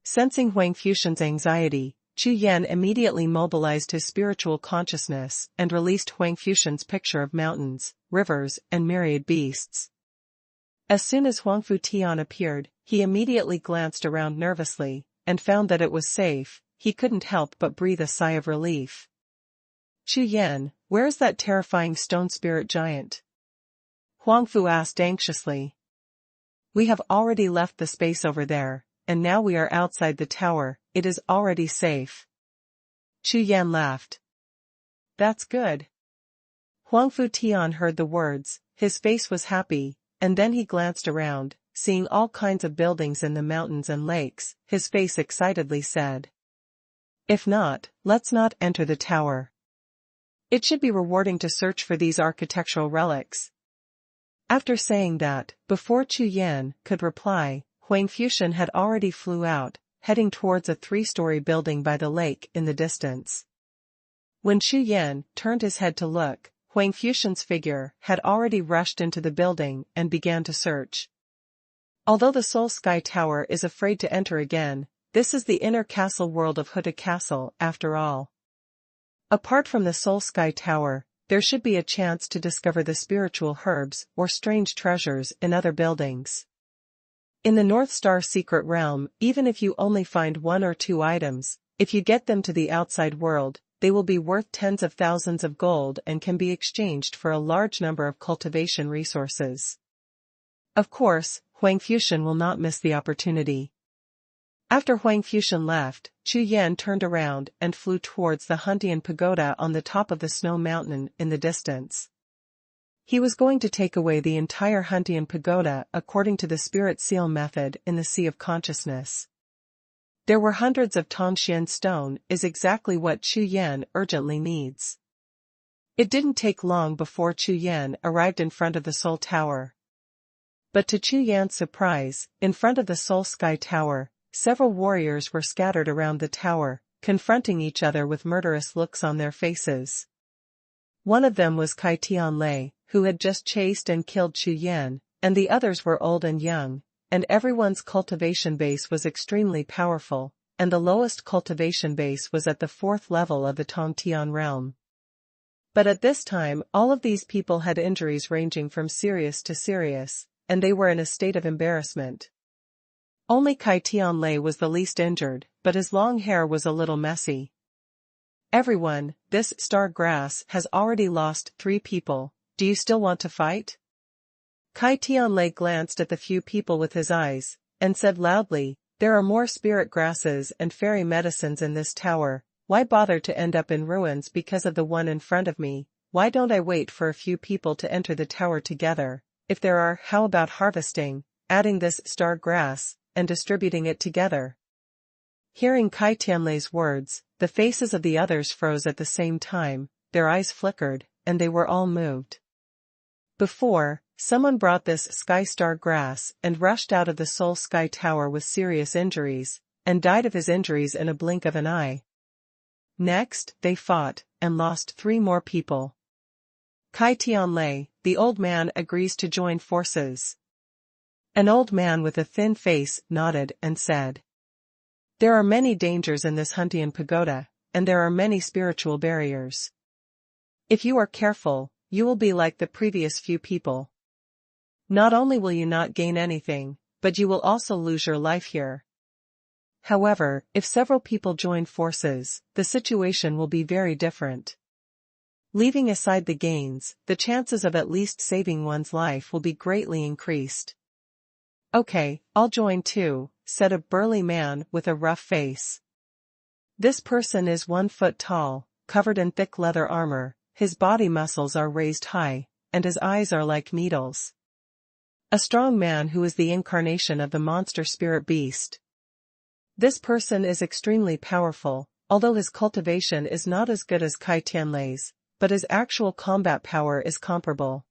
Sensing Huang Fuxian's anxiety, Chu Yan immediately mobilized his spiritual consciousness and released Huang Fuxian's picture of mountains, rivers, and myriad beasts. As soon as Huang Futian appeared, he immediately glanced around nervously, and found that it was safe. He couldn't help but breathe a sigh of relief. Chu Yan, where is that terrifying stone spirit giant? Huang Fu asked anxiously. We have already left the space over there, and now we are outside the tower, it is already safe. Chu Yan laughed. That's good. Huang Fu Tian heard the words, his face was happy, and then he glanced around, seeing all kinds of buildings in the mountains and lakes. His face excitedly said, "If not, let's not enter the tower. It should be rewarding to search for these architectural relics." After saying that, before Chu Yan could reply, Huang Fuxian had already flew out, heading towards a 3-story building by the lake in the distance. When Chu Yan turned his head to look, Huang Fuxian's figure had already rushed into the building and began to search. Although the Soul Sky Tower is afraid to enter again, this is the inner castle world of Huta Castle after all. Apart from the Soul Sky Tower, there should be a chance to discover the spiritual herbs or strange treasures in other buildings. In the North Star Secret Realm, even if you only find 1 or 2 items, if you get them to the outside world, they will be worth tens of thousands of gold and can be exchanged for a large number of cultivation resources. Of course, Huang Fuxian will not miss the opportunity. After Huang Fuxian left, Chu Yan turned around and flew towards the Huntian Pagoda on the top of the snow mountain in the distance. He was going to take away the entire Huntian Pagoda according to the Spirit Seal method in the Sea of Consciousness. There were hundreds of Tongxian stone is exactly what Chu Yan urgently needs. It didn't take long before Chu Yan arrived in front of the Soul Tower. But to Chu Yan's surprise, in front of the Soul Sky Tower, several warriors were scattered around the tower, confronting each other with murderous looks on their faces. One of them was Kai Tianlei, who had just chased and killed Chu Yan, and the others were old and young, and everyone's cultivation base was extremely powerful, and the lowest cultivation base was at the 4th level of the Tongtian realm. But at this time all of these people had injuries ranging from serious to serious, and they were in a state of embarrassment. Only Kai Tianlei was the least injured, but his long hair was a little messy. "Everyone, this star grass has already lost 3 people, do you still want to fight?" Kai Tianlei glanced at the few people with his eyes, and said loudly, "There are more spirit grasses and fairy medicines in this tower, why bother to end up in ruins because of the one in front of me? Why don't I wait for a few people to enter the tower together? If there are, how about harvesting, adding this star grass, and distributing it together?" Hearing Kai Tianlei's words, the faces of the others froze at the same time, their eyes flickered, and they were all moved. Before, someone brought this sky star grass and rushed out of the Soul Sky Tower with serious injuries, and died of his injuries in a blink of an eye. Next, they fought, and lost 3 more people. Kai Tianlei, the old man, agrees to join forces. An old man with a thin face nodded and said, "There are many dangers in this Huntian Pagoda, and there are many spiritual barriers. If you are careful, you will be like the previous few people. Not only will you not gain anything, but you will also lose your life here. However, if several people join forces, the situation will be very different. Leaving aside the gains, the chances of at least saving one's life will be greatly increased." "Okay, I'll join too," said a burly man with a rough face. This person is 1 foot tall, covered in thick leather armor, his body muscles are raised high, and his eyes are like needles. A strong man who is the incarnation of the monster spirit beast. This person is extremely powerful, although his cultivation is not as good as Kai Tianlei's, but his actual combat power is comparable.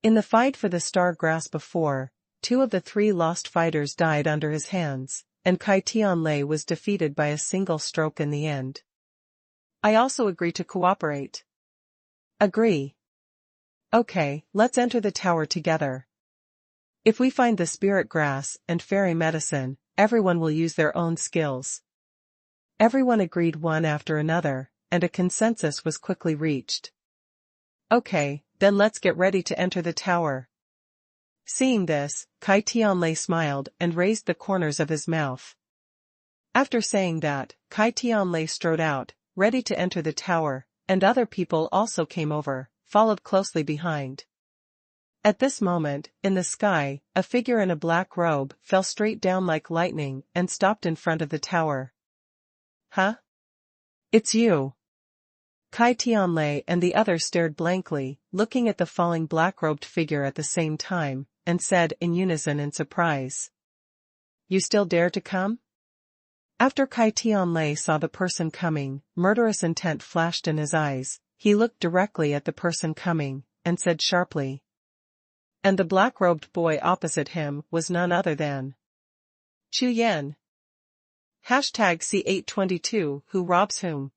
In the fight for the star grass before, 2 of the 3 lost fighters died under his hands, and Kai Tianlei was defeated by a single stroke in the end. "I also agree to cooperate." "Agree. Okay, let's enter the tower together. If we find the spirit grass and fairy medicine, everyone will use their own skills." Everyone agreed one after another, and a consensus was quickly reached. "Okay, then let's get ready to enter the tower." Seeing this, Kai Tianlei smiled and raised the corners of his mouth. After saying that, Kai Tianlei strode out, ready to enter the tower, and other people also came over, followed closely behind. At this moment, in the sky, a figure in a black robe fell straight down like lightning and stopped in front of the tower. "Huh? It's you." Kai Tianlei and the others stared blankly, looking at the falling black-robed figure at the same time, and said in unison in surprise. You still dare to come? After Kai Tianlei saw the person coming, murderous intent flashed in his eyes. He looked directly at the person coming, and said sharply. And the black-robed boy opposite him was none other than Chu Yan. #C822 Who robs whom?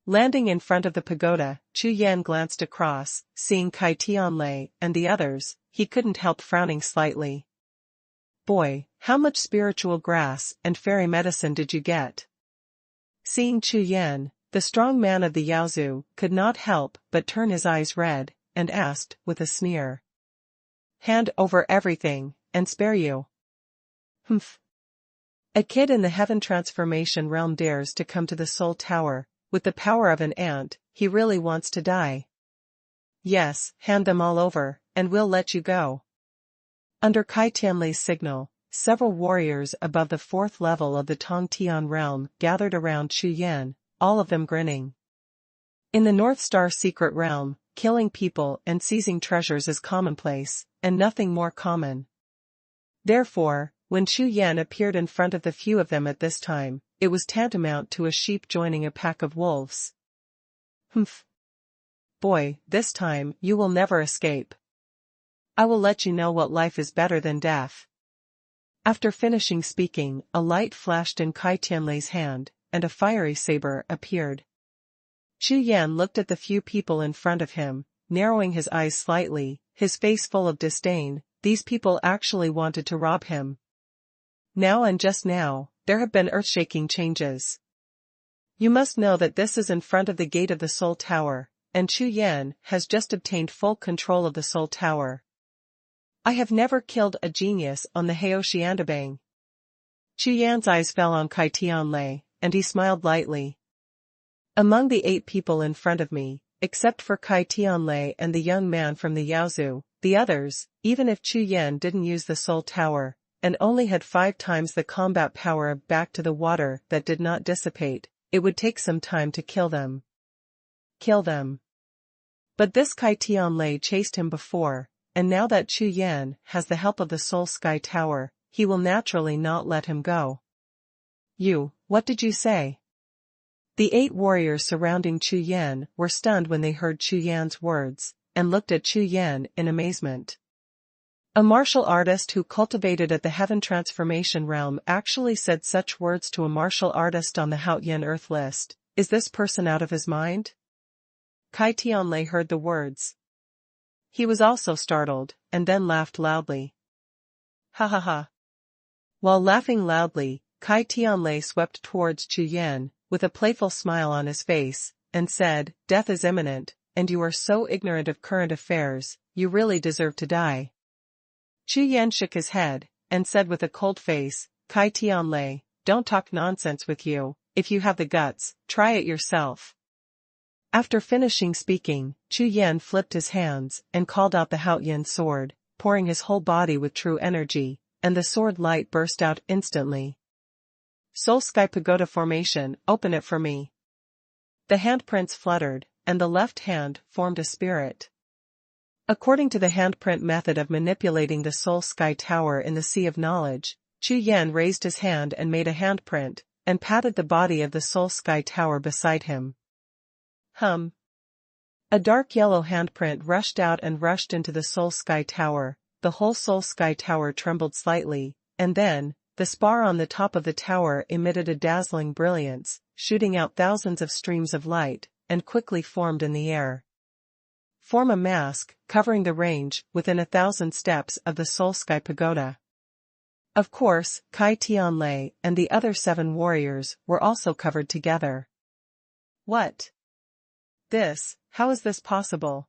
Landing in front of the pagoda, Chu Yan glanced across, seeing Kai Tianlei and the others. He couldn't help frowning slightly. Boy, how much spiritual grass and fairy medicine did you get? Seeing Chu Yan, the strong man of the Yaozu could not help but turn his eyes red, and asked, with a sneer. Hand over everything, and spare you. Humph. A kid in the heaven transformation realm dares to come to the Soul Tower, with the power of an ant. He really wants to die. Yes, hand them all over, and we'll let you go. Under Kai Tianlei's signal, several warriors above the 4th level of the Tongtian realm gathered around Chu Yan, all of them grinning. In the North Star secret realm, killing people and seizing treasures is commonplace, and nothing more common. Therefore, when Chu Yan appeared in front of the few of them at this time, it was tantamount to a sheep joining a pack of wolves. Humph. Boy, this time you will never escape. I will let you know what life is better than death. After finishing speaking, a light flashed in Kai Tianlei's hand, and a fiery saber appeared. Chu Yan looked at the few people in front of him, narrowing his eyes slightly, his face full of disdain. These people actually wanted to rob him. Now and just now, there have been earth-shaking changes. You must know that this is in front of the gate of the Soul Tower, and Chu Yan has just obtained full control of the Soul Tower. I have never killed a genius on the Heoxiandabang. Chu Yan's eyes fell on Kai Tianlei, and he smiled lightly. Among the 8 people in front of me, except for Kai Tianlei and the young man from the Yaozu, the others, even if Chu Yan didn't use the Soul Tower, and only had 5 times the combat power of Back to the Water that did not dissipate, it would take some time to kill them. Kill them. But this Kai Tianlei chased him before, and now that Chu Yan has the help of the Soul Sky Tower, he will naturally not let him go. You, what did you say? The 8 warriors surrounding Chu Yan were stunned when they heard Chu Yan's words, and looked at Chu Yan in amazement. A martial artist who cultivated at the Heaven Transformation realm actually said such words to a martial artist on the Haotian Earth list. Is this person out of his mind? Kai Tianlei heard the words. He was also startled, and then laughed loudly. Ha ha ha. While laughing loudly, Kai Tianlei swept towards Chu Yan, with a playful smile on his face, and said, Death is imminent, and you are so ignorant of current affairs, you really deserve to die. Chu Yan shook his head, and said with a cold face, Kai Tianlei, don't talk nonsense with you. If you have the guts, try it yourself. After finishing speaking, Chu Yan flipped his hands, and called out the Haotian sword, pouring his whole body with true energy, and the sword light burst out instantly. Soul Sky Pagoda formation, open it for me. The handprints fluttered, and the left hand formed a spirit. According to the handprint method of manipulating the Soul Sky Tower in the Sea of Knowledge, Chu Yan raised his hand and made a handprint, and patted the body of the Soul Sky Tower beside him. A dark yellow handprint rushed out and rushed into the Soul Sky Tower. The whole Soul Sky Tower trembled slightly, and then, the spar on the top of the tower emitted a dazzling brilliance, shooting out thousands of streams of light, and quickly formed in the air. Form a mask, covering the range, within 1,000 steps of the Soul Sky Pagoda. Of course, Kai Tianlei and the other 7 warriors were also covered together. What? How is this possible?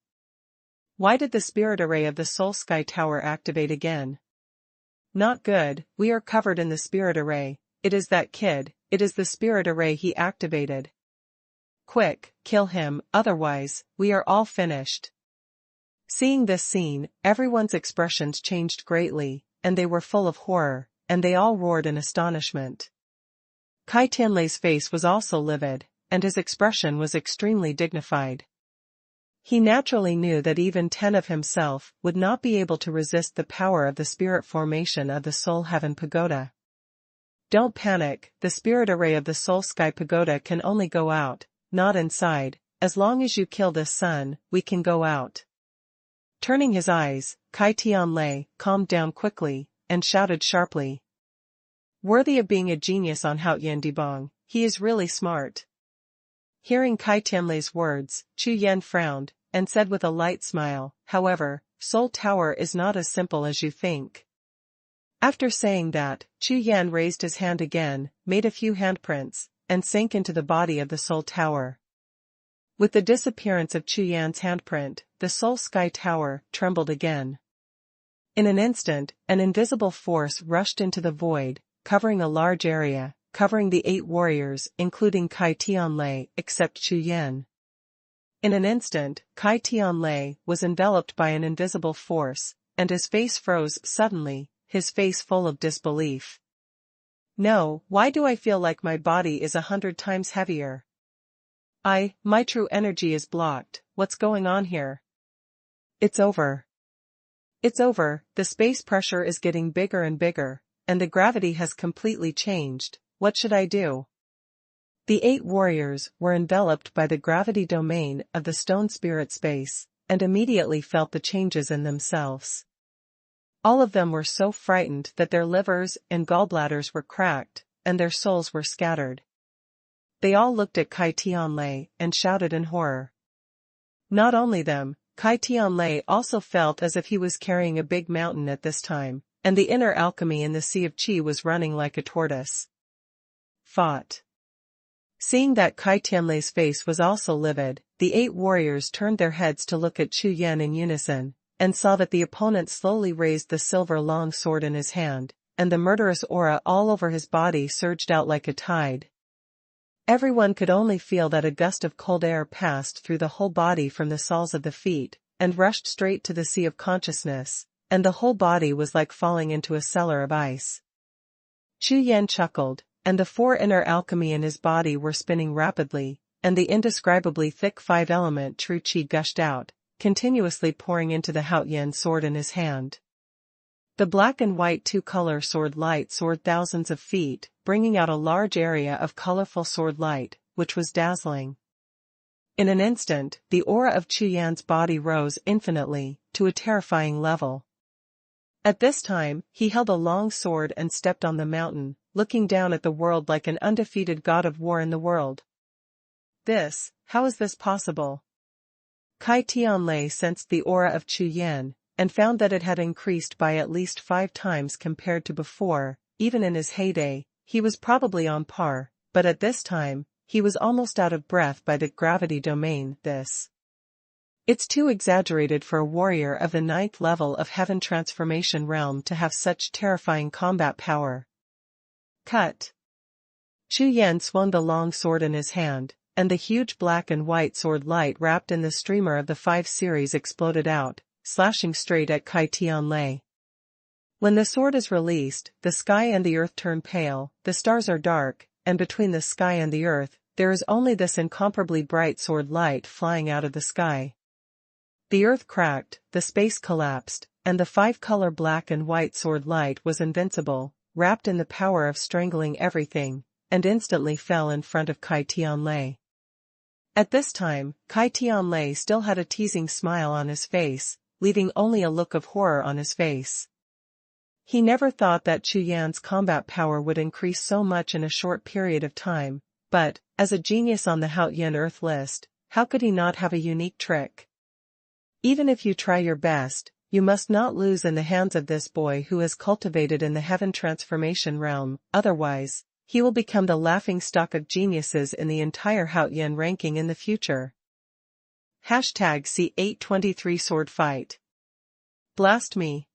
Why did the spirit array of the Soul Sky Tower activate again? Not good, we are covered in the spirit array. It is that kid, it is the spirit array he activated. Quick, kill him, otherwise, we are all finished. Seeing this scene, everyone's expressions changed greatly, and they were full of horror, and they all roared in astonishment. Kai Tianlei's face was also livid, and his expression was extremely dignified. He naturally knew that even 10 of himself would not be able to resist the power of the spirit formation of the Soul Heaven Pagoda. Don't panic, the spirit array of the Soul Sky Pagoda can only go out, not inside. As long as you kill this sun, we can go out. Turning his eyes, Kai Tianlei calmed down quickly, and shouted sharply. Worthy of being a genius on Haoyan Dibang, he is really smart. Hearing Kai Tianlei's words, Chu Yan frowned, and said with a light smile, however, Soul Tower is not as simple as you think. After saying that, Chu Yan raised his hand again, made a few handprints, and sank into the body of the Soul Tower. With the disappearance of Chu Yan's handprint, the Soul Sky Tower trembled again. In an instant, an invisible force rushed into the void, covering a large area, covering the 8 warriors, including Kai Tianlei, except Chu Yan. In an instant, Kai Tianlei was enveloped by an invisible force, and his face froze suddenly, his face full of disbelief. No, why do I feel like my body is 100 times heavier? My true energy is blocked, what's going on here? It's over. It's over, the space pressure is getting bigger and bigger, and the gravity has completely changed. What should I do? The 8 warriors were enveloped by the gravity domain of the stone spirit space, and immediately felt the changes in themselves. All of them were so frightened that their livers and gallbladders were cracked, and their souls were scattered. They all looked at Kai Tianlei and shouted in horror. Not only them, Kai Tianlei also felt as if he was carrying a big mountain at this time, and the inner alchemy in the Sea of Qi was running like a tortoise. Fought. Seeing that Kai Tianlei's face was also livid, the 8 warriors turned their heads to look at Chu Yan in unison, and saw that the opponent slowly raised the silver long sword in his hand, and the murderous aura all over his body surged out like a tide. Everyone could only feel that a gust of cold air passed through the whole body from the soles of the feet, and rushed straight to the sea of consciousness, and the whole body was like falling into a cellar of ice. Chu Yan chuckled, and the 4 inner alchemy in his body were spinning rapidly, and the indescribably thick 5-element true qi gushed out, continuously pouring into the Haoyan sword in his hand. The black and white 2-color sword light soared thousands of feet, bringing out a large area of colorful sword light, which was dazzling. In an instant, the aura of Chu Yan's body rose infinitely, to a terrifying level. At this time, he held a long sword and stepped on the mountain, looking down at the world like an undefeated god of war in the world. How is this possible? Kai Tianlei sensed the aura of Chu Yan, and found that it had increased by at least 5 times compared to before. Even in his heyday, he was probably on par, but at this time, he was almost out of breath by the gravity domain. It's too exaggerated for a warrior of the 9th level of Heaven Transformation Realm to have such terrifying combat power. Cut. Chu Yan swung the long sword in his hand, and the huge black and white sword light wrapped in the streamer of the 5 series exploded out, slashing straight at Kai Tianlei. When the sword is released, the sky and the earth turn pale, the stars are dark, and between the sky and the earth, there is only this incomparably bright sword light flying out of the sky. The earth cracked, the space collapsed, and the 5-color black and white sword light was invincible, wrapped in the power of strangling everything, and instantly fell in front of Kai Tianlei. At this time, Kai Tianlei still had a teasing smile on his face, leaving only a look of horror on his face. He never thought that Chu Yan's combat power would increase so much in a short period of time, but, as a genius on the Haoyan Earth list, how could he not have a unique trick? Even if you try your best, you must not lose in the hands of this boy who is cultivated in the Heaven Transformation Realm, otherwise, he will become the laughingstock of geniuses in the entire Haoyan ranking in the future. #C823 Sword Fight. Blast me!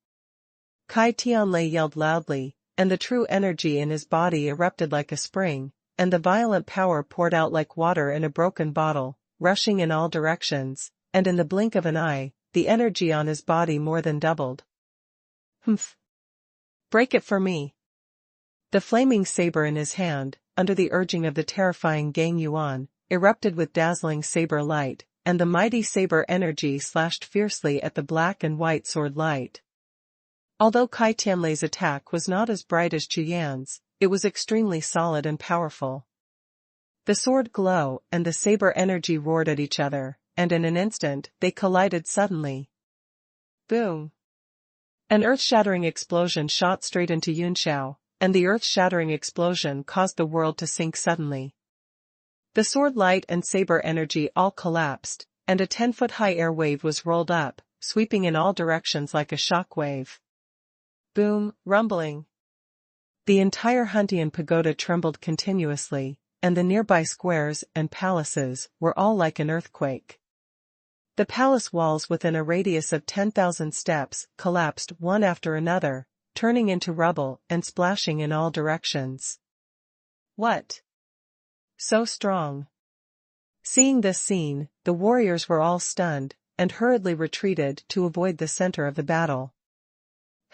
Kai Tianlei yelled loudly, and the true energy in his body erupted like a spring, and the violent power poured out like water in a broken bottle, rushing in all directions, and in the blink of an eye, the energy on his body more than doubled. Humph! Break it for me! The flaming saber in his hand, under the urging of the terrifying Gang Yuan, erupted with dazzling saber light, and the mighty saber energy slashed fiercely at the black and white sword light. Although Kai Tianlei's attack was not as bright as Chu Yan's, it was extremely solid and powerful. The sword glow and the saber energy roared at each other, and in an instant they collided suddenly. Boom! An earth-shattering explosion shot straight into Jiuxiao, and the earth-shattering explosion caused the world to sink suddenly. The sword light and saber energy all collapsed, and a 10-foot-high air wave was rolled up, sweeping in all directions like a shock wave. Boom, rumbling. The entire Huntian pagoda trembled continuously, and the nearby squares and palaces were all like an earthquake. The palace walls within a radius of 10,000 steps collapsed one after another, turning into rubble and splashing in all directions. What? So strong. Seeing this scene, the warriors were all stunned, and hurriedly retreated to avoid the center of the battle.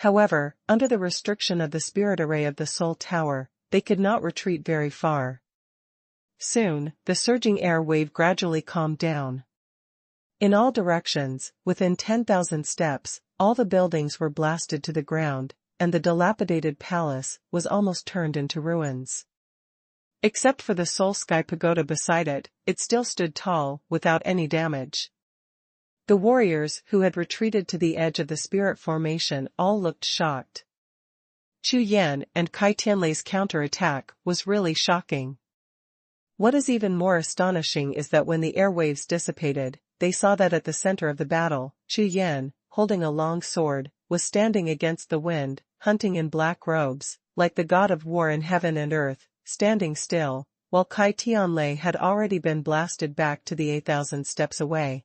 However, under the restriction of the spirit array of the Soul Tower, they could not retreat very far. Soon, the surging air wave gradually calmed down. In all directions, within 10,000 steps, all the buildings were blasted to the ground, and the dilapidated palace was almost turned into ruins. Except for the Soul Sky Pagoda beside it, it still stood tall, without any damage. The warriors who had retreated to the edge of the spirit formation all looked shocked. Chu Yan and Kai Tianlei's counter-attack was really shocking. What is even more astonishing is that when the airwaves dissipated, they saw that at the center of the battle, Chu Yan, holding a long sword, was standing against the wind, hunting in black robes, like the god of war in heaven and earth, standing still, while Kai Tianlei had already been blasted back to the 8,000 steps away.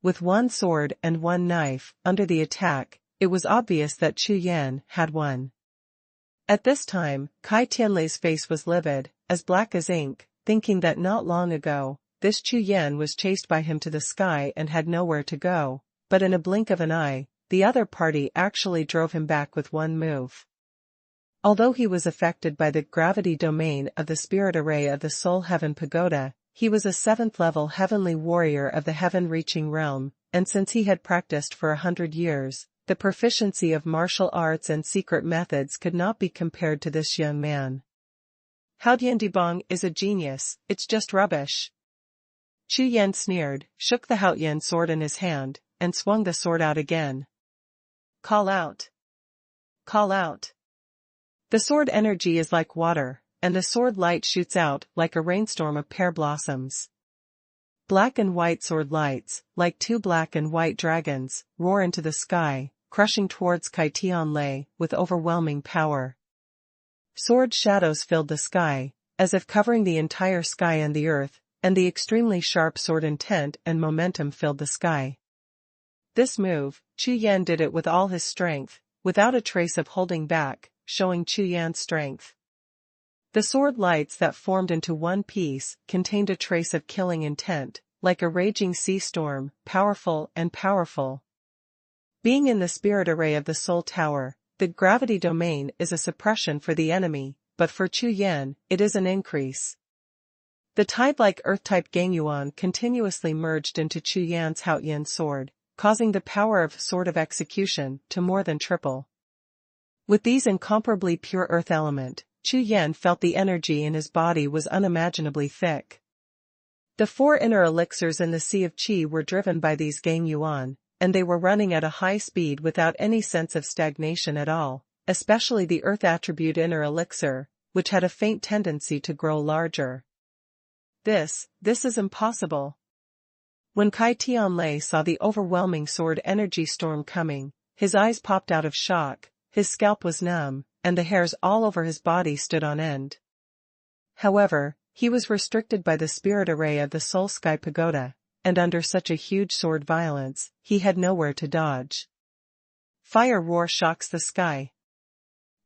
With one sword and one knife under the attack, it was obvious that Chu Yan had won. At this time, Kai Tianlei's face was livid, as black as ink, thinking that not long ago, this Chu Yan was chased by him to the sky and had nowhere to go, but in a blink of an eye, the other party actually drove him back with one move. Although he was affected by the gravity domain of the spirit array of the Soul Heaven Pagoda, he was a 7th-level heavenly warrior of the heaven-reaching realm, and since he had practiced for 100 years, the proficiency of martial arts and secret methods could not be compared to this young man. Hao Dingdanfang is a genius, it's just rubbish. Chu Yan sneered, shook the Haotian sword in his hand, and swung the sword out again. Call out. Call out. The sword energy is like water, and the sword light shoots out like a rainstorm of pear blossoms. Black and white sword lights, like two black and white dragons, roar into the sky, crushing towards Kai Tianlei with overwhelming power. Sword shadows filled the sky, as if covering the entire sky and the earth, and the extremely sharp sword intent and momentum filled the sky. This move, Chu Yan did it with all his strength, without a trace of holding back, showing Chu Yan's strength. The sword lights that formed into one piece contained a trace of killing intent, like a raging sea storm, powerful and powerful. Being in the spirit array of the Soul Tower, the gravity domain is a suppression for the enemy, but for Chu Yan, it is an increase. The tide-like earth-type Gangyuan continuously merged into Chu Yan's Haotian sword, causing the power of Sword of Execution to more than triple. With these incomparably pure earth element, Chu Yan felt the energy in his body was unimaginably thick. The 4 inner elixirs in the Sea of Qi were driven by these Gangyuan, and they were running at a high speed without any sense of stagnation at all, especially the earth attribute inner elixir, which had a faint tendency to grow larger. This is impossible. When Kai Tianlei saw the overwhelming sword energy storm coming, his eyes popped out of shock, his scalp was numb, and the hairs all over his body stood on end. However, he was restricted by the spirit array of the Soul Sky Pagoda, and under such a huge sword violence, he had nowhere to dodge. Fire roar shocks the sky.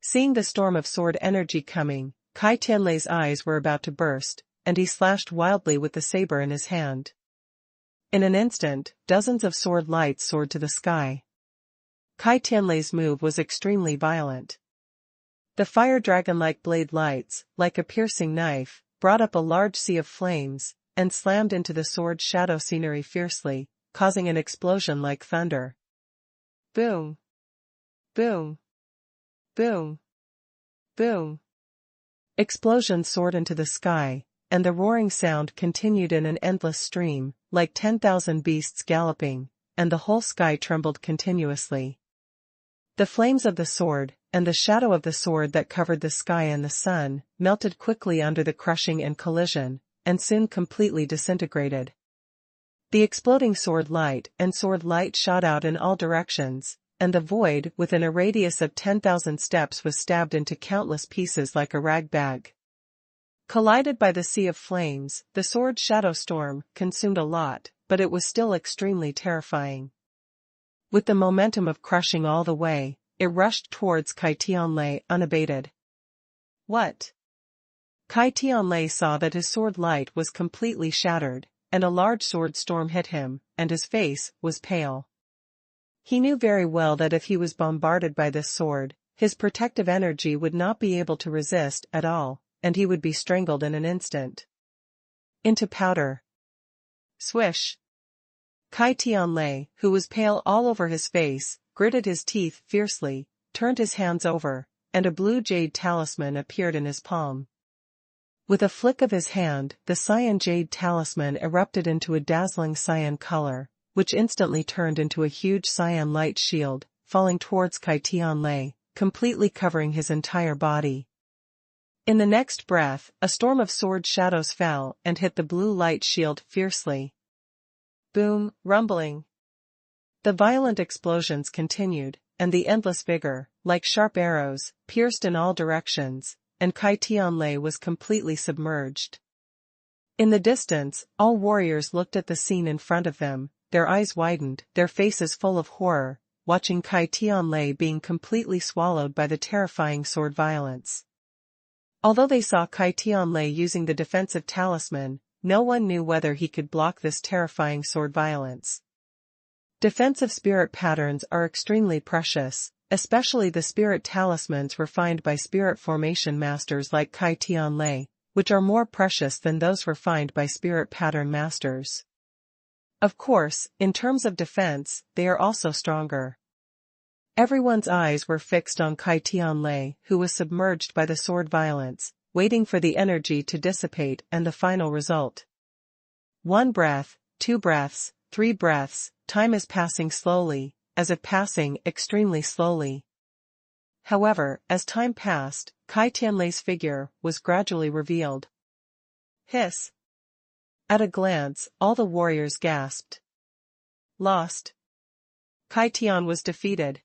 Seeing the storm of sword energy coming, Kai Tianlei's eyes were about to burst, and he slashed wildly with the saber in his hand. In an instant, dozens of sword lights soared to the sky. Kai Tianlei's move was extremely violent. The fire dragon-like blade lights, like a piercing knife, brought up a large sea of flames, and slammed into the sword shadow scenery fiercely, causing an explosion like thunder. Boom! Boom! Boom! Boom! Explosions soared into the sky, and the roaring sound continued in an endless stream, like 10,000 beasts galloping, and the whole sky trembled continuously. The flames of the sword, and the shadow of the sword that covered the sky and the sun, melted quickly under the crushing and collision, and soon completely disintegrated. The exploding sword light shot out in all directions, and the void within a radius of 10,000 steps was stabbed into countless pieces like a rag bag. Collided by the sea of flames, the sword shadow storm consumed a lot, but it was still extremely terrifying. With the momentum of crushing all the way, it rushed towards Kai Tianlei unabated. What? Kai Tianlei saw that his sword light was completely shattered, and a large sword storm hit him, and his face was pale. He knew very well that if he was bombarded by this sword, his protective energy would not be able to resist at all, and he would be strangled in an instant. Into powder. Swish! Kai Tianlei, who was pale all over his face, gritted his teeth fiercely, turned his hands over, and a blue jade talisman appeared in his palm. With a flick of his hand, the cyan jade talisman erupted into a dazzling cyan color, which instantly turned into a huge cyan light shield, falling towards Kai Tianlei, completely covering his entire body. In the next breath, a storm of sword shadows fell and hit the blue light shield fiercely. Boom, rumbling. The violent explosions continued, and the endless vigor, like sharp arrows, pierced in all directions, and Kai Tianlei was completely submerged. In the distance, all warriors looked at the scene in front of them, their eyes widened, their faces full of horror, watching Kai Tianlei being completely swallowed by the terrifying sword violence. Although they saw Kai Tianlei using the defensive talisman, no one knew whether he could block this terrifying sword violence. Defensive spirit patterns are extremely precious, especially the spirit talismans refined by spirit formation masters like Kai Tianlei, which are more precious than those refined by spirit pattern masters. Of course, in terms of defense, they are also stronger. Everyone's eyes were fixed on Kai Tianlei, who was submerged by the sword violence, waiting for the energy to dissipate and the final result. 1 breath, 2 breaths, 3 breaths, time is passing slowly, as if passing extremely slowly. However, as time passed, Kai Tianlei's figure was gradually revealed. Hiss! At a glance, all the warriors gasped. Lost. Kai Tian was defeated.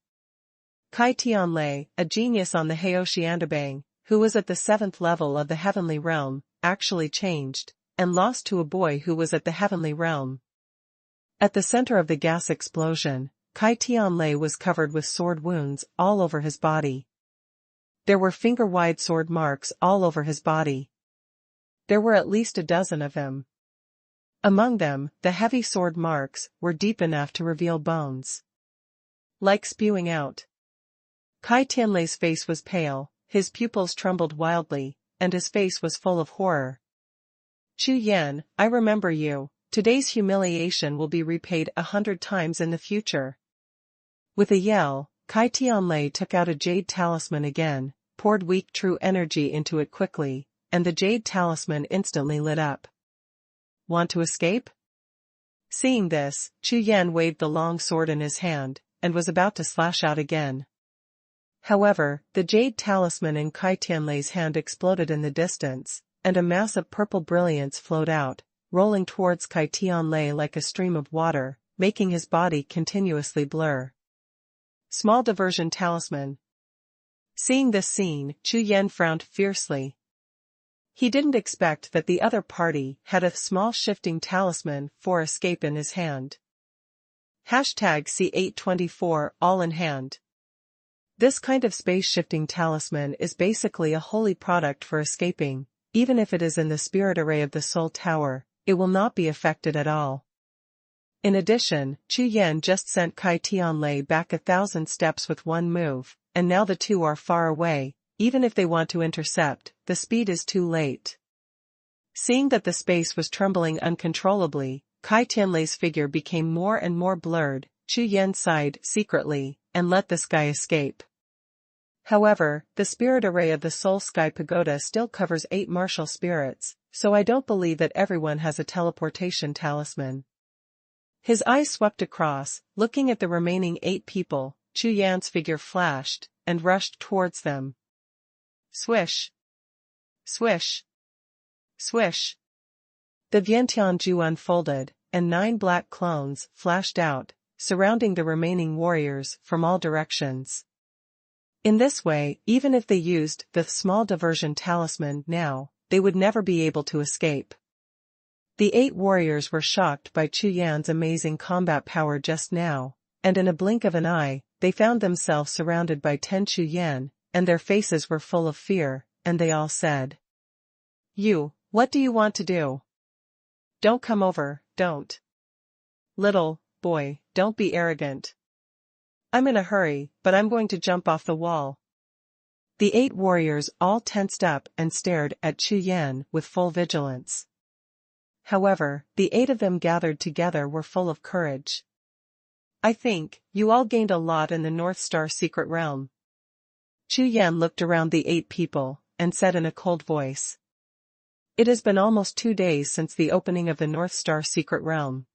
Kai Tianlei, a genius on the Heoxiandabang, who was at the 7th level of the heavenly realm, actually changed, and lost to a boy who was at the heavenly realm. At the center of the gas explosion, Kai Tianlei was covered with sword wounds all over his body. There were finger-wide sword marks all over his body. There were at least a dozen of them. Among them, the heavy sword marks were deep enough to reveal bones. Like spewing out. Kai Tianlei's face was pale, his pupils trembled wildly, and his face was full of horror. Chu Yan, I remember you. Today's humiliation will be repaid 100 times in the future. With a yell, Kai Tianlei took out a jade talisman again, poured weak true energy into it quickly, and the jade talisman instantly lit up. Want to escape? Seeing this, Chu Yan waved the long sword in his hand, and was about to slash out again. However, the jade talisman in Kai Tianlei's hand exploded in the distance, and a mass of purple brilliance flowed out, rolling towards Kai Tianlei like a stream of water, making his body continuously blur. Small diversion talisman. Seeing this scene, Chu Yan frowned fiercely. He didn't expect that the other party had a small shifting talisman for escape in his hand. #C824 all in hand. This kind of space-shifting talisman is basically a holy product for escaping. Even if it is in the spirit array of the Soul Tower, it will not be affected at all. In addition, Chu Yan just sent Kai Tianlei back 1,000 steps with one move, and now the two are far away. Even if they want to intercept, the speed is too late. Seeing that the space was trembling uncontrollably, Kai Tianlei's figure became more and more blurred. Chu Yan sighed secretly, and let the sky escape. However, the spirit array of the Soul Sky Pagoda still covers 8 martial spirits, so I don't believe that everyone has a teleportation talisman. His eyes swept across, looking at the remaining 8 people. Chu Yan's figure flashed, and rushed towards them. Swish! Swish! Swish! The Vientianju unfolded, and 9 black clones flashed out, surrounding the remaining warriors from all directions. In this way, even if they used the small diversion talisman now, they would never be able to escape. The 8 warriors were shocked by Chu Yan's amazing combat power just now, and in a blink of an eye, they found themselves surrounded by 10 Chu Yan, and their faces were full of fear, and they all said, "You, what do you want to do? Don't come over, don't. Little boy, don't be arrogant. I'm in a hurry, but I'm going to jump off the wall." The 8 warriors all tensed up and stared at Chu Yan with full vigilance. However, the 8 of them gathered together were full of courage. "I think, you all gained a lot in the North Star Secret Realm." Chu Yan looked around the 8 people, and said in a cold voice. "It has been almost 2 days since the opening of the North Star Secret Realm.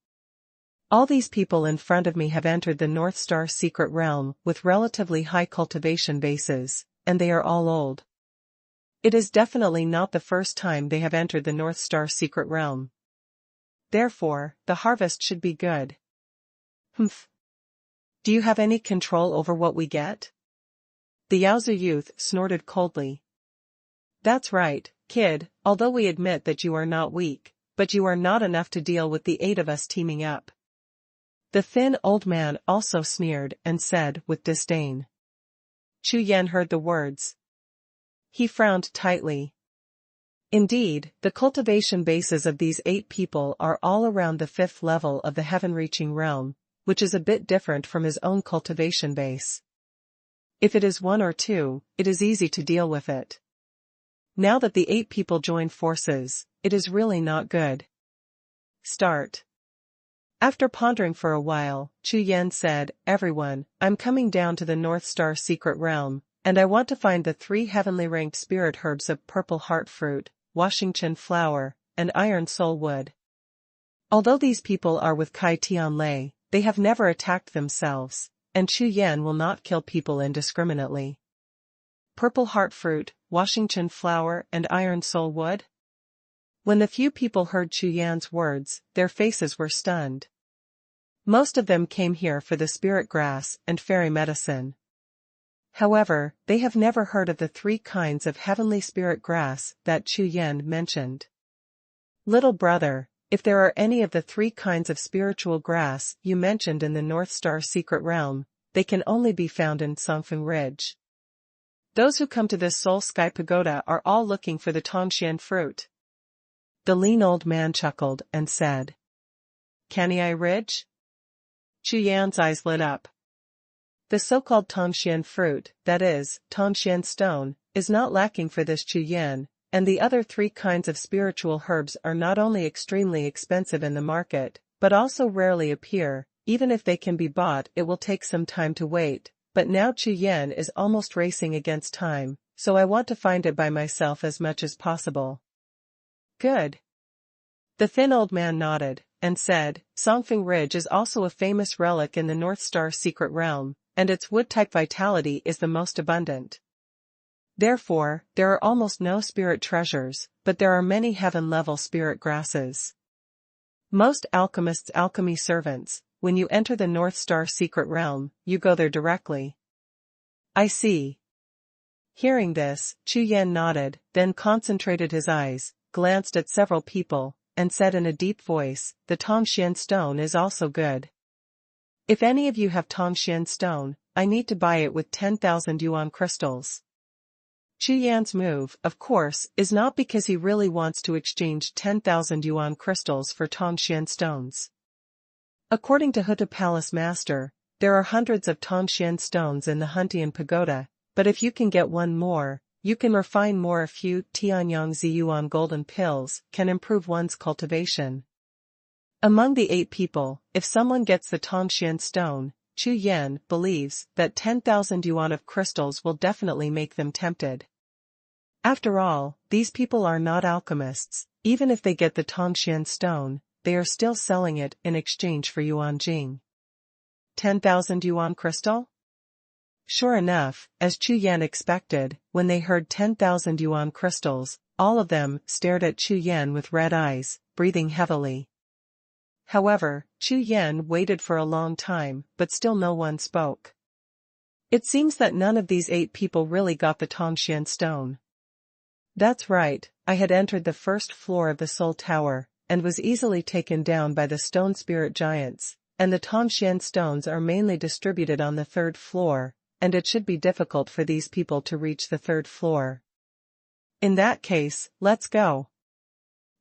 All these people in front of me have entered the North Star Secret Realm with relatively high cultivation bases, and they are all old. It is definitely not the first time they have entered the North Star Secret Realm. Therefore, the harvest should be good." "Humph. Do you have any control over what we get?" The Yaozu youth snorted coldly. "That's right, kid, although we admit that you are not weak, but you are not enough to deal with the 8 of us teaming up." The thin old man also sneered and said with disdain. Chu Yan heard the words. He frowned tightly. Indeed, the cultivation bases of these 8 people are all around the 5th level of the heaven-reaching realm, which is a bit different from his own cultivation base. If it is 1 or 2, it is easy to deal with it. Now that the 8 people join forces, it is really not good. Start. After pondering for a while, Chu Yan said, "Everyone, I'm coming down to the North Star Secret Realm, and I want to find the 3 heavenly ranked spirit herbs of Purple Heart Fruit, Washington Flower, and Iron Soul Wood. Although these people are with Kai Tianlei, they have never attacked themselves, and Chu Yan will not kill people indiscriminately. Purple Heart Fruit, Washington Flower, and Iron Soul Wood?" When the few people heard Chu Yan's words, their faces were stunned. Most of them came here for the spirit grass and fairy medicine. However, they have never heard of the 3 kinds of heavenly spirit grass that Chu Yan mentioned. "Little brother, if there are any of the 3 kinds of spiritual grass you mentioned in the North Star Secret Realm, they can only be found in Songfeng Ridge. Those who come to this Soul Sky Pagoda are all looking for the Tongxian fruit." The lean old man chuckled and said. "Canai Ridge?" Chu Yan's eyes lit up. The so-called Tongxian fruit, that is, Tongxian stone, is not lacking for this Chu Yan, and the other 3 kinds of spiritual herbs are not only extremely expensive in the market, but also rarely appear. Even if they can be bought, it will take some time to wait, but now Chu Yan is almost racing against time, so I want to find it by myself as much as possible." "Good." The thin old man nodded, and said, "Songfeng Ridge is also a famous relic in the North Star Secret Realm, and its wood-type vitality is the most abundant. Therefore, there are almost no spirit treasures, but there are many heaven-level spirit grasses. Most alchemists' alchemy servants, when you enter the North Star Secret Realm, you go there directly." "I see." Hearing this, Chu Yan nodded, then concentrated his eyes, glanced at several people, and said in a deep voice, "The Tongxian stone is also good. If any of you have Tongxian stone, I need to buy it with 10,000 yuan crystals." Chu Yan's move, of course, is not because he really wants to exchange 10,000 yuan crystals for Tongxian stones. According to Huta Palace Master, there are hundreds of Tongxian stones in the Huntian Pagoda, but if you can get one more, you can refine more. A few Tianyang Ziyuan golden pills can improve one's cultivation. Among the 8 people, if someone gets the Tongxian stone, Chu Yan believes that 10,000 yuan of crystals will definitely make them tempted. After all, these people are not alchemists. Even if they get the Tongxian stone, they are still selling it in exchange for yuan jing. 10,000 yuan crystal? Sure enough, as Chu Yan expected, when they heard 10,000 yuan crystals, all of them stared at Chu Yan with red eyes, breathing heavily. However, Chu Yan waited for a long time, but still no one spoke. It seems that none of these 8 people really got the Tongxian stone. That's right, I had entered the first floor of the Soul Tower, and was easily taken down by the stone spirit giants, and the Tongxian stones are mainly distributed on the 3rd floor, and it should be difficult for these people to reach the 3rd floor. In that case, let's go.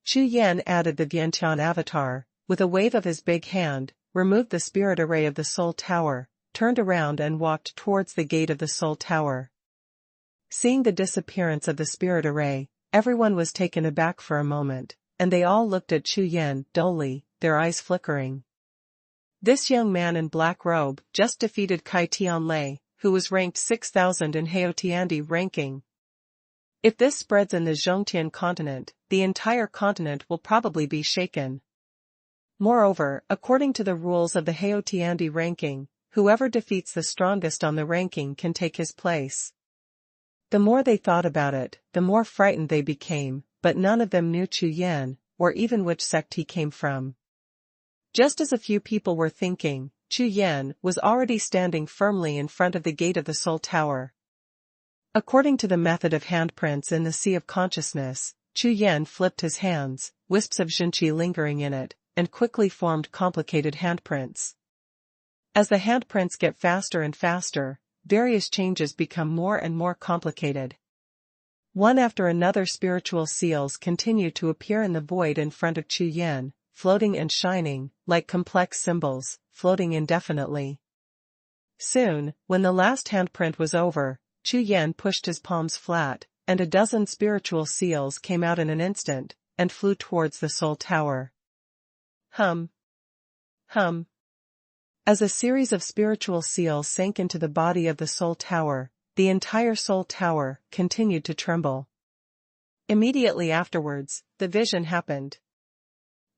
Chu Yan added the Vientian avatar, with a wave of his big hand, removed the spirit array of the Soul Tower, turned around and walked towards the gate of the Soul Tower. Seeing the disappearance of the spirit array, everyone was taken aback for a moment, and they all looked at Chu Yan dully, their eyes flickering. This young man in black robe just defeated Kai Tianlei, who was ranked 6,000 in Heotiandi ranking. If this spreads in the Zhongtian continent, the entire continent will probably be shaken. Moreover, according to the rules of the Heotiandi ranking, whoever defeats the strongest on the ranking can take his place. The more they thought about it, the more frightened they became, but none of them knew Chu Yan, or even which sect he came from. Just as a few people were thinking, Chu Yan was already standing firmly in front of the gate of the Soul Tower. According to the method of handprints in the Sea of Consciousness, Chu Yan flipped his hands, wisps of Xunqi lingering in it, and quickly formed complicated handprints. As the handprints get faster and faster, various changes become more and more complicated. One after another spiritual seals continue to appear in the void in front of Chu Yan, floating and shining, like complex symbols, floating indefinitely. Soon, when the last handprint was over, Chu Yan pushed his palms flat, and a dozen spiritual seals came out in an instant, and flew towards the Soul Tower. Hum. Hum. As a series of spiritual seals sank into the body of the Soul Tower, the entire Soul Tower continued to tremble. Immediately afterwards, the vision happened.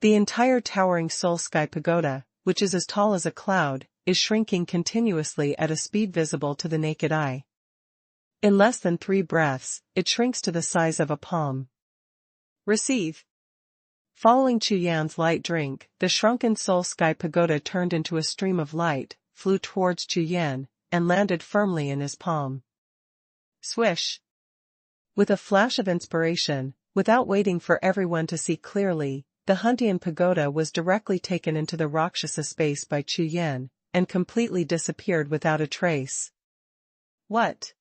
The entire towering Soul Sky Pagoda, which is as tall as a cloud, is shrinking continuously at a speed visible to the naked eye. In less than 3 breaths, it shrinks to the size of a palm. Receive. Following Chu Yan's light drink, the shrunken Soul Sky Pagoda turned into a stream of light, flew towards Chu Yan, and landed firmly in his palm. Swish! With a flash of inspiration, without waiting for everyone to see clearly, the Huntian Pagoda was directly taken into the Rakshasa space by Chu Yan, and completely disappeared without a trace. What?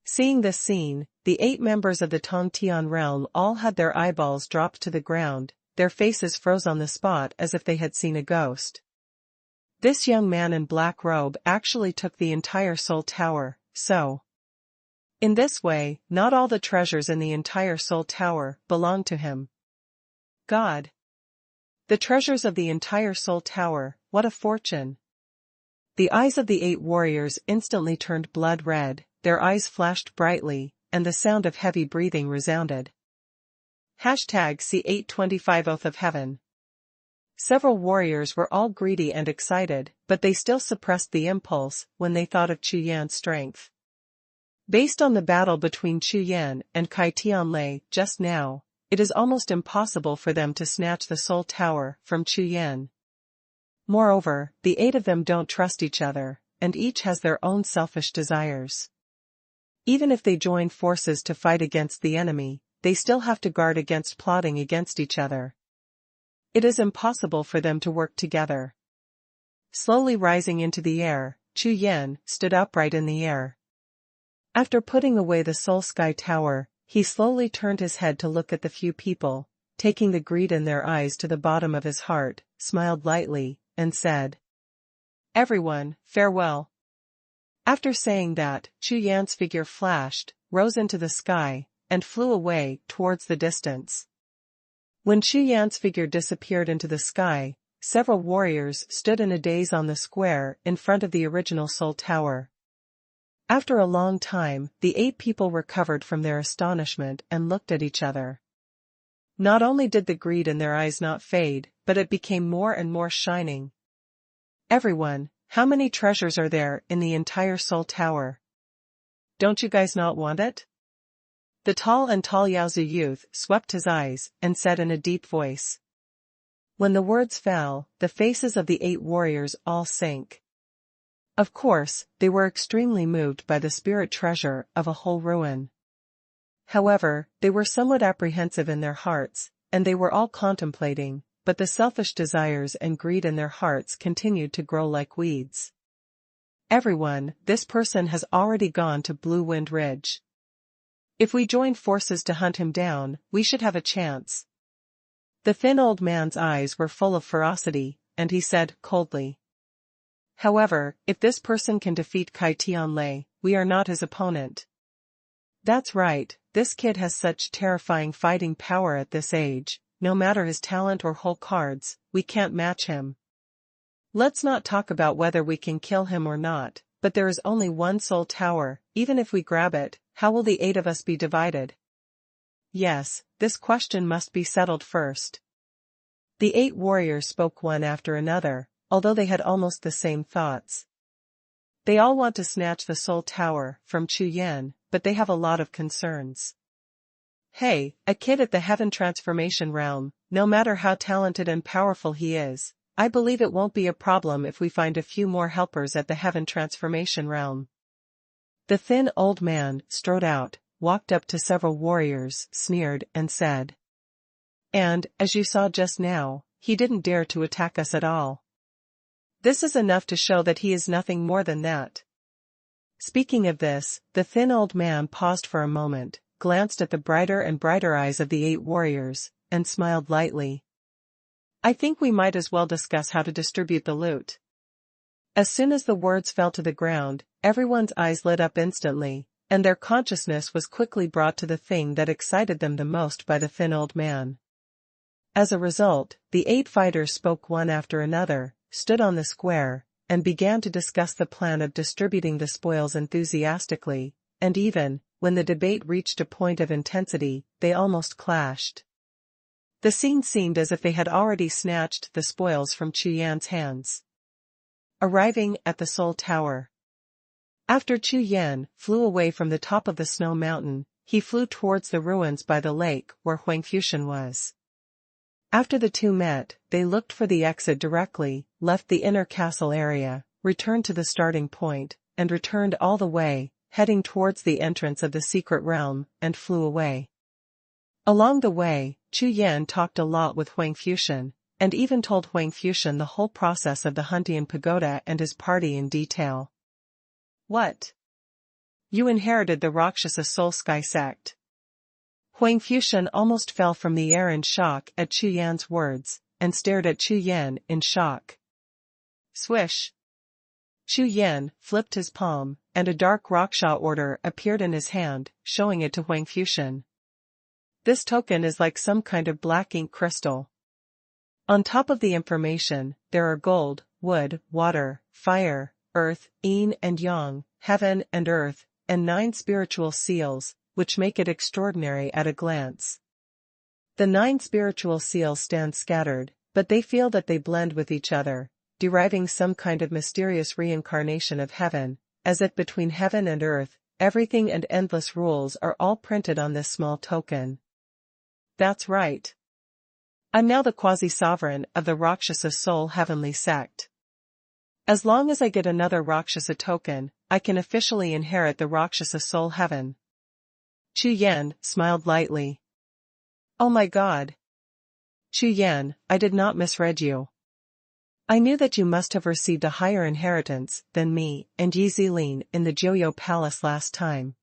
Seeing this scene, the 8 members of the Tongtian realm all had their eyeballs dropped to the ground, their faces froze on the spot as if they had seen a ghost. This young man in black robe actually took the entire Soul Tower, so. In this way, not all the treasures in the entire Soul Tower belonged to him. God! The treasures of the entire Soul Tower, what a fortune! The eyes of the 8 warriors instantly turned blood red, their eyes flashed brightly, and the sound of heavy breathing resounded. #C825 Oath of Heaven. Several warriors were all greedy and excited, but they still suppressed the impulse when they thought of Chu Yan's strength. Based on the battle between Chu Yan and Kai Tianlei just now, it is almost impossible for them to snatch the Soul Tower from Chu Yan. Moreover, the 8 of them don't trust each other, and each has their own selfish desires. Even if they join forces to fight against the enemy, they still have to guard against plotting against each other. It is impossible for them to work together. Slowly rising into the air, Chu Yan stood upright in the air. After putting away the Soul Sky Tower, he slowly turned his head to look at the few people, taking the greed in their eyes to the bottom of his heart, smiled lightly, and said, "Everyone, farewell." After saying that, Chu Yan's figure flashed, rose into the sky, and flew away towards the distance. When Chu Yan's figure disappeared into the sky, several warriors stood in a daze on the square in front of the original Soul Tower. After a long time, the 8 people recovered from their astonishment and looked at each other. Not only did the greed in their eyes not fade, but it became more and more shining. Everyone, how many treasures are there in the entire Soul Tower? Don't you guys not want it? The tall and tall Yaozi youth swept his eyes and said in a deep voice. When the words fell, the faces of the 8 warriors all sank. Of course, they were extremely moved by the spirit treasure of a whole ruin. However, they were somewhat apprehensive in their hearts, and they were all contemplating, but the selfish desires and greed in their hearts continued to grow like weeds. Everyone, this person has already gone to Blue Wind Ridge. If we join forces to hunt him down, we should have a chance. The thin old man's eyes were full of ferocity, and he said coldly. However, if this person can defeat Kai Tianlei, we are not his opponent. That's right, this kid has such terrifying fighting power at this age, no matter his talent or whole cards, we can't match him. Let's not talk about whether we can kill him or not, but there is only one Soul Tower, even if we grab it, how will the 8 of us be divided? Yes, this question must be settled first. The 8 warriors spoke one after another, although they had almost the same thoughts. They all want to snatch the Soul Tower from Chu Yan, but they have a lot of concerns. Hey, a kid at the Heaven Transformation Realm, no matter how talented and powerful he is, I believe it won't be a problem if we find a few more helpers at the Heaven Transformation Realm. The thin old man strode out, walked up to several warriors, sneered, and said. And, as you saw just now, he didn't dare to attack us at all. This is enough to show that he is nothing more than that. Speaking of this, the thin old man paused for a moment, glanced at the brighter and brighter eyes of the 8 warriors, and smiled lightly. I think we might as well discuss how to distribute the loot. As soon as the words fell to the ground, everyone's eyes lit up instantly, and their consciousness was quickly brought to the thing that excited them the most by the thin old man. As a result, the 8 fighters spoke one after another, stood on the square, and began to discuss the plan of distributing the spoils enthusiastically, and even, when the debate reached a point of intensity, they almost clashed. The scene seemed as if they had already snatched the spoils from Chu Yan's hands. Arriving at the Soul Tower. After Chu Yan flew away from the top of the snow mountain, he flew towards the ruins by the lake where Xuanhuan was. After the two met, they looked for the exit directly, left the inner castle area, returned to the starting point, and returned all the way, heading towards the entrance of the secret realm, and flew away. Along the way, Chu Yan talked a lot with Xuanhuan, and even told Xuanhuan the whole process of the Huntian Pagoda and his party in detail. What? You inherited the Rakshasa Soul Sky sect. Xuanhuan almost fell from the air in shock at Chu Yan's words, and stared at Chu Yan in shock. Swish! Chu Yan flipped his palm, and a dark Rakshasa order appeared in his hand, showing it to Xuanhuan. This token is like some kind of black ink crystal. On top of the information, there are gold, wood, water, fire, earth, yin and yang, heaven and earth, and 9 spiritual seals, which make it extraordinary at a glance. The 9 spiritual seals stand scattered, but they feel that they blend with each other, deriving some kind of mysterious reincarnation of heaven, as if between heaven and earth, everything and endless rules are all printed on this small token. That's right. I'm now the quasi-sovereign of the Rakshasa Soul Heavenly Sect. As long as I get another Rakshasa token, I can officially inherit the Rakshasa Soul Heaven. Chu Yan smiled lightly. Oh my god. Chu Yan, I did not misread you. I knew that you must have received a higher inheritance than me and Yi Zilin in the Jiuxiao Palace last time.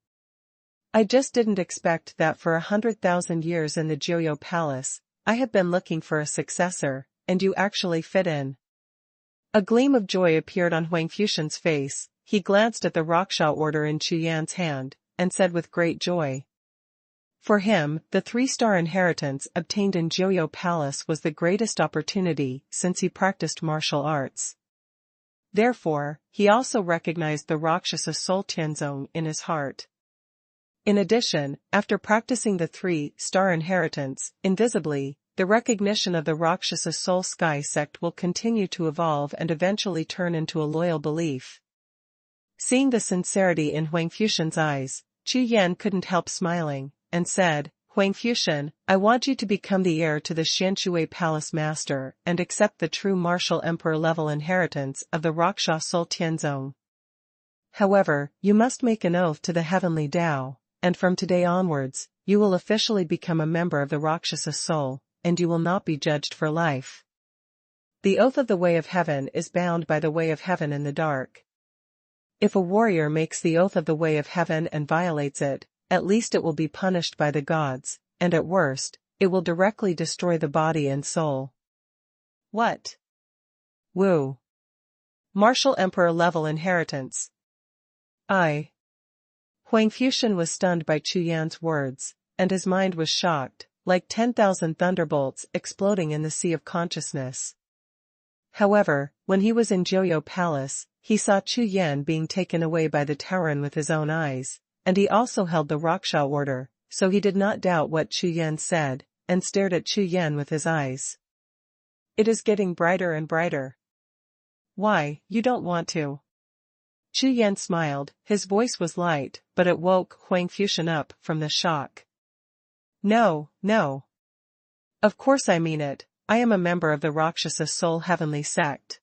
I just didn't expect that for 100,000 years in the Jiuxiao Palace, I have been looking for a successor, and you actually fit in. A gleam of joy appeared on Xuanhuan's face. He glanced at the Rakshasa order in Chu Yan's hand, and said with great joy. For him, the 3-star inheritance obtained in Jiuxiao Palace was the greatest opportunity since he practiced martial arts. Therefore, he also recognized the Rakshasa soul Tianzong in his heart. In addition, after practicing the 3-star inheritance, invisibly, the recognition of the Rakshasa soul sky sect will continue to evolve and eventually turn into a loyal belief. Seeing the sincerity in Huang Fuxian's eyes, Chu Yan couldn't help smiling, and said, Huang Fuxian, I want you to become the heir to the Xuanhuan Palace Master and accept the true martial emperor-level inheritance of the Rakshasa soul Tianzong. However, you must make an oath to the heavenly Tao, and from today onwards, you will officially become a member of the Rakshasa soul, and you will not be judged for life. The oath of the way of heaven is bound by the way of heaven in the dark. If a warrior makes the oath of the way of heaven and violates it, at least it will be punished by the gods, and at worst, it will directly destroy the body and soul. What? Wu. Martial Emperor level inheritance. Huang Fuxian was stunned by Chu Yan's words, and his mind was shocked, like 10,000 thunderbolts exploding in the sea of consciousness. However, when he was in Jiuxiao Palace, he saw Chu Yan being taken away by the Tauren with his own eyes, and he also held the Rakshasa order, so he did not doubt what Chu Yan said, and stared at Chu Yan with his eyes. It is getting brighter and brighter. Why, you don't want to? Chu Yan smiled, his voice was light, but it woke Huang Fuxian up from the shock. No, no. Of course I mean it, I am a member of the Rakshasa soul heavenly sect.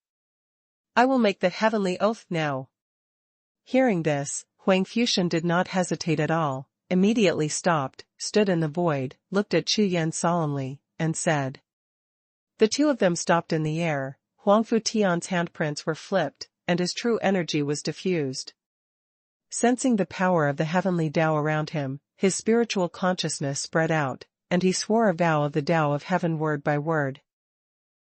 I will make the heavenly oath now. Hearing this, Huang Fuxian did not hesitate at all, immediately stopped, stood in the void, looked at Chu Yan solemnly, and said. The two of them stopped in the air, Huang Futian's handprints were flipped, and his true energy was diffused. Sensing the power of the heavenly Tao around him, his spiritual consciousness spread out, and he swore a vow of the Tao of heaven word by word.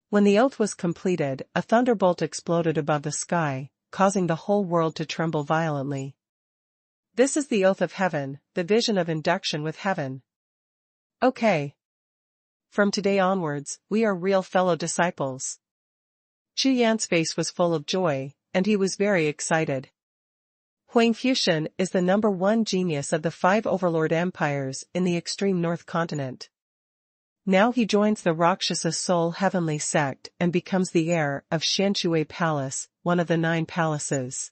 When the oath was completed, a thunderbolt exploded above the sky, causing the whole world to tremble violently. This is the oath of heaven, the vision of induction with heaven. Okay. From today onwards, we are real fellow disciples. Chu Yan's face was full of joy, and he was very excited. Huang Fuxian is the #1 genius of the 5 overlord empires in the extreme north continent. Now he joins the Rakshasa soul heavenly sect and becomes the heir of Xuanhuan Palace, one of the 9 palaces.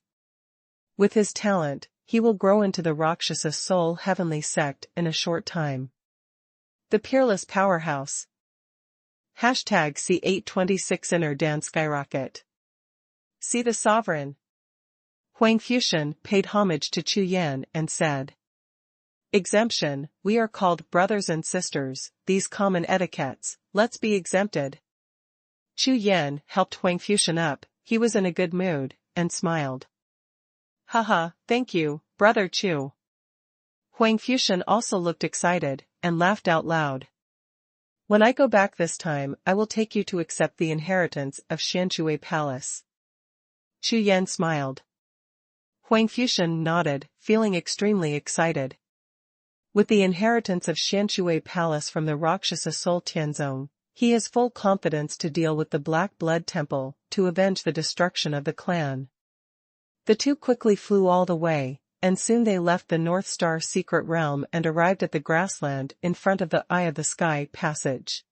With his talent, he will grow into the Rakshasa soul heavenly sect in a short time. The peerless powerhouse. #C826 Inner Dan Skyrocket. See the sovereign. Huang Fuxian paid homage to Chu Yan and said. Exemption, we are called brothers and sisters, these common etiquettes, let's be exempted. Chu Yan helped Huang Fuxian up, he was in a good mood, and smiled. Haha, thank you, brother Chu. Huang Fuxian also looked excited, and laughed out loud. When I go back this time, I will take you to accept the inheritance of Xuanhuan Palace. Chu Yan smiled. Huang Fuxian nodded, feeling extremely excited. With the inheritance of Xuanhuan Palace from the Rakshasa soul Tianzong, he has full confidence to deal with the Black Blood Temple, to avenge the destruction of the clan. The two quickly flew all the way, and soon they left the North Star secret realm and arrived at the grassland in front of the Eye of the Sky passage.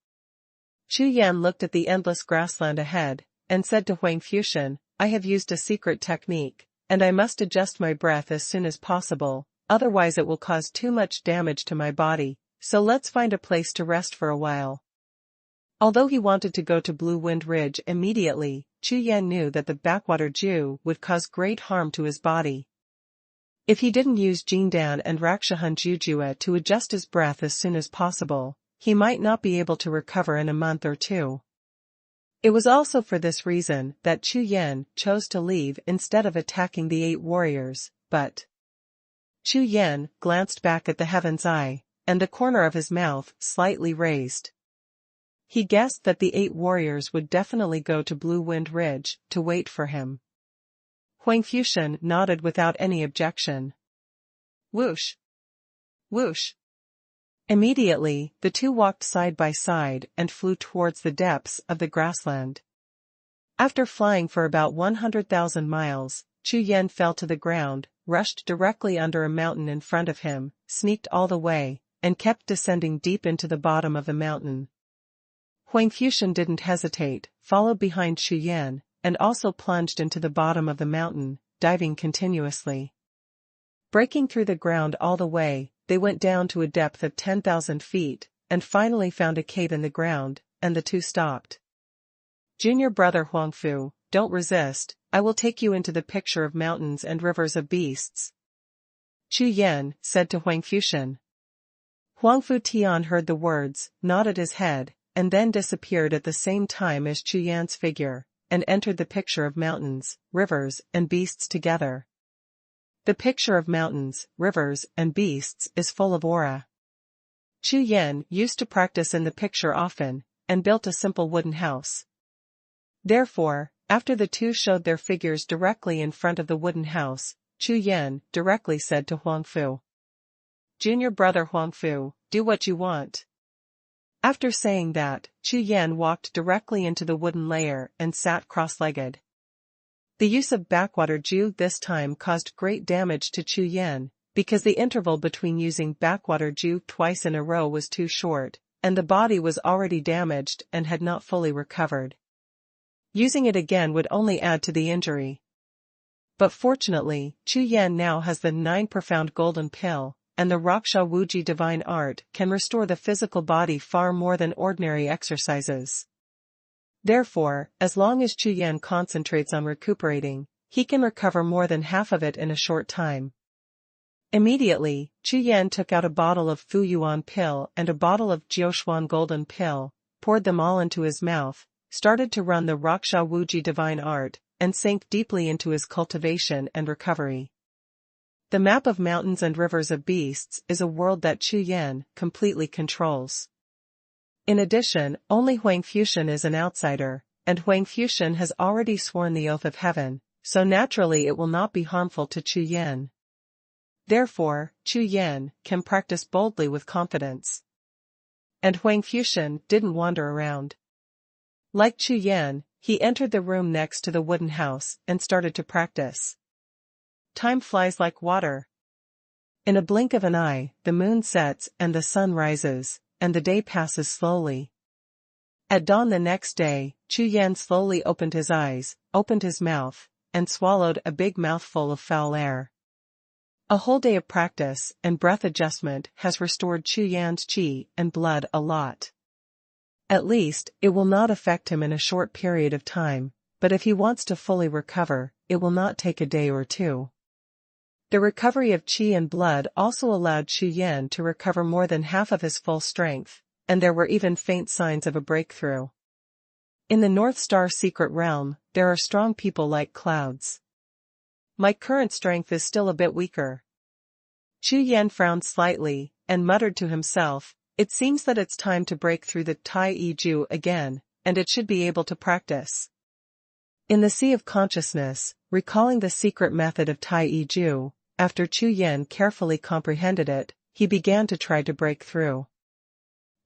Chu Yan looked at the endless grassland ahead, and said to Huang Fuxian, I have used a secret technique, and I must adjust my breath as soon as possible, otherwise it will cause too much damage to my body, so let's find a place to rest for a while. Although he wanted to go to Blue Wind Ridge immediately, Chu Yan knew that the backwater Jiu would cause great harm to his body. If he didn't use Jingdan and Rakshahan Jujua to adjust his breath as soon as possible, he might not be able to recover in a month or 2. It was also for this reason that Chu Yan chose to leave instead of attacking the 8 warriors, but Chu Yan glanced back at the Heaven's Eye, and the corner of his mouth slightly raised. He guessed that the 8 warriors would definitely go to Blue Wind Ridge to wait for him. Huang Fuxian nodded without any objection. Whoosh! Whoosh! Immediately, the two walked side by side and flew towards the depths of the grassland. After flying for about 100,000 miles, Chu Yan fell to the ground, rushed directly under a mountain in front of him, sneaked all the way, and kept descending deep into the bottom of the mountain. Xuanhuan didn't hesitate, followed behind Chu Yan, and also plunged into the bottom of the mountain, diving continuously. Breaking through the ground all the way, they went down to a depth of 10,000 feet, and finally found a cave in the ground, and the two stopped. Junior brother Huangfu, don't resist, I will take you into the picture of mountains and rivers of beasts. Chu Yan said to Xuanhuan. Huangfu Tian heard the words, nodded his head, and then disappeared at the same time as Chu Yan's figure, and entered the picture of mountains, rivers, and beasts together. The picture of mountains, rivers, and beasts is full of aura. Chu Yan used to practice in the picture often, and built a simple wooden house. Therefore, after the two showed their figures directly in front of the wooden house, Chu Yan directly said to Huangfu. Junior brother Huangfu, do what you want. After saying that, Chu Yan walked directly into the wooden layer and sat cross-legged. The use of backwater Jiu this time caused great damage to Chu Yan, because the interval between using backwater Jiu twice in a row was too short, and the body was already damaged and had not fully recovered. Using it again would only add to the injury. But fortunately, Chu Yan now has the 9 profound golden pill, and the Raksha Wuji divine art can restore the physical body far more than ordinary exercises. Therefore, as long as Chu Yan concentrates on recuperating, he can recover more than half of it in a short time. Immediately, Chu Yan took out a bottle of Fu Yuan pill and a bottle of Jiuxiao golden pill, poured them all into his mouth, started to run the Raksha Wuji divine art, and sank deeply into his cultivation and recovery. The map of mountains and rivers of beasts is a world that Chu Yan completely controls. In addition, only Xuanhuan is an outsider, and Xuanhuan has already sworn the oath of heaven, so naturally it will not be harmful to Chu Yan. Therefore, Chu Yan can practice boldly with confidence. And Xuanhuan didn't wander around. Like Chu Yan, he entered the room next to the wooden house and started to practice. Time flies like water. In a blink of an eye, the moon sets and the sun rises, and the day passes slowly. At dawn the next day, Chu Yan slowly opened his eyes, opened his mouth, and swallowed a big mouthful of foul air. A whole day of practice and breath adjustment has restored Chu Yan's qi and blood a lot. At least, it will not affect him in a short period of time, but if he wants to fully recover, it will not take a day or two. The recovery of qi and blood also allowed Chu Yan to recover more than half of his full strength, and there were even faint signs of a breakthrough. In the North Star secret realm, there are strong people like clouds. My current strength is still a bit weaker. Chu Yan frowned slightly, and muttered to himself, it seems that it's time to break through the Tai Yi Ju again, and it should be able to practice. In the Sea of Consciousness, recalling the secret method of Tai Yi Ju, after Chu Yan carefully comprehended it, he began to try to break through.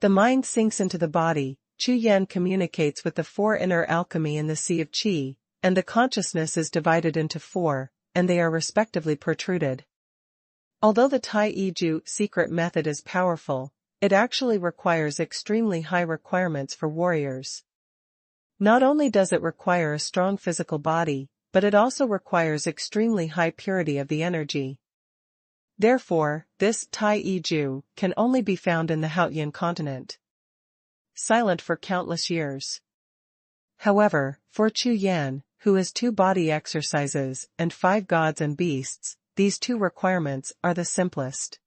The mind sinks into the body, Chu Yan communicates with the 4 inner alchemy in the Sea of Qi, and the consciousness is divided into 4, and they are respectively protruded. Although the Tai Yi Ju secret method is powerful, it actually requires extremely high requirements for warriors. Not only does it require a strong physical body, but it also requires extremely high purity of the energy. Therefore, this Tai Yi Ju can only be found in the Haotian continent. Silent for countless years. However, for Chu Yan, who has 2 body exercises and 5 gods and beasts, these 2 requirements are the simplest.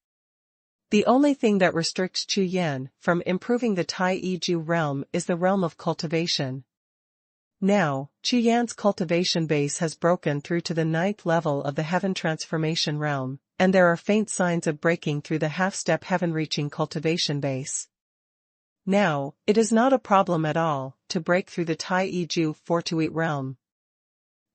The only thing that restricts Chu Yan from improving the Tai Yi Ju realm is the realm of cultivation. Now, Chu Yan's cultivation base has broken through to the 9th level of the heaven transformation realm, and there are faint signs of breaking through the half-step heaven-reaching cultivation base. Now, it is not a problem at all to break through the Tai Yi Ju 4-8 realm.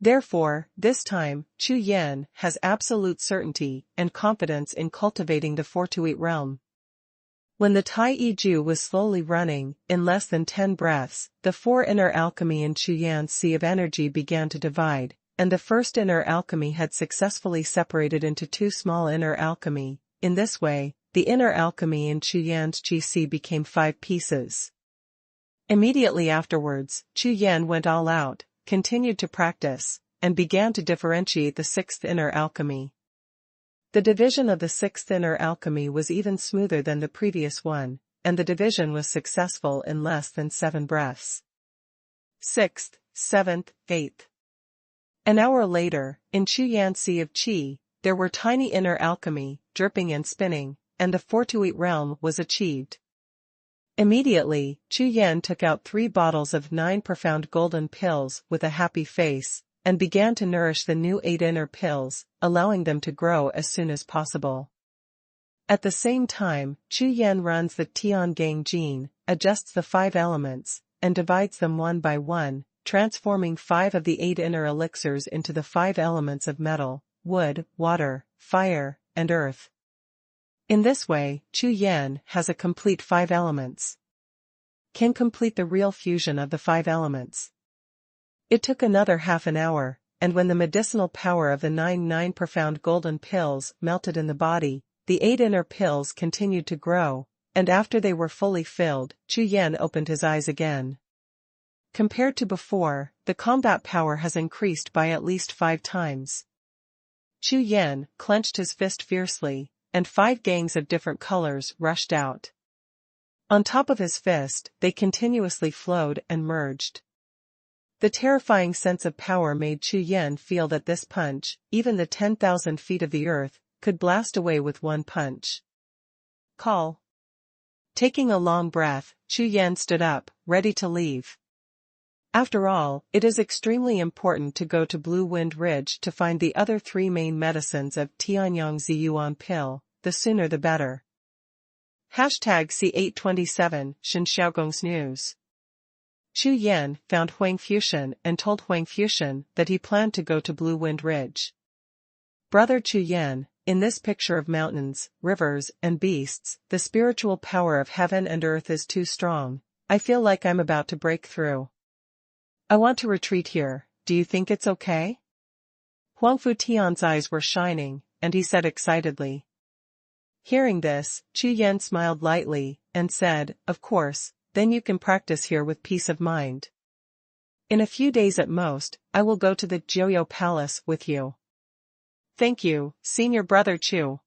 Therefore, this time, Chu Yan has absolute certainty and confidence in cultivating the 4-8 realm. When the Tai Yi Ju was slowly running, in less than 10 breaths, the 4 inner alchemy in Chu Yan's sea of energy began to divide, and the first inner alchemy had successfully separated into 2 small inner alchemy. In this way, the inner alchemy in Chu Yan's Qi Sea became 5 pieces. Immediately afterwards, Chu Yan went all out, continued to practice, and began to differentiate the 6th inner alchemy. The division of the 6th inner alchemy was even smoother than the previous one, and the division was successful in less than 7 breaths. 6th, 7th, 8th. An hour later, in Chu Yan's Sea of Qi, there were tiny inner alchemy, dripping and spinning, and the 4-8 realm was achieved. Immediately, Chu Yan took out 3 bottles of 9 profound golden pills with a happy face, and began to nourish the new 8 inner pills, allowing them to grow as soon as possible. At the same time, Chu Yan runs the Tiangang gene, adjusts the 5 elements, and divides them one by one, transforming 5 of the 8 inner elixirs into the 5 elements of metal, wood, water, fire, and earth. In this way, Chu Yan has a complete 5 elements. Can complete the real fusion of the 5 elements. It took another half an hour, and when the medicinal power of the 9 profound golden pills melted in the body, the 8 inner pills continued to grow, and after they were fully filled, Chu Yan opened his eyes again. Compared to before, the combat power has increased by at least 5 times. Chu Yan clenched his fist fiercely, and 5 gangs of different colors rushed out. On top of his fist, they continuously flowed and merged. The terrifying sense of power made Chu Yan feel that this punch, even the 10,000 feet of the earth, could blast away with one punch. Call. Taking a long breath, Chu Yan stood up, ready to leave. After all, it is extremely important to go to Blue Wind Ridge to find the other 3 main medicines of Tianyang Ziyuan pill, the sooner the better. #C827 Shenxiaogong's News. Chu Yan found Huang Fuxian and told Huang Fuxian that he planned to go to Blue Wind Ridge. Brother Chu Yan, in this picture of mountains, rivers, and beasts, the spiritual power of heaven and earth is too strong. I feel like I'm about to break through. I want to retreat here, do you think it's okay? Huang Futian's eyes were shining, and he said excitedly. Hearing this, Chu Yan smiled lightly, and said, of course, then you can practice here with peace of mind. In a few days at most, I will go to the Jiuxiao Palace with you. Thank you, Senior Brother Chu.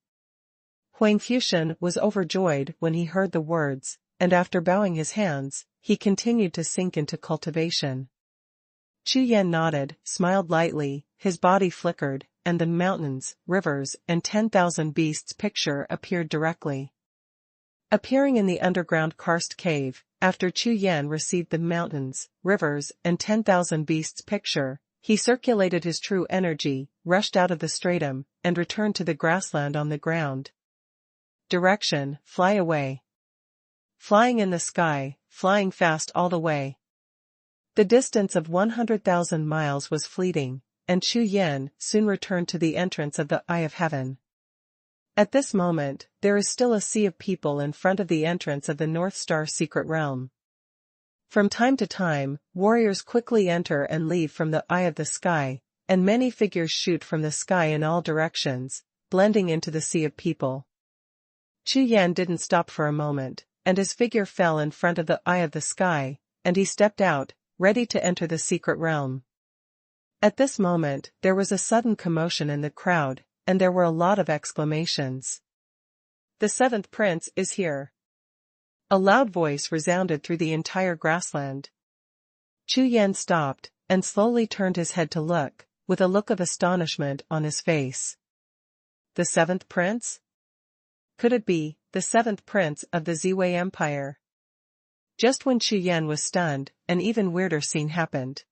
Huang Fuxian was overjoyed when he heard the words, and after bowing his hands, he continued to sink into cultivation. Chu Yan nodded, smiled lightly, his body flickered, and the mountains, rivers, and 10,000 beasts picture appeared directly. Appearing in the underground karst cave, after Chu Yan received the mountains, rivers, and 10,000 beasts picture, he circulated his true energy, rushed out of the stratum, and returned to the grassland on the ground. Direction, fly away. Flying in the sky, flying fast all the way. The distance of 100,000 miles was fleeting, and Chu Yan soon returned to the entrance of the Eye of Heaven. At this moment, there is still a sea of people in front of the entrance of the North Star secret realm. From time to time, warriors quickly enter and leave from the eye of the sky, and many figures shoot from the sky in all directions, blending into the sea of people. Chu Yan didn't stop for a moment, and his figure fell in front of the eye of the sky, and he stepped out, ready to enter the secret realm. At this moment, there was a sudden commotion in the crowd, and there were a lot of exclamations. The 7th prince is here. A loud voice resounded through the entire grassland. Chu Yan stopped, and slowly turned his head to look, with a look of astonishment on his face. The 7th prince? Could it be the 7th prince of the Ziwei Empire? Just when Chu Yan was stunned, an even weirder scene happened.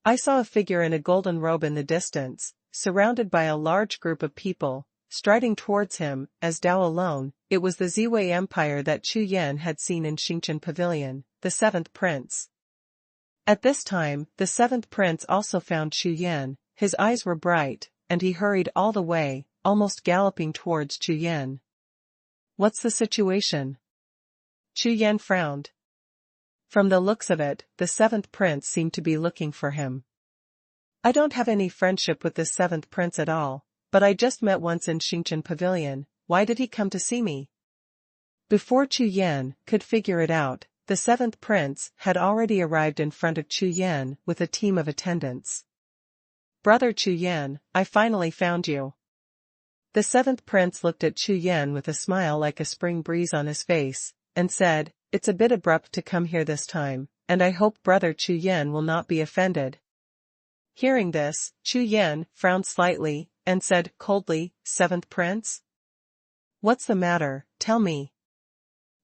I saw a figure in a golden robe in the distance, surrounded by a large group of people, striding towards him, as Dao alone. It was the Ziwei Empire that Chu Yan had seen in Xingchen Pavilion, the 7th prince. At this time, the seventh prince also found Chu Yan. His eyes were bright, and he hurried all the way, almost galloping towards Chu Yan. What's the situation? Chu Yan frowned. From the looks of it, the seventh prince seemed to be looking for him. I don't have any friendship with this seventh prince at all, but I just met once in Xingchen Pavilion. Why did he come to see me? Before Chu Yan could figure it out, the seventh prince had already arrived in front of Chu Yan with a team of attendants. Brother Chu Yan, I finally found you. The seventh prince looked at Chu Yan with a smile like a spring breeze on his face, and said, It's a bit abrupt to come here this time, and I hope Brother Chu Yan will not be offended. Hearing this, Chu Yan frowned slightly, and said coldly, Seventh prince? What's the matter, tell me.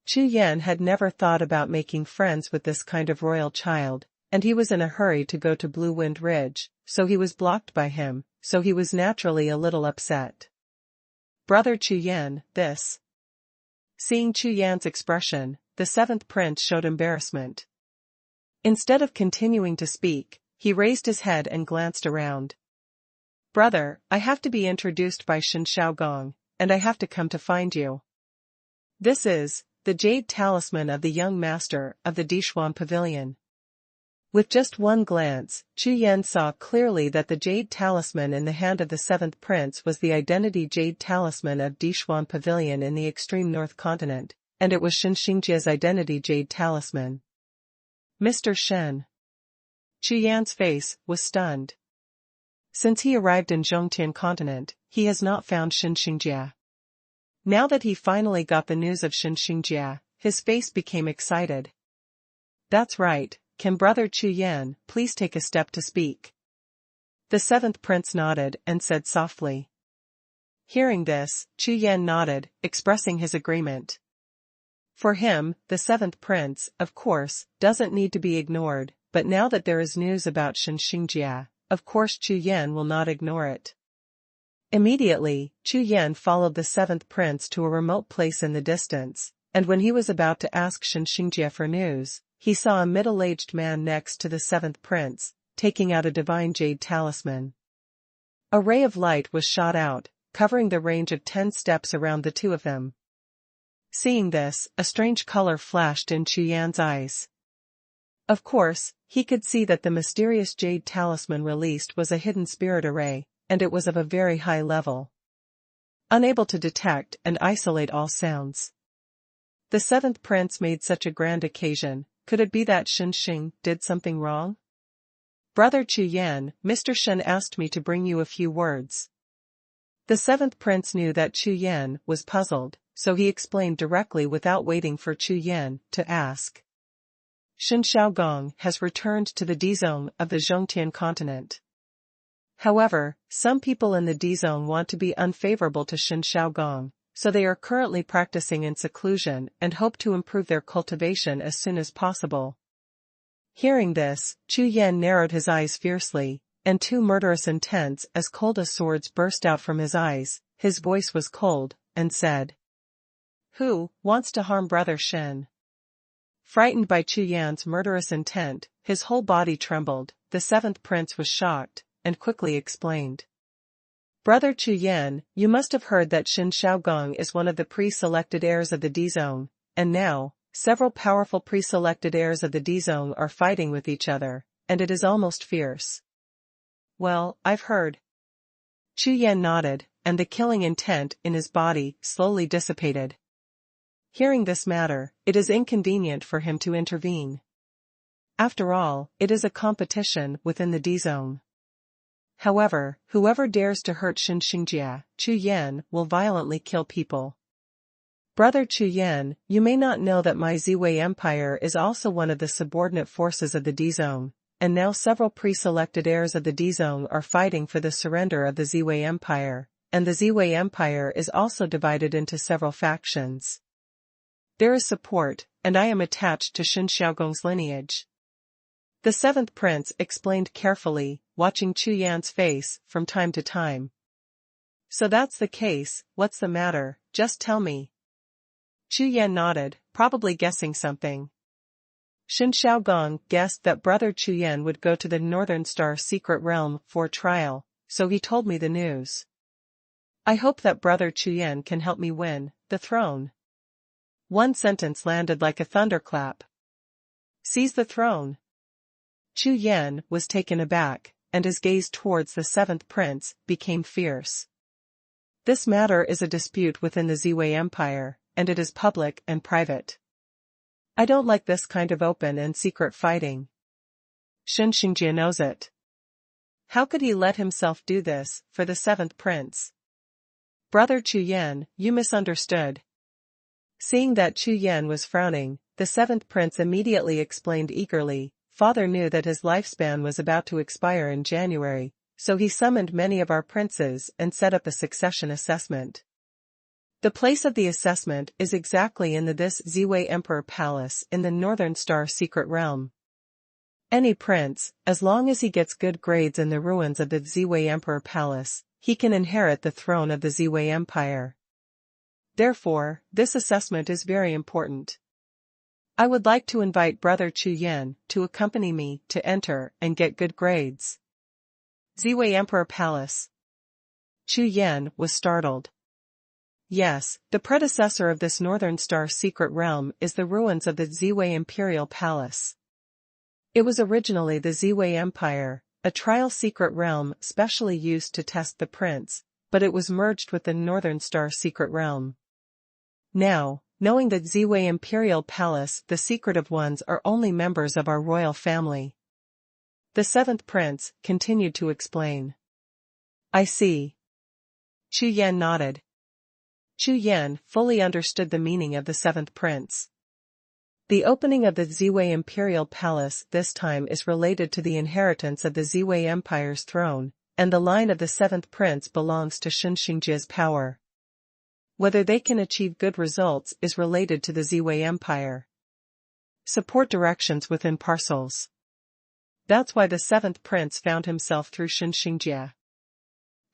Chu Yan had never thought about making friends with this kind of royal child, and he was in a hurry to go to Blue Wind Ridge, so he was blocked by him, so he was naturally a little upset. Brother Chu Yan, this. Seeing Chu Yan's expression, the seventh prince showed embarrassment. Instead of continuing to speak, he raised his head and glanced around. Brother, I have to be introduced by Shen Xiaogong, and I have to come to find you. This is the jade talisman of the young master of the Dixuan Pavilion. With just one glance, Chu Yan saw clearly that the jade talisman in the hand of the seventh prince was the identity jade talisman of Dixuan Pavilion in the extreme north continent, and it was Shen Xingjia's identity jade talisman. Mr. Shen. Chu Yan's face was stunned. Since he arrived in Zhongtian continent, he has not found Shen Xingjia. Now that he finally got the news of Shen Xingjia, his face became excited. That's right, can Brother Chu Yan please take a step to speak? The seventh prince nodded and said softly. Hearing this, Chu Yan nodded, expressing his agreement. For him, the seventh prince, of course, doesn't need to be ignored, but now that there is news about Shen Xingjia, of course Chu Yan will not ignore it. Immediately, Chu Yan followed the seventh prince to a remote place in the distance, and when he was about to ask Shen Xingjia for news, he saw a middle-aged man next to the seventh prince, taking out a divine jade talisman. A ray of light was shot out, covering the range of 10 steps around the two of them. Seeing this, a strange color flashed in Chu Yan's eyes. Of course, he could see that the mysterious jade talisman released was a hidden spirit array, and it was of a very high level. Unable to detect and isolate all sounds. The seventh prince made such a grand occasion, could it be that Shen Xing did something wrong? Brother Chu Yan, Mr. Shen asked me to bring you a few words. The seventh prince knew that Chu Yan was puzzled, so he explained directly without waiting for Chu Yan to ask. Shen Xiaogong has returned to the D-zone of the Zhongtian continent. However, some people in the D-zone want to be unfavorable to Shen Xiaogong, so they are currently practicing in seclusion and hope to improve their cultivation as soon as possible. Hearing this, Chu Yan narrowed his eyes fiercely, and two murderous intents as cold as swords burst out from his eyes. His voice was cold, and said, Who wants to harm Brother Shen? Frightened by Chu Yan's murderous intent, his whole body trembled. The seventh prince was shocked, and quickly explained. Brother Chu Yan, you must have heard that Shen Xiaogong is one of the pre-selected heirs of the D-zone, and now, several powerful pre-selected heirs of the D-zone are fighting with each other, and it is almost fierce. Well, I've heard. Chu Yan nodded, and the killing intent in his body slowly dissipated. Hearing this matter, it is inconvenient for him to intervene. After all, it is a competition within the D-zone. However, whoever dares to hurt Shen Xingjia, Chu Yan will violently kill people. Brother Chu Yan, you may not know that my Ziwei Empire is also one of the subordinate forces of the D-zone, and now several pre-selected heirs of the D-zone are fighting for the surrender of the Ziwei Empire, and the Ziwei Empire is also divided into several factions. There is support, and I am attached to Shen Xiaogong's lineage. The seventh prince explained carefully, watching Chu Yan's face from time to time. So that's the case, what's the matter, just tell me. Chu Yan nodded, probably guessing something. Xin Shaogong guessed that brother Chu Yan would go to the Northern Star secret realm for trial, so he told me the news. I hope that brother Chu Yan can help me win the throne. One sentence landed like a thunderclap. Seize the throne. Chu Yan was taken aback, and his gaze towards the seventh prince became fierce. This matter is a dispute within the Ziwei Empire, and it is public and private. I don't like this kind of open and secret fighting. Xin Xingjie knows it. How could he let himself do this for the seventh prince? Brother Chu Yan, you misunderstood. Seeing that Chu Yan was frowning, the seventh prince immediately explained eagerly. Father knew that his lifespan was about to expire in January, so he summoned many of our princes and set up a succession assessment. The place of the assessment is exactly in this Ziwei Emperor Palace in the Northern Star secret realm. Any prince, as long as he gets good grades in the ruins of the Ziwei Emperor Palace, he can inherit the throne of the Ziwei Empire. Therefore, this assessment is very important. I would like to invite brother Chu Yan to accompany me to enter and get good grades. Ziwei Emperor Palace. Chu Yan was startled. Yes, the predecessor of this Northern Star secret realm is the ruins of the Ziwei Imperial Palace. It was originally the Ziwei Empire, a trial secret realm specially used to test the prince, but it was merged with the Northern Star secret realm. Now, knowing that Ziwei Imperial Palace, the secretive ones are only members of our royal family. The seventh prince continued to explain. I see. Chu Yan nodded. Chu Yan fully understood the meaning of the seventh prince. The opening of the Ziwei Imperial Palace this time is related to the inheritance of the Ziwei Empire's throne, and the line of the seventh prince belongs to Xin Xingjie's power. Whether they can achieve good results is related to the Ziwei Empire. Support directions within parcels. That's why the seventh prince found himself through Xin Xingjie.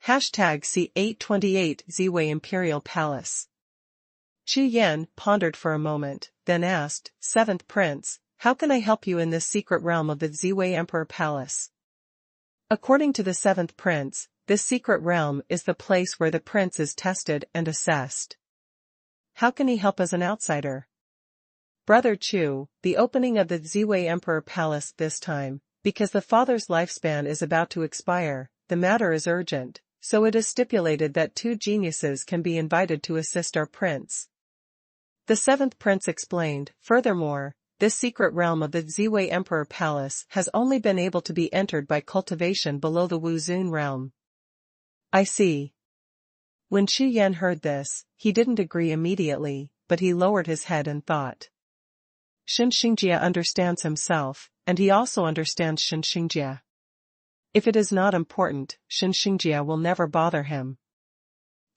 #C828 Ziwei Imperial Palace. Chu Yan pondered for a moment, then asked, Seventh Prince, how can I help you in this secret realm of the Ziwei Emperor Palace? According to the seventh prince, this secret realm is the place where the prince is tested and assessed. How can he help as an outsider? Brother Chu, the opening of the Ziwei Emperor Palace this time, because the father's lifespan is about to expire, the matter is urgent, so it is stipulated that 2 geniuses can be invited to assist our prince. The seventh prince explained, furthermore, this secret realm of the Ziwei Emperor Palace has only been able to be entered by cultivation below the Wuhun realm. I see. When Chu Yan heard this, he didn't agree immediately, but he lowered his head and thought. Xin Xingjie understands himself, and he also understands Xin Xingjie. If it is not important, Xin Xingjie will never bother him.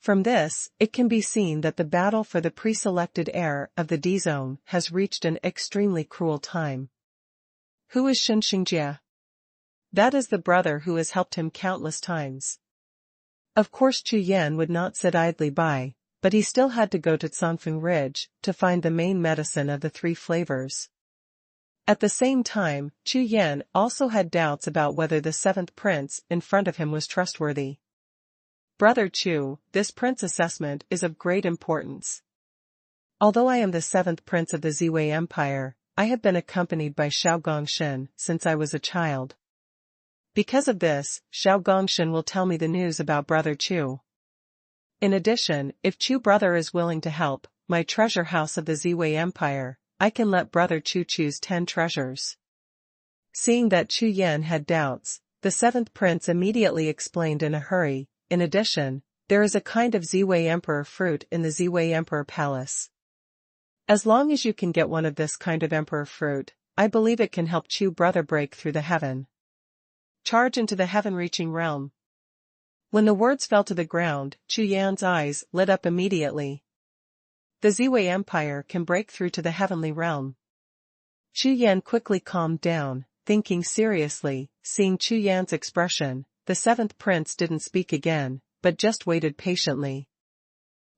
From this, it can be seen that the battle for the pre-selected heir of the D-Zone has reached an extremely cruel time. Who is Xin Xingjie? That is the brother who has helped him countless times. Of course Chu Yan would not sit idly by, but he still had to go to Xuanhuan Ridge to find the main medicine of the 3 flavors. At the same time, Chu Yan also had doubts about whether the seventh prince in front of him was trustworthy. Brother Chu, this prince assessment is of great importance. Although I am the seventh prince of the Ziwei Empire, I have been accompanied by Xiao Gongshen since I was a child. Because of this, Xiao Gongshen will tell me the news about Brother Chu. In addition, if Chu brother is willing to help, my treasure house of the Ziwei Empire, I can let Brother Chu choose 10 treasures. Seeing that Chu Yan had doubts, the seventh prince immediately explained in a hurry, in addition, there is a kind of Ziwei Emperor fruit in the Ziwei Emperor Palace. As long as you can get one of this kind of Emperor fruit, I believe it can help Chu brother break through the heaven. Charge into the heaven-reaching realm. When the words fell to the ground, Chu Yan's eyes lit up immediately. The Ziwei Empire can break through to the heavenly realm. Chu Yan quickly calmed down, thinking seriously. Seeing Chu Yan's expression, the seventh prince didn't speak again, but just waited patiently.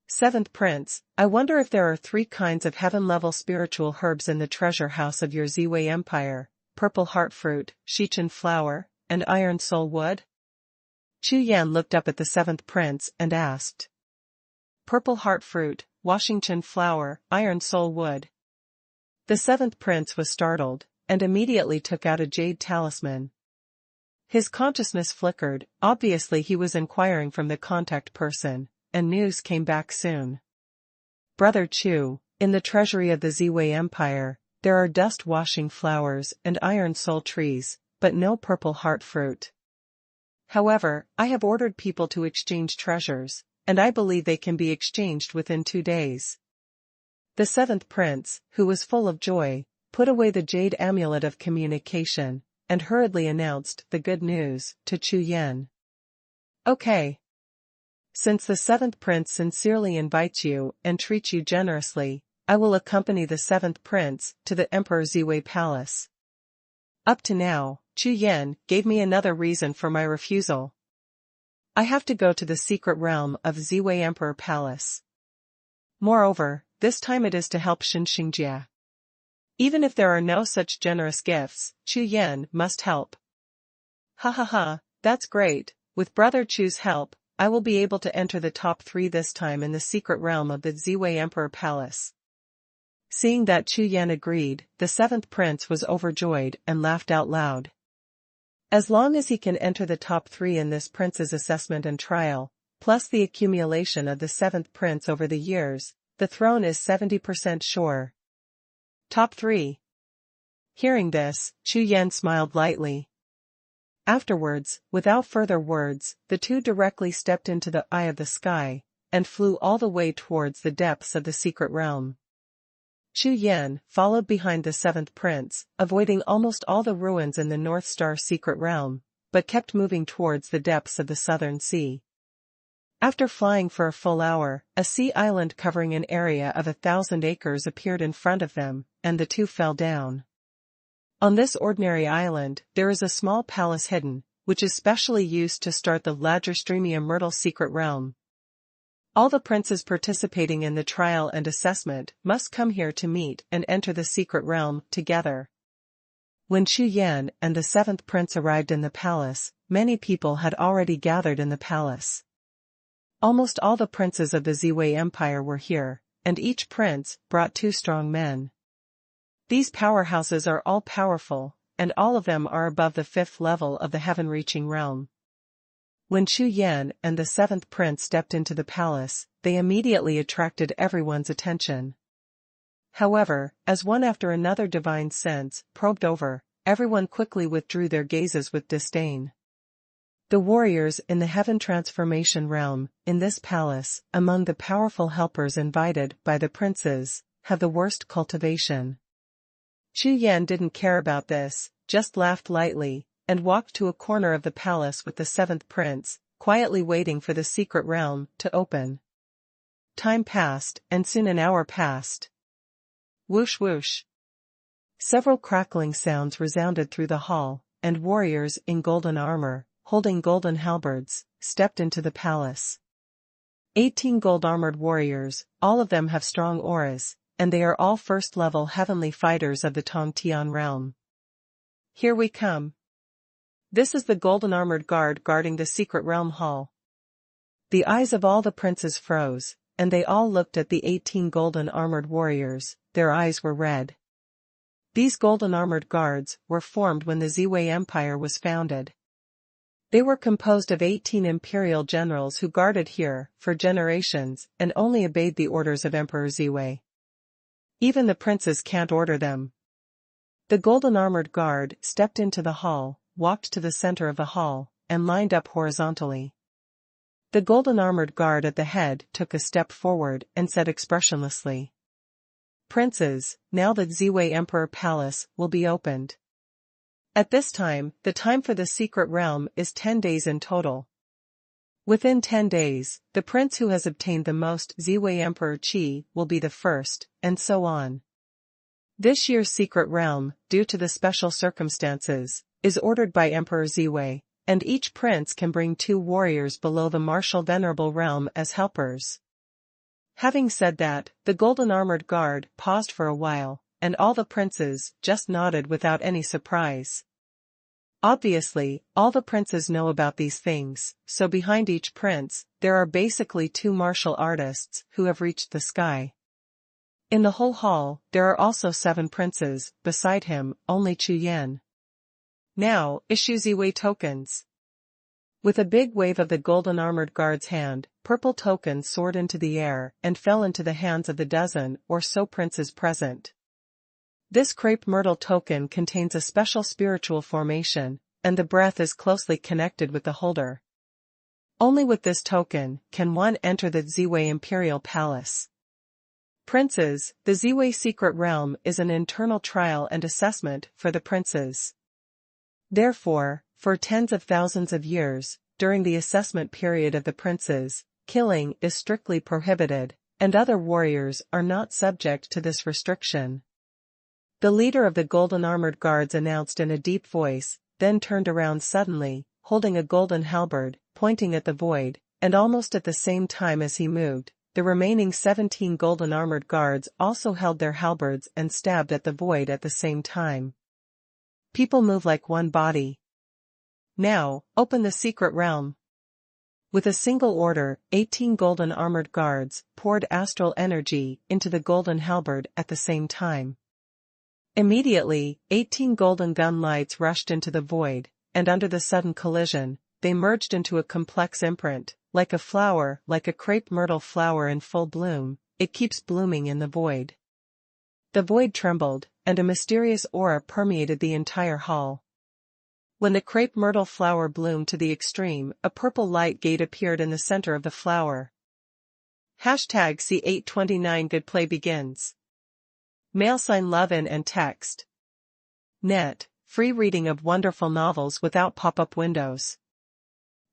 Seventh Prince, I wonder if there are 3 kinds of heaven-level spiritual herbs in the treasure house of your Ziwei Empire: purple heart fruit, Xichen flower, and iron soul wood? Chu Yan looked up at the Seventh Prince and asked. Purple heart fruit, Washington flower, iron soul wood. The Seventh Prince was startled, and immediately took out a jade talisman. His consciousness flickered. Obviously he was inquiring from the contact person, and news came back soon. Brother Chu, in the treasury of the Ziwei Empire, there are dust-washing flowers and iron soul trees, but no purple heart fruit. However, I have ordered people to exchange treasures, and I believe they can be exchanged within 2 days. The Seventh Prince, who was full of joy, put away the jade amulet of communication, and hurriedly announced the good news to Chu Yan. Okay. Since the Seventh Prince sincerely invites you and treats you generously, I will accompany the Seventh Prince to the Emperor Ziwei Palace. Up to now, Chu Yan gave me another reason for my refusal. I have to go to the secret realm of Ziwei Emperor Palace. Moreover, this time it is to help Xinjia. Even if there are no such generous gifts, Chu Yan must help. Ha ha ha, that's great. With Brother Chu's help, I will be able to enter the top 3 this time in the secret realm of the Ziwei Emperor Palace. Seeing that Chu Yan agreed, the Seventh Prince was overjoyed and laughed out loud. As long as he can enter the top 3 in this prince's assessment and trial, plus the accumulation of the Seventh Prince over the years, the throne is 70% sure. Top 3. Hearing this, Chu Yan smiled lightly. Afterwards, without further words, the 2 directly stepped into the eye of the sky, and flew all the way towards the depths of the secret realm. Chu Yan followed behind the Seventh Prince, avoiding almost all the ruins in the North Star secret realm, but kept moving towards the depths of the Southern Sea. After flying for a full hour, a sea island covering an area of 1,000 acres appeared in front of them, and the 2 fell down. On this ordinary island, there is a small palace hidden, which is specially used to start the Lagerstreamia Myrtle secret realm. All the princes participating in the trial and assessment must come here to meet and enter the secret realm together. When Chu Yan and the Seventh Prince arrived in the palace, many people had already gathered in the palace. Almost all the princes of the Ziwei Empire were here, and each prince brought 2 strong men. These powerhouses are all powerful, and all of them are above the 5th level of the heaven-reaching realm. When Chu Yan and the Seventh Prince stepped into the palace, they immediately attracted everyone's attention. However, as one after another divine sense probed over, everyone quickly withdrew their gazes with disdain. The warriors in the heaven transformation realm, in this palace, among the powerful helpers invited by the princes, have the worst cultivation. Chu Yan didn't care about this, just laughed lightly, and walked to a corner of the palace with the Seventh Prince, quietly waiting for the secret realm to open. Time passed, and soon an hour passed. Whoosh whoosh. Several crackling sounds resounded through the hall, and warriors in golden armor, holding golden halberds, stepped into the palace. 18 gold-armored warriors, all of them have strong auras, and they are all first-level heavenly fighters of the Tongtian realm. Here we come. This is the golden-armored guard guarding the secret realm hall. The eyes of all the princes froze, and they all looked at the 18 golden-armored warriors. Their eyes were red. These golden-armored guards were formed when the Ziwei Empire was founded. They were composed of 18 imperial generals who guarded here for generations and only obeyed the orders of Emperor Ziwei. Even the princes can't order them. The golden-armored guard stepped into the hall, walked to the center of the hall, and lined up horizontally. The golden-armored guard at the head took a step forward and said expressionlessly, "Princes, now that Ziwei Emperor Palace will be opened. At this time, the time for the secret realm is 10 days in total. Within 10 days, the prince who has obtained the most Ziwei Emperor Qi will be the first, and so on. This year's secret realm, due to the special circumstances, is ordered by Emperor Ziwei, and each prince can bring 2 warriors below the martial venerable realm as helpers. Having said that, the golden-armored guard paused for a while, and all the princes just nodded without any surprise. Obviously, all the princes know about these things, so behind each prince, there are basically two martial artists who have reached the sky. In the whole hall, there are also 7 princes, beside him, only Chu Yan. Now, issue Ziwei tokens. With a big wave of the golden-armored guard's hand, purple tokens soared into the air and fell into the hands of the dozen or so princes present. This crepe myrtle token contains a special spiritual formation, and the breath is closely connected with the holder. Only with this token can one enter the Ziwei Imperial Palace. Princes, the Ziwei Secret Realm is an internal trial and assessment for the princes. Therefore, for tens of thousands of years, during the assessment period of the princes, killing is strictly prohibited, and other warriors are not subject to this restriction. The leader of the golden-armored guards announced in a deep voice, then turned around suddenly, holding a golden halberd, pointing at the void, and almost at the same time as he moved, the remaining 17 golden-armored guards also held their halberds and stabbed at the void at the same time. People move like one body. Now, open the secret realm. With a single order, 18 golden-armored guards poured astral energy into the golden halberd at the same time. Immediately, 18 golden gun lights rushed into the void, and under the sudden collision, they merged into a complex imprint, like a flower, like a crepe myrtle flower in full bloom, it keeps blooming in the void. The void trembled, and a mysterious aura permeated the entire hall. When the crepe myrtle flower bloomed to the extreme, a purple light gate appeared in the center of the flower. #C829 Good play begins. Mail sign love in and text. Net, free reading of wonderful novels without pop-up windows.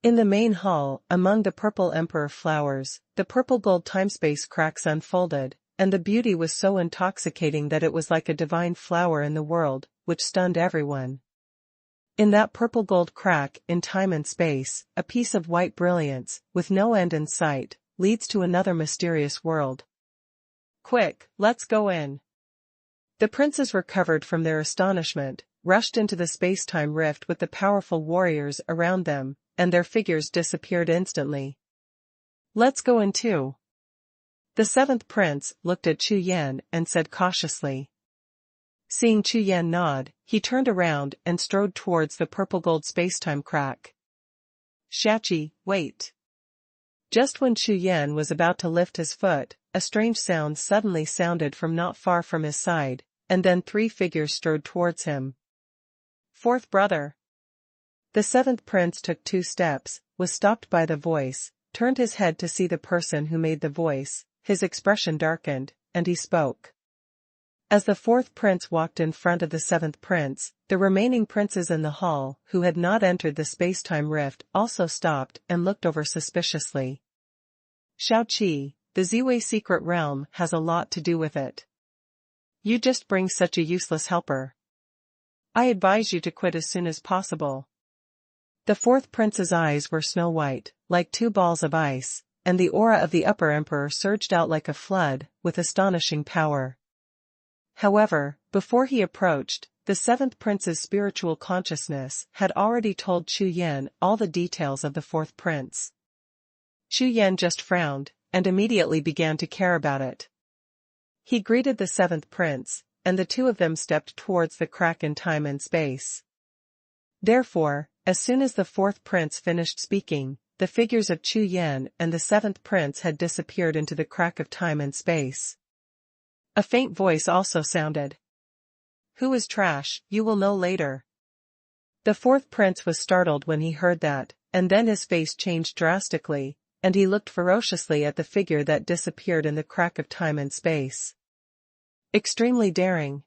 In the main hall, among the purple emperor flowers, the purple gold timespace cracks unfolded, and the beauty was so intoxicating that it was like a divine flower in the world, which stunned everyone. In that purple gold crack, in time and space, a piece of white brilliance, with no end in sight, leads to another mysterious world. Quick, let's go in. The princes recovered from their astonishment, rushed into the space-time rift with the powerful warriors around them, and their figures disappeared instantly. Let's go in too. The 7th prince looked at Chu Yan and said cautiously. Seeing Chu Yan nod, he turned around and strode towards the purple-gold space-time crack. Shachi, wait. Just when Chu Yan was about to lift his foot, a strange sound suddenly sounded from not far from his side, and then 3 figures strode towards him. 4th brother. The 7th prince took 2 steps, was stopped by the voice, turned his head to see the person who made the voice, his expression darkened, and he spoke. As the 4th prince walked in front of the 7th prince, the remaining princes in the hall who had not entered the space-time rift also stopped and looked over suspiciously. Shao-Chi, the Ziwei secret realm has a lot to do with it. You just bring such a useless helper. I advise you to quit as soon as possible. The 4th prince's eyes were snow-white, like 2 balls of ice, and the aura of the upper emperor surged out like a flood, with astonishing power. However, before he approached, the 7th prince's spiritual consciousness had already told Chu Yan all the details of the 4th prince. Chu Yan just frowned, and immediately began to care about it. He greeted the 7th prince, and the 2 of them stepped towards the crack in time and space. Therefore, as soon as the 4th prince finished speaking, the figures of Chu Yan and the 7th prince had disappeared into the crack of time and space. A faint voice also sounded. Who is trash, you will know later. The 4th prince was startled when he heard that, and then his face changed drastically, and he looked ferociously at the figure that disappeared in the crack of time and space. Extremely daring.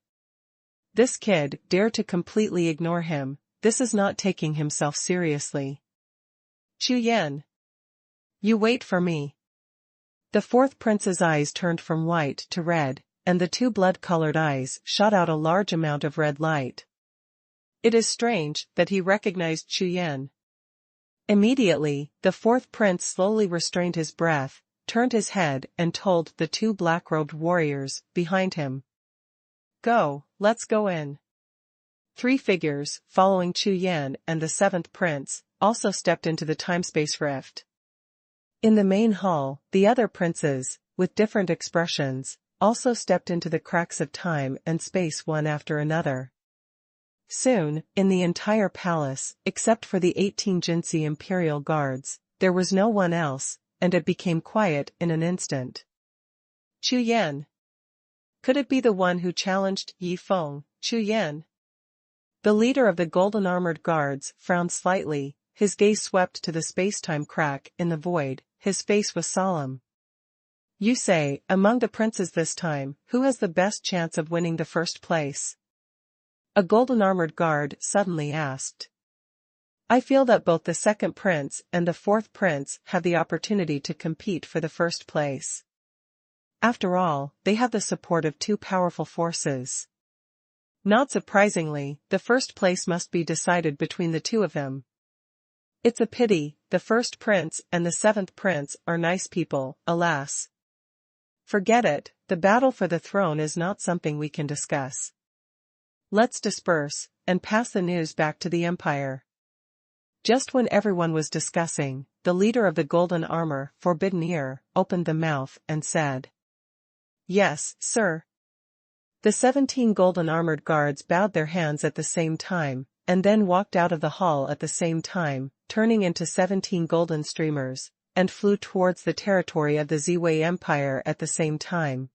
This kid dared to completely ignore him, this is not taking himself seriously. Chu Yan. You wait for me. The 4th prince's eyes turned from white to red, and the 2 blood-colored eyes shot out a large amount of red light. It is strange that he recognized Chu Yan. Immediately, the 4th prince slowly restrained his breath, turned his head and told the two black-robed warriors behind him. Go, let's go in. Three figures, following Chu Yan and the seventh prince, also stepped into the time-space rift. In the main hall, the other princes, with different expressions, also stepped into the cracks of time and space one after another. Soon, in the entire palace, except for the 18 Jinsi imperial guards, there was no one else, and it became quiet in an instant. Chu Yan. Could it be the one who challenged Yi Feng, Chu Yan? The leader of the golden-armored guards frowned slightly, his gaze swept to the space-time crack in the void, his face was solemn. You say, among the princes this time, who has the best chance of winning the first place? A golden-armored guard suddenly asked. I feel that both the second prince and the fourth prince have the opportunity to compete for the first place. After all, they have the support of two powerful forces. Not surprisingly, the first place must be decided between the two of them. It's a pity, the first prince and the seventh prince are nice people, alas. Forget it, the battle for the throne is not something we can discuss. Let's disperse, and pass the news back to the Empire. Just when everyone was discussing, the leader of the golden armor, Forbidden Ear, opened the mouth and said. Yes, sir. The 17 golden-armored guards bowed their hands at the same time, and then walked out of the hall at the same time, turning into 17 golden streamers, and flew towards the territory of the Ziwei Empire at the same time.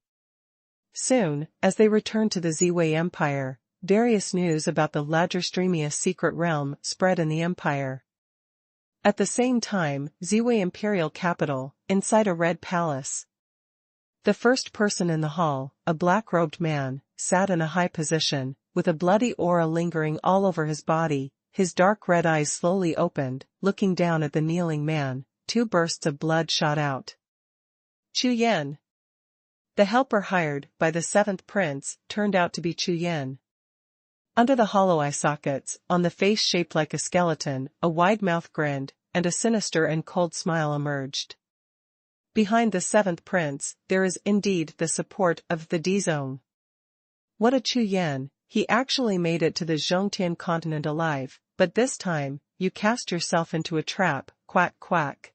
Soon, as they returned to the Ziwei Empire, various news about the Lagerstreamius secret realm spread in the empire. At the same time, Ziwei Imperial Capital, inside a red palace. The first person in the hall, a black-robed man, sat in a high position, with a bloody aura lingering all over his body, his dark red eyes slowly opened, looking down at the kneeling man, two bursts of blood shot out. Chu Yan. The helper hired by the seventh prince turned out to be Chu Yan. Under the hollow eye sockets, on the face shaped like a skeleton, a wide mouth grinned, and a sinister and cold smile emerged. Behind the seventh prince, there is indeed the support of the D-Zone. What a Chu Yan, he actually made it to the Zhongtian continent alive, but this time, you cast yourself into a trap, quack quack.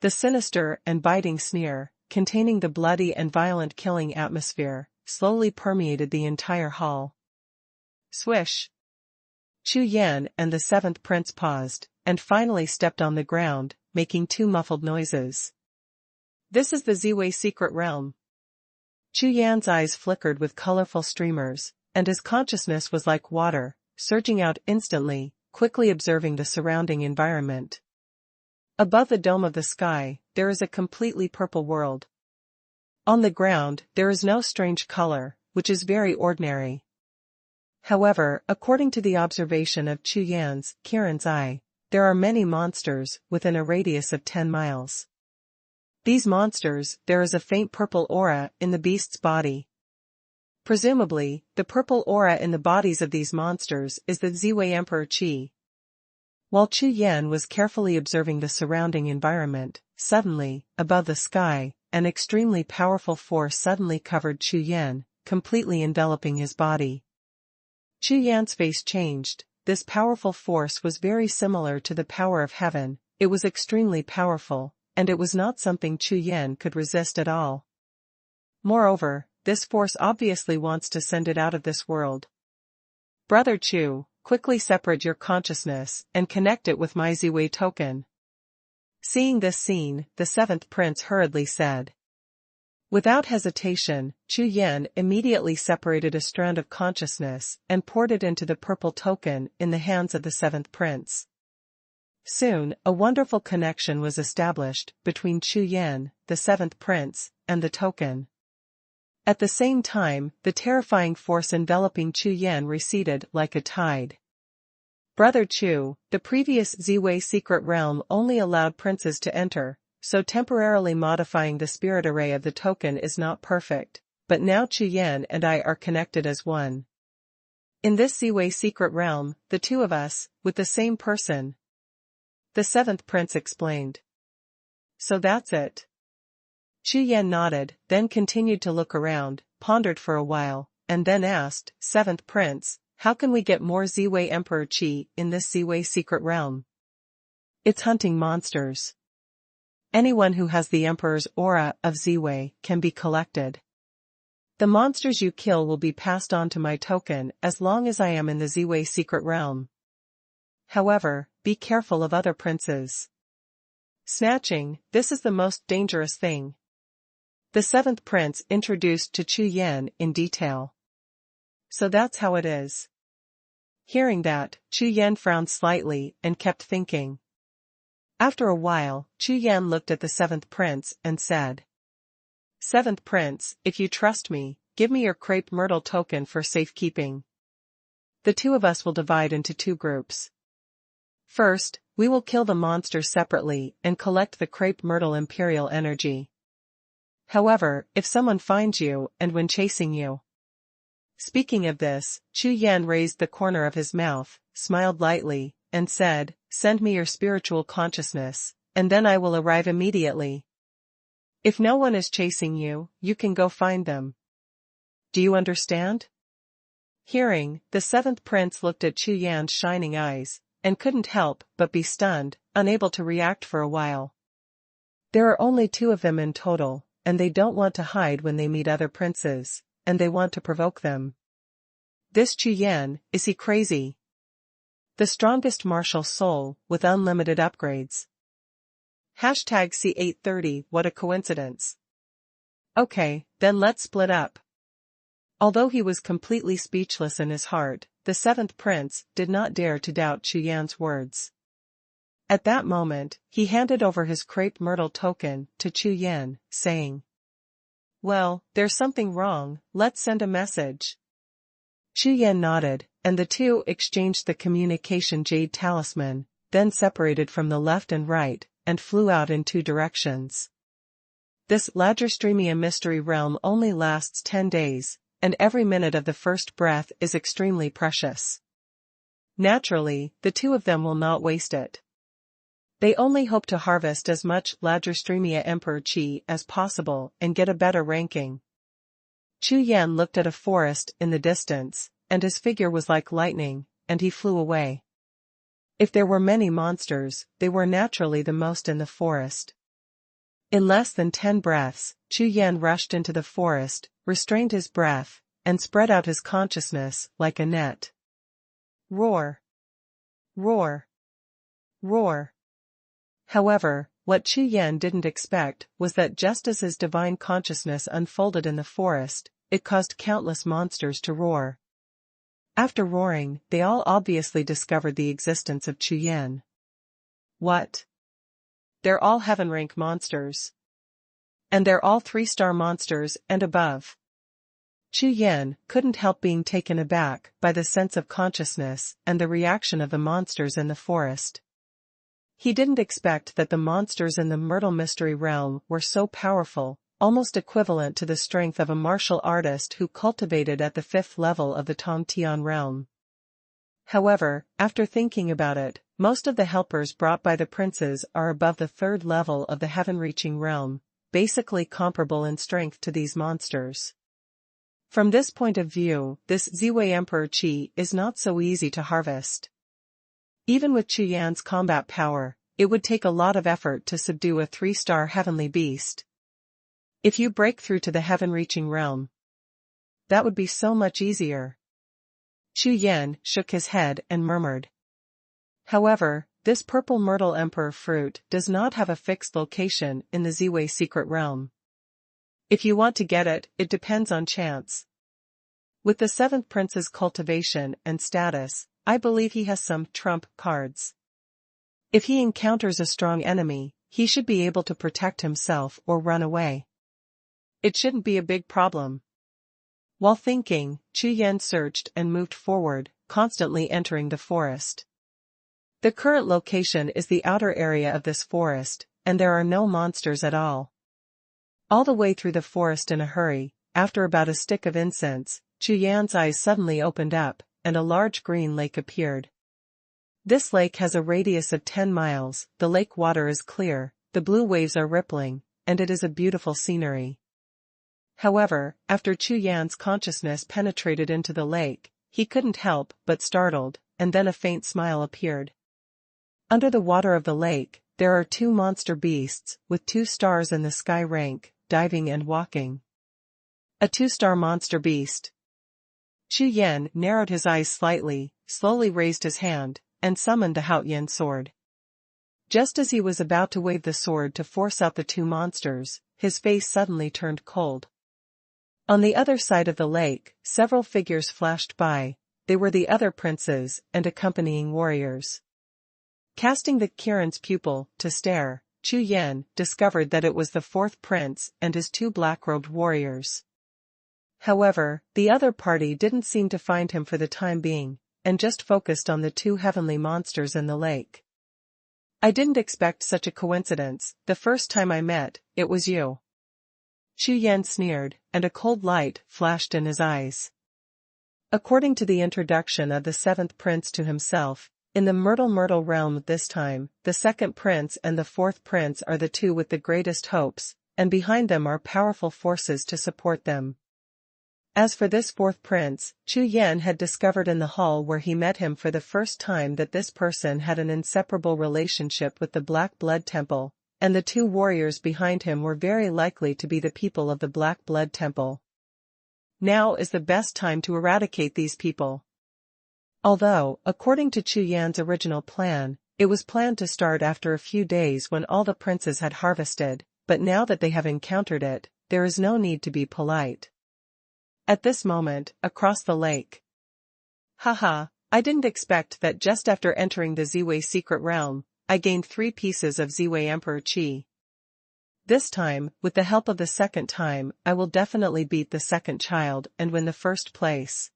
The sinister and biting sneer, containing the bloody and violent killing atmosphere, slowly permeated the entire hall. Swish! Chu Yan and the seventh prince paused, and finally stepped on the ground, making two muffled noises. This is the Ziwei secret realm. Chu Yan's eyes flickered with colorful streamers, and his consciousness was like water, surging out instantly, quickly observing the surrounding environment. Above the dome of the sky, there is a completely purple world. On the ground, there is no strange color, which is very ordinary. However, according to the observation of Chu Yan's, Kiran's eye, there are many monsters within a radius of 10 miles. These monsters, there is a faint purple aura in the beast's body. Presumably, the purple aura in the bodies of these monsters is the Ziwei Emperor Qi. While Chu Yan was carefully observing the surrounding environment, suddenly, above the sky, an extremely powerful force suddenly covered Chu Yan, completely enveloping his body. Chu Yan's face changed. This powerful force was very similar to the power of heaven, it was extremely powerful, and it was not something Chu Yan could resist at all. Moreover, this force obviously wants to send it out of this world. Brother Chu, quickly separate your consciousness and connect it with my Ziwei token. Seeing this scene, the seventh prince hurriedly said. Without hesitation, Chu Yan immediately separated a strand of consciousness and poured it into the purple token in the hands of the seventh prince. Soon, a wonderful connection was established between Chu Yan, the seventh prince, and the token. At the same time, the terrifying force enveloping Chu Yan receded like a tide. Brother Chu, the previous Ziwei secret realm only allowed princes to enter, so temporarily modifying the spirit array of the token is not perfect, but now Chu Yan and I are connected as one. In this Ziwei secret realm, the two of us, with the same person. The seventh prince explained. So that's it. Chu Yan nodded, then continued to look around, pondered for a while, and then asked, "Seventh Prince, how can we get more Ziwei Emperor Qi in this Ziwei secret realm?" "It's hunting monsters. Anyone who has the Emperor's aura of Ziwei can be collected. The monsters you kill will be passed on to my token as long as I am in the Ziwei secret realm. However, be careful of other princes. Snatching, this is the most dangerous thing." The seventh prince introduced to Chu Yan in detail. "So that's how it is." Hearing that, Chu Yan frowned slightly and kept thinking. After a while, Chu Yan looked at the seventh prince and said, "Seventh prince, if you trust me, give me your crepe myrtle token for safekeeping. The two of us will divide into two groups. First, we will kill the monsters separately and collect the crepe myrtle imperial energy. However, if someone finds you and when chasing you..." Speaking of this, Chu Yan raised the corner of his mouth, smiled lightly, and said, "Send me your spiritual consciousness, and then I will arrive immediately. If no one is chasing you, you can go find them. Do you understand?" Hearing, the seventh prince looked at Chu Yan's shining eyes, and couldn't help but be stunned, unable to react for a while. There are only two of them in total, and they don't want to hide when they meet other princes, and they want to provoke them. This Chu Yan, is he crazy? The strongest martial soul, with unlimited upgrades. #C830, what a coincidence. Okay, then let's split up. Although he was completely speechless in his heart, the seventh prince did not dare to doubt Chu Yan's words. At that moment, he handed over his crepe myrtle token to Chu Yan, saying, "Well, there's something wrong, let's send a message." Chu Yan nodded, and the two exchanged the communication jade talisman, then separated from the left and right, and flew out in two directions. This Ladrostreamia mystery realm only lasts 10 days, and every minute of the first breath is extremely precious. Naturally, the two of them will not waste it. They only hope to harvest as much Ladrostreamia Emperor Qi as possible and get a better ranking. Chu Yan looked at a forest in the distance, and his figure was like lightning, and he flew away. If there were many monsters, they were naturally the most in the forest. In less than 10 breaths, Chu Yan rushed into the forest, restrained his breath, and spread out his consciousness like a net. Roar! Roar! Roar! However, what Chu Yan didn't expect was that just as his divine consciousness unfolded in the forest, it caused countless monsters to roar. After roaring, they all obviously discovered the existence of Chu Yan. What? They're all heaven rank monsters. And they're all 3-star monsters and above. Chu Yan couldn't help being taken aback by the sense of consciousness and the reaction of the monsters in the forest. He didn't expect that the monsters in the Myrtle Mystery Realm were so powerful, almost equivalent to the strength of a martial artist who cultivated at the 5th level of the Tongtian realm. However, after thinking about it, most of the helpers brought by the princes are above the 3rd level of the heaven-reaching realm, basically comparable in strength to these monsters. From this point of view, this Ziwei Emperor Qi is not so easy to harvest. Even with Chu Yan's combat power, it would take a lot of effort to subdue a 3-star heavenly beast. If you break through to the heaven-reaching realm, that would be so much easier. Chu Yan shook his head and murmured. However, this purple myrtle emperor fruit does not have a fixed location in the Ziwei secret realm. If you want to get it, it depends on chance. With the 7th prince's cultivation and status, I believe he has some trump cards. If he encounters a strong enemy, he should be able to protect himself or run away. It shouldn't be a big problem. While thinking, Chu Yan searched and moved forward, constantly entering the forest. The current location is the outer area of this forest, and there are no monsters at all. All the way through the forest in a hurry, after about a stick of incense, Chu Yan's eyes suddenly opened up, and a large green lake appeared. This lake has a radius of 10 miles, the lake water is clear, the blue waves are rippling, and it is a beautiful scenery. However, after Chu Yan's consciousness penetrated into the lake, he couldn't help but startled, and then a faint smile appeared. Under the water of the lake, there are two monster beasts, with 2 stars in the sky rank, diving and walking. A 2-star monster beast. Chu Yan narrowed his eyes slightly, slowly raised his hand, and summoned the Haoyan sword. Just as he was about to wave the sword to force out the 2 monsters, his face suddenly turned cold. On the other side of the lake, several figures flashed by. They were the other princes and accompanying warriors. Casting the Kirin's pupil to stare, Chu Yan discovered that it was the 4th prince and his 2 black-robed warriors. However, the other party didn't seem to find him for the time being, and just focused on the 2 heavenly monsters in the lake. I didn't expect such a coincidence. The first time I met, it was you. Chu Yan sneered, and a cold light flashed in his eyes. According to the introduction of the 7th prince to himself, in the Myrtle realm this time, the 2nd prince and the 4th prince are the 2 with the greatest hopes, and behind them are powerful forces to support them. As for this 4th prince, Chu Yan had discovered in the hall where he met him for the first time that this person had an inseparable relationship with the Black Blood Temple, and the 2 warriors behind him were very likely to be the people of the Black Blood Temple. Now is the best time to eradicate these people. Although, according to Chu Yan's original plan, it was planned to start after a few days when all the princes had harvested, but now that they have encountered it, there is no need to be polite. At this moment, across the lake. Haha, I didn't expect that just after entering the Ziwei secret realm, I gained 3 pieces of Ziwei Emperor Qi. This time, with the help of the 2nd time, I will definitely beat the 2nd child and win the 1st place.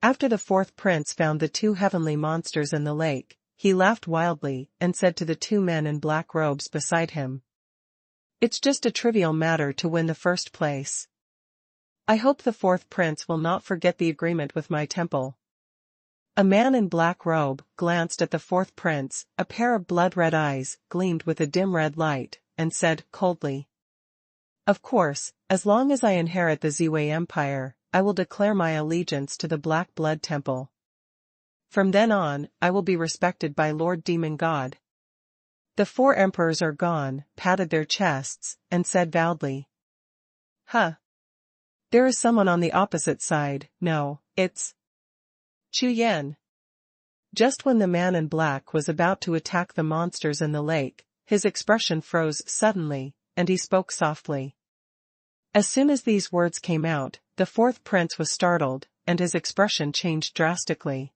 After the 4th prince found the 2 heavenly monsters in the lake, he laughed wildly and said to the 2 men in black robes beside him. It's just a trivial matter to win the 1st place. I hope the 4th prince will not forget the agreement with my temple. A man in black robe glanced at the 4th prince, a pair of blood-red eyes gleamed with a dim red light, and said coldly. Of course, as long as I inherit the Ziwei Empire, I will declare my allegiance to the Black Blood Temple. From then on, I will be respected by Lord Demon God. The 4 emperors are gone, patted their chests, and said proudly. Huh. There is someone on the opposite side. No, it's Chu Yan. Just when the man in black was about to attack the monsters in the lake, his expression froze suddenly, and he spoke softly. As soon as these words came out, the 4th prince was startled, and his expression changed drastically.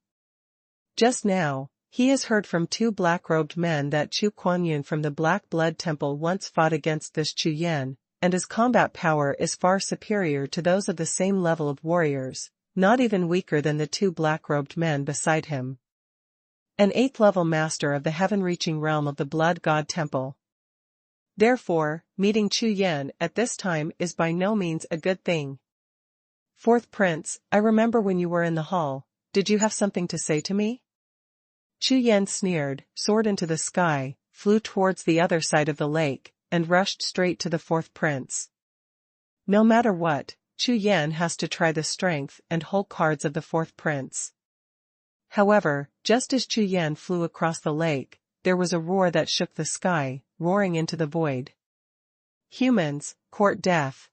Just now, he has heard from 2 black-robed men that Chu Quanyun from the Black Blood Temple once fought against this Chu Yan, and his combat power is far superior to those of the same level of warriors, not even weaker than the 2 black-robed men beside him. An 8th-level master of the heaven-reaching realm of the Blood God Temple. Therefore, meeting Chu Yan at this time is by no means a good thing. 4th prince, I remember when you were in the hall. Did you have something to say to me? Chu Yan sneered, soared into the sky, flew towards the other side of the lake, and rushed straight to the 4th prince. No matter what, Chu Yan has to try the strength and whole cards of the 4th prince. However, just as Chu Yan flew across the lake, there was a roar that shook the sky, roaring into the void. Humans, court death.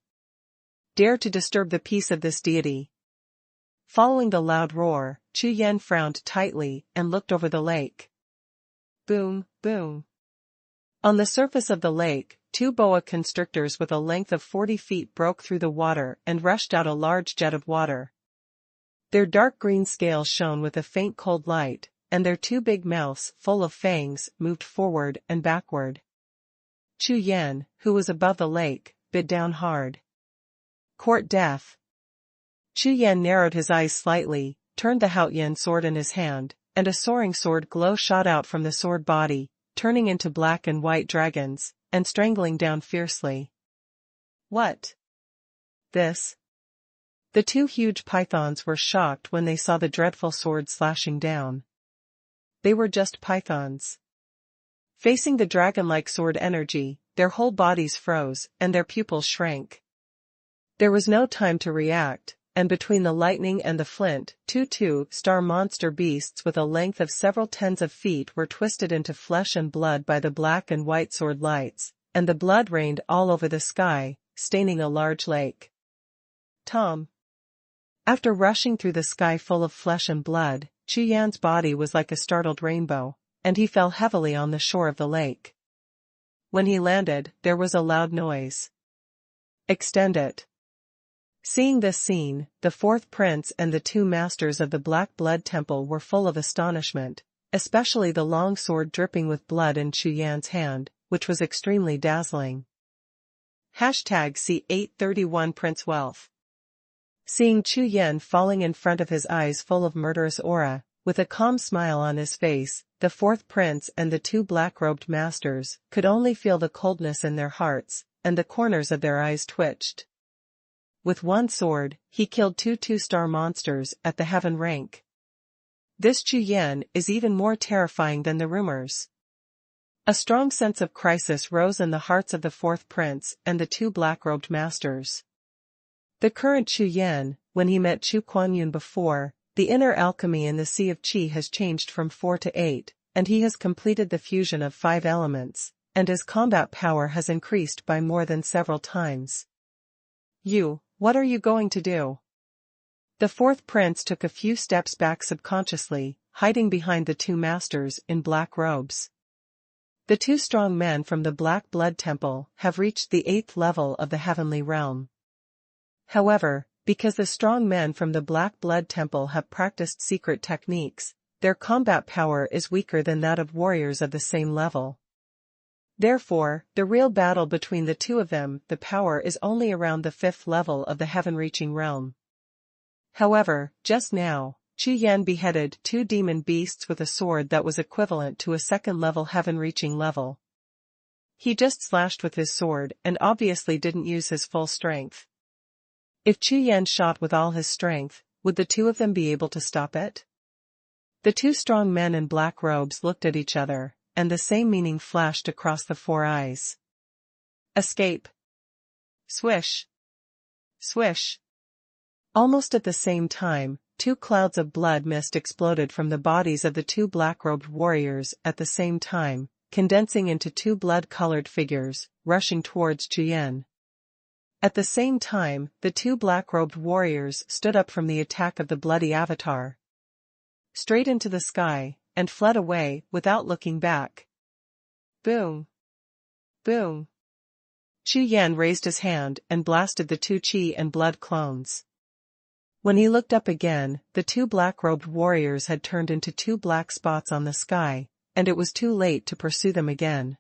Dare to disturb the peace of this deity. Following the loud roar, Chu Yan frowned tightly and looked over the lake. Boom, boom. On the surface of the lake, 2 boa constrictors with a length of 40 feet broke through the water and rushed out a large jet of water. Their dark green scales shone with a faint cold light, and their 2 big mouths full of fangs moved forward and backward. Chu Yan, who was above the lake, bit down hard. Court death. Chu Yan narrowed his eyes slightly, turned the Haoyan sword in his hand, and a soaring sword glow shot out from the sword body, turning into black and white dragons, and strangling down fiercely. What? This? The 2 huge pythons were shocked when they saw the dreadful sword slashing down. They were just pythons. Facing the dragon-like sword energy, their whole bodies froze, and their pupils shrank. There was no time to react, and between the lightning and the flint, two-star monster beasts with a length of several tens of feet were twisted into flesh and blood by the black and white sword lights, and the blood rained all over the sky, staining a large lake. Tom. After rushing through the sky full of flesh and blood, Chu Yan's body was like a startled rainbow, and he fell heavily on the shore of the lake. When he landed, there was a loud noise. Extend it. Seeing this scene, the fourth prince and the two masters of the Black Blood Temple were full of astonishment, especially the long sword dripping with blood in Chu Yan's hand, which was extremely dazzling. #C831 Prince Wealth. Seeing Chu Yan falling in front of his eyes full of murderous aura, with a calm smile on his face, the fourth prince and the two black-robed masters could only feel the coldness in their hearts, and the corners of their eyes twitched. With one sword, he killed two two-star monsters at the heaven rank. This Chu Yan is even more terrifying than the rumors. A strong sense of crisis rose in the hearts of the fourth prince and the two black-robed masters. The current Chu Yan, when he met Xuanhuan before, the inner alchemy in the Sea of Qi has changed from 4 to 8, and he has completed the fusion of 5 elements, and his combat power has increased by more than several times. What are you going to do? The fourth prince took a few steps back subconsciously, hiding behind the two masters in black robes. The two strong men from the Black Blood Temple have reached the 8th level of the heavenly realm. However, because the strong men from the Black Blood Temple have practiced secret techniques, their combat power is weaker than that of warriors of the same level. Therefore, the real battle between the two of them, the power is only around the 5th level of the heaven-reaching realm. However, just now, Chu Yan beheaded 2 demon beasts with a sword that was equivalent to a 2nd-level heaven-reaching level. He just slashed with his sword and obviously didn't use his full strength. If Chu Yan shot with all his strength, would the two of them be able to stop it? The two strong men in black robes looked at each other, and the same meaning flashed across the 4 eyes. Escape. Swish. Swish. Almost at the same time, 2 clouds of blood mist exploded from the bodies of the 2 black-robed warriors at the same time, condensing into 2 blood-colored figures, rushing towards Chu Yan. At the same time, the 2 black-robed warriors stood up from the attack of the bloody avatar, straight into the sky, and fled away without looking back. Boom! Boom! Chu Yan raised his hand and blasted the 2 chi and blood clones. When he looked up again, the 2 black-robed warriors had turned into 2 black spots on the sky, and it was too late to pursue them again.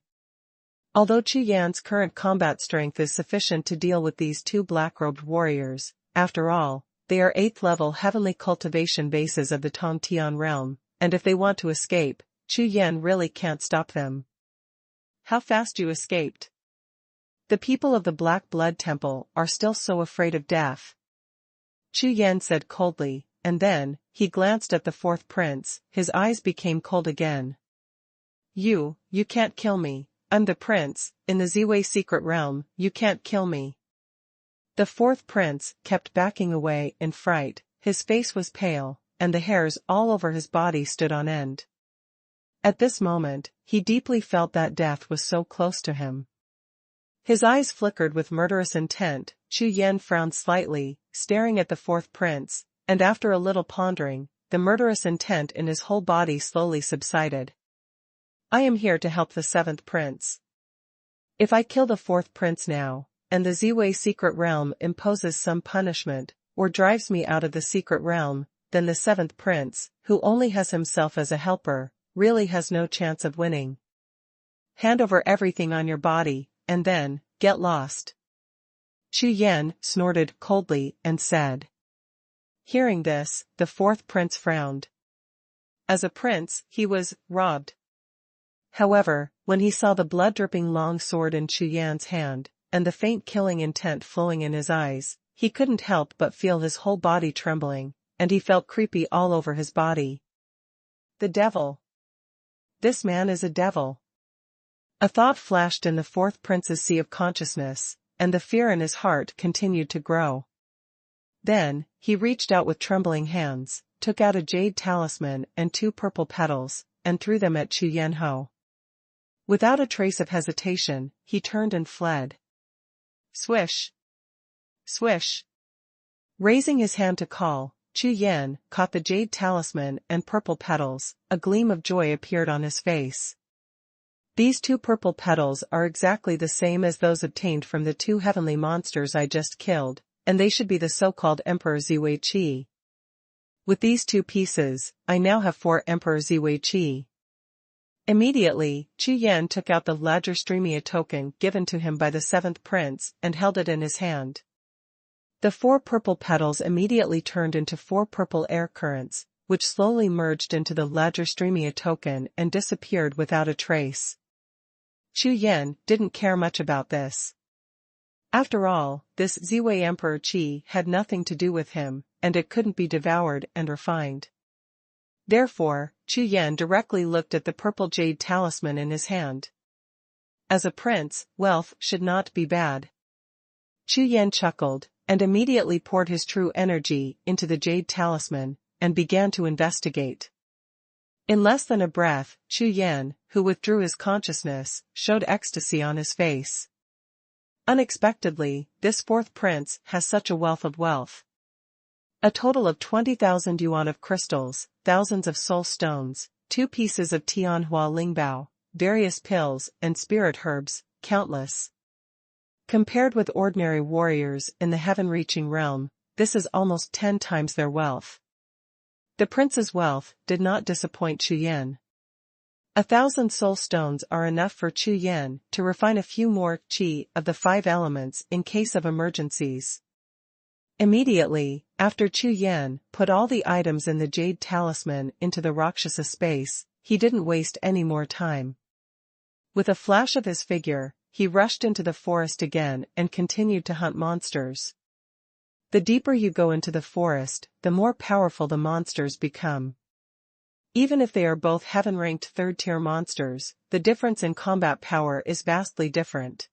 Although Chu Yan's current combat strength is sufficient to deal with these 2 black-robed warriors, after all, they are 8th-level heavenly cultivation bases of the Tongtian realm, and if they want to escape, Chu Yan really can't stop them. How fast you escaped. The people of the Black Blood Temple are still so afraid of death. Chu Yan said coldly, and then, he glanced at the fourth prince, his eyes became cold again. You can't kill me, I'm the prince, in the Ziwei secret realm, you can't kill me. The fourth prince kept backing away in fright, his face was pale, and the hairs all over his body stood on end. At this moment, he deeply felt that death was so close to him. His eyes flickered with murderous intent. Chu Yan frowned slightly, staring at the fourth prince, and after a little pondering, the murderous intent in his whole body slowly subsided. I am here to help the 7th prince. If I kill the 4th prince now, and the Ziwei secret realm imposes some punishment, or drives me out of the secret realm, then the 7th prince, who only has himself as a helper, really has no chance of winning. Hand over everything on your body, and then, get lost. Chu Yan snorted coldly and said. Hearing this, the 4th prince frowned. As a prince, he was robbed. However, when he saw the blood-dripping long sword in Chu Yan's hand, and the faint killing intent flowing in his eyes, he couldn't help but feel his whole body trembling, and he felt creepy all over his body. The devil. This man is a devil. A thought flashed in the fourth prince's sea of consciousness, and the fear in his heart continued to grow. Then, he reached out with trembling hands, took out a jade talisman and 2 purple petals, and threw them at Chu Yan. Without a trace of hesitation, he turned and fled. Swish! Swish! Raising his hand to call, Chu Yan caught the jade talisman and purple petals. A gleam of joy appeared on his face. These 2 purple petals are exactly the same as those obtained from the 2 heavenly monsters I just killed, and they should be the so-called Emperor Ziwei Qi. With these 2 pieces, I now have 4 Emperor Ziwei Qi. Immediately, Chu Yan took out the Ladrostreamia token given to him by the 7th prince and held it in his hand. The 4 purple petals immediately turned into 4 purple air currents, which slowly merged into the Ladrostreamia token and disappeared without a trace. Chu Yan didn't care much about this. After all, this Ziwei Emperor Qi had nothing to do with him, and it couldn't be devoured and refined. Therefore, Chu Yan directly looked at the purple jade talisman in his hand. As a prince, wealth should not be bad. Chu Yan chuckled, and immediately poured his true energy into the jade talisman, and began to investigate. In less than a breath, Chu Yan, who withdrew his consciousness, showed ecstasy on his face. Unexpectedly, this 4th prince has such a wealth of wealth. A total of 20,000 yuan of crystals, thousands of soul stones, 2 pieces of Tianhua Lingbao, various pills and spirit herbs, countless. Compared with ordinary warriors in the heaven-reaching realm, this is almost 10 times their wealth. The prince's wealth did not disappoint Chu Yan. 1,000 soul stones are enough for Chu Yan to refine a few more qi of the 5 elements in case of emergencies. Immediately, after Chu Yan put all the items in the jade talisman into the Rakshasa space, he didn't waste any more time. With a flash of his figure, he rushed into the forest again and continued to hunt monsters. The deeper you go into the forest, the more powerful the monsters become. Even if they are both heaven-ranked 3rd-tier monsters, the difference in combat power is vastly different.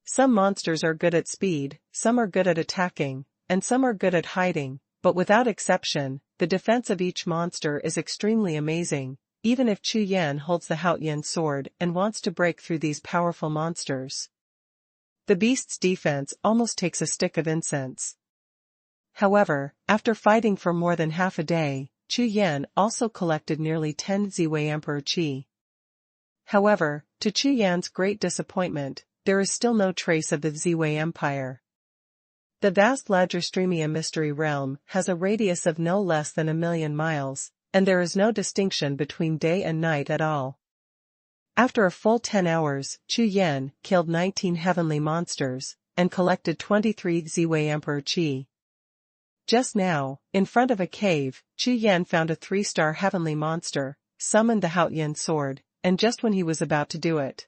Some monsters are good at speed, some are good at attacking, and some are good at hiding, but without exception, the defense of each monster is extremely amazing, even if Chu Yan holds the Haotian sword and wants to break through these powerful monsters. The beast's defense almost takes a stick of incense. However, after fighting for more than half a day, Chu Yan also collected nearly 10 Ziwei Emperor Qi. However, to Chu Yan's great disappointment, there is still no trace of the Ziwei Empire. The vast Ladrostreamia mystery realm has a radius of no less than 1,000,000 miles, and there is no distinction between day and night at all. After a full 10 hours, Chu Yan killed 19 heavenly monsters, and collected 23 Ziwei Emperor Qi. Just now, in front of a cave, Chu Yan found a 3-star heavenly monster, summoned the Haotian sword, and just when he was about to do it.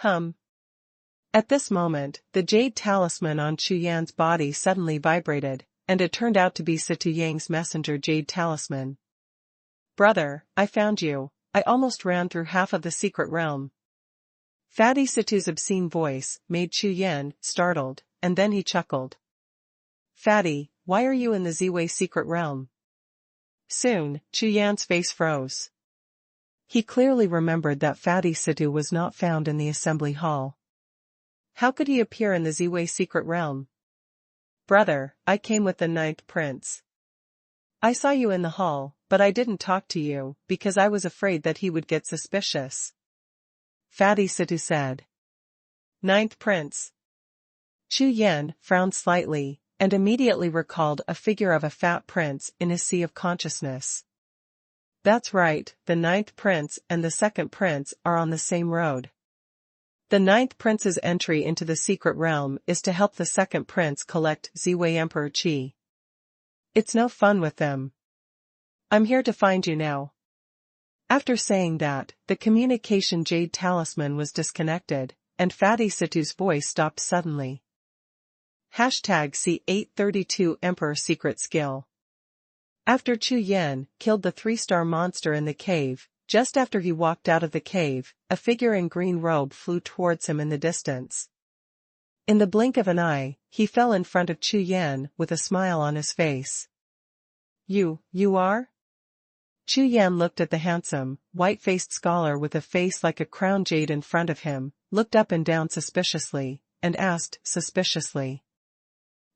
At this moment, the jade talisman on Chu Yan's body suddenly vibrated, and it turned out to be Situ Yang's messenger jade talisman. Brother, I found you. I almost ran through half of the secret realm. Fatty Situ's obscene voice made Chu Yan startled, and then he chuckled. Fatty, why are you in the Ziwei secret realm? Soon, Chu Yan's face froze. He clearly remembered that Fatty Situ was not found in the assembly hall. How could he appear in the Ziwei secret realm? Brother, I came with the 9th prince. I saw you in the hall, but I didn't talk to you, because I was afraid that he would get suspicious. Fatty Situ said. 9th prince. Chu Yan frowned slightly, and immediately recalled a figure of a fat prince in his sea of consciousness. That's right, the 9th prince and the 2nd prince are on the same road. The 9th prince's entry into the secret realm is to help the 2nd prince collect Ziwei Emperor Qi. It's no fun with them. I'm here to find you now. After saying that, the communication jade talisman was disconnected, and Fatty Situ's voice stopped suddenly. #C832 Emperor Secret Skill. After Chu Yan killed the 3-star monster in the cave, just after he walked out of the cave, a figure in green robe flew towards him in the distance. In the blink of an eye, he fell in front of Chu Yan with a smile on his face. You are? Chu Yan looked at the handsome, white-faced scholar with a face like a crown jade in front of him, looked up and down suspiciously, and asked suspiciously.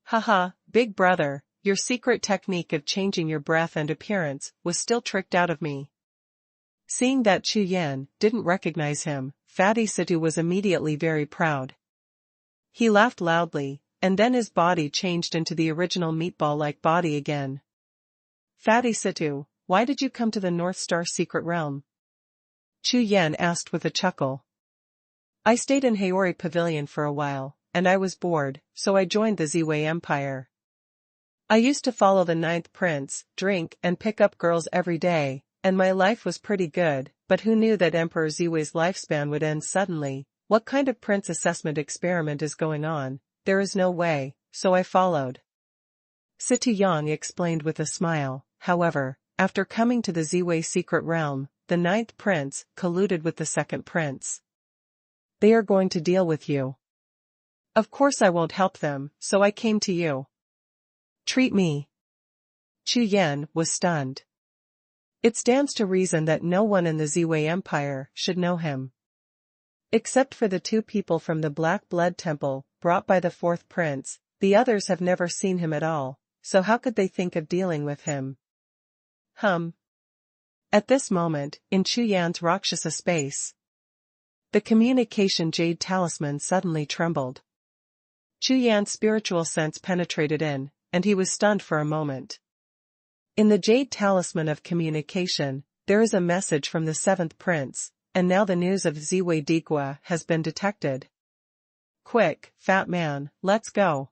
Haha, big brother, your secret technique of changing your breath and appearance was still tricked out of me. Seeing that Chu Yan didn't recognize him, Fatty Situ was immediately very proud. He laughed loudly, and then his body changed into the original meatball-like body again. Fatty Situ, why did you come to the North Star Secret Realm? Chu Yan asked with a chuckle. I stayed in Haori Pavilion for a while, and I was bored, so I joined the Ziwei Empire. I used to follow the 9th prince, drink and pick up girls every day, and my life was pretty good, but who knew that Emperor Ziwei's lifespan would end suddenly? What kind of prince assessment experiment is going on? There is no way, so I followed. Situ Yang explained with a smile. However, after coming to the Ziwei secret realm, the 9th prince colluded with the 2nd prince. They are going to deal with you. Of course I won't help them, so I came to you. Treat me. Chu Yan was stunned. It stands to reason that no one in the Ziwei Empire should know him. Except for the 2 people from the Black Blood Temple, brought by the 4th prince, the others have never seen him at all, so how could they think of dealing with him? At this moment, in Chu Yan's Rakshasa space, the communication jade talisman suddenly trembled. Chu Yan's spiritual sense penetrated in, and he was stunned for a moment. In the jade talisman of communication, there is a message from the 7th prince, and now the news of Ziwei Digua has been detected. Quick, fat man, let's go.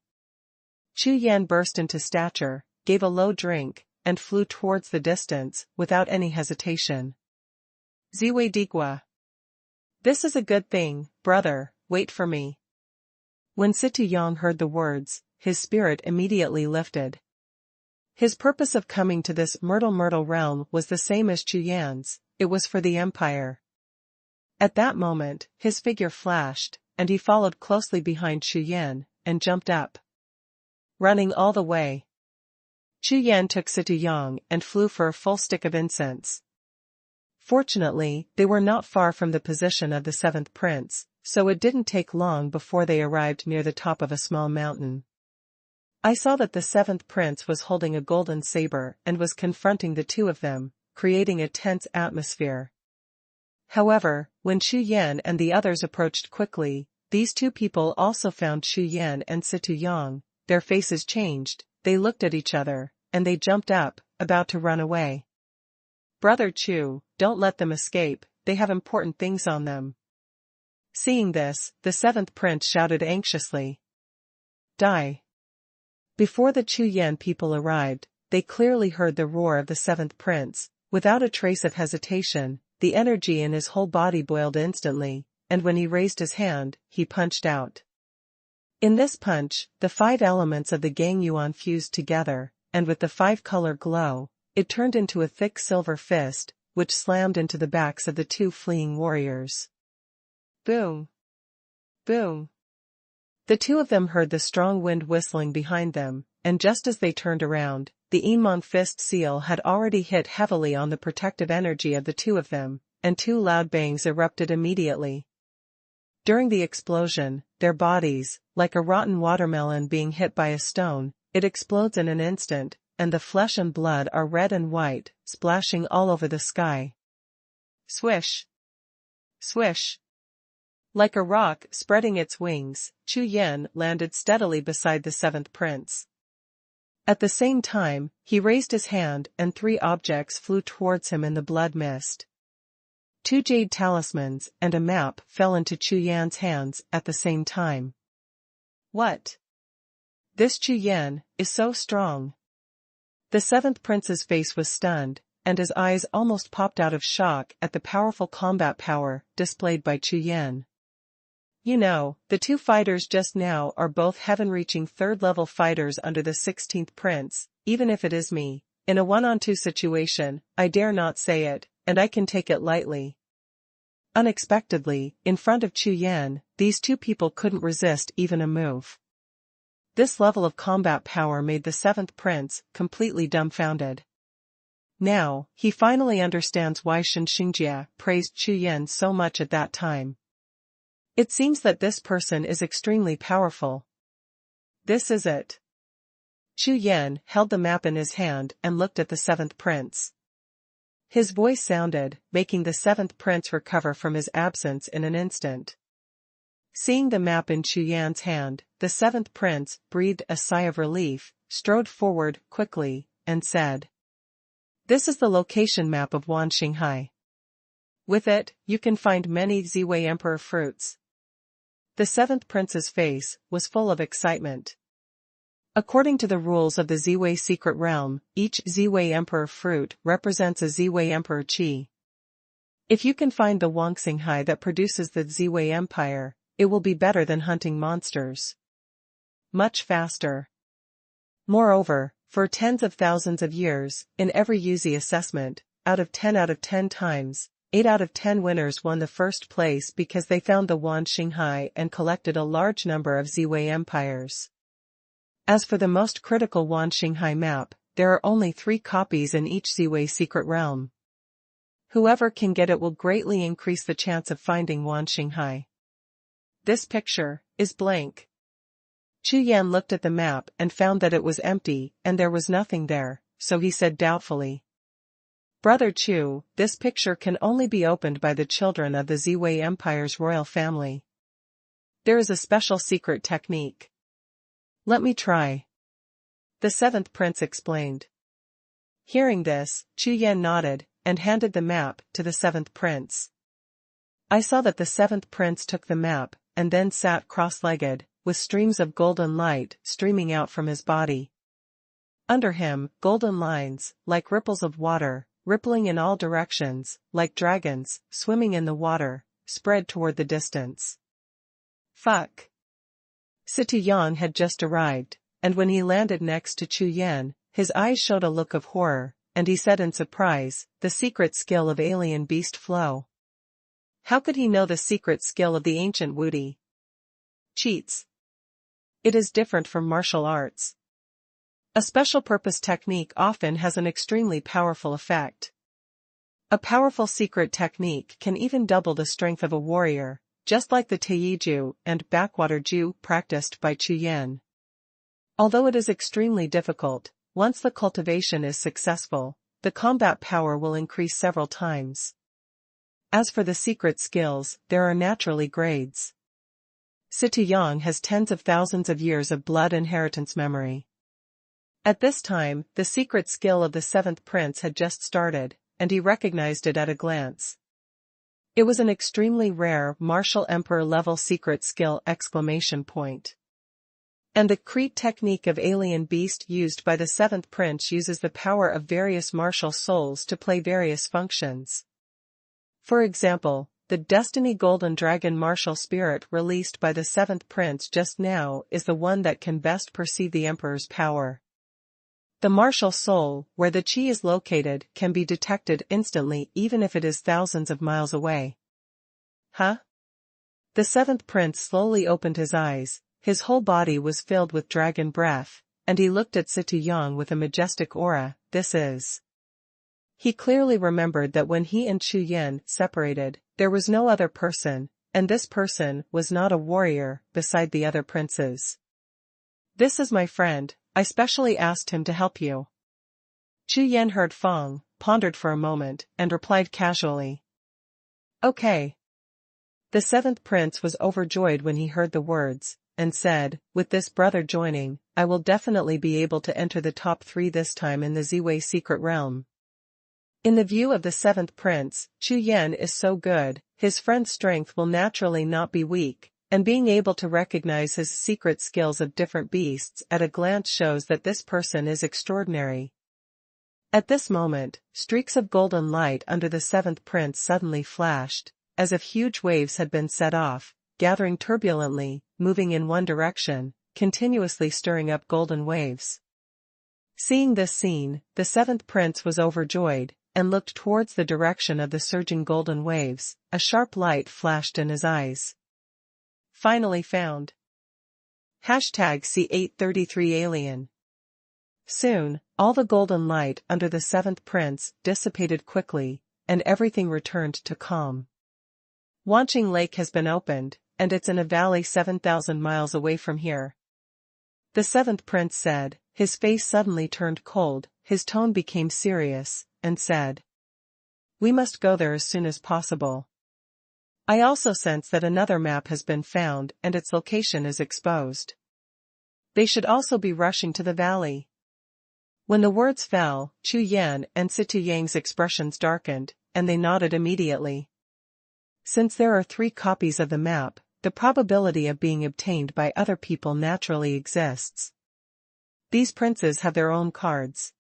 Chu Yan burst into stature, gave a low drink, and flew towards the distance, without any hesitation. Ziwei Digua. This is a good thing, brother, wait for me. When Situ Yang heard the words, his spirit immediately lifted. His purpose of coming to this Myrtle realm was the same as Chu Yan's, it was for the Empire. At that moment, his figure flashed, and he followed closely behind Chu Yan, and jumped up. Running all the way. Chu Yan took Situ Yang and flew for a full stick of incense. Fortunately, they were not far from the position of the 7th prince, so it didn't take long before they arrived near the top of a small mountain. I saw that the 7th prince was holding a golden saber and was confronting the 2 of them, creating a tense atmosphere. However, when Chu Yan and the others approached quickly, these 2 people also found Chu Yan and Situ Yang. Their faces changed, they looked at each other, and they jumped up, about to run away. Brother Chu, don't let them escape, they have important things on them. Seeing this, the 7th prince shouted anxiously. Die. Before the Chu Yan people arrived, they clearly heard the roar of the 7th prince. Without a trace of hesitation, the energy in his whole body boiled instantly, and when he raised his hand, he punched out. In this punch, the 5 elements of the Gang Yuan fused together, and with the 5-color glow, it turned into a thick silver fist, which slammed into the backs of the 2 fleeing warriors. Boom! Boom! The 2 of them heard the strong wind whistling behind them, and just as they turned around, the Inmong fist seal had already hit heavily on the protective energy of the 2 of them, and 2 loud bangs erupted immediately. During the explosion, their bodies, like a rotten watermelon being hit by a stone, it explodes in an instant, and the flesh and blood are red and white, splashing all over the sky. Swish! Swish! Like a rock spreading its wings, Chu Yan landed steadily beside the 7th prince. At the same time, he raised his hand and 3 objects flew towards him in the blood mist. 2 jade talismans and a map fell into Chu Yan's hands at the same time. What? This Chu Yan is so strong. The 7th prince's face was stunned, and his eyes almost popped out of shock at the powerful combat power displayed by Chu Yan. You know, the 2 fighters just now are both heaven-reaching 3rd-level fighters under the 16th prince, even if it is me. In a 1-on-2 situation, I dare not say it, and I can take it lightly. Unexpectedly, in front of Chu Yan, these two people couldn't resist even a move. This level of combat power made the seventh prince completely dumbfounded. Now, he finally understands why Shen Xingjia praised Chu Yan so much at that time. It seems that this person is extremely powerful. This is it. Chu Yan held the map in his hand and looked at the seventh prince. His voice sounded, making the seventh prince recover from his absence in an instant. Seeing the map in Chu Yan's hand, the seventh prince breathed a sigh of relief, strode forward quickly, and said, "This is the location map of Wan Xinghai. With it, you can find many Ziwei Emperor fruits." The seventh prince's face was full of excitement. According to the rules of the Ziwei secret realm, each Ziwei Emperor fruit represents a Ziwei Emperor Qi. If you can find the Wan Xinghai that produces the Ziwei Empire, it will be better than hunting monsters. Much faster. Moreover, for tens of thousands of years, in every Yuzi assessment, out of 10 times, 8 out of 10 winners won the first place because they found the Wan Xinghai and collected a large number of Ziwei empires. As for the most critical Wan Xinghai map, there are only 3 copies in each Ziwei secret realm. Whoever can get it will greatly increase the chance of finding Wan Xinghai. This picture is blank. Chu Yan looked at the map and found that it was empty and there was nothing there, so he said doubtfully, "Brother Chu, this picture can only be opened by the children of the Ziwei Empire's royal family. There is a special secret technique. Let me try." The seventh prince explained. Hearing this, Chu Yan nodded and handed the map to the seventh prince. I saw that the seventh prince took the map and then sat cross-legged, with streams of golden light streaming out from his body. Under him, golden lines, like ripples of water, rippling in all directions, like dragons, swimming in the water, spread toward the distance. Fuck. Xie Yang had just arrived, and when he landed next to Chu Yan, his eyes showed a look of horror, and he said in surprise, "The secret skill of alien beast flow. How could he know the secret skill of the ancient Wuti? Cheats. It is different from martial arts. A special purpose technique often has an extremely powerful effect. A powerful secret technique can even double the strength of a warrior, just like the Teiju and Backwater Ju practiced by Chu Yan. Although it is extremely difficult, once the cultivation is successful, the combat power will increase several times. As for the secret skills, there are naturally grades. Xie Yang has tens of thousands of years of blood inheritance memory. At this time, the secret skill of the seventh prince had just started, and he recognized it at a glance. It was an extremely rare martial emperor level secret skill! And the Crete technique of alien beast used by the seventh prince uses the power of various martial souls to play various functions. For example, the Destiny Golden Dragon martial spirit released by the seventh prince just now is the one that can best perceive the emperor's power. The martial soul, where the chi is located, can be detected instantly even if it is thousands of miles away. Huh? The seventh prince slowly opened his eyes, his whole body was filled with dragon breath, and he looked at Xie Yang with a majestic aura. This is. He clearly remembered that when he and Chu Yan separated, there was no other person, and this person was not a warrior beside the other princes. This is my friend, I specially asked him to help you. Chu Yan heard Feng, pondered for a moment, and replied casually. Okay. The seventh prince was overjoyed when he heard the words, and said, with this brother joining, I will definitely be able to enter the top 3 this time in the Ziwei secret realm. In the view of the seventh prince, Chu Yan is so good, his friend's strength will naturally not be weak, and being able to recognize his secret skills of different beasts at a glance shows that this person is extraordinary. At this moment, streaks of golden light under the seventh prince suddenly flashed, as if huge waves had been set off, gathering turbulently, moving in one direction, continuously stirring up golden waves. Seeing this scene, the seventh prince was overjoyed, and looked towards the direction of the surging golden waves. A sharp light flashed in his eyes. Finally found. #C833alien. Soon, all the golden light under the seventh prince dissipated quickly, and everything returned to calm. Wanqing Lake has been opened, and it's in a valley 7,000 miles away from here. The seventh prince said. His face suddenly turned cold, his tone became serious, and said, "We must go there as soon as possible. I also sense that another map has been found and its location is exposed. They should also be rushing to the valley." When the words fell, Chu Yan and Situ Yang's expressions darkened, and they nodded immediately. Since there are 3 copies of the map, the probability of being obtained by other people naturally exists. These princes have their own cards.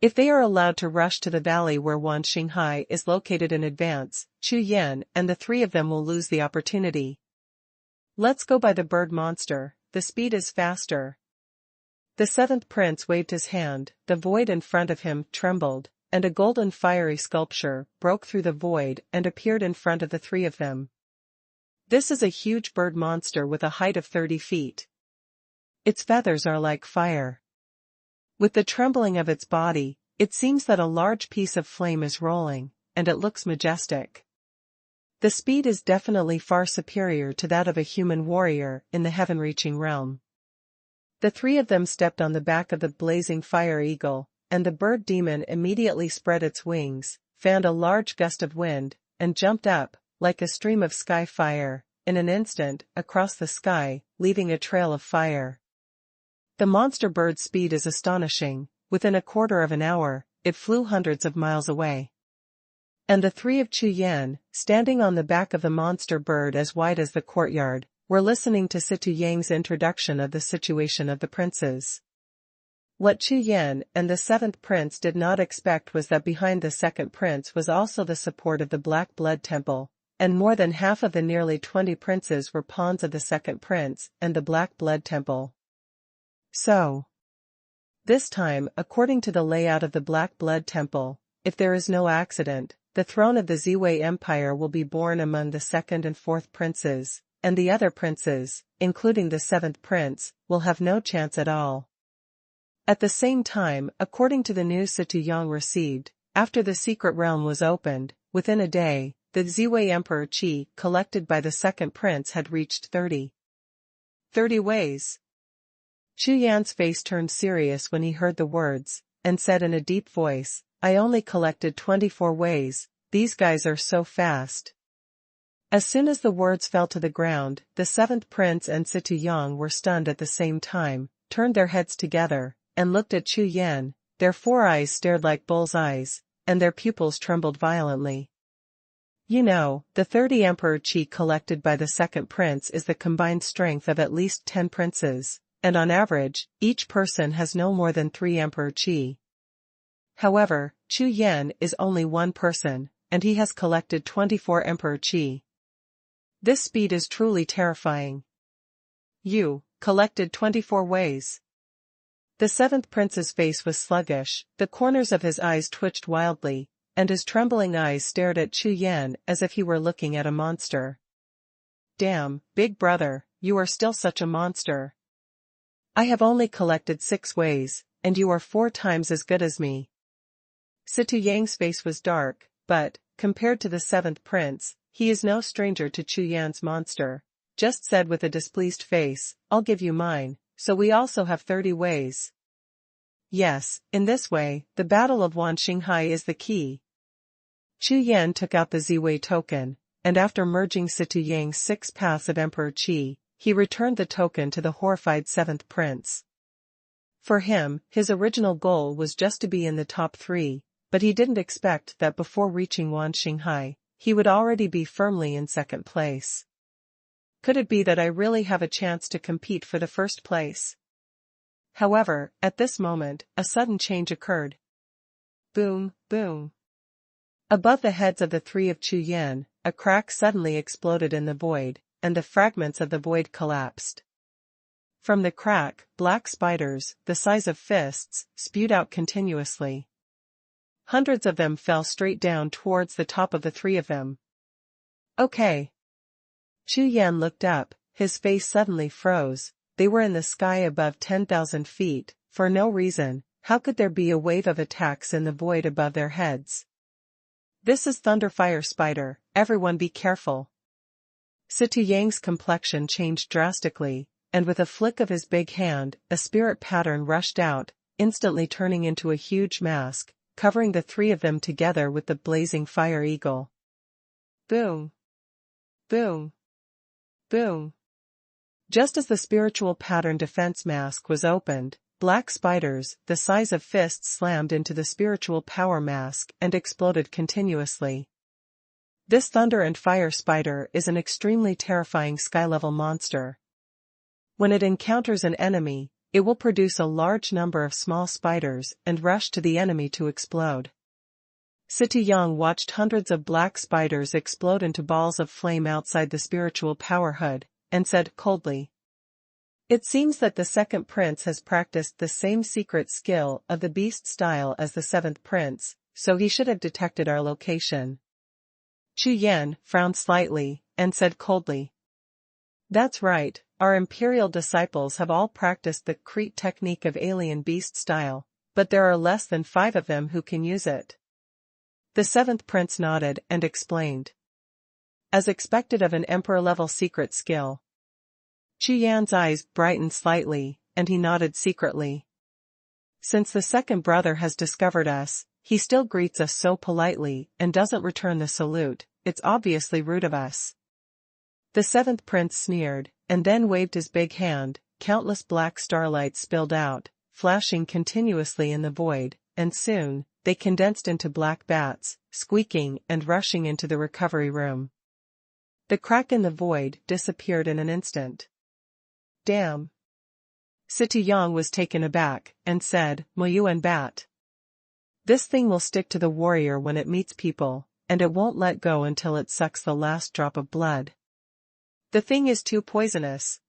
If they are allowed to rush to the valley where Wanqinghai is located in advance, Chu Yan and the 3 of them will lose the opportunity. Let's go by the bird monster, the speed is faster. The seventh prince waved his hand, the void in front of him trembled, and a golden fiery sculpture broke through the void and appeared in front of the 3 of them. This is a huge bird monster with a height of 30 feet. Its feathers are like fire. With the trembling of its body, it seems that a large piece of flame is rolling, and it looks majestic. The speed is definitely far superior to that of a human warrior in the heaven-reaching realm. The 3 of them stepped on the back of the blazing fire eagle, and the bird demon immediately spread its wings, fanned a large gust of wind, and jumped up, like a stream of sky fire, in an instant, across the sky, leaving a trail of fire. The monster bird's speed is astonishing. Within a quarter of an hour, it flew hundreds of miles away. And the 3 of Chu Yan, standing on the back of the monster bird as wide as the courtyard, were listening to Situ Yang's introduction of the situation of the princes. What Chu Yan and the seventh prince did not expect was that behind the second prince was also the support of the Black Blood Temple, and more than half of the nearly 20 princes were pawns of the second prince and the Black Blood Temple. So, this time, according to the layout of the Black Blood Temple, if there is no accident, the throne of the Ziwei Empire will be born among the second and fourth princes, and the other princes, including the seventh prince, will have no chance at all. At the same time, according to the news Situ Yang received, after the secret realm was opened, within a day, the Ziwei Emperor Qi collected by the second prince had reached 30 ways. Chu Yan's face turned serious when he heard the words, and said in a deep voice, "I only collected 24 ways, these guys are so fast." As soon as the words fell to the ground, the seventh prince and Situ Yang were stunned at the same time, turned their heads together, and looked at Chu Yan. Their 4 eyes stared like bull's eyes, and their pupils trembled violently. You know, the 30 Emperor Qi collected by the second prince is the combined strength of at least 10 princes, and on average, each person has no more than 3 Emperor Qi. However, Chu Yan is only one person, and he has collected 24 Emperor Qi. This speed is truly terrifying. You collected 24 ways. The seventh prince's face was sluggish, the corners of his eyes twitched wildly, and his trembling eyes stared at Chu Yan as if he were looking at a monster. Damn, big brother, you are still such a monster. I have only collected 6 ways, and you are 4 times as good as me. Situ Yang's face was dark, but, compared to the seventh prince, he is no stranger to Chu Yan's monster, just said with a displeased face, "I'll give you mine, so we also have 30 ways. Yes, in this way, the Battle of Wanqinghai is the key." Chu Yan took out the Ziwei token, and after merging Situ Yang's 6 paths of Emperor Qi, he returned the token to the horrified seventh prince. For him, his original goal was just to be in the top 3, but he didn't expect that before reaching Wanqinghai, he would already be firmly in second place. Could it be that I really have a chance to compete for the first place? However, at this moment, a sudden change occurred. Boom, boom. Above the heads of the 3 of Chu Yan, a crack suddenly exploded in the void, and the fragments of the void collapsed. From the crack, black spiders, the size of fists, spewed out continuously. Hundreds of them fell straight down towards the top of the three of them. Okay. Chu Yan looked up, his face suddenly froze. They were in the sky above 10,000 feet, for no reason. How could there be a wave of attacks in the void above their heads? This is Thunderfire Spider, everyone be careful. Xie Yang's complexion changed drastically, and with a flick of his big hand, a spirit pattern rushed out, instantly turning into a huge mask, covering the three of them together with the blazing fire eagle. Boom! Boom! Boom! Just as the spiritual pattern defense mask was opened, black spiders, the size of fists, slammed into the spiritual power mask and exploded continuously. This thunder and fire spider is an extremely terrifying sky-level monster. When it encounters an enemy, it will produce a large number of small spiders and rush to the enemy to explode. Xie Yang watched hundreds of black spiders explode into balls of flame outside the spiritual power hood, and said coldly, "It seems that the second prince has practiced the same secret skill of the beast style as the seventh prince, so he should have detected our location." Chu Yan frowned slightly, and said coldly, "That's right, our imperial disciples have all practiced the Crete technique of alien beast style, but there are less than 5 of them who can use it." The seventh prince nodded and explained. As expected of an emperor-level secret skill. Chu Yan's eyes brightened slightly, and he nodded secretly. Since the second brother has discovered us, he still greets us so politely and doesn't return the salute. It's obviously rude of us. The seventh prince sneered, and then waved his big hand. Countless black starlights spilled out, flashing continuously in the void, and soon, they condensed into black bats, squeaking and rushing into the recovery room. The crack in the void disappeared in an instant. Damn. Xie Yang was taken aback, and said, "Muyuan bat. This thing will stick to the warrior when it meets people, and it won't let go until it sucks the last drop of blood. The thing is too poisonous."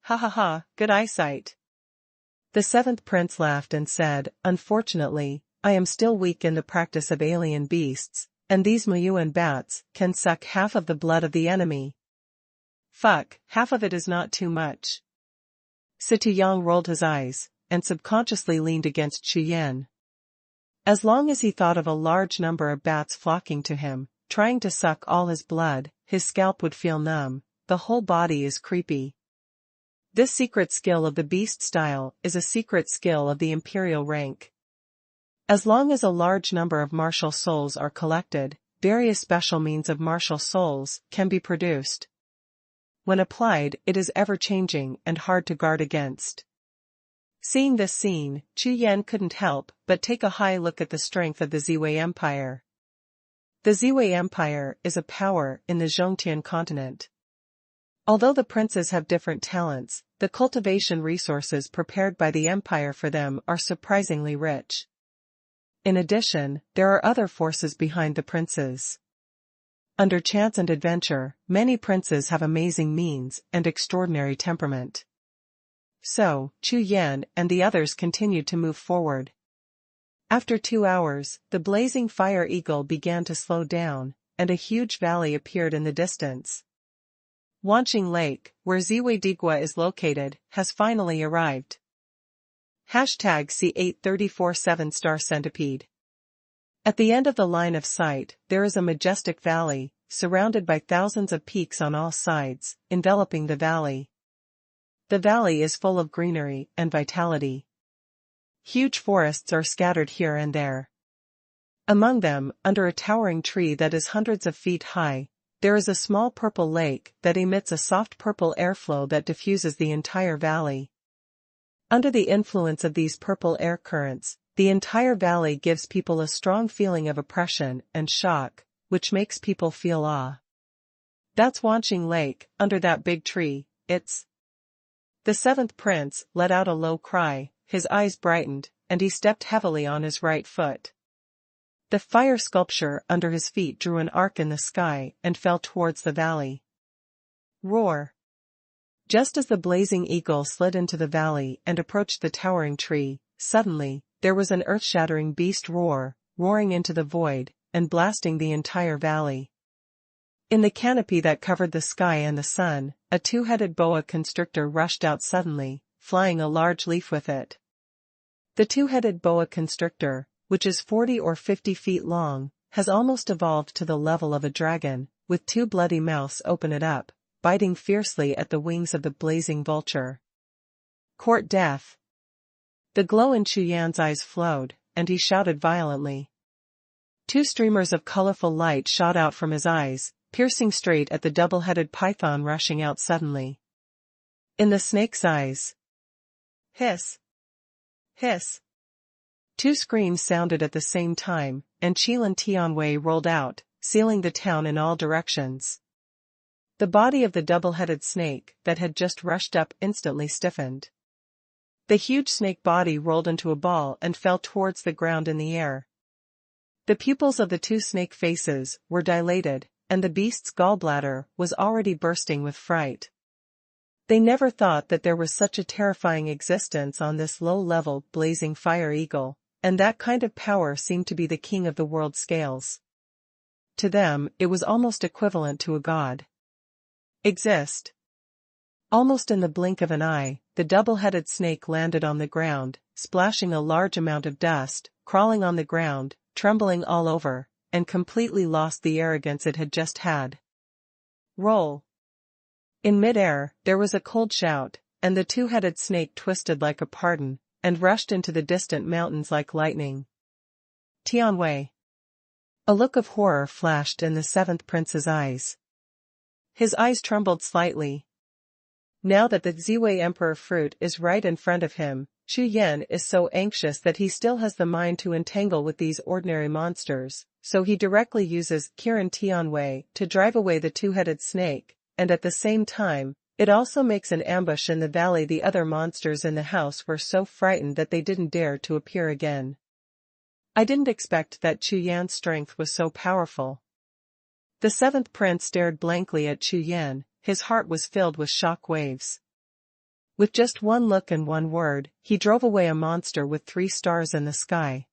Ha ha ha, good eyesight. The seventh prince laughed and said, "Unfortunately, I am still weak in the practice of alien beasts, and these Muyuan bats can suck half of the blood of the enemy." Fuck, half of it is not too much. Xie Yang rolled his eyes, and subconsciously leaned against Chu Yan. As long as he thought of a large number of bats flocking to him, trying to suck all his blood, his scalp would feel numb. The whole body is creepy. This secret skill of the beast style is a secret skill of the imperial rank. As long as a large number of martial souls are collected, various special means of martial souls can be produced. When applied, it is ever-changing and hard to guard against. Seeing this scene, Chu Yan couldn't help but take a high look at the strength of the Ziwei Empire. The Ziwei Empire is a power in the Zhongtian continent. Although the princes have different talents, the cultivation resources prepared by the empire for them are surprisingly rich. In addition, there are other forces behind the princes. Under chance and adventure, many princes have amazing means and extraordinary temperament. So, Chu Yan and the others continued to move forward. After 2 hours, the blazing fire eagle began to slow down, and a huge valley appeared in the distance. Wanqing Lake, where Ziwei Digua is located, has finally arrived. #C8347*Centipede. At the end of the line of sight, there is a majestic valley, surrounded by thousands of peaks on all sides, enveloping the valley. The valley is full of greenery and vitality. Huge forests are scattered here and there. Among them, under a towering tree that is hundreds of feet high, there is a small purple lake that emits a soft purple airflow that diffuses the entire valley. Under the influence of these purple air currents, the entire valley gives people a strong feeling of oppression and shock, which makes people feel awe. That's Wanqing Lake, under that big tree. It's... The seventh prince let out a low cry, his eyes brightened, and he stepped heavily on his right foot. The fire sculpture under his feet drew an arc in the sky and fell towards the valley. Roar! Just as the blazing eagle slid into the valley and approached the towering tree, suddenly, there was an earth-shattering beast roar, roaring into the void, and blasting the entire valley. In the canopy that covered the sky and the sun, a two-headed boa constrictor rushed out suddenly, flying a large leaf with it. The two-headed boa constrictor, which is 40 or 50 feet long, has almost evolved to the level of a dragon, with two bloody mouths open it up, biting fiercely at the wings of the blazing vulture. Court death. The glow in Chu Yan's eyes flowed, and he shouted violently. Two streamers of colorful light shot out from his eyes, piercing straight at the double-headed python rushing out suddenly. In the snake's eyes. Hiss! Hiss! Two screams sounded at the same time, and Qilan Tianwei rolled out, sealing the town in all directions. The body of the double-headed snake that had just rushed up instantly stiffened. The huge snake body rolled into a ball and fell towards the ground in the air. The pupils of the two snake faces were dilated, and the beast's gallbladder was already bursting with fright. They never thought that there was such a terrifying existence on this low-level, blazing fire eagle, and that kind of power seemed to be the king of the world scales. To them, it was almost equivalent to a god. Exist. Almost in the blink of an eye, the double-headed snake landed on the ground, splashing a large amount of dust, crawling on the ground, trembling all over, and completely lost the arrogance it had just had. Roll. In mid-air, there was a cold shout, and the two-headed snake twisted like a pardon, and rushed into the distant mountains like lightning. Tianwei. A look of horror flashed in the seventh prince's eyes. His eyes trembled slightly. Now that the Ziwei Emperor fruit is right in front of him, Chu Yan is so anxious that he still has the mind to entangle with these ordinary monsters, so he directly uses Qilan Tianwei to drive away the two-headed snake, and at the same time, it also makes an ambush in the valley. The other monsters in the house were so frightened that they didn't dare to appear again. I didn't expect that Chu Yan's strength was so powerful. The seventh prince stared blankly at Chu Yan, his heart was filled with shock waves. With just one look and one word, he drove away a monster with 3 stars in the sky.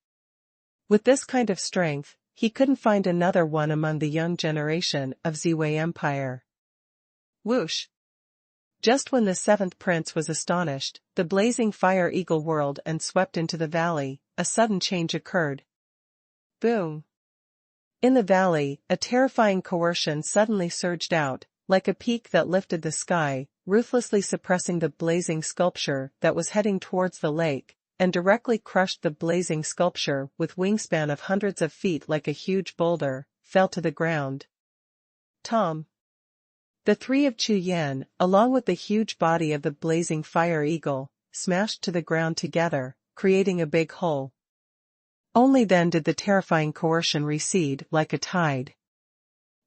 With this kind of strength, he couldn't find another one among the young generation of Ziwei Empire. Whoosh! Just when the seventh prince was astonished, the blazing fire eagle whirled and swept into the valley. A sudden change occurred. Boom! In the valley, a terrifying coercion suddenly surged out, like a peak that lifted the sky, ruthlessly suppressing the blazing sculpture that was heading towards the lake, and directly crushed the blazing sculpture with wingspan of hundreds of feet like a huge boulder, fell to the ground. Tom. The 3 of Chu Yan, along with the huge body of the blazing fire eagle, smashed to the ground together, creating a big hole. Only then did the terrifying coercion recede like a tide.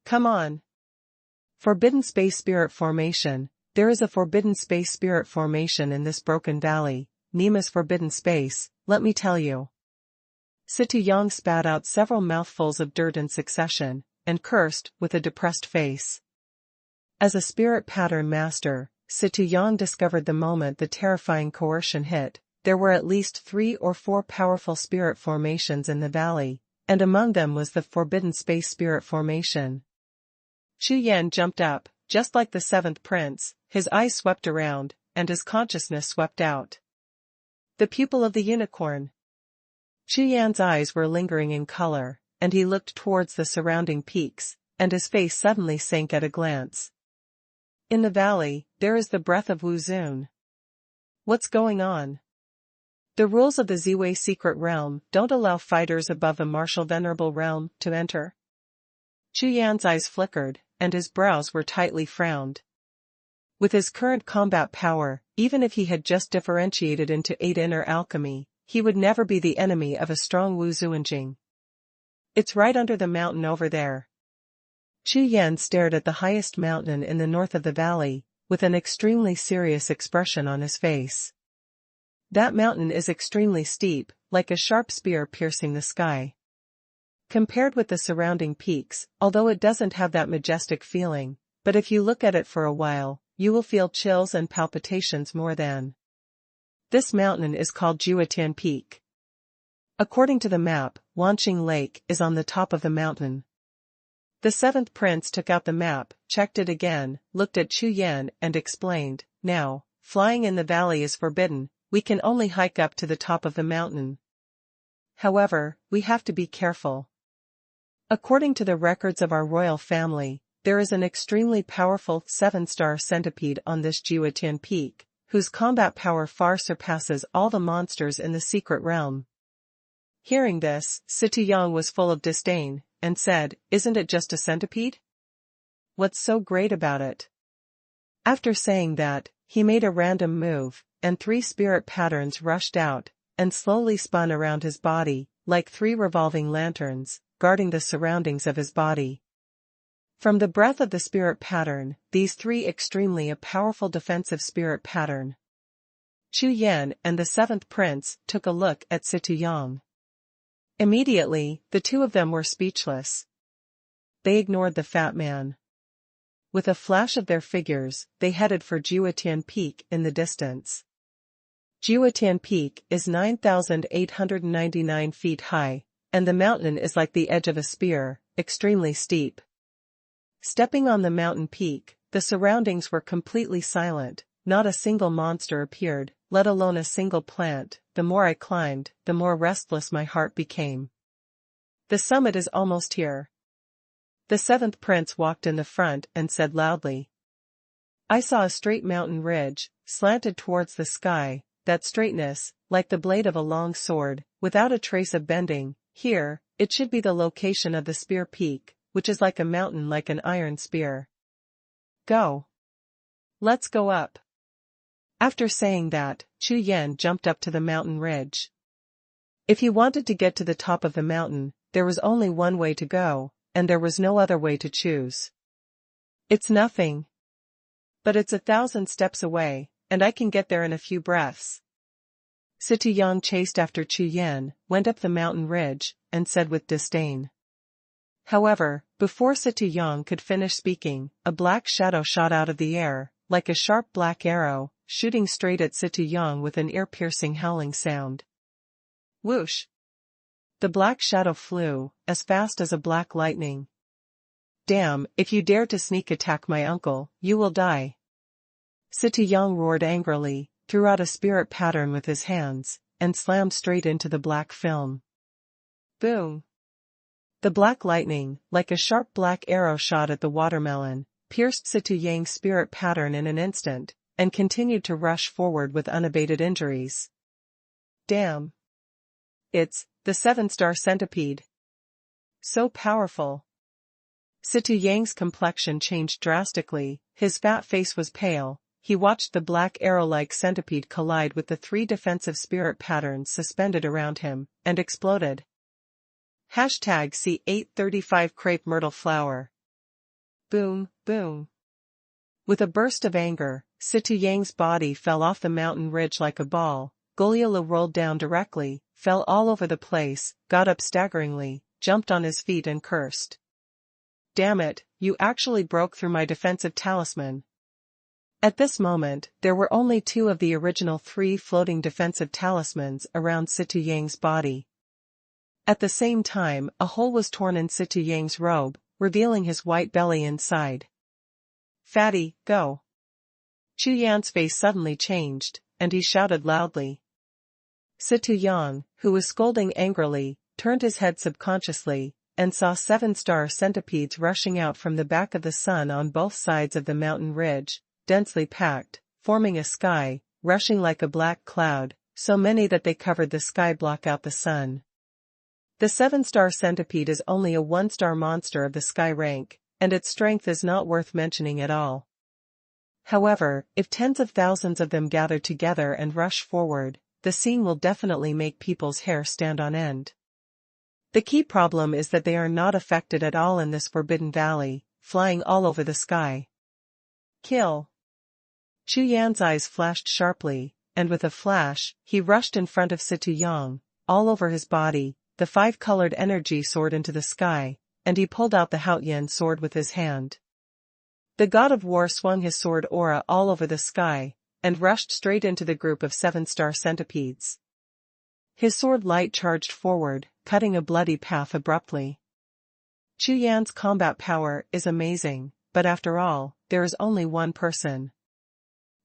Come on. Forbidden Space Spirit Formation. There is a forbidden space spirit formation in this broken valley, Nima's forbidden space, let me tell you. Situ Yang spat out several mouthfuls of dirt in succession, and cursed with a depressed face. As a spirit pattern master, Situ Yang discovered the moment the terrifying coercion hit, there were at least 3 or 4 powerful spirit formations in the valley, and among them was the forbidden space spirit formation. Chu Yan jumped up, just like the seventh prince, his eyes swept around, and his consciousness swept out. The pupil of the unicorn. Chu Yan's eyes were lingering in color, and he looked towards the surrounding peaks, and his face suddenly sank at a glance. In the valley, there is the breath of Wuhun. What's going on? The rules of the Ziwei secret realm don't allow fighters above the martial venerable realm to enter. Chu Yan's eyes flickered, and his brows were tightly frowned. With his current combat power, even if he had just differentiated into 8 inner alchemy, he would never be the enemy of a strong Wu Zuanjing. It's right under the mountain over there. Chu Yan stared at the highest mountain in the north of the valley, with an extremely serious expression on his face. That mountain is extremely steep, like a sharp spear piercing the sky. Compared with the surrounding peaks, although it doesn't have that majestic feeling, but if you look at it for a while, you will feel chills and palpitations more than. This mountain is called Jiuxiao Peak. According to the map, Wanqing Lake is on the top of the mountain. The seventh prince took out the map, checked it again, looked at Chu Yan and explained, now, flying in the valley is forbidden, we can only hike up to the top of the mountain. However, we have to be careful. According to the records of our royal family, there is an extremely powerful 7-star centipede on this Jiuxiao peak, whose combat power far surpasses all the monsters in the secret realm. Hearing this, Xie was full of disdain, and said, isn't it just a centipede? What's so great about it? After saying that, he made a random move, and 3 spirit patterns rushed out, and slowly spun around his body, like 3 revolving lanterns, guarding the surroundings of his body. From the breath of the spirit pattern, these 3 extremely a powerful defensive spirit pattern. Chu Yan and the 7th prince took a look at Xie. Immediately, the 2 of them were speechless. They ignored the fat man. With a flash of their figures, they headed for Jiuxiao Peak in the distance. Jiuxiao Peak is 9,899 feet high, and the mountain is like the edge of a spear, extremely steep. Stepping on the mountain peak, the surroundings were completely silent, not a single monster appeared, let alone a single plant. The more I climbed, the more restless my heart became. The summit is almost here. The 7th prince walked in the front and said loudly. I saw a straight mountain ridge, slanted towards the sky, that straightness, like the blade of a long sword, without a trace of bending. Here, it should be the location of the spear peak, which is like a mountain like an iron spear. Go. Let's go up. After saying that, Chu Yan jumped up to the mountain ridge. If he wanted to get to the top of the mountain, there was only one way to go, and there was no other way to choose. It's nothing. But it's 1,000 steps away, and I can get there in a few breaths. Xie chased after Chu Yan, went up the mountain ridge, and said with disdain. However, before Xie could finish speaking, a black shadow shot out of the air, like a sharp black arrow, shooting straight at Xie with an ear-piercing howling sound. Whoosh! The black shadow flew, as fast as a black lightning. Damn, if you dare to sneak attack my uncle, you will die. Xie roared angrily, threw out a spirit pattern with his hands, and slammed straight into the black film. Boom! The black lightning, like a sharp black arrow shot at the watermelon, pierced Xie's spirit pattern in an instant, and continued to rush forward with unabated injuries. Damn! It's the 7-star centipede. So powerful. Xie's complexion changed drastically, his fat face was pale. He watched the black arrow-like centipede collide with the 3 defensive spirit patterns suspended around him, and exploded. #C835 Crepe Myrtle Flower. Boom, boom. With a burst of anger, Xie's body fell off the mountain ridge like a ball. Goliath rolled down directly, fell all over the place, got up staggeringly, jumped on his feet and cursed. Damn it, you actually broke through my defensive talisman. At this moment, there were only 2 of the original 3 floating defensive talismans around Xie's body. At the same time, a hole was torn in Xie's robe, revealing his white belly inside. Fatty, go. Chu Yan's face suddenly changed, and he shouted loudly. Xie, who was scolding angrily, turned his head subconsciously, and saw 7-star centipedes rushing out from the back of the sun on both sides of the mountain ridge, densely packed, forming a sky, rushing like a black cloud, so many that they covered the sky, block out the sun. The 7-star centipede is only a 1-star monster of the sky rank, and its strength is not worth mentioning at all. However, if tens of thousands of them gather together and rush forward, the scene will definitely make people's hair stand on end. The key problem is that they are not affected at all in this forbidden valley, flying all over the sky. Kill! Chu Yan's eyes flashed sharply, and with a flash, he rushed in front of Xie, all over his body, the 5-colored energy soared into the sky, and he pulled out the Haotian sword with his hand. The god of war swung his sword aura all over the sky, and rushed straight into the group of 7-star centipedes. His sword light charged forward, cutting a bloody path abruptly. Chu Yan's combat power is amazing, but after all, there is only one person.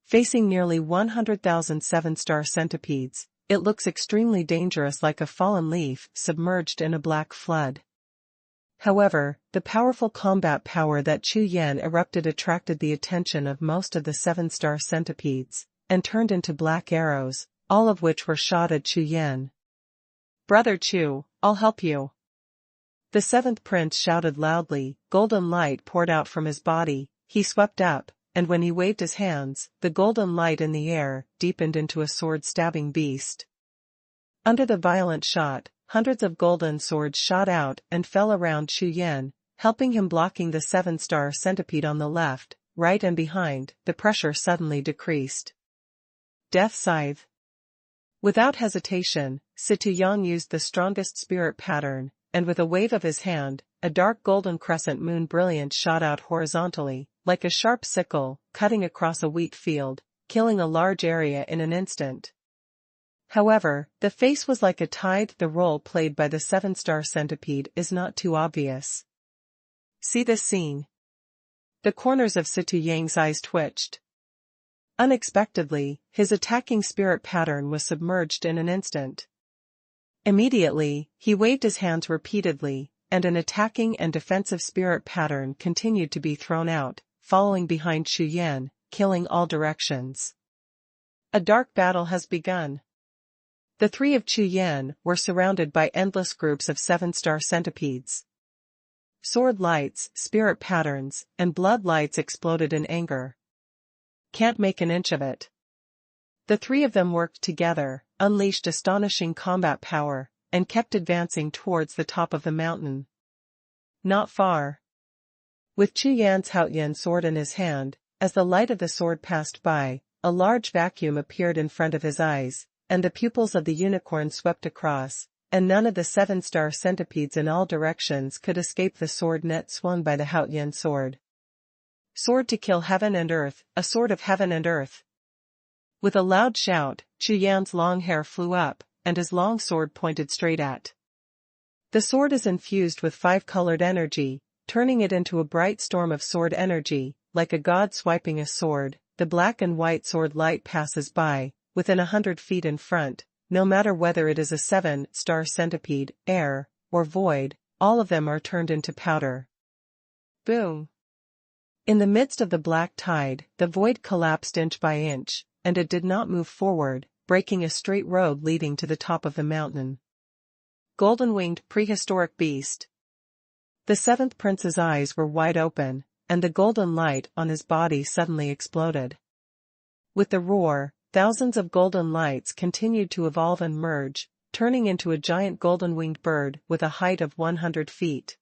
Facing nearly 100,000 seven-star centipedes, it looks extremely dangerous, like a fallen leaf submerged in a black flood. However, the powerful combat power that Chu Yan erupted attracted the attention of most of the seven-star centipedes, and turned into black arrows, all of which were shot at Chu Yan. "Brother Chu, I'll help you." The seventh prince shouted loudly. Golden light poured out from his body. He swept up, and when he waved his hands, the golden light in the air deepened into a sword-stabbing beast. Under the violent shot, hundreds of golden swords shot out and fell around Chu Yan, helping him, blocking the seven-star centipede on the left, right and behind. The pressure suddenly decreased. Death Scythe. Without hesitation, Xuanhuan used the strongest spirit pattern, and with a wave of his hand, a dark golden crescent moon brilliance shot out horizontally, like a sharp sickle, cutting across a wheat field, killing a large area in an instant. However, the face was like a tide. The role played by the seven-star centipede is not too obvious. See this scene. The corners of Xuanhuan's eyes twitched. Unexpectedly, his attacking spirit pattern was submerged in an instant. Immediately, he waved his hands repeatedly, and an attacking and defensive spirit pattern continued to be thrown out, following behind Chu Yan, killing all directions. A dark battle has begun. The three of Chu Yan were surrounded by endless groups of seven-star centipedes. Sword lights, spirit patterns, and blood lights exploded in anger. Can't make an inch of it. The three of them worked together, unleashed astonishing combat power, and kept advancing towards the top of the mountain. Not far. With Chu Yan's Haotian sword in his hand, as the light of the sword passed by, a large vacuum appeared in front of his eyes, and the pupils of the unicorn swept across, and none of the seven-star centipedes in all directions could escape the sword net swung by the Haotian sword. Sword to kill heaven and earth, a sword of heaven and earth. With a loud shout, Chu Yan's long hair flew up, and his long sword pointed straight at. The sword is infused with five-colored energy, turning it into a bright storm of sword energy, like a god swiping a sword. The black and white sword light passes by, within 100 feet in front, no matter whether it is a seven-star centipede, air, or void, all of them are turned into powder. Boom! In the midst of the black tide, the void collapsed inch by inch, and it did not move forward, breaking a straight road leading to the top of the mountain. Golden-winged prehistoric beast. The seventh prince's eyes were wide open, and the golden light on his body suddenly exploded. With the roar, thousands of golden lights continued to evolve and merge, turning into a giant golden-winged bird with a height of 100 feet.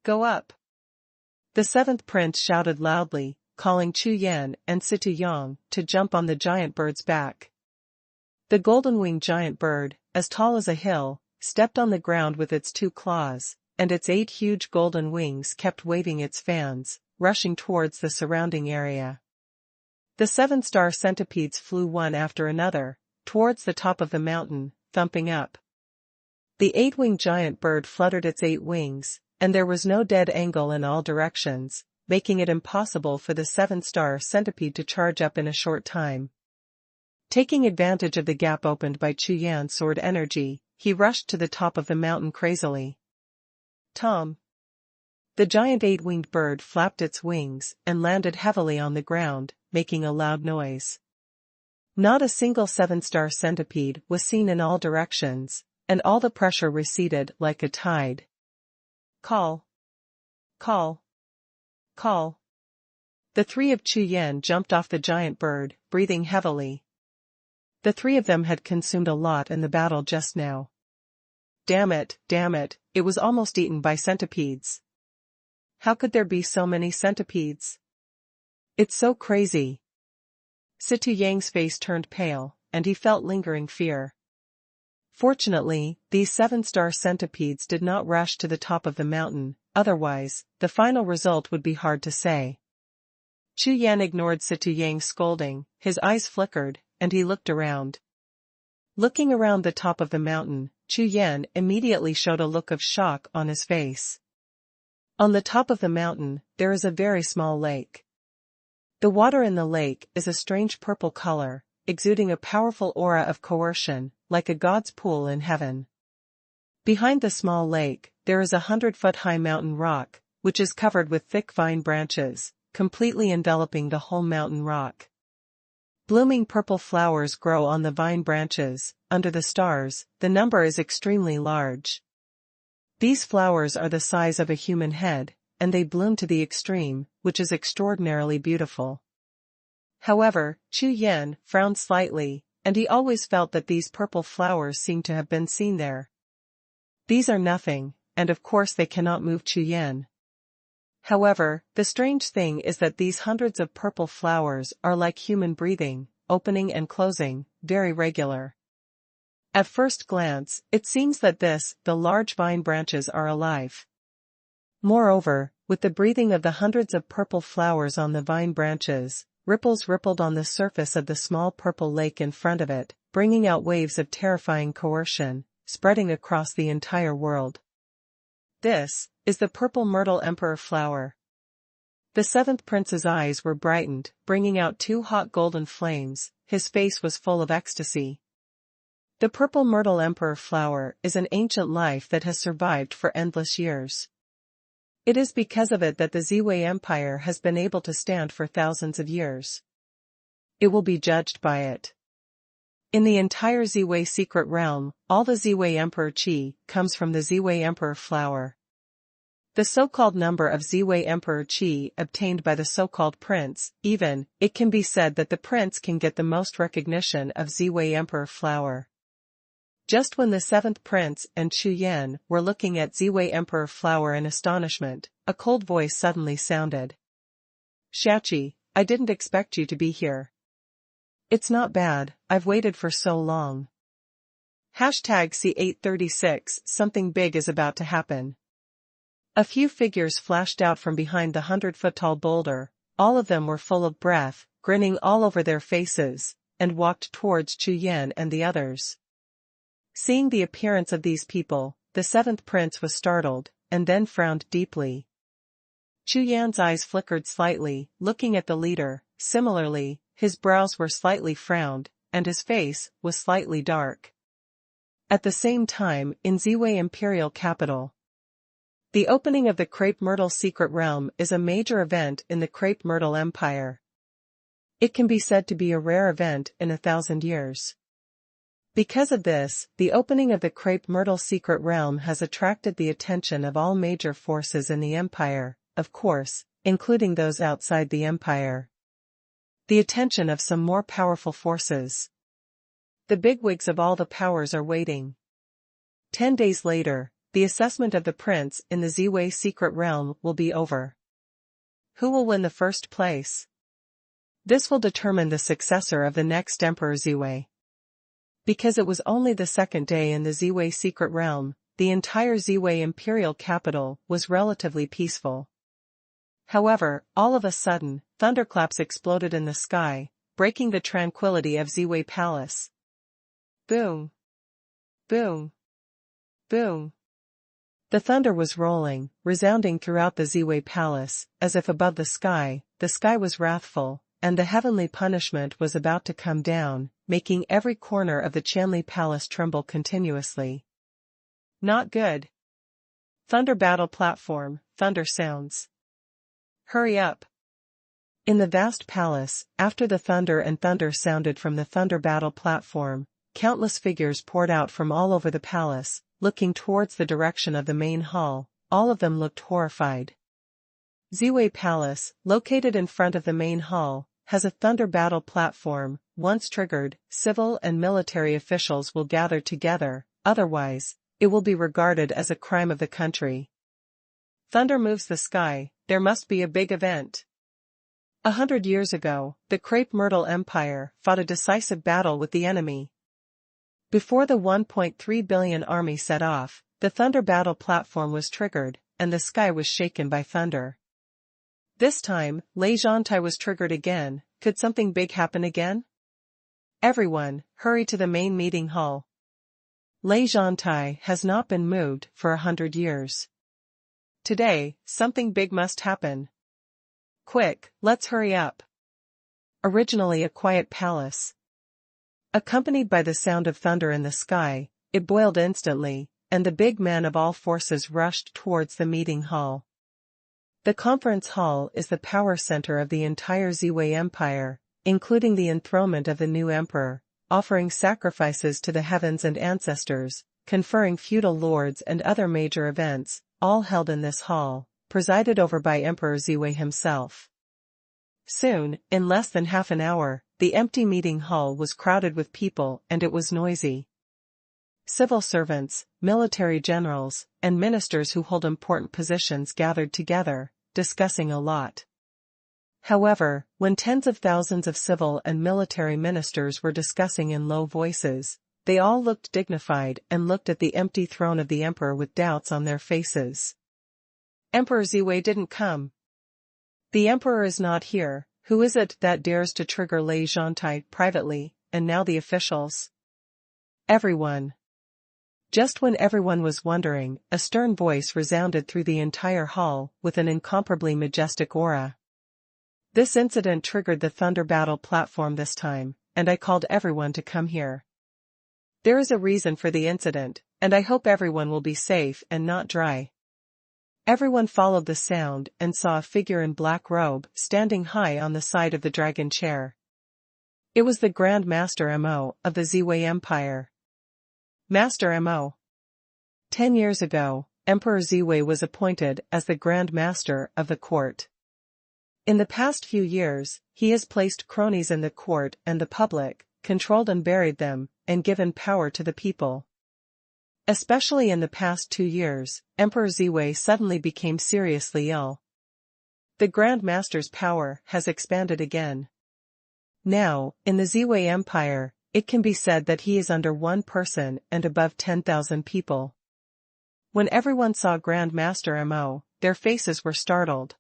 Go up! The seventh prince shouted loudly, calling Chu Yan and Xuanhuan to jump on the giant bird's back. The golden-winged giant bird, as tall as a hill, stepped on the ground with its two claws, and its 8 huge golden wings kept waving its fans, rushing towards the surrounding area. The seven-star centipedes flew one after another, towards the top of the mountain, thumping up. The 8-winged giant bird fluttered its 8 wings, and there was no dead angle in all directions, making it impossible for the seven-star centipede to charge up in a short time. Taking advantage of the gap opened by Chu Yan's sword energy, he rushed to the top of the mountain crazily. Tom! The giant 8-winged bird flapped its wings and landed heavily on the ground, making a loud noise. Not a single seven-star centipede was seen in all directions, and all the pressure receded like a tide. Call! Call! Call! The three of Chu Yan jumped off the giant bird, breathing heavily. The three of them had consumed a lot in the battle just now. Damn it, it was almost eaten by centipedes. How could there be so many centipedes? It's so crazy. Xuanhuan's face turned pale, and he felt lingering fear. Fortunately, these seven-star centipedes did not rush to the top of the mountain, otherwise, the final result would be hard to say. Chu Yan ignored Xuanhuan's scolding, his eyes flickered, and he looked around. Looking around the top of the mountain, Chu Yan immediately showed a look of shock on his face. On the top of the mountain, there is a very small lake. The water in the lake is a strange purple color, exuding a powerful aura of coercion, like a god's pool in heaven. Behind the small lake, there is a 100-foot-high mountain rock, which is covered with thick vine branches, completely enveloping the whole mountain rock. Blooming purple flowers grow on the vine branches. Under the stars, the number is extremely large. These flowers are the size of a human head, and they bloom to the extreme, which is extraordinarily beautiful. However, Chu Yan frowned slightly, and he always felt that these purple flowers seemed to have been seen there. These are nothing, and of course they cannot move Chu Yan. However, the strange thing is that these hundreds of purple flowers are like human breathing, opening and closing, very regular. At first glance, it seems that the large vine branches are alive. Moreover, with the breathing of the hundreds of purple flowers on the vine branches, ripples rippled on the surface of the small purple lake in front of it, bringing out waves of terrifying coercion, spreading across the entire world. This is the purple myrtle emperor flower. The seventh prince's eyes were brightened, bringing out two hot golden flames. His face was full of ecstasy. The purple myrtle emperor flower is an ancient life that has survived for endless years. It is because of it that the Ziwei Empire has been able to stand for thousands of years. It will be judged by it. In the entire Ziwei secret realm, all the Ziwei Emperor Qi comes from the Ziwei Emperor flower. The so-called number of Ziwei Emperor Qi obtained by the so-called prince, even, it can be said that the prince can get the most recognition of Ziwei Emperor flower. Just when the seventh prince and Chu Yan were looking at Ziwei Emperor flower in astonishment, a cold voice suddenly sounded. "Shachi, I didn't expect you to be here." "It's not bad, I've waited for so long." #C836 Something big is about to happen. A few figures flashed out from behind the 100-foot-tall boulder. All of them were full of breath, grinning all over their faces, and walked towards Chu Yan and the others. Seeing the appearance of these people, the seventh prince was startled, and then frowned deeply. Chu Yan's eyes flickered slightly, looking at the leader. Similarly, his brows were slightly frowned, and his face was slightly dark. At the same time, in Ziwei Imperial Capital, the opening of the Crepe Myrtle Secret Realm is a major event in the Crepe Myrtle Empire. It can be said to be a rare event in 1,000 years. Because of this, the opening of the Crepe Myrtle Secret Realm has attracted the attention of all major forces in the Empire, of course, including those outside the Empire. The attention of some more powerful forces. The bigwigs of all the powers are waiting. 10 days later, the assessment of the prince in the Ziwei Secret Realm will be over. Who will win the first place? This will determine the successor of the next Emperor Ziwei. Because it was only the second day in the Ziwei Secret Realm, the entire Ziwei Imperial Capital was relatively peaceful. However, all of a sudden, thunderclaps exploded in the sky, breaking the tranquility of Ziwei Palace. Boom! Boom! Boom! The thunder was rolling, resounding throughout the Ziwei Palace, as if above the sky was wrathful, and the heavenly punishment was about to come down, making every corner of the Qianli Palace tremble continuously. Not good. Thunder battle platform, thunder sounds. Hurry up. In the vast palace, after the thunder sounded from the thunder battle platform, countless figures poured out from all over the palace, looking towards the direction of the main hall. All of them looked horrified. Ziwei Palace, located in front of the main hall, has a thunder battle platform. Once triggered, civil and military officials will gather together, otherwise, it will be regarded as a crime of the country. Thunder moves the sky, there must be a big event. 100 years ago, the Crepe Myrtle Empire fought a decisive battle with the enemy. Before the 1.3 billion army set off, the thunder battle platform was triggered, and the sky was shaken by thunder. This time, Lei Zhantai was triggered again. Could something big happen again? Everyone, hurry to the main meeting hall. Lei Zhantai has not been moved for 100 years. Today, something big must happen. Quick, let's hurry up. Originally a quiet palace. Accompanied by the sound of thunder in the sky, it boiled instantly, and the big men of all forces rushed towards the meeting hall. The conference hall is the power center of the entire Ziwei Empire, including the enthronement of the new emperor, offering sacrifices to the heavens and ancestors, conferring feudal lords and other major events, all held in this hall, presided over by Emperor Ziwei himself. Soon, in less than half an hour, the empty meeting hall was crowded with people and it was noisy. Civil servants, military generals, and ministers who hold important positions gathered together, discussing a lot. However, when tens of thousands of civil and military ministers were discussing in low voices, they all looked dignified and looked at the empty throne of the emperor with doubts on their faces. Emperor Ziwei didn't come. The emperor is not here. Who is it that dares to trigger Lei Zhantai privately, and now the officials? Everyone. Just when everyone was wondering, a stern voice resounded through the entire hall with an incomparably majestic aura. This incident triggered the Thunder Battle platform this time, and I called everyone to come here. There is a reason for the incident, and I hope everyone will be safe and not dry. Everyone followed the sound and saw a figure in black robe standing high on the side of the dragon chair. It was the Grand Master Mo of the Ziwei Empire. Master Mo. 10 years ago, Emperor Ziwei was appointed as the Grand Master of the court. In the past few years, he has placed cronies in the court and the public, controlled and buried them, and given power to the people. Especially in the past 2 years, Emperor Ziwei suddenly became seriously ill. The Grand Master's power has expanded again. Now, in the Ziwei Empire, it can be said that he is under one person and above 10,000 people. When everyone saw Grand Master Mo, their faces were startled.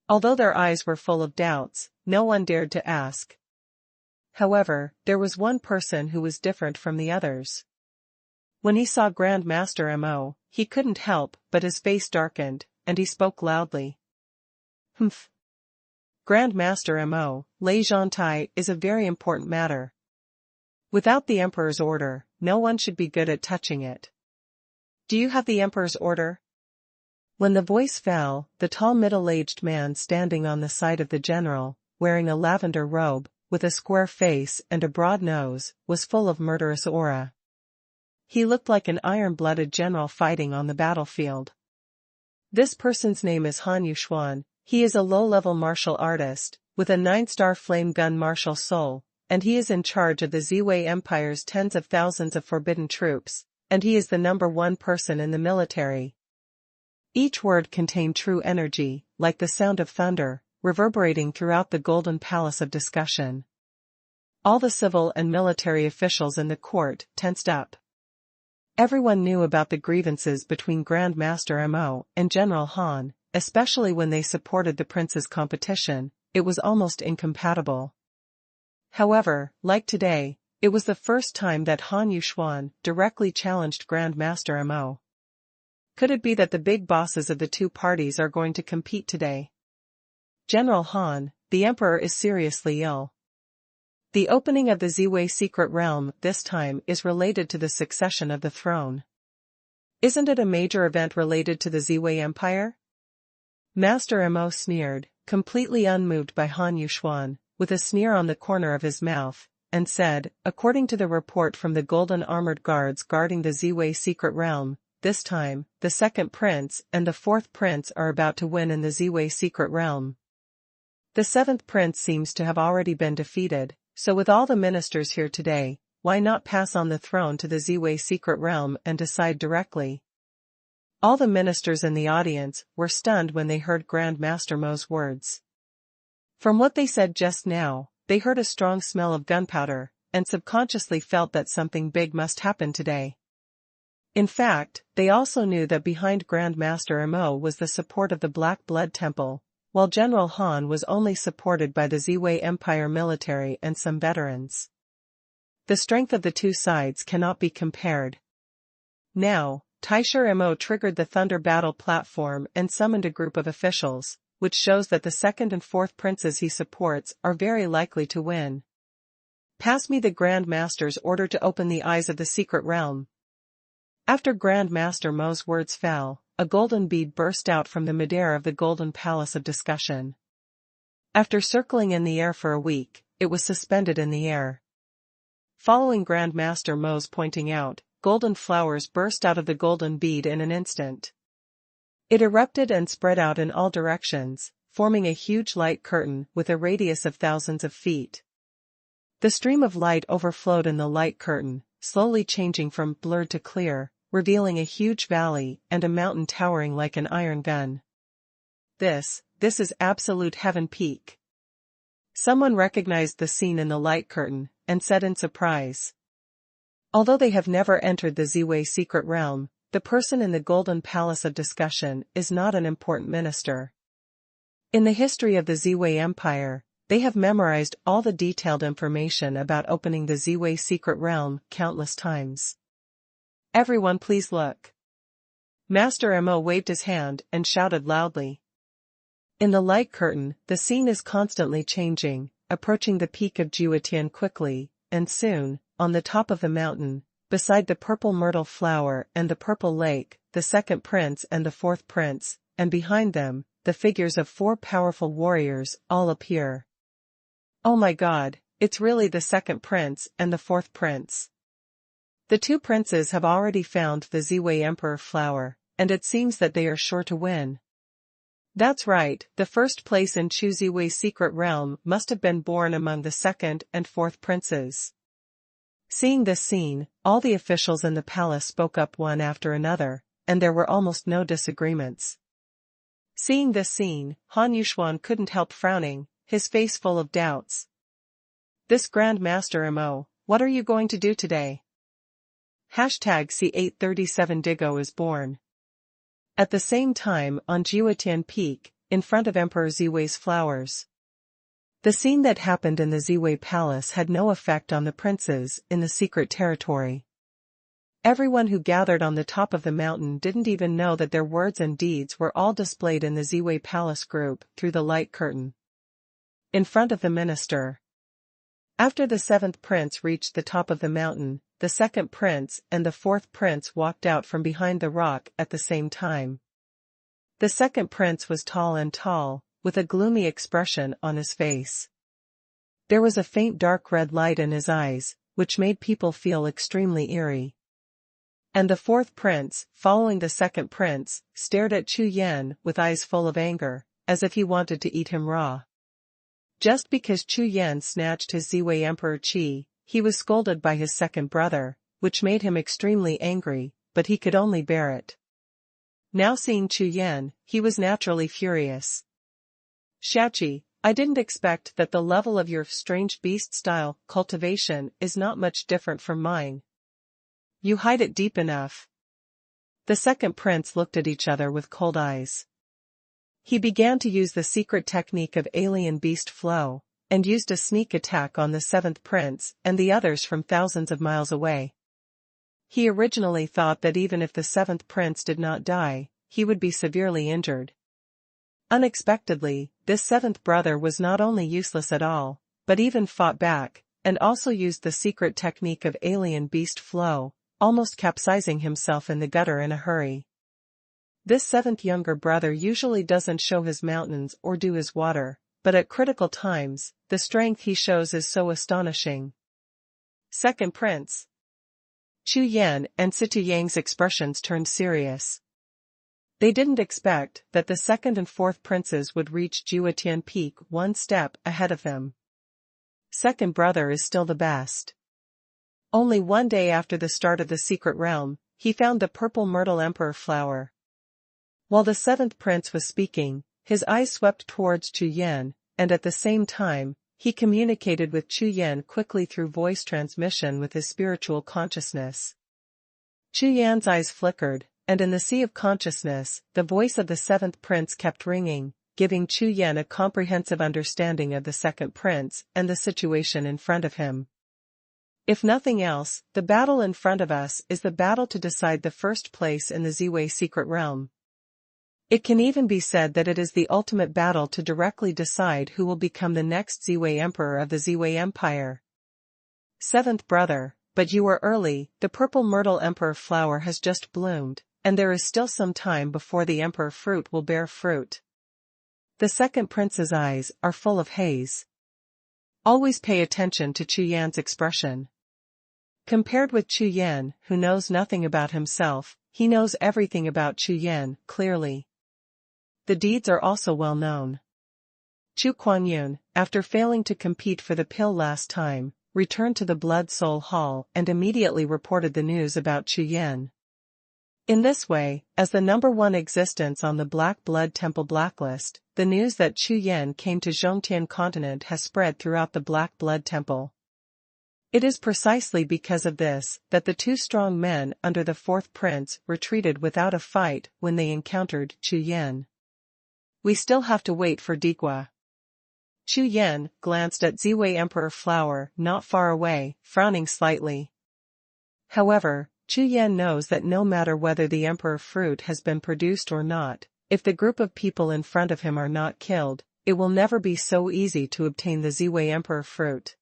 Although their eyes were full of doubts, no one dared to ask. However, there was one person who was different from the others. When he saw Grand Master Mo, he couldn't help but his face darkened, and he spoke loudly. Humph. Grand Master Mo, Lei Zhantai is a very important matter. Without the Emperor's order, no one should be good at touching it. Do you have the Emperor's order? When the voice fell, the tall middle-aged man standing on the side of the general, wearing a lavender robe, with a square face and a broad nose, was full of murderous aura. He looked like an iron-blooded general fighting on the battlefield. This person's name is Han Xuanhuan. He is a low-level martial artist, with a 9-star flame gun martial soul, and he is in charge of the Ziwei Empire's tens of thousands of forbidden troops, and he is the #1 person in the military. Each word contained true energy, like the sound of thunder, reverberating throughout the golden palace of discussion. All the civil and military officials in the court tensed up. Everyone knew about the grievances between Grand Master Mo and General Han, especially when they supported the prince's competition. It was almost incompatible. However, like today, it was the first time that Han Xuanhuan directly challenged Grand Master Mo. Could it be that the big bosses of the two parties are going to compete today? General Han, the emperor is seriously ill. The opening of the Ziwei secret realm this time is related to the succession of the throne. Isn't it a major event related to the Ziwei Empire? Master Mo sneered, completely unmoved by Han Xuanhuan, with a sneer on the corner of his mouth, and said, according to the report from the golden armored guards guarding the Ziwei secret realm, this time, the second prince and the fourth prince are about to win in the Ziwei secret realm. The seventh prince seems to have already been defeated, so with all the ministers here today, why not pass on the throne to the Ziwei secret realm and decide directly? All the ministers in the audience were stunned when they heard Grand Master Mo's words. From what they said just now, they heard a strong smell of gunpowder, and subconsciously felt that something big must happen today. In fact, they also knew that behind Grand Master Mo was the support of the Black Blood Temple, while General Han was only supported by the Ziwei Empire military and some veterans. The strength of the two sides cannot be compared. Now, Taisher Mo triggered the Thunder Battle platform and summoned a group of officials, which shows that the second and fourth princes he supports are very likely to win. Pass me the Grand Master's order to open the eyes of the secret realm. After Grand Master Mo's words fell, a golden bead burst out from the midair of the Golden Palace of Discussion. After circling in the air for a week, it was suspended in the air. Following Grand Master Mo's pointing out, golden flowers burst out of the golden bead in an instant. It erupted and spread out in all directions, forming a huge light curtain with a radius of thousands of feet. The stream of light overflowed in the light curtain, slowly changing from blurred to clear, revealing a huge valley and a mountain towering like an iron gun. This is absolute heaven peak. Someone recognized the scene in the light curtain, and said in surprise. Although they have never entered the Ziwei secret realm, the person in the Golden Palace of Discussion is not an important minister. In the history of the Ziwei Empire, they have memorized all the detailed information about opening the Ziwei secret realm countless times. Everyone please look. Master Mo waved his hand and shouted loudly. In the light curtain, the scene is constantly changing, approaching the peak of Jiuxiao quickly, and soon, on the top of the mountain, beside the purple myrtle flower and the purple lake, the second prince and the fourth prince, and behind them, the figures of four powerful warriors, all appear. Oh my God, it's really the second prince and the fourth prince. The two princes have already found the Ziwei Emperor flower, and it seems that they are sure to win. That's right, the first place in Chu Ziwei's secret realm must have been born among the second and fourth princes. Seeing this scene, all the officials in the palace spoke up one after another, and there were almost no disagreements. Seeing this scene, Han Yuxuan couldn't help frowning, his face full of doubts. This Grand Master Mo, what are you going to do today? #C837 Digo is born. At the same time on Jiuxiao Peak, in front of Emperor Ziwei's flowers. The scene that happened in the Ziwei Palace had no effect on the princes in the secret territory. Everyone who gathered on the top of the mountain didn't even know that their words and deeds were all displayed in the Ziwei Palace group through the light curtain. In front of the minister. After the seventh prince reached the top of the mountain, the second prince and the fourth prince walked out from behind the rock at the same time. The second prince was tall, with a gloomy expression on his face. There was a faint dark red light in his eyes, which made people feel extremely eerie. And the fourth prince, following the second prince, stared at Chu Yan with eyes full of anger, as if he wanted to eat him raw. Just because Chu Yan snatched his Ziwei Emperor Qi, he was scolded by his second brother, which made him extremely angry, but he could only bear it. Now seeing Chu Yan, he was naturally furious. Shachi, I didn't expect that the level of your strange beast style cultivation is not much different from mine. You hide it deep enough. The second prince looked at each other with cold eyes. He began to use the secret technique of alien beast flow, and used a sneak attack on the seventh prince and the others from thousands of miles away. He originally thought that even if the seventh prince did not die, he would be severely injured. Unexpectedly, this seventh brother was not only useless at all, but even fought back, and also used the secret technique of alien beast flow, almost capsizing himself in the gutter in a hurry. This seventh younger brother usually doesn't show his mountains or do his water, but at critical times, the strength he shows is so astonishing. Second prince. Chu Yan and Situ Yang's expressions turned serious. They didn't expect that the second and fourth princes would reach Jiuxiao Peak one step ahead of them. Second brother is still the best. Only one day after the start of the secret realm, he found the purple myrtle emperor flower. While the seventh prince was speaking, his eyes swept towards Chu Yan, and at the same time, he communicated with Chu Yan quickly through voice transmission with his spiritual consciousness. Chu Yan's eyes flickered, and in the sea of consciousness, the voice of the seventh prince kept ringing, giving Chu Yan a comprehensive understanding of the second prince and the situation in front of him. If nothing else, the battle in front of us is the battle to decide the first place in the Ziwei secret realm. It can even be said that it is the ultimate battle to directly decide who will become the next Ziwei emperor of the Ziwei Empire. Seventh brother, but you are early, the purple myrtle emperor flower has just bloomed, and there is still some time before the emperor fruit will bear fruit. The second prince's eyes are full of haze. Always pay attention to Chu Yan's expression. Compared with Chu Yan, who knows nothing about himself, he knows everything about Chu Yan, clearly. The deeds are also well known. Chu Quanyun, after failing to compete for the pill last time, returned to the Blood Soul Hall and immediately reported the news about Chu Yan. In this way, as the #1 existence on the Black Blood Temple blacklist, the news that Chu Yan came to Zhongtian continent has spread throughout the Black Blood Temple. It is precisely because of this that the two strong men under the fourth prince retreated without a fight when they encountered Chu Yan. We still have to wait for Digua. Chu Yan glanced at Ziwei Emperor Flower not far away, frowning slightly. However, Chu Yan knows that no matter whether the Emperor fruit has been produced or not, if the group of people in front of him are not killed, it will never be so easy to obtain the Ziwei Emperor fruit.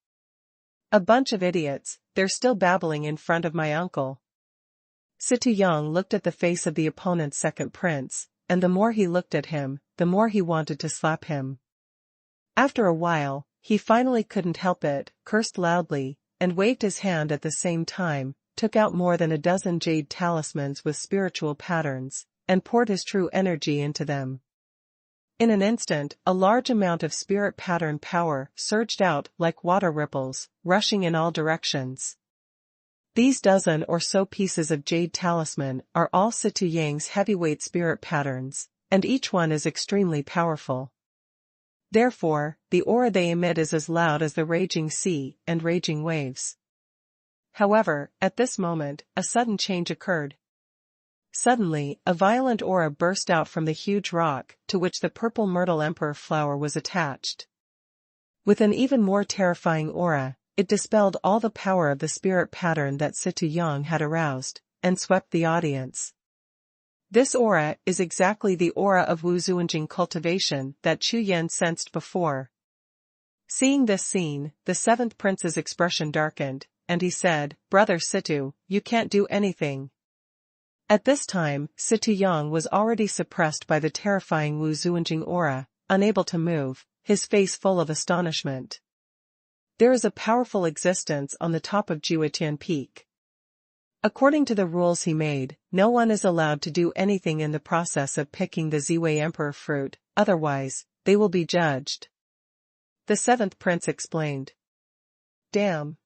A bunch of idiots, they're still babbling in front of my uncle. Situ Yang looked at the face of the opponent's second prince, and the more he looked at him, the more he wanted to slap him. After a while, he finally couldn't help it, cursed loudly, and waved his hand at the same time, took out more than a dozen jade talismans with spiritual patterns, and poured his true energy into them. In an instant, a large amount of spirit pattern power surged out like water ripples, rushing in all directions. These dozen or so pieces of jade talisman are all Situ Yang's heavyweight spirit patterns, and each one is extremely powerful. Therefore, the aura they emit is as loud as the raging sea and raging waves. However, at this moment, a sudden change occurred. Suddenly, a violent aura burst out from the huge rock to which the purple myrtle emperor flower was attached. With an even more terrifying aura, it dispelled all the power of the spirit pattern that Situ Yang had aroused, and swept the audience. This aura is exactly the aura of Wu Zuanjing cultivation that Chu Yan sensed before. Seeing this scene, the seventh prince's expression darkened, and he said, "Brother Situ, you can't do anything." At this time, Situ Yang was already suppressed by the terrifying Wu Zuanjing aura, unable to move, his face full of astonishment. There is a powerful existence on the top of Jiuetian Peak. According to the rules he made, no one is allowed to do anything in the process of picking the Ziwei Emperor fruit, otherwise, they will be judged. The seventh prince explained. Damn.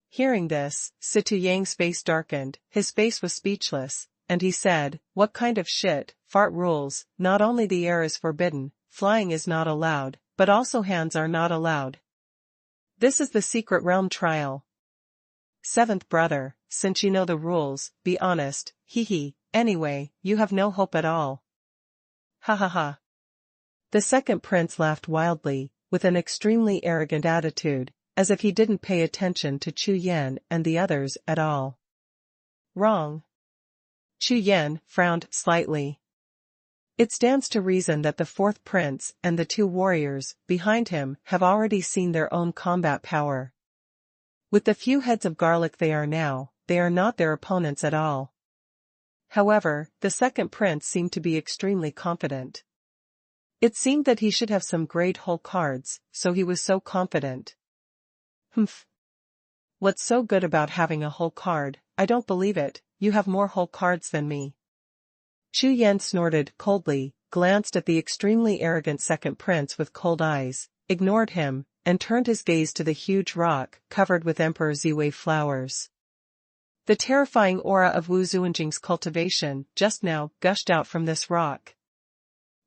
Hearing this, Situ Yang's face darkened, his face was speechless, and he said, "What kind of shit, fart rules, not only the air is forbidden, flying is not allowed, but also hands are not allowed. This is the secret realm trial. Seventh brother, since you know the rules, be honest, hee, anyway, you have no hope at all." Ha ha ha. The second prince laughed wildly, with an extremely arrogant attitude, as if he didn't pay attention to Chu Yan and the others at all. Wrong. Chu Yan frowned slightly. It stands to reason that the fourth prince and the two warriors behind him have already seen their own combat power. With the few heads of garlic they are now, they are not their opponents at all. However, the second prince seemed to be extremely confident. It seemed that he should have some great whole cards, so he was so confident. Humph. What's so good about having a whole card? I don't believe it, you have more whole cards than me. Chu Yan snorted coldly, glanced at the extremely arrogant second prince with cold eyes, ignored him, and turned his gaze to the huge rock covered with Emperor Ziwei flowers. The terrifying aura of Wu Zuanjing's cultivation just now gushed out from this rock.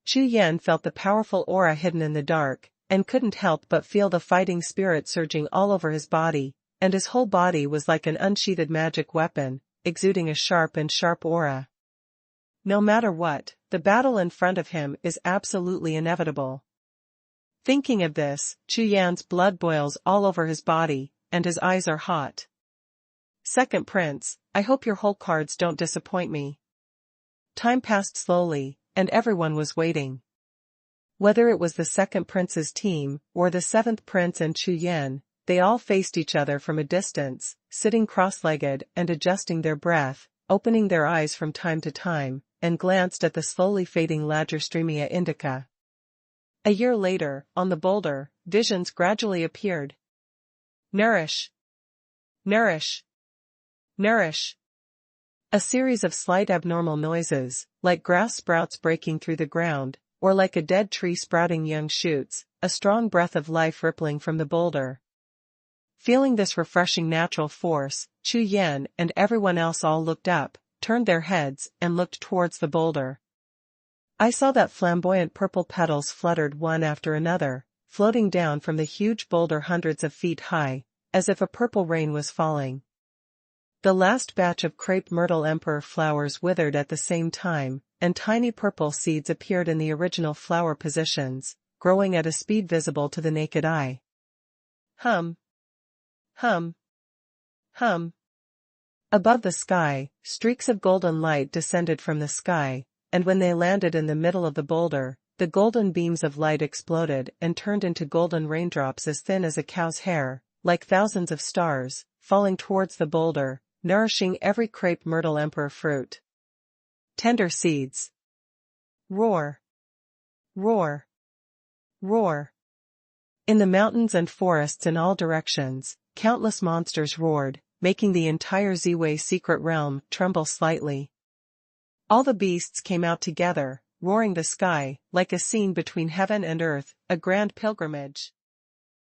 Chu Yan felt the powerful aura hidden in the dark, and couldn't help but feel the fighting spirit surging all over his body, and his whole body was like an unsheathed magic weapon, exuding a sharp aura. No matter what, the battle in front of him is absolutely inevitable. Thinking of this, Chu Yan's blood boils all over his body, and his eyes are hot. Second prince, I hope your hole cards don't disappoint me. Time passed slowly, and everyone was waiting. Whether it was the second prince's team, or the seventh prince and Chu Yan, they all faced each other from a distance, sitting cross-legged and adjusting their breath, opening their eyes from time to time, and glanced at the slowly fading Lagerstremia indica. A year later, on the boulder, visions gradually appeared. Nourish! Nourish! Nourish! A series of slight abnormal noises, like grass sprouts breaking through the ground, or like a dead tree sprouting young shoots, a strong breath of life rippling from the boulder. Feeling this refreshing natural force, Chu Yan and everyone else all looked up, turned their heads, and looked towards the boulder. I saw that flamboyant purple petals fluttered one after another, floating down from the huge boulder hundreds of feet high, as if a purple rain was falling. The last batch of crepe myrtle emperor flowers withered at the same time, and tiny purple seeds appeared in the original flower positions, growing at a speed visible to the naked eye. Hum. Hum. Hum. Above the sky, streaks of golden light descended from the sky, and when they landed in the middle of the boulder, the golden beams of light exploded and turned into golden raindrops as thin as a cow's hair, like thousands of stars, falling towards the boulder, nourishing every crepe myrtle emperor fruit. Tender seeds. Roar. Roar. Roar. In the mountains and forests in all directions, countless monsters roared, making the entire Ziwei secret realm tremble slightly. All the beasts came out together, roaring the sky, like a scene between heaven and earth, a grand pilgrimage.